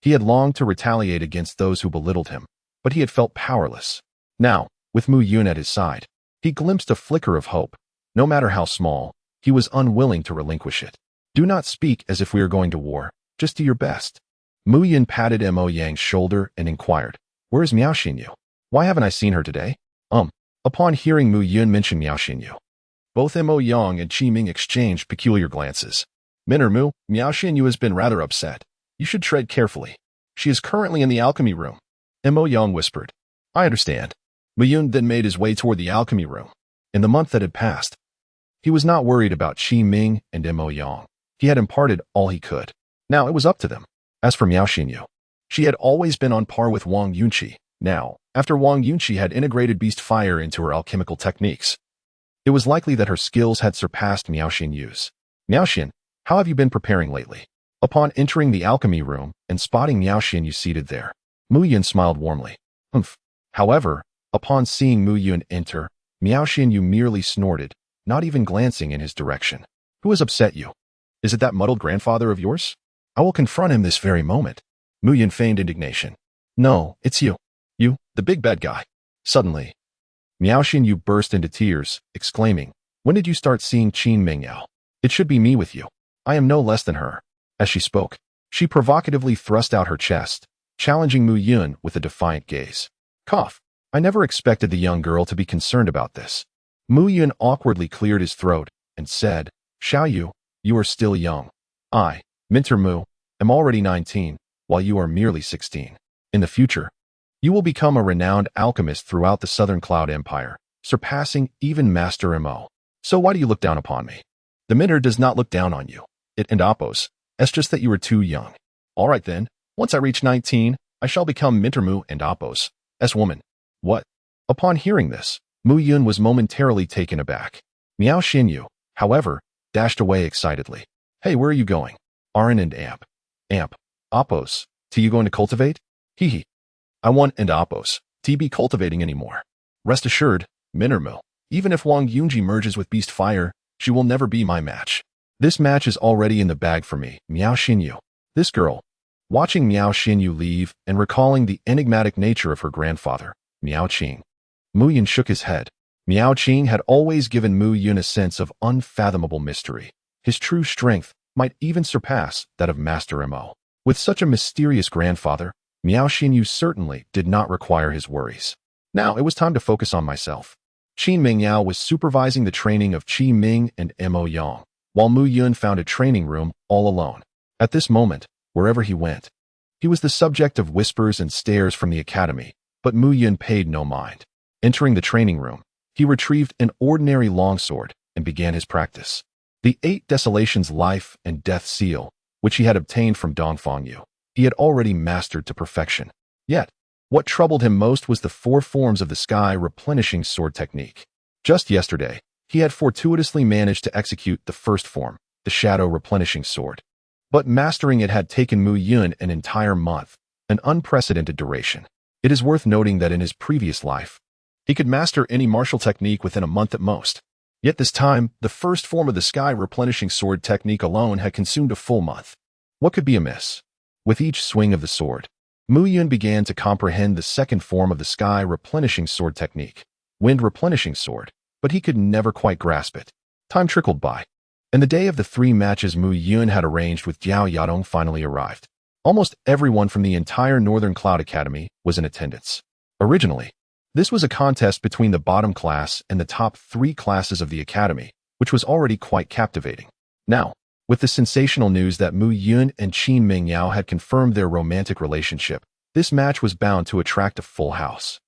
He had longed to retaliate against those who belittled him, but he had felt powerless. Now, with Mu Yun at his side, he glimpsed a flicker of hope. No matter how small, he was unwilling to relinquish it. Do not speak as if we are going to war. Just do your best. Mu Yun patted Mo Yang's shoulder and inquired, where is Miao Xinyu? Why haven't I seen her today? Upon hearing Mu Yun mention Miao Xinyu, both Mo Yang and Qi Ming exchanged peculiar glances. Minor Mu, Miao Xinyu has been rather upset. You should tread carefully. She is currently in the alchemy room. Mo Yang whispered. I understand. Mu Yun then made his way toward the alchemy room. In the month that had passed, he was not worried about Qi Ming and Mo Yang. He had imparted all he could. Now it was up to them. As for Miao Xinyu, she had always been on par with Wang Yunqi. Now, after Wang Yunqi had integrated beast fire into her alchemical techniques, it was likely that her skills had surpassed Miao Xinyu's. Miao Xin, how have you been preparing lately? Upon entering the alchemy room and spotting Miao Xinyu seated there, Mu Yun smiled warmly. Humph. However, upon seeing Mu Yun enter, Miao Xinyu merely snorted, not even glancing in his direction. Who has upset you? Is it that muddled grandfather of yours? I will confront him this very moment. Mu Yun feigned indignation. No, it's you. You, the big bad guy. Suddenly, Miao Xinyu burst into tears, exclaiming, when did you start seeing Qin Mingyao? It should be me with you. I am no less than her. As she spoke, she provocatively thrust out her chest, challenging Mu Yun with a defiant gaze. Cough. I never expected the young girl to be concerned about this. Mu Yun awkwardly cleared his throat and said, Xiao Yu, you are still young. I, Mentor Mu, am already 19, while you are merely 16. In the future, you will become a renowned alchemist throughout the Southern Cloud Empire, surpassing even Master Mo. So why do you look down upon me? The mentor does not look down on you. It and Appo's. It's just that you are too young. All right then, once I reach 19, I shall become Mentor Mu and Appo's. Woman. What? Upon hearing this, Mu Yun was momentarily taken aback. Miao Xinyu, however, dashed away excitedly. Hey, where are you going? Arin and Amp. Appo's. You going to cultivate? Hee. I want and Appo's. Be cultivating anymore. Rest assured, Mentor Mu, even if Wang Yunji merges with Beast Fire, she will never be my match. This match is already in the bag for me, Miao Xinyu. This girl, Watching Miao Xinyu leave and recalling the enigmatic nature of her grandfather, Miao Qing, Mu Yun shook his head. Miao Qing had always given Mu Yun a sense of unfathomable mystery. His true strength might even surpass that of Master Mo. With such a mysterious grandfather, Miao Xinyu certainly did not require his worries. Now it was time to focus on myself. Qin Mingyao was supervising the training of Qi Ming and Mo Yang, while Mu Yun found a training room all alone. At this moment, wherever he went, he was the subject of whispers and stares from the academy, but Mu Yun paid no mind. Entering the training room, he retrieved an ordinary longsword and began his practice. The 8 Desolations Life and Death Seal, which he had obtained from Dongfang Yu, he had already mastered to perfection. Yet, what troubled him most was the 4 forms of the sky replenishing sword technique. Just yesterday, he had fortuitously managed to execute the first form, the shadow replenishing sword. But mastering it had taken Mu Yun an entire month, an unprecedented duration. It is worth noting that in his previous life, he could master any martial technique within a month at most. Yet this time, the first form of the sky replenishing sword technique alone had consumed a full month. What could be amiss? With each swing of the sword, Mu Yun began to comprehend the second form of the sky replenishing sword technique, wind replenishing sword, but he could never quite grasp it. Time trickled by, and the day of the 3 matches Mu Yun had arranged with Jiao Yadong finally arrived. Almost everyone from the entire Northern Cloud Academy was in attendance. Originally, this was a contest between the bottom class and the top 3 classes of the academy, which was already quite captivating. Now, with the sensational news that Mu Yun and Qin Mingyao had confirmed their romantic relationship, this match was bound to attract a full house.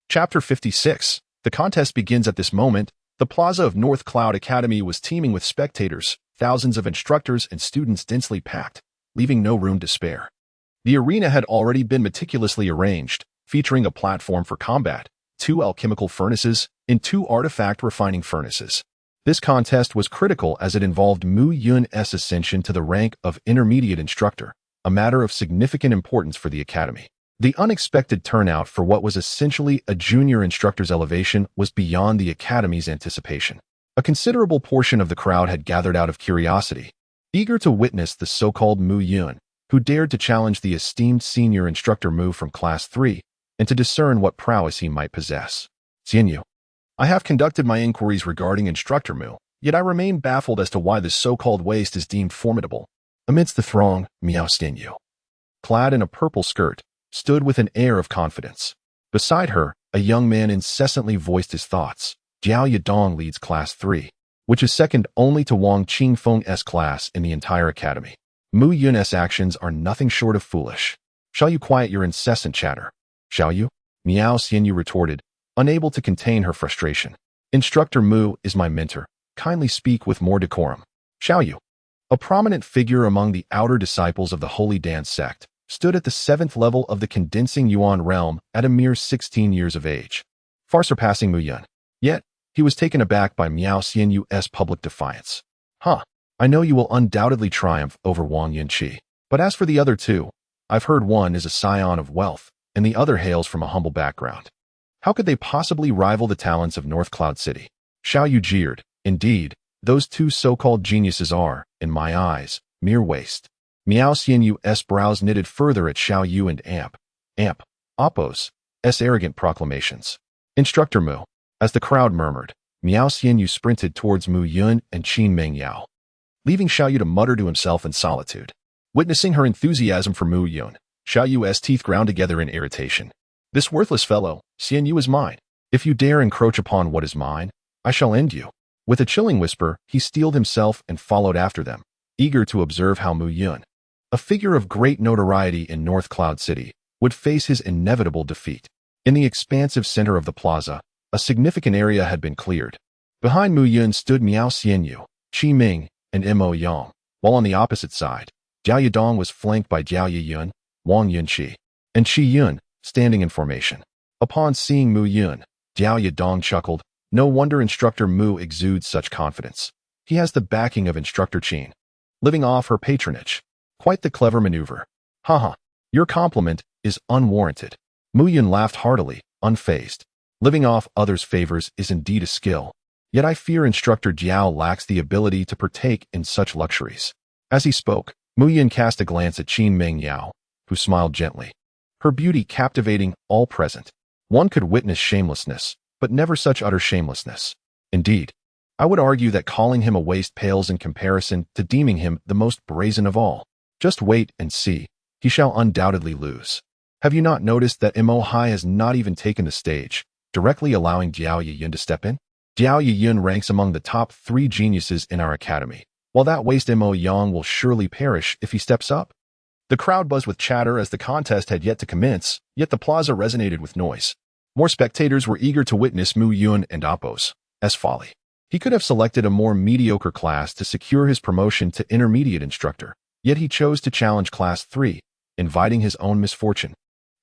Chapter 56. The contest begins at this moment. The plaza of North Cloud Academy was teeming with spectators, thousands of instructors and students densely packed, leaving no room to spare. The arena had already been meticulously arranged, featuring a platform for combat, 2 alchemical furnaces, and 2 artifact refining furnaces. This contest was critical as it involved Mu Yun's ascension to the rank of intermediate instructor, a matter of significant importance for the academy. The unexpected turnout for what was essentially a junior instructor's elevation was beyond the academy's anticipation. A considerable portion of the crowd had gathered out of curiosity, eager to witness the so-called Mu Yun, who dared to challenge the esteemed senior instructor Mu from Class 3, and to discern what prowess he might possess. Xianyu, I have conducted my inquiries regarding Instructor Mu, yet I remain baffled as to why this so-called waste is deemed formidable. Amidst the throng, Miao Xinyu, clad in a purple skirt, stood with an air of confidence. Beside her, a young man incessantly voiced his thoughts. Jiao Yadong leads Class 3, which is second only to Wang Qingfeng's class in the entire academy. Mu Yun's actions are nothing short of foolish. Shall you quiet your incessant chatter? Shall you? Miao Xinyu retorted, unable to contain her frustration. Instructor Mu is my mentor. Kindly speak with more decorum. Shall you? A prominent figure among the outer disciples of the Holy Dance sect stood at the 7th level of the condensing Yuan realm at a mere 16 years of age, far surpassing Mu Yun. Yet, he was taken aback by Miao Xianyu's public defiance. I know you will undoubtedly triumph over Wang Yunqi, but as for the other 2, I've heard one is a scion of wealth, and the other hails from a humble background. How could they possibly rival the talents of North Cloud City? Xiao Yu jeered. Indeed, those 2 so-called geniuses are, in my eyes, mere waste. Miao Xianyu's brows knitted further at Xiao Yu and Oppo's arrogant proclamations. Instructor Mu. As the crowd murmured, Miao Xianyu sprinted towards Mu Yun and Qin Mingyao, leaving Xiao Yu to mutter to himself in solitude. Witnessing her enthusiasm for Mu Yun, Xiao Yu's teeth ground together in irritation. This worthless fellow, Xianyu, is mine. If you dare encroach upon what is mine, I shall end you. With a chilling whisper, he steeled himself and followed after them, eager to observe how Mu Yun, a figure of great notoriety in North Cloud City, would face his inevitable defeat. In the expansive center of the plaza, a significant area had been cleared. Behind Mu Yun stood Miao Xianyu, Qi Ming, and Mo Yang, while on the opposite side, Jiao Yadong was flanked by Jiao Yun, Wang Yunqi, and Qi Yun, standing in formation. Upon seeing Mu Yun, Jiao Yadong chuckled. No wonder Instructor Mu exudes such confidence. He has the backing of Instructor Qin, living off her patronage. Quite the clever maneuver. Your compliment is unwarranted. Mu Yun laughed heartily, unfazed. Living off others' favors is indeed a skill. Yet I fear Instructor Jiao lacks the ability to partake in such luxuries. As he spoke, Mu Yun cast a glance at Qin Mingyao, who smiled gently. Her beauty captivating all present. One could witness shamelessness, but never such utter shamelessness. Indeed, I would argue that calling him a waste pales in comparison to deeming him the most brazen of all. Just wait and see. He shall undoubtedly lose. Have you not noticed that Mo Hai has not even taken the stage, directly allowing Diao Yiyun to step in? Diao Yiyun ranks among the top 3 geniuses in our academy, while that waste Mo Yang will surely perish if he steps up. The crowd buzzed with chatter as the contest had yet to commence, yet the plaza resonated with noise. More spectators were eager to witness Mu Yun and Appo's folly. He could have selected a more mediocre class to secure his promotion to intermediate instructor, yet he chose to challenge Class 3, inviting his own misfortune.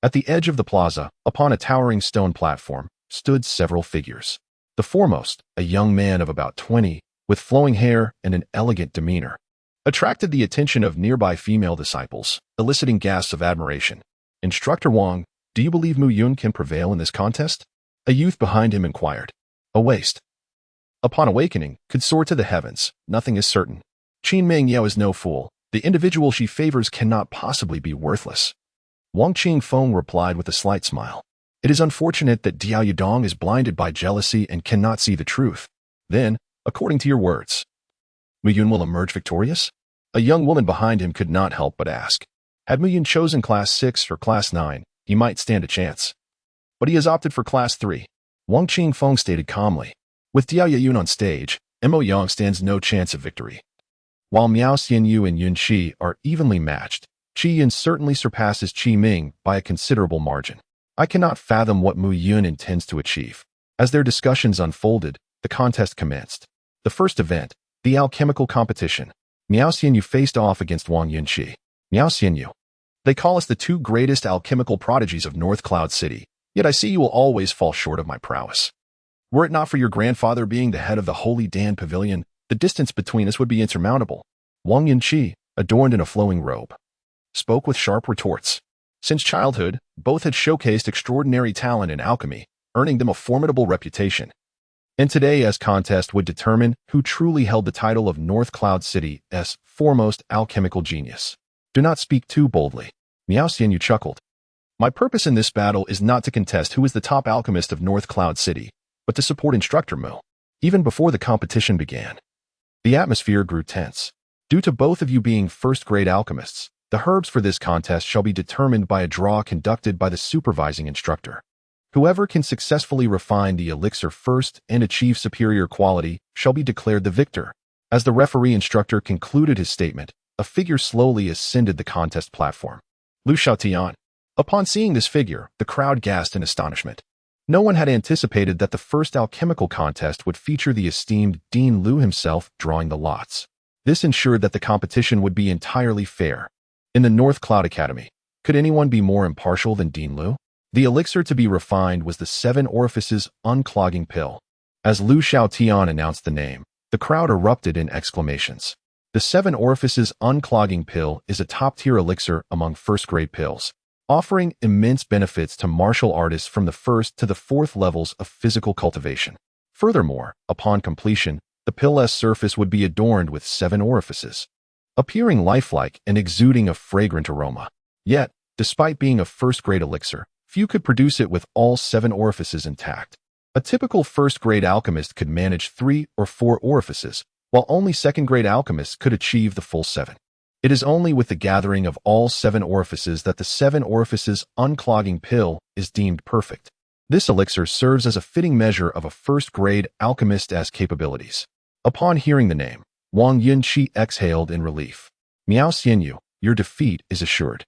At the edge of the plaza, upon a towering stone platform, stood several figures. The foremost, a young man of about 20, with flowing hair and an elegant demeanor, attracted the attention of nearby female disciples, eliciting gasps of admiration. "Instructor Wang, do you believe Mu Yun can prevail in this contest?" A youth behind him inquired. "A waste. Upon awakening, could soar to the heavens. Nothing is certain. Qin Ming Yao is no fool. The individual she favors cannot possibly be worthless." Wang Qingfeng replied with a slight smile. "It is unfortunate that Diao Yudong is blinded by jealousy and cannot see the truth. Then, according to your words, Mu Yun will emerge victorious?" A young woman behind him could not help but ask. Had Mu Yun chosen Class 6 or Class 9, he might stand a chance. But he has opted for Class 3. Wang Qingfeng stated calmly. With Diao Yiyun on stage, Mo Yang stands no chance of victory. While Miao Xianyu and Yun Qi are evenly matched, Qi Yun certainly surpasses Qi Ming by a considerable margin. I cannot fathom what Mu Yun intends to achieve. As their discussions unfolded, the contest commenced. The first event, the alchemical competition. Miao Xianyu faced off against Wang Yunqi. Miao Xianyu. They call us the 2 greatest alchemical prodigies of North Cloud City, yet I see you will always fall short of my prowess. Were it not for your grandfather being the head of the Holy Dan Pavilion, the distance between us would be insurmountable. Wang Yunqi, adorned in a flowing robe, spoke with sharp retorts. Since childhood, both had showcased extraordinary talent in alchemy, earning them a formidable reputation. And today's contest would determine who truly held the title of North Cloud City's foremost alchemical genius. Do not speak too boldly. Miao Xianyu chuckled. My purpose in this battle is not to contest who is the top alchemist of North Cloud City, but to support Instructor Mu. Even before the competition began, the atmosphere grew tense. Due to both of you being first-grade alchemists, the herbs for this contest shall be determined by a draw conducted by the supervising instructor. Whoever can successfully refine the elixir first and achieve superior quality shall be declared the victor. As the referee instructor concluded his statement, a figure slowly ascended the contest platform. Lu Xiaotian. Upon seeing this figure, the crowd gasped in astonishment. No one had anticipated that the first alchemical contest would feature the esteemed Dean Lu himself drawing the lots. This ensured that the competition would be entirely fair. In the North Cloud Academy, could anyone be more impartial than Dean Lu? The elixir to be refined was the 7 Orifices Unclogging Pill. As Lu Xiaotian announced the name, the crowd erupted in exclamations. The 7 Orifices Unclogging Pill is a top-tier elixir among first-grade pills, offering immense benefits to martial artists from the 1st to the 4th levels of physical cultivation. Furthermore, upon completion, the pill's surface would be adorned with 7 orifices, appearing lifelike and exuding a fragrant aroma. Yet, despite being a first-grade elixir, few could produce it with all 7 orifices intact. A typical first-grade alchemist could manage 3 or 4 orifices, while only second-grade alchemists could achieve the full 7. It is only with the gathering of all 7 orifices that the 7 Orifices Unclogging Pill is deemed perfect. This elixir serves as a fitting measure of a first-grade alchemist's capabilities. Upon hearing the name, Wang Yunqi exhaled in relief. Miao Xianyu, your defeat is assured.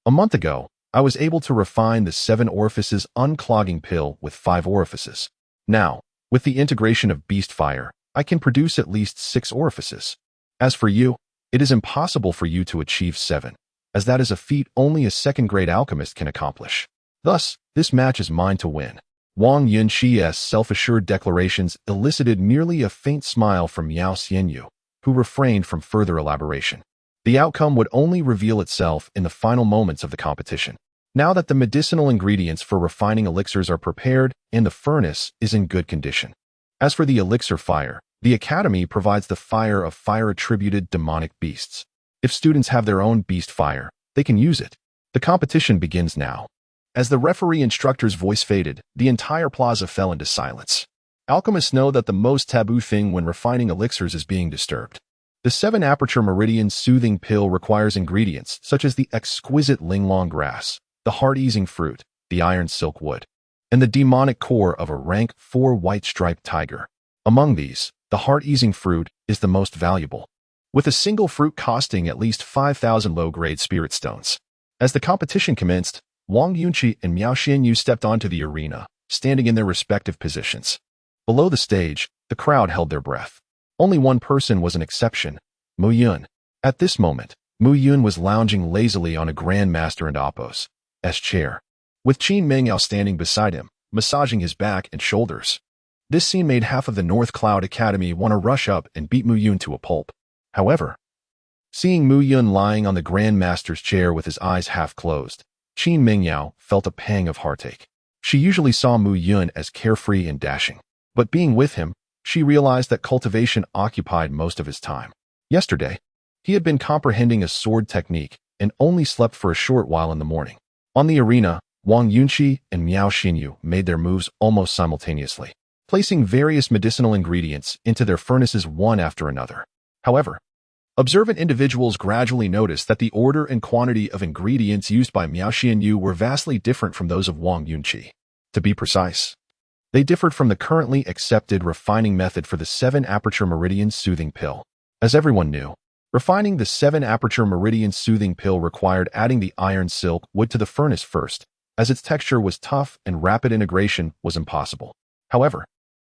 A month ago, I was able to refine the 7 Orifices Unclogging Pill with 5 orifices. Now, with the integration of Beast Fire, I can produce at least 6 orifices. As for you, it is impossible for you to achieve 7, as that is a feat only a second-grade alchemist can accomplish. Thus, this match is mine to win. Wang Yunqi's self-assured declarations elicited merely a faint smile from Miao Xianyu, who refrained from further elaboration. The outcome would only reveal itself in the final moments of the competition. Now that the medicinal ingredients for refining elixirs are prepared and the furnace is in good condition. As for the elixir fire, the Academy provides the fire of fire-attributed demonic beasts. If students have their own beast fire, they can use it. The competition begins now. As the referee instructor's voice faded, the entire plaza fell into silence. Alchemists know that the most taboo thing when refining elixirs is being disturbed. The 7-aperture meridian soothing pill requires ingredients such as the exquisite linglong grass, the heart-easing fruit, the iron silk wood, and the demonic core of a rank 4 white-striped tiger. Among these, the heart-easing fruit is the most valuable, with a single fruit costing at least 5,000 low-grade spirit stones. As the competition commenced, Wang Yunqi and Miao Xianyu stepped onto the arena, standing in their respective positions. Below the stage, the crowd held their breath. Only one person was an exception, Mu Yun. At this moment, Mu Yun was lounging lazily on a Grand Master and Appo's chair, with Qin Mengyao standing beside him, massaging his back and shoulders. This scene made half of the North Cloud Academy want to rush up and beat Mu Yun to a pulp. However, seeing Mu Yun lying on the Grand Master's chair with his eyes half closed, Qin Mengyao felt a pang of heartache. She usually saw Mu Yun as carefree and dashing, but being with him, she realized that cultivation occupied most of his time. Yesterday, he had been comprehending a sword technique and only slept for a short while in the morning. On the arena, Wang Yunqi and Miao Xianyu made their moves almost simultaneously, placing various medicinal ingredients into their furnaces one after another. However, observant individuals gradually noticed that the order and quantity of ingredients used by Miao Xianyu were vastly different from those of Wang Yunqi. To be precise, they differed from the currently accepted refining method for the 7-aperture meridian soothing pill. As everyone knew, refining the 7-aperture meridian soothing pill required adding the iron silk wood to the furnace first, as its texture was tough and rapid integration was impossible. However,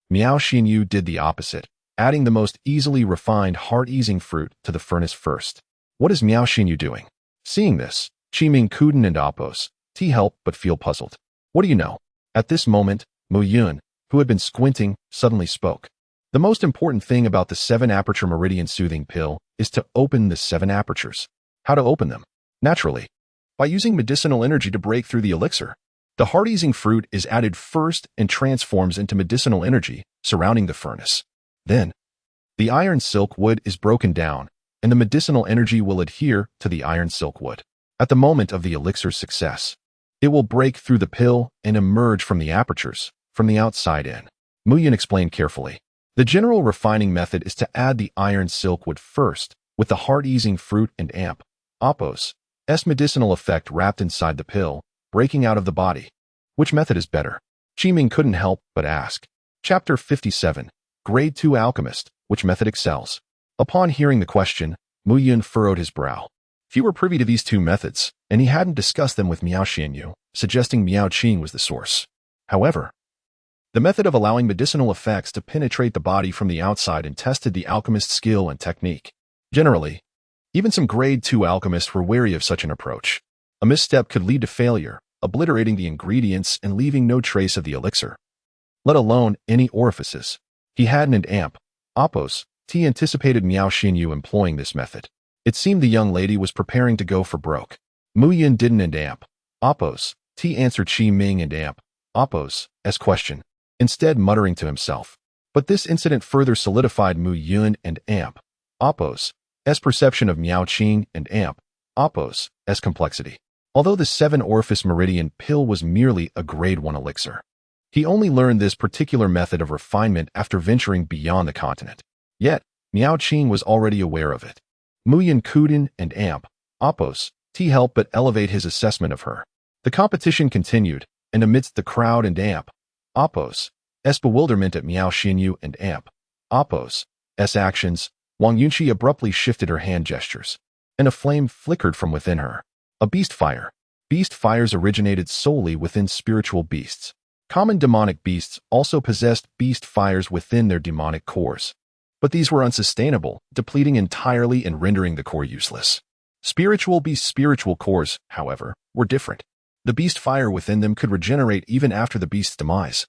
Miao Xianyu did the opposite, adding the most easily refined heart-easing fruit to the furnace first. What is Miao Xianyu doing? Seeing this, Qiming Kuden and Appo's help but feel puzzled. What do you know? At this moment, Mu Yun, who had been squinting, suddenly spoke. The most important thing about the 7-aperture meridian soothing pill is to open the 7 apertures. How to open them? Naturally, by using medicinal energy to break through the elixir. The heart-easing fruit is added first and transforms into medicinal energy surrounding the furnace. Then, the iron silk wood is broken down, and the medicinal energy will adhere to the iron silk wood. At the moment of the elixir's success, it will break through the pill and emerge from the apertures, from the outside in. Mu Yun explained carefully. The general refining method is to add the iron silk wood first, with the heart-easing fruit and Appo's medicinal effect wrapped inside the pill, breaking out of the body. Which method is better? Qiming couldn't help but ask. Chapter 57. Grade 2 Alchemist. Which method excels? Upon hearing the question, Mu Yun furrowed his brow. Few were privy to these two methods, and he hadn't discussed them with Miao Xianyu, suggesting Miao Qing was the source. However, the method of allowing medicinal effects to penetrate the body from the outside and tested the alchemist's skill and technique. Generally, even some grade 2 alchemists were wary of such an approach. A misstep could lead to failure, obliterating the ingredients and leaving no trace of the elixir, let alone any orifices. He hadn't Appo's anticipated Miao Xianyu employing this method. It seemed the young lady was preparing to go for broke. Mu Yun didn't Appo's answered Qi Ming and Appo's question, instead muttering to himself. But this incident further solidified Mu Yun and Appo's perception of Miao Qing and Appo's complexity. Although the 7-orifice meridian pill was merely a grade 1 elixir, he only learned this particular method of refinement after venturing beyond the continent. Yet, Miao Qing was already aware of it. Mu Yun Kuden and Appo's helped but elevate his assessment of her. The competition continued, and amidst the crowd and Appo's bewilderment at Miao Xianyu and Appo's actions, Wang Yunqi abruptly shifted her hand gestures, and a flame flickered from within her. A beast fire. Beast fires originated solely within spiritual beasts. Common demonic beasts also possessed beast fires within their demonic cores. But these were unsustainable, depleting entirely and rendering the core useless. Spiritual beasts' spiritual cores, however, were different. The beast fire within them could regenerate even after the beast's demise,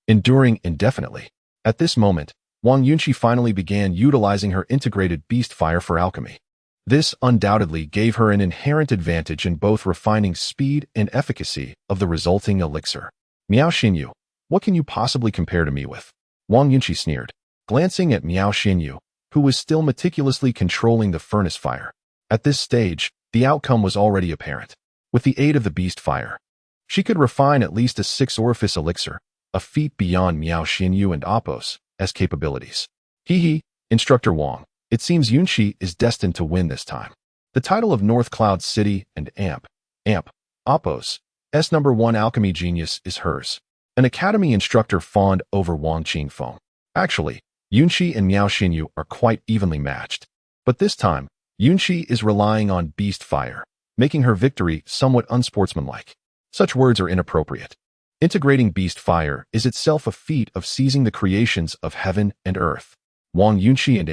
enduring indefinitely. At this moment, Wang Yunqi finally began utilizing her integrated beast fire for alchemy. This undoubtedly gave her an inherent advantage in both refining speed and efficacy of the resulting elixir. Miao Xianyu, what can you possibly compare to me with? Wang Yunqi sneered, glancing at Miao Xianyu, who was still meticulously controlling the furnace fire. At this stage, the outcome was already apparent. With the aid of the beast fire, she could refine at least a 6-orifice elixir, a feat beyond Miao Xinyu and Apos' capabilities. Hee, Instructor Wang, it seems Yunqi is destined to win this time. The title of North Cloud City and Apos' #1 alchemy genius is hers. An academy instructor fawned over Wang Qingfeng. Actually, Yunqi and Miao Xinyu are quite evenly matched. But this time, Yunqi is relying on beast fire, making her victory somewhat unsportsmanlike. Such words are inappropriate. Integrating beast fire is itself a feat of seizing the creations of heaven and earth. Wang Yunqi and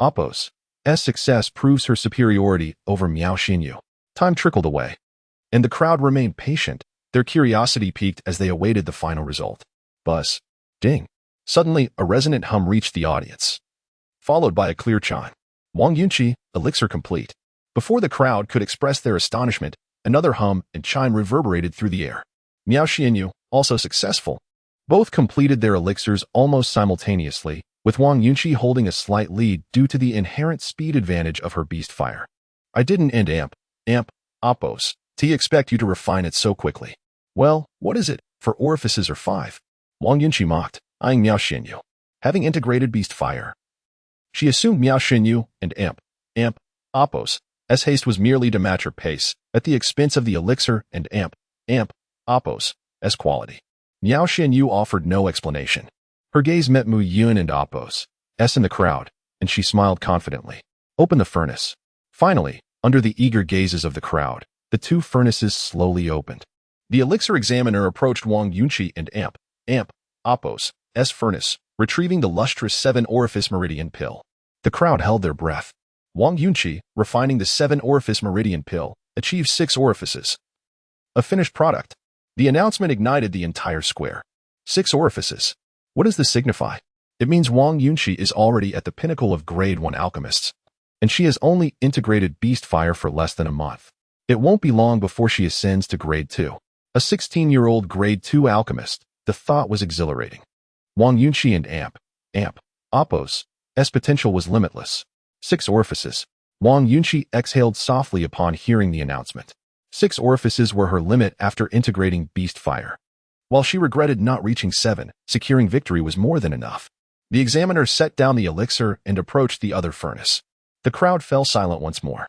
Apos' success proves her superiority over Miao Xinyu. Time trickled away, and the crowd remained patient, their curiosity piqued as they awaited the final result. Buzz. Ding. Suddenly, a resonant hum reached the audience, followed by a clear chime. Wang Yunqi, elixir complete. Before the crowd could express their astonishment, another hum and chime reverberated through the air. Miao Xinyu, also successful. Both completed their elixirs almost simultaneously, with Wang Yunqi holding a slight lead due to the inherent speed advantage of her beast fire. I didn't end Apos. Expect you to refine it so quickly. Well, what is it? 4 orifices or 5? Wang Yunqi mocked, eyeing Miao Xinyu. Having integrated beast fire, she assumed Miao Xinyu and Apos' haste was merely to match her pace, at the expense of the elixir and Apos' quality. Miao Xinyu offered no explanation. Her gaze met Mu Yun and Apos' in the crowd, and she smiled confidently. Open the furnace. Finally, under the eager gazes of the crowd, the 2 furnaces slowly opened. The elixir examiner approached Wang Yunqi and Apos' furnace, retrieving the lustrous 7-orifice meridian pill. The crowd held their breath. Wang Yunqi, refining the 7-orifice meridian pill, achieved 6 orifices. A finished product. The announcement ignited the entire square. 6 orifices. What does this signify? It means Wang Yunqi is already at the pinnacle of grade 1 alchemists, and she has only integrated beast fire for less than a month. It won't be long before she ascends to grade 2. A 16-year-old grade 2 alchemist, the thought was exhilarating. Wang Yunqi and Apos' potential was limitless. 6 orifices. Wang Yunqi exhaled softly upon hearing the announcement. 6 orifices were her limit after integrating beast fire. While she regretted not reaching 7, securing victory was more than enough. The examiner set down the elixir and approached the other furnace. The crowd fell silent once more,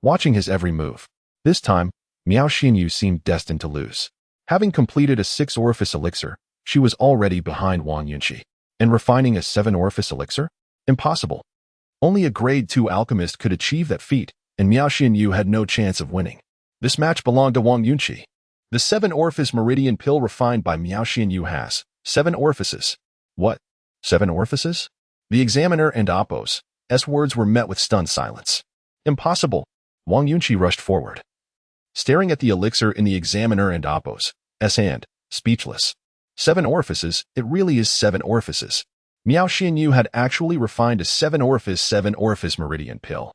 watching his every move. This time, Miao Xinyu seemed destined to lose. Having completed a 6-orifice elixir, she was already behind Wang Yunqi. And refining a 7-orifice elixir? Impossible. Only a grade 2 alchemist could achieve that feat, and Miao Xinyu had no chance of winning. This match belonged to Wang Yunqi. The 7-orifice meridian pill refined by Miao Xinyu has 7 orifices. What? 7 orifices? The examiner and Apos' words were met with stunned silence. Impossible. Wang Yunqi rushed forward, staring at the elixir in the examiner and Apos' hand, speechless. 7 orifices, it really is 7 orifices. Miao Xinyu had actually refined a 7-orifice meridian pill,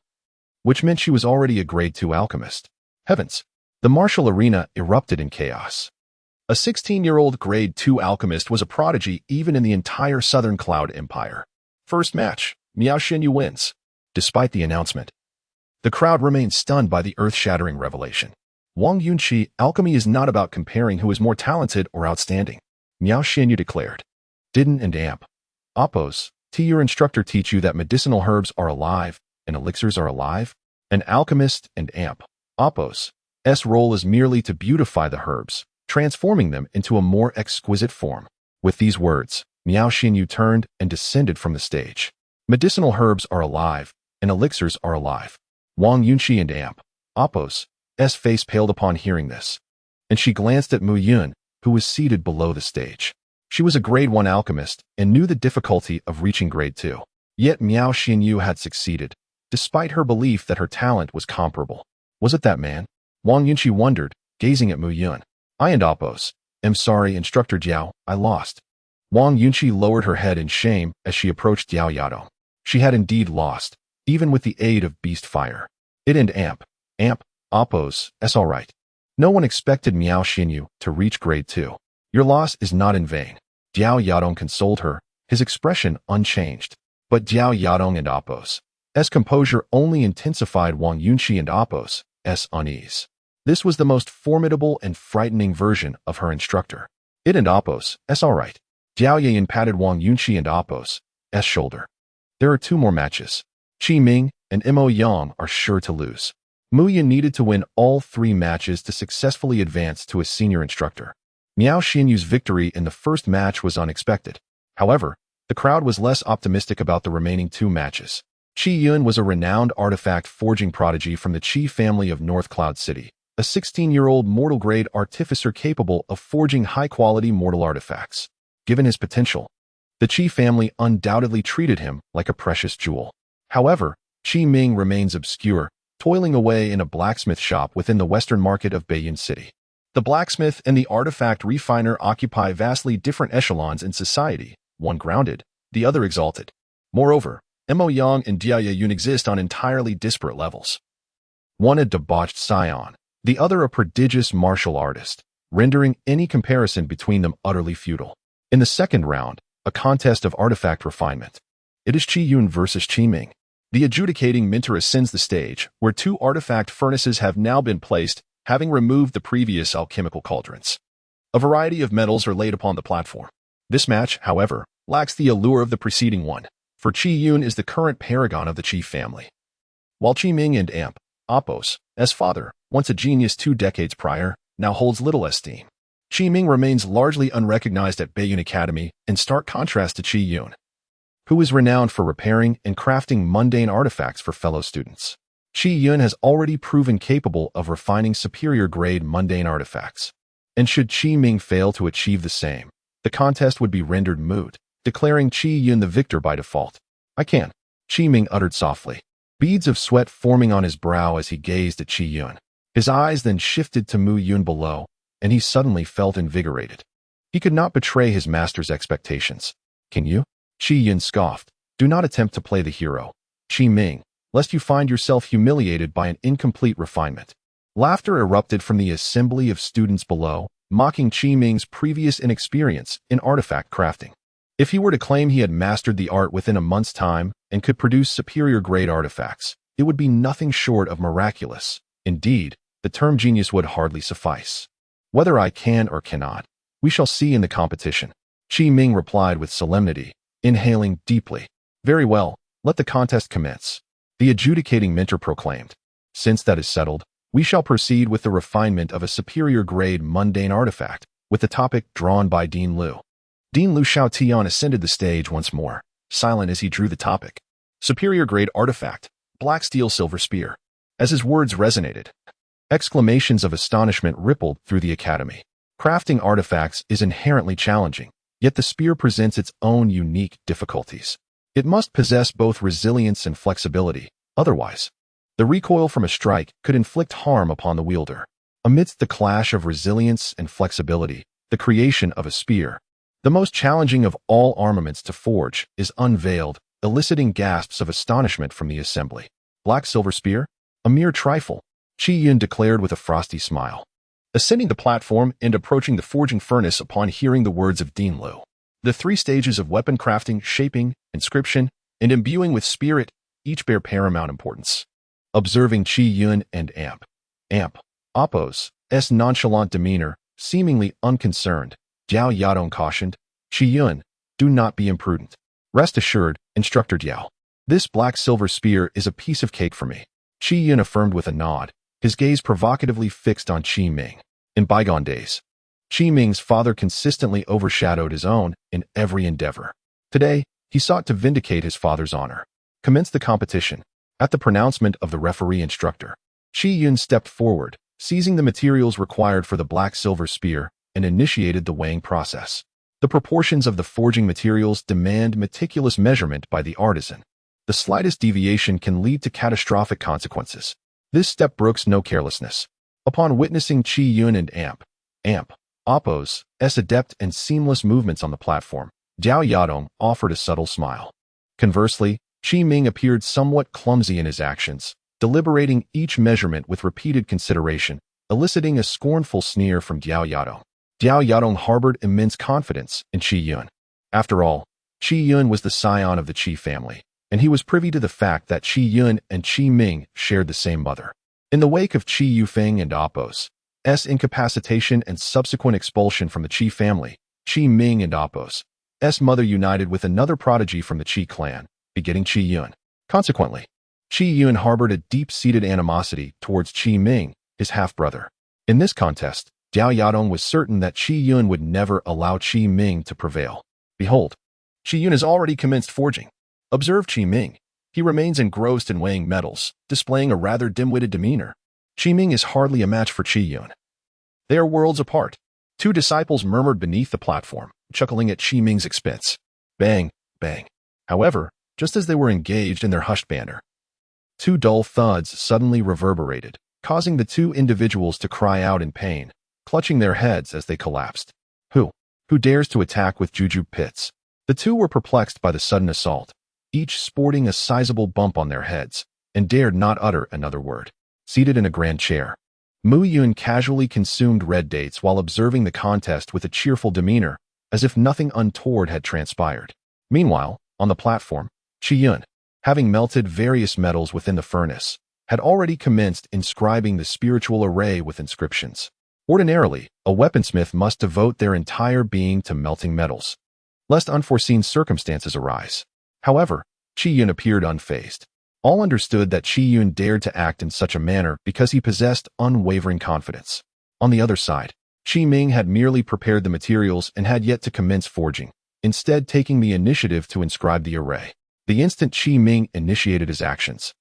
which meant she was already a grade 2 alchemist. Heavens! The martial arena erupted in chaos. A 16-year-old grade 2 alchemist was a prodigy even in the entire Southern Cloud Empire. First match, Miao Xinyu wins. Despite the announcement, the crowd remained stunned by the earth-shattering revelation. Wang Yunqi, alchemy is not about comparing who is more talented or outstanding, Miao Xinyu declared. Didn't Apos' your instructor teach you that medicinal herbs are alive and elixirs are alive? An alchemist and Apos' role is merely to beautify the herbs, transforming them into a more exquisite form. With these words, Miao Xinyu turned and descended from the stage. Medicinal herbs are alive, and elixirs are alive. Wang Yunqi and Apos' face paled upon hearing this, and she glanced at Mu Yun, who was seated below the stage. She was a grade 1 alchemist and knew the difficulty of reaching grade 2. Yet Miao Xinyu had succeeded, despite her belief that her talent was comparable. Was it that man? Wang Yunqi wondered, gazing at Mu Yun. I and Apos' am sorry, Instructor Jiao, I lost. Wang Yunqi lowered her head in shame as she approached Jiao Yadong. She had indeed lost, even with the aid of beast fire. It and Apos' all right. No one expected Miao Xinyu to reach grade 2. Your loss is not in vain. Jiao Yadong consoled her, his expression unchanged. But Jiao Yadong and Apos' composure only intensified Wang Yunqi and Apos' unease. This was the most formidable and frightening version of her instructor. It and Apos, S alright. Jiao Yayan patted Wang Yunqi and Apos, S shoulder. There are 2 more matches. Qi Ming and Mo Yang are sure to lose. Mu Yin needed to win all 3 matches to successfully advance to a senior instructor. Miao Xinyu's victory in the first match was unexpected. However, the crowd was less optimistic about the remaining 2 matches. Qi Yun was a renowned artifact forging prodigy from the Qi family of North Cloud City, a 16-year-old mortal-grade artificer capable of forging high-quality mortal artifacts. Given his potential, the Qi family undoubtedly treated him like a precious jewel. However, Qi Ming remains obscure, toiling away in a blacksmith shop within the western market of Beiyun City. The blacksmith and the artifact refiner occupy vastly different echelons in society, one grounded, the other exalted. Moreover, Mo Yang and Jia Yun exist on entirely disparate levels. One a debauched scion, the other a prodigious martial artist, rendering any comparison between them utterly futile. In the second round, a contest of artifact refinement. It is Qi Yun versus Qi Ming. The adjudicating minter ascends the stage, where 2 artifact furnaces have now been placed, having removed the previous alchemical cauldrons. A variety of metals are laid upon the platform. This match, however, lacks the allure of the preceding one, for Qi Yun is the current paragon of the Qi family. While Qi Ming and Apos, as father, once a genius 2 decades prior, now holds little esteem. Qi Ming remains largely unrecognized at Beiyun Academy, in stark contrast to Qi Yun, who is renowned for repairing and crafting mundane artifacts for fellow students. Qi Yun has already proven capable of refining superior-grade mundane artifacts. And should Qi Ming fail to achieve the same, the contest would be rendered moot, declaring Qi Yun the victor by default. I can, Qi Ming uttered softly, beads of sweat forming on his brow as he gazed at Qi Yun. His eyes then shifted to Mu Yun below, and he suddenly felt invigorated. He could not betray his master's expectations. Can you? Qi Yun scoffed. Do not attempt to play the hero, Qi Ming, lest you find yourself humiliated by an incomplete refinement. Laughter erupted from the assembly of students below, mocking Qi Ming's previous inexperience in artifact crafting. If he were to claim he had mastered the art within a month's time and could produce superior-grade artifacts, it would be nothing short of miraculous. Indeed, the term genius would hardly suffice. Whether I can or cannot, we shall see in the competition, Qi Ming replied with solemnity, inhaling deeply. Very well, let the contest commence. The adjudicating mentor proclaimed. Since that is settled, we shall proceed with the refinement of a superior-grade mundane artifact, with the topic drawn by Dean Liu. Dean Liu Xiaotian ascended the stage once more, silent as he drew the topic. Superior-grade artifact, black steel silver spear. As his words resonated, exclamations of astonishment rippled through the academy. Crafting artifacts is inherently challenging, yet the spear presents its own unique difficulties. It must possess both resilience and flexibility, otherwise, the recoil from a strike could inflict harm upon the wielder. Amidst the clash of resilience and flexibility, the creation of a spear, the most challenging of all armaments to forge, is unveiled, eliciting gasps of astonishment from the assembly. Black silver spear? A mere trifle, Qi Yun declared with a frosty smile. Ascending the platform and approaching the forging furnace upon hearing the words of Dean Liu. The 3 stages of weapon crafting, shaping, inscription, and imbuing with spirit each bear paramount importance. Observing Qi Yun and Apos' nonchalant demeanor, seemingly unconcerned, Jiao Yadong cautioned, Qi Yun, do not be imprudent. Rest assured, Instructor Jiao. This black-silver spear is a piece of cake for me. Qi Yun affirmed with a nod, his gaze provocatively fixed on Qi Ming. In bygone days, Qi Ming's father consistently overshadowed his own in every endeavor. Today, he sought to vindicate his father's honor. Commence the competition. At the pronouncement of the referee instructor, Qi Yun stepped forward, seizing the materials required for the black-silver spear, and initiated the weighing process. The proportions of the forging materials demand meticulous measurement by the artisan. The slightest deviation can lead to catastrophic consequences. This step brooks no carelessness. Upon witnessing Qi Yun and Apos' adept and seamless movements on the platform, Jiao Yadong offered a subtle smile. Conversely, Qi Ming appeared somewhat clumsy in his actions, deliberating each measurement with repeated consideration, eliciting a scornful sneer from Jiao Yadong. Jiao Yadong harbored immense confidence in Qi Yun. After all, Qi Yun was the scion of the Qi family, and he was privy to the fact that Qi Yun and Qi Ming shared the same mother. In the wake of Qi Yufeng and Apos' incapacitation and subsequent expulsion from the Qi family, Qi Ming and Apos' mother united with another prodigy from the Qi clan, begetting Qi Yun. Consequently, Qi Yun harbored a deep-seated animosity towards Qi Ming, his half-brother. In this contest, Diao Yadong was certain that Qi Yun would never allow Qi Ming to prevail. Behold, Qi Yun has already commenced forging. Observe Qi Ming. He remains engrossed in weighing metals, displaying a rather dim-witted demeanor. Qi Ming is hardly a match for Qi Yun. They are worlds apart. Two disciples murmured beneath the platform, chuckling at Qi Ming's expense. Bang, bang. However, just as they were engaged in their hushed banter, two dull thuds suddenly reverberated, causing the two individuals to cry out in pain, clutching their heads as they collapsed. Who dares to attack with jujube pits? The two were perplexed by the sudden assault, each sporting a sizable bump on their heads, and dared not utter another word. Seated in a grand chair, Mu Yun casually consumed red dates while observing the contest with a cheerful demeanor, as if nothing untoward had transpired. Meanwhile, on the platform, Qi Yun, having melted various metals within the furnace, had already commenced inscribing the spiritual array with inscriptions. Ordinarily, a weaponsmith must devote their entire being to melting metals, lest unforeseen circumstances arise. However, Qi Yun appeared unfazed. All understood that Qi Yun dared to act in such a manner because he possessed unwavering confidence. On the other side, Qi Ming had merely prepared the materials and had yet to commence forging, instead taking the initiative to inscribe the array. The instant Qi Ming initiated his actions,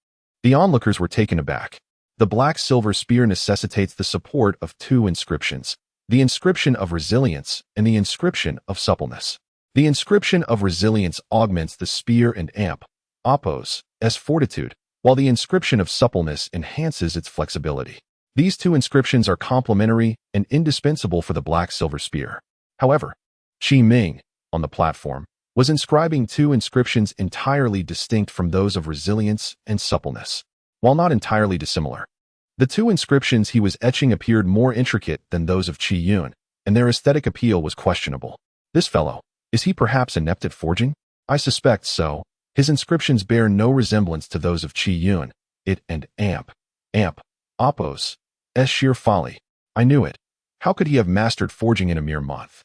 the onlookers were taken aback. The black-silver spear necessitates the support of two inscriptions, the inscription of resilience and the inscription of suppleness. The inscription of resilience augments the spear and Apos' fortitude, while the inscription of suppleness enhances its flexibility. These two inscriptions are complementary and indispensable for the black-silver spear. However, Qi Ming, on the platform, was inscribing two inscriptions entirely distinct from those of resilience and suppleness. While not entirely dissimilar, the two inscriptions he was etching appeared more intricate than those of Qi Yun, and their aesthetic appeal was questionable. This fellow, is he perhaps inept at forging? I suspect so. His inscriptions bear no resemblance to those of Qi Yun. It and Apos' sheer folly. I knew it. How could he have mastered forging in a mere month?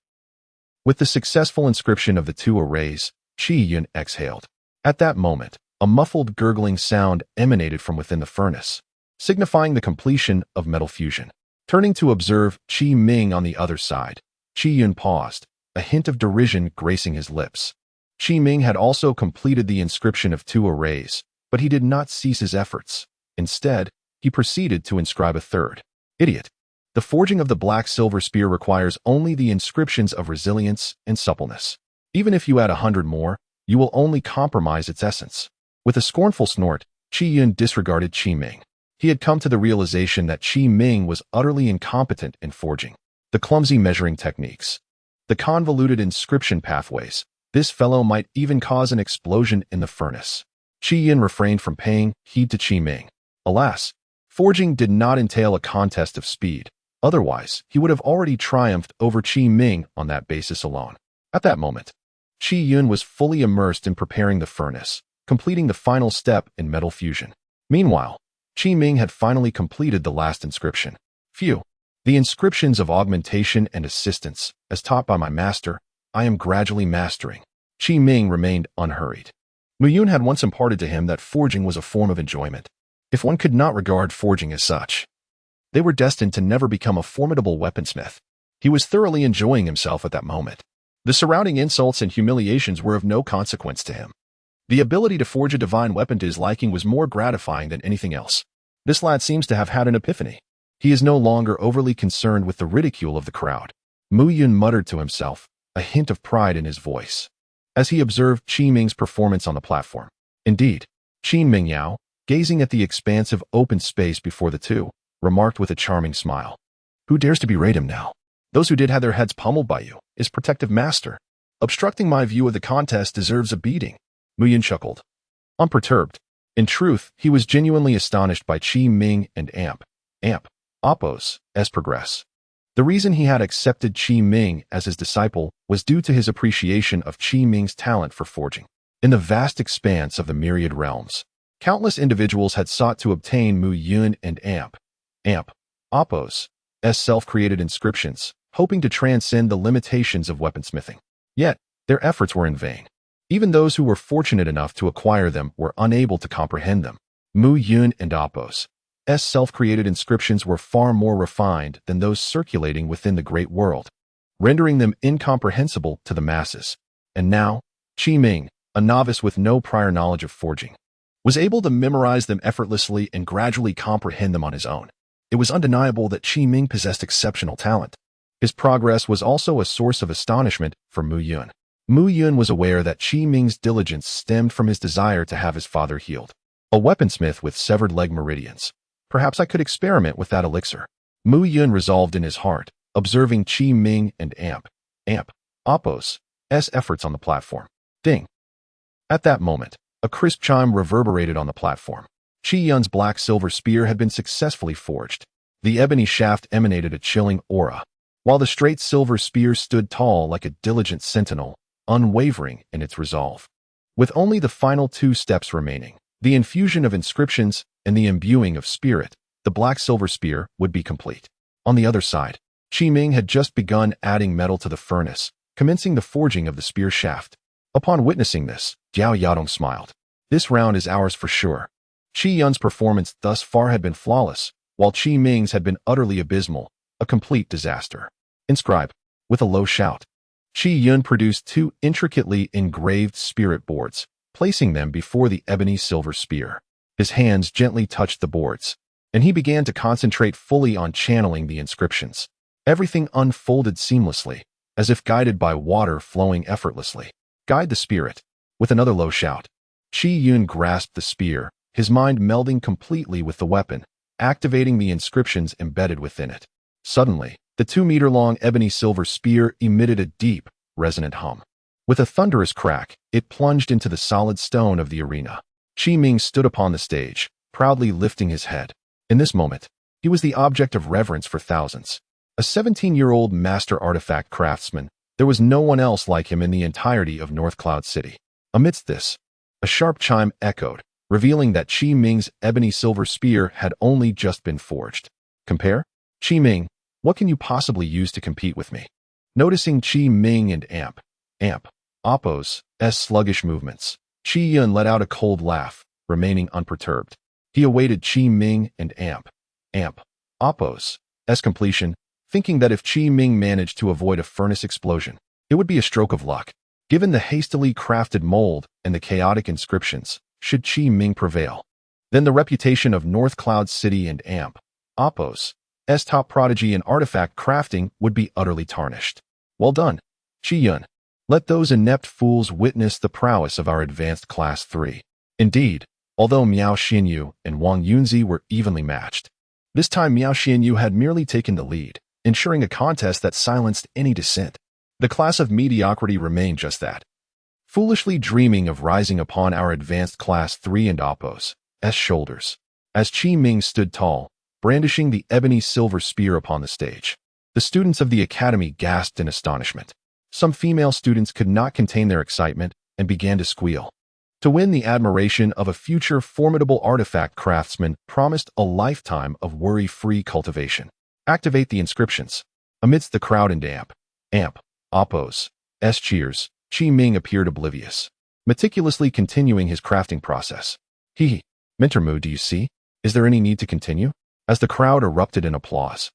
With the successful inscription of the two arrays, Qi Yun exhaled. At that moment, a muffled gurgling sound emanated from within the furnace, signifying the completion of metal fusion. Turning to observe Qi Ming on the other side, Qi Yun paused, a hint of derision gracing his lips. Qi Ming had also completed the inscription of two arrays, but he did not cease his efforts. Instead, he proceeded to inscribe a third. Idiot! The forging of the black-silver spear requires only the inscriptions of resilience and suppleness. Even if you add 100 more, you will only compromise its essence. With a scornful snort, Qi Yun disregarded Qi Ming. He had come to the realization that Qi Ming was utterly incompetent in forging. The clumsy measuring techniques, the convoluted inscription pathways, this fellow might even cause an explosion in the furnace. Qi Yun refrained from paying heed to Qi Ming. Alas, forging did not entail a contest of speed. Otherwise, he would have already triumphed over Qi Ming on that basis alone. At that moment, Qi Yun was fully immersed in preparing the furnace, completing the final step in metal fusion. Meanwhile, Qi Ming had finally completed the last inscription. Phew! The inscriptions of augmentation and assistance, as taught by my master, I am gradually mastering. Qi Ming remained unhurried. Mu Yun had once imparted to him that forging was a form of enjoyment. If one could not regard forging as such, they were destined to never become a formidable weaponsmith. He was thoroughly enjoying himself at that moment. The surrounding insults and humiliations were of no consequence to him. The ability to forge a divine weapon to his liking was more gratifying than anything else. This lad seems to have had an epiphany. He is no longer overly concerned with the ridicule of the crowd. Mu Yun muttered to himself, a hint of pride in his voice, as he observed Qi Ming's performance on the platform. Indeed, Qi Mingyao, gazing at the expansive open space before the two, remarked with a charming smile. Who dares to berate him now? Those who did have their heads pummeled by you, his protective master. Obstructing my view of the contest deserves a beating. Mu Yun chuckled. Unperturbed. In truth, he was genuinely astonished by Qi Ming and Apos' progress. The reason he had accepted Qi Ming as his disciple was due to his appreciation of Qi Ming's talent for forging. In the vast expanse of the myriad realms, Countless individuals had sought to obtain Mu Yun and Amp, Appo's self-created inscriptions, hoping to transcend the limitations of weaponsmithing. Yet, their efforts were in vain. Even those who were fortunate enough to acquire them were unable to comprehend them. Mu Yun and Appo's self-created inscriptions were far more refined than those circulating within the great world, rendering them incomprehensible to the masses. And now, Qi Ming, a novice with no prior knowledge of forging, was able to memorize them effortlessly and gradually comprehend them on his own. It was undeniable that Qi Ming possessed exceptional talent. His progress was also a source of astonishment for Mu Yun. Mu Yun was aware that Qi Ming's diligence stemmed from his desire to have his father healed. A weaponsmith with severed leg meridians. Perhaps I could experiment with that elixir. Mu Yun resolved in his heart, observing Qi Ming and Appo's efforts on the platform. Ding! At that moment, a crisp chime reverberated on the platform. Qi Yun's black-silver spear had been successfully forged. The ebony shaft emanated a chilling aura, while the straight silver spear stood tall like a diligent sentinel, unwavering in its resolve. With only the final 2 steps remaining, the infusion of inscriptions and the imbuing of spirit, the black-silver spear would be complete. On the other side, Qi Ming had just begun adding metal to the furnace, commencing the forging of the spear shaft. Upon witnessing this, Jiao Yadong smiled. This round is ours for sure. Qi Yun's performance thus far had been flawless, while Qi Ming's had been utterly abysmal, a complete disaster. Inscribe. With a low shout, Qi Yun produced 2 intricately engraved spirit boards, placing them before the ebony silver spear. His hands gently touched the boards, and he began to concentrate fully on channeling the inscriptions. Everything unfolded seamlessly, as if guided by water flowing effortlessly. Guide the spirit. With another low shout, Qi Yun grasped the spear, his mind melding completely with the weapon, activating the inscriptions embedded within it. Suddenly, the 2-meter-long ebony silver spear emitted a deep, resonant hum. With a thunderous crack, it plunged into the solid stone of the arena. Qi Ming stood upon the stage, proudly lifting his head. In this moment, he was the object of reverence for thousands. A 17-year-old master artifact craftsman, there was no one else like him in the entirety of North Cloud City. Amidst this, a sharp chime echoed, revealing that Qi Ming's ebony silver spear had only just been forged. Compare? Qi Ming, what can you possibly use to compete with me? Noticing Qi Ming and Appo's sluggish movements, Qi Yun let out a cold laugh, remaining unperturbed. He awaited Qi Ming and Appo's completion, thinking that if Qi Ming managed to avoid a furnace explosion, it would be a stroke of luck. Given the hastily crafted mold and the chaotic inscriptions, should Qi Ming prevail, then the reputation of North Cloud City and Appo's top prodigy in artifact crafting would be utterly tarnished. Well done, Qi Yun. Let those inept fools witness the prowess of our advanced Class 3. Indeed, although Miao Xinyu and Wang Yunzi were evenly matched, this time Miao Xinyu had merely taken the lead, ensuring a contest that silenced any dissent. The class of mediocrity remained just that, foolishly dreaming of rising upon our advanced Class 3 and Appo's shoulders. As Qi Ming stood tall, brandishing the ebony silver spear upon the stage, the students of the academy gasped in astonishment. Some female students could not contain their excitement and began to squeal. To win the admiration of a future formidable artifact craftsman promised a lifetime of worry-free cultivation. Activate the inscriptions. Amidst the crowd and Appo's cheers, Qi Ming appeared oblivious, meticulously continuing his crafting process. Mentor Mu, do you see? Is there any need to continue? As the crowd erupted in applause,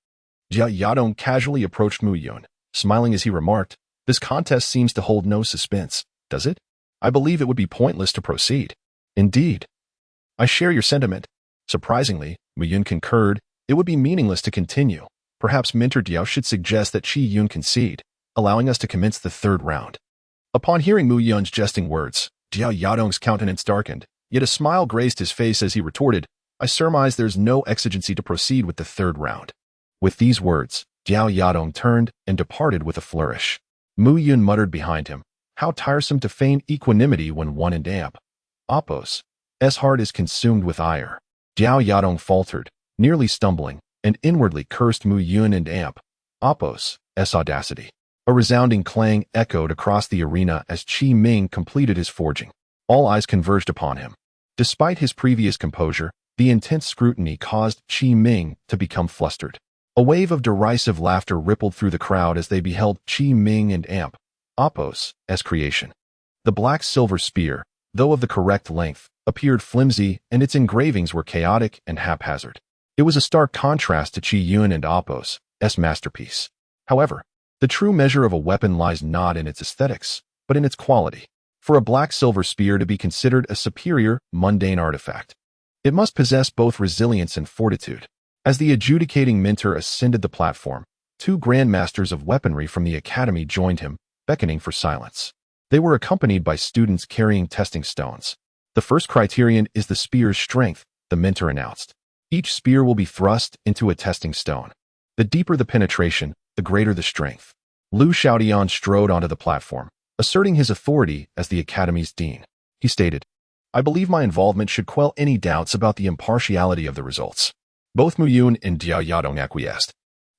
Jiao Yadong casually approached Mu Yun, smiling as he remarked, "This contest seems to hold no suspense, does it? I believe it would be pointless to proceed." "Indeed. I share your sentiment." Surprisingly, Mu Yun concurred, "It would be meaningless to continue. Perhaps Mentor Diao should suggest that Qi Yun concede, allowing us to commence the 3rd round." Upon hearing Mu Yun's jesting words, Jiao Yadong's countenance darkened, yet a smile graced his face as he retorted, "I surmise there's no exigency to proceed with the 3rd round." With these words, Jiao Yadong turned and departed with a flourish. Mu Yun muttered behind him, "How tiresome to feign equanimity when one in Appo's heart is consumed with ire." Jiao Yadong faltered, nearly stumbling, and inwardly cursed Mu Yun and Appo's audacity. A resounding clang echoed across the arena as Qi Ming completed his forging. All eyes converged upon him. Despite his previous composure, the intense scrutiny caused Qi Ming to become flustered. A wave of derisive laughter rippled through the crowd as they beheld Qi Ming and Appos as creation. The black-silver spear, though of the correct length, appeared flimsy, and its engravings were chaotic and haphazard. It was a stark contrast to Qi Yun and Appos' masterpiece. However, the true measure of a weapon lies not in its aesthetics, but in its quality. For a black-silver spear to be considered a superior, mundane artifact, it must possess both resilience and fortitude. As the adjudicating mentor ascended the platform, 2 grandmasters of weaponry from the academy joined him, beckoning for silence. They were accompanied by students carrying testing stones. The first criterion is the spear's strength, the mentor announced. Each spear will be thrust into a testing stone. The deeper the penetration, the greater the strength. Lu Xiaodian strode onto the platform, asserting his authority as the academy's dean. He stated, "I believe my involvement should quell any doubts about the impartiality of the results." Both Mu Yun and Diao Yadong acquiesced.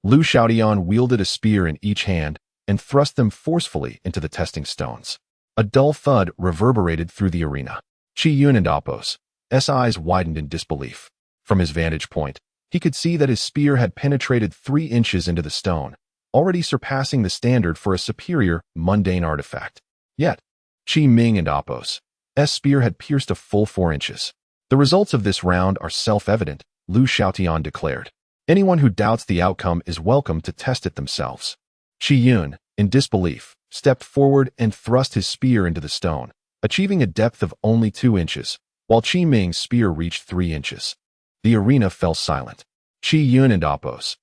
Lu Xiaodian wielded a spear in each hand and thrust them forcefully into the testing stones. A dull thud reverberated through the arena. Qi Yun and Appos' eyes widened in disbelief. From his vantage point, he could see that his spear had penetrated 3 inches into the stone, already surpassing the standard for a superior, mundane artifact. Yet, Qi Ming and Appos' spear had pierced a full 4 inches. The results of this round are self-evident, Lu Xiaotian declared. Anyone who doubts the outcome is welcome to test it themselves. Qi Yun, in disbelief, stepped forward and thrust his spear into the stone, achieving a depth of only 2 inches, while Qi Ming's spear reached 3 inches. The arena fell silent. Qi Yun and Appos'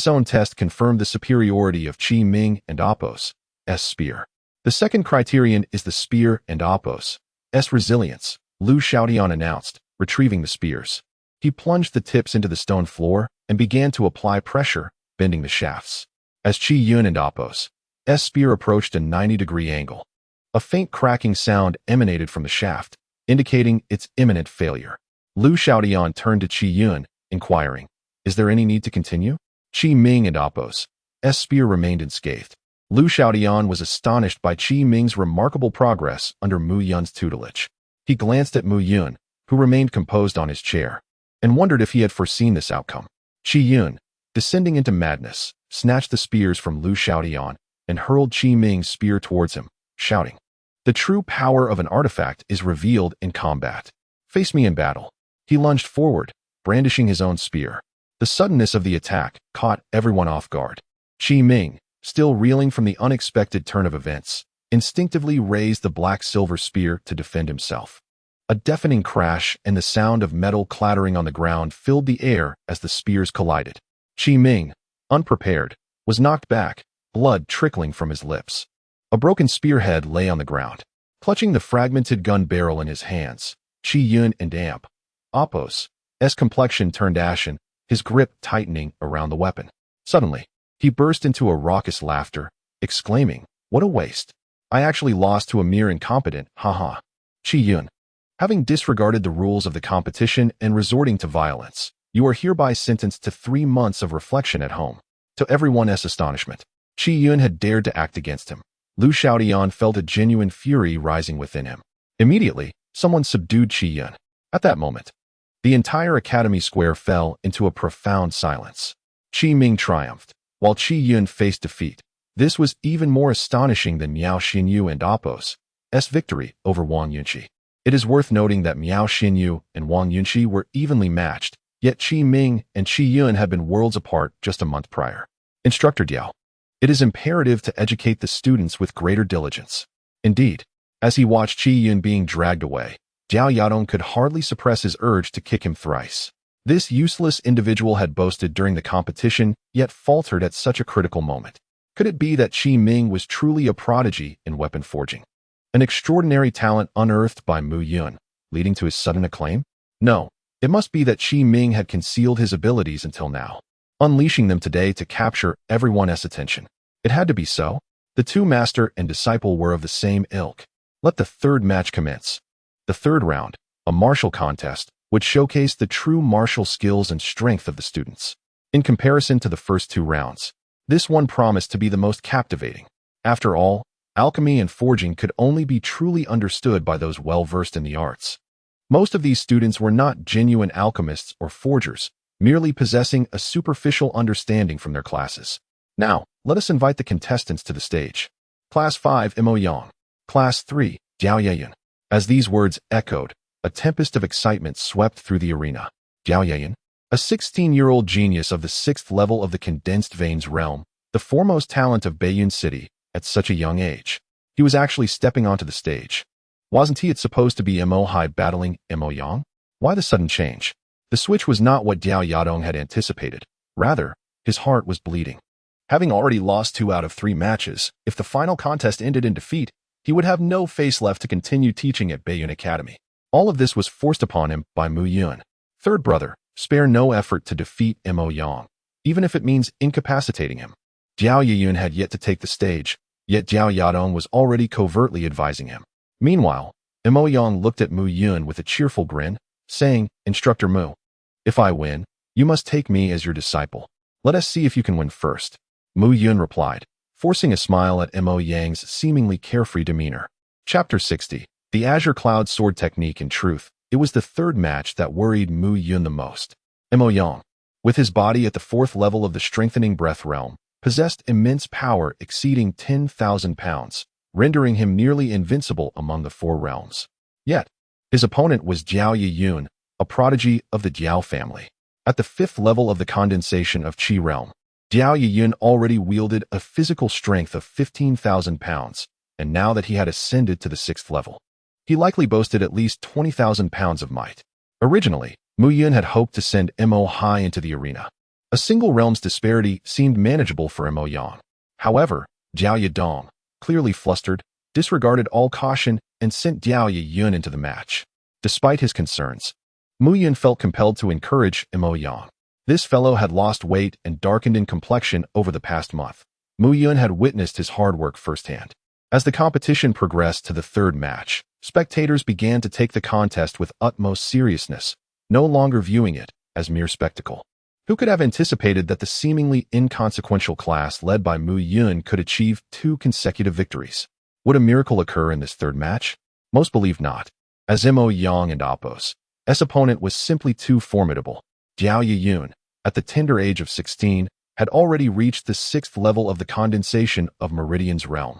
own test confirmed the superiority of Qi Ming and Appos' spear. The second criterion is the spear and Appos' resilience, Lu Xiaodian announced, retrieving the spears. He plunged the tips into the stone floor and began to apply pressure, bending the shafts. As Qi Yun and Appos' spear approached a 90-degree angle, a faint cracking sound emanated from the shaft, indicating its imminent failure. Lu Xiaodian turned to Qi Yun, inquiring, "Is there any need to continue?" Qi Ming and Appos' spear remained unscathed. Lu Xiaodian was astonished by Qi Ming's remarkable progress under Mu Yun's tutelage. He glanced at Mu Yun, who remained composed on his chair, and wondered if he had foreseen this outcome. Qi Yun, descending into madness, snatched the spears from Lu Xiaodian and hurled Qi Ming's spear towards him, shouting, "The true power of an artifact is revealed in combat. Face me in battle." He lunged forward, brandishing his own spear. The suddenness of the attack caught everyone off guard. Qi Ming, still reeling from the unexpected turn of events, instinctively raised the black-silver spear to defend himself. A deafening crash and the sound of metal clattering on the ground filled the air as the spears collided. Qi Ming, unprepared, was knocked back, blood trickling from his lips. A broken spearhead lay on the ground. Clutching the fragmented gun barrel in his hands, Qi Yun and Appos' complexion turned ashen, his grip tightening around the weapon. Suddenly, he burst into a raucous laughter, exclaiming, "What a waste! I actually lost to a mere incompetent, haha." Qi Yun, having disregarded the rules of the competition and resorting to violence, you are hereby sentenced to 3 months of reflection at home. To everyone's astonishment, Qi Yun had dared to act against him. Lu Xiaodian felt a genuine fury rising within him. Immediately, someone subdued Qi Yun. At that moment, the entire academy square fell into a profound silence. Qi Ming triumphed, while Qi Yun faced defeat. This was even more astonishing than Miao Xinyu and Appos' victory over Wang Yunqi. It is worth noting that Miao Xinyu and Wang Yunqi were evenly matched, yet Qi Ming and Qi Yun had been worlds apart just a month prior. Instructor Diao, it is imperative to educate the students with greater diligence. Indeed, as he watched Qi Yun being dragged away, Diao Yadong could hardly suppress his urge to kick him thrice. This useless individual had boasted during the competition, yet faltered at such a critical moment. Could it be that Qi Ming was truly a prodigy in weapon forging? An extraordinary talent unearthed by Mu Yun, leading to his sudden acclaim? No, it must be that Qi Ming had concealed his abilities until now, unleashing them today to capture everyone's attention. It had to be so. The 2 master and disciple were of the same ilk. Let the third match commence. The third round, a martial contest, would showcase the true martial skills and strength of the students. In comparison to the first 2 rounds, this one promised to be the most captivating. After all, alchemy and forging could only be truly understood by those well-versed in the arts. Most of these students were not genuine alchemists or forgers, merely possessing a superficial understanding from their classes. Now, let us invite the contestants to the stage. Class 5, Imo Yang. Class 3, Jiao Yayan. As these words echoed, a tempest of excitement swept through the arena. Jiao Yayan, a 16-year-old genius of the 6th level of the condensed veins realm, the foremost talent of Baiyun City at such a young age. He was actually stepping onto the stage. Wasn't he supposed to be Imo Hai battling Imo Yang? Why the sudden change? The switch was not what Jiao Yadong had anticipated. Rather, his heart was bleeding. Having already lost 2 out of 3 matches, if the final contest ended in defeat, he would have no face left to continue teaching at Baiyun Academy. All of this was forced upon him by Mu Yun. Third brother, spare no effort to defeat Imo Yang, even if it means incapacitating him. Jiao Yiyun had yet to take the stage, yet Jiao Yadong was already covertly advising him. Meanwhile, Imo Yang looked at Mu Yun with a cheerful grin, saying, "Instructor Mu, if I win, you must take me as your disciple. Let us see if you can win first." Mu Yun replied, forcing a smile at Imo Yang's seemingly carefree demeanor. Chapter 60. The Azure Cloud Sword Technique. In truth, it was the third match that worried Mu Yun the most. Imo Yang, with his body at the 4th level of the Strengthening Breath realm, possessed immense power exceeding 10,000 pounds, rendering him nearly invincible among the 4 realms. Yet, his opponent was Jiao Yiyun, a prodigy of the Jiao family. At the 5th level of the condensation of Qi realm, Jiao Yiyun already wielded a physical strength of 15,000 pounds, and now that he had ascended to the 6th level, he likely boasted at least 20,000 pounds of might. Originally, Mu Yun had hoped to send Imo Hai into the arena. A single realm's disparity seemed manageable for Imo Yang. However, Jiao Yadong, clearly flustered, disregarded all caution and sent Jiao Yiyun into the match. Despite his concerns, Mu Yun felt compelled to encourage Imo Yang. This fellow had lost weight and darkened in complexion over the past month. Mu Yun had witnessed his hard work firsthand. As the competition progressed to the 3rd match, spectators began to take the contest with utmost seriousness, no longer viewing it as mere spectacle. Who could have anticipated that the seemingly inconsequential class led by Mu Yun could achieve 2 consecutive victories? Would a miracle occur in this 3rd match? Most believed not, as Imo Yang and Apos' opponent was simply too formidable. Jiao Yiyun, at the tender age of 16, had already reached the 6th level of the condensation of Meridian's realm,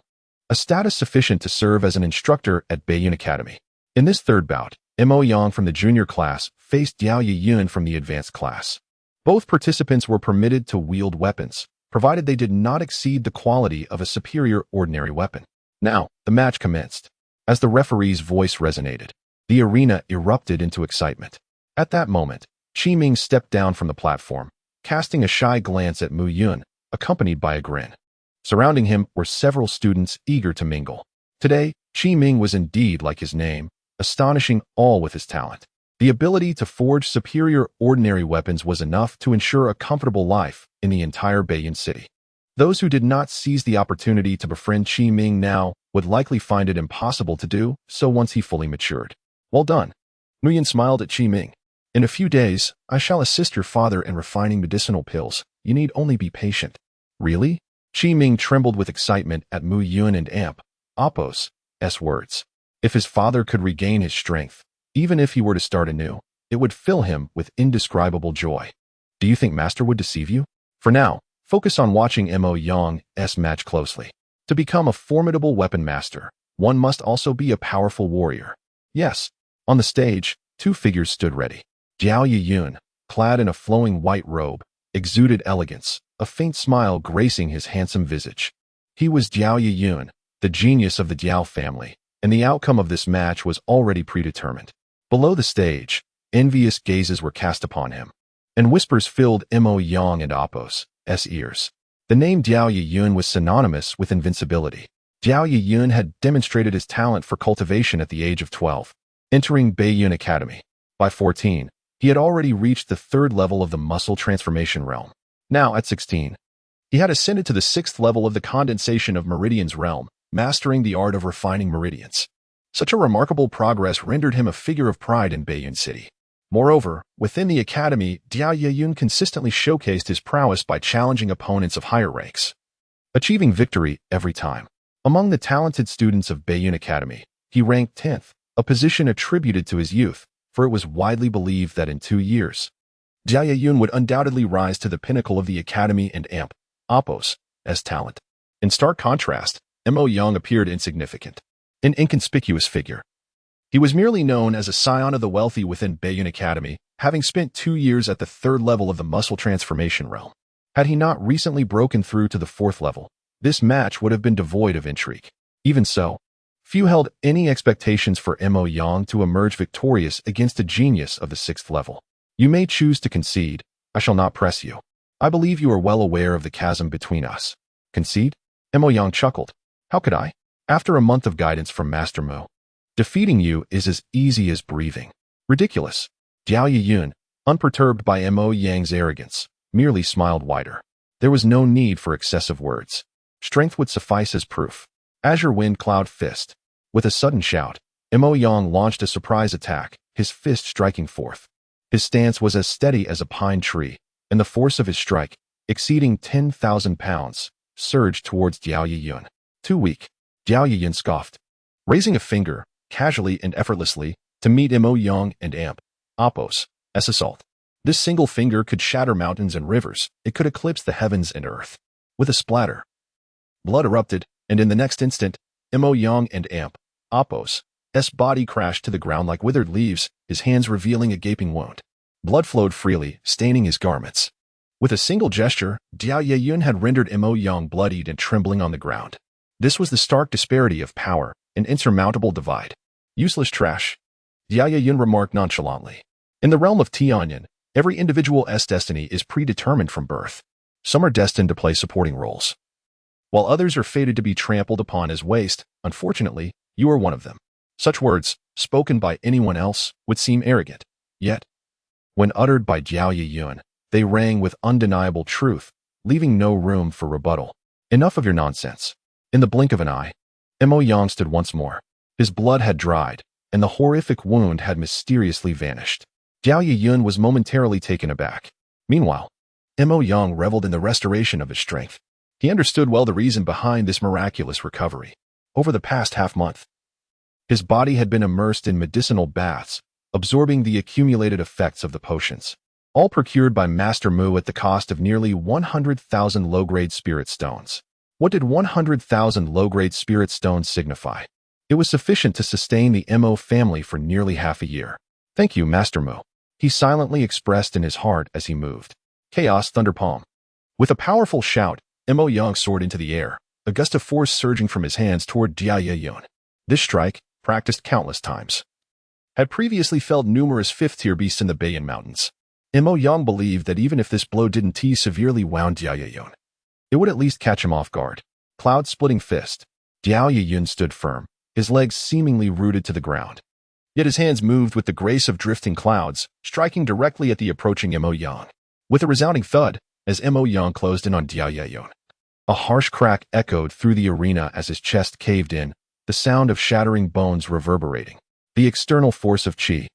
a status sufficient to serve as an instructor at Baiyun Academy. In this 3rd bout, Imo Yang from the junior class faced Jiao Yiyun from the advanced class. Both participants were permitted to wield weapons, provided they did not exceed the quality of a superior ordinary weapon. Now, the match commenced. As the referee's voice resonated, the arena erupted into excitement. At that moment, Qi Ming stepped down from the platform, casting a shy glance at Mu Yun, accompanied by a grin. Surrounding him were several students eager to mingle. Today, Qi Ming was indeed like his name, astonishing all with his talent. The ability to forge superior ordinary weapons was enough to ensure a comfortable life in the entire Baiyun City. Those who did not seize the opportunity to befriend Qi Ming now would likely find it impossible to do so once he fully matured. Well done. Mu Yun smiled at Qi Ming. In a few days, I shall assist your father in refining medicinal pills. You need only be patient. Really? Qi Ming trembled with excitement at Mu Yun and Apos' words. If his father could regain his strength, even if he were to start anew, it would fill him with indescribable joy. Do you think Master would deceive you? For now, focus on watching Imo Yang's match closely. To become a formidable weapon master, one must also be a powerful warrior. Yes, on the stage, 2 figures stood ready. Jiao Yiyun, clad in a flowing white robe, exuded elegance, a faint smile gracing his handsome visage. He was Jiao Yiyun, the genius of the Jiao family, and the outcome of this match was already predetermined. Below the stage, envious gazes were cast upon him, and whispers filled Imo Yang and Apos' ears. The name Jiao Yiyun was synonymous with invincibility. Jiao Yiyun had demonstrated his talent for cultivation at the age of 12, entering Baiyun Academy. By 14, he had already reached the 3rd level of the muscle transformation realm. Now, at 16, he had ascended to the 6th level of the condensation of Meridian's realm, mastering the art of refining meridians. Such a remarkable progress rendered him a figure of pride in Baiyun City. Moreover, within the academy, Jiao Yiyun consistently showcased his prowess by challenging opponents of higher ranks, achieving victory every time. Among the talented students of Baiyun Academy, he ranked 10th, a position attributed to his youth, for it was widely believed that in 2 years, Jia Yun would undoubtedly rise to the pinnacle of the Academy and amp, Oppos, as talent. In stark contrast, Mo Yang appeared insignificant, an inconspicuous figure. He was merely known as a scion of the wealthy within Baiyun Academy, having spent 2 years at the 3rd level of the muscle transformation realm. Had he not recently broken through to the 4th level, this match would have been devoid of intrigue. Even so, few held any expectations for Mo Yang to emerge victorious against a genius of the 6th level. You may choose to concede. I shall not press you. I believe you are well aware of the chasm between us. Concede? Mo Yang chuckled. How could I? After a month of guidance from Master Mu, defeating you is as easy as breathing. Ridiculous. Jiao Yun, unperturbed by Mo Yang's arrogance, merely smiled wider. There was no need for excessive words. Strength would suffice as proof. Azure Wind Cloud Fist. With a sudden shout, Mo Yang launched a surprise attack, his fist striking forth. His stance was as steady as a pine tree, and the force of his strike, exceeding 10,000 pounds, surged towards Jiao Yun. Too weak. Jiao Yun scoffed, raising a finger, casually and effortlessly, to meet Mo Yang and amp, Oppos, s assault. This single finger could shatter mountains and rivers. It could eclipse the heavens and earth. With a splatter, blood erupted, and in the next instant, Mo Yang and amp, Oppos, S body crashed to the ground like withered leaves, his hands revealing a gaping wound. Blood flowed freely, staining his garments. With a single gesture, Jiao Yun had rendered Mo Yang bloodied and trembling on the ground. This was the stark disparity of power, an insurmountable divide. Useless trash, Jiao Yun remarked nonchalantly. In the realm of Tianyan, every individual's destiny is predetermined from birth. Some are destined to play supporting roles, while others are fated to be trampled upon as waste. Unfortunately, you are one of them. Such words, spoken by anyone else, would seem arrogant. Yet, when uttered by Jiao Yun, they rang with undeniable truth, leaving no room for rebuttal. Enough of your nonsense. In the blink of an eye, Mo Yang stood once more. His blood had dried, and the horrific wound had mysteriously vanished. Jiao Yun was momentarily taken aback. Meanwhile, Mo Yang reveled in the restoration of his strength. He understood well the reason behind this miraculous recovery. Over the past half-month, his body had been immersed in medicinal baths, absorbing the accumulated effects of the potions, all procured by Master Mu at the cost of nearly 100,000 low-grade spirit stones. What did 100,000 low-grade spirit stones signify? It was sufficient to sustain the Mo family for nearly half a year. Thank you, Master Mu, he silently expressed in his heart as he moved. Chaos Thunder Palm. With a powerful shout, Mo Yang soared into the air, a gust of force surging from his hands toward Jiao Yun. This strike, practiced countless times, had previously felled numerous fifth-tier beasts in the Baiyun Mountains. Mo Yang believed that even if this blow didn't severely wound Jiao Yun, it would at least catch him off guard. Cloud-splitting fist. Jiao Yun stood firm, his legs seemingly rooted to the ground. Yet his hands moved with the grace of drifting clouds, striking directly at the approaching Mo Yang. With a resounding thud, as Mo Yang closed in on Jiao Yun, a harsh crack echoed through the arena as his chest caved in, the sound of shattering bones reverberating. The external force of Qi.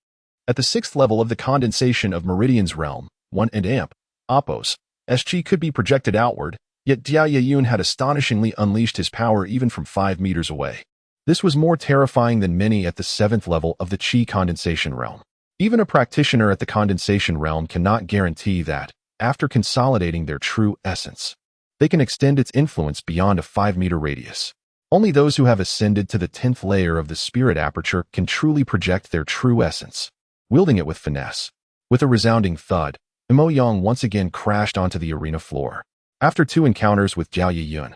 At the 6th level of the condensation of Meridian's realm, 1 and amp, Oppos, as Qi could be projected outward, yet Jiao Yun had astonishingly unleashed his power even from 5 meters away. This was more terrifying than many at the 7th level of the Qi condensation realm. Even a practitioner at the condensation realm cannot guarantee that, after consolidating their true essence, they can extend its influence beyond a 5-meter radius. Only those who have ascended to the 10th layer of the spirit aperture can truly project their true essence, wielding it with finesse. With a resounding thud, Mo Yang once again crashed onto the arena floor. After 2 encounters with Jiao Yun,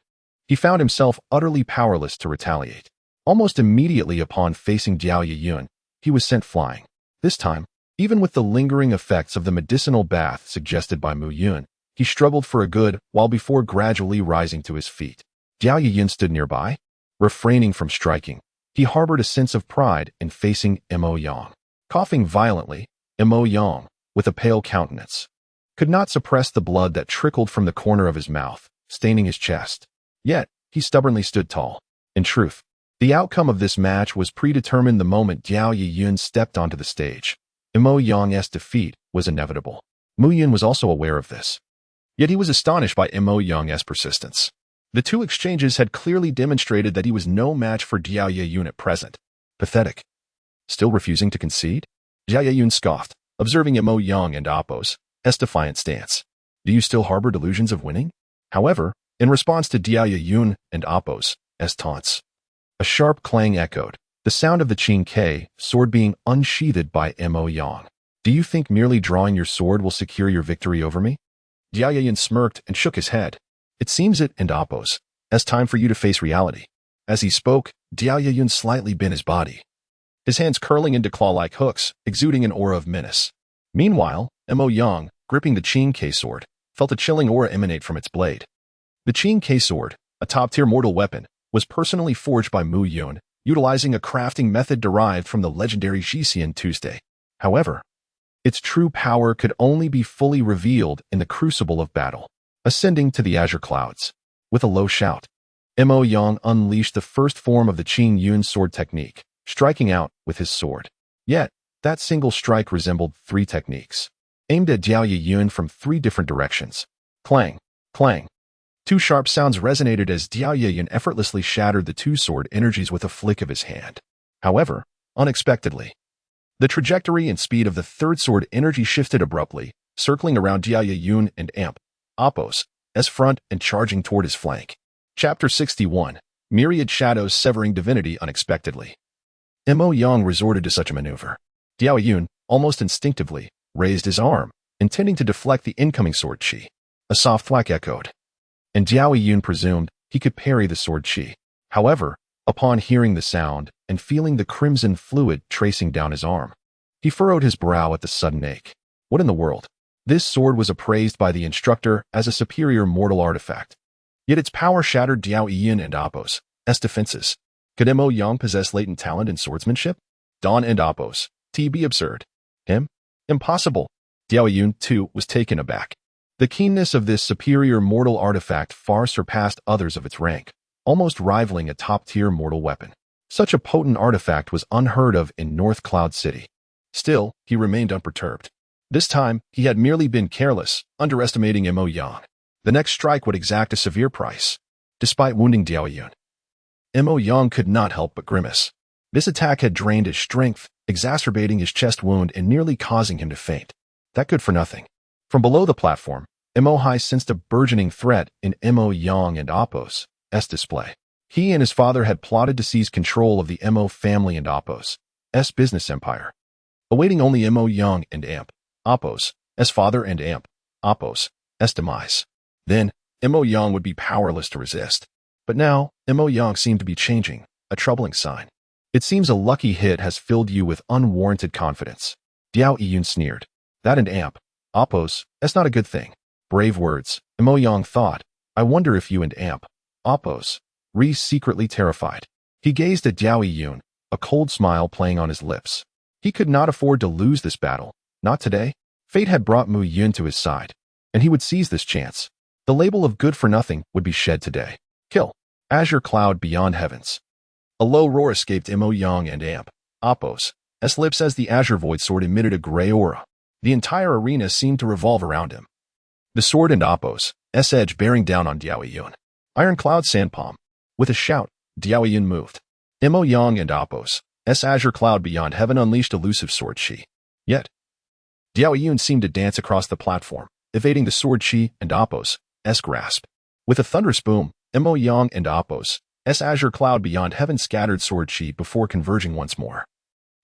he found himself utterly powerless to retaliate. Almost immediately upon facing Jiao Yun, he was sent flying. This time, even with the lingering effects of the medicinal bath suggested by Mu Yun, he struggled for a good while before gradually rising to his feet. Jiao Yun stood nearby, refraining from striking. He harbored a sense of pride in facing Mo Yang. Coughing violently, Mo Yang, with a pale countenance, could not suppress the blood that trickled from the corner of his mouth, staining his chest. Yet, he stubbornly stood tall. In truth, the outcome of this match was predetermined the moment Jiao Yun stepped onto the stage. Mo Yang's defeat was inevitable. Mu Yun was also aware of this. Yet he was astonished by Mo Yang's persistence. The 2 exchanges had clearly demonstrated that he was no match for Jiao Yun at present. Pathetic. Still refusing to concede? Jia Yun scoffed, observing Mo Yang and Appo's defiant stance. Do you still harbor delusions of winning? However, in response to Jia Yun and Appo's taunts, a sharp clang echoed, the sound of the Qing K sword being unsheathed by Mo Yang. Do you think merely drawing your sword will secure your victory over me? Jia Yun smirked and shook his head. It seems it and Appo's time for you to face reality. As he spoke, Jia Yun slightly bent his body, his hands curling into claw-like hooks, exuding an aura of menace. Meanwhile, Mo Yang, gripping the Qing K sword, felt a chilling aura emanate from its blade. The Qing K sword, a top-tier mortal weapon, was personally forged by Mu Yun, utilizing a crafting method derived from the legendary Xixian Tuesday. However, its true power could only be fully revealed in the crucible of battle. Ascending to the azure clouds, with a low shout, Mo Yang unleashed the first form of the Qing Yun sword technique, striking out with his sword. Yet, that single strike resembled 3 techniques, aimed at Jia Yun from 3 different directions. Clang, clang. 2 sharp sounds resonated as Jia Yun effortlessly shattered the 2 sword energies with a flick of his hand. However, unexpectedly, the trajectory and speed of the 3rd sword energy shifted abruptly, circling around Jia Yun and Appo's front and charging toward his flank. Chapter 61. Myriad Shadows Severing Divinity Unexpectedly. Mo Yang resorted to such a maneuver. Jia Yun, almost instinctively, raised his arm, intending to deflect the incoming sword chi. A soft thwack echoed, and Jia Yun presumed he could parry the sword chi. However, upon hearing the sound and feeling the crimson fluid tracing down his arm, he furrowed his brow at the sudden ache. What in the world? This sword was appraised by the instructor as a superior mortal artifact. Yet its power shattered Jia Yun and Appo's defenses. Could Mo Yang possess latent talent in swordsmanship? Dawn and Appo's be absurd. Him? Impossible. Jia Yun, too, was taken aback. The keenness of this superior mortal artifact far surpassed others of its rank, almost rivaling a top-tier mortal weapon. Such a potent artifact was unheard of in North Cloud City. Still, he remained unperturbed. This time, he had merely been careless, underestimating Mo Yang. The next strike would exact a severe price. Despite wounding Jia Yun, Mo Yang could not help but grimace. This attack had drained his strength, exacerbating his chest wound and nearly causing him to faint. That good for nothing. From below the platform, Mo Hai sensed a burgeoning threat in Mo Yang and Appo's display. He and his father had plotted to seize control of the Mo family and Appo's business empire, awaiting only Mo Yang and Appo's father and Appo's demise. Then, Mo Yang would be powerless to resist. But now, Mo Yang seemed to be changing, a troubling sign. It seems a lucky hit has filled you with unwarranted confidence. Jia Yun sneered. That and Appo's, that's not a good thing. Brave words, Mo Yang thought. I wonder if you and Appo's secretly terrified. He gazed at Jia Yun, a cold smile playing on his lips. He could not afford to lose this battle. Not today. Fate had brought Mu Yun to his side, and he would seize this chance. The label of good for nothing would be shed today. Kill. Azure cloud beyond heavens. A low roar escaped Mo Yang and Appo's lips as the azure void sword emitted a gray aura. The entire arena seemed to revolve around him. The sword and Appo's edge bearing down on Jia Yun. Iron cloud sand palm. With a shout, Jia Yun moved. Mo Yang and Appo's azure cloud beyond heaven unleashed elusive sword chi. Yet, Jia Yun seemed to dance across the platform, evading the sword chi and Appo's grasp. With a thunderous boom, Mo Yang and Appo's azure cloud beyond heaven scattered sword chi before converging once more,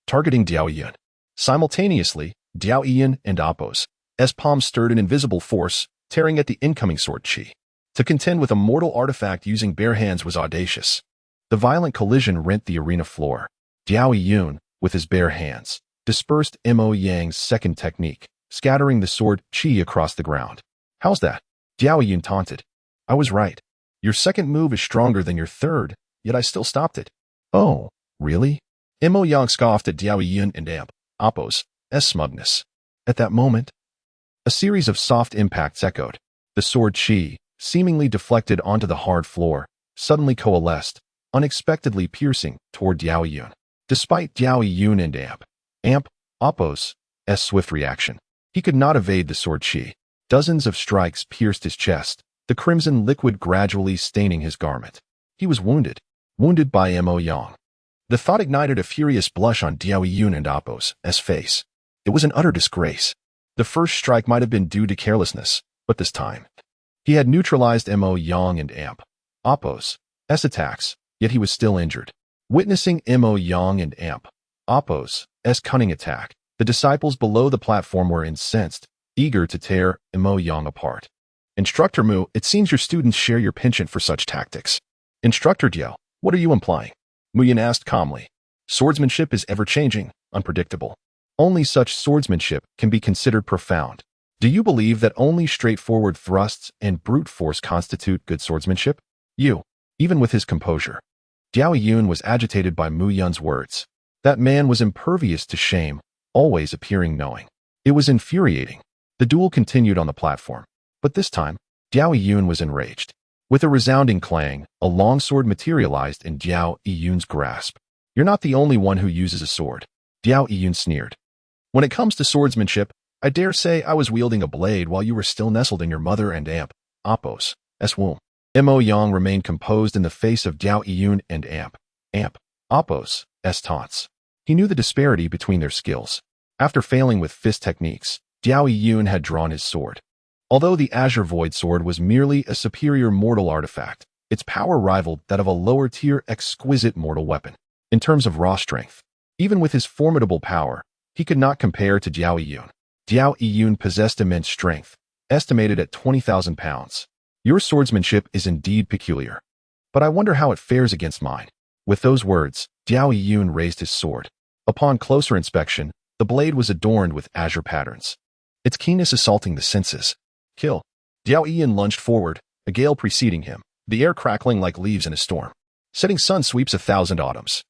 targeting Jia Yun. Simultaneously, Jia Yun and Appo's palm stirred an invisible force, tearing at the incoming sword chi. To contend with a mortal artifact using bare hands was audacious. The violent collision rent the arena floor. Jia Yun, with his bare hands, dispersed Mo Yang's second technique, scattering the sword chi across the ground. How's that? Jia Yun taunted. I was right. Your second move is stronger than your third, yet I still stopped it. Oh, really? Mo Yang scoffed at Jia Yun and Appo's smugness. At that moment, a series of soft impacts echoed. The sword chi, seemingly deflected onto the hard floor, suddenly coalesced, unexpectedly piercing toward Jia Yun. Despite Jia Yun and Appo's swift reaction, he could not evade the sword chi. Dozens of strikes pierced his chest, the crimson liquid gradually staining his garment. He was wounded by Mo Yang. The thought ignited a furious blush on Diao Yun and Apos' face. It was an utter disgrace. The first strike might have been due to carelessness, but this time, he had neutralized Mo Yang and Apos' attacks, yet he was still injured. Witnessing Mo Yang and Apos' cunning attack, the disciples below the platform were incensed, eager to tear Mo Yang apart. Instructor Mu, it seems your students share your penchant for such tactics. Instructor Diao, what are you implying? Mu Yin asked calmly. Swordsmanship is ever-changing, unpredictable. Only such swordsmanship can be considered profound. Do you believe that only straightforward thrusts and brute force constitute good swordsmanship? Even with his composure. Diao Yun was agitated by Mu Yun's words. That man was impervious to shame, always appearing knowing. It was infuriating. The duel continued on the platform. But this time, Diao Yun was enraged. With a resounding clang, a longsword materialized in Diao Yun's grasp. You're not the only one who uses a sword. Diao Yun sneered. When it comes to swordsmanship, I dare say I was wielding a blade while you were still nestled in your mother and Apos' womb. Mo Yang remained composed in the face of Diao Yun and Apos' taunts. He knew the disparity between their skills. After failing with fist techniques, Diao Yun had drawn his sword. Although the Azure Void Sword was merely a superior mortal artifact, its power rivaled that of a lower-tier exquisite mortal weapon. In terms of raw strength, even with his formidable power, he could not compare to Diao Yun. Diao Yun possessed immense strength, estimated at 20,000 pounds. Your swordsmanship is indeed peculiar. But I wonder how it fares against mine. With those words, Diao Yun raised his sword. Upon closer inspection, the blade was adorned with azure patterns. Its keenness assaulting the senses. Kill. Diao Yun lunged forward, a gale preceding him, the air crackling like leaves in a storm. Setting sun sweeps 1,000 autumns.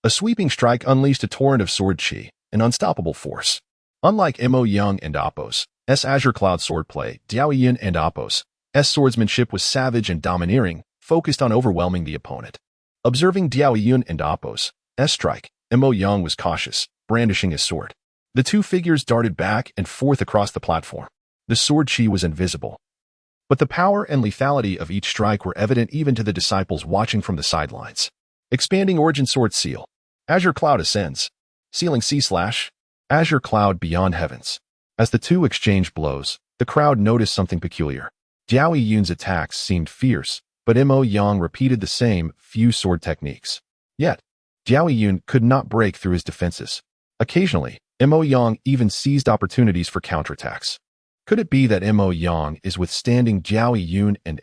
A sweeping strike unleashed a torrent of sword chi, an unstoppable force. Unlike Mo Yang and Apos' Azure Cloud swordplay, Diao Yun and Apos' swordsmanship was savage and domineering, focused on overwhelming the opponent. Observing Diao Yun and Apos' strike, Mo Yang was cautious, brandishing his sword. The two figures darted back and forth across the platform. The sword chi was invisible. But the power and lethality of each strike were evident even to the disciples watching from the sidelines. Expanding Origin Sword Seal. Azure Cloud ascends. Sealing C/. Azure Cloud beyond heavens. As the two exchanged blows, the crowd noticed something peculiar. Diao Yun's attacks seemed fierce, but Mo Yang repeated the same few sword techniques. Yet, Diao Yun could not break through his defenses. Occasionally, Mo Yang even seized opportunities for counterattacks. Could it be that Mo Yang is withstanding Diao Yun and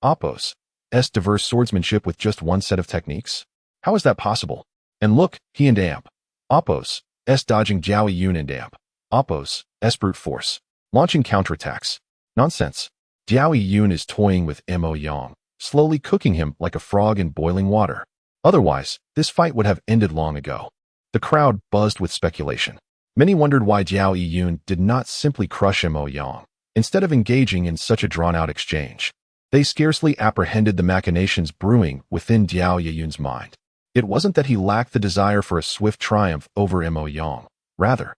Apos' diverse swordsmanship with just one set of techniques? How is that possible? And look, he and Apos' dodging Diao Yun and Apos' brute force, launching counterattacks. Nonsense. Diao Yun is toying with Mo Yang, slowly cooking him like a frog in boiling water. Otherwise, this fight would have ended long ago. The crowd buzzed with speculation. Many wondered why Diao Yun did not simply crush Mo Yang, instead of engaging in such a drawn-out exchange. They scarcely apprehended the machinations brewing within Diao Yun's mind. It wasn't that he lacked the desire for a swift triumph over Mo Yang. Rather,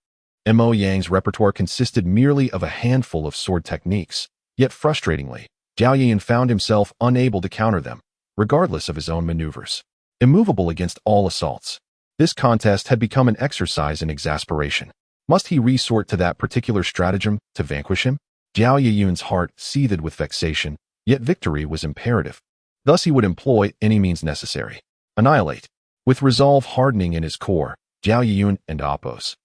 Mo Yang's repertoire consisted merely of a handful of sword techniques. Yet frustratingly, Diao Yun found himself unable to counter them, regardless of his own maneuvers. Immovable against all assaults. This contest had become an exercise in exasperation. Must he resort to that particular stratagem to vanquish him? Diao Yun's heart seethed with vexation, yet victory was imperative. Thus he would employ any means necessary. Annihilate. With resolve hardening in his core, Diao Yun and Apos'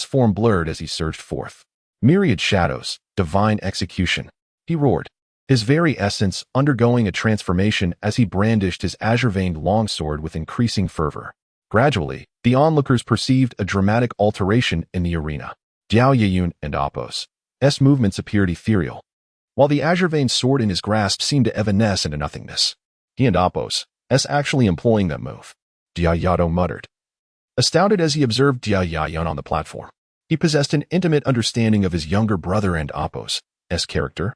form blurred as he surged forth. Myriad shadows, divine execution. He roared, his very essence undergoing a transformation as he brandished his azure-veined longsword with increasing fervor. Gradually, the onlookers perceived a dramatic alteration in the arena. Diao Yun and Apos' movements appeared ethereal, while the azure-veined sword in his grasp seemed to evanesce into nothingness. He and Apos' actually employing that move. Diao Yun muttered. Astounded as he observed Diao Yun on the platform, he possessed an intimate understanding of his younger brother and Apos' character.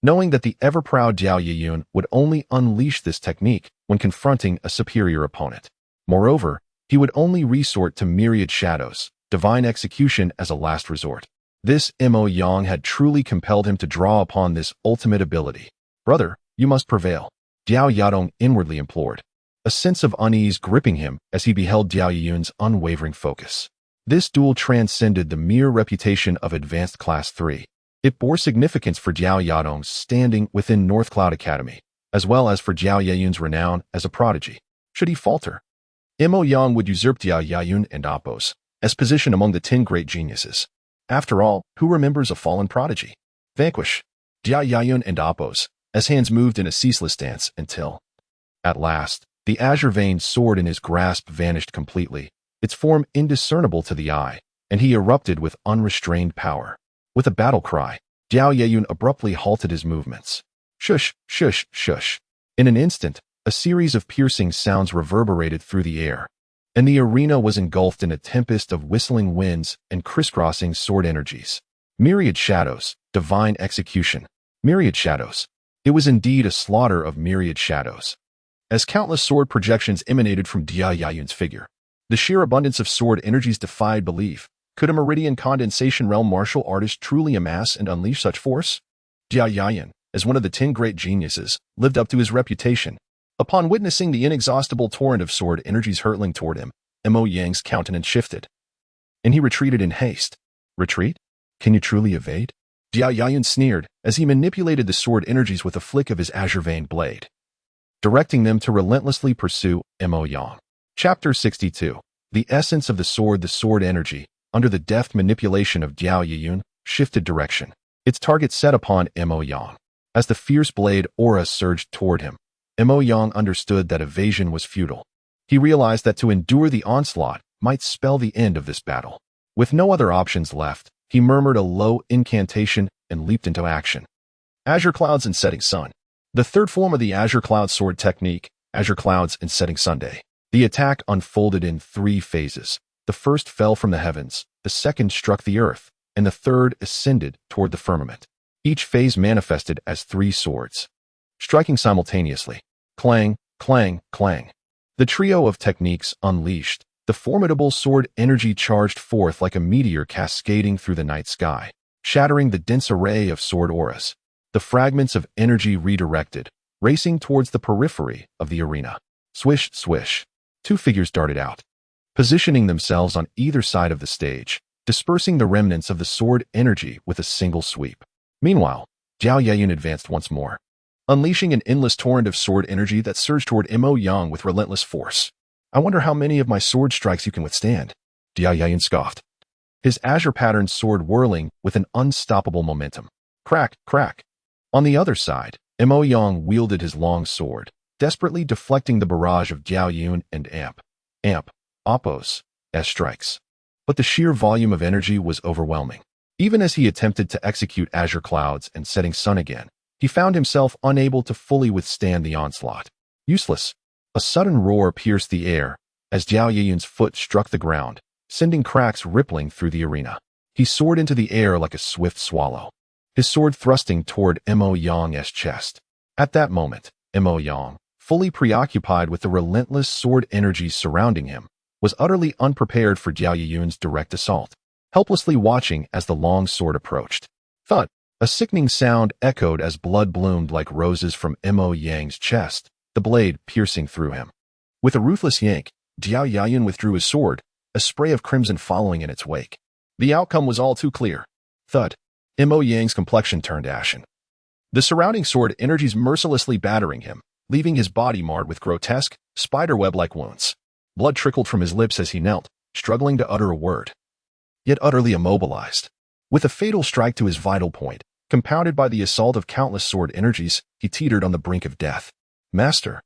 Knowing that the ever-proud Diao Yun would only unleash this technique when confronting a superior opponent. Moreover, he would only resort to myriad shadows, divine execution as a last resort. This Mo Yang had truly compelled him to draw upon this ultimate ability. Brother, you must prevail. Diao Yadong inwardly implored. a sense of unease gripping him as he beheld Diao Yiyun's unwavering focus. This duel transcended the mere reputation of Advanced Class 3. It bore significance for Jiao Yadong's standing within North Cloud Academy, as well as for Jiao Yiyun's renown as a prodigy. Should he falter, Mo Yang would usurp Jiao Yiyun and Apos as position among the 10 great geniuses. After all, who remembers a fallen prodigy? Vanquish Jiao Yiyun and Apos, as hands moved in a ceaseless dance until, at last, the azure veined sword in his grasp vanished completely, its form indiscernible to the eye, and he erupted with unrestrained power. With a battle cry, Jiao Yiyun abruptly halted his movements. Shush, shush, shush. In an instant, a series of piercing sounds reverberated through the air, and the arena was engulfed in a tempest of whistling winds and crisscrossing sword energies. Myriad shadows, divine execution. Myriad shadows. It was indeed a slaughter of myriad shadows. As countless sword projections emanated from Jiao Yiyun's figure, the sheer abundance of sword energies defied belief. Could a meridian condensation realm martial artist truly amass and unleash such force? Jiao Yiyun, as one of the 10 great geniuses, lived up to his reputation. Upon witnessing the inexhaustible torrent of sword energies hurtling toward him, Mo Yang's countenance shifted, and he retreated in haste. Retreat? Can you truly evade? Jiao Yiyun sneered as he manipulated the sword energies with a flick of his azure-veined blade, directing them to relentlessly pursue Mo Yang. Chapter 62. The essence of the sword energy, under the deft manipulation of Jiao Yiyun, shifted direction, its target set upon Mo Yang. As the fierce blade aura surged toward him, Mo Yang understood that evasion was futile. He realized that to endure the onslaught might spell the end of this battle. With no other options left, he murmured a low incantation and leaped into action. Azure Clouds and Setting Sun. The third form of the Azure Cloud sword technique, Azure Clouds and Setting Sunday. The attack unfolded in 3 phases. The first fell from the heavens, the second struck the earth, and the third ascended toward the firmament. Each phase manifested as 3 swords, striking simultaneously. Clang, clang, clang. The trio of techniques unleashed, the formidable sword energy charged forth like a meteor cascading through the night sky, shattering the dense array of sword auras. The fragments of energy redirected, racing towards the periphery of the arena. Swish, swish. 2 figures darted out, positioning themselves on either side of the stage, dispersing the remnants of the sword energy with a single sweep. Meanwhile, Jiao Yiyun advanced once more, unleashing an endless torrent of sword energy that surged toward Mo Yang with relentless force. I wonder how many of my sword strikes you can withstand, Jiao Yiyun scoffed, his azure-patterned sword whirling with an unstoppable momentum. Crack, crack. On the other side, Mo Yang wielded his long sword, desperately deflecting the barrage of Jiao Yiyun and Apos' strikes. But the sheer volume of energy was overwhelming. Even as he attempted to execute Azure Clouds and Setting Sun again, he found himself unable to fully withstand the onslaught. Useless. A sudden roar pierced the air as Jiao Yiyun's foot struck the ground, sending cracks rippling through the arena. He soared into the air like a swift swallow, his sword thrusting toward Mo Yang's chest. At that moment, Mo Yang, fully preoccupied with the relentless sword energies surrounding him, was utterly unprepared for Jiao Yiyun's direct assault, helplessly watching as the long sword approached. Thud! A sickening sound echoed as blood bloomed like roses from Mo Yang's chest, the blade piercing through him. With a ruthless yank, Jiao Yiyun withdrew his sword, a spray of crimson following in its wake. The outcome was all too clear. Thud! Mo Yang's complexion turned ashen, the surrounding sword energies mercilessly battering him, leaving his body marred with grotesque, spiderweb-like wounds. Blood trickled from his lips as he knelt, struggling to utter a word, yet utterly immobilized. With a fatal strike to his vital point, compounded by the assault of countless sword energies, he teetered on the brink of death. Master,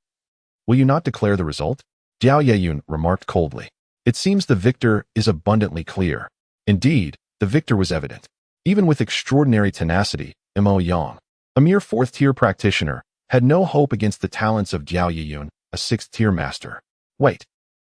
will you not declare the result? Jiao Yiyun remarked coldly. It seems the victor is abundantly clear. Indeed, the victor was evident. Even with extraordinary tenacity, Mo Yang, a mere 4th-tier practitioner, had no hope against the talents of Jiao Yiyun, a 6th-tier master. Wait.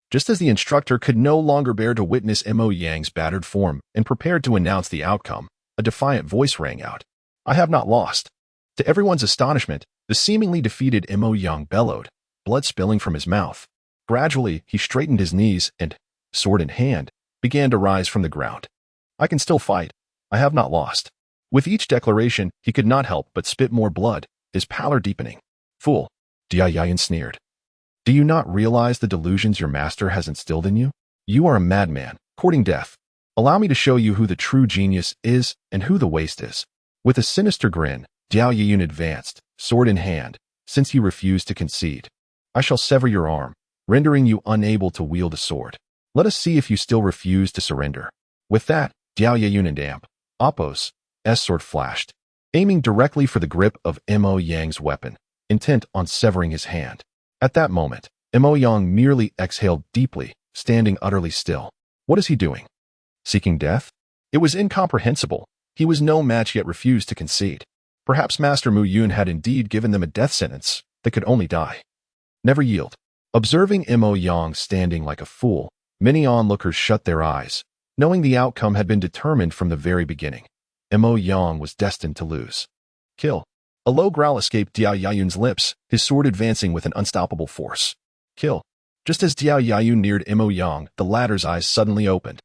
Just as the instructor could no longer bear to witness Mo Yang's battered form and prepared to announce the outcome, a defiant voice rang out. I have not lost. To everyone's astonishment, the seemingly defeated Mo Yang bellowed, blood spilling from his mouth. Gradually, he straightened his knees and, sword in hand, began to rise from the ground. I can still fight. I have not lost. With each declaration, he could not help but spit more blood, his pallor deepening. Fool, Jiao Yiyun sneered. Do you not realize the delusions your master has instilled in you? You are a madman, courting death. Allow me to show you who the true genius is and who the waste is. With a sinister grin, Diao Yiyun advanced, sword in hand, since you refuse to concede. I shall sever your arm, rendering you unable to wield a sword. Let us see if you still refuse to surrender. With that, Diao Yiyun and Apos' sword flashed, aiming directly for the grip of Mo Yang's weapon, intent on severing his hand. At that moment, Mo Yang merely exhaled deeply, standing utterly still. What is he doing? Seeking death? It was incomprehensible. He was no match yet refused to concede. Perhaps Master Mu Yun had indeed given them a death sentence that could only die. Never yield. Observing Mo Yang standing like a fool, many onlookers shut their eyes, knowing the outcome had been determined from the very beginning. Mo Yang was destined to lose. Kill. A low growl escaped Diao Yiyun's lips, his sword advancing with an unstoppable force. Kill. Just as Diao Yiyun neared Mo Yang, the latter's eyes suddenly opened.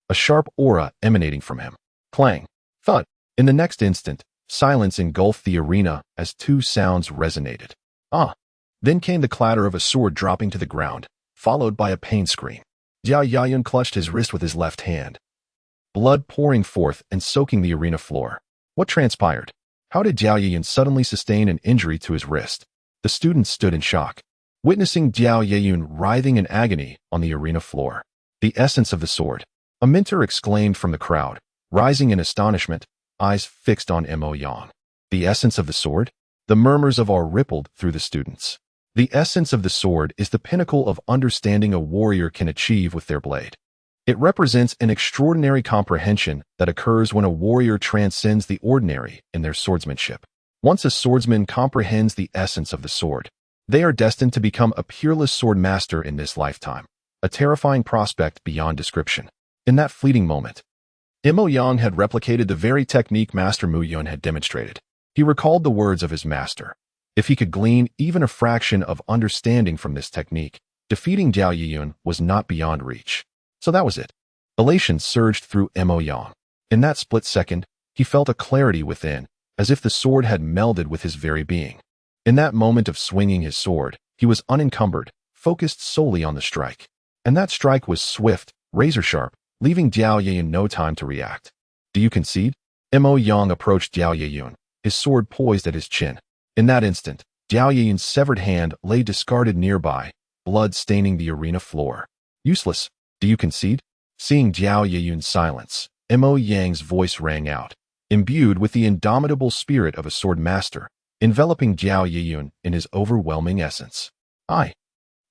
A sharp aura emanating from him. Clang. Thud. In the next instant, silence engulfed the arena as two sounds resonated. Ah! Then came the clatter of a sword dropping to the ground, followed by a pain scream. Diao Yiyun clutched his wrist with his left hand, blood pouring forth and soaking the arena floor. What transpired? How did Diao Yiyun suddenly sustain an injury to his wrist? The students stood in shock, witnessing Diao Yiyun writhing in agony on the arena floor. The essence of the sword. A mentor exclaimed from the crowd, rising in astonishment, eyes fixed on Mo Yang. The essence of the sword? The murmurs of awe rippled through the students. The essence of the sword is the pinnacle of understanding a warrior can achieve with their blade. It represents an extraordinary comprehension that occurs when a warrior transcends the ordinary in their swordsmanship. Once a swordsman comprehends the essence of the sword, they are destined to become a peerless sword master in this lifetime, a terrifying prospect beyond description. In that fleeting moment, Mo Yang had replicated the very technique Master Mu Yun had demonstrated. He recalled the words of his master. If he could glean even a fraction of understanding from this technique, defeating Diao Yiyun was not beyond reach. So that was it. Elation surged through Mo Yang. In that split second, he felt a clarity within, as if the sword had melded with his very being. In that moment of swinging his sword, he was unencumbered, focused solely on the strike. And that strike was swift, razor-sharp, leaving Diao Yiyun no time to react. Do you concede? Mo Yang approached Diao Yiyun, his sword poised at his chin. In that instant, Diao Yiyun's severed hand lay discarded nearby, blood staining the arena floor. Useless. Do you concede? Seeing Diao Yiyun's silence, Mo Yang's voice rang out, imbued with the indomitable spirit of a sword master, enveloping Diao Yiyun in his overwhelming essence. I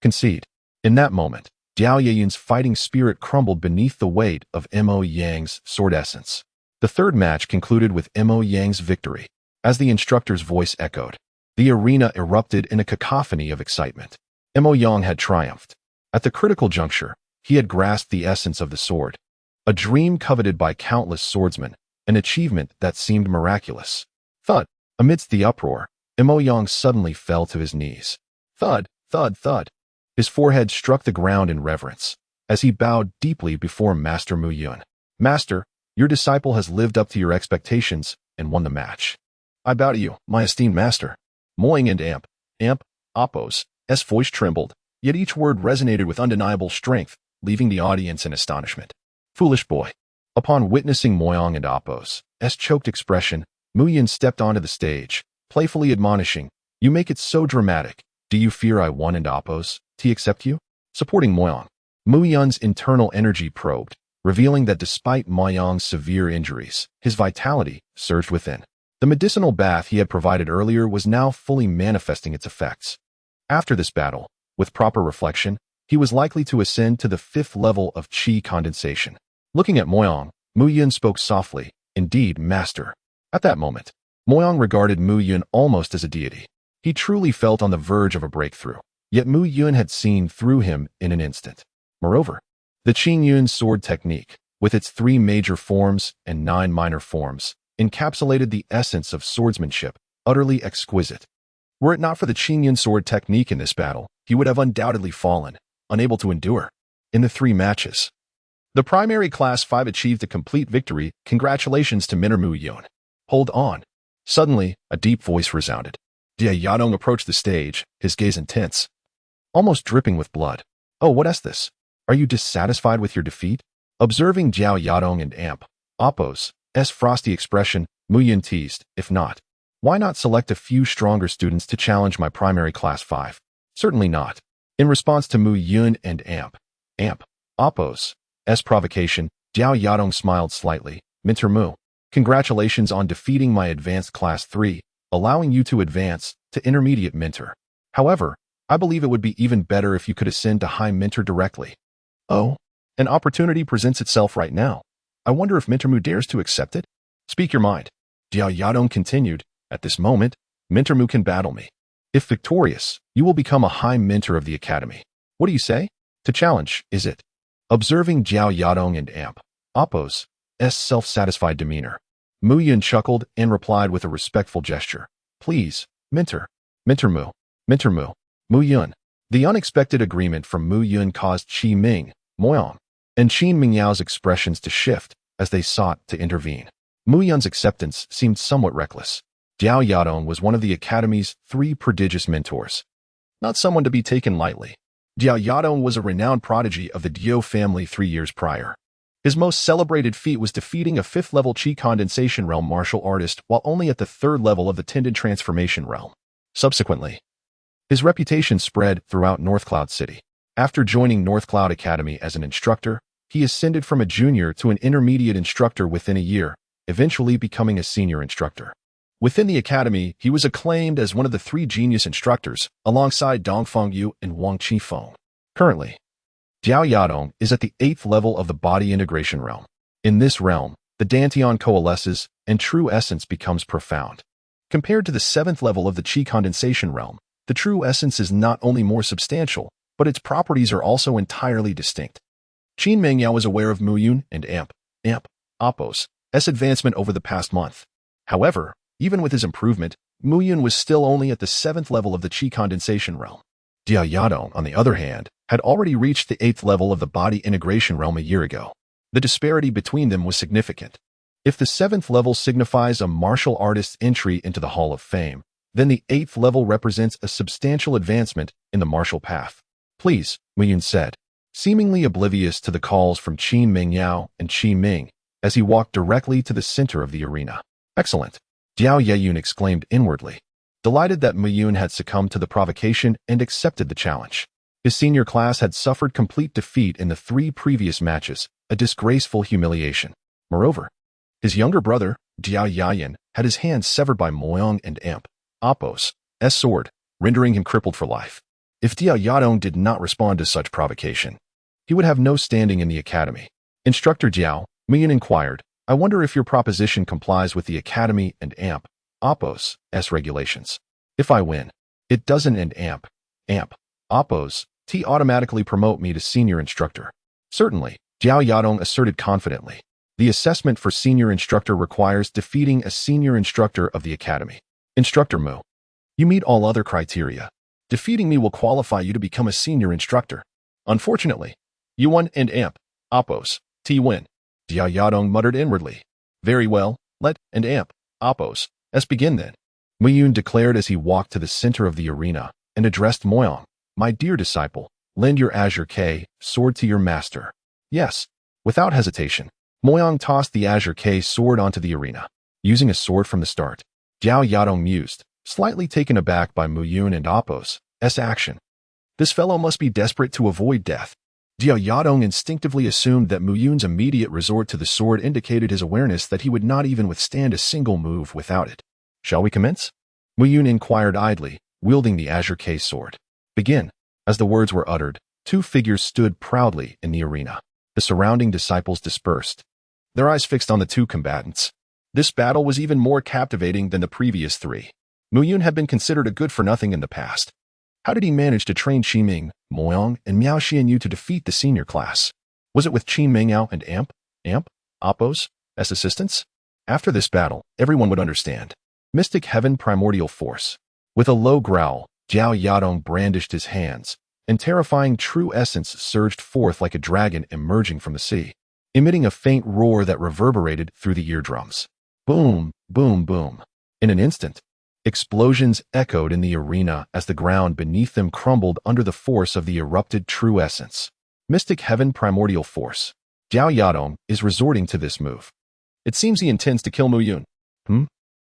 concede. In that moment, Diao Yiyun's fighting spirit crumbled beneath the weight of Mo Yang's sword essence. The third match concluded with Mo Yang's victory. As the instructor's voice echoed, the arena erupted in a cacophony of excitement. Mo Yang had triumphed. At the critical juncture, he had grasped the essence of the sword, a dream coveted by countless swordsmen, an achievement that seemed miraculous. Thud! Amidst the uproar, Mo Yang suddenly fell to his knees. Thud, thud, thud. His forehead struck the ground in reverence, as he bowed deeply before Master Mu Yun. Master, your disciple has lived up to your expectations and won the match. I bow to you, my esteemed master. Moing and Apos' voice trembled, yet each word resonated with undeniable strength, leaving the audience in astonishment. Foolish boy. Upon witnessing Moyang and Apos' choked expression, Mu Yun stepped onto the stage, playfully admonishing, you make it so dramatic. Do you fear I won and Apos' accept you? Supporting Moyang. Mu Yun's internal energy probed, revealing that despite Moyang's severe injuries, his vitality surged within. The medicinal bath he had provided earlier was now fully manifesting its effects. After this battle, with proper reflection, he was likely to ascend to the 5th level of qi condensation. Looking at Moyang, Mu Yun spoke softly, indeed, master. At that moment, Moyang regarded Mu Yun almost as a deity. He truly felt on the verge of a breakthrough, yet Mu Yun had seen through him in an instant. Moreover, the Qing Yun sword technique, with its 3 major forms and 9 minor forms, encapsulated the essence of swordsmanship, utterly exquisite. Were it not for the Qing Yun sword technique in this battle, he would have undoubtedly fallen, unable to endure. In the 3 matches, the primary Class 5 achieved a complete victory. Congratulations to Minor Mu Yun. Hold on. Suddenly, a deep voice resounded. Dia Yadong approached the stage, his gaze intense. almost dripping with blood. Oh, what is this? Are you dissatisfied with your defeat? Observing Jiao Yadong and Amp, Oppo's frosty expression, Mu Yun teased, if not, why not select a few stronger students to challenge my primary class 5? Certainly not. In response to Mu Yun and Amp, Oppo's provocation, Jiao Yadong smiled slightly. Minter Mu, congratulations on defeating my advanced class 3, allowing you to advance to intermediate Minter. However, I believe it would be even better if you could ascend to high Minter directly. Oh, an opportunity presents itself right now. I wonder if Minter Mu dares to accept it? Speak your mind. Jiao Yadong continued, at this moment, Minter Mu can battle me. If victorious, you will become a high Minter of the academy. What do you say? To challenge, is it? Observing Jiao Yadong and Amp, Oppo's self-satisfied demeanor, Mu Yun chuckled and replied with a respectful gesture. Please, Minter. Minter Mu. Mu Yun. The unexpected agreement from Mu Yun caused Qi Ming, Moyang, and Qin Mingyao's expressions to shift as they sought to intervene. Mu Yun's acceptance seemed somewhat reckless. Jiao Yadong was one of the academy's 3 prodigious mentors. Not someone to be taken lightly. Jiao Yadong was a renowned prodigy of the Dio family 3 years prior. His most celebrated feat was defeating a 5th-level Qi condensation realm martial artist while only at the 3rd level of the Tendon transformation realm. Subsequently, his reputation spread throughout North Cloud City. After joining North Cloud Academy as an instructor, he ascended from a junior to an intermediate instructor within a year, eventually becoming a senior instructor. Within the academy, he was acclaimed as one of the 3 genius instructors, alongside Dongfeng Yu and Wang Qifeng. Currently, Jiao Yadong is at the 8th level of the body integration realm. In this realm, the Dantian coalesces and true essence becomes profound. Compared to the 7th level of the Qi condensation realm, the true essence is not only more substantial, but its properties are also entirely distinct. Qin Mingyao was aware of Mu Yun and Amp, Oppo's advancement over the past month. However, even with his improvement, Mu Yun was still only at the 7th level of the Qi condensation realm. Jiao Yadong, on the other hand, had already reached the 8th level of the body integration realm a year ago. The disparity between them was significant. If the 7th level signifies a martial artist's entry into the Hall of Fame, then the 8th level represents a substantial advancement in the martial path. Please, Mu Yun said, seemingly oblivious to the calls from Qin Mingyao and Qi Ming, as he walked directly to the center of the arena. Excellent, Jiao Yeyun exclaimed inwardly, delighted that Mu Yun had succumbed to the provocation and accepted the challenge. His senior class had suffered complete defeat in the 3 previous matches, a disgraceful humiliation. Moreover, his younger brother, Jiao Yayan, had his hands severed by Moyang and Amp, Oppo's sword, rendering him crippled for life. If Jiao Yadong did not respond to such provocation, he would have no standing in the academy. Instructor Jiao, Mu Yun inquired, I wonder if your proposition complies with the academy and Amp, Oppo's regulations. If I win, it doesn't and Amp, Oppo's automatically promote me to senior instructor. Certainly, Jiao Yadong asserted confidently. The assessment for senior instructor requires defeating a senior instructor of the academy. Instructor Mu, you meet all other criteria. Defeating me will qualify you to become a senior instructor. Unfortunately, you won and Amp, Oppo's win. Jiao Yadong muttered inwardly. Very well, let and Amp, Oppo's begin then. Mu Yun declared as he walked to the center of the arena and addressed Moyang. My dear disciple, lend your Azure K sword to your master. Yes. Without hesitation, Moyang tossed the Azure K sword onto the arena. Using a sword from the start, Jiao Yadong mused, slightly taken aback by Mu Yun and Oppo's action. This fellow must be desperate to avoid death. Jiao Yadong instinctively assumed that Mu Yun's immediate resort to the sword indicated his awareness that he would not even withstand a single move without it. Shall we commence? Mu Yun inquired idly, wielding the Azure K sword. Begin. As the words were uttered, 2 figures stood proudly in the arena. The surrounding disciples dispersed, their eyes fixed on the 2 combatants. This battle was even more captivating than the previous 3. Mu Yun had been considered a good-for-nothing in the past. How did he manage to train Qi Ming, Moyang, and Miao Xianyu to defeat the senior class? Was it with Qin Mingyao and Amp, Oppo's assistance? After this battle, everyone would understand. Mystic Heaven Primordial Force. With a low growl, Jiao Yadong brandished his hands, and terrifying true essence surged forth like a dragon emerging from the sea, emitting a faint roar that reverberated through the eardrums. Boom, boom, boom. In an instant, Explosions echoed in the arena as the ground beneath them crumbled under the force of the erupted true essence. Mystic Heaven Primordial Force. Jiao Yadong is resorting to this move. It seems he intends to kill Mu Yun.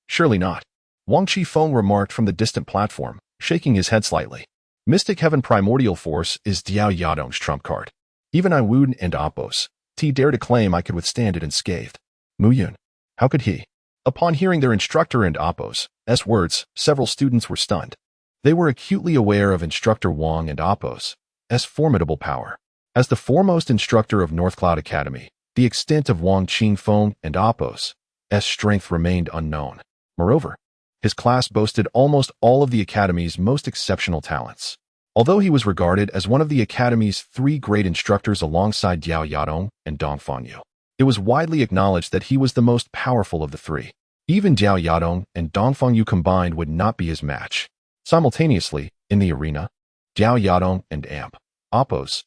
Surely not. Wang Qifeng remarked from the distant platform, shaking his head slightly. Mystic Heaven Primordial Force is Jiao Yadong's trump card. Even I Wuden and Appos, dare to claim I could withstand it unscathed. Mu Yun. How could he? Upon hearing their instructor and Appos' words, several students were stunned. They were acutely aware of Instructor Wang and Appos' formidable power. As the foremost instructor of North Cloud Academy, the extent of Wang Qifeng and Appos' strength remained unknown. Moreover, his class boasted almost all of the Academy's most exceptional talents. Although he was regarded as one of the Academy's 3 great instructors alongside Jiao Yadong and Dong Fangyu, it was widely acknowledged that he was the most powerful of the 3. Even Jiao Yadong and Dong Fangyu combined would not be his match. Simultaneously, in the arena, Jiao Yadong and Appos'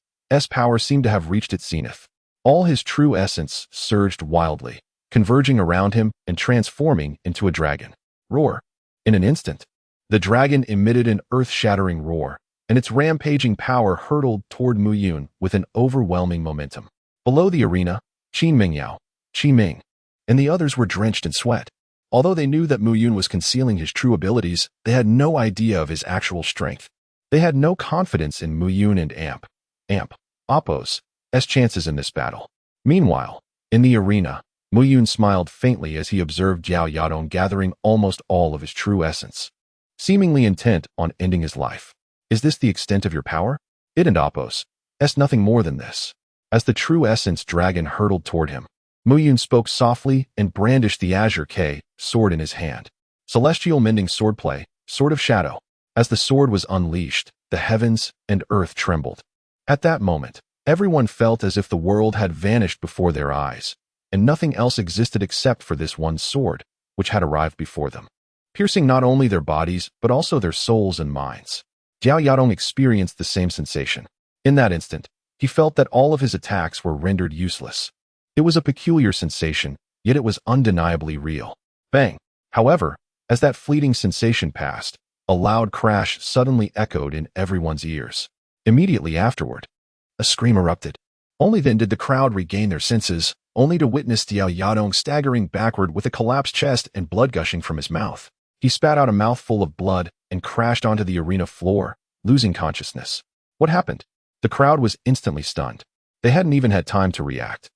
power seemed to have reached its zenith. All his true essence surged wildly, converging around him and transforming into a dragon. Roar. In an instant, the dragon emitted an earth-shattering roar, and its rampaging power hurtled toward Mu Yun with an overwhelming momentum. Below the arena, Qi Ming, and the others were drenched in sweat. Although they knew that Mu Yun was concealing his true abilities, they had no idea of his actual strength. They had no confidence in Mu Yun and Appos' chances in this battle. Meanwhile, in the arena, Mu Yun smiled faintly as he observed Jiao Yadong gathering almost all of his true essence, seemingly intent on ending his life. Is this the extent of your power? It and Appos' nothing more than this. As the true essence dragon hurtled toward him, Mu Yun spoke softly and brandished the Azure K sword in his hand. Celestial mending swordplay, sword of shadow. As the sword was unleashed, the heavens and earth trembled. At that moment, everyone felt as if the world had vanished before their eyes, and nothing else existed except for this one sword, which had arrived before them, piercing not only their bodies but also their souls and minds. Jiao Yadong experienced the same sensation. In that instant, he felt that all of his attacks were rendered useless. It was a peculiar sensation, yet it was undeniably real. Bang! However, as that fleeting sensation passed, a loud crash suddenly echoed in everyone's ears. Immediately afterward, a scream erupted. Only then did the crowd regain their senses, only to witness Jiao Yadong staggering backward with a collapsed chest and blood gushing from his mouth. He spat out a mouthful of blood and crashed onto the arena floor, losing consciousness. What happened? The crowd was instantly stunned. They hadn't even had time to react.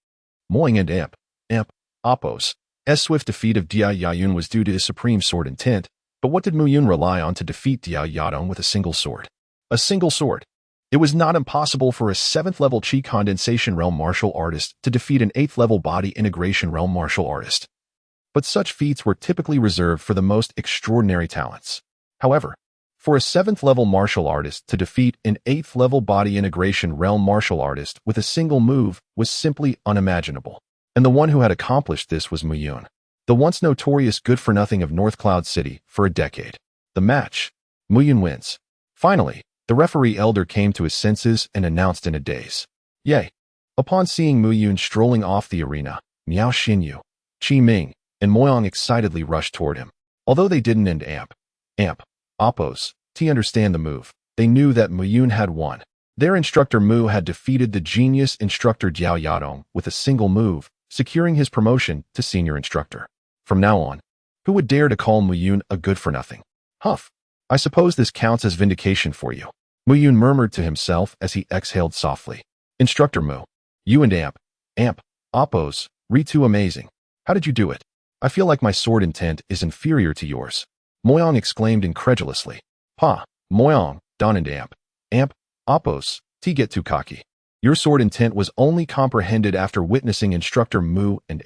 Moing and Appos' swift defeat of Jiao Yayun was due to his supreme sword intent, but what did Mu Yun rely on to defeat Jiao Yadong with a single sword? A single sword. It was not impossible for a 7th-level Qi Condensation Realm martial artist to defeat an 8th-level Body Integration Realm martial artist. But such feats were typically reserved for the most extraordinary talents. However, for a 7th-level martial artist to defeat an 8th-level Body Integration Realm martial artist with a single move was simply unimaginable. And the one who had accomplished this was Mu Yun, the once notorious good-for-nothing of North Cloud City for a decade. The match. Mu Yun wins. Finally, the referee elder came to his senses and announced in a daze. Yay! Upon seeing Mu Yun strolling off the arena, Miao Xinyu, Qi Ming, and Moyang excitedly rushed toward him. Although they didn't Appos' understand the move, they knew that Mu Yun had won. Their instructor Mu had defeated the genius instructor Jiao Yadong with a single move, securing his promotion to senior instructor. From now on, who would dare to call Mu Yun a good-for-nothing? Huff! I suppose this counts as vindication for you. Mu Yun murmured to himself as he exhaled softly. Instructor Mu, you and Appos, re too amazing. How did you do it? I feel like my sword intent is inferior to yours. Moyang exclaimed incredulously. Pa, Moyang, Don and Appos, get too cocky. Your sword intent was only comprehended after witnessing Instructor Mu and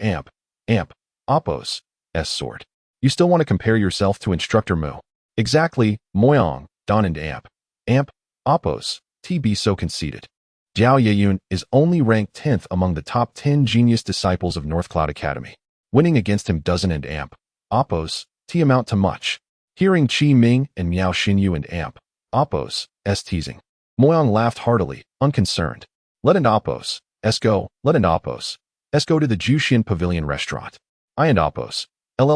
Appos' sword. You still want to compare yourself to Instructor Mu? Exactly, Moyang, Don and Appos, be so conceited. Jiao Yayun is only ranked 10th among the top 10 genius disciples of North Cloud Academy. Winning against him doesn't and Appos' amount to much. Hearing Qi Ming and Miao Xinyu and Appos' teasing, Moyang laughed heartily, unconcerned. Let and Appos' go to the Jushin Pavilion restaurant. I and Appos'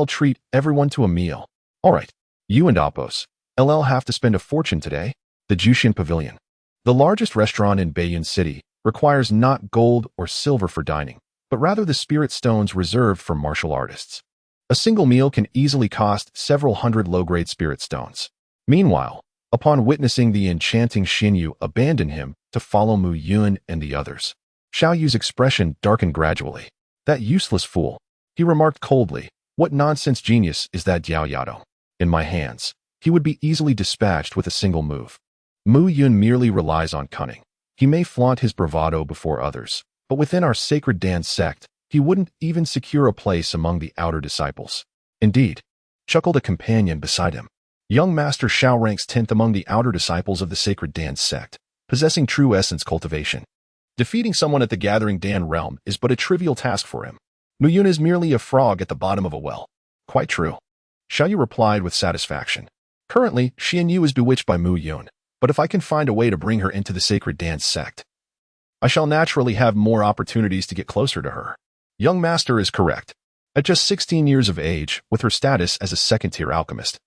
treat everyone to a meal. Alright, You and Apos, LL have to spend a fortune today. The Jushin Pavilion. The largest restaurant in Baiyun City requires not gold or silver for dining, but rather the spirit stones reserved for martial artists. A single meal can easily cost several hundred low-grade spirit stones. Meanwhile, upon witnessing the enchanting Xinyu abandon him to follow Mu Yun and the others, Xiao Yu's expression darkened gradually. That useless fool, he remarked coldly. What nonsense genius is that Diao Yado? In my hands, he would be easily dispatched with a single move. Mu Yun merely relies on cunning. He may flaunt his bravado before others, but within our sacred Dan sect, he wouldn't even secure a place among the outer disciples. Indeed, chuckled a companion beside him. Young Master Xiao ranks 10th among the outer disciples of the sacred Dan sect, possessing true essence cultivation. Defeating someone at the Gathering Dan realm is but a trivial task for him. Mu Yun is merely a frog at the bottom of a well. Quite true. Xiao Yu replied with satisfaction. Currently, Xian Yu is bewitched by Mu Yun, but if I can find a way to bring her into the sacred dance sect, I shall naturally have more opportunities to get closer to her. Young Master is correct. At just 16 years of age, with her status as a second-tier alchemist,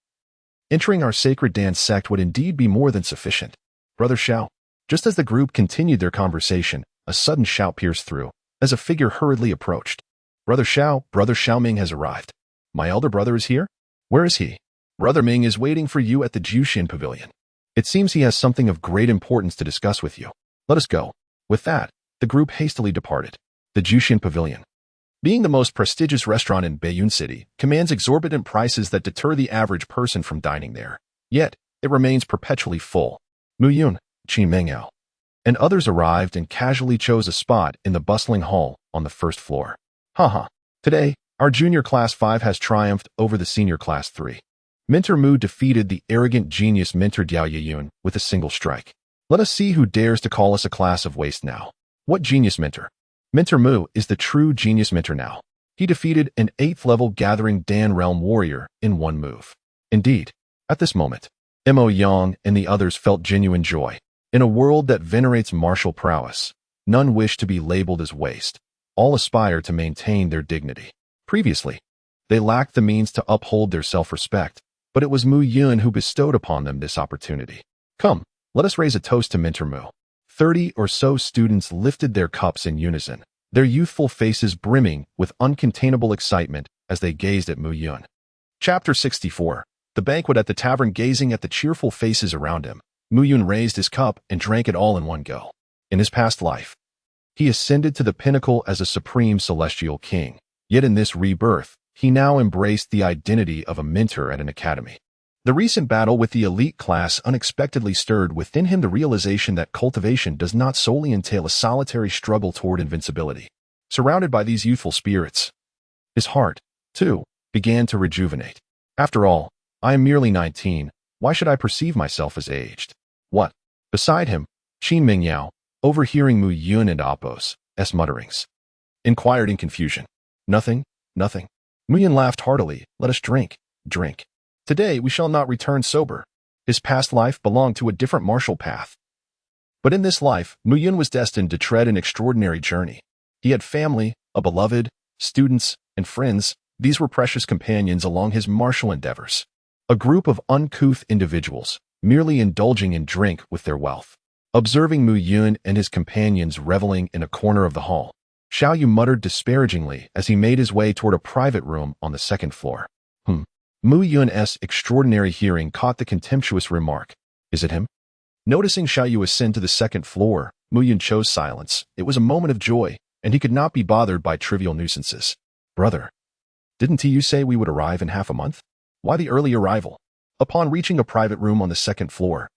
entering our sacred dance sect would indeed be more than sufficient. Brother Xiao. Just as the group continued their conversation, a sudden shout pierced through, as a figure hurriedly approached. Brother Xiao Ming has arrived. My elder brother is here? Where is he? Brother Ming is waiting for you at the Jushin Pavilion. It seems he has something of great importance to discuss with you. Let us go. With that, the group hastily departed. The Jushin Pavilion, being the most prestigious restaurant in Baiyun City, commands exorbitant prices that deter the average person from dining there. Yet, it remains perpetually full. Mu Yun, Qin Mengyao, and others arrived and casually chose a spot in the bustling hall on the first floor. Haha. Today, our junior class 5 has triumphed over the senior class 3. Mentor Mu defeated the arrogant genius Mentor Diao Yiyun with a single strike. Let us see who dares to call us a class of waste now. What genius mentor? Mentor Mu is the true genius mentor now. He defeated an 8th level Gathering Dan realm warrior in one move. Indeed, at this moment, Mo Yang and the others felt genuine joy. In a world that venerates martial prowess, none wish to be labeled as waste. All aspire to maintain their dignity. Previously, they lacked the means to uphold their self-respect, but it was Mu Yun who bestowed upon them this opportunity. Come, let us raise a toast to Mentor Mu. 30 or so students lifted their cups in unison, their youthful faces brimming with uncontainable excitement as they gazed at Mu Yun. Chapter 64. The banquet at the tavern. Gazing at the cheerful faces around him, Mu Yun raised his cup and drank it all in one go. In his past life, he ascended to the pinnacle as a supreme celestial king. Yet in this rebirth, he now embraced the identity of a mentor at an academy. The recent battle with the elite class unexpectedly stirred within him the realization that cultivation does not solely entail a solitary struggle toward invincibility. Surrounded by these youthful spirits, his heart, too, began to rejuvenate. After all, I am merely 19. Why should I perceive myself as aged? What? Beside him, Qin Mengyao, overhearing Mu Yun and Apos' mutterings, inquired in confusion. Nothing. Mu Yun laughed heartily. Let us drink. Today we shall not return sober. His past life belonged to a different martial path. But in this life, Mu Yun was destined to tread an extraordinary journey. He had family, a beloved, students, and friends. These were precious companions along his martial endeavors. A group of uncouth individuals, merely indulging in drink with their wealth. Observing Mu Yun and his companions reveling in a corner of the hall, Xiao Yu muttered disparagingly as he made his way toward a private room on the second floor. Mu Yun's extraordinary hearing caught the contemptuous remark. Is it him? Noticing Xiao Yu ascend to the second floor, Mu Yun chose silence. It was a moment of joy, and he could not be bothered by trivial nuisances. Brother, didn't you say we would arrive in half a month? Why the early arrival? Upon reaching a private room on the second floor,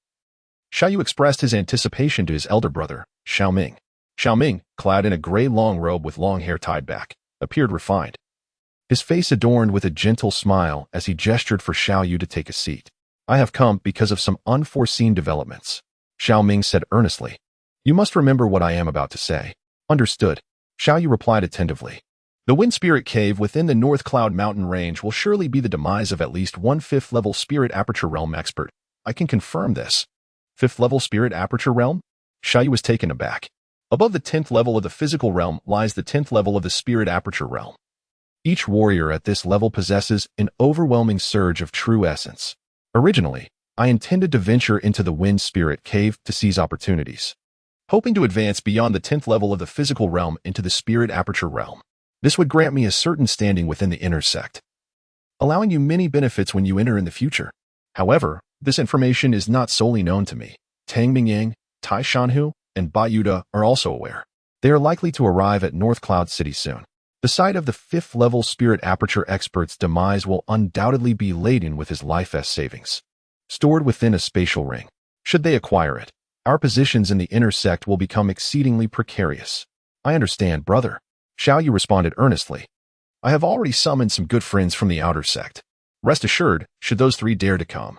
Xiao Yu expressed his anticipation to his elder brother, Xiao Ming. Xiao Ming, clad in a gray long robe with long hair tied back, appeared refined. His face adorned with a gentle smile as he gestured for Xiao Yu to take a seat. I have come because of some unforeseen developments, Xiao Ming said earnestly. You must remember what I am about to say. Understood, Xiao Yu replied attentively. The Wind Spirit Cave within the North Cloud Mountain Range will surely be the demise of at least one 5th level Spirit Aperture Realm expert. I can confirm this. 5th level Spirit Aperture Realm? Xiao Yu was taken aback. Above the 10th level of the physical realm lies the 10th level of the Spirit Aperture Realm. Each warrior at this level possesses an overwhelming surge of true essence, Originally, I intended to venture into the Wind Spirit Cave to seize opportunities, hoping to advance beyond the 10th level of the physical realm into the Spirit Aperture realm. This would grant me a certain standing within the inner sect, allowing you many benefits when you enter in the future. However, this information is not solely known to me. Tang Mingyang, Tai Shanhu, and Ba Yuda are also aware. They are likely to arrive at North Cloud City soon. The site of the 5th level Spirit Aperture expert's demise will undoubtedly be laden with his life savings, stored within a spatial ring. Should they acquire it, our positions in the inner sect will become exceedingly precarious. I understand, brother. Xiao Yu responded earnestly. I have already summoned some good friends from the outer sect. Rest assured, should those 3 dare to come,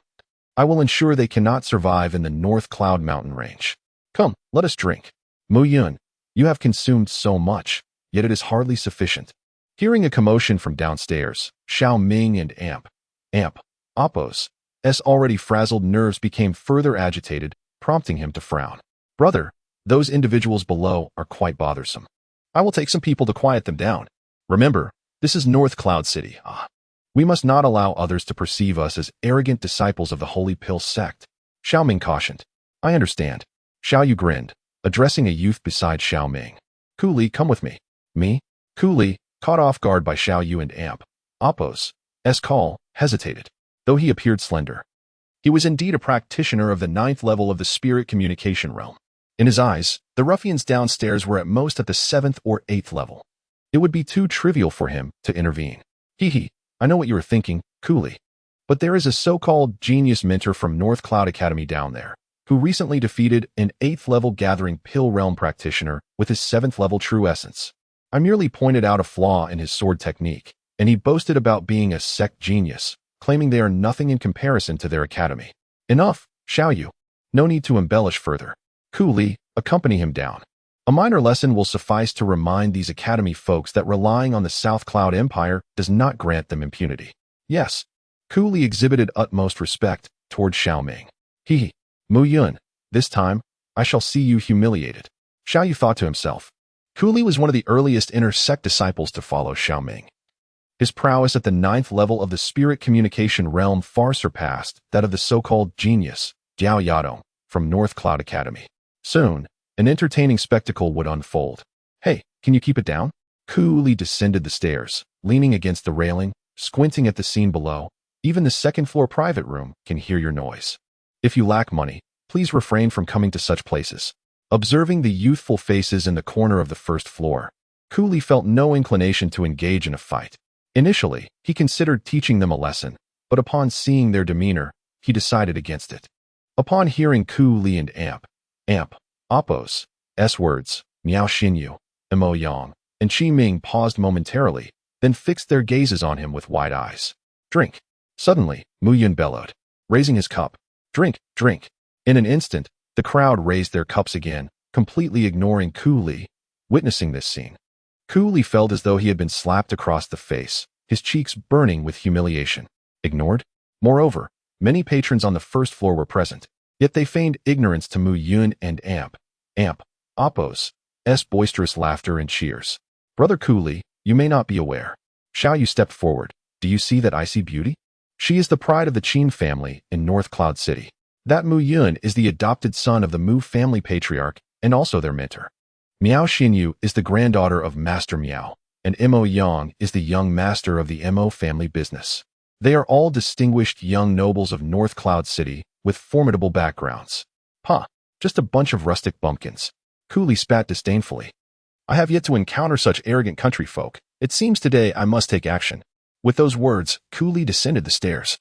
I will ensure they cannot survive in the North Cloud mountain range. Come, let us drink. Mu Yun, you have consumed so much, yet it is hardly sufficient. Hearing a commotion from downstairs, Xiao Ming and Amp, Appo's already frazzled nerves became further agitated, prompting him to frown. Brother, those individuals below are quite bothersome. I will take some people to quiet them down. Remember, this is North Cloud City. We must not allow others to perceive us as arrogant disciples of the Holy Pill sect. Xiao Ming cautioned. I understand. Xiao Yu grinned, addressing a youth beside Xiao Ming. Cooley, come with me. Me? Cooley, caught off guard by Xiao Yu and Appo's call, hesitated, though he appeared slender. He was indeed a practitioner of the 9th level of the spirit communication realm. In his eyes, the ruffians downstairs were at most at the 7th or 8th level. It would be too trivial for him to intervene. Hee, I know what you are thinking, Cooley. But there is a so-called genius mentor from North Cloud Academy down there, who recently defeated an 8th level gathering pill realm practitioner with his 7th level true essence. I merely pointed out a flaw in his sword technique, and he boasted about being a sect genius, claiming they are nothing in comparison to their academy. Enough, Xiao Yu. No need to embellish further. Cooley, accompany him down. A minor lesson will suffice to remind these academy folks that relying on the South Cloud Empire does not grant them impunity. Yes, Cooley exhibited utmost respect toward Xiao Ming. Mu Yun, this time, I shall see you humiliated. Xiao Yu thought to himself. Cooley was one of the earliest inner sect disciples to follow Xiao Ming. His prowess at the 9th level of the spirit communication realm far surpassed that of the so-called genius, Jiao Yadong, from North Cloud Academy. Soon, an entertaining spectacle would unfold. Hey, can you keep it down? Cooley descended the stairs, leaning against the railing, squinting at the scene below. Even the 2nd floor private room can hear your noise. If you lack money, please refrain from coming to such places. Observing the youthful faces in the corner of the 1st floor, Cooley felt no inclination to engage in a fight. Initially, he considered teaching them a lesson, but upon seeing their demeanor, he decided against it. Upon hearing Cooley and Appo's words, Miao Xinyu, Mo Yang, and Qi Ming paused momentarily, then fixed their gazes on him with wide eyes. Drink. Suddenly, Mu Yun bellowed, raising his cup. Drink, drink. In an instant, the crowd raised their cups again, completely ignoring Cooley. Witnessing this scene, Cooley felt as though he had been slapped across the face, his cheeks burning with humiliation. Ignored? Moreover, many patrons on the 1st floor were present, yet they feigned ignorance to Mu Yun and Appo's boisterous laughter and cheers. Brother Cooley, you may not be aware. Xiao Yu stepped forward. Do you see that icy beauty? She is the pride of the Qin family in North Cloud City. That Mu Yun is the adopted son of the Mu family patriarch and also their mentor. Miao Xinyu is the granddaughter of Master Miao, and Mo Yang is the young master of the Mo family business. They are all distinguished young nobles of North Cloud City with formidable backgrounds. Just a bunch of rustic bumpkins. Cooley spat disdainfully. I have yet to encounter such arrogant country folk. It seems today I must take action. With those words, Cooley descended the stairs,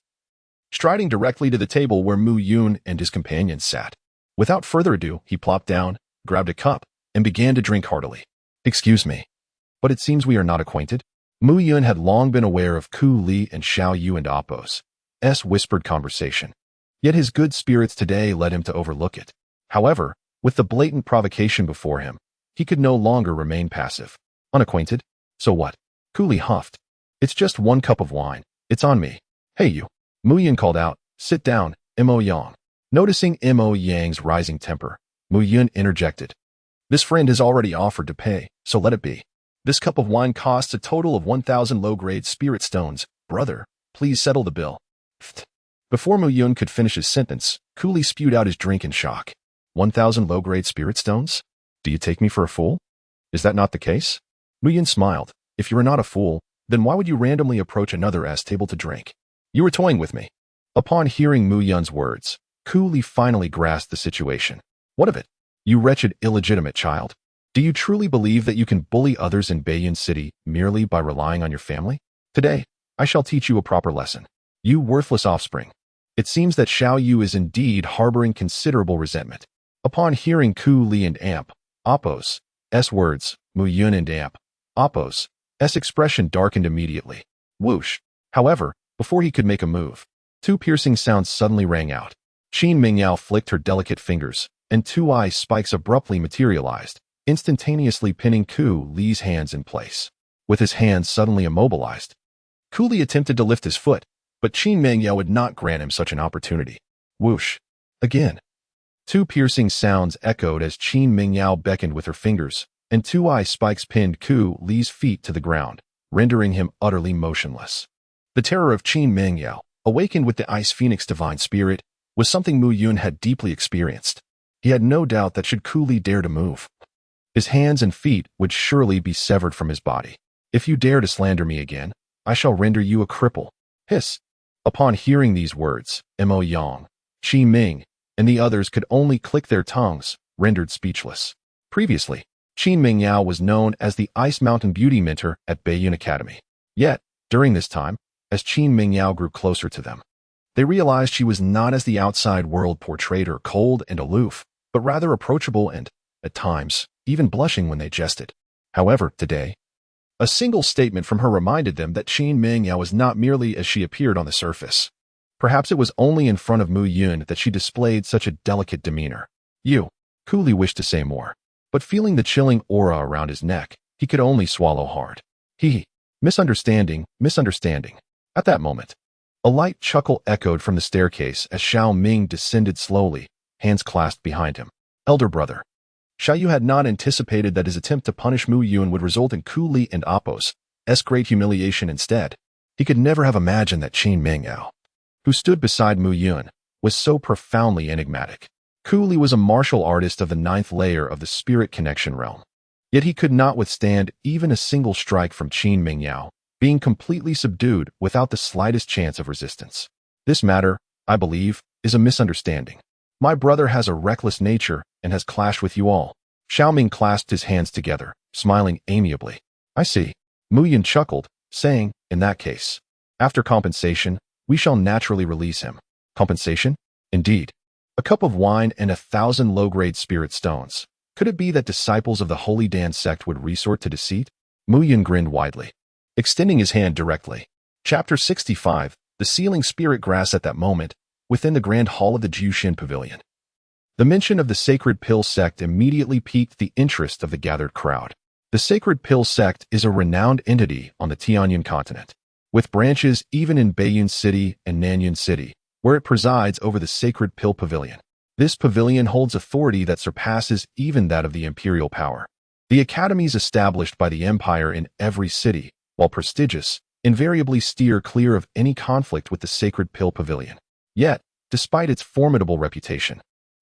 striding directly to the table where Mu Yun and his companions sat. Without further ado, he plopped down, grabbed a cup, and began to drink heartily. Excuse me, but it seems we are not acquainted. Mu Yun had long been aware of Cooley and Xiao Yu and Appo's whispered conversation, yet his good spirits today led him to overlook it. However, with the blatant provocation before him, he could no longer remain passive. Unacquainted? So what? Cooley huffed. It's just 1 cup of wine. It's on me. Hey you. Mu Yun called out. Sit down, Mo Yang. Noticing Mo Yang's rising temper, Mu Yun interjected. This friend has already offered to pay, so let it be. This cup of wine costs a total of 1,000 low-grade spirit stones. Brother, please settle the bill. Before Mu Yun could finish his sentence, Cooley spewed out his drink in shock. 1,000 low-grade spirit stones? Do you take me for a fool? Is that not the case? Mu Yun smiled. If you are not a fool, then why would you randomly approach another table to drink? You were toying with me. Upon hearing Mu Yun's words, Cooley finally grasped the situation. What of it? You wretched illegitimate child. Do you truly believe that you can bully others in Baiyun City merely by relying on your family? Today, I shall teach you a proper lesson. You worthless offspring. It seems that Xiao Yu is indeed harboring considerable resentment. Upon hearing Ku Li and Amp, Appo's words, Mu Yun and Amp, Appo's expression darkened immediately. Whoosh. However, before he could make a move, two piercing sounds suddenly rang out. Qin Mingyao flicked her delicate fingers, and two eye spikes abruptly materialized, instantaneously pinning Ku Li's hands in place. With his hands suddenly immobilized, Ku Li attempted to lift his foot, but Qin Mingyao would not grant him such an opportunity. Whoosh. Again. Two piercing sounds echoed as Qin Mingyao beckoned with her fingers, and two eye spikes pinned Ku Li's feet to the ground, rendering him utterly motionless. The terror of Qin Mingyao, awakened with the Ice Phoenix divine spirit, was something Mu Yun had deeply experienced. He had no doubt that should Ku Li dare to move, his hands and feet would surely be severed from his body. If you dare to slander me again, I shall render you a cripple. Hiss. Upon hearing these words, Mo Yang, Qi Ming, and the others could only click their tongues, rendered speechless. Previously, Qin Mingyao was known as the Ice Mountain Beauty Mentor at Baiyun Academy. Yet, during this time, as Qin Mingyao grew closer to them, they realized she was not as the outside world portrayed her cold and aloof, but rather approachable and, at times, even blushing when they jested. However, today, a single statement from her reminded them that Qin Mingyao was not merely as she appeared on the surface. Perhaps it was only in front of Mu Yun that she displayed such a delicate demeanor. Ku Li wished to say more, but feeling the chilling aura around his neck, he could only swallow hard. Misunderstanding. At that moment, a light chuckle echoed from the staircase as Xiao Ming descended slowly, hands clasped behind him. Elder brother. Xiao Yu had not anticipated that his attempt to punish Mu Yun would result in Ku Li and Appo's great humiliation instead. He could never have imagined that Qin Mingyao, who stood beside Mu Yun, was so profoundly enigmatic. Ku Li was a martial artist of the 9th layer of the spirit connection realm. Yet he could not withstand even a single strike from Qin Mingyao, being completely subdued without the slightest chance of resistance. This matter, I believe, is a misunderstanding. My brother has a reckless nature and has clashed with you all. Xiao Ming clasped his hands together, smiling amiably. I see. Mu Yun chuckled, saying, in that case, after compensation, we shall naturally release him. Compensation? Indeed. A cup of wine and 1,000 low-grade spirit stones. Could it be that disciples of the Holy Dan sect would resort to deceit? Mu Yun grinned widely, extending his hand directly. Chapter 65, the sealing spirit grass at that moment, within the grand hall of the Jiuxin Pavilion. The mention of the Sacred Pill sect immediately piqued the interest of the gathered crowd. The Sacred Pill sect is a renowned entity on the Tianyuan continent, with branches even in Baiyun City and Nanyuan City, where it presides over the Sacred Pill Pavilion. This pavilion holds authority that surpasses even that of the imperial power. The academies established by the empire in every city, while prestigious, invariably steer clear of any conflict with the Sacred Pill Pavilion. Yet, despite its formidable reputation,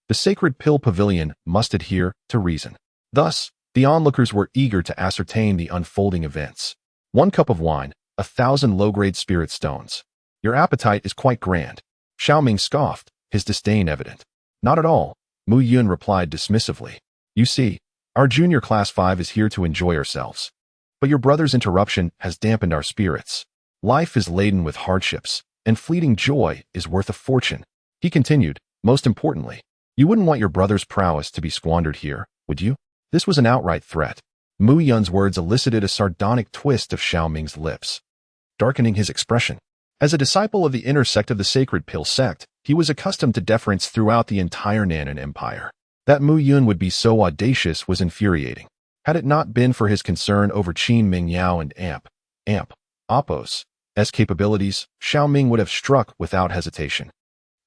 the Sacred Pill Pavilion must adhere to reason. Thus, the onlookers were eager to ascertain the unfolding events. 1 cup of wine, 1,000 low-grade spirit stones. Your appetite is quite grand. Xiao Ming scoffed, his disdain evident. Not at all, Mu Yun replied dismissively. You see, our junior class 5 is here to enjoy ourselves. But your brother's interruption has dampened our spirits. Life is laden with hardships, and fleeting joy is worth a fortune. He continued, most importantly, you wouldn't want your brother's prowess to be squandered here, would you? This was an outright threat. Mu Yun's words elicited a sardonic twist of Xiao Ming's lips, darkening his expression. As a disciple of the inner sect of the Sacred Pill sect, he was accustomed to deference throughout the entire Nanan Empire. That Mu Yun would be so audacious was infuriating. Had it not been for his concern over Qin Mingyao and Appo's capabilities, Xiao Ming would have struck without hesitation,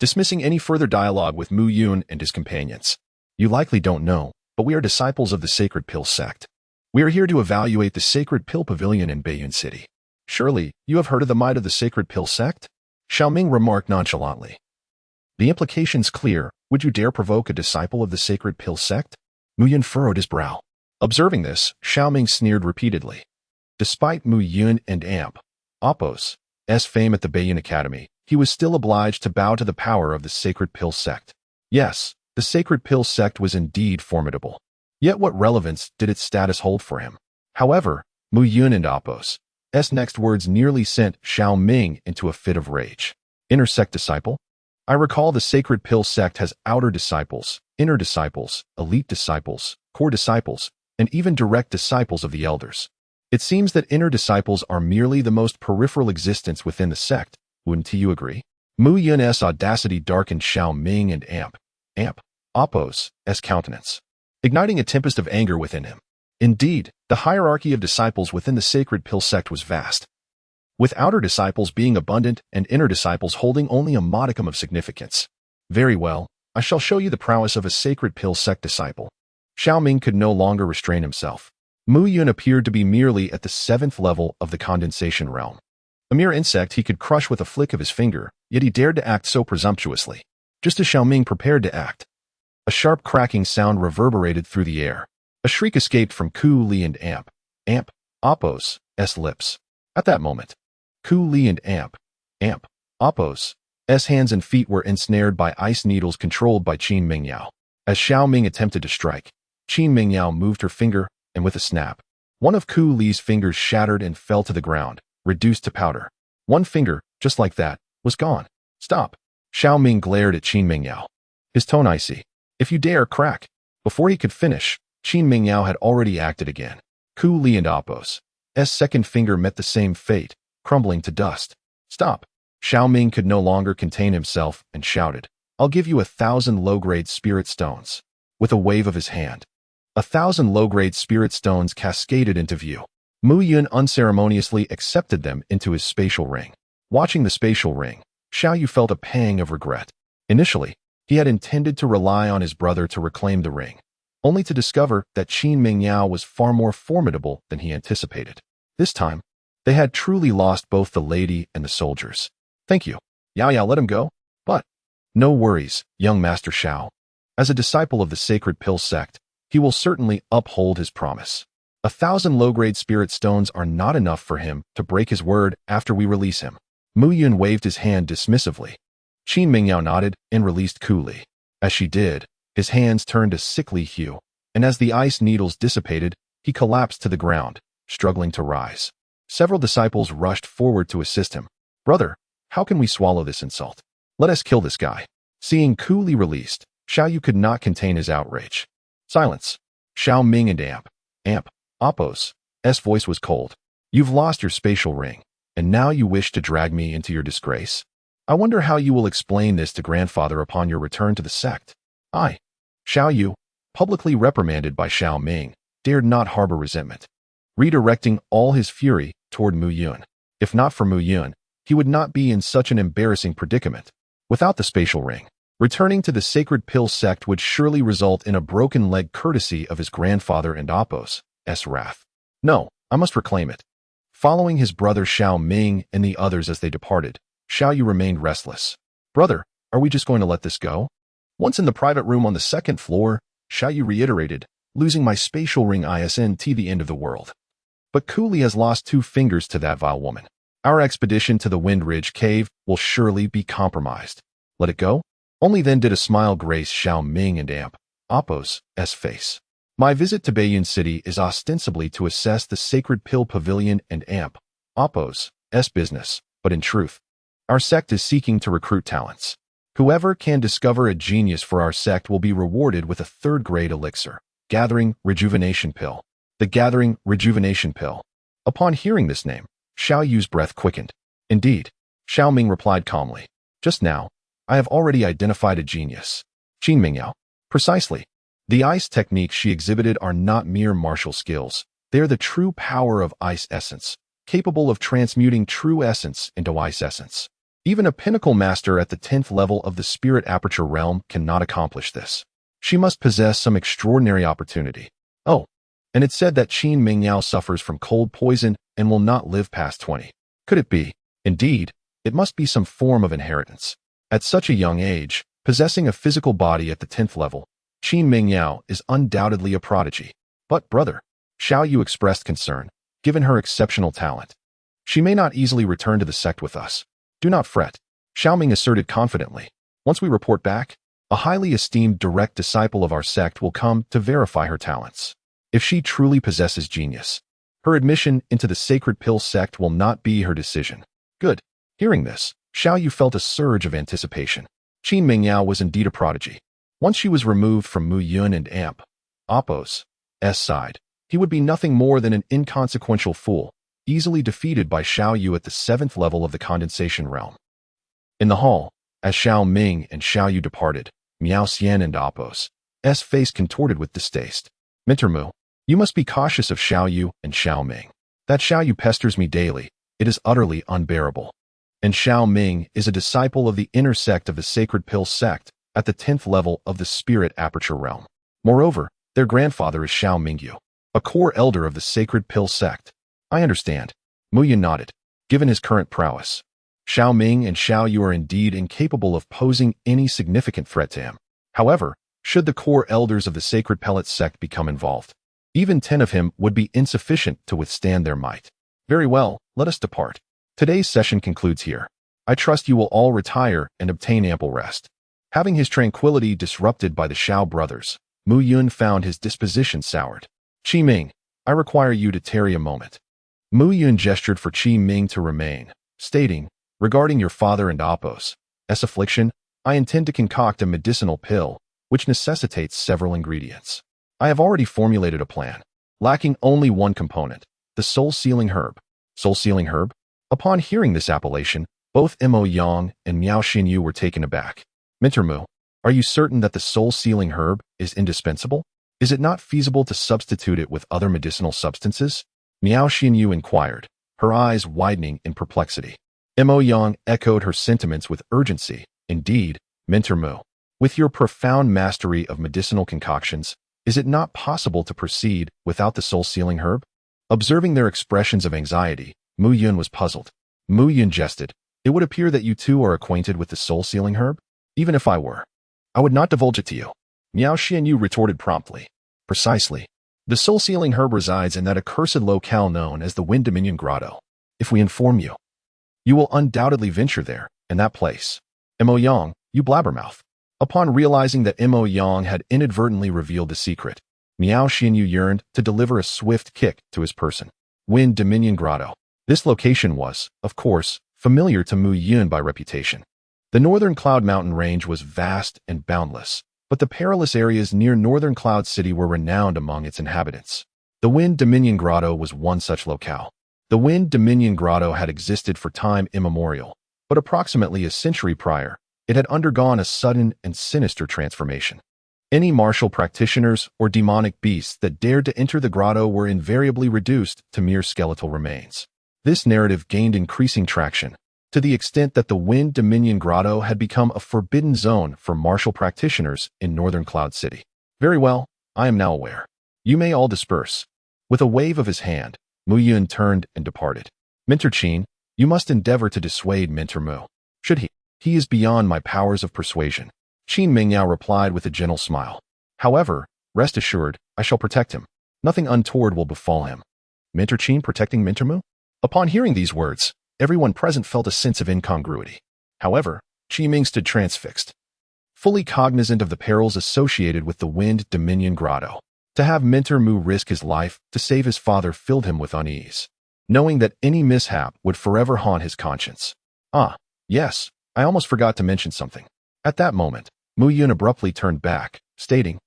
dismissing any further dialogue with Mu Yun and his companions. You likely don't know, but we are disciples of the Sacred Pill sect. We are here to evaluate the Sacred Pill Pavilion in Baiyun City. Surely, you have heard of the might of the Sacred Pill sect? Xiaoming remarked nonchalantly. The implication's clear. Would you dare provoke a disciple of the sacred pill sect? Mu Yun furrowed his brow. Observing this, Xiaoming sneered repeatedly. Despite Mu Yun and Amp, Oppo's fame at the Beiyun Academy, he was still obliged to bow to the power of the sacred pill sect. Yes, the sacred pill sect was indeed formidable. Yet what relevance did its status hold for him? However, Mu Yun and Oppo's next words nearly sent Xiaoming into a fit of rage. Inner sect disciple? I recall the sacred pill sect has outer disciples, inner disciples, elite disciples, core disciples, and even direct disciples of the elders. It seems that inner disciples are merely the most peripheral existence within the sect. Wouldn't you agree? Mu Yun's audacity darkened Xiaoming and Amp, Oppo's countenance, igniting a tempest of anger within him. Indeed, the hierarchy of disciples within the sacred pill sect was vast, with outer disciples being abundant and inner disciples holding only a modicum of significance. Very well, I shall show you the prowess of a sacred pill sect disciple. Xiaoming could no longer restrain himself. Mu Yun appeared to be merely at the 7th level of the condensation realm. A mere insect he could crush with a flick of his finger, yet he dared to act so presumptuously. Just as Xiaoming prepared to act, a sharp cracking sound reverberated through the air. A shriek escaped from Ku Li and Amp, Oppo's lips. At that moment, Ku Li and Amp, Oppo's hands and feet were ensnared by ice needles controlled by Qin Mingyao. As Xiaoming attempted to strike, Qin Mingyao moved her finger, and with a snap, one of Ku Li's fingers shattered and fell to the ground, reduced to powder. One finger, just like that, was gone. Stop. Xiaoming glared at Qin Mingyao, his tone icy. If you dare crack. Before he could finish, Qin Mingyao had already acted again. Ku Li and Oppo's second finger met the same fate, crumbling to dust. Stop. Xiaoming could no longer contain himself and shouted, I'll give you 1,000 low-grade spirit stones. With a wave of his hand, 1,000 low-grade spirit stones cascaded into view. Mu Yun unceremoniously accepted them into his spatial ring. Watching the spatial ring, Xiao Yu felt a pang of regret. Initially, he had intended to rely on his brother to reclaim the ring, only to discover that Qin Mingyao was far more formidable than he anticipated. This time, they had truly lost both the lady and the soldiers. Thank you. Yao, let him go. But, no worries, young Master Xiao. As a disciple of the sacred pill sect, he will certainly uphold his promise. 1,000 low-grade spirit stones are not enough for him to break his word after we release him. Mu Yun waved his hand dismissively. Qin Mingyao nodded and released Ku Li. As she did, his hands turned a sickly hue, and as the ice needles dissipated, he collapsed to the ground, struggling to rise. Several disciples rushed forward to assist him. Brother, how can we swallow this insult? Let us kill this guy. Seeing Ku Li released, Xiao Yu could not contain his outrage. Silence. Xiaoming and Amp, Oppo's voice was cold. You've lost your spatial ring, and now you wish to drag me into your disgrace? I wonder how you will explain this to grandfather upon your return to the sect. Xiao Yu, publicly reprimanded by Xiaoming, dared not harbor resentment, redirecting all his fury toward Mu Yun. If not for Mu Yun, he would not be in such an embarrassing predicament. Without the spatial ring, returning to the sacred pill sect would surely result in a broken leg courtesy of his grandfather and Oppo's wrath. No, I must reclaim it. Following his brother Xiaoming and the others as they departed, Xiao Yu remained restless. Brother, are we just going to let this go? Once in the private room on the 2nd floor, Xiao Yu reiterated, losing my spatial ring isn't the end of the world. But Ku Li has lost 2 fingers to that vile woman. Our expedition to the Wind Ridge cave will surely be compromised. Let it go? Only then did a smile grace Xiaoming and Amp, Oppo's face. My visit to Beiyun City is ostensibly to assess the Sacred Pill Pavilion and Amp, Oppo's business, but in truth, our sect is seeking to recruit talents. Whoever can discover a genius for our sect will be rewarded with a 3rd-grade elixir, Gathering Rejuvenation Pill. The Gathering Rejuvenation Pill. Upon hearing this name, Xiao Yu's breath quickened. Indeed, Xiaoming replied calmly. Just now, I have already identified a genius. Qin Mingyao. Precisely. The ice techniques she exhibited are not mere martial skills. They are the true power of ice essence, capable of transmuting true essence into ice essence. Even a pinnacle master at the 10th level of the spirit aperture realm cannot accomplish this. She must possess some extraordinary opportunity. Oh, and it's said that Qin Mingyao suffers from cold poison and will not live past 20. Could it be? Indeed, It must be some form of inheritance. At such a young age, possessing a physical body at the 10th level, Qin Mingyao is undoubtedly a prodigy. But, brother, Xiao Yu expressed concern, given her exceptional talent. She may not easily return to the sect with us. Do not fret, Xiao Ming asserted confidently. Once we report back, a highly esteemed direct disciple of our sect will come to verify her talents. If she truly possesses genius, her admission into the Sacred Pill sect will not be her decision. Good. Hearing this, Xiao Yu felt a surge of anticipation. Qin Mingyao was indeed a prodigy. Once she was removed from Mu Yun and Amp, Oppo's side, he would be nothing more than an inconsequential fool, easily defeated by Xiao Yu at the 7th level of the condensation realm. In the hall, as Xiao Ming and Xiao Yu departed, Miao Xian and Oppo's face contorted with distaste. Mintermu, you must be cautious of Xiao Yu and Xiao Ming. That Xiao Yu pesters me daily. It is utterly unbearable. And Xiao Ming is a disciple of the inner sect of the Sacred Pill sect, at the 10th level of the Spirit Aperture realm. Moreover, their grandfather is Xiao Mingyu, a core elder of the Sacred Pill sect. I understand. Mu Yun nodded, given his current prowess. Xiao Ming and Xiao Yu are indeed incapable of posing any significant threat to him. However, should the core elders of the Sacred Pellet sect become involved, even 10 of him would be insufficient to withstand their might. Very well, let us depart. Today's session concludes here. I trust you will all retire and obtain ample rest. Having his tranquility disrupted by the Xiao brothers, Mu Yun found his disposition soured. Qi Ming, I require you to tarry a moment. Mu Yun gestured for Qi Ming to remain, stating, regarding your father and Oppo's affliction, I intend to concoct a medicinal pill, which necessitates several ingredients. I have already formulated a plan, lacking only one component, the soul-sealing herb. Soul-sealing herb? Upon hearing this appellation, both Mo Yang and Miao Xinyu were taken aback. Mintermu, are you certain that the soul-sealing herb is indispensable? Is it not feasible to substitute it with other medicinal substances? Miao Xinyu inquired, her eyes widening in perplexity. Mo Yang echoed her sentiments with urgency. Indeed, Mintermu, with your profound mastery of medicinal concoctions, is it not possible to proceed without the soul-sealing herb? Observing their expressions of anxiety, Mu Yun was puzzled. Mu Yun jested, it would appear that you two are acquainted with the soul-sealing herb? Even if I were, I would not divulge it to you. Miao Xianyu retorted promptly. Precisely. The soul-sealing herb resides in that accursed locale known as the Wind Dominion Grotto. If we inform you, you will undoubtedly venture there, in that place. Mo Yang, you blabbermouth. Upon realizing that Mo Yang had inadvertently revealed the secret, Miao Xinyu yearned to deliver a swift kick to his person. Wind Dominion Grotto. This location was, of course, familiar to Mu Yun by reputation. The northern Cloud Mountain range was vast and boundless, but the perilous areas near northern Cloud City were renowned among its inhabitants. The Wind Dominion Grotto was one such locale. The Wind Dominion Grotto had existed for time immemorial, but approximately a century prior, it had undergone a sudden and sinister transformation. Any martial practitioners or demonic beasts that dared to enter the grotto were invariably reduced to mere skeletal remains. This narrative gained increasing traction, to the extent that the Wind Dominion Grotto had become a forbidden zone for martial practitioners in northern Cloud City. Very well, I am now aware. You may all disperse. With a wave of his hand, Mu Yun turned and departed. Minter Qin, you must endeavor to dissuade Minter Mu. Should he is beyond my powers of persuasion. Qin Mingyao replied with a gentle smile. However, rest assured, I shall protect him. Nothing untoward will befall him. Minter Qin protecting Minter Mu? Upon hearing these words, everyone present felt a sense of incongruity. However, Qi Ming stood transfixed, fully cognizant of the perils associated with the Wind Dominion Grotto. To have Minter Mu risk his life to save his father filled him with unease, knowing that any mishap would forever haunt his conscience. Ah, yes, I almost forgot to mention something. At that moment, Mu Yun abruptly turned back, stating,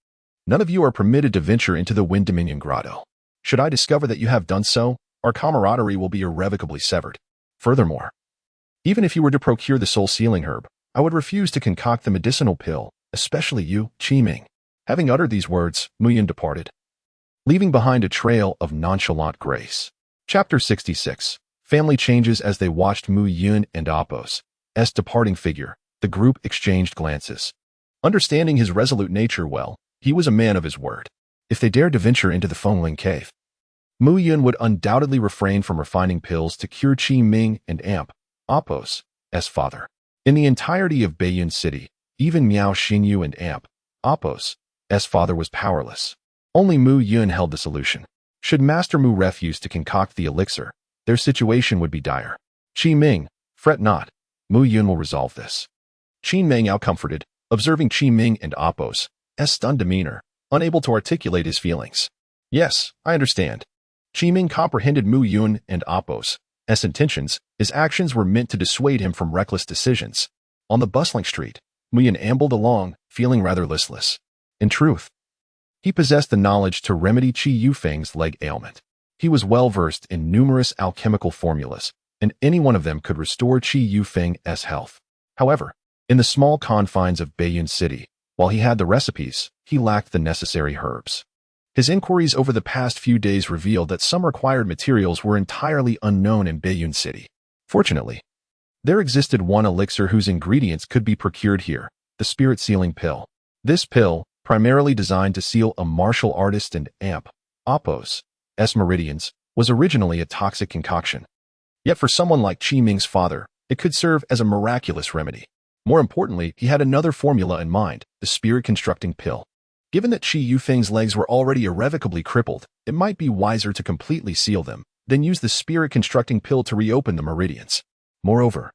none of you are permitted to venture into the Wind Dominion Grotto. Should I discover that you have done so, our camaraderie will be irrevocably severed. Furthermore, even if you were to procure the soul-sealing herb, I would refuse to concoct the medicinal pill, especially you, Qi Ming. Having uttered these words, Mu Yun departed, leaving behind a trail of nonchalant grace. Chapter 66. Family changes. As they watched Mu Yun and Oppo's departing figure, the group exchanged glances. Understanding his resolute nature well, he was a man of his word. If they dared to venture into the Fengling cave, Mu Yun would undoubtedly refrain from refining pills to cure Qi Ming and Oppo's father. In the entirety of Baiyun City, even Miao Xingyu and Apos' father was powerless. Only Mu Yun held the solution. Should Master Mu refuse to concoct the elixir, their situation would be dire. Qi Ming, fret not. Mu Yun will resolve this. Qi Ming comforted, observing Qi Ming and Apos' stunned demeanor, unable to articulate his feelings. Yes, I understand. Qi Ming comprehended Mu Yun and Apos' intentions. His actions were meant to dissuade him from reckless decisions. On the bustling street, Mu Yun ambled along, feeling rather listless. In truth, he possessed the knowledge to remedy Qi Yufeng's leg ailment. He was well versed in numerous alchemical formulas, and any one of them could restore Qi Yufeng's health. However, in the small confines of Baiyun City, while he had the recipes, he lacked the necessary herbs. His inquiries over the past few days revealed that some required materials were entirely unknown in Baiyun City. Fortunately, there existed one elixir whose ingredients could be procured here, the spirit sealing pill. This pill, primarily designed to seal a martial artist and Apos' meridians, was originally a toxic concoction. Yet for someone like Qi Ming's father, it could serve as a miraculous remedy. More importantly, he had another formula in mind, the spirit-constructing pill. Given that Qi Yufeng's legs were already irrevocably crippled, it might be wiser to completely seal them, then use the spirit-constructing pill to reopen the meridians. Moreover,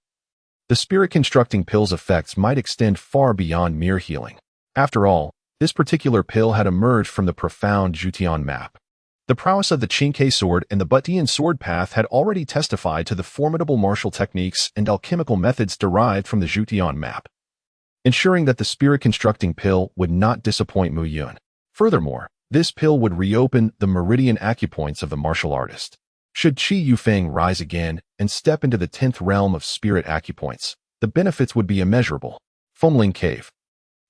the spirit-constructing pill's effects might extend far beyond mere healing. After all, this particular pill had emerged from the profound Jutian map. The prowess of the Qingke sword and the Butian sword path had already testified to the formidable martial techniques and alchemical methods derived from the Jutian map, ensuring that the spirit-constructing pill would not disappoint Mu Yun. Furthermore, this pill would reopen the meridian acupoints of the martial artist. Should Qi Yufeng rise again and step into the 10th realm of spirit acupoints, the benefits would be immeasurable. Fengling Cave.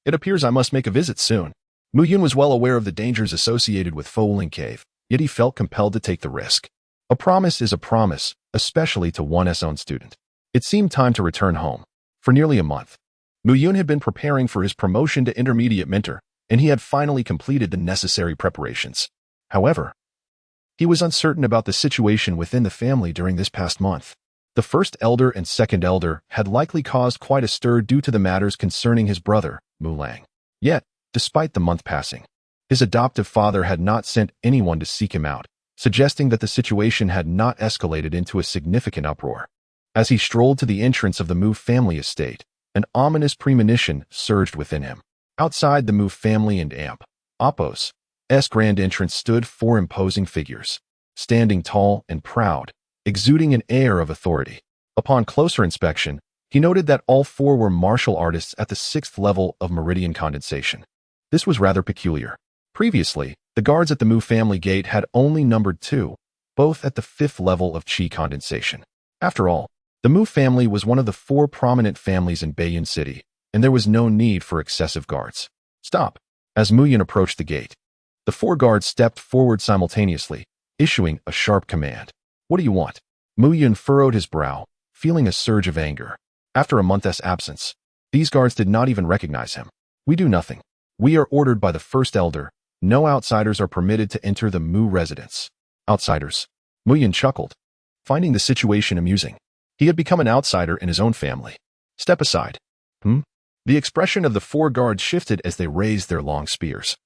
It appears I must make a visit soon. Mu Yun was well aware of the dangers associated with Fengling Cave, yet he felt compelled to take the risk. A promise is a promise, especially to one's own student. It seemed time to return home. For nearly a month, Mu Yun had been preparing for his promotion to intermediate mentor, and he had finally completed the necessary preparations. However, he was uncertain about the situation within the family during this past month. The first elder and second elder had likely caused quite a stir due to the matters concerning his brother, Mu Lang. Yet, despite the month passing, his adoptive father had not sent anyone to seek him out, suggesting that the situation had not escalated into a significant uproar. As he strolled to the entrance of the Mu family estate, an ominous premonition surged within him. Outside the Mu family and Apos' grand entrance stood four imposing figures, standing tall and proud, exuding an air of authority. Upon closer inspection, he noted that all four were martial artists at the 6th level of meridian condensation. This was rather peculiar. Previously, the guards at the Mu family gate had only numbered 2, both at the 5th level of qi condensation. After all, the Mu family was one of the 4 prominent families in Baiyun City, and there was no need for excessive guards. Stop! As Mu Yun approached the gate, the 4 guards stepped forward simultaneously, issuing a sharp command. What do you want? Mu Yun furrowed his brow, feeling a surge of anger. After a month's absence, these guards did not even recognize him. We do nothing. We are ordered by the first elder. No outsiders are permitted to enter the Mu residence. Outsiders? Mu Yun chuckled, finding the situation amusing. He had become an outsider in his own family. Step aside. The expression of the 4 guards shifted as they raised their long spears,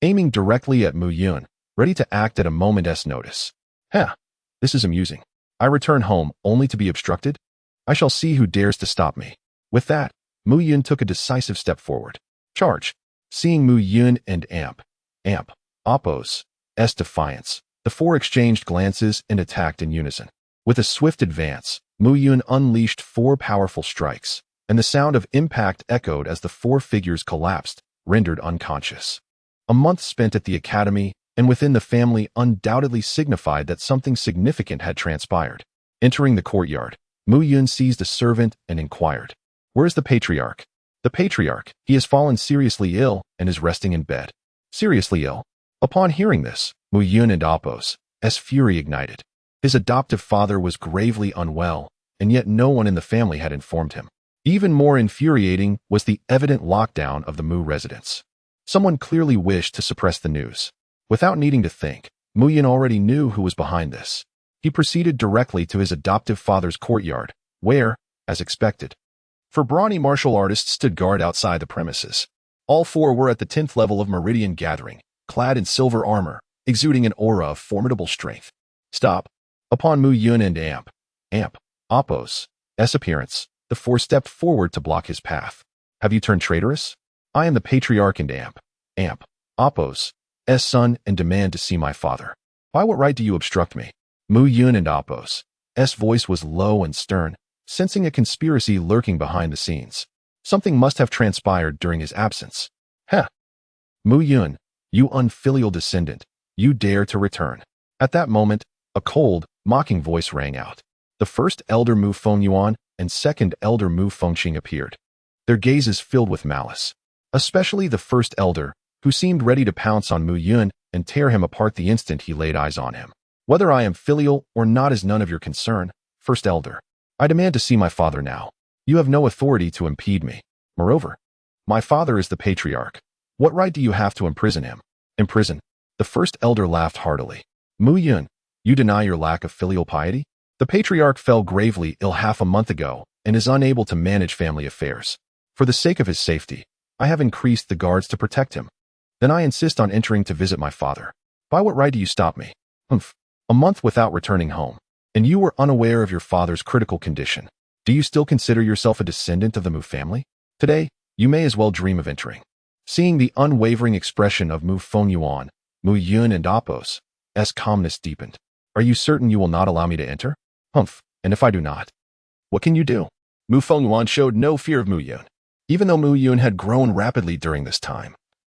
aiming directly at Mu Yun, ready to act at a moment's notice. This is amusing. I return home only to be obstructed? I shall see who dares to stop me. With that, Mu Yun took a decisive step forward. Charge! Seeing Mu Yun and Apos' defiance, the 4 exchanged glances and attacked in unison. With a swift advance, Mu Yun unleashed 4 powerful strikes, and the sound of impact echoed as the 4 figures collapsed, rendered unconscious. A month spent at the academy and within the family undoubtedly signified that something significant had transpired. Entering the courtyard, Mu Yun seized a servant and inquired, "Where is the patriarch?" "The patriarch. He has fallen seriously ill and is resting in bed." Seriously ill? Upon hearing this, Mu Yun and Apos' fury ignited. His adoptive father was gravely unwell, and yet no one in the family had informed him. Even more infuriating was the evident lockdown of the Mu residence. Someone clearly wished to suppress the news. Without needing to think, Mu Yun already knew who was behind this. He proceeded directly to his adoptive father's courtyard, where, as expected. Four brawny martial artists stood guard outside the premises. All four were at the 10th level of Meridian Gathering, clad in silver armor, exuding an aura of formidable strength. Stop. Upon Mu Yun and Apos' appearance, the four stepped forward to block his path. Have you turned traitorous? I am the Patriarch and Apos' son and demand to see my father. By what right do you obstruct me? Mu Yun and Apos' voice was low and stern, sensing a conspiracy lurking behind the scenes. Something must have transpired during his absence. Heh. Mu Yun, you unfilial descendant, you dare to return. At that moment, a cold, mocking voice rang out. The first elder Mu Fengyuan and second elder Mu Fengqing appeared. Their gazes filled with malice. Especially the first elder, who seemed ready to pounce on Mu Yun and tear him apart the instant he laid eyes on him. Whether I am filial or not is none of your concern, first elder. I demand to see my father now. You have no authority to impede me. Moreover, my father is the patriarch. What right do you have to imprison him? Imprison? The first elder laughed heartily. Mu Yun, you deny your lack of filial piety? The patriarch fell gravely ill half a month ago and is unable to manage family affairs. For the sake of his safety, I have increased the guards to protect him. Then I insist on entering to visit my father. By what right do you stop me? Humph. A month without returning home. And you were unaware of your father's critical condition. Do you still consider yourself a descendant of the Mu family? Today, you may as well dream of entering. Seeing the unwavering expression of Mu Fengyuan, Mu Yun and Apos' calmness deepened. Are you certain you will not allow me to enter? Humph, and if I do not? What can you do? Mu Fengyuan showed no fear of Mu Yun. Even though Mu Yun had grown rapidly during this time,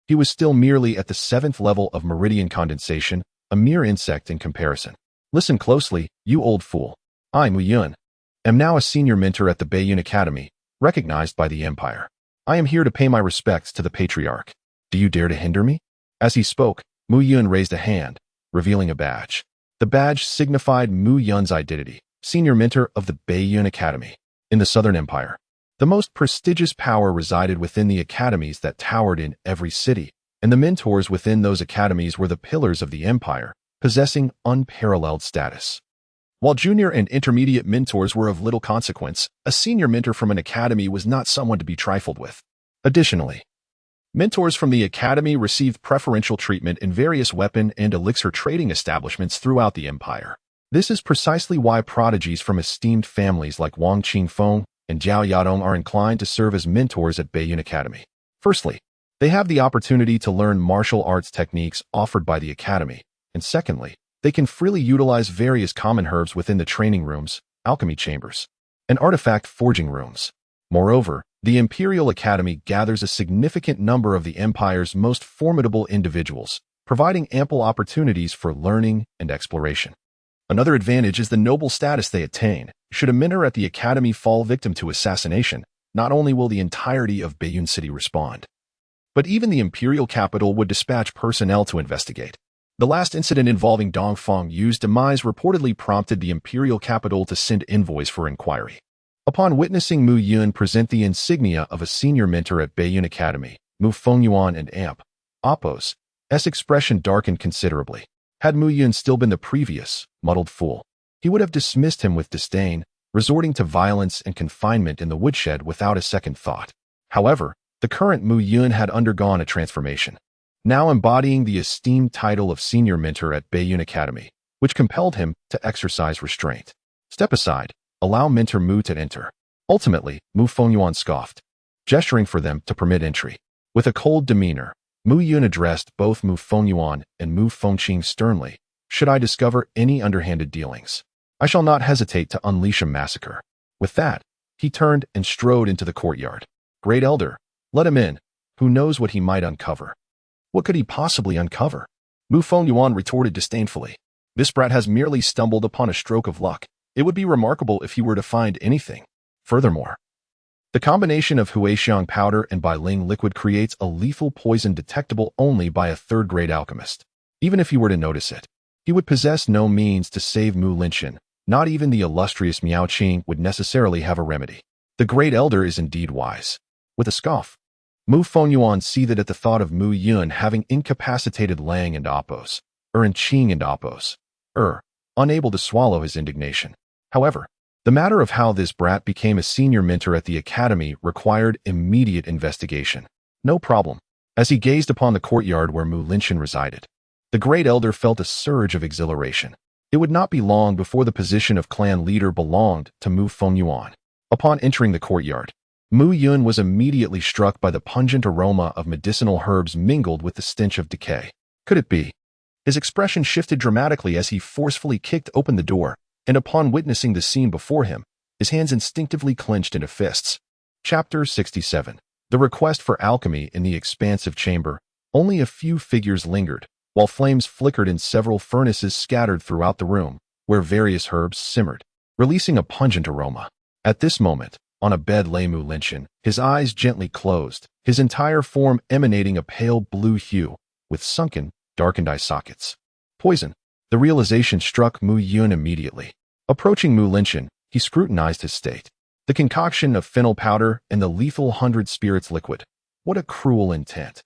he was still merely at the 7th level of meridian condensation, a mere insect in comparison. Listen closely, you old fool. I, Mu Yun, am now a senior mentor at the Baiyun Academy, recognized by the Empire. I am here to pay my respects to the Patriarch. Do you dare to hinder me? As he spoke, Mu Yun raised a hand, revealing a badge. The badge signified Mu Yun's identity, senior mentor of the Baiyun Academy. In the Southern Empire, the most prestigious power resided within the academies that towered in every city, and the mentors within those academies were the pillars of the empire, possessing unparalleled status. While junior and intermediate mentors were of little consequence, a senior mentor from an academy was not someone to be trifled with. Additionally, mentors from the academy received preferential treatment in various weapon and elixir trading establishments throughout the empire. This is precisely why prodigies from esteemed families like Wang Qingfeng and Zhao Yadong are inclined to serve as mentors at Baiyun Academy. Firstly, they have the opportunity to learn martial arts techniques offered by the academy, and secondly, they can freely utilize various common herbs within the training rooms, alchemy chambers, and artifact forging rooms. Moreover, the Imperial Academy gathers a significant number of the Empire's most formidable individuals, providing ample opportunities for learning and exploration. Another advantage is the noble status they attain. Should a mentor at the Academy fall victim to assassination, not only will the entirety of Baiyun City respond, but even the Imperial capital would dispatch personnel to investigate. The last incident involving Dongfeng Yu's demise reportedly prompted the Imperial capital to send envoys for inquiry. Upon witnessing Mu Yun present the insignia of a senior mentor at Baiyun Academy, Mu Fengyuan and Apos' expression darkened considerably. Had Mu Yun still been the previous, muddled fool, he would have dismissed him with disdain, resorting to violence and confinement in the woodshed without a second thought. However, the current Mu Yun had undergone a transformation, now embodying the esteemed title of senior mentor at Baiyun Academy, which compelled him to exercise restraint. Step aside, allow mentor Mu to enter. Ultimately, Mu Fengyuan scoffed, gesturing for them to permit entry. With a cold demeanor, Mu Yun addressed both Mu Fengyuan and Mu Fengqing sternly. Should I discover any underhanded dealings, I shall not hesitate to unleash a massacre. With that, he turned and strode into the courtyard. Great Elder, let him in. Who knows what he might uncover? What could he possibly uncover? Mu Fengyuan retorted disdainfully. This brat has merely stumbled upon a stroke of luck. It would be remarkable if he were to find anything. Furthermore, the combination of Huixiang powder and Bailing liquid creates a lethal poison detectable only by a third-grade alchemist. Even if he were to notice it, he would possess no means to save Mu Linchen. Not even the illustrious Miao Qing would necessarily have a remedy. The Great Elder is indeed wise. With a scoff, Mu Fengyuan seethed at the thought of Mu Yun having incapacitated Lang and Apos, and Qing and Apos, unable to swallow his indignation. However, The matter of how this brat became a senior mentor at the academy required immediate investigation. No problem. As he gazed upon the courtyard where Mu Linshan resided, the great elder felt a surge of exhilaration. It would not be long before the position of clan leader belonged to Mu Fengyuan. Upon entering the courtyard, Mu Yun was immediately struck by the pungent aroma of medicinal herbs mingled with the stench of decay. Could it be? His expression shifted dramatically as he forcefully kicked open the door, and upon witnessing the scene before him, his hands instinctively clenched into fists. Chapter 67. The request for alchemy in the expansive chamber. Only a few figures lingered, while flames flickered in several furnaces scattered throughout the room, where various herbs simmered, releasing a pungent aroma. At this moment, on a bed lay Mu Linshan, his eyes gently closed, his entire form emanating a pale blue hue, with sunken, darkened eye sockets. Poison. The realization struck Mu Yun immediately. Approaching Mu Linshan, he scrutinized his state. The concoction of fennel powder and the lethal 100 spirits liquid. What a cruel intent.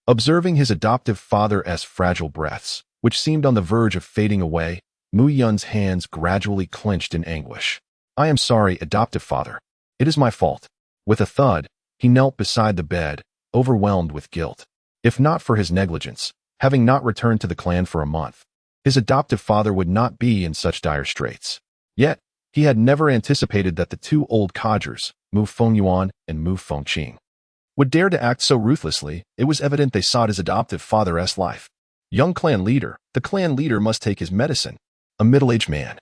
Observing his adoptive father's fragile breaths, which seemed on the verge of fading away, Mu Yun's hands gradually clenched in anguish. I am sorry, adoptive father. It is my fault. With a thud, he knelt beside the bed, overwhelmed with guilt. If not for his negligence, having not returned to the clan for a month, his adoptive father would not be in such dire straits. Yet, he had never anticipated that the two old codgers, Mu Fengyuan and Mu Fengqing, would dare to act so ruthlessly. It was evident they sought his adoptive father's life. Young clan leader, the clan leader must take his medicine. A middle-aged man,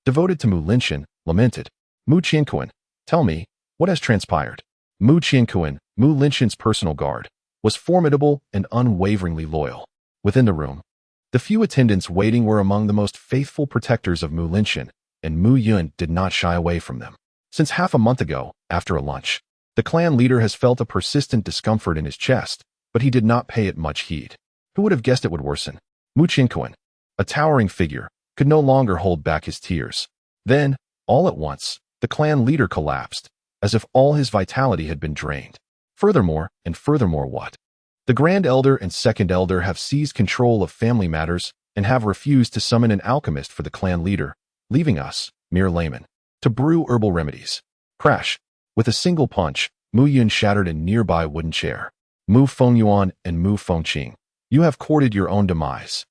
devoted to Mu Linshan, lamented. Mu Qianquan, tell me, what has transpired? Mu Qianquan, Mu Linshan's personal guard, was formidable and unwaveringly loyal. Within the room, the few attendants waiting were among the most faithful protectors of Mu Linshan, and Mu Yun did not shy away from them. Since half a month ago, after a lunch, the clan leader has felt a persistent discomfort in his chest, but he did not pay it much heed. Who would have guessed it would worsen? Mu Qianquan, a towering figure, could no longer hold back his tears. Then, all at once, the clan leader collapsed, as if all his vitality had been drained. Furthermore what? The Grand Elder and Second Elder have seized control of family matters and have refused to summon an alchemist for the clan leader, leaving us, mere laymen, to brew herbal remedies. Crash! With a single punch, Mu Yun shattered a nearby wooden chair. Mu Fengyuan and Mu Fengqing, you have courted your own demise.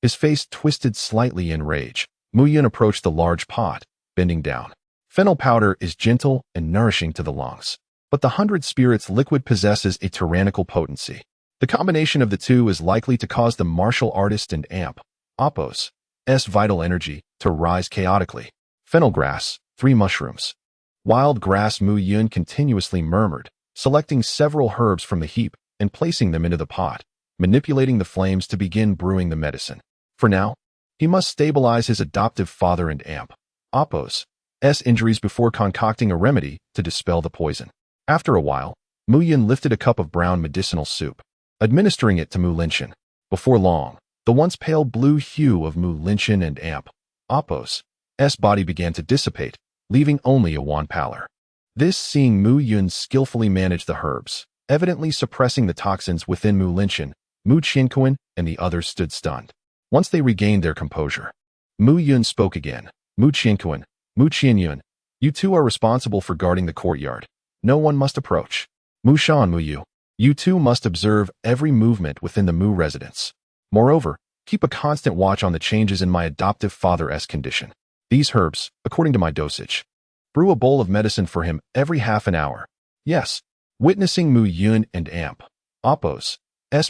His face twisted slightly in rage. Mu Yun approached the large pot, bending down. Fennel powder is gentle and nourishing to the lungs, but the 100 spirits liquid possesses a tyrannical potency. The combination of the two is likely to cause the martial artist and amp, Appos, vital energy, to rise chaotically. Fennel grass, 3 mushrooms. Wild grass. Mu Yun continuously murmured, selecting several herbs from the heap and placing them into the pot, manipulating the flames to begin brewing the medicine. For now, he must stabilize his adoptive father and amp, Appos, injuries before concocting a remedy to dispel the poison. After a while, Mu Yun lifted a cup of brown medicinal soup, administering it to Mu Linshan. Before long, the once pale blue hue of Mu Linshan and amp, Appos' body began to dissipate, leaving only a wan pallor. This seeing Mu Yun skillfully manage the herbs, evidently suppressing the toxins within Mu Linshan, Mu Qianquan and the others stood stunned. Once they regained their composure, Mu Yun spoke again. Mu Qianquan, Mu Qianyun, you two are responsible for guarding the courtyard. No one must approach. Mu Shan Mu Yu, you two must observe every movement within the Mu residence. Moreover, keep a constant watch on the changes in my adoptive father's condition. These herbs, according to my dosage. Brew a bowl of medicine for him every half an hour. Yes. Witnessing Mu Yun and amp, Appos'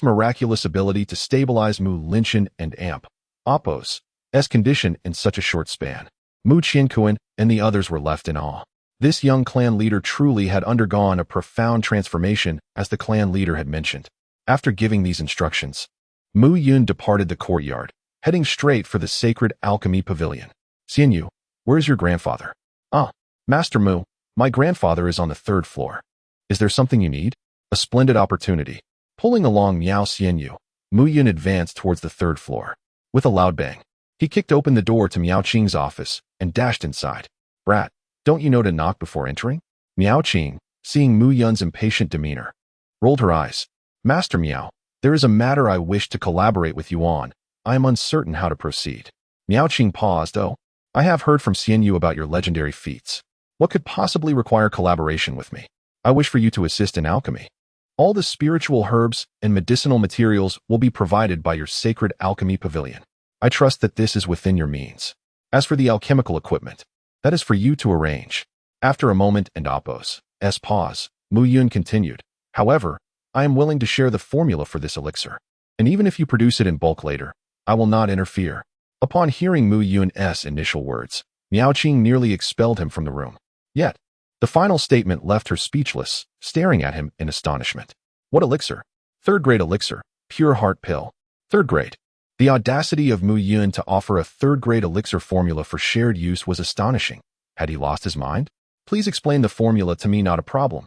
miraculous ability to stabilize Mu Linshan and amp, Appos' condition in such a short span, Mu Qianquan and the others were left in awe. This young clan leader truly had undergone a profound transformation, as the clan leader had mentioned. After giving these instructions, Mu Yun departed the courtyard, heading straight for the sacred alchemy pavilion. Xianyu, where's your grandfather? Ah, Master Mu, my grandfather is on the 3rd floor. Is there something you need? A splendid opportunity. Pulling along Miao Xianyu, Mu Yun advanced towards the 3rd floor. With a loud bang, he kicked open the door to Miao Qing's office and dashed inside. Brat, don't you know to knock before entering? Miao Qing, seeing Mu Yun's impatient demeanor, rolled her eyes. Master Miao, there is a matter I wish to collaborate with you on. I am uncertain how to proceed. Miao Qing paused. Oh, I have heard from Xianyu about your legendary feats. What could possibly require collaboration with me? I wish for you to assist in alchemy. All the spiritual herbs and medicinal materials will be provided by your sacred alchemy pavilion. I trust that this is within your means. As for the alchemical equipment, that is for you to arrange. After a moment and Appo's pause, Mu Yun continued, however, I am willing to share the formula for this elixir. And even if you produce it in bulk later, I will not interfere. Upon hearing Mu Yun's initial words, Miao Qing nearly expelled him from the room. Yet, the final statement left her speechless, staring at him in astonishment. What elixir? Third-grade elixir, pure heart pill. Third grade. The audacity of Mu Yun to offer a third-grade elixir formula for shared use was astonishing. Had he lost his mind? Please explain the formula to me, not a problem.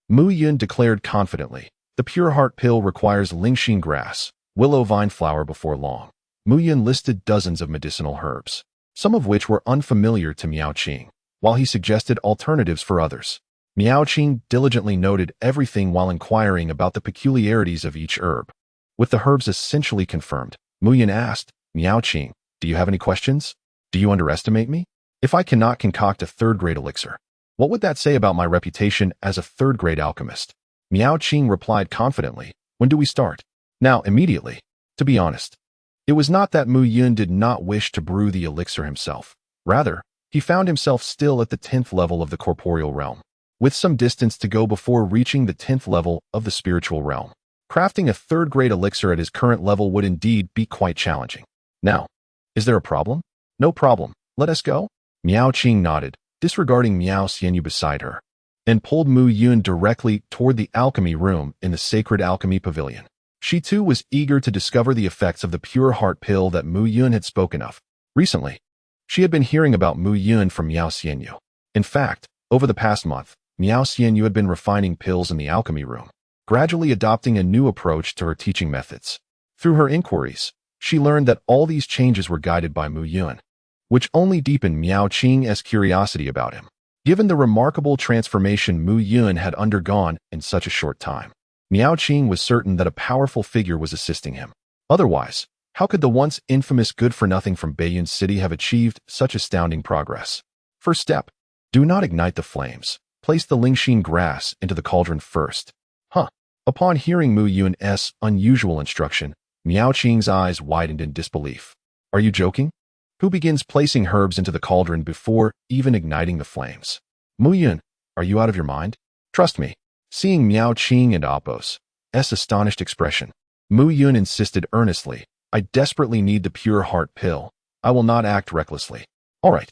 Mu Yun declared confidently. The pure heart pill requires lingxin grass, willow vine flower before long. Mu Yun listed dozens of medicinal herbs, some of which were unfamiliar to Miao Qing, while he suggested alternatives for others. Miao Qing diligently noted everything while inquiring about the peculiarities of each herb. With the herbs essentially confirmed, Mu Yun asked, Miao Qing, do you have any questions? Do you underestimate me? If I cannot concoct a third-grade elixir, what would that say about my reputation as a third-grade alchemist? Miao Qing replied confidently, when do we start? Now, immediately. To be honest, it was not that Mu Yun did not wish to brew the elixir himself. Rather, he found himself still at the 10th level of the corporeal realm, with some distance to go before reaching the 10th level of the spiritual realm. Crafting a third-grade elixir at his current level would indeed be quite challenging. Now, is there a problem? No problem. Let us go? Miao Qing nodded, disregarding Miao Xianyu beside her, and pulled Mu Yun directly toward the alchemy room in the sacred alchemy pavilion. She too was eager to discover the effects of the pure heart pill that Mu Yun had spoken of. Recently, she had been hearing about Mu Yun from Miao Xianyu. In fact, over the past month, Miao Xianyu had been refining pills in the alchemy room, gradually adopting a new approach to her teaching methods. Through her inquiries, she learned that all these changes were guided by Mu Yun, which only deepened Miao Qing's curiosity about him. Given the remarkable transformation Mu Yun had undergone in such a short time, Miao Qing was certain that a powerful figure was assisting him. Otherwise, how could the once infamous good-for-nothing from Baiyun City have achieved such astounding progress? First step, do not ignite the flames. Place the lingxin grass into the cauldron first. Upon hearing Mu Yun's unusual instruction, Miao Qing's eyes widened in disbelief. Are you joking? Who begins placing herbs into the cauldron before even igniting the flames? Mu Yun, are you out of your mind? Trust me. Seeing Miao Qing and Appo's astonished expression, Mu Yun insisted earnestly, I desperately need the pure heart pill. I will not act recklessly. All right.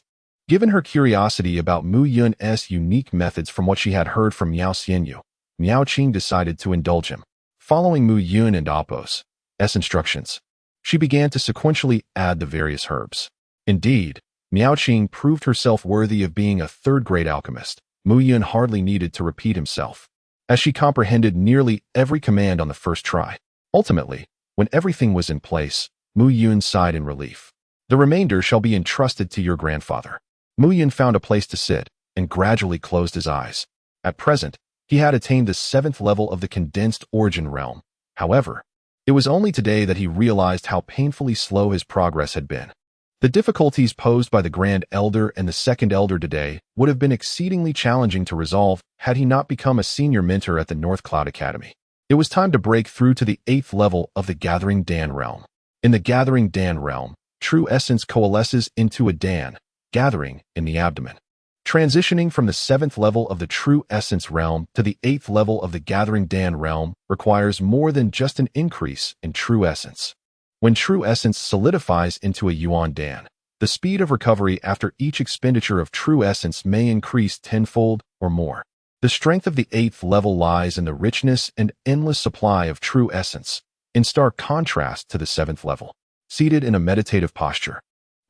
Given her curiosity about Mu Yun's unique methods from what she had heard from Miao Xianyu, Miao Qing decided to indulge him. Following Mu Yun and Appo's instructions, she began to sequentially add the various herbs. Indeed, Miao Qing proved herself worthy of being a third-grade alchemist. Mu Yun hardly needed to repeat himself, as she comprehended nearly every command on the first try. Ultimately, when everything was in place, Mu Yun sighed in relief. The remainder shall be entrusted to your grandfather. Mu Yun found a place to sit and gradually closed his eyes. At present, he had attained the 7th level of the condensed origin realm. However, it was only today that he realized how painfully slow his progress had been. The difficulties posed by the Grand Elder and the Second Elder today would have been exceedingly challenging to resolve had he not become a senior mentor at the North Cloud Academy. It was time to break through to the 8th level of the Gathering Dan realm. In the Gathering Dan realm, true essence coalesces into a Dan, gathering in the abdomen. Transitioning from the 7th level of the true essence realm to the 8th level of the Gathering Dan realm requires more than just an increase in true essence. When true essence solidifies into a Yuan Dan, the speed of recovery after each expenditure of true essence may increase tenfold or more. The strength of the 8th level lies in the richness and endless supply of true essence, in stark contrast to the 7th level. Seated in a meditative posture,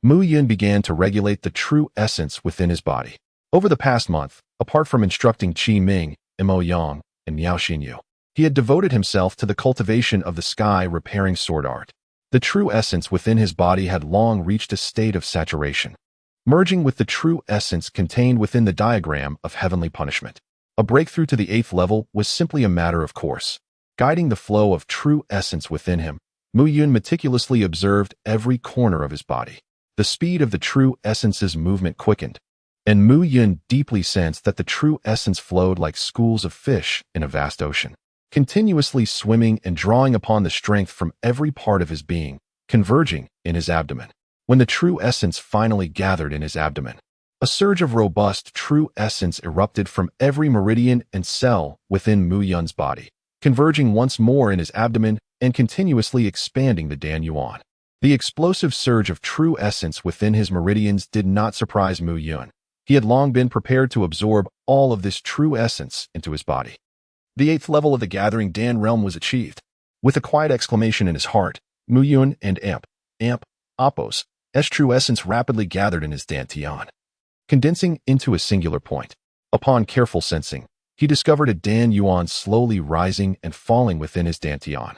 Mu Yun began to regulate the true essence within his body. Over the past month, apart from instructing Qi Ming, Mo Yang, and Miao Xinyu, he had devoted himself to the cultivation of the sky-repairing sword art. The true essence within his body had long reached a state of saturation, merging with the true essence contained within the diagram of heavenly punishment. A breakthrough to the 8th level was simply a matter of course. Guiding the flow of true essence within him, Mu Yun meticulously observed every corner of his body. The speed of the true essence's movement quickened, and Mu Yun deeply sensed that the true essence flowed like schools of fish in a vast ocean, continuously swimming and drawing upon the strength from every part of his being, converging in his abdomen. When the true essence finally gathered in his abdomen, a surge of robust true essence erupted from every meridian and cell within Mu Yun's body, converging once more in his abdomen and continuously expanding the Dan Yuan. The explosive surge of true essence within his meridians did not surprise Mu Yun. He had long been prepared to absorb all of this true essence into his body. The 8th level of the gathering Dan realm was achieved. With a quiet exclamation in his heart, Mu Yun and Appos' true essence rapidly gathered in his dantian, condensing into a singular point. Upon careful sensing, he discovered a Dan Yuan slowly rising and falling within his dantian,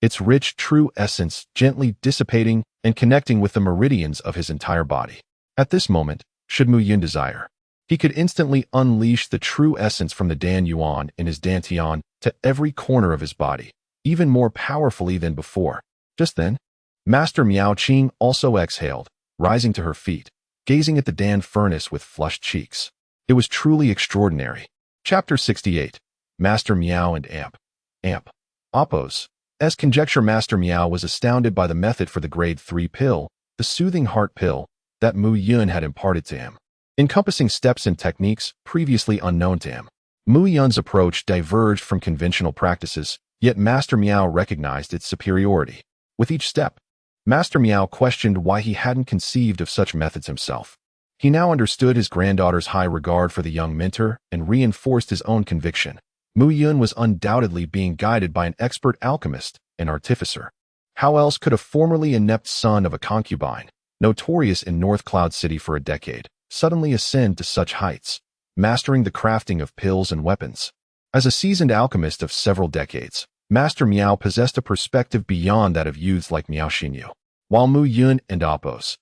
its rich true essence gently dissipating and connecting with the meridians of his entire body. At this moment, should Mu Yun desire, he could instantly unleash the true essence from the Dan Yuan in his dantian to every corner of his body, even more powerfully than before. Just then, Master Miao Qing also exhaled, rising to her feet, gazing at the Dan furnace with flushed cheeks. It was truly extraordinary. Chapter 68. Master Miao and Appos' conjecture. Master Miao was astounded by the method for the grade 3 pill, the soothing heart pill, that Mu Yun had imparted to him, encompassing steps and techniques previously unknown to him. Mu Yun's approach diverged from conventional practices, yet Master Miao recognized its superiority. With each step, Master Miao questioned why he hadn't conceived of such methods himself. He now understood his granddaughter's high regard for the young mentor and reinforced his own conviction. Mu Yun was undoubtedly being guided by an expert alchemist and artificer. How else could a formerly inept son of a concubine, notorious in North Cloud City for a decade, suddenly ascend to such heights, mastering the crafting of pills and weapons? As a seasoned alchemist of several decades, Master Miao possessed a perspective beyond that of youths like Miao Xinyu. While Mu Yun and Appos'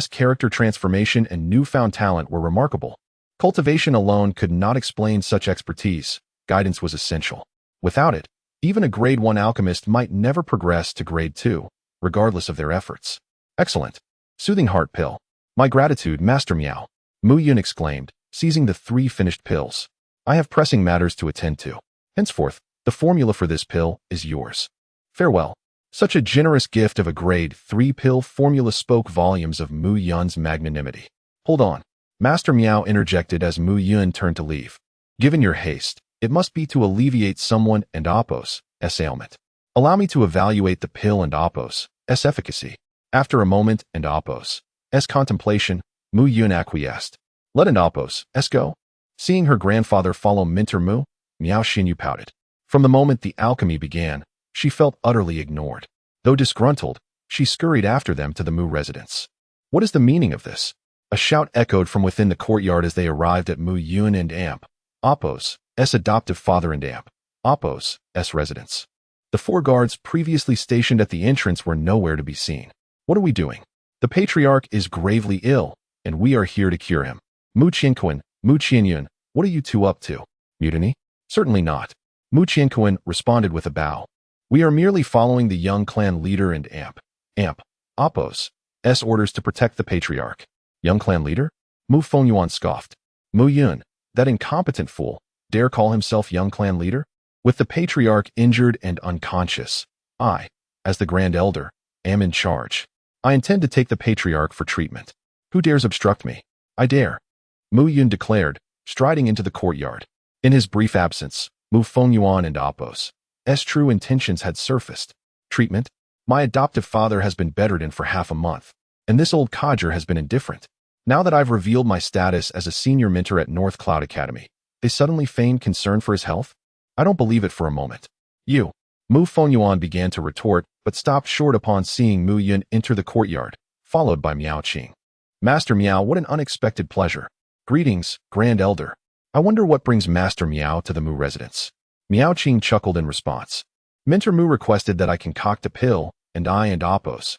character transformation and newfound talent were remarkable, cultivation alone could not explain such expertise. Guidance was essential. Without it, even a grade 1 alchemist might never progress to grade 2, regardless of their efforts. Excellent. Soothing heart pill. My gratitude, Master Miao, Mu Yun exclaimed, seizing the 3 finished pills. I have pressing matters to attend to. Henceforth, the formula for this pill is yours. Farewell. Such a generous gift of a grade 3 pill formula spoke volumes of Mu Yun's magnanimity. Hold on. Master Miao interjected as Mu Yun turned to leave. Given your haste, it must be to alleviate someone and Appos' ailment. Allow me to evaluate the pill and Appos' efficacy. After a moment and Appos' contemplation, Mu Yun acquiesced. Let an Appos' go. Seeing her grandfather follow Mentor Mu, Miao Xinyu pouted. From the moment the alchemy began, she felt utterly ignored. Though disgruntled, she scurried after them to the Mu residence. What is the meaning of this? A shout echoed from within the courtyard as they arrived at Mu Yun and Appos' adoptive father and Appos' residence. The 4 guards previously stationed at the entrance were nowhere to be seen. What are we doing? The patriarch is gravely ill, and we are here to cure him. Mu Qianyun, what are you two up to? Mutiny? Certainly not. Mu Qianyun responded with a bow. We are merely following the young clan leader and Appos' orders to protect the patriarch. Young clan leader? Mu Fengyuan scoffed. Mu Yun, that incompetent fool, dare call himself young clan leader? With the patriarch injured and unconscious, I, as the grand elder, am in charge. I intend to take the patriarch for treatment. Who dares obstruct me? I dare. Mu Yun declared, striding into the courtyard. In his brief absence, Mu Fengyuan and Appos' true intentions had surfaced. Treatment? My adoptive father has been bedridden for half a month, and this old codger has been indifferent. Now that I've revealed my status as a senior mentor at North Cloud Academy, they suddenly feign concern for his health? I don't believe it for a moment. You. Mu Fengyuan began to retort, but stopped short upon seeing Mu Yun enter the courtyard, followed by Miao Qing. Master Miao, what an unexpected pleasure. Greetings, Grand Elder. I wonder what brings Master Miao to the Mu residence. Miao Qing chuckled in response. Mentor Mu requested that I concoct a pill, and I and Appos'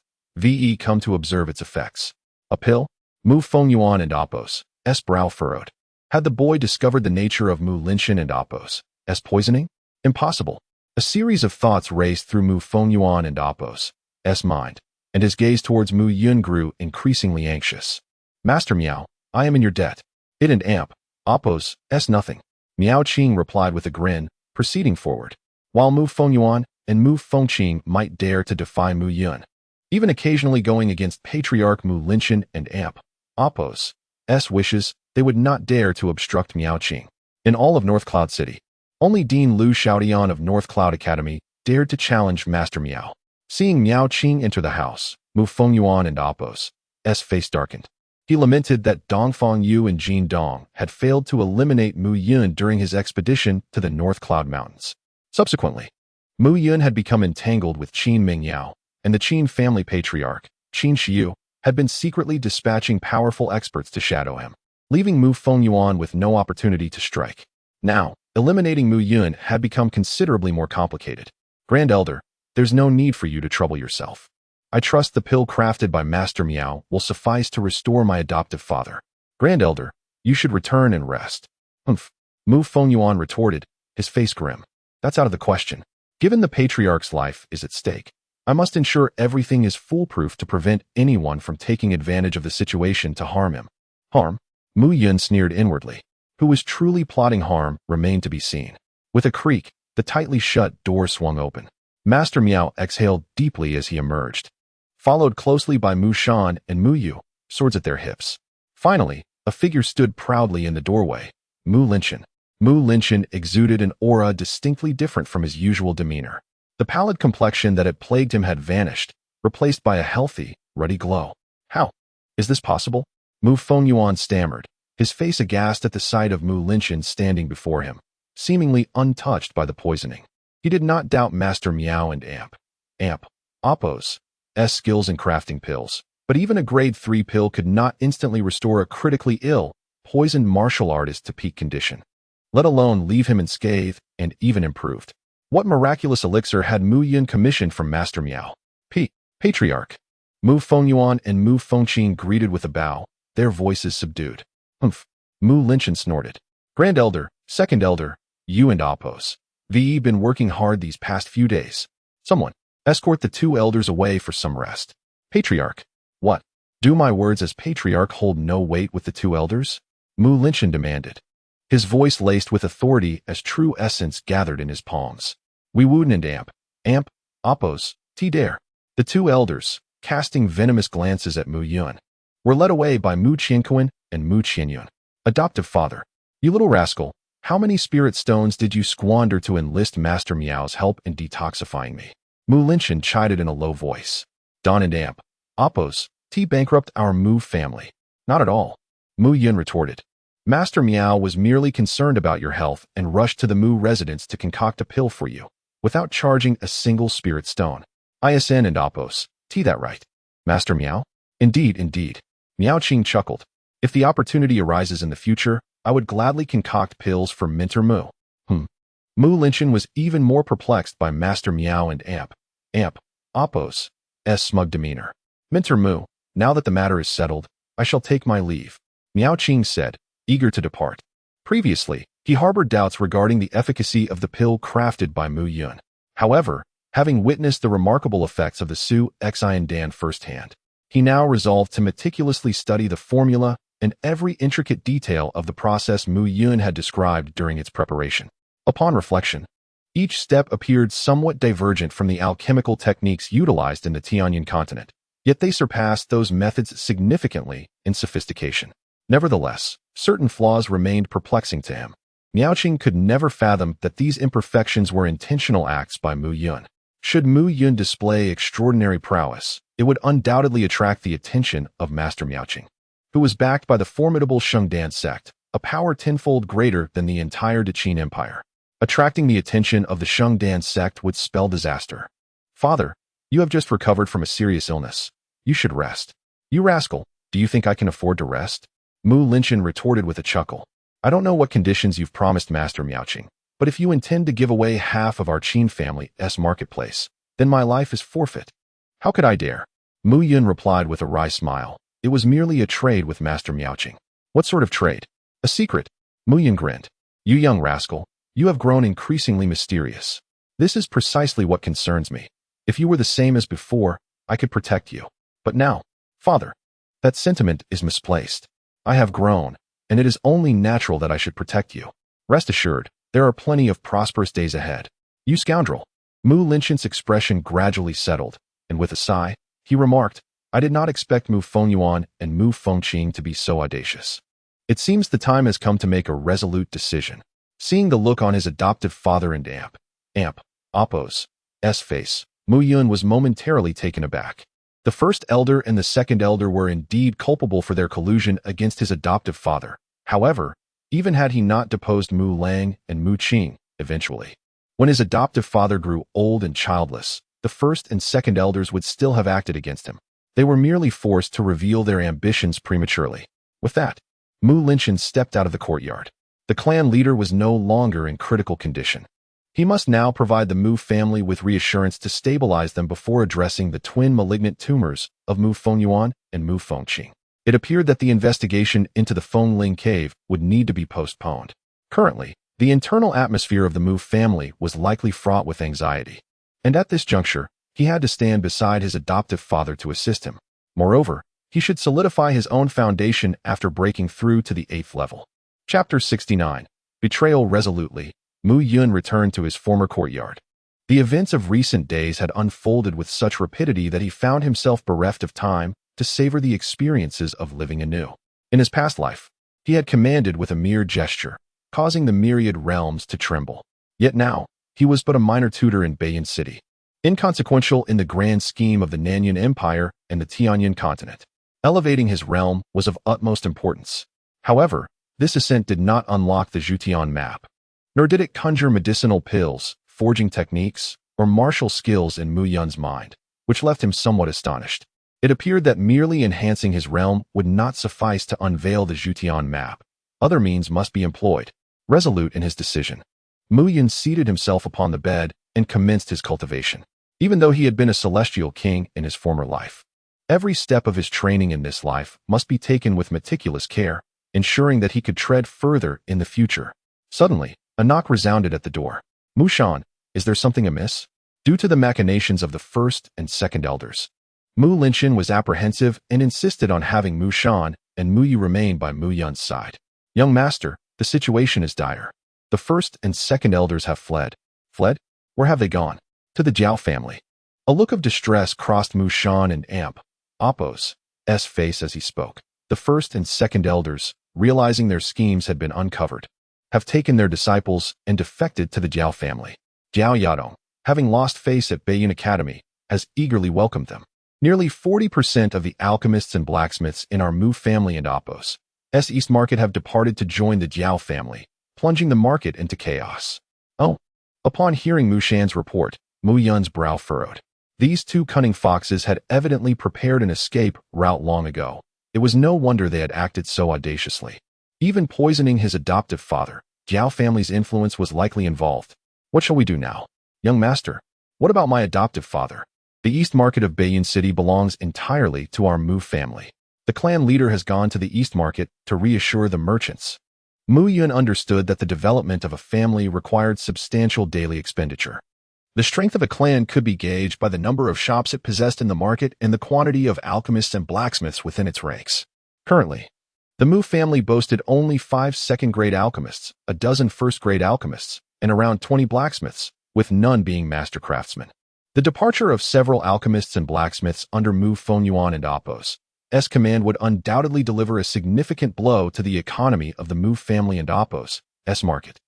come to observe its effects. A pill? Mu Fengyuan and Appos' brow furrowed. Had the boy discovered the nature of Mu Linshan and Appos' poisoning? Impossible. A series of thoughts raced through Mu Fengyuan and Appos' mind. and his gaze towards Mu Yun grew increasingly anxious. Master Miao, I am in your debt. It and amp, oppos, s nothing. Miao Qing replied with a grin, proceeding forward. While Mu Fengyuan and Mu Fengqing might dare to defy Mu Yun, even occasionally going against Patriarch Mu Linchen and amp, oppos, s wishes, they would not dare to obstruct Miao Qing. In all of North Cloud City, only Dean Liu Xiaodian of North Cloud Academy dared to challenge Master Miao. Seeing Miao Qing enter the house, Mu Fengyuan and oppos, s face darkened. He lamented that Dongfang Yu and Jin Dong had failed to eliminate Mu Yun during his expedition to the North Cloud Mountains. Subsequently, Mu Yun had become entangled with Qin Mingyao, and the Qin family patriarch, Qin Shiyu, had been secretly dispatching powerful experts to shadow him, leaving Mu Fengyuan with no opportunity to strike. Now, eliminating Mu Yun had become considerably more complicated. Grand Elder, there's no need for you to trouble yourself. I trust the pill crafted by Master Miao will suffice to restore my adoptive father. Grand Elder, you should return and rest. Humph. Mu Fengyuan retorted, his face grim. That's out of the question. Given the patriarch's life is at stake, I must ensure everything is foolproof to prevent anyone from taking advantage of the situation to harm him. Harm? Mu Yun sneered inwardly. Who was truly plotting harm remained to be seen. With a creak, the tightly shut door swung open. Master Miao exhaled deeply as he emerged, followed closely by Mu Shan and Mu Yu, swords at their hips. Finally, a figure stood proudly in the doorway, Mu Linchen. Mu Linchen exuded an aura distinctly different from his usual demeanor. The pallid complexion that had plagued him had vanished, replaced by a healthy, ruddy glow. How? Is this possible? Mu Fengyuan stammered, his face aghast at the sight of Mu Linchen standing before him, seemingly untouched by the poisoning. He did not doubt Master Miao and amp, oppos, s skills in crafting pills, but even a grade 3 pill could not instantly restore a critically ill, poisoned martial artist to peak condition, let alone leave him unscathed and even improved. What miraculous elixir had Mu Yun commissioned from Master Miao? Patriarch. Mu Fengyuan and Mu Fengqing greeted with a bow, their voices subdued. Humph. Mu Linchen snorted. Grand Elder, Second Elder, you and oppos. VE been working hard these past few days. Someone, escort the two elders away for some rest. Patriarch. What? Do my words as Patriarch hold no weight with the two elders? Mu Linchen demanded, his voice laced with authority as true essence gathered in his palms. We Wooden and amp, oppos, dare. The two elders, casting venomous glances at Mu Yun, were led away by Mu Qianquan and Mu Qianyun. Adoptive father, you little rascal, how many spirit stones did you squander to enlist Master Miao's help in detoxifying me? Mu Linchen chided in a low voice. Don and amp, oppos, bankrupt our Mu family. Not at all. Mu Yun retorted. Master Miao was merely concerned about your health and rushed to the Mu residence to concoct a pill for you, without charging a single spirit stone. ISN and oppos, that right? Master Miao? Indeed. Miao Qing chuckled. If the opportunity arises in the future, I would gladly concoct pills for Minter Mu. Mu Linchen was even more perplexed by Master Miao and amp, oppos, s smug demeanor. Minter Mu, now that the matter is settled, I shall take my leave, Miao Qing said, eager to depart. Previously, he harbored doubts regarding the efficacy of the pill crafted by Mu Yun. However, having witnessed the remarkable effects of the Su Xian Dan firsthand, he now resolved to meticulously study the formula and every intricate detail of the process Mu Yun had described during its preparation. Upon reflection, each step appeared somewhat divergent from the alchemical techniques utilized in the Tianyan continent, yet they surpassed those methods significantly in sophistication. Nevertheless, certain flaws remained perplexing to him. Miao Qing could never fathom that these imperfections were intentional acts by Mu Yun. Should Mu Yun display extraordinary prowess, it would undoubtedly attract the attention of Master Miao Qing, who was backed by the formidable Shengdan sect, a power tenfold greater than the entire Qin Empire. Attracting the attention of the Shengdan sect would spell disaster. Father, you have just recovered from a serious illness. You should rest. You rascal, do you think I can afford to rest? Mu Linchen retorted with a chuckle. I don't know what conditions you've promised Master Miao Qing, but if you intend to give away half of our Qin family's marketplace, then my life is forfeit. How could I dare? Mu Yun replied with a wry smile. It was merely a trade with Master Miao Qing. What sort of trade? A secret. Mu Yun grinned. You young rascal, you have grown increasingly mysterious. This is precisely what concerns me. If you were the same as before, I could protect you. But now, Father, that sentiment is misplaced. I have grown, and it is only natural that I should protect you. Rest assured, there are plenty of prosperous days ahead. You scoundrel. Mu Linshan's expression gradually settled, and with a sigh, he remarked, I did not expect Mu Fengyuan and Mu Fengqing to be so audacious. It seems the time has come to make a resolute decision. Seeing the look on his adoptive father and Appo's face, Mu Yun was momentarily taken aback. The first elder and the second elder were indeed culpable for their collusion against his adoptive father. However, even had he not deposed Mu Lang and Mu Qing, eventually, when his adoptive father grew old and childless, the first and second elders would still have acted against him. They were merely forced to reveal their ambitions prematurely. With that, Mu Linshan stepped out of the courtyard. The clan leader was no longer in critical condition. He must now provide the Mu family with reassurance to stabilize them before addressing the twin malignant tumors of Mu Fengyuan and Mu Fengqing. It appeared that the investigation into the Fengling cave would need to be postponed. Currently, the internal atmosphere of the Mu family was likely fraught with anxiety. And at this juncture, he had to stand beside his adoptive father to assist him. Moreover, he should solidify his own foundation after breaking through to the 8th level. Chapter 69. Betrayal. Resolutely, Mu Yun returned to his former courtyard. The events of recent days had unfolded with such rapidity that he found himself bereft of time to savor the experiences of living anew. In his past life, he had commanded with a mere gesture, causing the myriad realms to tremble. Yet now, he was but a minor tutor in Beiyin City, inconsequential in the grand scheme of the Nanyan Empire and the Tianyan continent. Elevating his realm was of utmost importance. However, this ascent did not unlock the Zhutian map, nor did it conjure medicinal pills, forging techniques, or martial skills in Mu Yun's mind, which left him somewhat astonished. It appeared that merely enhancing his realm would not suffice to unveil the Zhutian map. Other means must be employed. Resolute in his decision, Mu Yun seated himself upon the bed and commenced his cultivation. Even though he had been a celestial king in his former life, every step of his training in this life must be taken with meticulous care, ensuring that he could tread further in the future. Suddenly, a knock resounded at the door. Mu Shan, is there something amiss? Due to the machinations of the first and second elders, Mu Linshan was apprehensive and insisted on having Mu Shan and Mu Yu remain by Mu Yun's side. Young master, the situation is dire. The first and second elders have fled. Fled? Where have they gone? To the Jiao family. A look of distress crossed Mu Shan and Appo's face as he spoke. The first and second elders, realizing their schemes had been uncovered, have taken their disciples and defected to the Jiao family. Jiao Yadong, having lost face at Beiyin Academy, has eagerly welcomed them. Nearly 40% of the alchemists and blacksmiths in our Mu family and Appo's East Market have departed to join the Jiao family, plunging the market into chaos. Oh! Upon hearing Mu Shan's report, Mu Yun's brow furrowed. These two cunning foxes had evidently prepared an escape route long ago. It was no wonder they had acted so audaciously. Even poisoning his adoptive father, Jiao family's influence was likely involved. What shall we do now? Young master, what about my adoptive father? The East Market of Beiyin City belongs entirely to our Mu family. The clan leader has gone to the East Market to reassure the merchants. Mu Yun understood that the development of a family required substantial daily expenditure. The strength of a clan could be gauged by the number of shops it possessed in the market and the quantity of alchemists and blacksmiths within its ranks. Currently, the Mu family boasted only 5 second-grade alchemists, a dozen first-grade alchemists, and around 20 blacksmiths, with none being master craftsmen. The departure of several alchemists and blacksmiths under Mu Fengyuan and Appo's command would undoubtedly deliver a significant blow to the economy of the Mu family and Appo's market.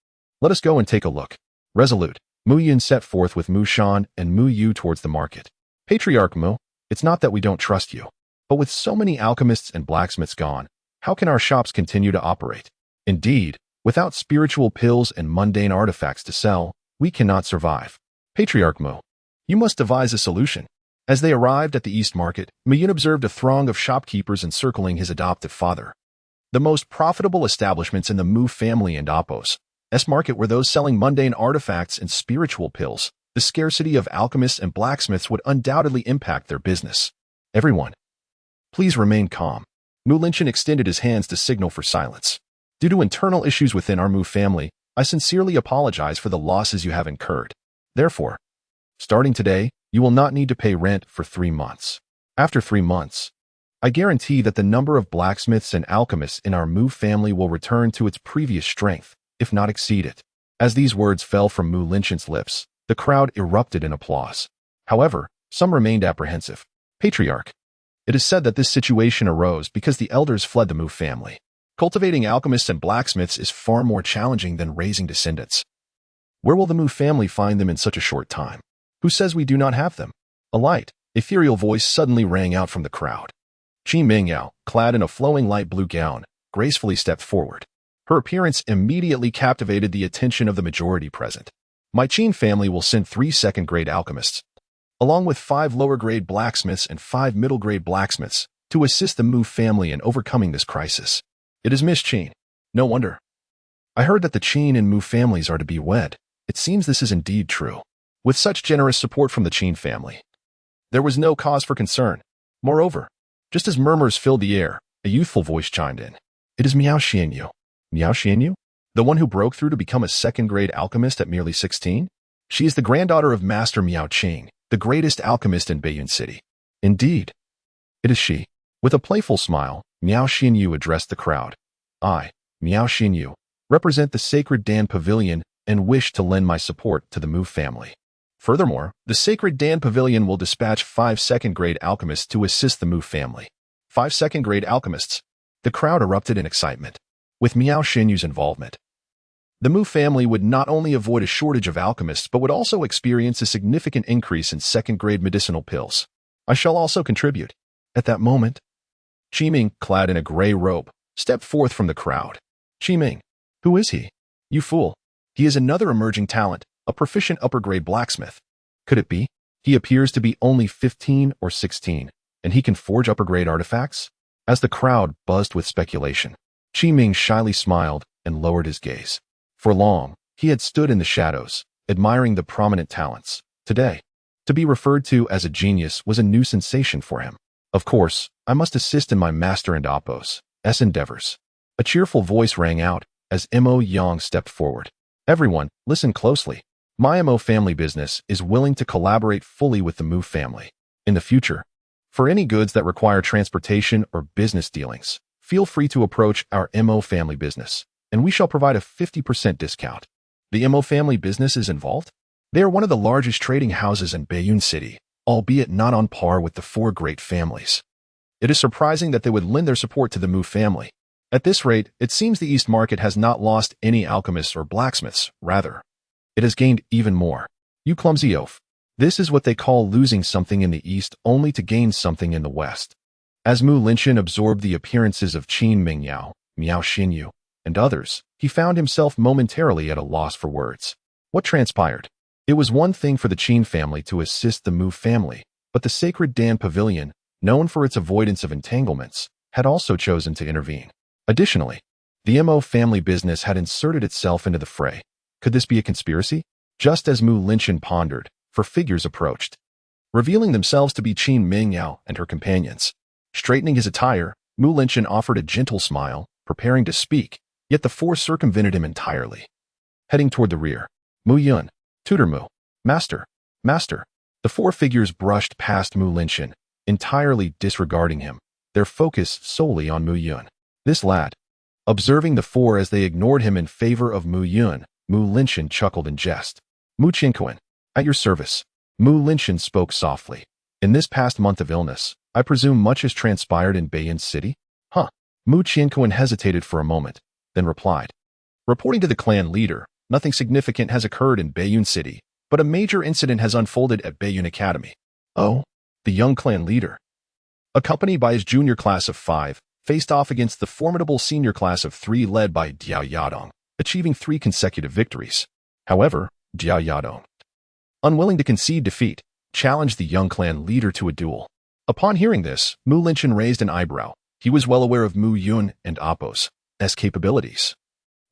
Let us go and take a look. Resolute, Mu Yun set forth with Mu Shan and Mu Yu towards the market. Patriarch Mu, it's not that we don't trust you, but with so many alchemists and blacksmiths gone, how can our shops continue to operate? Indeed, without spiritual pills and mundane artifacts to sell, we cannot survive. Patriarch Mu, you must devise a solution. As they arrived at the East Market, Mu Yun observed a throng of shopkeepers encircling his adoptive father. The most profitable establishments in the Mu family and Appo's market were those selling mundane artifacts and spiritual pills. The scarcity of alchemists and blacksmiths would undoubtedly impact their business. Everyone, please remain calm. Mu Linshan extended his hands to signal for silence. Due to internal issues within our Mu family, I sincerely apologize for the losses you have incurred. Therefore, starting today, You will not need to pay rent for 3 months. After 3 months, I guarantee that the number of blacksmiths and alchemists in our Mu family will return to its previous strength, if not exceed it. As these words fell from Mu Linchen's lips, the crowd erupted in applause. However, some remained apprehensive. Patriarch. It is said that this situation arose because the elders fled the Mu family. Cultivating alchemists and blacksmiths is far more challenging than raising descendants. Where will the Mu family find them in such a short time? Who says we do not have them? A light, ethereal voice suddenly rang out from the crowd. Qi Mingyao, clad in a flowing light blue gown, gracefully stepped forward. Her appearance immediately captivated the attention of the majority present. My Qin family will send 3 second-grade alchemists, along with 5 lower-grade blacksmiths and 5 middle-grade blacksmiths, to assist the Mu family in overcoming this crisis. It is Miss Qin. No wonder. I heard that the Qin and Mu families are to be wed. It seems this is indeed true. With such generous support from the Qin family, there was no cause for concern. Moreover, just as murmurs filled the air, a youthful voice chimed in. It is Miao Xianyu. Miao Xianyu? The one who broke through to become a second-grade alchemist at merely 16? She is the granddaughter of Master Miao Qing, the greatest alchemist in Beiyun City. Indeed. It is she. With a playful smile, Miao Xianyu addressed the crowd. I, Miao Xianyu, represent the Sacred Dan Pavilion and wish to lend my support to the Mu family. Furthermore, the Sacred Dan Pavilion will dispatch 5 second-grade alchemists to assist the Mu family. 5 second-grade alchemists. The crowd erupted in excitement. With Miao Xianyu's involvement, the Mu family would not only avoid a shortage of alchemists but would also experience a significant increase in second-grade medicinal pills. I shall also contribute. At that moment, Qiming, clad in a gray robe, stepped forth from the crowd. Qiming. Who is he? You fool. He is another emerging talent, a proficient upper-grade blacksmith. Could it be? He appears to be only 15 or 16, and he can forge upper-grade artifacts? As the crowd buzzed with speculation, Qiming shyly smiled and lowered his gaze. For long, he had stood in the shadows, admiring the prominent talents. Today, to be referred to as a genius was a new sensation for him. Of course, I must assist in my master and Appo's endeavors. A cheerful voice rang out as Mo Yang stepped forward. Everyone, listen closely. My Mo family business is willing to collaborate fully with the Mu family. In the future, for any goods that require transportation or business dealings, feel free to approach our Mo family business, and we shall provide a 50% discount. The Mo family business is involved? They are one of the largest trading houses in Beiyun City, albeit not on par with the 4 great families. It is surprising that they would lend their support to the Mu family. At this rate, it seems the East Market has not lost any alchemists or blacksmiths, rather. It has gained even more. You clumsy oaf. This is what they call losing something in the East only to gain something in the West. As Mu Linchen absorbed the appearances of Qin Mingyao, Miao Xianyu, and others, he found himself momentarily at a loss for words. What transpired? It was one thing for the Qin family to assist the Mu family, but the Sacred Dan Pavilion, known for its avoidance of entanglements, had also chosen to intervene. Additionally, the Mo family business had inserted itself into the fray. Could this be a conspiracy? Just as Mu Linchen pondered, 4 figures approached, revealing themselves to be Qin Mingyao and her companions. Straightening his attire, Mu Linchen offered a gentle smile, preparing to speak, yet the 4 circumvented him entirely. Heading toward the rear, Mu Yun, Tutor Mu, Master, Master. The 4 figures brushed past Mu Linchen, entirely disregarding him, their focus solely on Mu Yun. This lad. Observing the 4 as they ignored him in favor of Mu Yun, Mu Linchen chuckled in jest. Mu Qingquan, at your service. Mu Linchen spoke softly. In this past month of illness, I presume much has transpired in Beiyun City? Huh. Mu Qingquan hesitated for a moment, then replied. Reporting to the clan leader, nothing significant has occurred in Beiyun City, but a major incident has unfolded at Beiyun Academy. Oh, the young clan leader, accompanied by his junior class of 5, faced off against the formidable senior class of 3 led by Diao Yadong, achieving 3 consecutive victories. However, Diao Yadong, unwilling to concede defeat, challenged the young clan leader to a duel. Upon hearing this, Mu Linchen raised an eyebrow. He was well aware of Mu Yun and Appo's capabilities,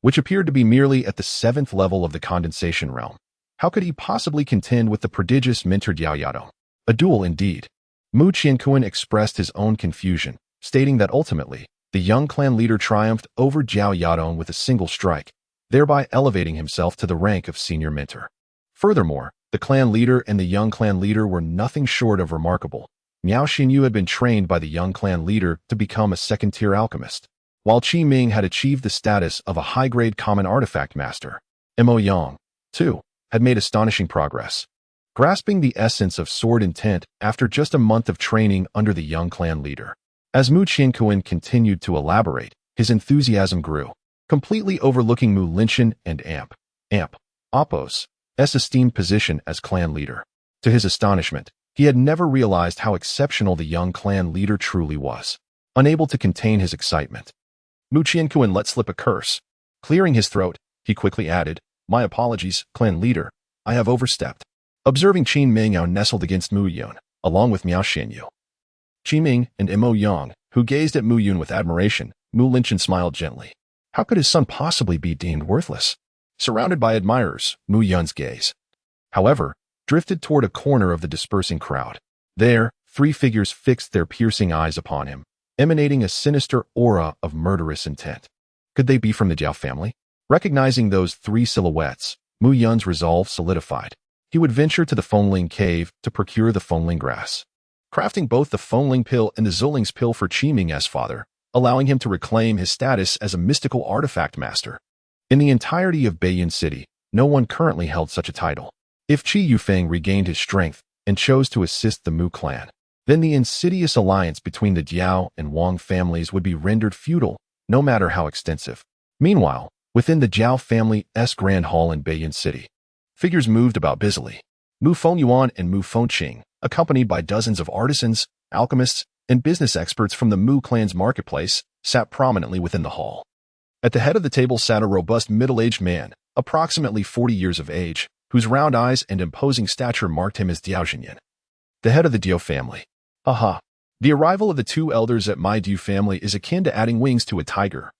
which appeared to be merely at the 7th level of the condensation realm. How could he possibly contend with the prodigious mentor Diao Yadong? A duel indeed. Mu Qingquan expressed his own confusion, stating that ultimately, the young clan leader triumphed over Diao Yadong with a single strike, thereby elevating himself to the rank of senior mentor. Furthermore, The clan leader and the young clan leader were nothing short of remarkable. Miao Xinyu had been trained by the young clan leader to become a second-tier alchemist, while Qi Ming had achieved the status of a high-grade common artifact master. Mo Yang, too, had made astonishing progress, grasping the essence of sword intent after just a month of training under the young clan leader. As Mu Qiankuan continued to elaborate, his enthusiasm grew, completely overlooking Mu Linshan and Amp Oppo's esteemed position as clan leader. To his astonishment, he had never realized how exceptional the young clan leader truly was. Unable to contain his excitement, Mu Qiankuan let slip a curse. Clearing his throat, he quickly added, "My apologies, clan leader. I have overstepped." Observing Qin Mingyao nestled against Mu Yun, along with Miao Xinyu, Qi Ming and Mo Yang, who gazed at Mu Yun with admiration, Mu Linshan smiled gently. How could his son possibly be deemed worthless? Surrounded by admirers, Mu Yun's gaze, however, drifted toward a corner of the dispersing crowd. There, three figures fixed their piercing eyes upon him, emanating a sinister aura of murderous intent. Could they be from the Jiao family? Recognizing those three silhouettes, Mu Yun's resolve solidified. He would venture to the Fengling cave to procure the Fengling grass, crafting both the Fengling pill and the Zuling's pill for Qi Ming's father, allowing him to reclaim his status as a mystical artifact master. In the entirety of Beiyun City, no one currently held such a title. If Qi Yufeng regained his strength and chose to assist the Mu clan, then the insidious alliance between the Jiao and Wang families would be rendered futile, no matter how extensive. Meanwhile, within the Jiao family's grand hall in Beiyun City, figures moved about busily. Mu Fengyuan and Mu Fengqing, accompanied by dozens of artisans, alchemists, and business experts from the Mu clan's marketplace, sat prominently within the hall. At the head of the table sat a robust middle-aged man, approximately 40 years of age, whose round eyes and imposing stature marked him as Diao Jinyan, the head of the Diao family. Aha! The arrival of the two elders at my Diao family is akin to adding wings to a tiger.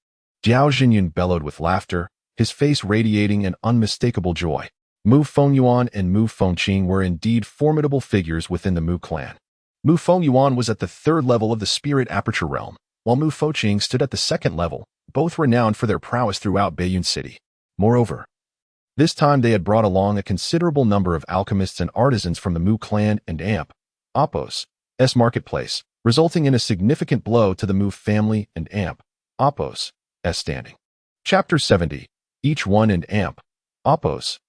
Diao Jinyan bellowed with laughter, his face radiating an unmistakable joy. Mu Fengyuan and Mu Fengqing were indeed formidable figures within the Mu clan. Mu Fengyuan was at the third level of the spirit aperture realm, while Mu Fengqing stood at the second level, both renowned for their prowess throughout Beiyun City. Moreover, this time they had brought along a considerable number of alchemists and artisans from the Mu clan and Oppo's marketplace, resulting in a significant blow to the Mu family and Oppo's standing. Chapter 70. Each one and Oppo's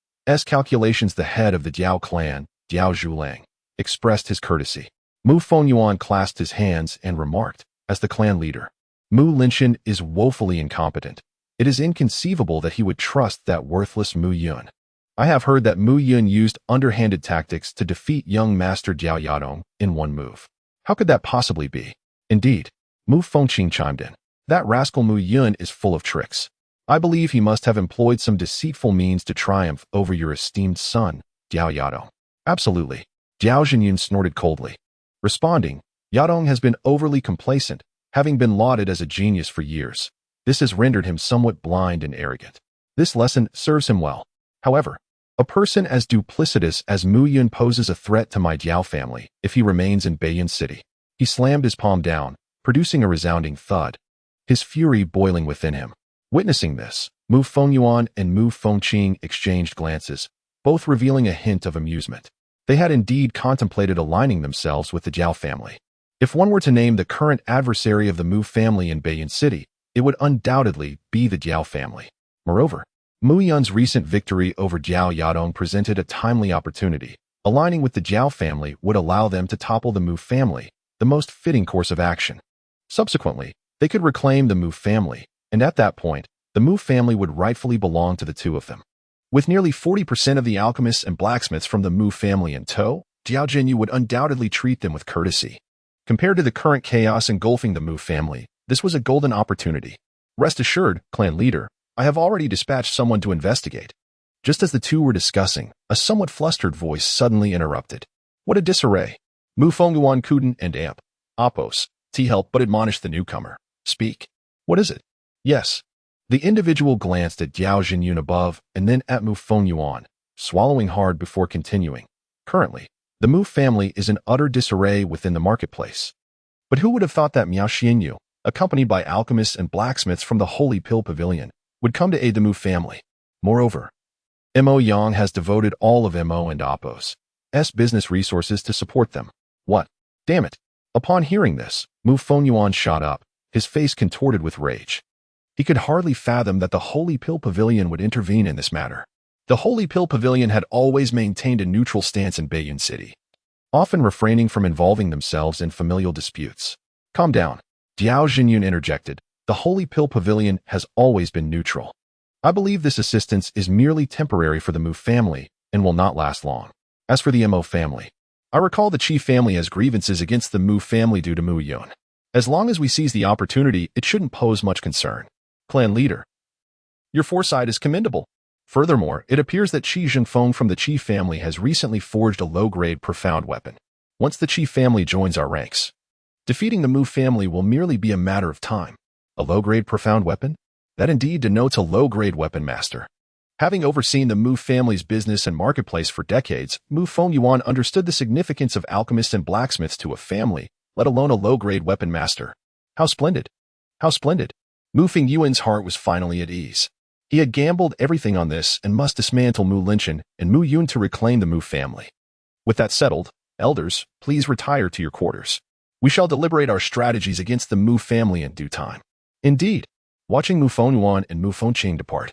calculations. The head of the Jiao clan, Diao Zhulang, expressed his courtesy. Mu Fengyuan clasped his hands and remarked, as the clan leader, Mu Linshan is woefully incompetent. It is inconceivable that he would trust that worthless Mu Yun. I have heard that Mu Yun used underhanded tactics to defeat young master Jiao Yadong in one move. How could that possibly be? Indeed, Mu Fengqing chimed in. That rascal Mu Yun is full of tricks. I believe he must have employed some deceitful means to triumph over your esteemed son, Jiao Yadong. Absolutely. Diao Jinyan snorted coldly. Responding, Yadong has been overly complacent, having been lauded as a genius for years. This has rendered him somewhat blind and arrogant. This lesson serves him well. However, a person as duplicitous as Mu Yun poses a threat to my Jiao family if he remains in Beiyun City. He slammed his palm down, producing a resounding thud, his fury boiling within him. Witnessing this, Mu Fengyuan and Mu Fengqing exchanged glances, both revealing a hint of amusement. They had indeed contemplated aligning themselves with the Jiao family. If one were to name the current adversary of the Mu family in Beiyun City, it would undoubtedly be the Jiao family. Moreover, Mu Yun's recent victory over Jiao Yadong presented a timely opportunity. Aligning with the Jiao family would allow them to topple the Mu family, the most fitting course of action. Subsequently, they could reclaim the Mu family, and at that point, the Mu family would rightfully belong to the two of them. With nearly 40% of the alchemists and blacksmiths from the Mu family in tow, Diao Jinyu would undoubtedly treat them with courtesy. Compared to the current chaos engulfing the Mu family, this was a golden opportunity. Rest assured, clan leader, I have already dispatched someone to investigate. Just as the two were discussing, a somewhat flustered voice suddenly interrupted. What a disarray! Mu Fengyuan couldn't and Oppo's help but admonish the newcomer. Speak. What is it? Yes. The individual glanced at Diao Jinyun above and then at Mu Fengyuan, swallowing hard before continuing. Currently, the Mu family is in utter disarray within the marketplace. But who would have thought that Miao Xinyu, accompanied by alchemists and blacksmiths from the Holy Pill Pavilion, would come to aid the Mu family? Moreover, Mo Yang has devoted all of Mo and Appo's business resources to support them. What? Damn it. Upon hearing this, Mu Fengyuan shot up, his face contorted with rage. He could hardly fathom that the Holy Pill Pavilion would intervene in this matter. The Holy Pill Pavilion had always maintained a neutral stance in Baiyun City, often refraining from involving themselves in familial disputes. Calm down. Diao Jinyun interjected. The Holy Pill Pavilion has always been neutral. I believe this assistance is merely temporary for the Mu family and will not last long. As for the Mo family, I recall the Qi family has grievances against the Mu family due to Mu Yun. As long as we seize the opportunity, it shouldn't pose much concern. Clan leader, your foresight is commendable. Furthermore, it appears that Qi Zhengfeng from the Qi family has recently forged a low-grade profound weapon. Once the Qi family joins our ranks, defeating the Mu family will merely be a matter of time. A low-grade profound weapon? That indeed denotes a low-grade weapon master. Having overseen the Mu family's business and marketplace for decades, Mu Fengyuan understood the significance of alchemists and blacksmiths to a family, let alone a low-grade weapon master. How splendid! How splendid! Mu Fengyuan's heart was finally at ease. He had gambled everything on this and must dismantle Mu Linchen and Mu Yun to reclaim the Mu family. With that settled, elders, please retire to your quarters. We shall deliberate our strategies against the Mu family in due time. Indeed, watching Mu Fengyuan and Mu Fengqing depart,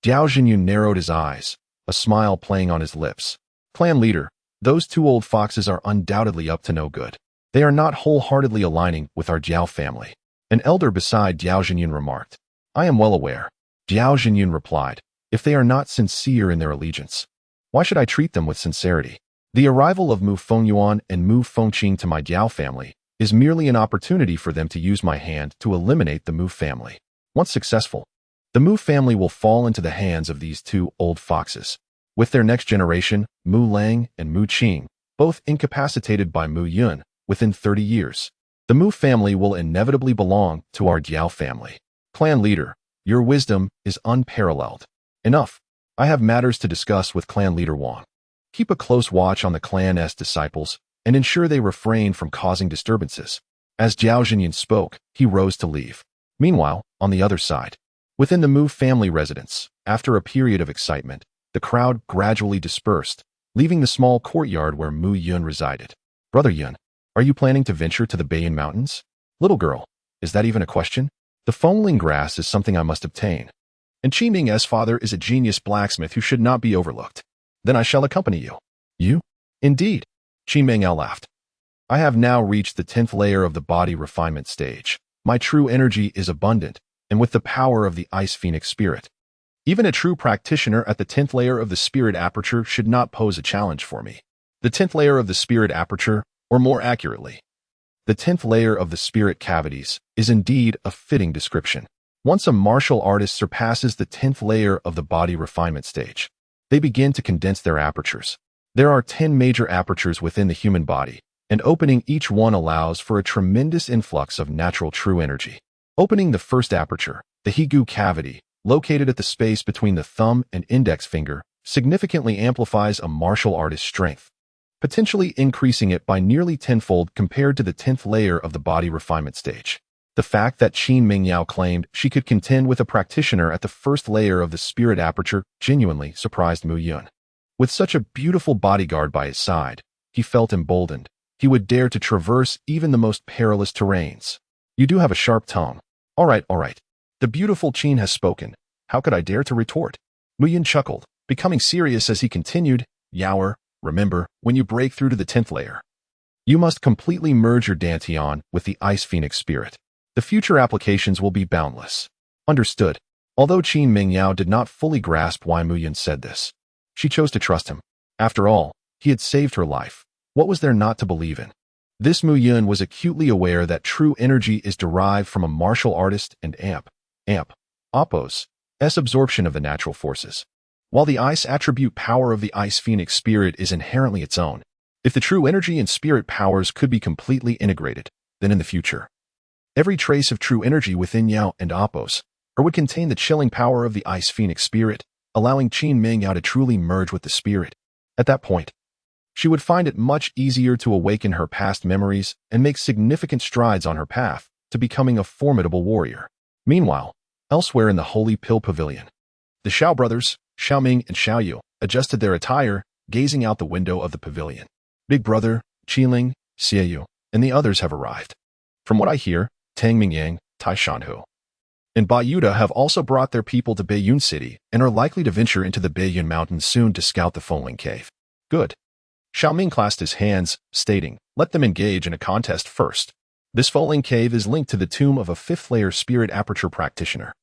Diao Jinyun narrowed his eyes, a smile playing on his lips. Clan leader, those two old foxes are undoubtedly up to no good. They are not wholeheartedly aligning with our Jiao family. An elder beside Diao Jinyun remarked. I am well aware. Diao Jinyun replied. If they are not sincere in their allegiance, why should I treat them with sincerity? The arrival of Mu Fengyuan and Mu Fengqing to my Jiao family is merely an opportunity for them to use my hand to eliminate the Mu family. Once successful, the Mu family will fall into the hands of these two old foxes, with their next generation, Mu Lang and Mu Qing, both incapacitated by Mu Yun within 30 years. The Mu family will inevitably belong to our Diao family. Clan leader, your wisdom is unparalleled. Enough. I have matters to discuss with Clan leader Wang. Keep a close watch on the Clan's disciples and ensure they refrain from causing disturbances. As Diao Jinyun spoke, he rose to leave. Meanwhile, on the other side, within the Mu family residence, after a period of excitement, the crowd gradually dispersed, leaving the small courtyard where Mu Yun resided. Brother Yun, are you planning to venture to the Baiyun Mountains? Little girl, is that even a question? The foamling grass is something I must obtain. And Qi Ming's father is a genius blacksmith who should not be overlooked. Then I shall accompany you. You? Indeed. Qi Ming laughed. I have now reached the 10th layer of the body refinement stage. My true energy is abundant, and with the power of the Ice Phoenix spirit. Even a true practitioner at the 10th layer of the spirit aperture should not pose a challenge for me. The 10th layer of the spirit aperture, or more accurately, the 10th layer of the spirit cavities, is indeed a fitting description. Once a martial artist surpasses the 10th layer of the body refinement stage, they begin to condense their apertures. There are 10 major apertures within the human body, and opening each one allows for a tremendous influx of natural true energy. Opening the first aperture, the Higu cavity, located at the space between the thumb and index finger, significantly amplifies a martial artist's strength, potentially increasing it by nearly tenfold compared to the 10th layer of the body refinement stage. The fact that Qin Mingyao claimed she could contend with a practitioner at the first layer of the spirit aperture genuinely surprised Mu Yun. With such a beautiful bodyguard by his side, he felt emboldened. He would dare to traverse even the most perilous terrains. You do have a sharp tongue. All right. The beautiful Qin has spoken. How could I dare to retort? Mu Yun chuckled, becoming serious as he continued, Yaoer, remember, when you break through to the 10th layer, you must completely merge your Dantian with the Ice Phoenix spirit. The future applications will be boundless. Understood. Although Qin Mingyao did not fully grasp why Mu Yun said this, she chose to trust him. After all, he had saved her life. What was there not to believe in? This Mu Yun was acutely aware that true energy is derived from a martial artist and Appo's absorption of the natural forces. While the ice attribute power of the Ice Phoenix spirit is inherently its own, if the true energy and spirit powers could be completely integrated, then in the future, every trace of true energy within Yao and Appo's would contain the chilling power of the Ice Phoenix spirit, allowing Qin Mingyao to truly merge with the spirit. At that point, she would find it much easier to awaken her past memories and make significant strides on her path to becoming a formidable warrior. Meanwhile, elsewhere in the Holy Pill Pavilion, the Shao brothers, Xiaoming and Xiaoyu adjusted their attire, gazing out the window of the pavilion. Big Brother, Qiling, Xiaoyu, and the others have arrived. From what I hear, Tang Mingyang, Tai Shanhu, and Ba Yuda have also brought their people to Beiyun City and are likely to venture into the Beiyun Mountains soon to scout the Fengling Cave. Good. Xiaoming clasped his hands, stating, "Let them engage in a contest first." This Fengling Cave is linked to the tomb of a fifth-layer spirit aperture practitioner.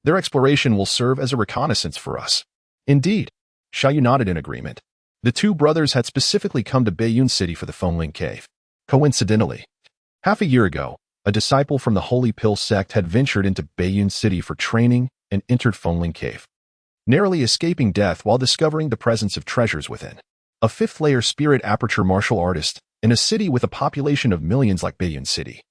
Their exploration will serve as a reconnaissance for us. Indeed. Xiaoyu nodded in agreement. The two brothers had specifically come to Beiyun City for the Fengling Cave. Coincidentally, half a year ago, a disciple from the Holy Pill sect had ventured into Beiyun City for training and entered Fengling Cave, narrowly escaping death while discovering the presence of treasures within. A fifth-layer spirit aperture martial artist in a city with a population of millions like Beiyun City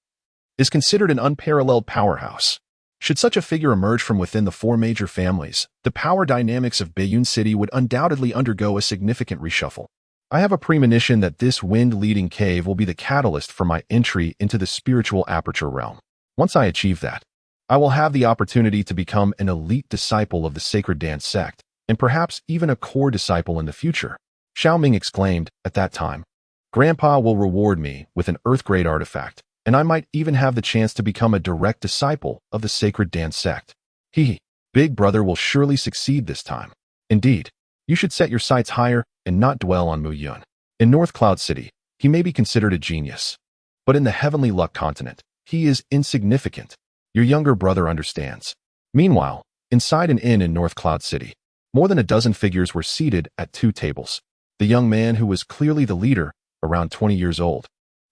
is considered an unparalleled powerhouse. Should such a figure emerge from within the four major families, the power dynamics of Beiyun City would undoubtedly undergo a significant reshuffle. I have a premonition that this wind-leading cave will be the catalyst for my entry into the spiritual aperture realm. Once I achieve that, I will have the opportunity to become an elite disciple of the Sacred Dance sect, and perhaps even a core disciple in the future. Xiaoming exclaimed at that time, "Grandpa will reward me with an Earth-grade artifact, and I might even have the chance to become a direct disciple of the Sacred Dance sect. Big Brother will surely succeed this time. Indeed, you should set your sights higher and not dwell on Mu Yun. In North Cloud City, he may be considered a genius, but in the Heavenly Luck continent, he is insignificant. Your younger brother understands." Meanwhile, inside an inn in North Cloud City, more than a dozen figures were seated at two tables. The young man, who was clearly the leader, around 20 years old,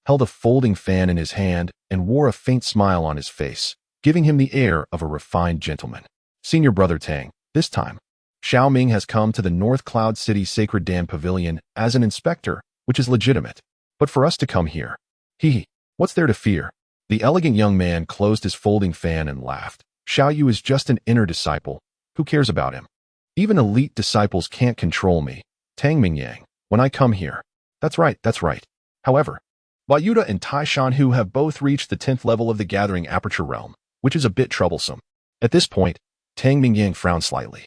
held a folding fan in his hand and wore a faint smile on his face, giving him the air of a refined gentleman. Senior Brother Tang, this time, Xiaoming has come to the North Cloud City Sacred Dam Pavilion as an inspector, which is legitimate. But for us to come here, what's there to fear? The elegant young man closed his folding fan and laughed. Xiaoyu is just an inner disciple. Who cares about him? Even elite disciples can't control me. Tang Mingyang, when I come here. That's right. However, Ba Yuda and Tai Shanhu have both reached the 10th level of the Gathering Aperture Realm, which is a bit troublesome. At this point, Tang Mingyang frowned slightly.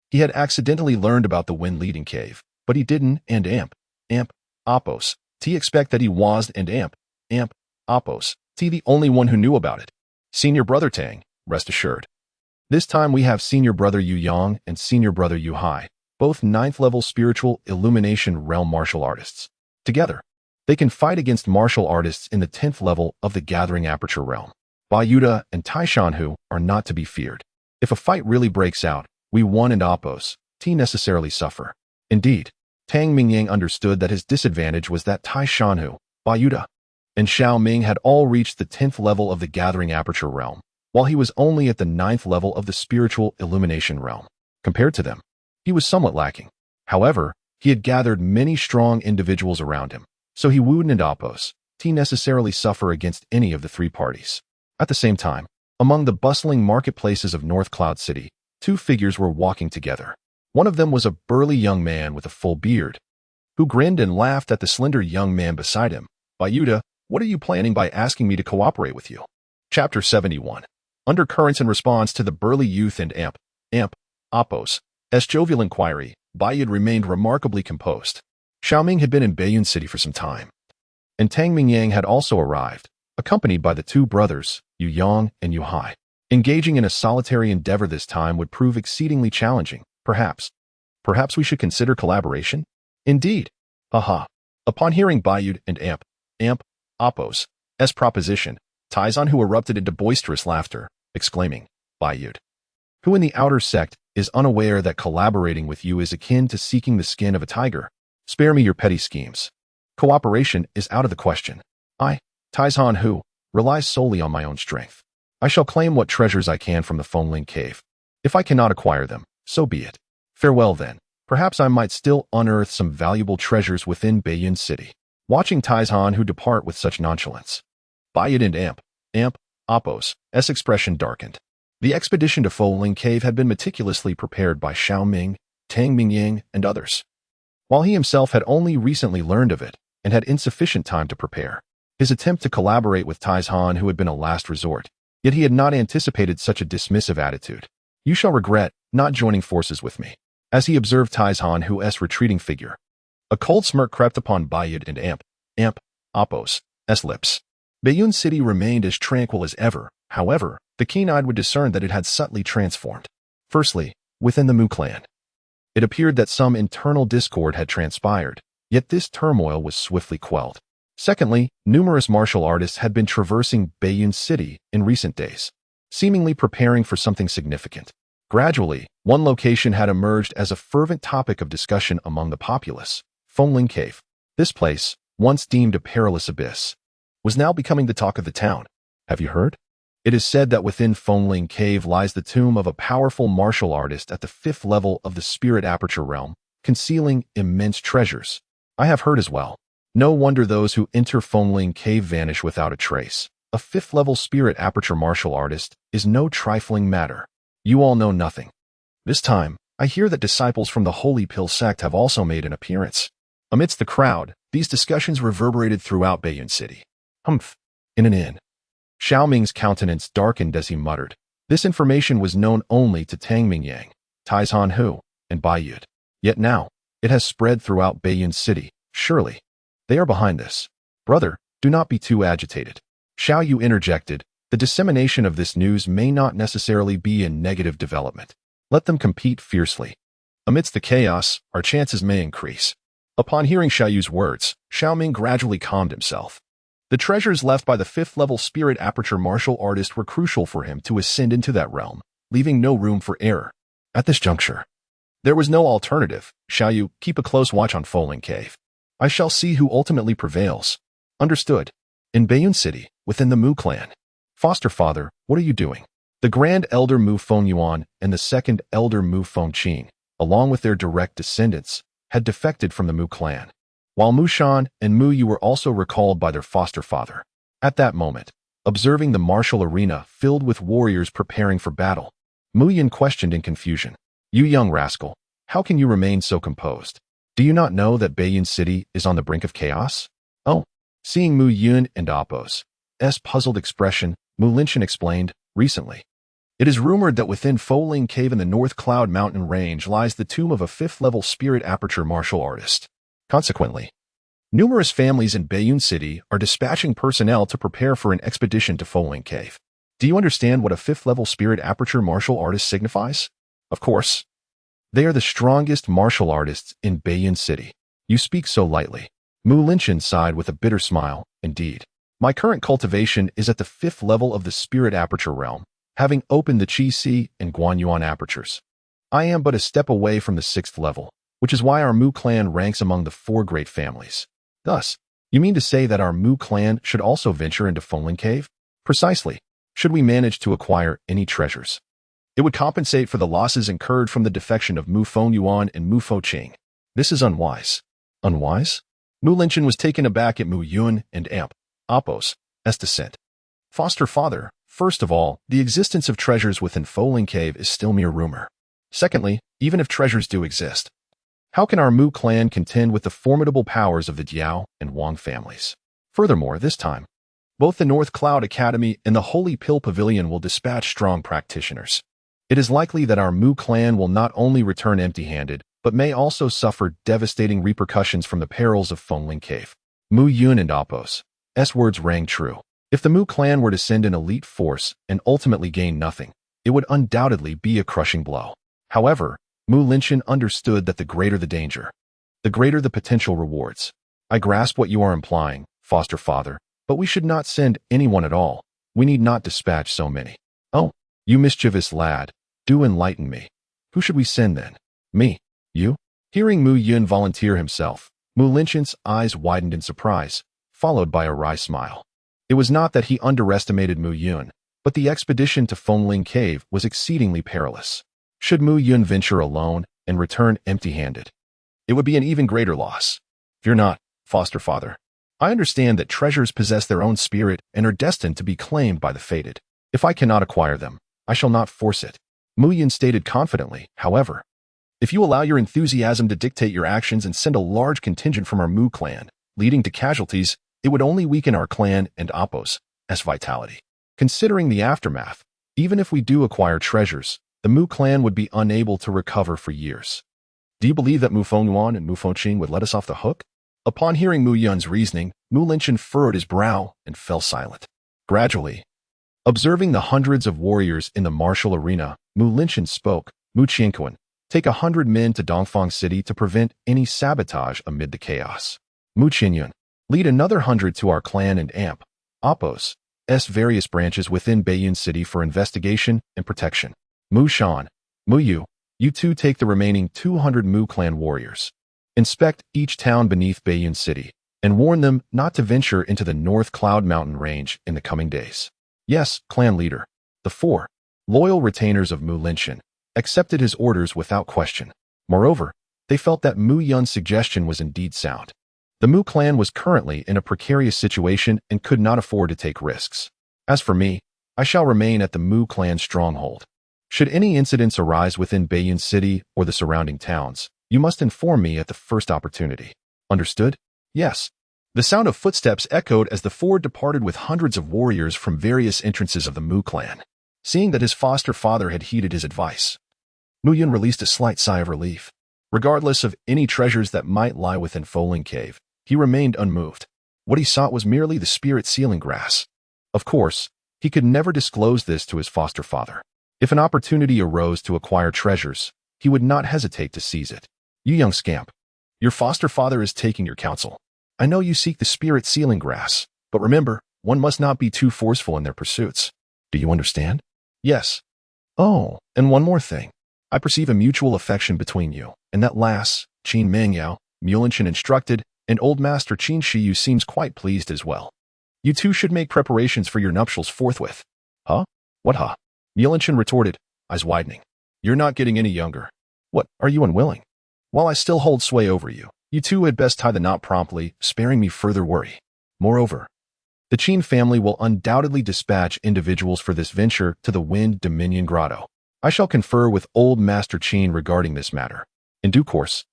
He had accidentally learned about the wind-leading cave, but he didn't and Oppos. T expect that he was and Oppos. T the only one who knew about it. Senior Brother Tang, rest assured. This time we have Senior Brother Yu Yang and Senior Brother Yu Hai, both 9th level spiritual illumination realm martial artists. Together, they can fight against martial artists in the 10th level of the Gathering Aperture Realm. Ba Yuda and Tai Shanhu are not to be feared. If a fight really breaks out, we won and Oppos, T necessarily suffer. Indeed, Tang Mingyang understood that his disadvantage was that Tai Shanhu, Ba Yuda, and Xiaoming had all reached the 10th level of the Gathering Aperture Realm, while he was only at the 9th level of the Spiritual Illumination Realm. Compared to them, he was somewhat lacking. However, he had gathered many strong individuals around him, so he wouldn't and Oppos, T necessarily suffer against any of the three parties. At the same time, among the bustling marketplaces of North Cloud City, two figures were walking together. One of them was a burly young man with a full beard, who grinned and laughed at the slender young man beside him. Ba Yuda, what are you planning by asking me to cooperate with you? Chapter 71. Undercurrents. In response to the burly youth and Oppos' jovial inquiry, Ba Yuda remained remarkably composed. Xiaoming had been in Beiyun City for some time, and Tang Mingyang had also arrived, accompanied by the two brothers, Yu Yang and Yu Hai. Engaging in a solitary endeavor this time would prove exceedingly challenging. Perhaps we should consider collaboration? Indeed. Upon hearing Ba Yuda and Oppos' proposition, Taizan, who erupted into boisterous laughter, exclaiming, Ba Yuda, who in the outer sect is unaware that collaborating with you is akin to seeking the skin of a tiger. Spare me your petty schemes. Cooperation is out of the question. I, Taizan, who relies solely on my own strength. I shall claim what treasures I can from the Fengling Cave. If I cannot acquire them, so be it. Farewell then. Perhaps I might still unearth some valuable treasures within Beiyun City. Watching Taizan who depart with such nonchalance, Ba Yuda and Oppos' expression darkened. The expedition to Fengling Cave had been meticulously prepared by Xiaoming, Tang Mingyang, and others, while he himself had only recently learned of it and had insufficient time to prepare. His attempt to collaborate with Taizan, who had been a last resort, yet he had not anticipated such a dismissive attitude. You shall regret not joining forces with me. as he observed Taizhan Hu's retreating figure. A cold smirk crept upon Bayud and Apos' lips. Bayun City remained as tranquil as ever. However, the keen-eyed would discern that it had subtly transformed. Firstly, within the Mu clan, it appeared that some internal discord had transpired, yet this turmoil was swiftly quelled. Secondly, numerous martial artists had been traversing Bayun City in recent days, seemingly preparing for something significant. Gradually, one location had emerged as a fervent topic of discussion among the populace: Fengling Cave. This place, once deemed a perilous abyss, was now becoming the talk of the town. Have you heard? It is said that within Fengling Cave lies the tomb of a powerful martial artist at the 5th level of the Spirit Aperture realm, concealing immense treasures. I have heard as well. No wonder those who enter Fengling Cave vanish without a trace. A 5th level Spirit Aperture martial artist is no trifling matter. You all know nothing. This time, I hear that disciples from the Holy Pill sect have also made an appearance. Amidst the crowd, these discussions reverberated throughout Bayun City. Humph. In an inn. Xiaoming's countenance darkened as he muttered. This information was known only to Tang Mingyang, Taizhan Hu, and Bayud. Yet now, it has spread throughout Bayun City. Surely, they are behind this. Brother, do not be too agitated. Xiao Yu interjected. The dissemination of this news may not necessarily be a negative development. Let them compete fiercely. Amidst the chaos, our chances may increase. Upon hearing Xiao Yu's words, Xiaoming gradually calmed himself. The treasures left by the 5th level Spirit Aperture martial artist were crucial for him to ascend into that realm, leaving no room for error. At this juncture, there was no alternative. Xiao Yu, keep a close watch on Fengling Cave. I shall see who ultimately prevails. Understood. In Bayun City, within the Mu clan. Foster father, what are you doing? The Grand Elder Mu Fengyuan and the Second Elder Mu Fengqing, along with their direct descendants, had defected from the Mu clan, while Mu Shan and Mu Yu were also recalled by their foster father. At that moment, observing the martial arena filled with warriors preparing for battle, Mu Yin questioned in confusion. You young rascal, how can you remain so composed? Do you not know that Bayun City is on the brink of chaos? Oh, seeing Mu Yun and Apos' puzzled expression, Mu Linshan explained, recently. It is rumored that within Fengling Cave in the North Cloud Mountain Range lies the tomb of a 5th level Spirit Aperture martial artist. Consequently, numerous families in Bayun City are dispatching personnel to prepare for an expedition to Fengling Cave. Do you understand what a 5th level Spirit Aperture martial artist signifies? Of course. They are the strongest martial artists in Bayun City. You speak so lightly. Mu Linshan sighed with a bitter smile. Indeed. My current cultivation is at the 5th level of the Spirit Aperture realm, having opened the Qi Si and Guanyuan apertures. I am but a step away from the 6th level, which is why our Mu clan ranks among the 4 great families. Thus, you mean to say that our Mu clan should also venture into Fengling Cave? Precisely. Should we manage to acquire any treasures, it would compensate for the losses incurred from the defection of Mu Fengyuan and Mu Fengqing. This is unwise. Unwise? Mu Linshan was taken aback at Mu Yun and Apos' descent. Foster father, first of all, the existence of treasures within Fengling Cave is still mere rumor. Secondly, even if treasures do exist, how can our Mu clan contend with the formidable powers of the Diao and Wang families? Furthermore, this time, both the North Cloud Academy and the Holy Pill Pavilion will dispatch strong practitioners. It is likely that our Mu clan will not only return empty-handed, but may also suffer devastating repercussions from the perils of Fengling Cave. Mu Yun and Apos' words rang true. If the Mu clan were to send an elite force and ultimately gain nothing, it would undoubtedly be a crushing blow. However, Mu Linshan understood that the greater the danger, the greater the potential rewards. I grasp what you are implying, foster father, but we should not send anyone at all. We need not dispatch so many. Oh, you mischievous lad, do enlighten me. Who should we send then? Me? You? Hearing Mu Yun volunteer himself, Mu Linshan's eyes widened in surprise, followed by a wry smile. It was not that he underestimated Mu Yun, but the expedition to Fengling Cave was exceedingly perilous. Should Mu Yun venture alone and return empty-handed, it would be an even greater loss. Fear not, foster father. I understand that treasures possess their own spirit and are destined to be claimed by the fated. If I cannot acquire them, I shall not force it. Mu Yun stated confidently, however. If you allow your enthusiasm to dictate your actions and send a large contingent from our Mu clan, leading to casualties, it would only weaken our clan and Apos' vitality. Considering the aftermath, even if we do acquire treasures, the Mu clan would be unable to recover for years. Do you believe that Mu Fengyuan and Mu Fengqing would let us off the hook? Upon hearing Mu Yun's reasoning, Mu Linchen furrowed his brow and fell silent. Gradually, observing the hundreds of warriors in the martial arena, Mu Linchen spoke. Mu Qianquan, take 100 men to Dongfang City to prevent any sabotage amid the chaos. Mu Qianyun, lead another 100 to our clan and AMP, Oppos, various branches within Beiyun City for investigation and protection. Mu Shan, Mu Yu, you two take the remaining 200 Mu clan warriors. Inspect each town beneath Beiyun City, and warn them not to venture into the North Cloud Mountain range in the coming days. Yes, clan leader. The 4 loyal retainers of Mu Linchen accepted his orders without question. Moreover, they felt that Mu Yun's suggestion was indeed sound. The Mu clan was currently in a precarious situation and could not afford to take risks. As for me, I shall remain at the Mu clan stronghold. Should any incidents arise within Beiyun City or the surrounding towns, you must inform me at the first opportunity. Understood? Yes. The sound of footsteps echoed as the 4 departed with hundreds of warriors from various entrances of the Mu clan. Seeing that his foster father had heeded his advice, Mu Yun released a slight sigh of relief. Regardless of any treasures that might lie within Foling Cave, he remained unmoved. What he sought was merely the spirit sealing grass. Of course, he could never disclose this to his foster father. If an opportunity arose to acquire treasures, he would not hesitate to seize it. You young scamp, your foster father is taking your counsel. I know you seek the spirit sealing grass, but remember, one must not be too forceful in their pursuits. Do you understand? Yes. Oh, and one more thing. I perceive a mutual affection between you, and that lass, Qin Mengyao, Mulinchen instructed, and old master Qin Shiyu seems quite pleased as well. You two should make preparations for your nuptials forthwith. Huh? What huh? Mulinchen retorted, eyes widening. You're not getting any younger. What, are you unwilling? While I still hold sway over you, you two had best tie the knot promptly, sparing me further worry. Moreover, the Qin family will undoubtedly dispatch individuals for this venture to the Wind Dominion Grotto. I shall confer with old Master Qin regarding this matter. In due course,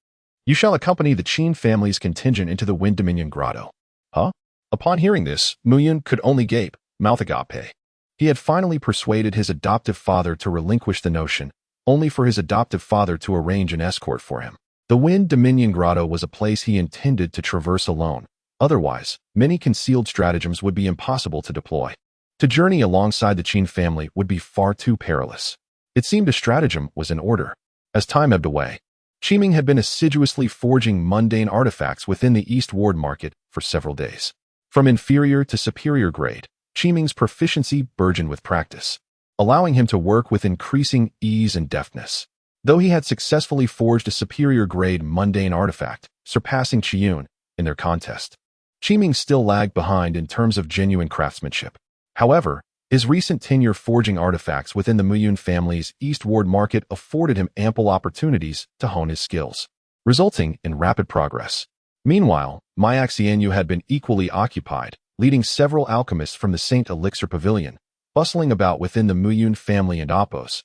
you shall accompany the Qin family's contingent into the Wind Dominion Grotto. Huh? Upon hearing this, Mu Yun could only gape, mouth agape. He had finally persuaded his adoptive father to relinquish the notion, only for his adoptive father to arrange an escort for him. The Wind Dominion Grotto was a place he intended to traverse alone. Otherwise, many concealed stratagems would be impossible to deploy. To journey alongside the Qin family would be far too perilous. It seemed a stratagem was in order. As time ebbed away, Qiming had been assiduously forging mundane artifacts within the East Ward market for several days. From inferior to superior grade, Qiming's proficiency burgeoned with practice, allowing him to work with increasing ease and deftness. Though he had successfully forged a superior grade mundane artifact, surpassing Qiyun in their contest, Qiming still lagged behind in terms of genuine craftsmanship. However, his recent tenure forging artifacts within the Mu Yun family's East Ward market afforded him ample opportunities to hone his skills, resulting in rapid progress. Meanwhile, Myak Xianyu had been equally occupied, leading several alchemists from the Saint Elixir Pavilion, bustling about within the Mu Yun family and Oppos'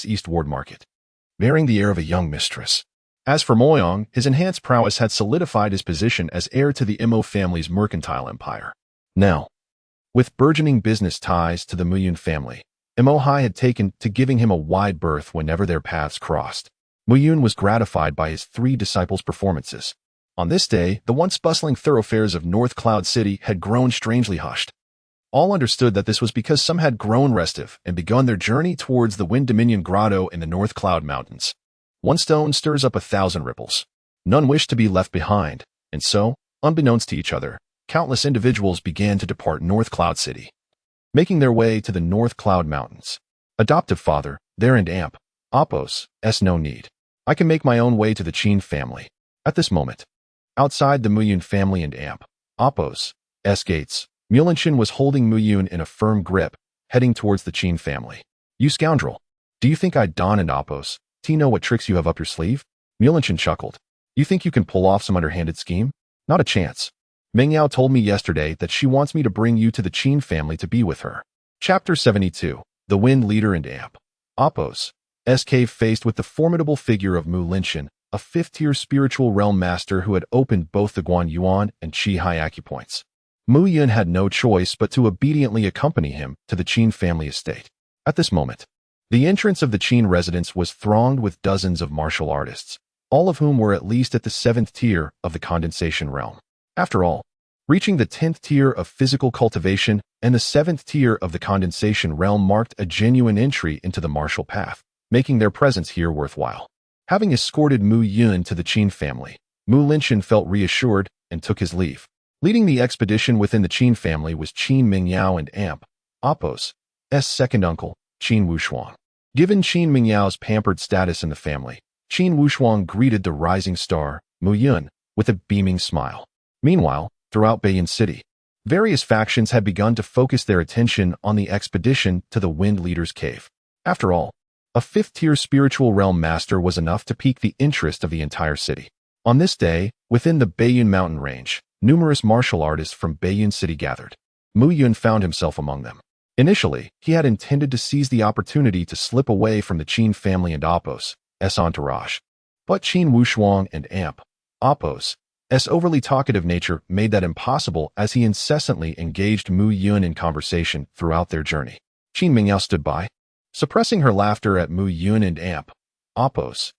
East Ward market, bearing the air of a young mistress. As for Moyong, his enhanced prowess had solidified his position as heir to the Imo family's mercantile empire. Now, with burgeoning business ties to the Mu Yun family, Imo Hai had taken to giving him a wide berth whenever their paths crossed. Mu Yun was gratified by his 3 disciples' performances. On this day, the once bustling thoroughfares of North Cloud City had grown strangely hushed. All understood that this was because some had grown restive and begun their journey towards the Wind Dominion Grotto in the North Cloud Mountains. One stone stirs up 1,000 ripples. None wished to be left behind, and so, unbeknownst to each other, countless individuals began to depart North Cloud City, making their way to the North Cloud Mountains. Adoptive father, there and Amp, Oppos, no need. I can make my own way to the Qin family. At this moment, outside the Mu Yun family and Amp, Oppos' gates, Mulinchen was holding Mu Yun in a firm grip, heading towards the Qin family. You scoundrel! Do you think Don and Oppos know what tricks you have up your sleeve? Mulinchen chuckled. You think you can pull off some underhanded scheme? Not a chance. Mengyao told me yesterday that she wants me to bring you to the Qin family to be with her. Chapter 72. The Wind Leader and Amp. Oppos' cave faced with the formidable figure of Mu Linchen, a 5th-tier spiritual realm master who had opened both the Guan Yuan and Qi Hai acupoints. Mu Yun had no choice but to obediently accompany him to the Qin family estate. At this moment, the entrance of the Qin residence was thronged with dozens of martial artists, all of whom were at least at the 7th tier of the condensation realm. After all, reaching the 10th tier of physical cultivation and the 7th tier of the condensation realm marked a genuine entry into the martial path, making their presence here worthwhile. Having escorted Mu Yun to the Qin family, Mu Linshan felt reassured and took his leave. Leading the expedition within the Qin family was Qin Mingyao and Amp, Apos, second uncle, Qin Wushuang. Given Qin Mingyao's pampered status in the family, Qin Wushuang greeted the rising star, Mu Yun, with a beaming smile. Meanwhile, throughout Beiyin City, various factions had begun to focus their attention on the expedition to the Wind Leader's Cave. After all, a 5th-tier spiritual realm master was enough to pique the interest of the entire city. On this day, within the Beiyin mountain range, numerous martial artists from Beiyin City gathered. Mu Yun found himself among them. Initially, he had intended to seize the opportunity to slip away from the Qin family and Apos' entourage. But Qin Wushuang and Amp, Apos' overly talkative nature made that impossible as he incessantly engaged Mu Yun in conversation throughout their journey. Qin Mingyao stood by, suppressing her laughter at Mu Yun and Amp, Apos'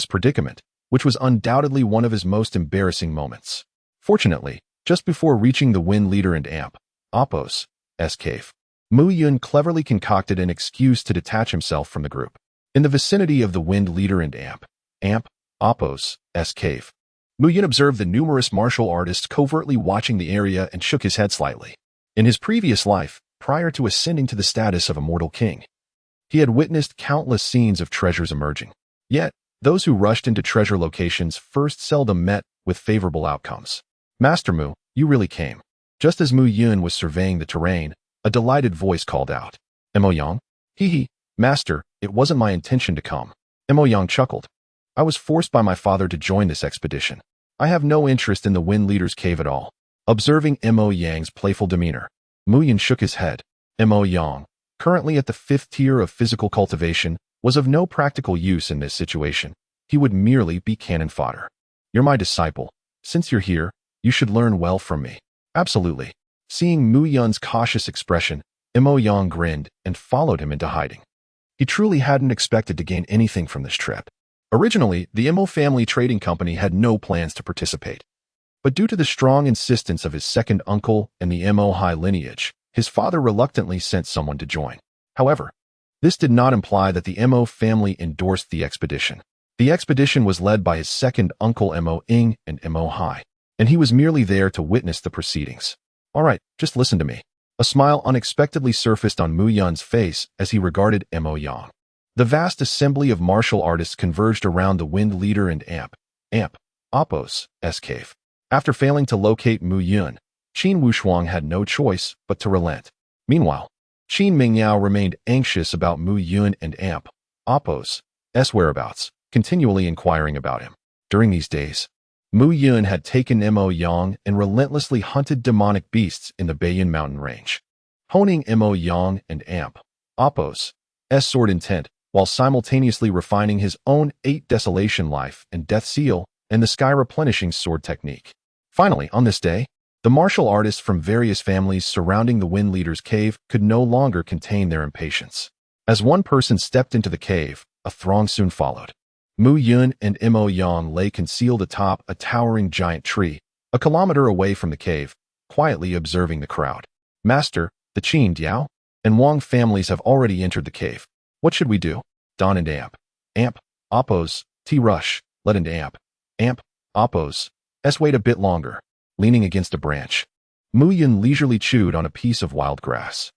predicament, which was undoubtedly one of his most embarrassing moments. Fortunately, just before reaching the Wind Leader and Amp, Apos' cave, Mu Yun cleverly concocted an excuse to detach himself from the group. In the vicinity of the Wind Leader and Amp, Apos' cave, Mu Yun observed the numerous martial artists covertly watching the area and shook his head slightly. In his previous life, prior to ascending to the status of Immortal King, he had witnessed countless scenes of treasures emerging. Yet, those who rushed into treasure locations first seldom met with favorable outcomes. Master Mu, you really came. Just as Mu Yun was surveying the terrain, a delighted voice called out. Mo Yang? Hee, Master, it wasn't my intention to come. Mo Yang chuckled. I was forced by my father to join this expedition. I have no interest in the Wind Leader's Cave at all. Observing Mo Yang's playful demeanor, Mu Yun shook his head. Mo Yang, currently at the 5th tier of physical cultivation, was of no practical use in this situation. He would merely be cannon fodder. You're my disciple. Since you're here, you should learn well from me. Absolutely. Seeing Mu Yun's cautious expression, Mo Yang grinned and followed him into hiding. He truly hadn't expected to gain anything from this trip. Originally, the Mo family trading company had no plans to participate. But due to the strong insistence of his second uncle and the Mo high lineage, his father reluctantly sent someone to join. However, this did not imply that the Mo family endorsed the expedition. The expedition was led by his second uncle Mo Ing and Mo Hai, and he was merely there to witness the proceedings. All right, just listen to me. A smile unexpectedly surfaced on Mu Yun's face as he regarded Mo Yang. The vast assembly of martial artists converged around the Wind Leader and Amp, Apos' cave. After failing to locate Mu Yun, Qin Wushuang had no choice but to relent. Meanwhile, Qin Mingyao remained anxious about Mu Yun and Amp, Apos' whereabouts, continually inquiring about him. During these days, Mu Yun had taken Mo Yang and relentlessly hunted demonic beasts in the Beiyin mountain range, honing Mo Yang and Amp, Apos' sword intent, while simultaneously refining his own 8 desolation life and death seal and the sky replenishing sword technique. Finally, on this day, the martial artists from various families surrounding the Wind Leader's cave could no longer contain their impatience. As one person stepped into the cave, a throng soon followed. Mu Yun and Mo Yang lay concealed atop a towering giant tree, a kilometer away from the cave, quietly observing the crowd. Master, the Qin, Diao, and Wang families have already entered the cave. What should we do? Don and Amp, Apos, Rush, led into Amp, Apos, wait a bit longer, leaning against a branch. Mu Yun leisurely chewed on a piece of wild grass.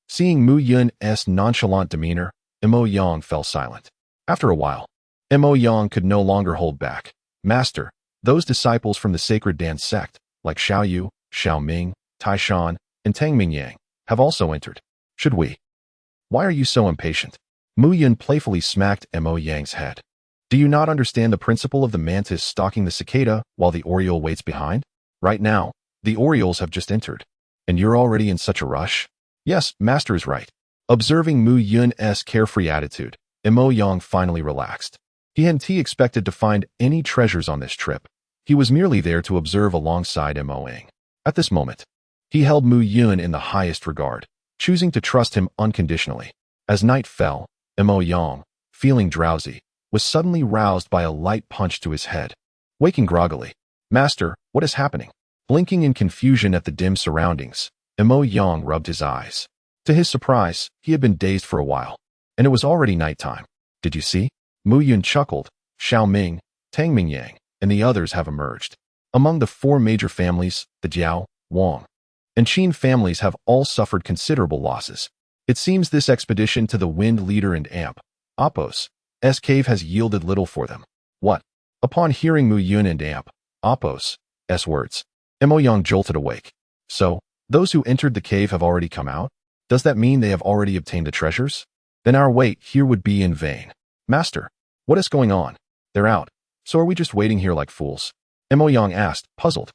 Seeing Mu Yun's nonchalant demeanor, Mo Yang fell silent. After a while, Mo Yang could no longer hold back. Master, those disciples from the sacred dance sect, like Xiao Yu, Xiao Ming, Tai Shan, and Tang Mingyang, have also entered. Should we? Why are you so impatient? Mu Yun playfully smacked Mo Yang's head. Do you not understand the principle of the mantis stalking the cicada while the oriole waits behind? Right now, the orioles have just entered, and you're already in such a rush? Yes, Master is right. Observing Mu Yun's carefree attitude, Mo Yang finally relaxed. He hadn't expected to find any treasures on this trip. He was merely there to observe alongside Mo Ing. At this moment, he held Mu Yun in the highest regard, choosing to trust him unconditionally. As night fell, Mo Yang, feeling drowsy, was suddenly roused by a light punch to his head. Waking groggily, "Master, what is happening?" Blinking in confusion at the dim surroundings, Imo Yang rubbed his eyes. To his surprise, he had been dazed for a while, and it was already nighttime. "Did you see?" Mu Yun chuckled. "Xiao Ming, Tang Mingyang, and the others have emerged. Among the four major families, the Jiao, Wang, and Qin families have all suffered considerable losses. It seems this expedition to the Wind Leader and Amp, Apos, S cave has yielded little for them." "What?" Upon hearing Mu Yun and Amp, Apos, S words, Imo Yang jolted awake. "So, those who entered the cave have already come out? Does that mean they have already obtained the treasures? Then our wait here would be in vain." "Master, what is going on?" "They're out. So are we just waiting here like fools?" Imo Yang asked, puzzled.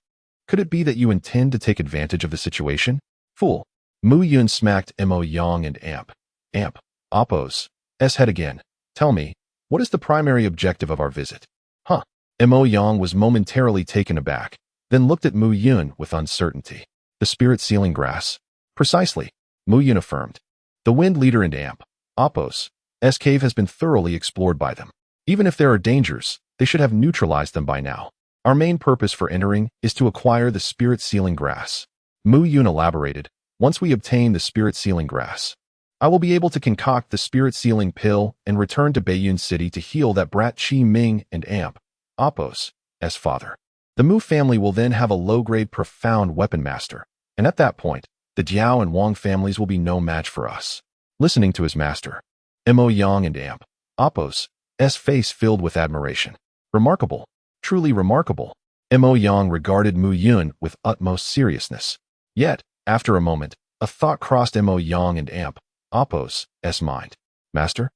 "Could it be that you intend to take advantage of the situation?" "Fool." Mu Yun smacked Imo Yang and Amp, Apos, S head again. "Tell me, what is the primary objective of our visit?" "Huh." Imo Yang was momentarily taken aback, then looked at Mu Yun with uncertainty. "The spirit sealing grass?" "Precisely," Mu Yun affirmed. "The Wind Leader and Amp, Apos, S cave has been thoroughly explored by them. Even if there are dangers, they should have neutralized them by now. Our main purpose for entering is to acquire the spirit sealing grass." Mu Yun elaborated. "Once we obtain the spirit sealing grass, I will be able to concoct the spirit sealing pill and return to Baiyun City to heal that brat Qi Ming and Amp, Apos, S father. The Mu family will then have a low-grade profound weapon master, and at that point, the Jiao and Wang families will be no match for us." Listening to his master, Imo Yang and Amp, Apos, S face filled with admiration. "Remarkable. Truly remarkable." Imo Yang regarded Mu Yun with utmost seriousness. Yet, after a moment, a thought crossed Imo Yang and Amp, Apos, S mind. "Master?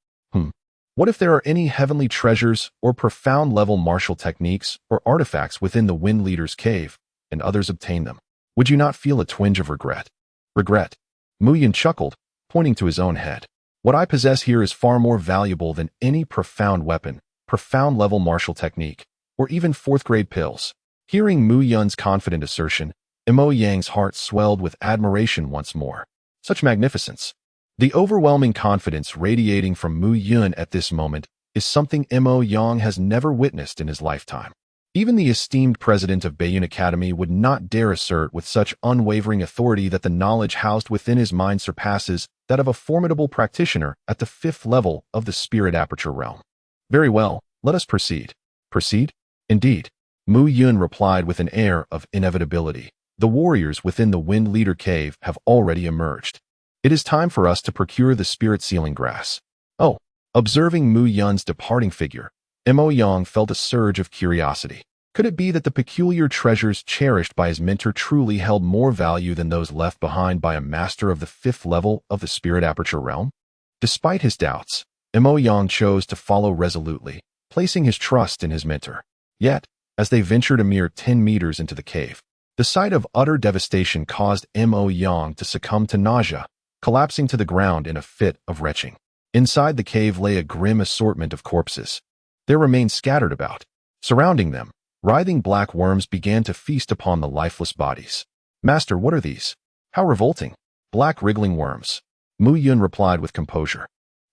What if there are any heavenly treasures or profound-level martial techniques or artifacts within the Wind Leader's cave, and others obtain them? Would you not feel a twinge of regret?" "Regret?" Mu Yun chuckled, pointing to his own head. "What I possess here is far more valuable than any profound weapon, profound-level martial technique, or even fourth-grade pills." Hearing Mu Yun's confident assertion, Imo Yang's heart swelled with admiration once more. Such magnificence! The overwhelming confidence radiating from Mu Yun at this moment is something Imo Yang has never witnessed in his lifetime. Even the esteemed president of Baiyun Academy would not dare assert with such unwavering authority that the knowledge housed within his mind surpasses that of a formidable practitioner at the 5th level of the Spirit Aperture realm. "Very well, let us proceed." "Proceed?" "Indeed," Mu Yun replied with an air of inevitability. "The warriors within the Wind Leader cave have already emerged. It is time for us to procure the spirit sealing grass." "Oh." Observing Mu Yun's departing figure, Imo Yang felt a surge of curiosity. Could it be that the peculiar treasures cherished by his mentor truly held more value than those left behind by a master of the 5th level of the Spirit Aperture realm? Despite his doubts, Imo Yang chose to follow resolutely, placing his trust in his mentor. Yet, as they ventured a mere 10 meters into the cave, the sight of utter devastation caused Imo Yang to succumb to nausea, collapsing to the ground in a fit of retching. Inside the cave lay a grim assortment of corpses. Their remains scattered about. Surrounding them, writhing black worms began to feast upon the lifeless bodies. "Master, what are these? How revolting." "Black wriggling worms," Mu Yun replied with composure.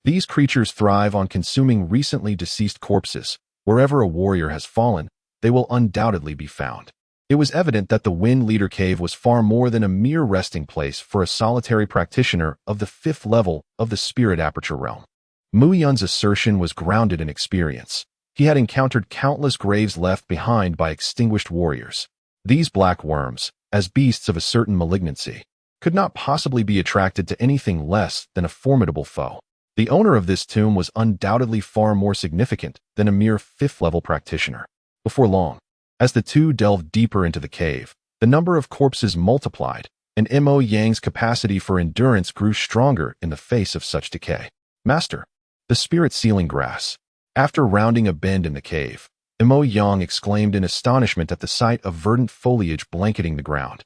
"These creatures thrive on consuming recently deceased corpses. Wherever a warrior has fallen, they will undoubtedly be found." It was evident that the Wind Leader Cave was far more than a mere resting place for a solitary practitioner of the 5th level of the Spirit Aperture realm. Mu Yun's assertion was grounded in experience. He had encountered countless graves left behind by extinguished warriors. These black worms, as beasts of a certain malignancy, could not possibly be attracted to anything less than a formidable foe. The owner of this tomb was undoubtedly far more significant than a mere 5th-level practitioner. Before long, as the two delved deeper into the cave, the number of corpses multiplied, and Imo Yang's capacity for endurance grew stronger in the face of such decay. "Master, the spirit sealing grass." After rounding a bend in the cave, Imo Yang exclaimed in astonishment at the sight of verdant foliage blanketing the ground.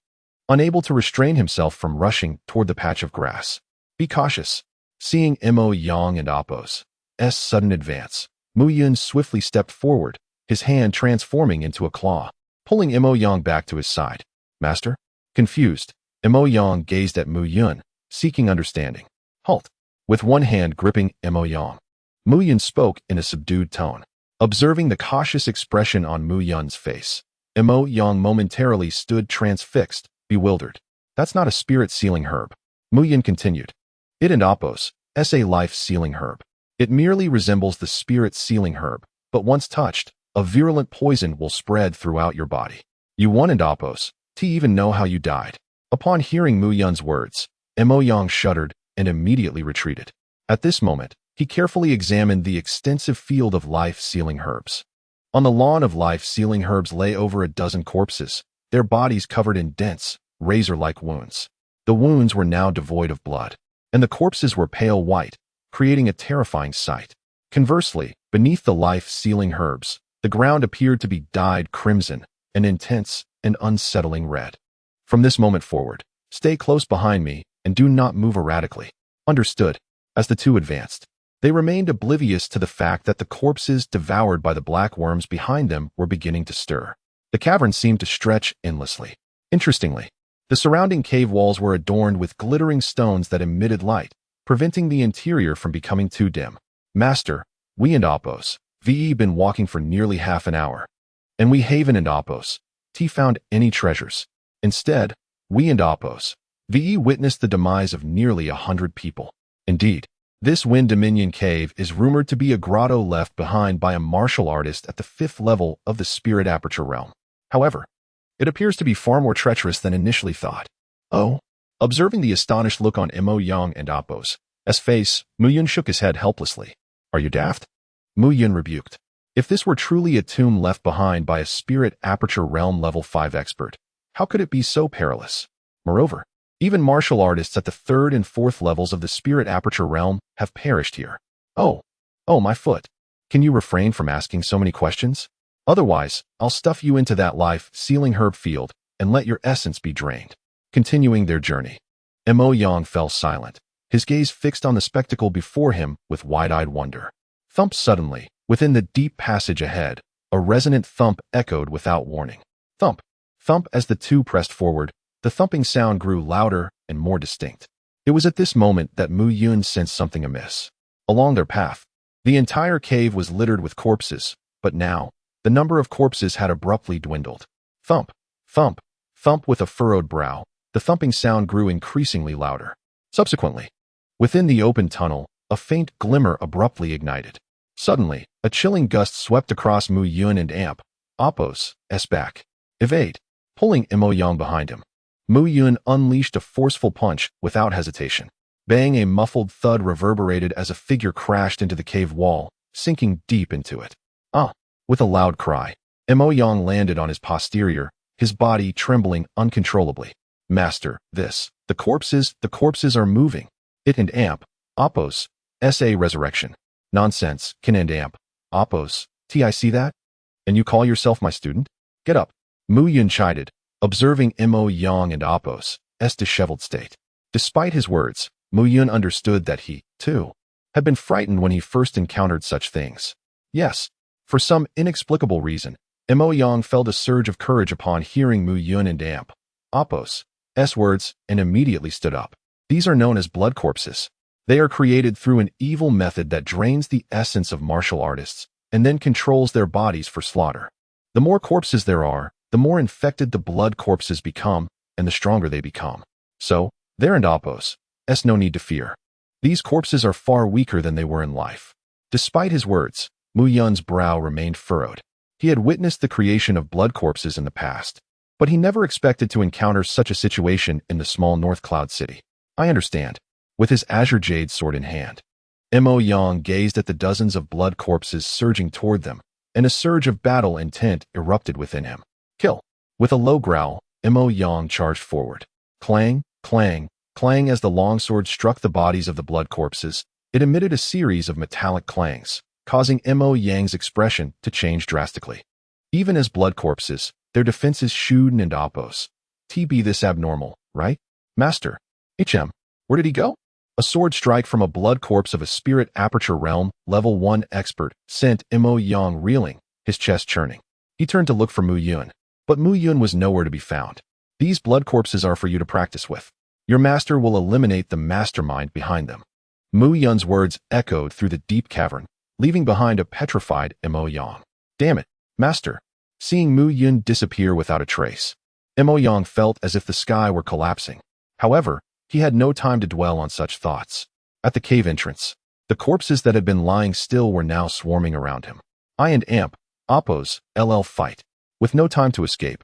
Unable to restrain himself from rushing toward the patch of grass. "Be cautious." Seeing Imo Yang and Apos' sudden advance, Mu Yun swiftly stepped forward, his hand transforming into a claw, pulling Imo Yang back to his side. "Master?" Confused, Imo Yang gazed at Mu Yun, seeking understanding. "Halt!" With one hand gripping Imo Yang, Mu Yun spoke in a subdued tone. Observing the cautious expression on Mu Yun's face, Mo Yang momentarily stood transfixed, bewildered. That's not a spirit-sealing herb. Mu Yun continued. It and Appos, a life-sealing herb. It merely resembles the spirit-sealing herb, but once touched, a virulent poison will spread throughout your body. You won and Appos, to even know how you died. Upon hearing Mu Yun's words, Mo Yang shuddered and immediately retreated. At this moment, he carefully examined the extensive field of life-sealing herbs. On the lawn of life-sealing herbs lay over a dozen corpses, their bodies covered in dense, razor-like wounds. The wounds were now devoid of blood, and the corpses were pale white, creating a terrifying sight. Conversely, beneath the life-sealing herbs, the ground appeared to be dyed crimson, an intense and unsettling red. From this moment forward, stay close behind me and do not move erratically. Understood. As the two advanced, they remained oblivious to the fact that the corpses devoured by the black worms behind them were beginning to stir. The cavern seemed to stretch endlessly. Interestingly, the surrounding cave walls were adorned with glittering stones that emitted light, preventing the interior from becoming too dim. Master, we and Appos, ve been walking for nearly half an hour, and we haven and Appos, t found any treasures. Instead, we and Appos, ve witnessed the demise of nearly 100 people. Indeed, this Wind Dominion cave is rumored to be a grotto left behind by a martial artist at the 5th level of the Spirit Aperture realm. However, it appears to be far more treacherous than initially thought. Oh? Observing the astonished look on Mo Yang and Appos' face, Mu Yun shook his head helplessly. Are you daft? Mu Yun rebuked. If this were truly a tomb left behind by a Spirit Aperture realm level 5 expert, how could it be so perilous? Moreover, even martial artists at the 3rd and 4th levels of the Spirit Aperture realm have perished here. Oh, my foot. Can you refrain from asking so many questions? Otherwise, I'll stuff you into that life-sealing herb field and let your essence be drained. Continuing their journey, Mo Yang fell silent, his gaze fixed on the spectacle before him with wide-eyed wonder. Thump suddenly, within the deep passage ahead, a resonant thump echoed without warning. Thump, thump as the two pressed forward. The thumping sound grew louder and more distinct. It was at this moment that Mu Yun sensed something amiss. Along their path, the entire cave was littered with corpses, but now, the number of corpses had abruptly dwindled. Thump, thump, thump with a furrowed brow, the thumping sound grew increasingly louder. Subsequently, within the open tunnel, a faint glimmer abruptly ignited. Suddenly, a chilling gust swept across Mu Yun and Appos' back. Evade, pulling Mo Yang behind him. Mu Yun unleashed a forceful punch without hesitation. Bang! A muffled thud reverberated as a figure crashed into the cave wall, sinking deep into it. With a loud cry, Mo Yang landed on his posterior, his body trembling uncontrollably. Master, the corpses are moving. It and Appos' resurrection. Nonsense, Kin and Appos, I see that? And you call yourself my student? Get up. Mu Yun chided, observing Mo Yang and Appos' disheveled state. Despite his words, Mu Yun understood that he, too, had been frightened when he first encountered such things. Yes, for some inexplicable reason, Mo Yang felt a surge of courage upon hearing Mu Yun and Appos' words and immediately stood up. These are known as blood corpses. They are created through an evil method that drains the essence of martial artists and then controls their bodies for slaughter. The more corpses there are, the more infected the blood corpses become, and the stronger they become. So, there and Appos' no need to fear. These corpses are far weaker than they were in life. Despite his words, Mu Yun's brow remained furrowed. He had witnessed the creation of blood corpses in the past, but he never expected to encounter such a situation in the small North Cloud City. I understand. With his azure jade sword in hand, Mo Yang gazed at the dozens of blood corpses surging toward them, and a surge of battle intent erupted within him. Kill! With a low growl, Mo Yang charged forward. Clang, clang, clang as the longsword struck the bodies of the blood corpses. It emitted a series of metallic clangs, causing Mo Yang's expression to change drastically. Even as blood corpses, their defenses shooed and Appos. TB this abnormal, right? Master. Where did he go? A sword strike from a blood corpse of a Spirit Aperture realm, level 1 expert, sent Mo Yang reeling, his chest churning. He turned to look for Mu Yun, but Mu Yun was nowhere to be found. These blood corpses are for you to practice with. Your master will eliminate the mastermind behind them. Mu Yun's words echoed through the deep cavern, leaving behind a petrified Mo Yang. Damn it, master. Seeing Mu Yun disappear without a trace, Mo Yang felt as if the sky were collapsing. However, he had no time to dwell on such thoughts. At the cave entrance, the corpses that had been lying still were now swarming around him. I and Amp, Oppos, LL fight. With no time to escape,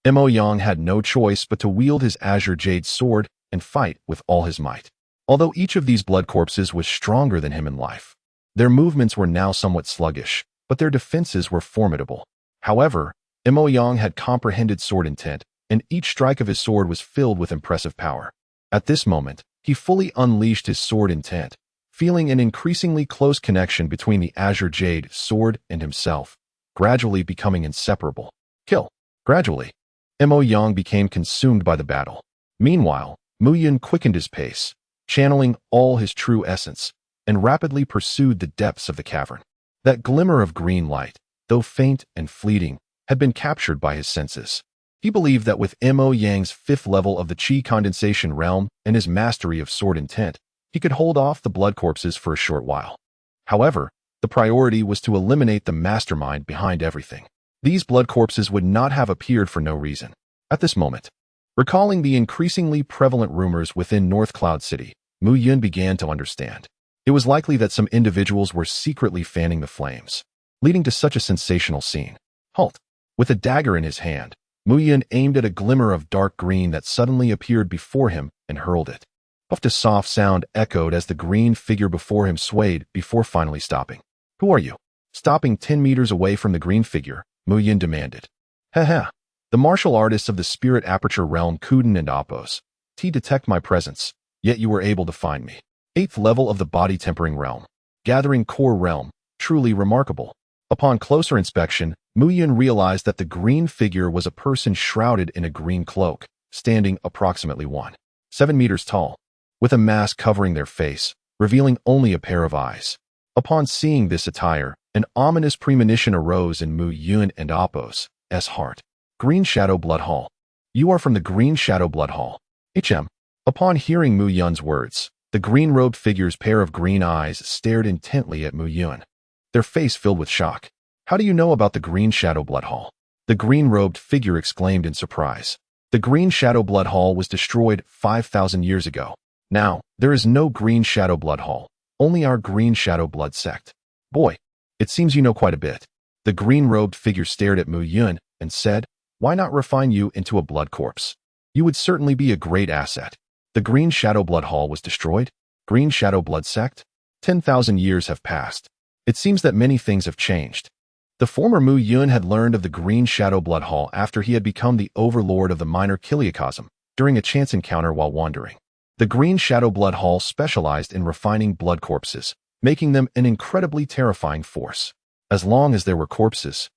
Mo Yang had no choice but to wield his azure jade sword and fight with all his might. Although each of these blood corpses was stronger than him in life, their movements were now somewhat sluggish, but their defenses were formidable. However, Mo Yang had comprehended sword intent, and each strike of his sword was filled with impressive power. At this moment, he fully unleashed his sword intent, feeling an increasingly close connection between the azure jade sword and himself, gradually becoming inseparable. Kill. Gradually, Mo Yang became consumed by the battle. Meanwhile, Mu Yun quickened his pace, channeling all his true essence, and rapidly pursued the depths of the cavern. That glimmer of green light, though faint and fleeting, had been captured by his senses. He believed that with Mo Yang's 5th level of the Qi condensation realm and his mastery of sword intent, he could hold off the blood corpses for a short while. However, the priority was to eliminate the mastermind behind everything. These blood corpses would not have appeared for no reason. At this moment, recalling the increasingly prevalent rumors within North Cloud City, Mu Yun began to understand. It was likely that some individuals were secretly fanning the flames, leading to such a sensational scene. Halt! With a dagger in his hand, Mu Yun aimed at a glimmer of dark green that suddenly appeared before him and hurled it. Puffed a soft sound echoed as the green figure before him swayed before finally stopping. Who are you? Stopping 10 meters away from the green figure, Mu Yun demanded. Haha. The martial artists of the spirit aperture realm Kuden and Oppos. Detect my presence, yet you were able to find me. 8th level of the body tempering realm. Gathering core realm. Truly remarkable. Upon closer inspection, Mu Yun realized that the green figure was a person shrouded in a green cloak, standing approximately 1.7 meters tall, with a mask covering their face, revealing only a pair of eyes. Upon seeing this attire, an ominous premonition arose in Mu Yun and Oppos' heart. Green Shadow Blood Hall. You are from the Green Shadow Blood Hall. HM. Upon hearing Mu Yun's words, the green-robed figure's pair of green eyes stared intently at Mu Yun, their face filled with shock. How do you know about the Green Shadow Blood Hall? The green-robed figure exclaimed in surprise. The Green Shadow Blood Hall was destroyed 5,000 years ago. Now, there is no Green Shadow Blood Hall, only our Green Shadow Blood sect. Boy, it seems you know quite a bit. The green-robed figure stared at Mu Yun and said, why not refine you into a blood corpse? You would certainly be a great asset. The Green Shadow Blood Hall was destroyed? Green Shadow Blood sect? 10,000 years have passed. It seems that many things have changed. The former Mu Yun had learned of the Green Shadow Blood Hall after he had become the overlord of the minor Kiliacosm during a chance encounter while wandering. The Green Shadow Blood Hall specialized in refining blood corpses, making them an incredibly terrifying force. As long as there were corpses,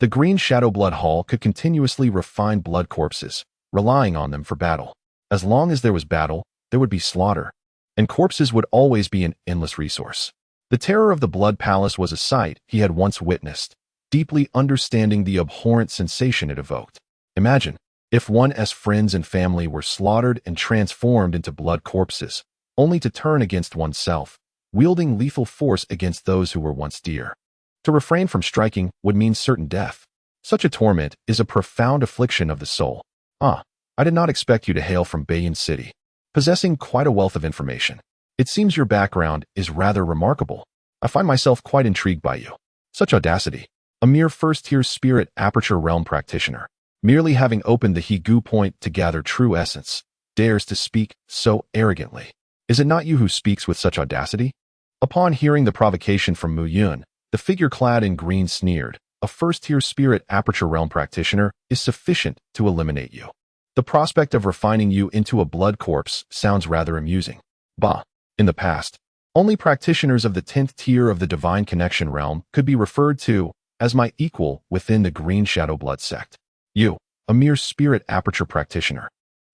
the Green Shadow Blood Hall could continuously refine blood corpses, relying on them for battle. As long as there was battle, there would be slaughter, and corpses would always be an endless resource. The terror of the Blood Palace was a sight he had once witnessed, deeply understanding the abhorrent sensation it evoked. Imagine, if one's friends and family were slaughtered and transformed into blood corpses, only to turn against oneself, wielding lethal force against those who were once dear. To refrain from striking would mean certain death. Such a torment is a profound affliction of the soul. I did not expect you to hail from Bayan City, possessing quite a wealth of information. It seems your background is rather remarkable. I find myself quite intrigued by you. Such audacity. A mere first-tier spirit aperture realm practitioner, merely having opened the Higu point to gather true essence, dares to speak so arrogantly. Is it not you who speaks with such audacity? Upon hearing the provocation from Mu Yun, the figure clad in green sneered, a first-tier spirit aperture realm practitioner is sufficient to eliminate you. The prospect of refining you into a blood corpse sounds rather amusing. Bah. In the past, only practitioners of the 10th tier of the Divine Connection realm could be referred to as my equal within the Green Shadow Blood sect. You, a mere spirit aperture practitioner,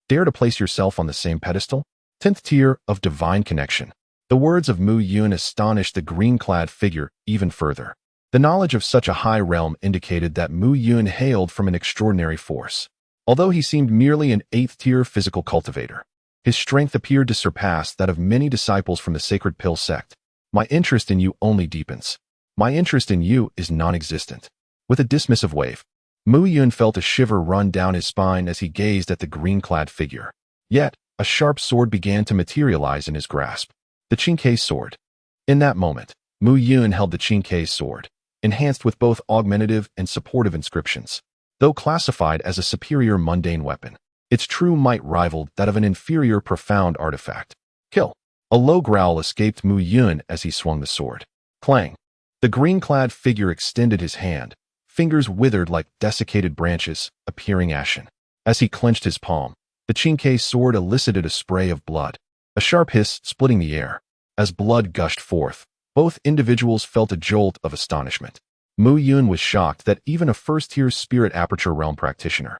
dare to place yourself on the same pedestal? 10th tier of Divine Connection. The words of Mu Yun astonished the green-clad figure even further. The knowledge of such a high realm indicated that Mu Yun hailed from an extraordinary force, although he seemed merely an 8th tier physical cultivator. His strength appeared to surpass that of many disciples from the Sacred Pill sect. My interest in you only deepens. My interest in you is non-existent. With a dismissive wave, Mu Yun felt a shiver run down his spine as he gazed at the green-clad figure. Yet, a sharp sword began to materialize in his grasp. The Qingke sword. In that moment, Mu Yun held the Qingke sword, enhanced with both augmentative and supportive inscriptions. Though classified as a superior mundane weapon, its true might rivaled that of an inferior profound artifact. Kill. A low growl escaped Mu Yun as he swung the sword. Clang. The green-clad figure extended his hand, fingers withered like desiccated branches, appearing ashen. As he clenched his palm, the Qingke sword elicited a spray of blood, a sharp hiss splitting the air. As blood gushed forth, both individuals felt a jolt of astonishment. Mu Yun was shocked that even a first-tier spirit aperture realm practitioner,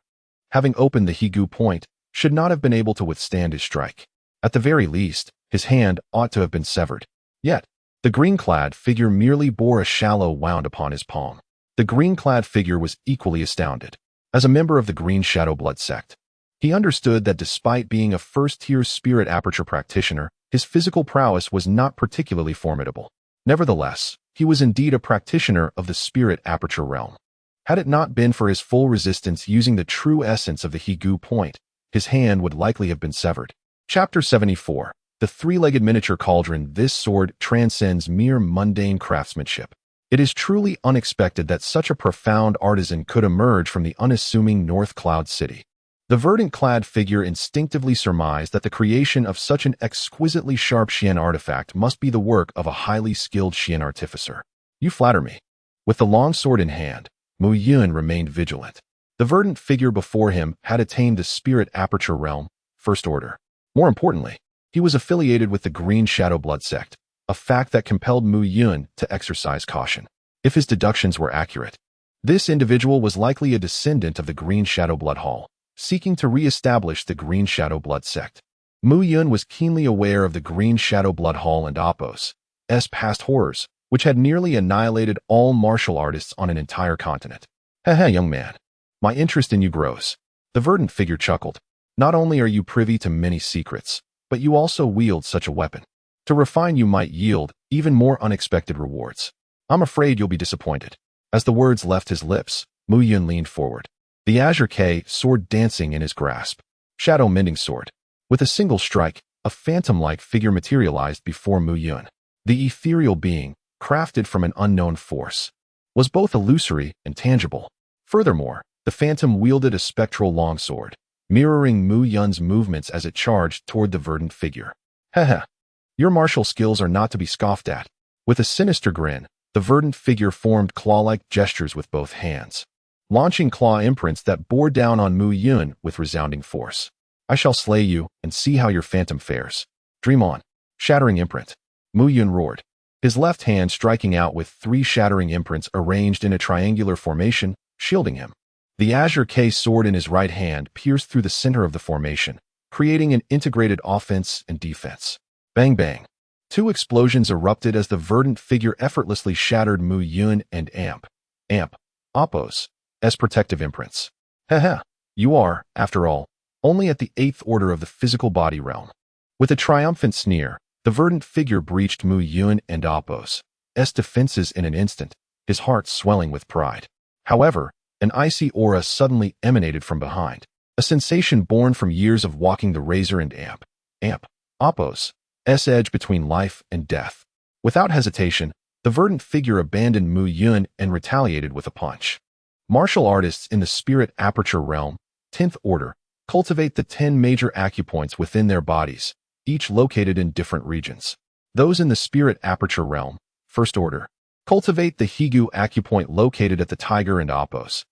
having opened the Higu point, should not have been able to withstand his strike. At the very least, his hand ought to have been severed. Yet, the green-clad figure merely bore a shallow wound upon his palm. The green-clad figure was equally astounded. As a member of the Green Shadow Blood sect, he understood that despite being a first-tier spirit aperture practitioner, his physical prowess was not particularly formidable. Nevertheless, he was indeed a practitioner of the spirit aperture realm. Had it not been for his full resistance using the true essence of the Higu point, his hand would likely have been severed. Chapter 74. The three-legged miniature cauldron. This sword transcends mere mundane craftsmanship. It is truly unexpected that such a profound artisan could emerge from the unassuming North Cloud City. The verdant-clad figure instinctively surmised that the creation of such an exquisitely sharp Xian artifact must be the work of a highly skilled Xian artificer. You flatter me. With the long sword in hand, Mu Yun remained vigilant. The verdant figure before him had attained the spirit aperture realm, first order. More importantly, he was affiliated with the Green Shadow Blood sect, a fact that compelled Mu Yun to exercise caution. If his deductions were accurate, this individual was likely a descendant of the Green Shadow Blood Hall, seeking to re-establish the Green Shadow Blood sect. Mu Yun was keenly aware of the Green Shadow Blood Hall and Appos' past horrors, which had nearly annihilated all martial artists on an entire continent. Heh, young man. My interest in you grows. The verdant figure chuckled. Not only are you privy to many secrets, but you also wield such a weapon. To refine you might yield even more unexpected rewards. I'm afraid you'll be disappointed. As the words left his lips, Mu Yun leaned forward, the Azure K sword dancing in his grasp. Shadow mending sword. With a single strike, a phantom-like figure materialized before Mu Yun. The ethereal being, crafted from an unknown force, was both illusory and tangible. Furthermore, the phantom wielded a spectral longsword, mirroring Mu Yun's movements as it charged toward the verdant figure. Heh. Your martial skills are not to be scoffed at. With a sinister grin, the verdant figure formed claw-like gestures with both hands, launching claw imprints that bore down on Mu Yun with resounding force. I shall slay you and see how your phantom fares. Dream on. Shattering imprint. Mu Yun roared, his left hand striking out with 3 shattering imprints arranged in a triangular formation, shielding him. The Azure K sword in his right hand pierced through the center of the formation, creating an integrated offense and defense. Bang bang. 2 explosions erupted as the verdant figure effortlessly shattered Mu Yun and Appos' protective imprints. Heh. You are, after all, only at the 8th order of the physical body realm. With a triumphant sneer, the verdant figure breached Mu Yun and Appos' defenses in an instant, his heart swelling with pride. However, an icy aura suddenly emanated from behind, a sensation born from years of walking the razor and Appos' edge between life and death. Without hesitation, the verdant figure abandoned Mu Yun and retaliated with a punch. Martial artists in the spirit aperture realm, 10th order, cultivate the 10 major acupoints within their bodies, each located in different regions. Those in the spirit aperture realm, first order, cultivate the Higu acupoint located at the tiger and Appos'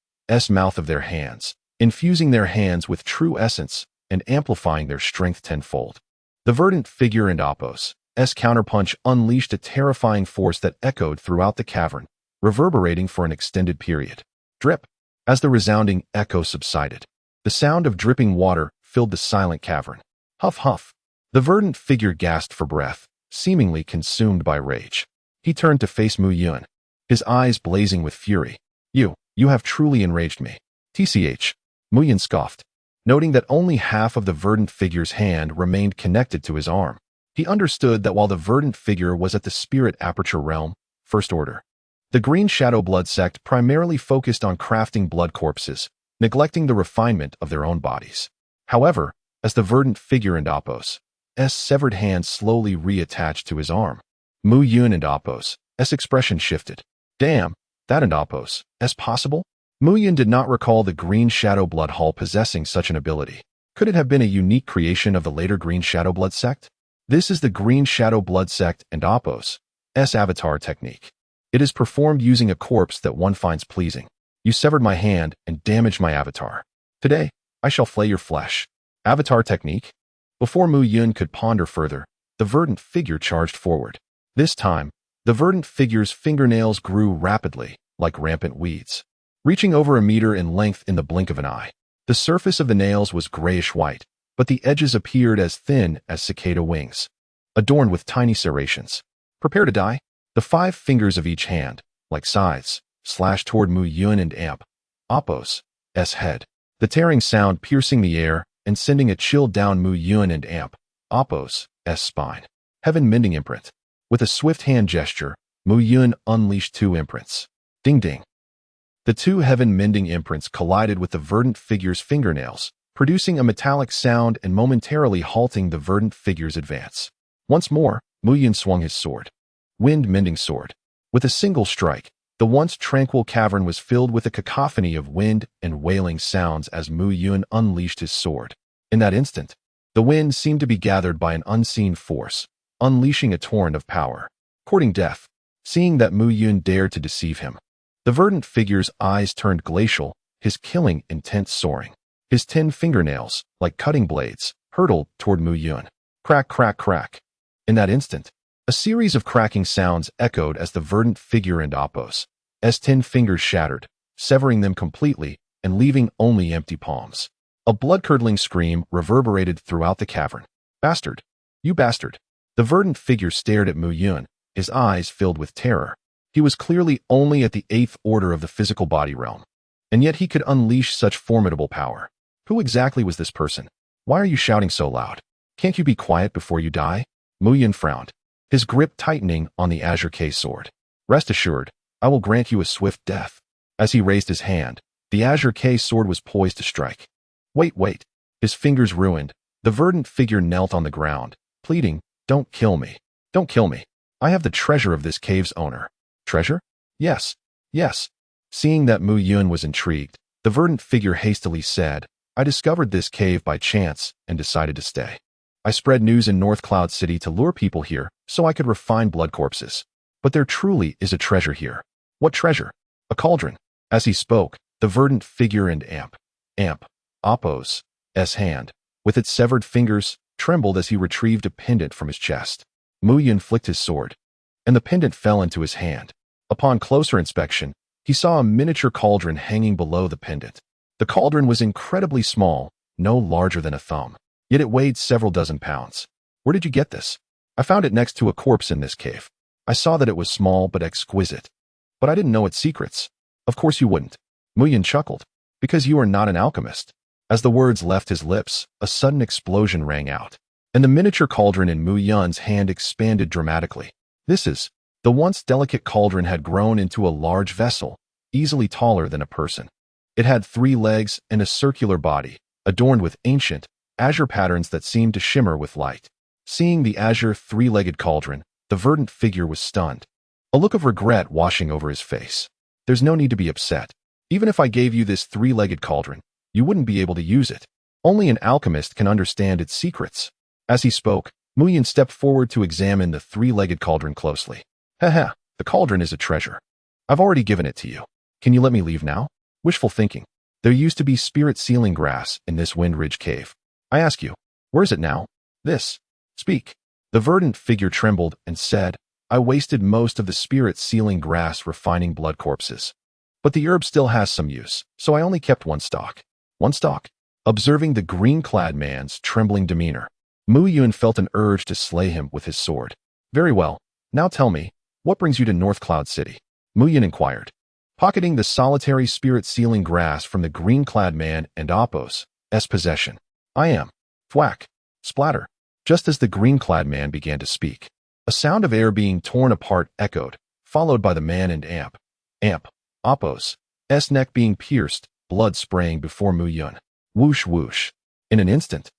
mouth of their hands, infusing their hands with true essence and amplifying their strength tenfold. The verdant figure and Appos' counterpunch unleashed a terrifying force that echoed throughout the cavern, reverberating for an extended period. Drip. As the resounding echo subsided, the sound of dripping water filled the silent cavern. Huff huff. The verdant figure gasped for breath, seemingly consumed by rage. He turned to face Mu Yun, his eyes blazing with fury. You have truly enraged me. TCH. Mu Yun scoffed. Noting that only half of the verdant figure's hand remained connected to his arm, he understood that while the verdant figure was at the spirit aperture realm, First Order, the Green Shadow Blood sect primarily focused on crafting blood corpses, neglecting the refinement of their own bodies. However, as the verdant figure and Apos' severed hand slowly reattached to his arm, Mu Yun and Apos' expression shifted. Damn, that and Apos' possible? Mu Yun did not recall the Green Shadow Blood Hall possessing such an ability. Could it have been a unique creation of the later Green Shadow Blood sect? This is the Green Shadow Blood sect and Apos' avatar technique. It is performed using a corpse that one finds pleasing. You severed my hand and damaged my avatar. Today, I shall flay your flesh. Avatar technique? Before Mu Yun could ponder further, the verdant figure charged forward. This time, the verdant figure's fingernails grew rapidly, like rampant weeds, reaching over a meter in length in the blink of an eye. The surface of the nails was grayish-white, but the edges appeared as thin as cicada wings, adorned with tiny serrations. Prepare to die? The 5 fingers of each hand, like scythes, slashed toward Mu Yun and Apos' head. The tearing sound piercing the air and sending a chill down Mu Yun and Apos' spine. Heaven-mending imprint. With a swift hand gesture, Mu Yun unleashed 2 imprints. Ding ding. The 2 heaven-mending imprints collided with the verdant figure's fingernails, producing a metallic sound and momentarily halting the verdant figure's advance. Once more, Mu Yun swung his sword. Wind-mending sword. With a single strike, the once tranquil cavern was filled with a cacophony of wind and wailing sounds as Mu Yun unleashed his sword. In that instant, the wind seemed to be gathered by an unseen force, unleashing a torrent of power, courting death. Seeing that Mu Yun dared to deceive him, the verdant figure's eyes turned glacial, his killing intent soaring. His 10 fingernails, like cutting blades, hurtled toward Mu Yun. Crack, crack, crack. In that instant, a series of cracking sounds echoed as the verdant figure and Apos' 10 fingers shattered, severing them completely and leaving only empty palms. A blood-curdling scream reverberated throughout the cavern. Bastard! You bastard! The verdant figure stared at Mu Yun, his eyes filled with terror. He was clearly only at the 8th order of the physical body realm, and yet he could unleash such formidable power. Who exactly was this person? Why are you shouting so loud? Can't you be quiet before you die? Mu Yun frowned, his grip tightening on the Azure K sword. Rest assured, I will grant you a swift death. As he raised his hand, the Azure K sword was poised to strike. Wait. His fingers ruined, the verdant figure knelt on the ground, pleading, Don't kill me. Don't kill me. I have the treasure of this cave's owner. Treasure? Yes. Seeing that Mu Yun was intrigued, the verdant figure hastily said, I discovered this cave by chance and decided to stay. I spread news in North Cloud City to lure people here so I could refine blood corpses. But there truly is a treasure here. What treasure? A cauldron. As he spoke, the verdant figure and Apos' hand, with its severed fingers, trembled as he retrieved a pendant from his chest. Mu Yun flicked his sword, and the pendant fell into his hand. Upon closer inspection, he saw a miniature cauldron hanging below the pendant. The cauldron was incredibly small, no larger than a thumb, yet it weighed several dozen pounds. Where did you get this? I found it next to a corpse in this cave. I saw that it was small but exquisite. But I didn't know its secrets. Of course you wouldn't. Mu Yun chuckled. Because you are not an alchemist. As the words left his lips, a sudden explosion rang out, and the miniature cauldron in Mu Yun's hand expanded dramatically. The once delicate cauldron had grown into a large vessel, easily taller than a person. It had 3 legs and a circular body, adorned with ancient, azure patterns that seemed to shimmer with light. Seeing the azure 3-legged cauldron, the verdant figure was stunned, a look of regret washing over his face. There's no need to be upset. Even if I gave you this 3-legged cauldron, you wouldn't be able to use it. Only an alchemist can understand its secrets. As he spoke, Mu Yun stepped forward to examine the 3-legged cauldron closely. Haha, the cauldron is a treasure. I've already given it to you. Can you let me leave now? Wishful thinking. There used to be spirit sealing grass in this Wind Ridge cave. I ask you, where is it now? Speak. The verdant figure trembled and said, I wasted most of the spirit sealing grass refining blood corpses. But the herb still has some use, so I only kept 1 stalk. 1 stalk. Observing the green-clad man's trembling demeanor, Mu Yun felt an urge to slay him with his sword. Very well. Now tell me, what brings you to North Cloud City? Mu Yun inquired. Pocketing the solitary spirit sealing grass from the green-clad man and Apos' possession. I am. Thwack. Splatter. Just as the green-clad man began to speak, a sound of air being torn apart echoed, followed by the man and Appo's neck being pierced, blood spraying before Mu Yun. Whoosh whoosh. In an instant,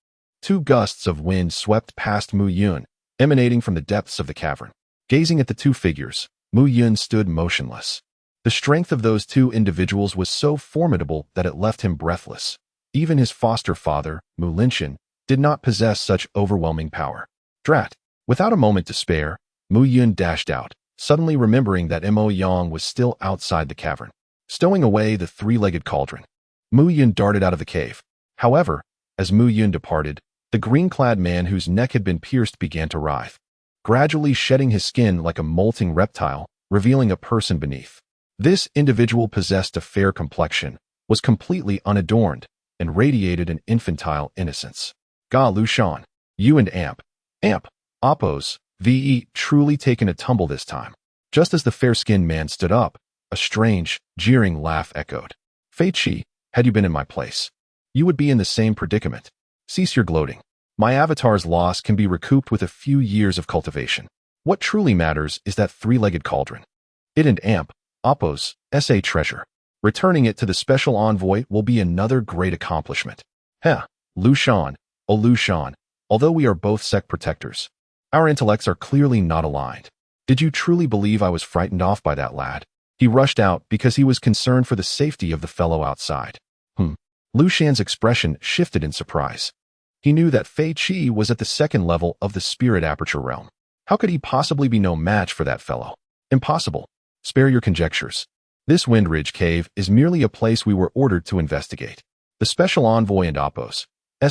two gusts of wind swept past Mu Yun, emanating from the depths of the cavern. Gazing at the two figures, Mu Yun stood motionless. The strength of those two individuals was so formidable that it left him breathless. Even his foster father, Mu Linshan, did not possess such overwhelming power. Drat! Without a moment to spare, Mu Yun dashed out, suddenly remembering that Mo Yang was still outside the cavern. Stowing away the three-legged cauldron, Mu Yun darted out of the cave. However, as Mu Yun departed, the green-clad man whose neck had been pierced began to writhe, gradually shedding his skin like a molting reptile, revealing a person beneath. This individual possessed a fair complexion, was completely unadorned, and radiated an infantile innocence. Ga Lushan, you and Appo's, VE truly taken a tumble this time. Just as the fair-skinned man stood up, a strange, jeering laugh echoed. Fei Qi, had you been in my place, you would be in the same predicament. Cease your gloating. My avatar's loss can be recouped with a few years of cultivation. What truly matters is that three-legged cauldron. It and Appo's treasure. Returning it to the special envoy will be another great accomplishment. Lushan, oh Lushan, although we are both sect protectors, our intellects are clearly not aligned. Did you truly believe I was frightened off by that lad? He rushed out because he was concerned for the safety of the fellow outside. Lushan's expression shifted in surprise. He knew that Fei Qi was at the second level of the spirit aperture realm. How could he possibly be no match for that fellow? Impossible. Spare your conjectures. This Windridge cave is merely a place we were ordered to investigate. The special envoy and Appo's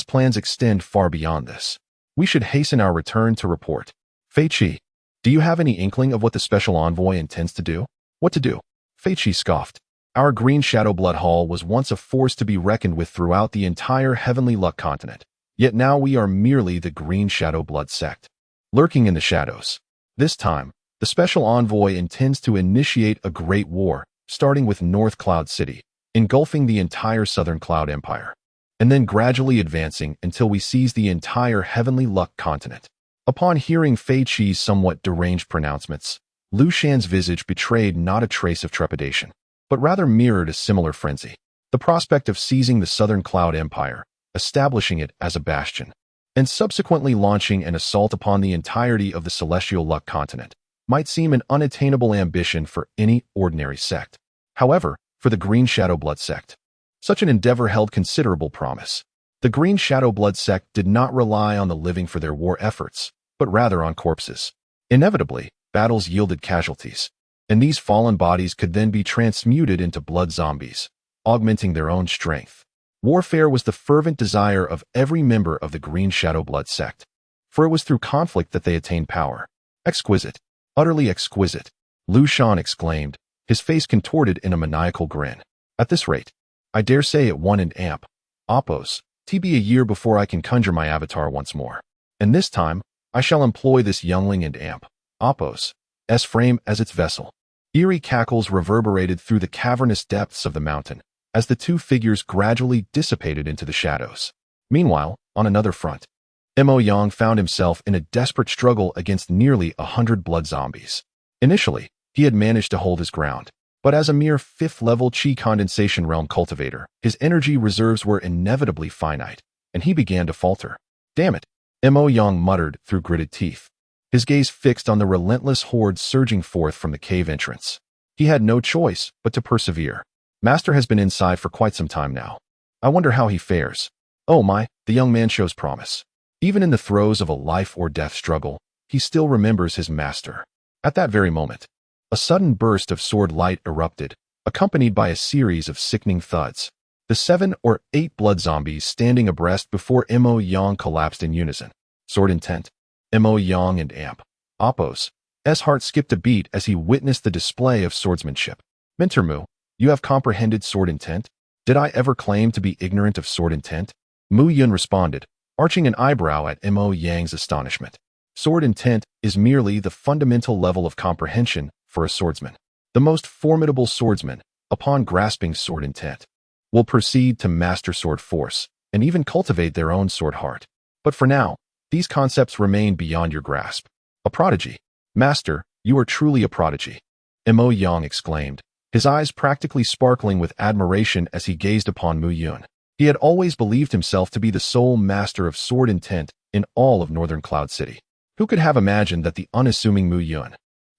plans extend far beyond this. We should hasten our return to report. Fei Qi, do you have any inkling of what the special envoy intends to do? What to do? Fei Qi scoffed. Our Green Shadow Blood Hall was once a force to be reckoned with throughout the entire Heavenly Luck continent. Yet now we are merely the Green Shadow Blood sect, lurking in the shadows. This time, the special envoy intends to initiate a great war, starting with North Cloud City, engulfing the entire Southern Cloud Empire, and then gradually advancing until we seize the entire Heavenly Luck continent. Upon hearing Fei Qi's somewhat deranged pronouncements, Lushan's visage betrayed not a trace of trepidation, but rather mirrored a similar frenzy. The prospect of seizing the Southern Cloud Empire, establishing it as a bastion, and subsequently launching an assault upon the entirety of the Celestial Luck continent might seem an unattainable ambition for any ordinary sect. However, for the Green Shadow Blood sect, such an endeavor held considerable promise. The Green Shadow Blood sect did not rely on the living for their war efforts, but rather on corpses. Inevitably, battles yielded casualties, and these fallen bodies could then be transmuted into blood zombies, augmenting their own strength. Warfare was the fervent desire of every member of the Green Shadow Blood sect, for it was through conflict that they attained power. Exquisite, utterly exquisite, Lushan exclaimed, his face contorted in a maniacal grin. At this rate, I dare say it won and Appo's be a year before I can conjure my avatar once more. And this time, I shall employ this youngling and Appo's frame as its vessel. Eerie cackles reverberated through the cavernous depths of the mountain as the two figures gradually dissipated into the shadows. Meanwhile, on another front, Mo Yang found himself in a desperate struggle against nearly 100 blood zombies. Initially, he had managed to hold his ground, but as a mere 5th-level Qi condensation realm cultivator, his energy reserves were inevitably finite, and he began to falter. Damn it, Mo Yang muttered through gritted teeth, his gaze fixed on the relentless horde surging forth from the cave entrance. He had no choice but to persevere. Master has been inside for quite some time now. I wonder how he fares. Oh my, the young man shows promise. Even in the throes of a life-or-death struggle, he still remembers his master. At that very moment, a sudden burst of sword light erupted, accompanied by a series of sickening thuds. The 7 or 8 blood zombies standing abreast before Mo Yang collapsed in unison. Sword intent. Mo Yang and Appo's heart skipped a beat as he witnessed the display of swordsmanship. Mintermu, you have comprehended sword intent? Did I ever claim to be ignorant of sword intent? Mu Yun responded, arching an eyebrow at Mo Yang's astonishment. Sword intent is merely the fundamental level of comprehension for a swordsman. The most formidable swordsman, upon grasping sword intent, will proceed to master sword force, and even cultivate their own sword heart. But for now, these concepts remain beyond your grasp. A prodigy. Master, you are truly a prodigy. Mo Yang exclaimed, his eyes practically sparkling with admiration as he gazed upon Mu Yun. He had always believed himself to be the sole master of sword intent in all of Northern Cloud City. Who could have imagined that the unassuming Mu Yun,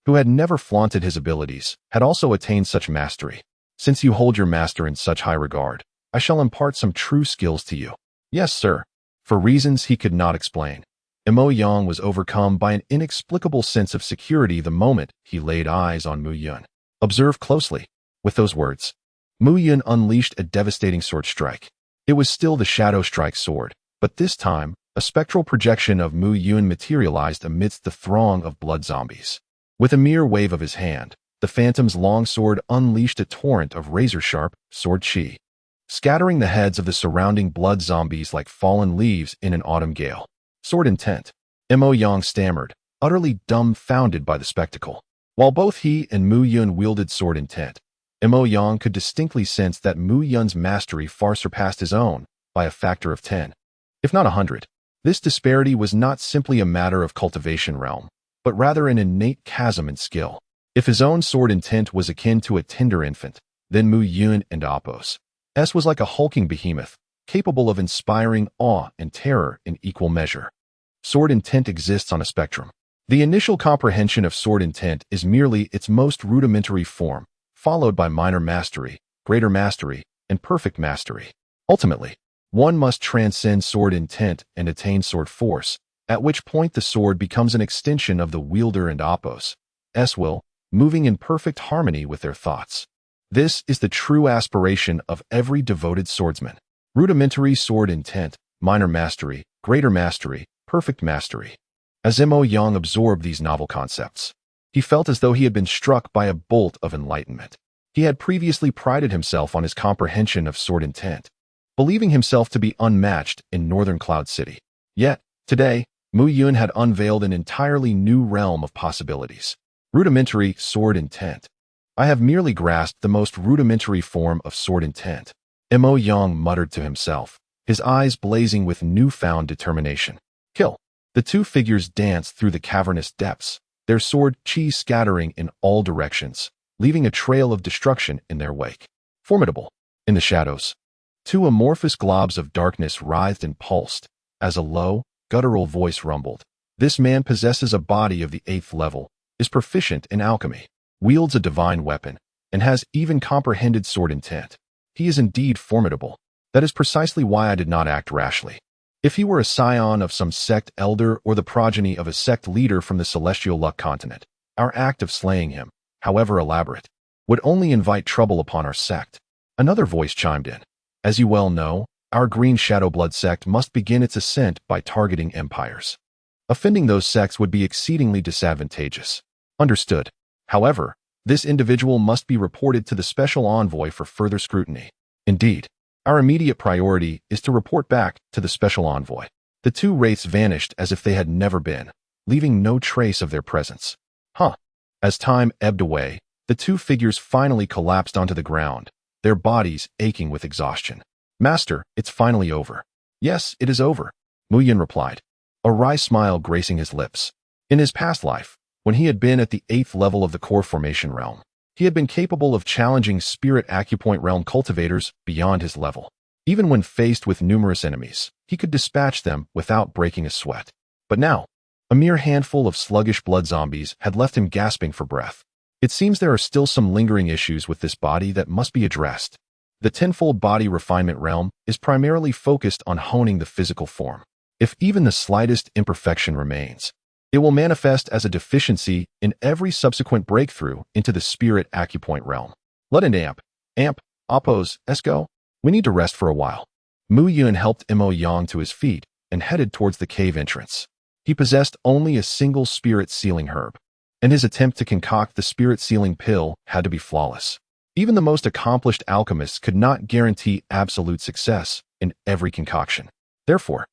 who had never flaunted his abilities, had also attained such mastery? Since you hold your master in such high regard, I shall impart some true skills to you. Yes, sir. For reasons he could not explain, Mo Yang was overcome by an inexplicable sense of security the moment he laid eyes on Mu Yun. Observe closely. With those words, Mu Yun unleashed a devastating sword strike. It was still the Shadow Strike sword, but this time, a spectral projection of Mu Yun materialized amidst the throng of blood zombies. With a mere wave of his hand, the Phantom's long sword unleashed a torrent of razor-sharp sword chi, scattering the heads of the surrounding blood zombies like fallen leaves in an autumn gale. Sword intent. Mo Yang stammered, utterly dumbfounded by the spectacle. While both he and Mu Yun wielded sword intent, Mo Yang could distinctly sense that Mu Yun's mastery far surpassed his own by a factor of 10, if not 100. This disparity was not simply a matter of cultivation realm, but rather an innate chasm in skill. If his own sword intent was akin to a tender infant, then Mu Yun and Apos S was like a hulking behemoth, capable of inspiring awe and terror in equal measure. Sword intent exists on a spectrum. The initial comprehension of sword intent is merely its most rudimentary form, followed by minor mastery, greater mastery, and perfect mastery. Ultimately, one must transcend sword intent and attain sword force, at which point the sword becomes an extension of the wielder and Apos S will, moving in perfect harmony with their thoughts. This is the true aspiration of every devoted swordsman. Rudimentary sword intent, minor mastery, greater mastery, perfect mastery. As Mo Yang absorbed these novel concepts, he felt as though he had been struck by a bolt of enlightenment. He had previously prided himself on his comprehension of sword intent, believing himself to be unmatched in Northern Cloud City. Yet, today, Mu Yun had unveiled an entirely new realm of possibilities. Rudimentary sword intent. I have merely grasped the most rudimentary form of sword intent, Mo Yang muttered to himself, his eyes blazing with newfound determination. Kill. The two figures danced through the cavernous depths, their sword chi scattering in all directions, leaving a trail of destruction in their wake. Formidable. In the shadows, two amorphous globs of darkness writhed and pulsed, as a low, guttural voice rumbled. This man possesses a body of the 8th level, is proficient in alchemy, wields a divine weapon, and has even comprehended sword intent. He is indeed formidable. That is precisely why I did not act rashly. If he were a scion of some sect elder or the progeny of a sect leader from the celestial luck continent, our act of slaying him, however elaborate, would only invite trouble upon our sect. Another voice chimed in. As you well know, our Green Shadow Blood sect must begin its ascent by targeting empires. Offending those sects would be exceedingly disadvantageous. Understood. However, this individual must be reported to the special envoy for further scrutiny. Indeed, our immediate priority is to report back to the special envoy. The two wraiths vanished as if they had never been, leaving no trace of their presence. As time ebbed away, the two figures finally collapsed onto the ground, their bodies aching with exhaustion. Master, it's finally over. Yes, it is over, Mu Yun replied, a wry smile gracing his lips. In his past life, when he had been at the 8th level of the core formation realm, he had been capable of challenging spirit acupoint realm cultivators beyond his level. Even when faced with numerous enemies, he could dispatch them without breaking a sweat. But now, a mere handful of sluggish blood zombies had left him gasping for breath. It seems there are still some lingering issues with this body that must be addressed. The tenfold body refinement realm is primarily focused on honing the physical form. If even the slightest imperfection remains, it will manifest as a deficiency in every subsequent breakthrough into the spirit acupoint realm. Let it amp, Apos, go. We need to rest for a while. Mu Yun helped Mo Yang to his feet and headed towards the cave entrance. He possessed only a single spirit sealing herb, and his attempt to concoct the spirit sealing pill had to be flawless. Even the most accomplished alchemists could not guarantee absolute success in every concoction. Therefore,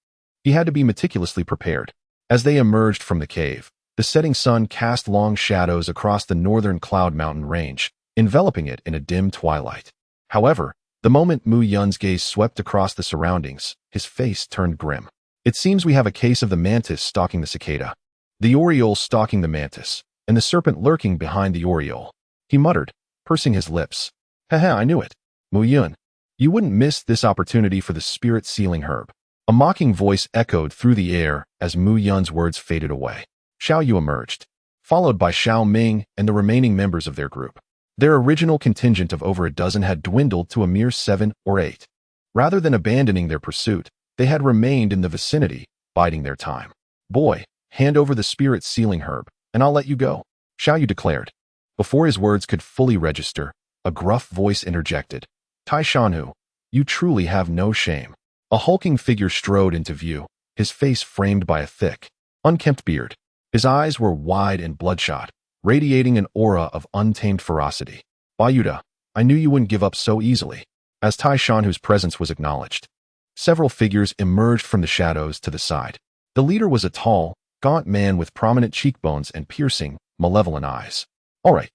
he had to be meticulously prepared. As they emerged from the cave, the setting sun cast long shadows across the northern Cloud Mountain range, enveloping it in a dim twilight. However, The moment Mu Yun's gaze swept across the surroundings, his face turned grim. It seems we have a case of the mantis stalking the cicada, the oriole stalking the mantis, and the serpent lurking behind the oriole. He muttered, pursing his lips. Haha, I knew it. Mu Yun, you wouldn't miss this opportunity for the spirit-sealing herb. A mocking voice echoed through the air as Mu Yun's words faded away. Xiao Yu emerged, followed by Xiao Ming and the remaining members of their group. Their original contingent of over a dozen had dwindled to a mere 7 or 8. Rather than abandoning their pursuit, they had remained in the vicinity, biding their time. Boy, hand over the spirit-sealing herb, and I'll let you go, Xiao Yu declared. Before his words could fully register, a gruff voice interjected. Tai Shanhu, you truly have no shame. A hulking figure strode into view, his face framed by a thick, unkempt beard. His eyes were wide and bloodshot, radiating an aura of untamed ferocity. Bayuda, I knew you wouldn't give up so easily. As Tai Shanhu's presence was acknowledged, several figures emerged from the shadows to the side. The leader was a tall, gaunt man with prominent cheekbones and piercing, malevolent eyes. All right,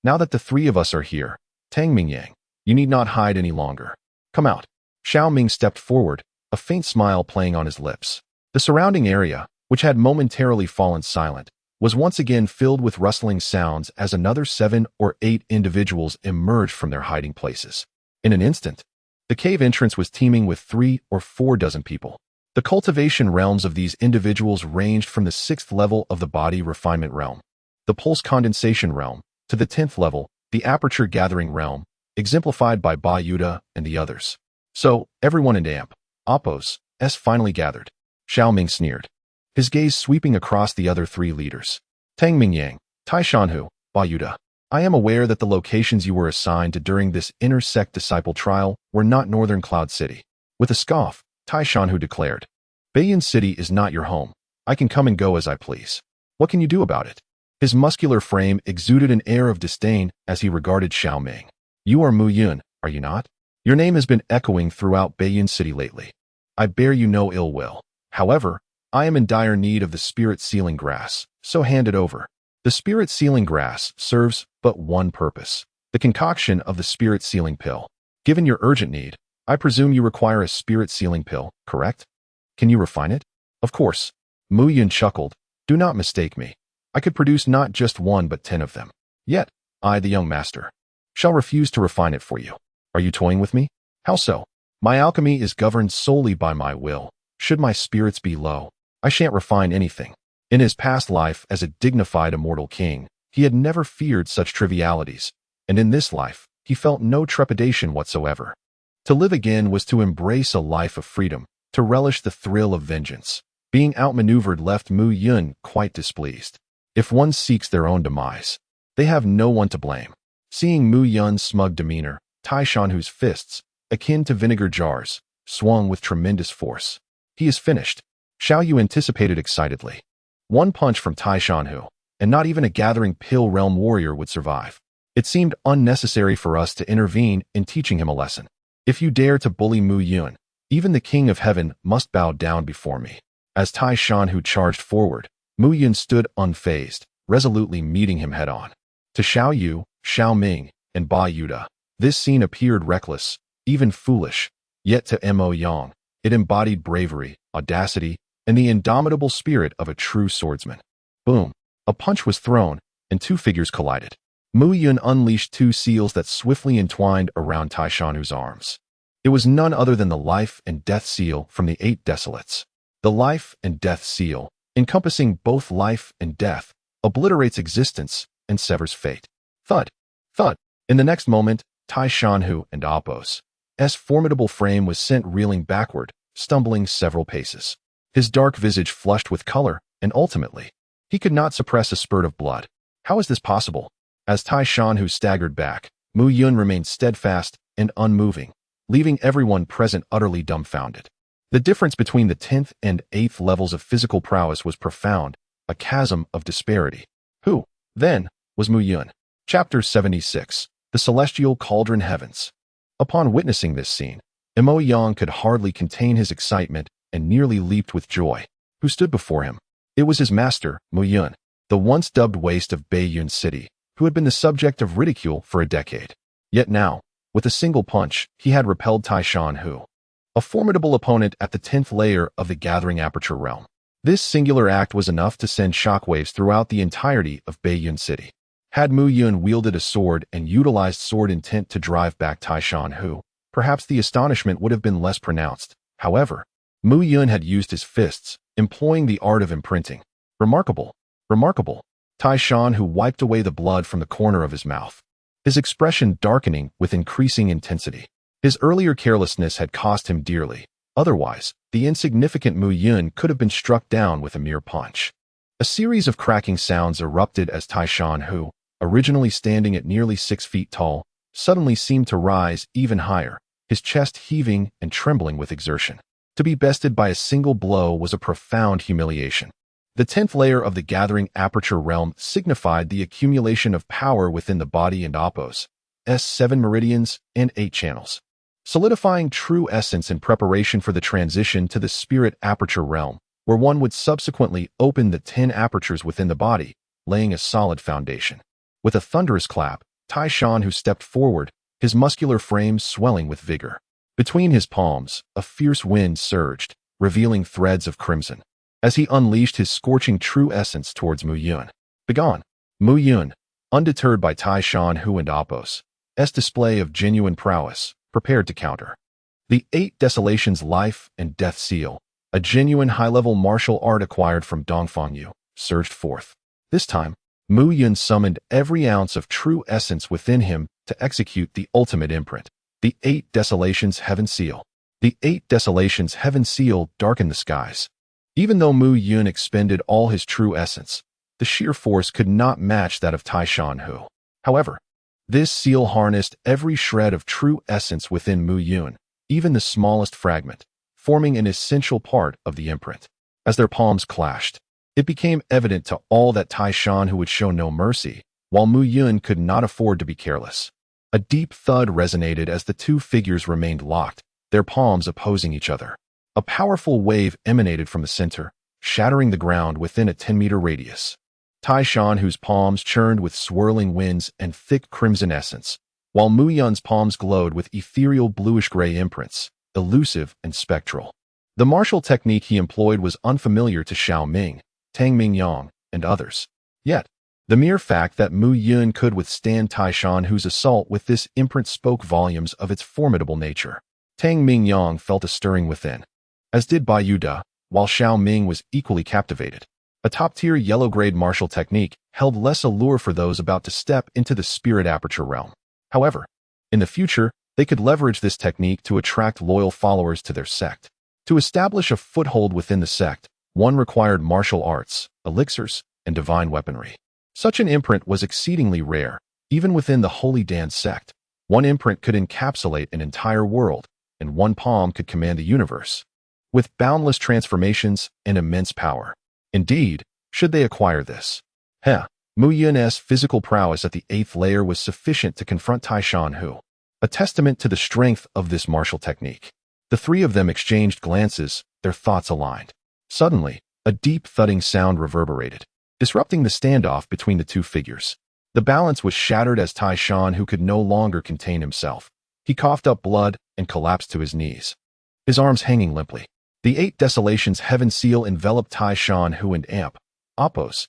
now that the three of us are here, Tang Mingyang, you need not hide any longer. Come out. Xiao Ming stepped forward, a faint smile playing on his lips. The surrounding area, which had momentarily fallen silent, was once again filled with rustling sounds as another 7 or 8 individuals emerged from their hiding places. In an instant, the cave entrance was teeming with 3 or 4 dozen people. The cultivation realms of these individuals ranged from the 6th level of the body refinement realm, the pulse condensation realm, to the 10th level, the aperture gathering realm, exemplified by Ba Yuda and the others. So, everyone in Amp, Oppos, S finally gathered. Xiao Ming sneered, his gaze sweeping across the other 3 leaders. Tang Mingyang, Tai Shanhu, Ba Yuda, I am aware that the locations you were assigned to during this inter-sect disciple trial were not Northern Cloud City. With a scoff, Tai Shanhu declared, Beiyin City is not your home. I can come and go as I please. What can you do about it? His muscular frame exuded an air of disdain as he regarded Xiao Ming. You are Mu Yun, are you not? Your name has been echoing throughout Beiyin City lately. I bear you no ill will. However, I am in dire need of the spirit-sealing grass, so hand it over. The spirit-sealing grass serves but one purpose, the concoction of the spirit-sealing pill. Given your urgent need, I presume you require a spirit-sealing pill, correct? Can you refine it? Of course. Mu Yun chuckled. Do not mistake me. I could produce not just 1 but 10 of them. Yet, I, the young master, shall refuse to refine it for you. Are you toying with me? How so? My alchemy is governed solely by my will. Should my spirits be low, I shan't refine anything. In his past life as a dignified immortal king, he had never feared such trivialities, and in this life, he felt no trepidation whatsoever. To live again was to embrace a life of freedom, to relish the thrill of vengeance. Being outmaneuvered left Mu Yun quite displeased. If one seeks their own demise, they have no one to blame. Seeing Mu Yun's smug demeanor, Tai Shanhu's fists, akin to vinegar jars, swung with tremendous force. He is finished, Xiao Yu anticipated excitedly. One punch from Tai Shanhu, and not even a gathering pill realm warrior would survive. It seemed unnecessary for us to intervene in teaching him a lesson. If you dare to bully Mu Yun, even the King of Heaven must bow down before me. As Tai Shanhu charged forward, Mu Yun stood unfazed, resolutely meeting him head-on. To Xiao Yu, Xiao Ming, and Ba Yuda, this scene appeared reckless, even foolish, yet to Mo Yang, it embodied bravery, audacity, and the indomitable spirit of a true swordsman. Boom! A punch was thrown, and 2 figures collided. Mu Yun unleashed 2 seals that swiftly entwined around Tai Shanhu's arms. It was none other than the life and death seal from the 8 Desolates. The life and death seal, encompassing both life and death, obliterates existence and severs fate. Thud! Thud! In the next moment, Tai Shanhu and Oppos' formidable frame was sent reeling backward, stumbling several paces. His dark visage flushed with color, and ultimately, he could not suppress a spurt of blood. How is this possible? As Tai Shanhu staggered back, Mu Yun remained steadfast and unmoving, leaving everyone present utterly dumbfounded. The difference between the 10th and 8th levels of physical prowess was profound, a chasm of disparity. Who, then, was Mu Yun? Chapter 76. The Celestial Cauldron Heavens. Upon witnessing this scene, Mo Yang could hardly contain his excitement and nearly leaped with joy. Who stood before him? It was his master, Mu Yun, the once dubbed waste of Beiyin City, who had been the subject of ridicule for a decade. Yet now, With a single punch, he had repelled Tai Shan Hu, a formidable opponent at the 10th layer of the Gathering Aperture realm. This singular act was enough to send shockwaves throughout the entirety of Baiyun City. Had Mu Yun wielded a sword and utilized sword intent to drive back Tai Shan Hu, perhaps the astonishment would have been less pronounced. However, Mu Yun had used his fists, employing the art of imprinting. Remarkable. Remarkable. Tai Shan Hu wiped away the blood from the corner of his mouth, his expression darkening with increasing intensity. His earlier carelessness had cost him dearly. Otherwise, the insignificant Mu Yun could have been struck down with a mere punch. A series of cracking sounds erupted as Tai Shan Hu, originally standing at nearly 6 feet tall, suddenly seemed to rise even higher, his chest heaving and trembling with exertion. To be bested by a single blow was a profound humiliation. The 10th layer of the Gathering Aperture realm signified the accumulation of power within the body and Appos, 7 meridians and 8 channels, solidifying true essence in preparation for the transition to the Spirit Aperture realm, where one would subsequently open the 10 apertures within the body, laying a solid foundation. With a thunderous clap, Tai Shan Hu stepped forward, his muscular frame swelling with vigor. Between his palms, a fierce wind surged, revealing threads of crimson, as he unleashed his scorching true essence towards Mu Yun. Begone! Mu Yun, undeterred by Tai Shan Hu and Appos' display of genuine prowess, prepared to counter. The 8 Desolations Life and Death Seal, a genuine high-level martial art acquired from Dongfang Yu, surged forth. This time, Mu Yun summoned every ounce of true essence within him to execute the ultimate imprint, the 8 Desolations Heaven Seal. The 8 Desolations Heaven Seal darkened the skies. Even though Mu Yun expended all his true essence, the sheer force could not match that of Tai Shan Hu. However, this seal harnessed every shred of true essence within Mu Yun, even the smallest fragment, forming an essential part of the imprint. As their palms clashed, it became evident to all that Tai Shan Hu would show no mercy, while Mu Yun could not afford to be careless. A deep thud resonated as the two figures remained locked, their palms opposing each other. A powerful wave emanated from the center, shattering the ground within a 10-meter radius. Tai Shan Hu's palms churned with swirling winds and thick crimson essence, while Mu Yun's palms glowed with ethereal bluish-gray imprints, elusive and spectral. The martial technique he employed was unfamiliar to Xiao Ming, Tang Mingyang, and others. Yet, the mere fact that Mu Yun could withstand Tai Shan Hu's assault with this imprint spoke volumes of its formidable nature. Tang Mingyang felt a stirring within, as did Bai Yuda, while Xiao Ming was equally captivated. A top-tier yellow-grade martial technique held less allure for those about to step into the Spirit Aperture realm. However, in the future, they could leverage this technique to attract loyal followers to their sect. To establish a foothold within the sect, one required martial arts, elixirs, and divine weaponry. Such an imprint was exceedingly rare, even within the Holy Dan sect. One imprint could encapsulate an entire world, and one palm could command the universe, with boundless transformations and immense power. Indeed, should they acquire this, Mu Yun's physical prowess at the 8th layer was sufficient to confront Tai Shan Hu, a testament to the strength of this martial technique. The three of them exchanged glances, their thoughts aligned. Suddenly, a deep thudding sound reverberated, disrupting the standoff between the two figures. The balance was shattered as Tai Shan Hu could no longer contain himself. He coughed up blood and collapsed to his knees, his arms hanging limply. The 8 Desolations Heaven Seal enveloped Tai Shan Hu and Appos'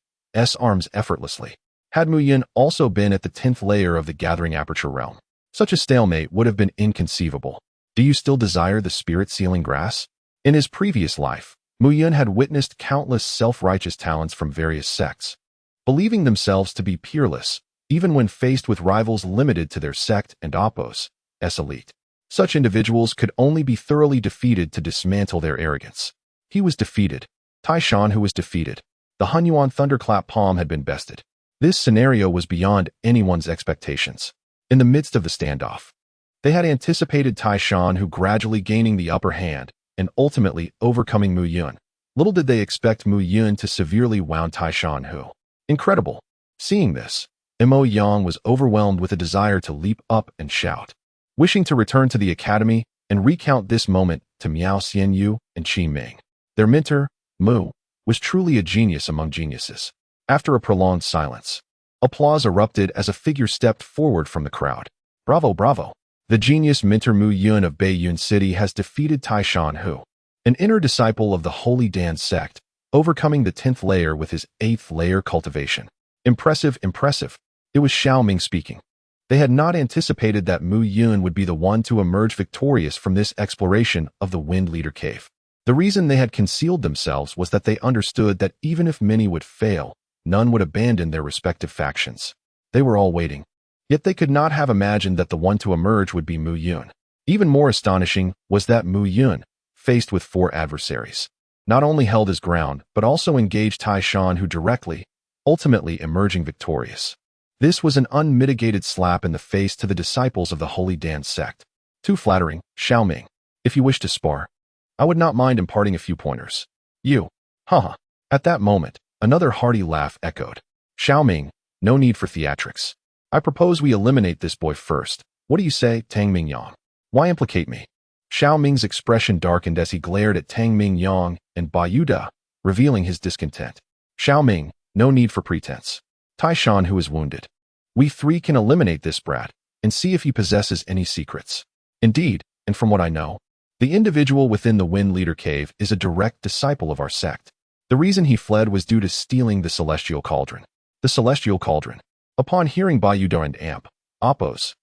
arms effortlessly. Had Mu Yun also been at the 10th layer of the Gathering Aperture realm, such a stalemate would have been inconceivable. Do you still desire the spirit-sealing grass? In his previous life, Mu Yun had witnessed countless self-righteous talents from various sects, believing themselves to be peerless, even when faced with rivals limited to their sect and Appos' elite. Such individuals could only be thoroughly defeated to dismantle their arrogance. He was defeated. Tai Shan Hu was defeated. The Hunyuan Thunderclap palm had been bested. This scenario was beyond anyone's expectations. In the midst of the standoff, they had anticipated Tai Shan Hu gradually gaining the upper hand and ultimately overcoming Mu Yun. Little did they expect Mu Yun to severely wound Tai Shan Hu. Incredible. Seeing this, Mo Yang was overwhelmed with a desire to leap up and shout. Wishing to return to the academy and recount this moment to Miao Xianyu and Qi Ming. Their mentor, Mu, was truly a genius among geniuses. After a prolonged silence, applause erupted as a figure stepped forward from the crowd. Bravo, bravo. The genius Minter Mu Yun of Baiyun City has defeated Tai Shan Hu, an inner disciple of the Holy Dan sect, overcoming the 10th layer with his 8th layer cultivation. Impressive, impressive. It was Xiao Ming speaking. They had not anticipated that Mu Yun would be the one to emerge victorious from this exploration of the Wind Leader Cave. The reason they had concealed themselves was that they understood that even if many would fail, none would abandon their respective factions. They were all waiting. Yet they could not have imagined that the one to emerge would be Mu Yun. Even more astonishing was that Mu Yun, faced with 4 adversaries, not only held his ground, but also engaged Tai Shan Hu directly, ultimately emerging victorious. This was an unmitigated slap in the face to the disciples of the Holy Dan sect. Too flattering, Xiao Ming. If you wish to spar, I would not mind imparting a few pointers. You. Haha. At that moment, another hearty laugh echoed. Xiao Ming, no need for theatrics. I propose we eliminate this boy first. What do you say, Tang Mingyang? Why implicate me? Xiao Ming's expression darkened as he glared at Tang Mingyang and Ba Yuda, revealing his discontent. Xiao Ming, no need for pretense. Tai Shan Hu is wounded. We 3 can eliminate this brat and see if he possesses any secrets. Indeed, and from what I know, the individual within the Wind Leader Cave is a direct disciple of our sect. The reason he fled was due to stealing the Celestial Cauldron. The Celestial Cauldron. Upon hearing Ba Yuda and Amp, Appo's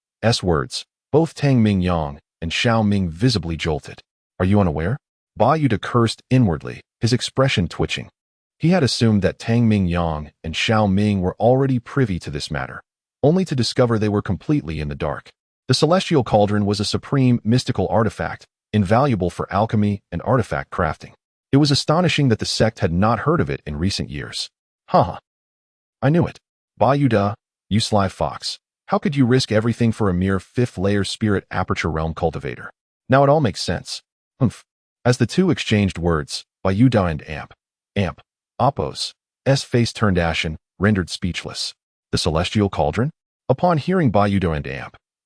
words, both Tang Mingyang and Xiao Ming visibly jolted. Are you unaware? Ba Yuda cursed inwardly, his expression twitching. He had assumed that Tang Mingyang and Xiao Ming were already privy to this matter, only to discover they were completely in the dark. The Celestial Cauldron was a supreme mystical artifact, invaluable for alchemy and artifact crafting. It was astonishing that the sect had not heard of it in recent years. Haha. I knew it. Ba Yuda, you sly fox. How could you risk everything for a mere 5th layer spirit aperture realm cultivator? Now it all makes sense. Humph. As the two exchanged words, Ba Yuda and Amp, Appo's face turned ashen, rendered speechless. The Celestial Cauldron? Upon hearing Ba Yuda and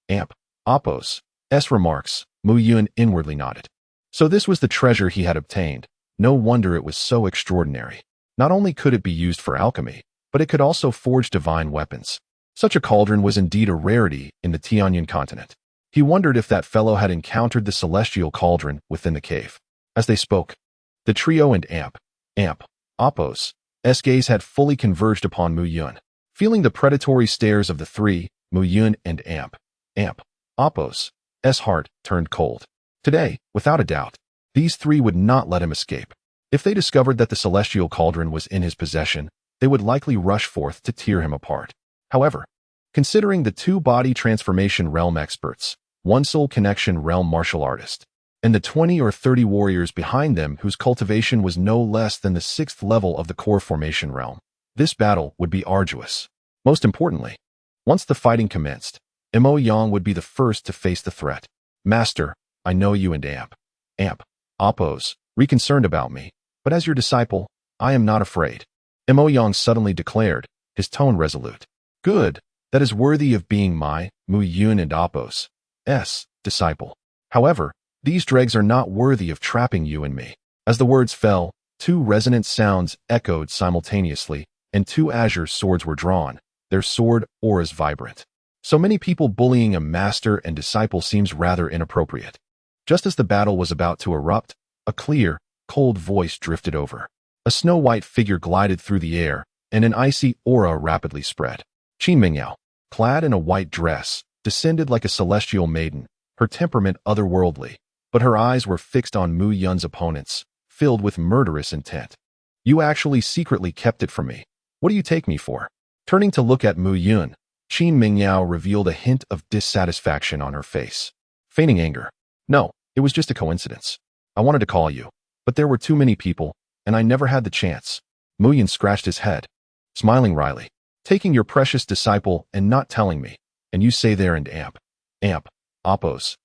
Amp, Appo's remarks, Mu Yun inwardly nodded. So this was the treasure he had obtained. No wonder it was so extraordinary. Not only could it be used for alchemy, but it could also forge divine weapons. Such a cauldron was indeed a rarity in the Tianyan continent. He wondered if that fellow had encountered the Celestial Cauldron within the cave. As they spoke, the trio and Amp, Appo's gaze had fully converged upon Mu Yun. Feeling the predatory stares of the 3, Mu Yun and Amp, Appo's heart turned cold. Today, without a doubt, these 3 would not let him escape. If they discovered that the Celestial Cauldron was in his possession, they would likely rush forth to tear him apart. However, considering the 2 body transformation realm experts, 1 soul connection realm martial artist, and the 20 or 30 warriors behind them whose cultivation was no less than the 6th level of the core formation realm, this battle would be arduous. Most importantly, once the fighting commenced, Mo Yang would be the first to face the threat. Master, I know you and Amp, Appo's, concerned about me, but as your disciple, I am not afraid. Mo Yang suddenly declared, his tone resolute. Good, that is worthy of being my, Mu Yun and Appo's disciple. However, these dregs are not worthy of trapping you and me. As the words fell, 2 resonant sounds echoed simultaneously, and 2 azure swords were drawn, their sword auras vibrant. So many people bullying a master and disciple seems rather inappropriate. Just as the battle was about to erupt, a clear, cold voice drifted over. A snow-white figure glided through the air, and an icy aura rapidly spread. Qin Mingyao, clad in a white dress, descended like a celestial maiden, her temperament otherworldly, but her eyes were fixed on Mu Yun's opponents, filled with murderous intent. You actually secretly kept it from me. What do you take me for? Turning to look at Mu Yun, Qin Mingyao revealed a hint of dissatisfaction on her face. Feigning anger. No, it was just a coincidence. I wanted to call you, but there were too many people, and I never had the chance. Mu Yun scratched his head, smiling wryly. Taking your precious disciple and not telling me, and you say there and Amp, Appo's,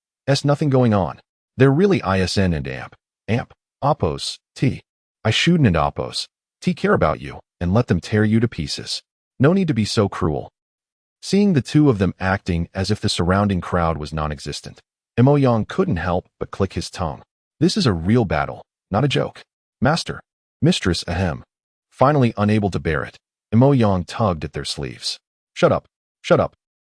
nothing going on. They're really ISN and Amp, Appo's, I shouldn't and Appo's, care about you, and let them tear you to pieces. No need to be so cruel. Seeing the 2 of them acting as if the surrounding crowd was non-existent, Mo Yang couldn't help but click his tongue. This is a real battle, not a joke. Master, Mistress, Finally unable to bear it, Mo Yang tugged at their sleeves. Shut up.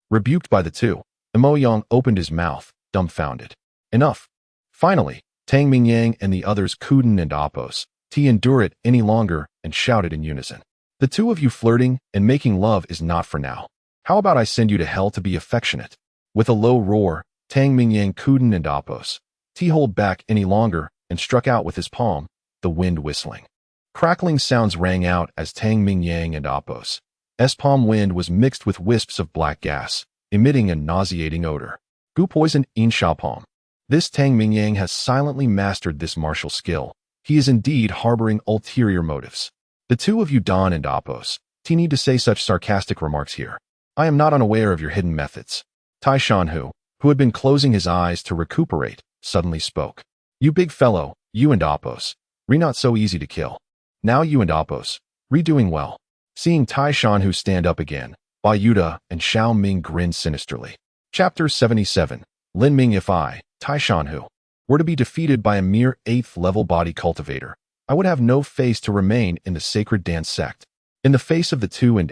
Rebuked by the 2, Mo Yang opened his mouth, dumbfounded. Enough. Finally, Tang Mingyang and the others couldn't and oppose to endure it any longer and shouted in unison. The two of you flirting and making love is not for now. How about I send you to hell to be affectionate? With a low roar, Tang Mingyang couldn't and oppose to hold back any longer and struck out with his palm, the wind whistling. Crackling sounds rang out as Tang Mingyang and oppose's palm wind was mixed with wisps of black gas, emitting a nauseating odor. Gu poison in Shao palm. This Tang Mingyang has silently mastered this martial skill. He is indeed harboring ulterior motives. The two of you Don and Oppos, need to say such sarcastic remarks here. I am not unaware of your hidden methods. Tai Shanhu, who had been closing his eyes to recuperate, suddenly spoke. You big fellow, you and Oppos, not so easy to kill. Now you and Oppos, doing well. Seeing Tai Shanhu stand up again, Bai Yuda and Xiao Ming grinned sinisterly. Chapter 77. Lin Ming. If I, Tai Shanhu, were to be defeated by a mere 8th level body cultivator, I would have no face to remain in the sacred dance sect. In the face of the two and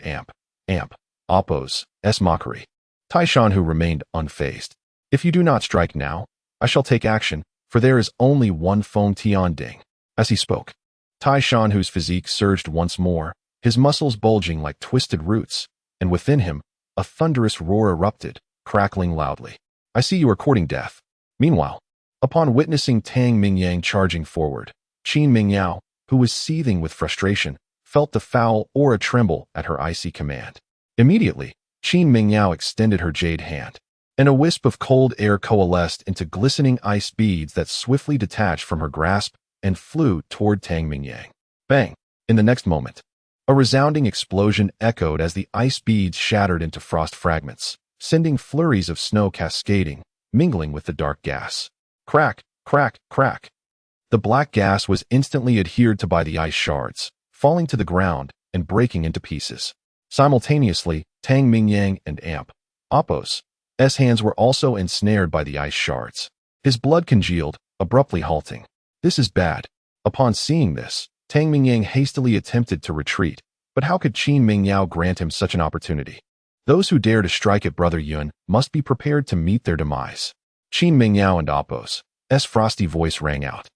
Oppos' mockery, Tai Shanhu remained unfazed. If you do not strike now, I shall take action, for there is only one Feng Tian Ding. As he spoke, Tai Shanhu's physique surged once more, his muscles bulging like twisted roots, and within him, a thunderous roar erupted, crackling loudly. I see you are courting death. Meanwhile, upon witnessing Tang Mingyang charging forward, Qin Mingyao, who was seething with frustration, felt the foul aura tremble at her icy command. Immediately, Qin Mingyao extended her jade hand, and a wisp of cold air coalesced into glistening ice beads that swiftly detached from her grasp and flew toward Tang Mingyang. Bang! In the next moment, a resounding explosion echoed as the ice beads shattered into frost fragments, sending flurries of snow cascading, mingling with the dark gas. Crack, crack, crack. The black gas was instantly adhered to by the ice shards, falling to the ground and breaking into pieces. Simultaneously, Tang Mingyang and Oppos' hands were also ensnared by the ice shards. His blood congealed, abruptly halting. This is bad. Upon seeing this, Tang Mingyang hastily attempted to retreat, but how could Qin Mingyao grant him such an opportunity? Those who dare to strike at Brother Yun must be prepared to meet their demise. Qin Mingyao and Oppos' frosty voice rang out,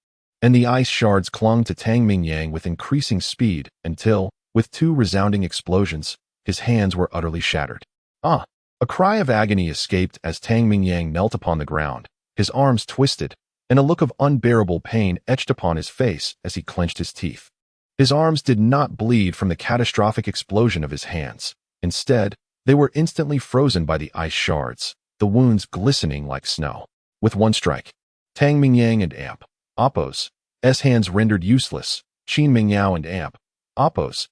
and the ice shards clung to Tang Mingyang with increasing speed until, with two resounding explosions, his hands were utterly shattered. Ah! A cry of agony escaped as Tang Mingyang knelt upon the ground, his arms twisted, and a look of unbearable pain etched upon his face as he clenched his teeth. His arms did not bleed from the catastrophic explosion of his hands. Instead, they were instantly frozen by the ice shards, the wounds glistening like snow. With one strike, Tang Mingyang and Oppos' hands rendered useless. Qin Mingyao and Oppos'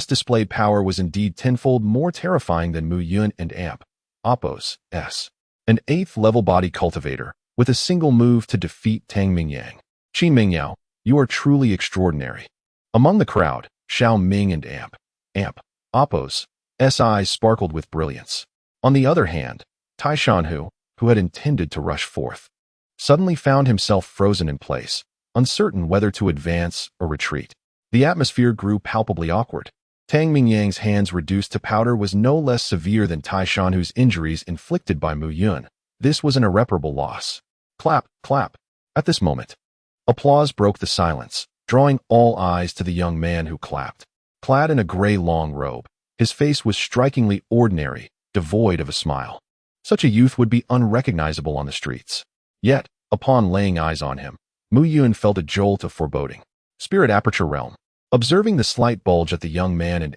displayed power was indeed tenfold more terrifying than Mu Yun and Oppos'. An 8th level body cultivator, with a single move to defeat Tang Mingyang. Qin Mingyao, you are truly extraordinary. Among the crowd, Xiao Ming and Oppos' eyes sparkled with brilliance. On the other hand, Tai Shanhu, who had intended to rush forth, suddenly found himself frozen in place, uncertain whether to advance or retreat. The atmosphere grew palpably awkward. Tang Mingyang's hands reduced to powder was no less severe than Tai Shanhu's injuries inflicted by Mu Yun. This was an irreparable loss. Clap, clap. At this moment, applause broke the silence, drawing all eyes to the young man who clapped. Clad in a gray long robe, his face was strikingly ordinary, devoid of a smile. Such a youth would be unrecognizable on the streets. Yet, upon laying eyes on him, Mu Yun felt a jolt of foreboding. Spirit Aperture Realm. Observing the slight bulge at the young man and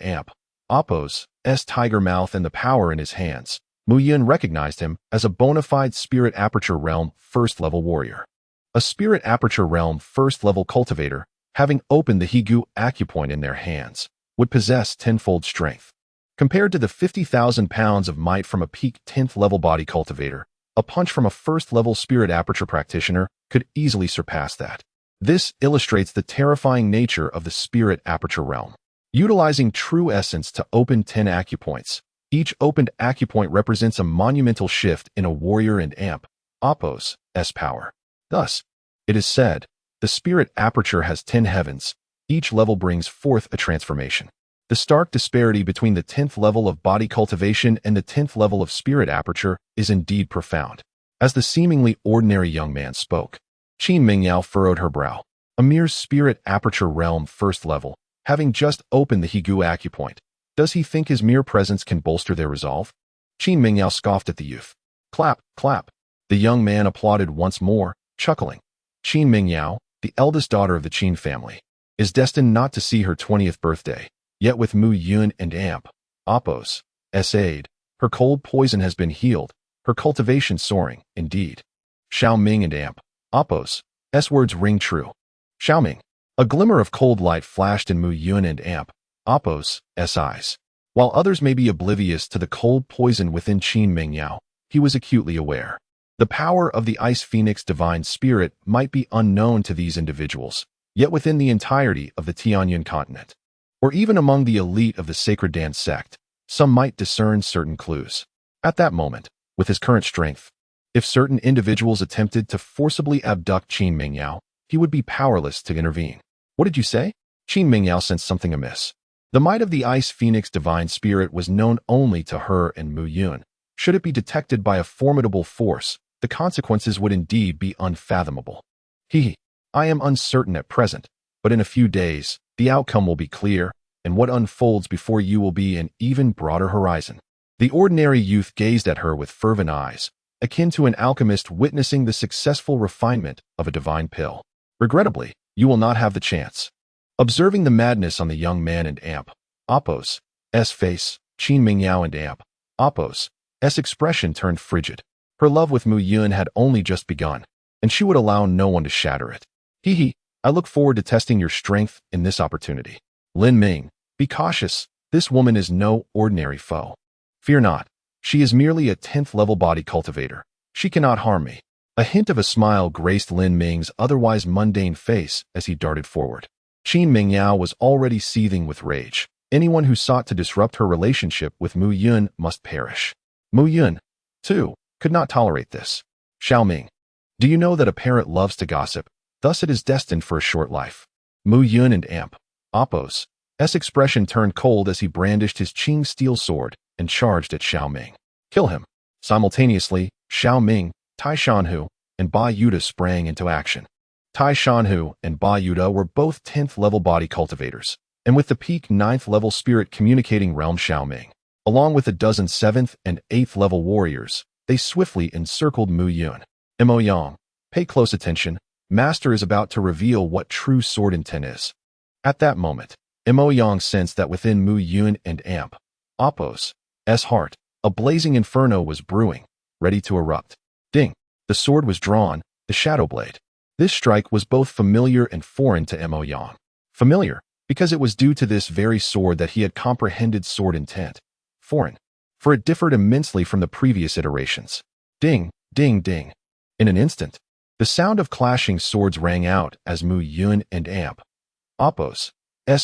Oppos' tiger mouth and the power in his hands, Mu Yun recognized him as a bona fide Spirit Aperture Realm 1st level warrior. A Spirit Aperture Realm 1st level cultivator, having opened the Higu acupoint in their hands, would possess tenfold strength. Compared to the 50,000 pounds of might from a peak 10th level body cultivator, a punch from a 1st level Spirit Aperture practitioner could easily surpass that. This illustrates the terrifying nature of the Spirit Aperture Realm. Utilizing true essence to open 10 acupoints, each opened acupoint represents a monumental shift in a warrior and Oppos' power. Thus, it is said, the Spirit Aperture has 10 heavens, each level brings forth a transformation. The stark disparity between the 10th level of body cultivation and the 10th level of Spirit Aperture is indeed profound. As the seemingly ordinary young man spoke, Qin Mingyao furrowed her brow. A mere spirit aperture realm first level, having just opened the Higu acupoint. Does he think his mere presence can bolster their resolve? Qin Mingyao scoffed at the youth. Clap, clap. The young man applauded once more, chuckling. Qin Mingyao, the eldest daughter of the Qin family, is destined not to see her 20th birthday, yet with Mu Yun and Amp, Appo's aid, her cold poison has been healed, her cultivation soaring, indeed. Xiao Ming and Amp, Appo's words ring true. Xiao Ming. A glimmer of cold light flashed in Mu Yun and Amp, Appo's eyes. While others may be oblivious to the cold poison within Qin Mingyao, he was acutely aware. The power of the Ice Phoenix divine spirit might be unknown to these individuals, yet within the entirety of the Tianyuan continent, or even among the elite of the Sacred Dance sect, some might discern certain clues. At that moment, with his current strength, if certain individuals attempted to forcibly abduct Qin Mingyao, he would be powerless to intervene. What did you say? Qin Mingyao sensed something amiss. The might of the Ice Phoenix divine spirit was known only to her and Mu Yun. Should it be detected by a formidable force, the consequences would indeed be unfathomable. I am uncertain at present, but in a few days, the outcome will be clear, and what unfolds before you will be an even broader horizon. The ordinary youth gazed at her with fervent eyes, akin to an alchemist witnessing the successful refinement of a divine pill. Regrettably, you will not have the chance. Observing the madness on the young man and Amp, Appo's face, Qin Mingyao and Amp, Appo's expression turned frigid. Her love with Mu Yun had only just begun, and she would allow no one to shatter it. I look forward to testing your strength in this opportunity. Lin Ming, be cautious. This woman is no ordinary foe. Fear not. She is merely a 10th level body cultivator. She cannot harm me. A hint of a smile graced Lin Ming's otherwise mundane face as he darted forward. Qin Mingyao was already seething with rage. Anyone who sought to disrupt her relationship with Mu Yun must perish. Mu Yun, too, could not tolerate this. Xiao Ming, do you know that a parrot loves to gossip? Thus it is destined for a short life. Mu Yun and Amp, Appo's expression turned cold as he brandished his Qing steel sword and charged at Xiao Ming. Kill him. Simultaneously, Xiao Ming, Tai Shanhu, and Ba Yuda sprang into action. Tai Shanhu and Ba Yuda were both 10th level body cultivators, and with the peak 9th level spirit communicating realm Xiao Ming, along with a dozen 7th and 8th level warriors, they swiftly encircled Mu Yun. Mo Yang, pay close attention. Master is about to reveal what true sword intent is. At that moment, Mo Yang sensed that within Mu Yun and Amp, Appo's heart, a blazing inferno was brewing, ready to erupt. Ding! The sword was drawn, the shadow blade. This strike was both familiar and foreign to Mo Yang. Familiar, because it was due to this very sword that he had comprehended sword intent. Foreign, for it differed immensely from the previous iterations. Ding, ding, ding. In an instant, the sound of clashing swords rang out as Mu Yun and Amp, Appo's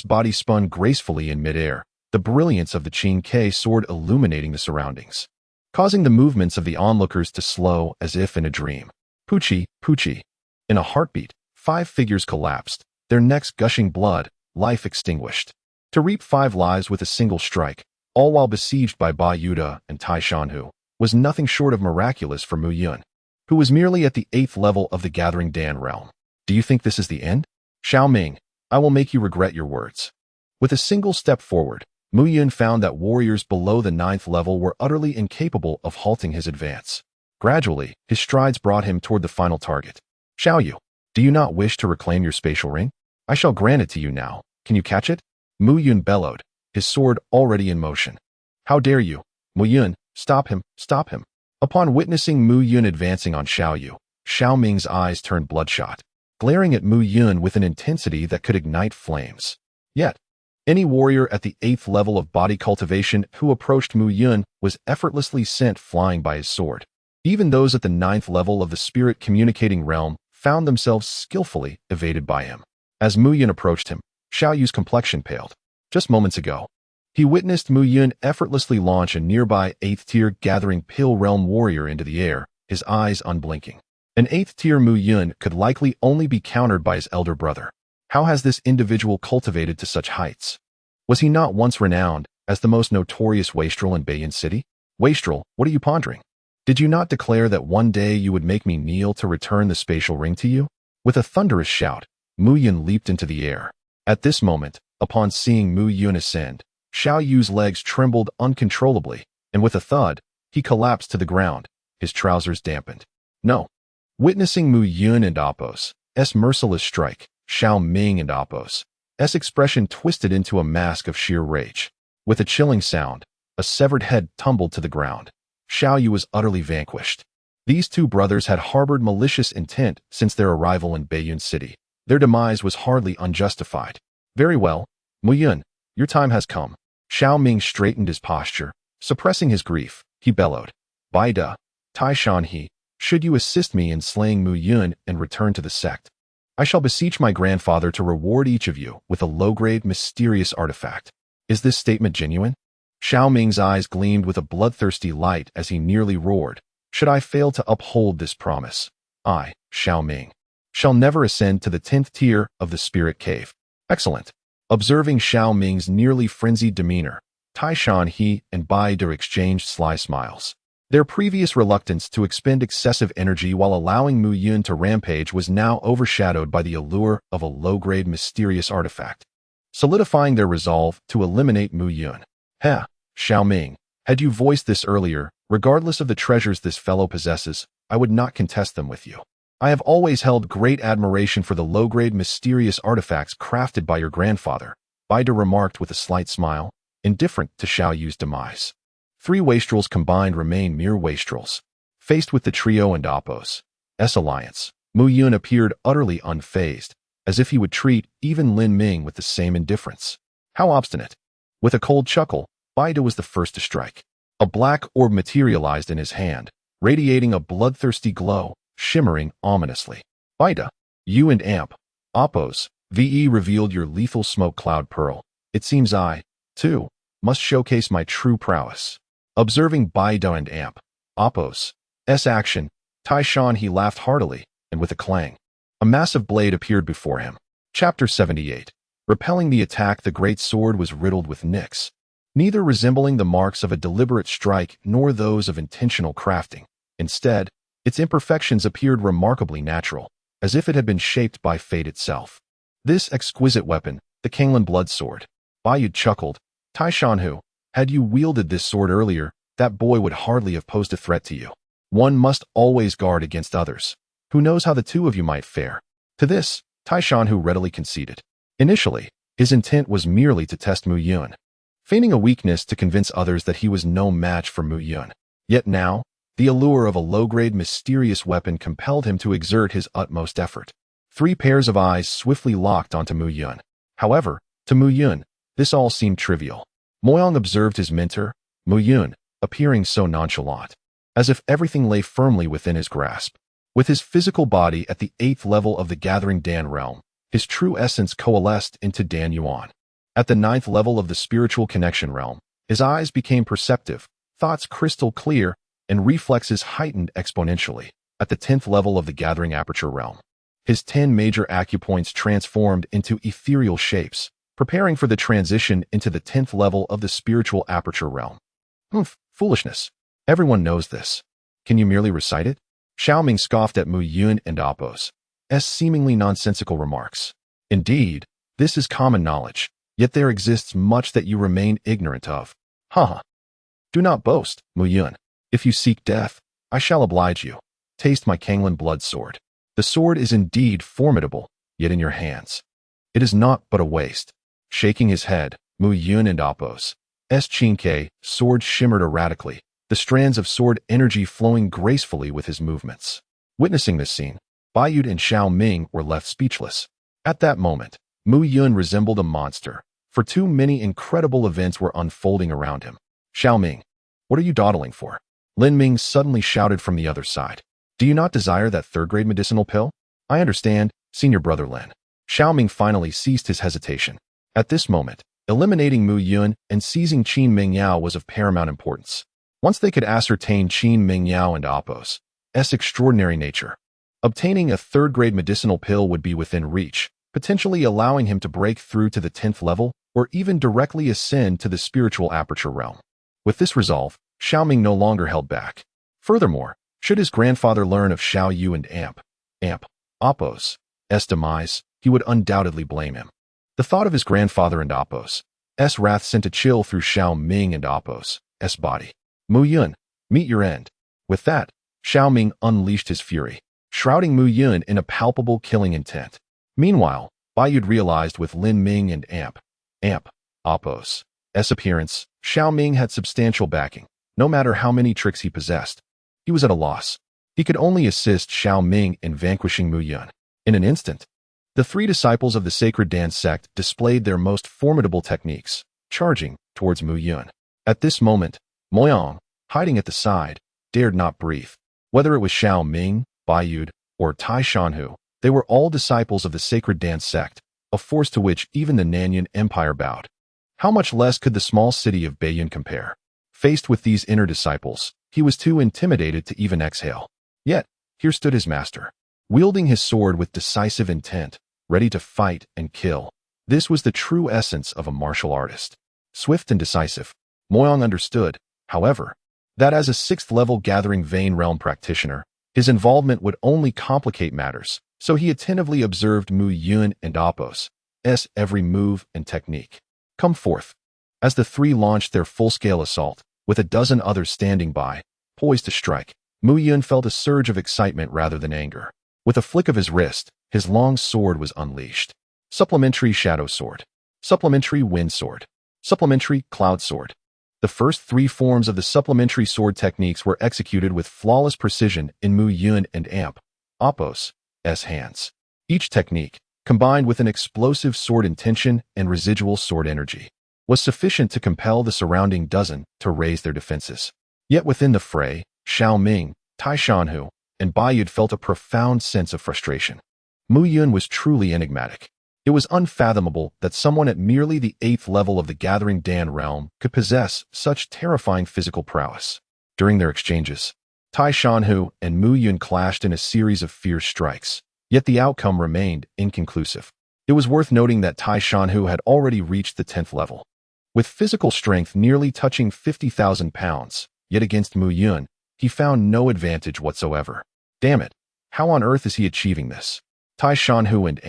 body spun gracefully in midair, the brilliance of the Qin K sword illuminating the surroundings, causing the movements of the onlookers to slow as if in a dream. Poochie, poochie. In a heartbeat, 5 figures collapsed, their necks gushing blood, life extinguished. To reap 5 lives with a single strike, all while besieged by Ba Yuda and Tai Shanhu, was nothing short of miraculous for Mu Yun, who was merely at the 8th level of the Gathering Dan realm. Do you think this is the end? Xiao Ming, I will make you regret your words. With a single step forward, Mu Yun found that warriors below the 9th level were utterly incapable of halting his advance. Gradually, his strides brought him toward the final target. Xiao Yu, do you not wish to reclaim your spatial ring? I shall grant it to you now. Can you catch it? Mu Yun bellowed, his sword already in motion. How dare you? Mu Yun, stop him, stop him. Upon witnessing Mu Yun advancing on Xiao Yu, Xiao Ming's eyes turned bloodshot, glaring at Mu Yun with an intensity that could ignite flames. Yet, any warrior at the 8th level of body cultivation who approached Mu Yun was effortlessly sent flying by his sword. Even those at the 9th level of the spirit communicating realm found themselves skillfully evaded by him. As Mu Yun approached him, Xiao Yu's complexion paled. Just moments ago, he witnessed Mu Yun effortlessly launch a nearby 8th-tier Gathering Pill Realm warrior into the air, his eyes unblinking. An 8th-tier Mu Yun could likely only be countered by his elder brother. How has this individual cultivated to such heights? Was he not once renowned as the most notorious wastrel in Beiyan City? Wastrel, what are you pondering? Did you not declare that one day you would make me kneel to return the spatial ring to you? With a thunderous shout, Mu Yun leaped into the air. At this moment, upon seeing Mu Yun ascend, Xiao Yu's legs trembled uncontrollably, and with a thud, he collapsed to the ground, his trousers dampened. No. Witnessing Mu Yun and Apos' merciless strike, Xiao Ming and Apos' expression twisted into a mask of sheer rage. With a chilling sound, a severed head tumbled to the ground. Xiao Yu was utterly vanquished. These two brothers had harbored malicious intent since their arrival in Baiyun City. Their demise was hardly unjustified. Very well, Mu Yun, your time has come. Xiao Ming straightened his posture. Suppressing his grief, he bellowed, Bai Da, Tai Shan He, should you assist me in slaying Mu Yun and return to the sect, I shall beseech my grandfather to reward each of you with a low-grade mysterious artifact. Is this statement genuine? Xiao Ming's eyes gleamed with a bloodthirsty light as he nearly roared. Should I fail to uphold this promise, I, Xiao Ming, shall never ascend to the 10th tier of the spirit cave. Excellent. Observing Xiao Ming's nearly frenzied demeanor, Tai Shan He and Bai Da exchanged sly smiles. Their previous reluctance to expend excessive energy while allowing Mu Yun to rampage was now overshadowed by the allure of a low-grade mysterious artifact, solidifying their resolve to eliminate Mu Yun. Heh, Xiao Ming, had you voiced this earlier, regardless of the treasures this fellow possesses, I would not contest them with you. I have always held great admiration for the low-grade mysterious artifacts crafted by your grandfather, Bai Da remarked with a slight smile, indifferent to Xiao Yu's demise. 3 wastrels combined remain mere wastrels. Faced with the trio and Apos' alliance, Mu Yun appeared utterly unfazed, as if he would treat even Lin Ming with the same indifference. How obstinate. With a cold chuckle, Bai Da was the first to strike. A black orb materialized in his hand, radiating a bloodthirsty glow, shimmering ominously. Bai Da, you and Apos' revealed your lethal smoke cloud pearl. It seems I, too, must showcase my true prowess. Observing Bai Da and Apos' action, Tai Shan He laughed heartily, and with a clang, a massive blade appeared before him. Chapter 78. Repelling the attack, the great sword was riddled with nicks, neither resembling the marks of a deliberate strike nor those of intentional crafting. Instead, its imperfections appeared remarkably natural, as if it had been shaped by fate itself. This exquisite weapon, the Kanglan blood sword. Bai Yu chuckled. Tai Shan Hu, had you wielded this sword earlier, that boy would hardly have posed a threat to you. One must always guard against others. Who knows how the two of you might fare? To this, Tai Shan Hu readily conceded. Initially, his intent was merely to test Mu Yun, feigning a weakness to convince others that he was no match for Mu Yun. Yet now, the allure of a low-grade mysterious weapon compelled him to exert his utmost effort. 3 pairs of eyes swiftly locked onto Mu Yun. However, to Mu Yun, this all seemed trivial. Moyong observed his mentor, Mu Yun, appearing so nonchalant, as if everything lay firmly within his grasp. With his physical body at the 8th level of the Gathering Dan realm, his true essence coalesced into Dan Yuan. At the 9th level of the Spiritual Connection realm, his eyes became perceptive, thoughts crystal clear, and reflexes heightened exponentially. At the 10th level of the Gathering Aperture realm, his 10 major acupoints transformed into ethereal shapes, preparing for the transition into the 10th level of the Spiritual Aperture realm. Foolishness. Everyone knows this. Can you merely recite it? Xiao Ming scoffed at Mu Yun and Apos' seemingly nonsensical remarks. Indeed, this is common knowledge, yet there exists much that you remain ignorant of. Haha. Do not boast, Mu Yun. If you seek death, I shall oblige you. Taste my Kanglan blood sword. The sword is indeed formidable, yet in your hands, it is naught but a waste. Shaking his head, Mu Yun and Apos' Chinke sword shimmered erratically, the strands of sword energy flowing gracefully with his movements. Witnessing this scene, Bai Yu and Xiao Ming were left speechless. At that moment, Mu Yun resembled a monster, for too many incredible events were unfolding around him. Xiao Ming, what are you dawdling for? Lin Ming suddenly shouted from the other side. Do you not desire that 3rd-grade medicinal pill? I understand, senior brother Lin. Xiao Ming finally ceased his hesitation. At this moment, eliminating Mu Yun and seizing Qin Mingyao was of paramount importance. Once they could ascertain Qin Mingyao and Apos' extraordinary nature, obtaining a 3rd-grade medicinal pill would be within reach, potentially allowing him to break through to the 10th level or even directly ascend to the Spiritual Aperture realm. With this resolve, Xiao Ming no longer held back. Furthermore, should his grandfather learn of Xiao Yu and Apos' demise, he would undoubtedly blame him. The thought of his grandfather and Apos' wrath sent a chill through Xiao Ming and Apos' body. Mu Yun, meet your end. With that, Xiao Ming unleashed his fury, shrouding Mu Yun in a palpable killing intent. Meanwhile, Bayud realized with Lin Ming and Apos' appearance, Xiao Ming had substantial backing. No matter how many tricks he possessed, he was at a loss. He could only assist Xiao Ming in vanquishing Mu Yun. In an instant, the three disciples of the Sacred Dance sect displayed their most formidable techniques, charging towards Mu Yun. At this moment, Moyang, hiding at the side, dared not breathe. Whether it was Xiao Ming, Bayud, or Tai Shanhu, they were all disciples of the Sacred Dance sect, a force to which even the Nanyan Empire bowed. How much less could the small city of Beiyun compare? Faced with these inner disciples, he was too intimidated to even exhale. Yet, here stood his master, wielding his sword with decisive intent, ready to fight and kill. This was the true essence of a martial artist. Swift and decisive. Moyang understood, however, that as a sixth-level Gathering Vein Realm practitioner, his involvement would only complicate matters, so he attentively observed Mu Yun and Apos' every move and technique. Come forth. As the three launched their full-scale assault, with a dozen others standing by, poised to strike, Mu Yun felt a surge of excitement rather than anger. With a flick of his wrist, his long sword was unleashed. Supplementary Shadow Sword. Supplementary Wind Sword. Supplementary Cloud Sword. The first three forms of the supplementary sword techniques were executed with flawless precision in Mu Yun and Apos' hands. Each technique, combined with an explosive sword intention and residual sword energy, was sufficient to compel the surrounding dozen to raise their defenses. Yet within the fray, Xiao Ming, Tai Shanhu, and Bayud felt a profound sense of frustration. Mu Yun was truly enigmatic. It was unfathomable that someone at merely the 8th level of the Gathering Dan realm could possess such terrifying physical prowess. During their exchanges, Tai Shanhu and Mu Yun clashed in a series of fierce strikes, yet the outcome remained inconclusive. It was worth noting that Tai Shanhu had already reached the 10th level, with physical strength nearly touching 50,000 pounds, yet against Mu Yun, he found no advantage whatsoever. Damn it, how on earth is he achieving this? Tai Shanhu and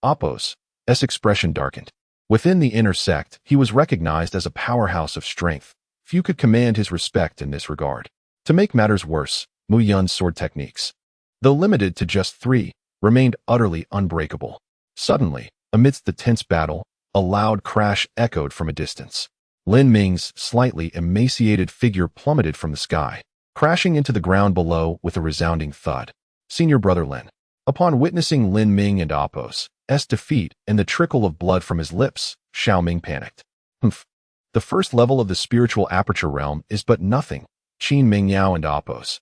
Apos' expression darkened. Within the inner sect, he was recognized as a powerhouse of strength. Few could command his respect in this regard. To make matters worse, Mu Yun's sword techniques, though limited to just 3, remained utterly unbreakable. Suddenly, amidst the tense battle, a loud crash echoed from a distance. Lin Ming's slightly emaciated figure plummeted from the sky, crashing into the ground below with a resounding thud. Senior brother Lin. Upon witnessing Lin Ming and Apos' defeat and the trickle of blood from his lips, Xiao Ming panicked. Humph. The first level of the spiritual aperture realm is but nothing. Qin Mingyao and Apos'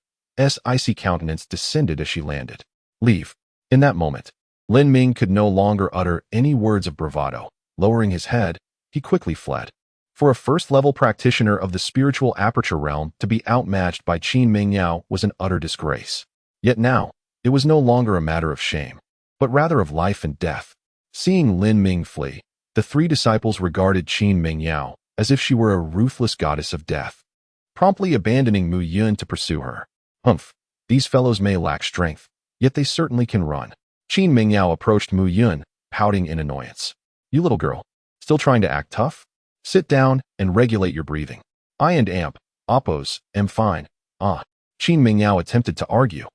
icy countenance descended as she landed. Leave. In that moment, Lin Ming could no longer utter any words of bravado. Lowering his head, he quickly fled. For a first-level practitioner of the spiritual aperture realm to be outmatched by Qin Mingyao was an utter disgrace. Yet now, it was no longer a matter of shame, but rather of life and death. Seeing Lin Ming flee, the three disciples regarded Qin Mingyao as if she were a ruthless goddess of death, promptly abandoning Mu Yun to pursue her. Humph, these fellows may lack strength, yet they certainly can run. Qin Mingyao approached Mu Yun, pouting in annoyance. You little girl, still trying to act tough? Sit down and regulate your breathing. I and Apos, am fine. Qin Mingyao attempted to argue,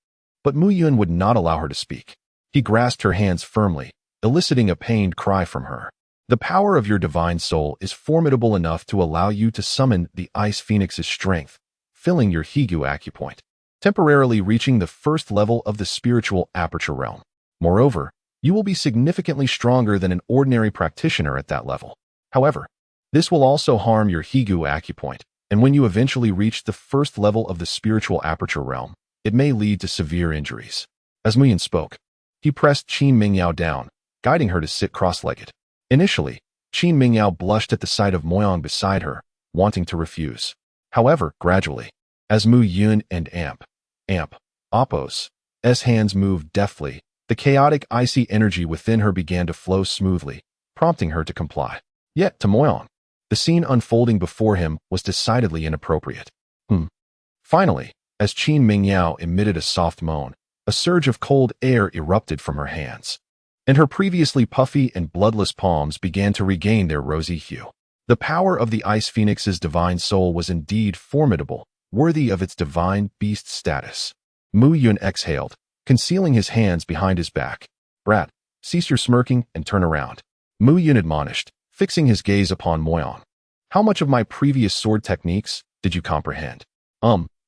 but Mu Yun would not allow her to speak. He grasped her hands firmly, eliciting a pained cry from her. The power of your divine soul is formidable enough to allow you to summon the Ice Phoenix's strength, filling your Higu acupoint, temporarily reaching the first level of the spiritual aperture realm. Moreover, you will be significantly stronger than an ordinary practitioner at that level. However, this will also harm your Higu acupoint, and when you eventually reach the first level of the spiritual aperture realm, it may lead to severe injuries. As Mu Yun spoke, he pressed Qin Mingyao down, guiding her to sit cross-legged. Initially, Qin Mingyao blushed at the sight of Moyang beside her, wanting to refuse. However, gradually, as Mu Yun and Apos' hands moved deftly, the chaotic icy energy within her began to flow smoothly, prompting her to comply. Yet, to Moyang, the scene unfolding before him was decidedly inappropriate. Finally, As Qin Mingyao emitted a soft moan, a surge of cold air erupted from her hands, and her previously puffy and bloodless palms began to regain their rosy hue. The power of the Ice Phoenix's divine soul was indeed formidable, worthy of its divine beast status. Mu Yun exhaled, concealing his hands behind his back. "Brat, cease your smirking and turn around," Mu Yun admonished, fixing his gaze upon Moyang. "How much of my previous sword techniques did you comprehend?"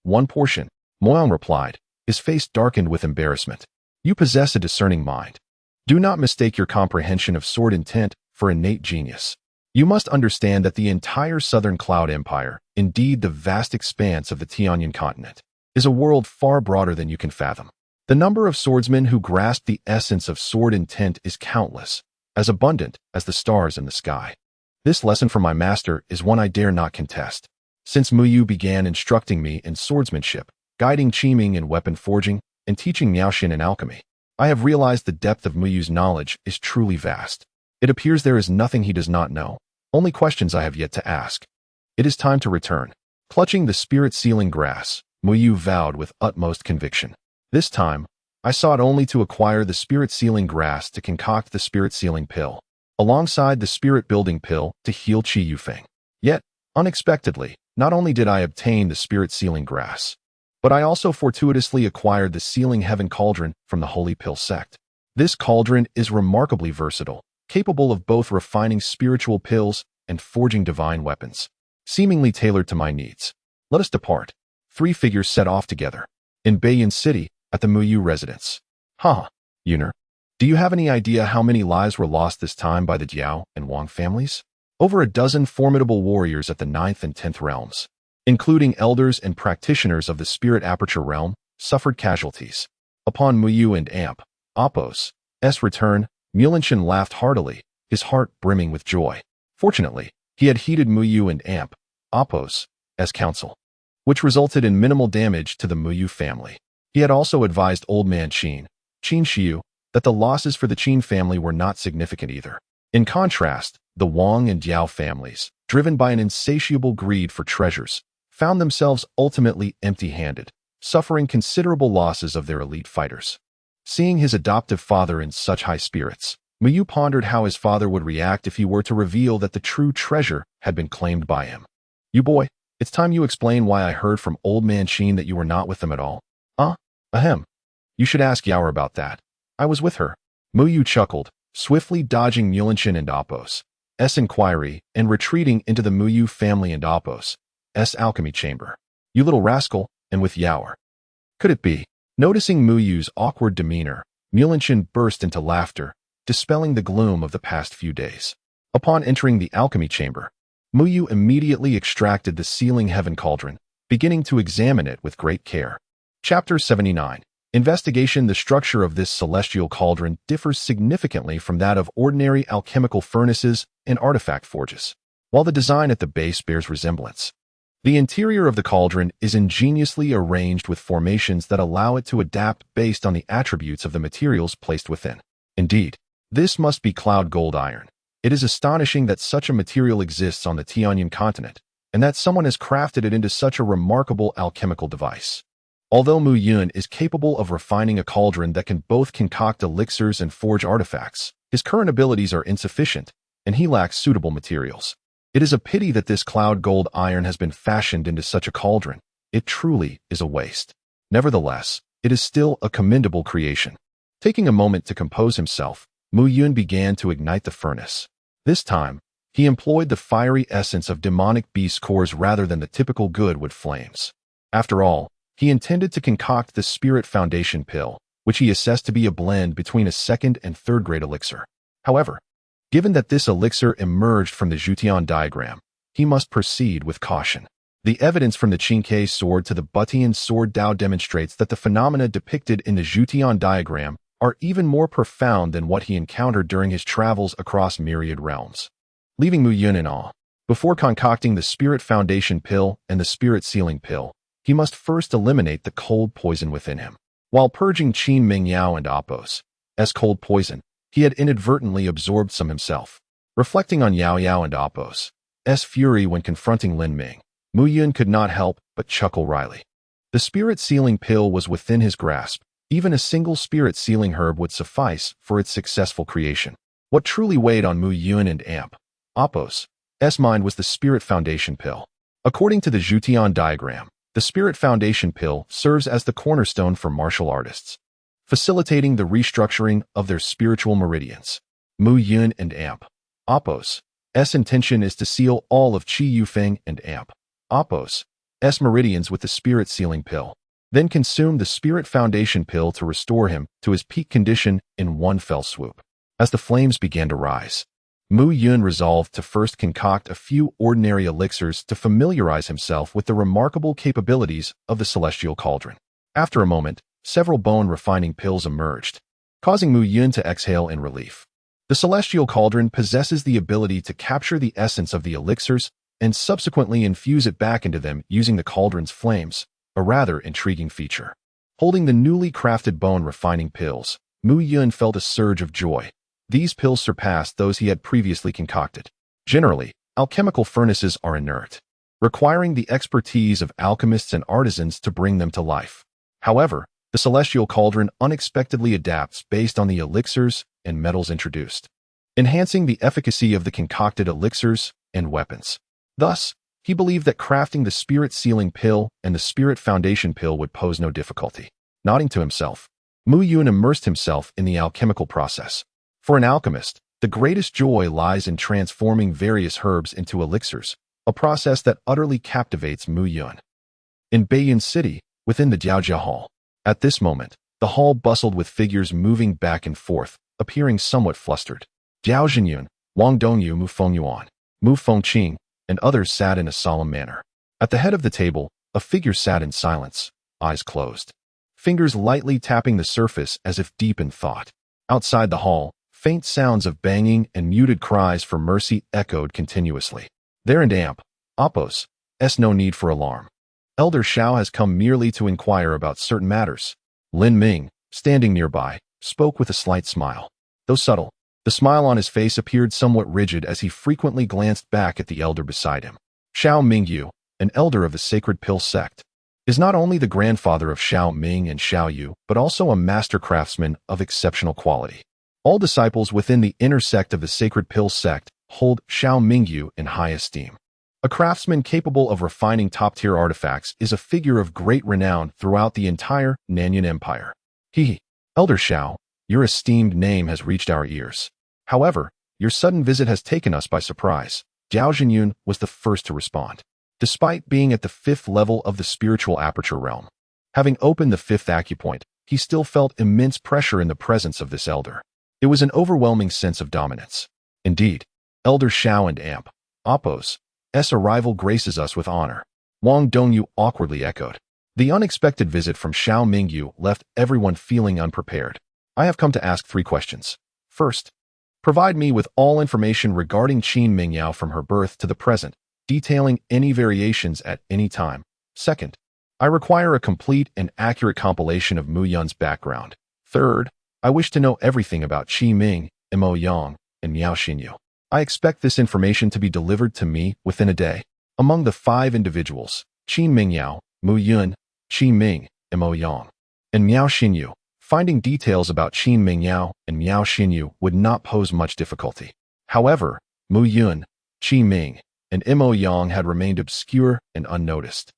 One portion," Moyang replied, his face darkened with embarrassment. "You possess a discerning mind. Do not mistake your comprehension of sword intent for innate genius. You must understand that the entire Southern Cloud Empire, indeed the vast expanse of the Tianyan continent, is a world far broader than you can fathom. The number of swordsmen who grasp the essence of sword intent is countless, as abundant as the stars in the sky. This lesson from my master is one I dare not contest. Since Mu Yu began instructing me in swordsmanship, guiding Qiming in weapon forging, and teaching Miaoxin in alchemy, I have realized the depth of Mu Yu's knowledge is truly vast. It appears there is nothing he does not know, only questions I have yet to ask. It is time to return." Clutching the spirit-sealing grass, Mu Yu vowed with utmost conviction. "This time, I sought only to acquire the spirit-sealing grass to concoct the spirit-sealing pill, alongside the spirit-building pill to heal Qi Yufeng. Yet, unexpectedly, not only did I obtain the spirit-sealing grass, but I also fortuitously acquired the sealing heaven cauldron from the Holy Pill sect. This cauldron is remarkably versatile, capable of both refining spiritual pills and forging divine weapons, seemingly tailored to my needs. Let us depart." 3 figures set off together. In Beiyin City, at the Mu Yu residence. Yuner, do you have any idea how many lives were lost this time by the Jiao and Wang families? Over a dozen formidable warriors at the 9th and 10th realms, including elders and practitioners of the Spirit Aperture realm, suffered casualties. Upon Mu Yu and Apos' return, Mulinshin laughed heartily, his heart brimming with joy. Fortunately, he had heeded Mu Yu and Apos' counsel, which resulted in minimal damage to the Mu Yu family. He had also advised old man Qin Shiyu, that the losses for the Qin family were not significant either. In contrast, the Wang and Jiao families, driven by an insatiable greed for treasures, found themselves ultimately empty-handed, suffering considerable losses of their elite fighters. Seeing his adoptive father in such high spirits, Mu Yu pondered how his father would react if he were to reveal that the true treasure had been claimed by him. "You boy, it's time you explain why I heard from old man Qin that you were not with them at all." You should ask Yaoer about that. I was with her." Mu Yu chuckled, swiftly dodging Mulinshin and Apos' inquiry and retreating into the Mu Yu family and Apos' alchemy chamber. "You little rascal, and with Yaoer. Could it be?" Noticing Mu Yu's awkward demeanor, Mulinshin burst into laughter, dispelling the gloom of the past few days. Upon entering the alchemy chamber, Mu Yu immediately extracted the sealing heaven cauldron, beginning to examine it with great care. Chapter 79. Investigation. The structure of this celestial cauldron differs significantly from that of ordinary alchemical furnaces and artifact forges, while the design at the base bears resemblance. The interior of the cauldron is ingeniously arranged with formations that allow it to adapt based on the attributes of the materials placed within. Indeed, this must be cloud gold iron. It is astonishing that such a material exists on the Tianyan continent, and that someone has crafted it into such a remarkable alchemical device. Although Mu Yun is capable of refining a cauldron that can both concoct elixirs and forge artifacts, his current abilities are insufficient, and he lacks suitable materials. It is a pity that this cloud gold iron has been fashioned into such a cauldron. It truly is a waste. Nevertheless, it is still a commendable creation. Taking a moment to compose himself, Mu Yun began to ignite the furnace. This time, he employed the fiery essence of demonic beast cores rather than the typical good wood flames. After all, he intended to concoct the Spirit Foundation pill, which he assessed to be a blend between a 2nd and 3rd grade elixir. However, given that this elixir emerged from the Zhutian diagram, he must proceed with caution. The evidence from the Qingke sword to the Butian sword Dao demonstrates that the phenomena depicted in the Zhutian diagram are even more profound than what he encountered during his travels across myriad realms. Leaving Mu Yun in awe, before concocting the Spirit Foundation pill and the Spirit Sealing pill, he must first eliminate the cold poison within him. While purging Qin Mingyao and Apos' cold poison, he had inadvertently absorbed some himself. Reflecting on Yao Yao and Apos' fury when confronting Lin Ming, Mu Yun could not help but chuckle wryly. The spirit-sealing pill was within his grasp. Even a single spirit-sealing herb would suffice for its successful creation. What truly weighed on Mu Yun and Amp Apos' mind was the Spirit Foundation Pill. According to the Zhutian diagram, the Spirit Foundation Pill serves as the cornerstone for martial artists, facilitating the restructuring of their spiritual meridians. Mu Yun and Amp Apos' intention is to seal all of Qi Yufeng and Amp Apos' meridians with the Spirit Sealing Pill, then consume the Spirit Foundation Pill to restore him to his peak condition in one fell swoop. As the flames began to rise, Mu Yun resolved to first concoct a few ordinary elixirs to familiarize himself with the remarkable capabilities of the celestial cauldron. After a moment, several bone-refining pills emerged, causing Mu Yun to exhale in relief. The celestial cauldron possesses the ability to capture the essence of the elixirs and subsequently infuse it back into them using the cauldron's flames, a rather intriguing feature. Holding the newly crafted bone-refining pills, Mu Yun felt a surge of joy. These pills surpassed those he had previously concocted. Generally, alchemical furnaces are inert, requiring the expertise of alchemists and artisans to bring them to life. However, the celestial cauldron unexpectedly adapts based on the elixirs and metals introduced, enhancing the efficacy of the concocted elixirs and weapons. Thus, he believed that crafting the Spirit Sealing Pill and the Spirit Foundation Pill would pose no difficulty. Nodding to himself, Mu Yun immersed himself in the alchemical process. For an alchemist, the greatest joy lies in transforming various herbs into elixirs, a process that utterly captivates Mu Yun. In Beiyun City, within the Jiaojia Hall. At this moment, the hall bustled with figures moving back and forth, appearing somewhat flustered. Jiao Zhenyun, Wang Dongyu, Mu Fengyuan, Mu Fengqing, and others sat in a solemn manner. At the head of the table, a figure sat in silence, eyes closed, fingers lightly tapping the surface as if deep in thought. Outside the hall, faint sounds of banging and muted cries for mercy echoed continuously. There and Amp Apos' no need for alarm. Elder Shao has come merely to inquire about certain matters. Lin Ming, standing nearby, spoke with a slight smile. Though subtle, the smile on his face appeared somewhat rigid as he frequently glanced back at the elder beside him. Shao Mingyu, an elder of the Sacred Pill sect, is not only the grandfather of Shao Ming and Shao Yu, but also a master craftsman of exceptional quality. All disciples within the inner sect of the Sacred Pill sect hold Shao Mingyu in high esteem. A craftsman capable of refining top-tier artifacts is a figure of great renown throughout the entire Nanyan Empire. Elder Shao, your esteemed name has reached our ears. However, your sudden visit has taken us by surprise. Jiao Zhenyun was the first to respond. Despite being at the 5th level of the spiritual aperture realm, having opened the 5th acupoint, he still felt immense pressure in the presence of this elder. It was an overwhelming sense of dominance. Indeed, Elder Shao and Amp Apos' arrival graces us with honor. Wang Dongyu awkwardly echoed. The unexpected visit from Shao Mingyu left everyone feeling unprepared. I have come to ask 3 questions. First, provide me with all information regarding Qin Mingyao from her birth to the present, detailing any variations at any time. Second, I require a complete and accurate compilation of Mu Yun's background. Third, I wish to know everything about Qi Ming, Mo Yang, and Miao Xinyu. I expect this information to be delivered to me within a day. Among the 5 individuals, Qin Mingyao, Mu Yun, Qi Ming, Mo Yang, and Miao Xinyu, finding details about Qin Mingyao and Miao Xinyu would not pose much difficulty. However, Mu Yun, Qi Ming, and Mo Yang had remained obscure and unnoticed.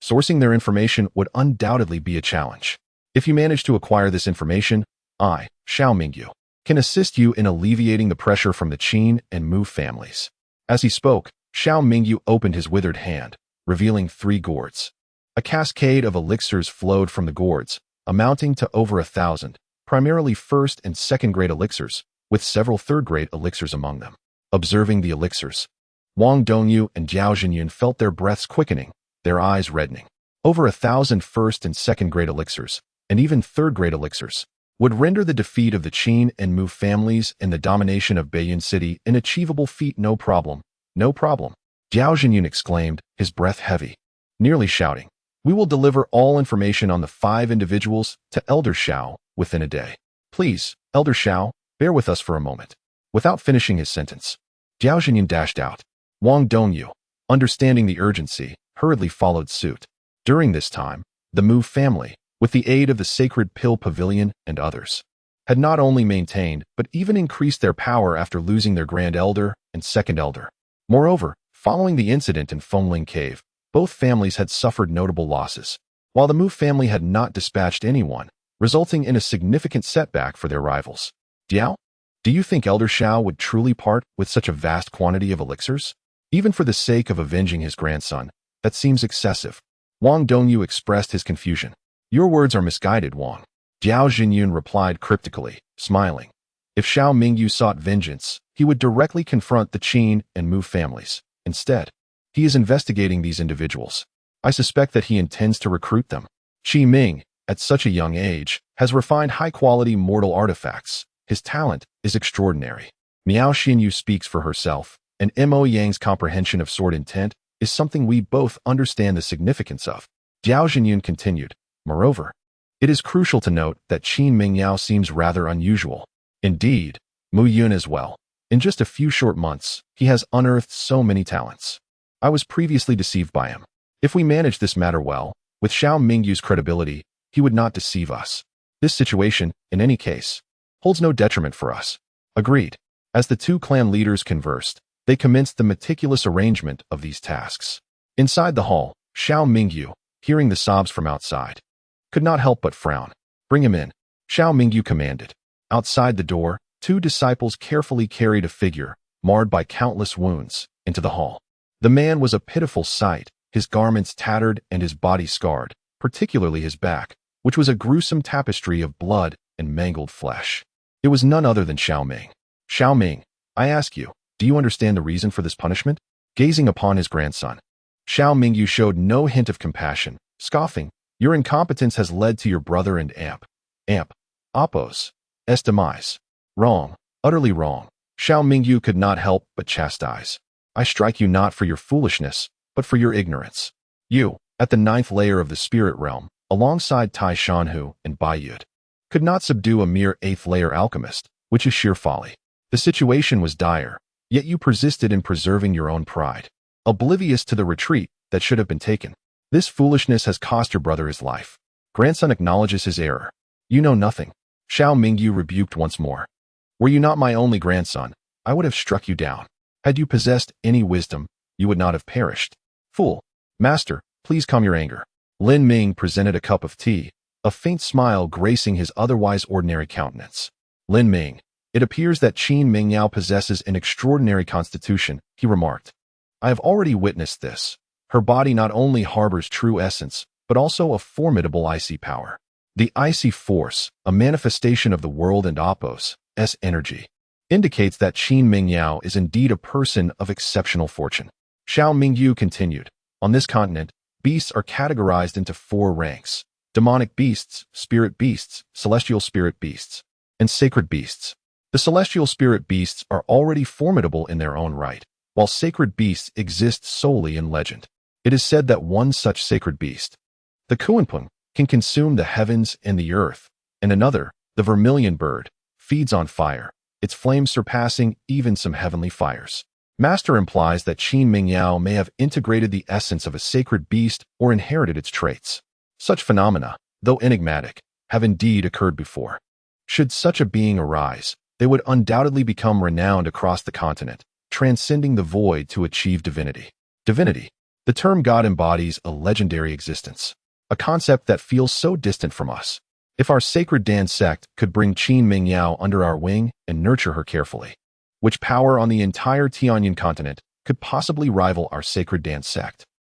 Sourcing their information would undoubtedly be a challenge. If you manage to acquire this information, I, Shao Mingyu, can assist you in alleviating the pressure from the Qin and Mu families. As he spoke, Shao Mingyu opened his withered hand, revealing 3 gourds. A cascade of elixirs flowed from the gourds, amounting to over 1,000, primarily 1st and 2nd grade elixirs, with several 3rd grade elixirs among them. Observing the elixirs, Wang Dongyu and Jiao Zhenyun felt their breaths quickening, their eyes reddening. Over 1,000 1st and 2nd grade elixirs, and even 3rd grade elixirs, would render the defeat of the Qin and Mu families and the domination of Beiyun City an achievable feat. No problem, no problem, Jiao Zhenyun exclaimed, his breath heavy, nearly shouting. We will deliver all information on the 5 individuals to Elder Shao within a day. Please, Elder Shao, bear with us for a moment. Without finishing his sentence, Jiao Zhenyun dashed out. Wang Dongyu, understanding the urgency, hurriedly followed suit. During this time, The Mu family, with the aid of the Sacred Pill Pavilion and others, had not only maintained but even increased their power after losing their Grand Elder and Second Elder. Moreover, following the incident in Fengling Cave, both families had suffered notable losses, while the Mu family had not dispatched anyone, resulting in a significant setback for their rivals. Diao, do you think Elder Shao would truly part with such a vast quantity of elixirs? Even for the sake of avenging his grandson, that seems excessive. Wang Dongyu expressed his confusion. Your words are misguided, Wang. Jiao Jinyun replied cryptically, smiling. If Xiao Mingyu sought vengeance, he would directly confront the Qin and Mu families. Instead, he is investigating these individuals. I suspect that he intends to recruit them. Qi Ming, at such a young age, has refined high-quality mortal artifacts. His talent is extraordinary. Miao Xinyu speaks for herself, and Mo Yang's comprehension of sword intent is something we both understand the significance of. Jiao Jinyun continued. Moreover, it is crucial to note that Qin Mingyao seems rather unusual. Indeed, Mu Yun as well. In just a few short months, he has unearthed so many talents. I was previously deceived by him. If we manage this matter well, with Xiao Mingyu's credibility, he would not deceive us. This situation, in any case, holds no detriment for us. Agreed. As the two clan leaders conversed, they commenced the meticulous arrangement of these tasks. Inside the hall, Xiao Mingyu, hearing the sobs from outside, could not help but frown. Bring him in, Xiao Mingyu commanded. Outside the door, two disciples carefully carried a figure, marred by countless wounds, into the hall. The man was a pitiful sight, his garments tattered and his body scarred, particularly his back, which was a gruesome tapestry of blood and mangled flesh. It was none other than Xiao Ming. Xiao Ming, I ask you, do you understand the reason for this punishment? Gazing upon his grandson, Xiao Mingyu showed no hint of compassion, scoffing, your incompetence has led to your brother and Appo's demise. Wrong, utterly wrong. Xiao Mingyu could not help but chastise. I strike you not for your foolishness, but for your ignorance. You, at the 9th layer of the spirit realm, alongside Tai Shanhu and Bai Yud, could not subdue a mere 8th layer alchemist, which is sheer folly. The situation was dire, yet you persisted in preserving your own pride, oblivious to the retreat that should have been taken. This foolishness has cost your brother his life. Grandson acknowledges his error. You know nothing. Xiao Mingyu rebuked once more. Were you not my only grandson, I would have struck you down. Had you possessed any wisdom, you would not have perished. Fool. Master, please calm your anger. Lin Ming presented a cup of tea, a faint smile gracing his otherwise ordinary countenance. Lin Ming, it appears that Qin Mingyao possesses an extraordinary constitution, he remarked. I have already witnessed this. Her body not only harbors true essence, but also a formidable icy power. The icy force, a manifestation of the world and Appo's energy, indicates that Qin Mingyao is indeed a person of exceptional fortune. Xiao Mingyu continued. On this continent, beasts are categorized into 4 ranks: demonic beasts, spirit beasts, celestial spirit beasts, and sacred beasts. The celestial spirit beasts are already formidable in their own right, while sacred beasts exist solely in legend. It is said that one such sacred beast, the Kuanpung, can consume the heavens and the earth, and another, the vermilion bird, feeds on fire, its flames surpassing even some heavenly fires. Master implies that Qin Mingyao may have integrated the essence of a sacred beast or inherited its traits. Such phenomena, though enigmatic, have indeed occurred before. Should such a being arise, they would undoubtedly become renowned across the continent, transcending the void to achieve divinity. Divinity. The term God embodies a legendary existence, a concept that feels so distant from us. If our sacred Dan sect could bring Qin Mingyao under our wing and nurture her carefully, which power on the entire Tianyan continent could possibly rival our sacred Dan sect?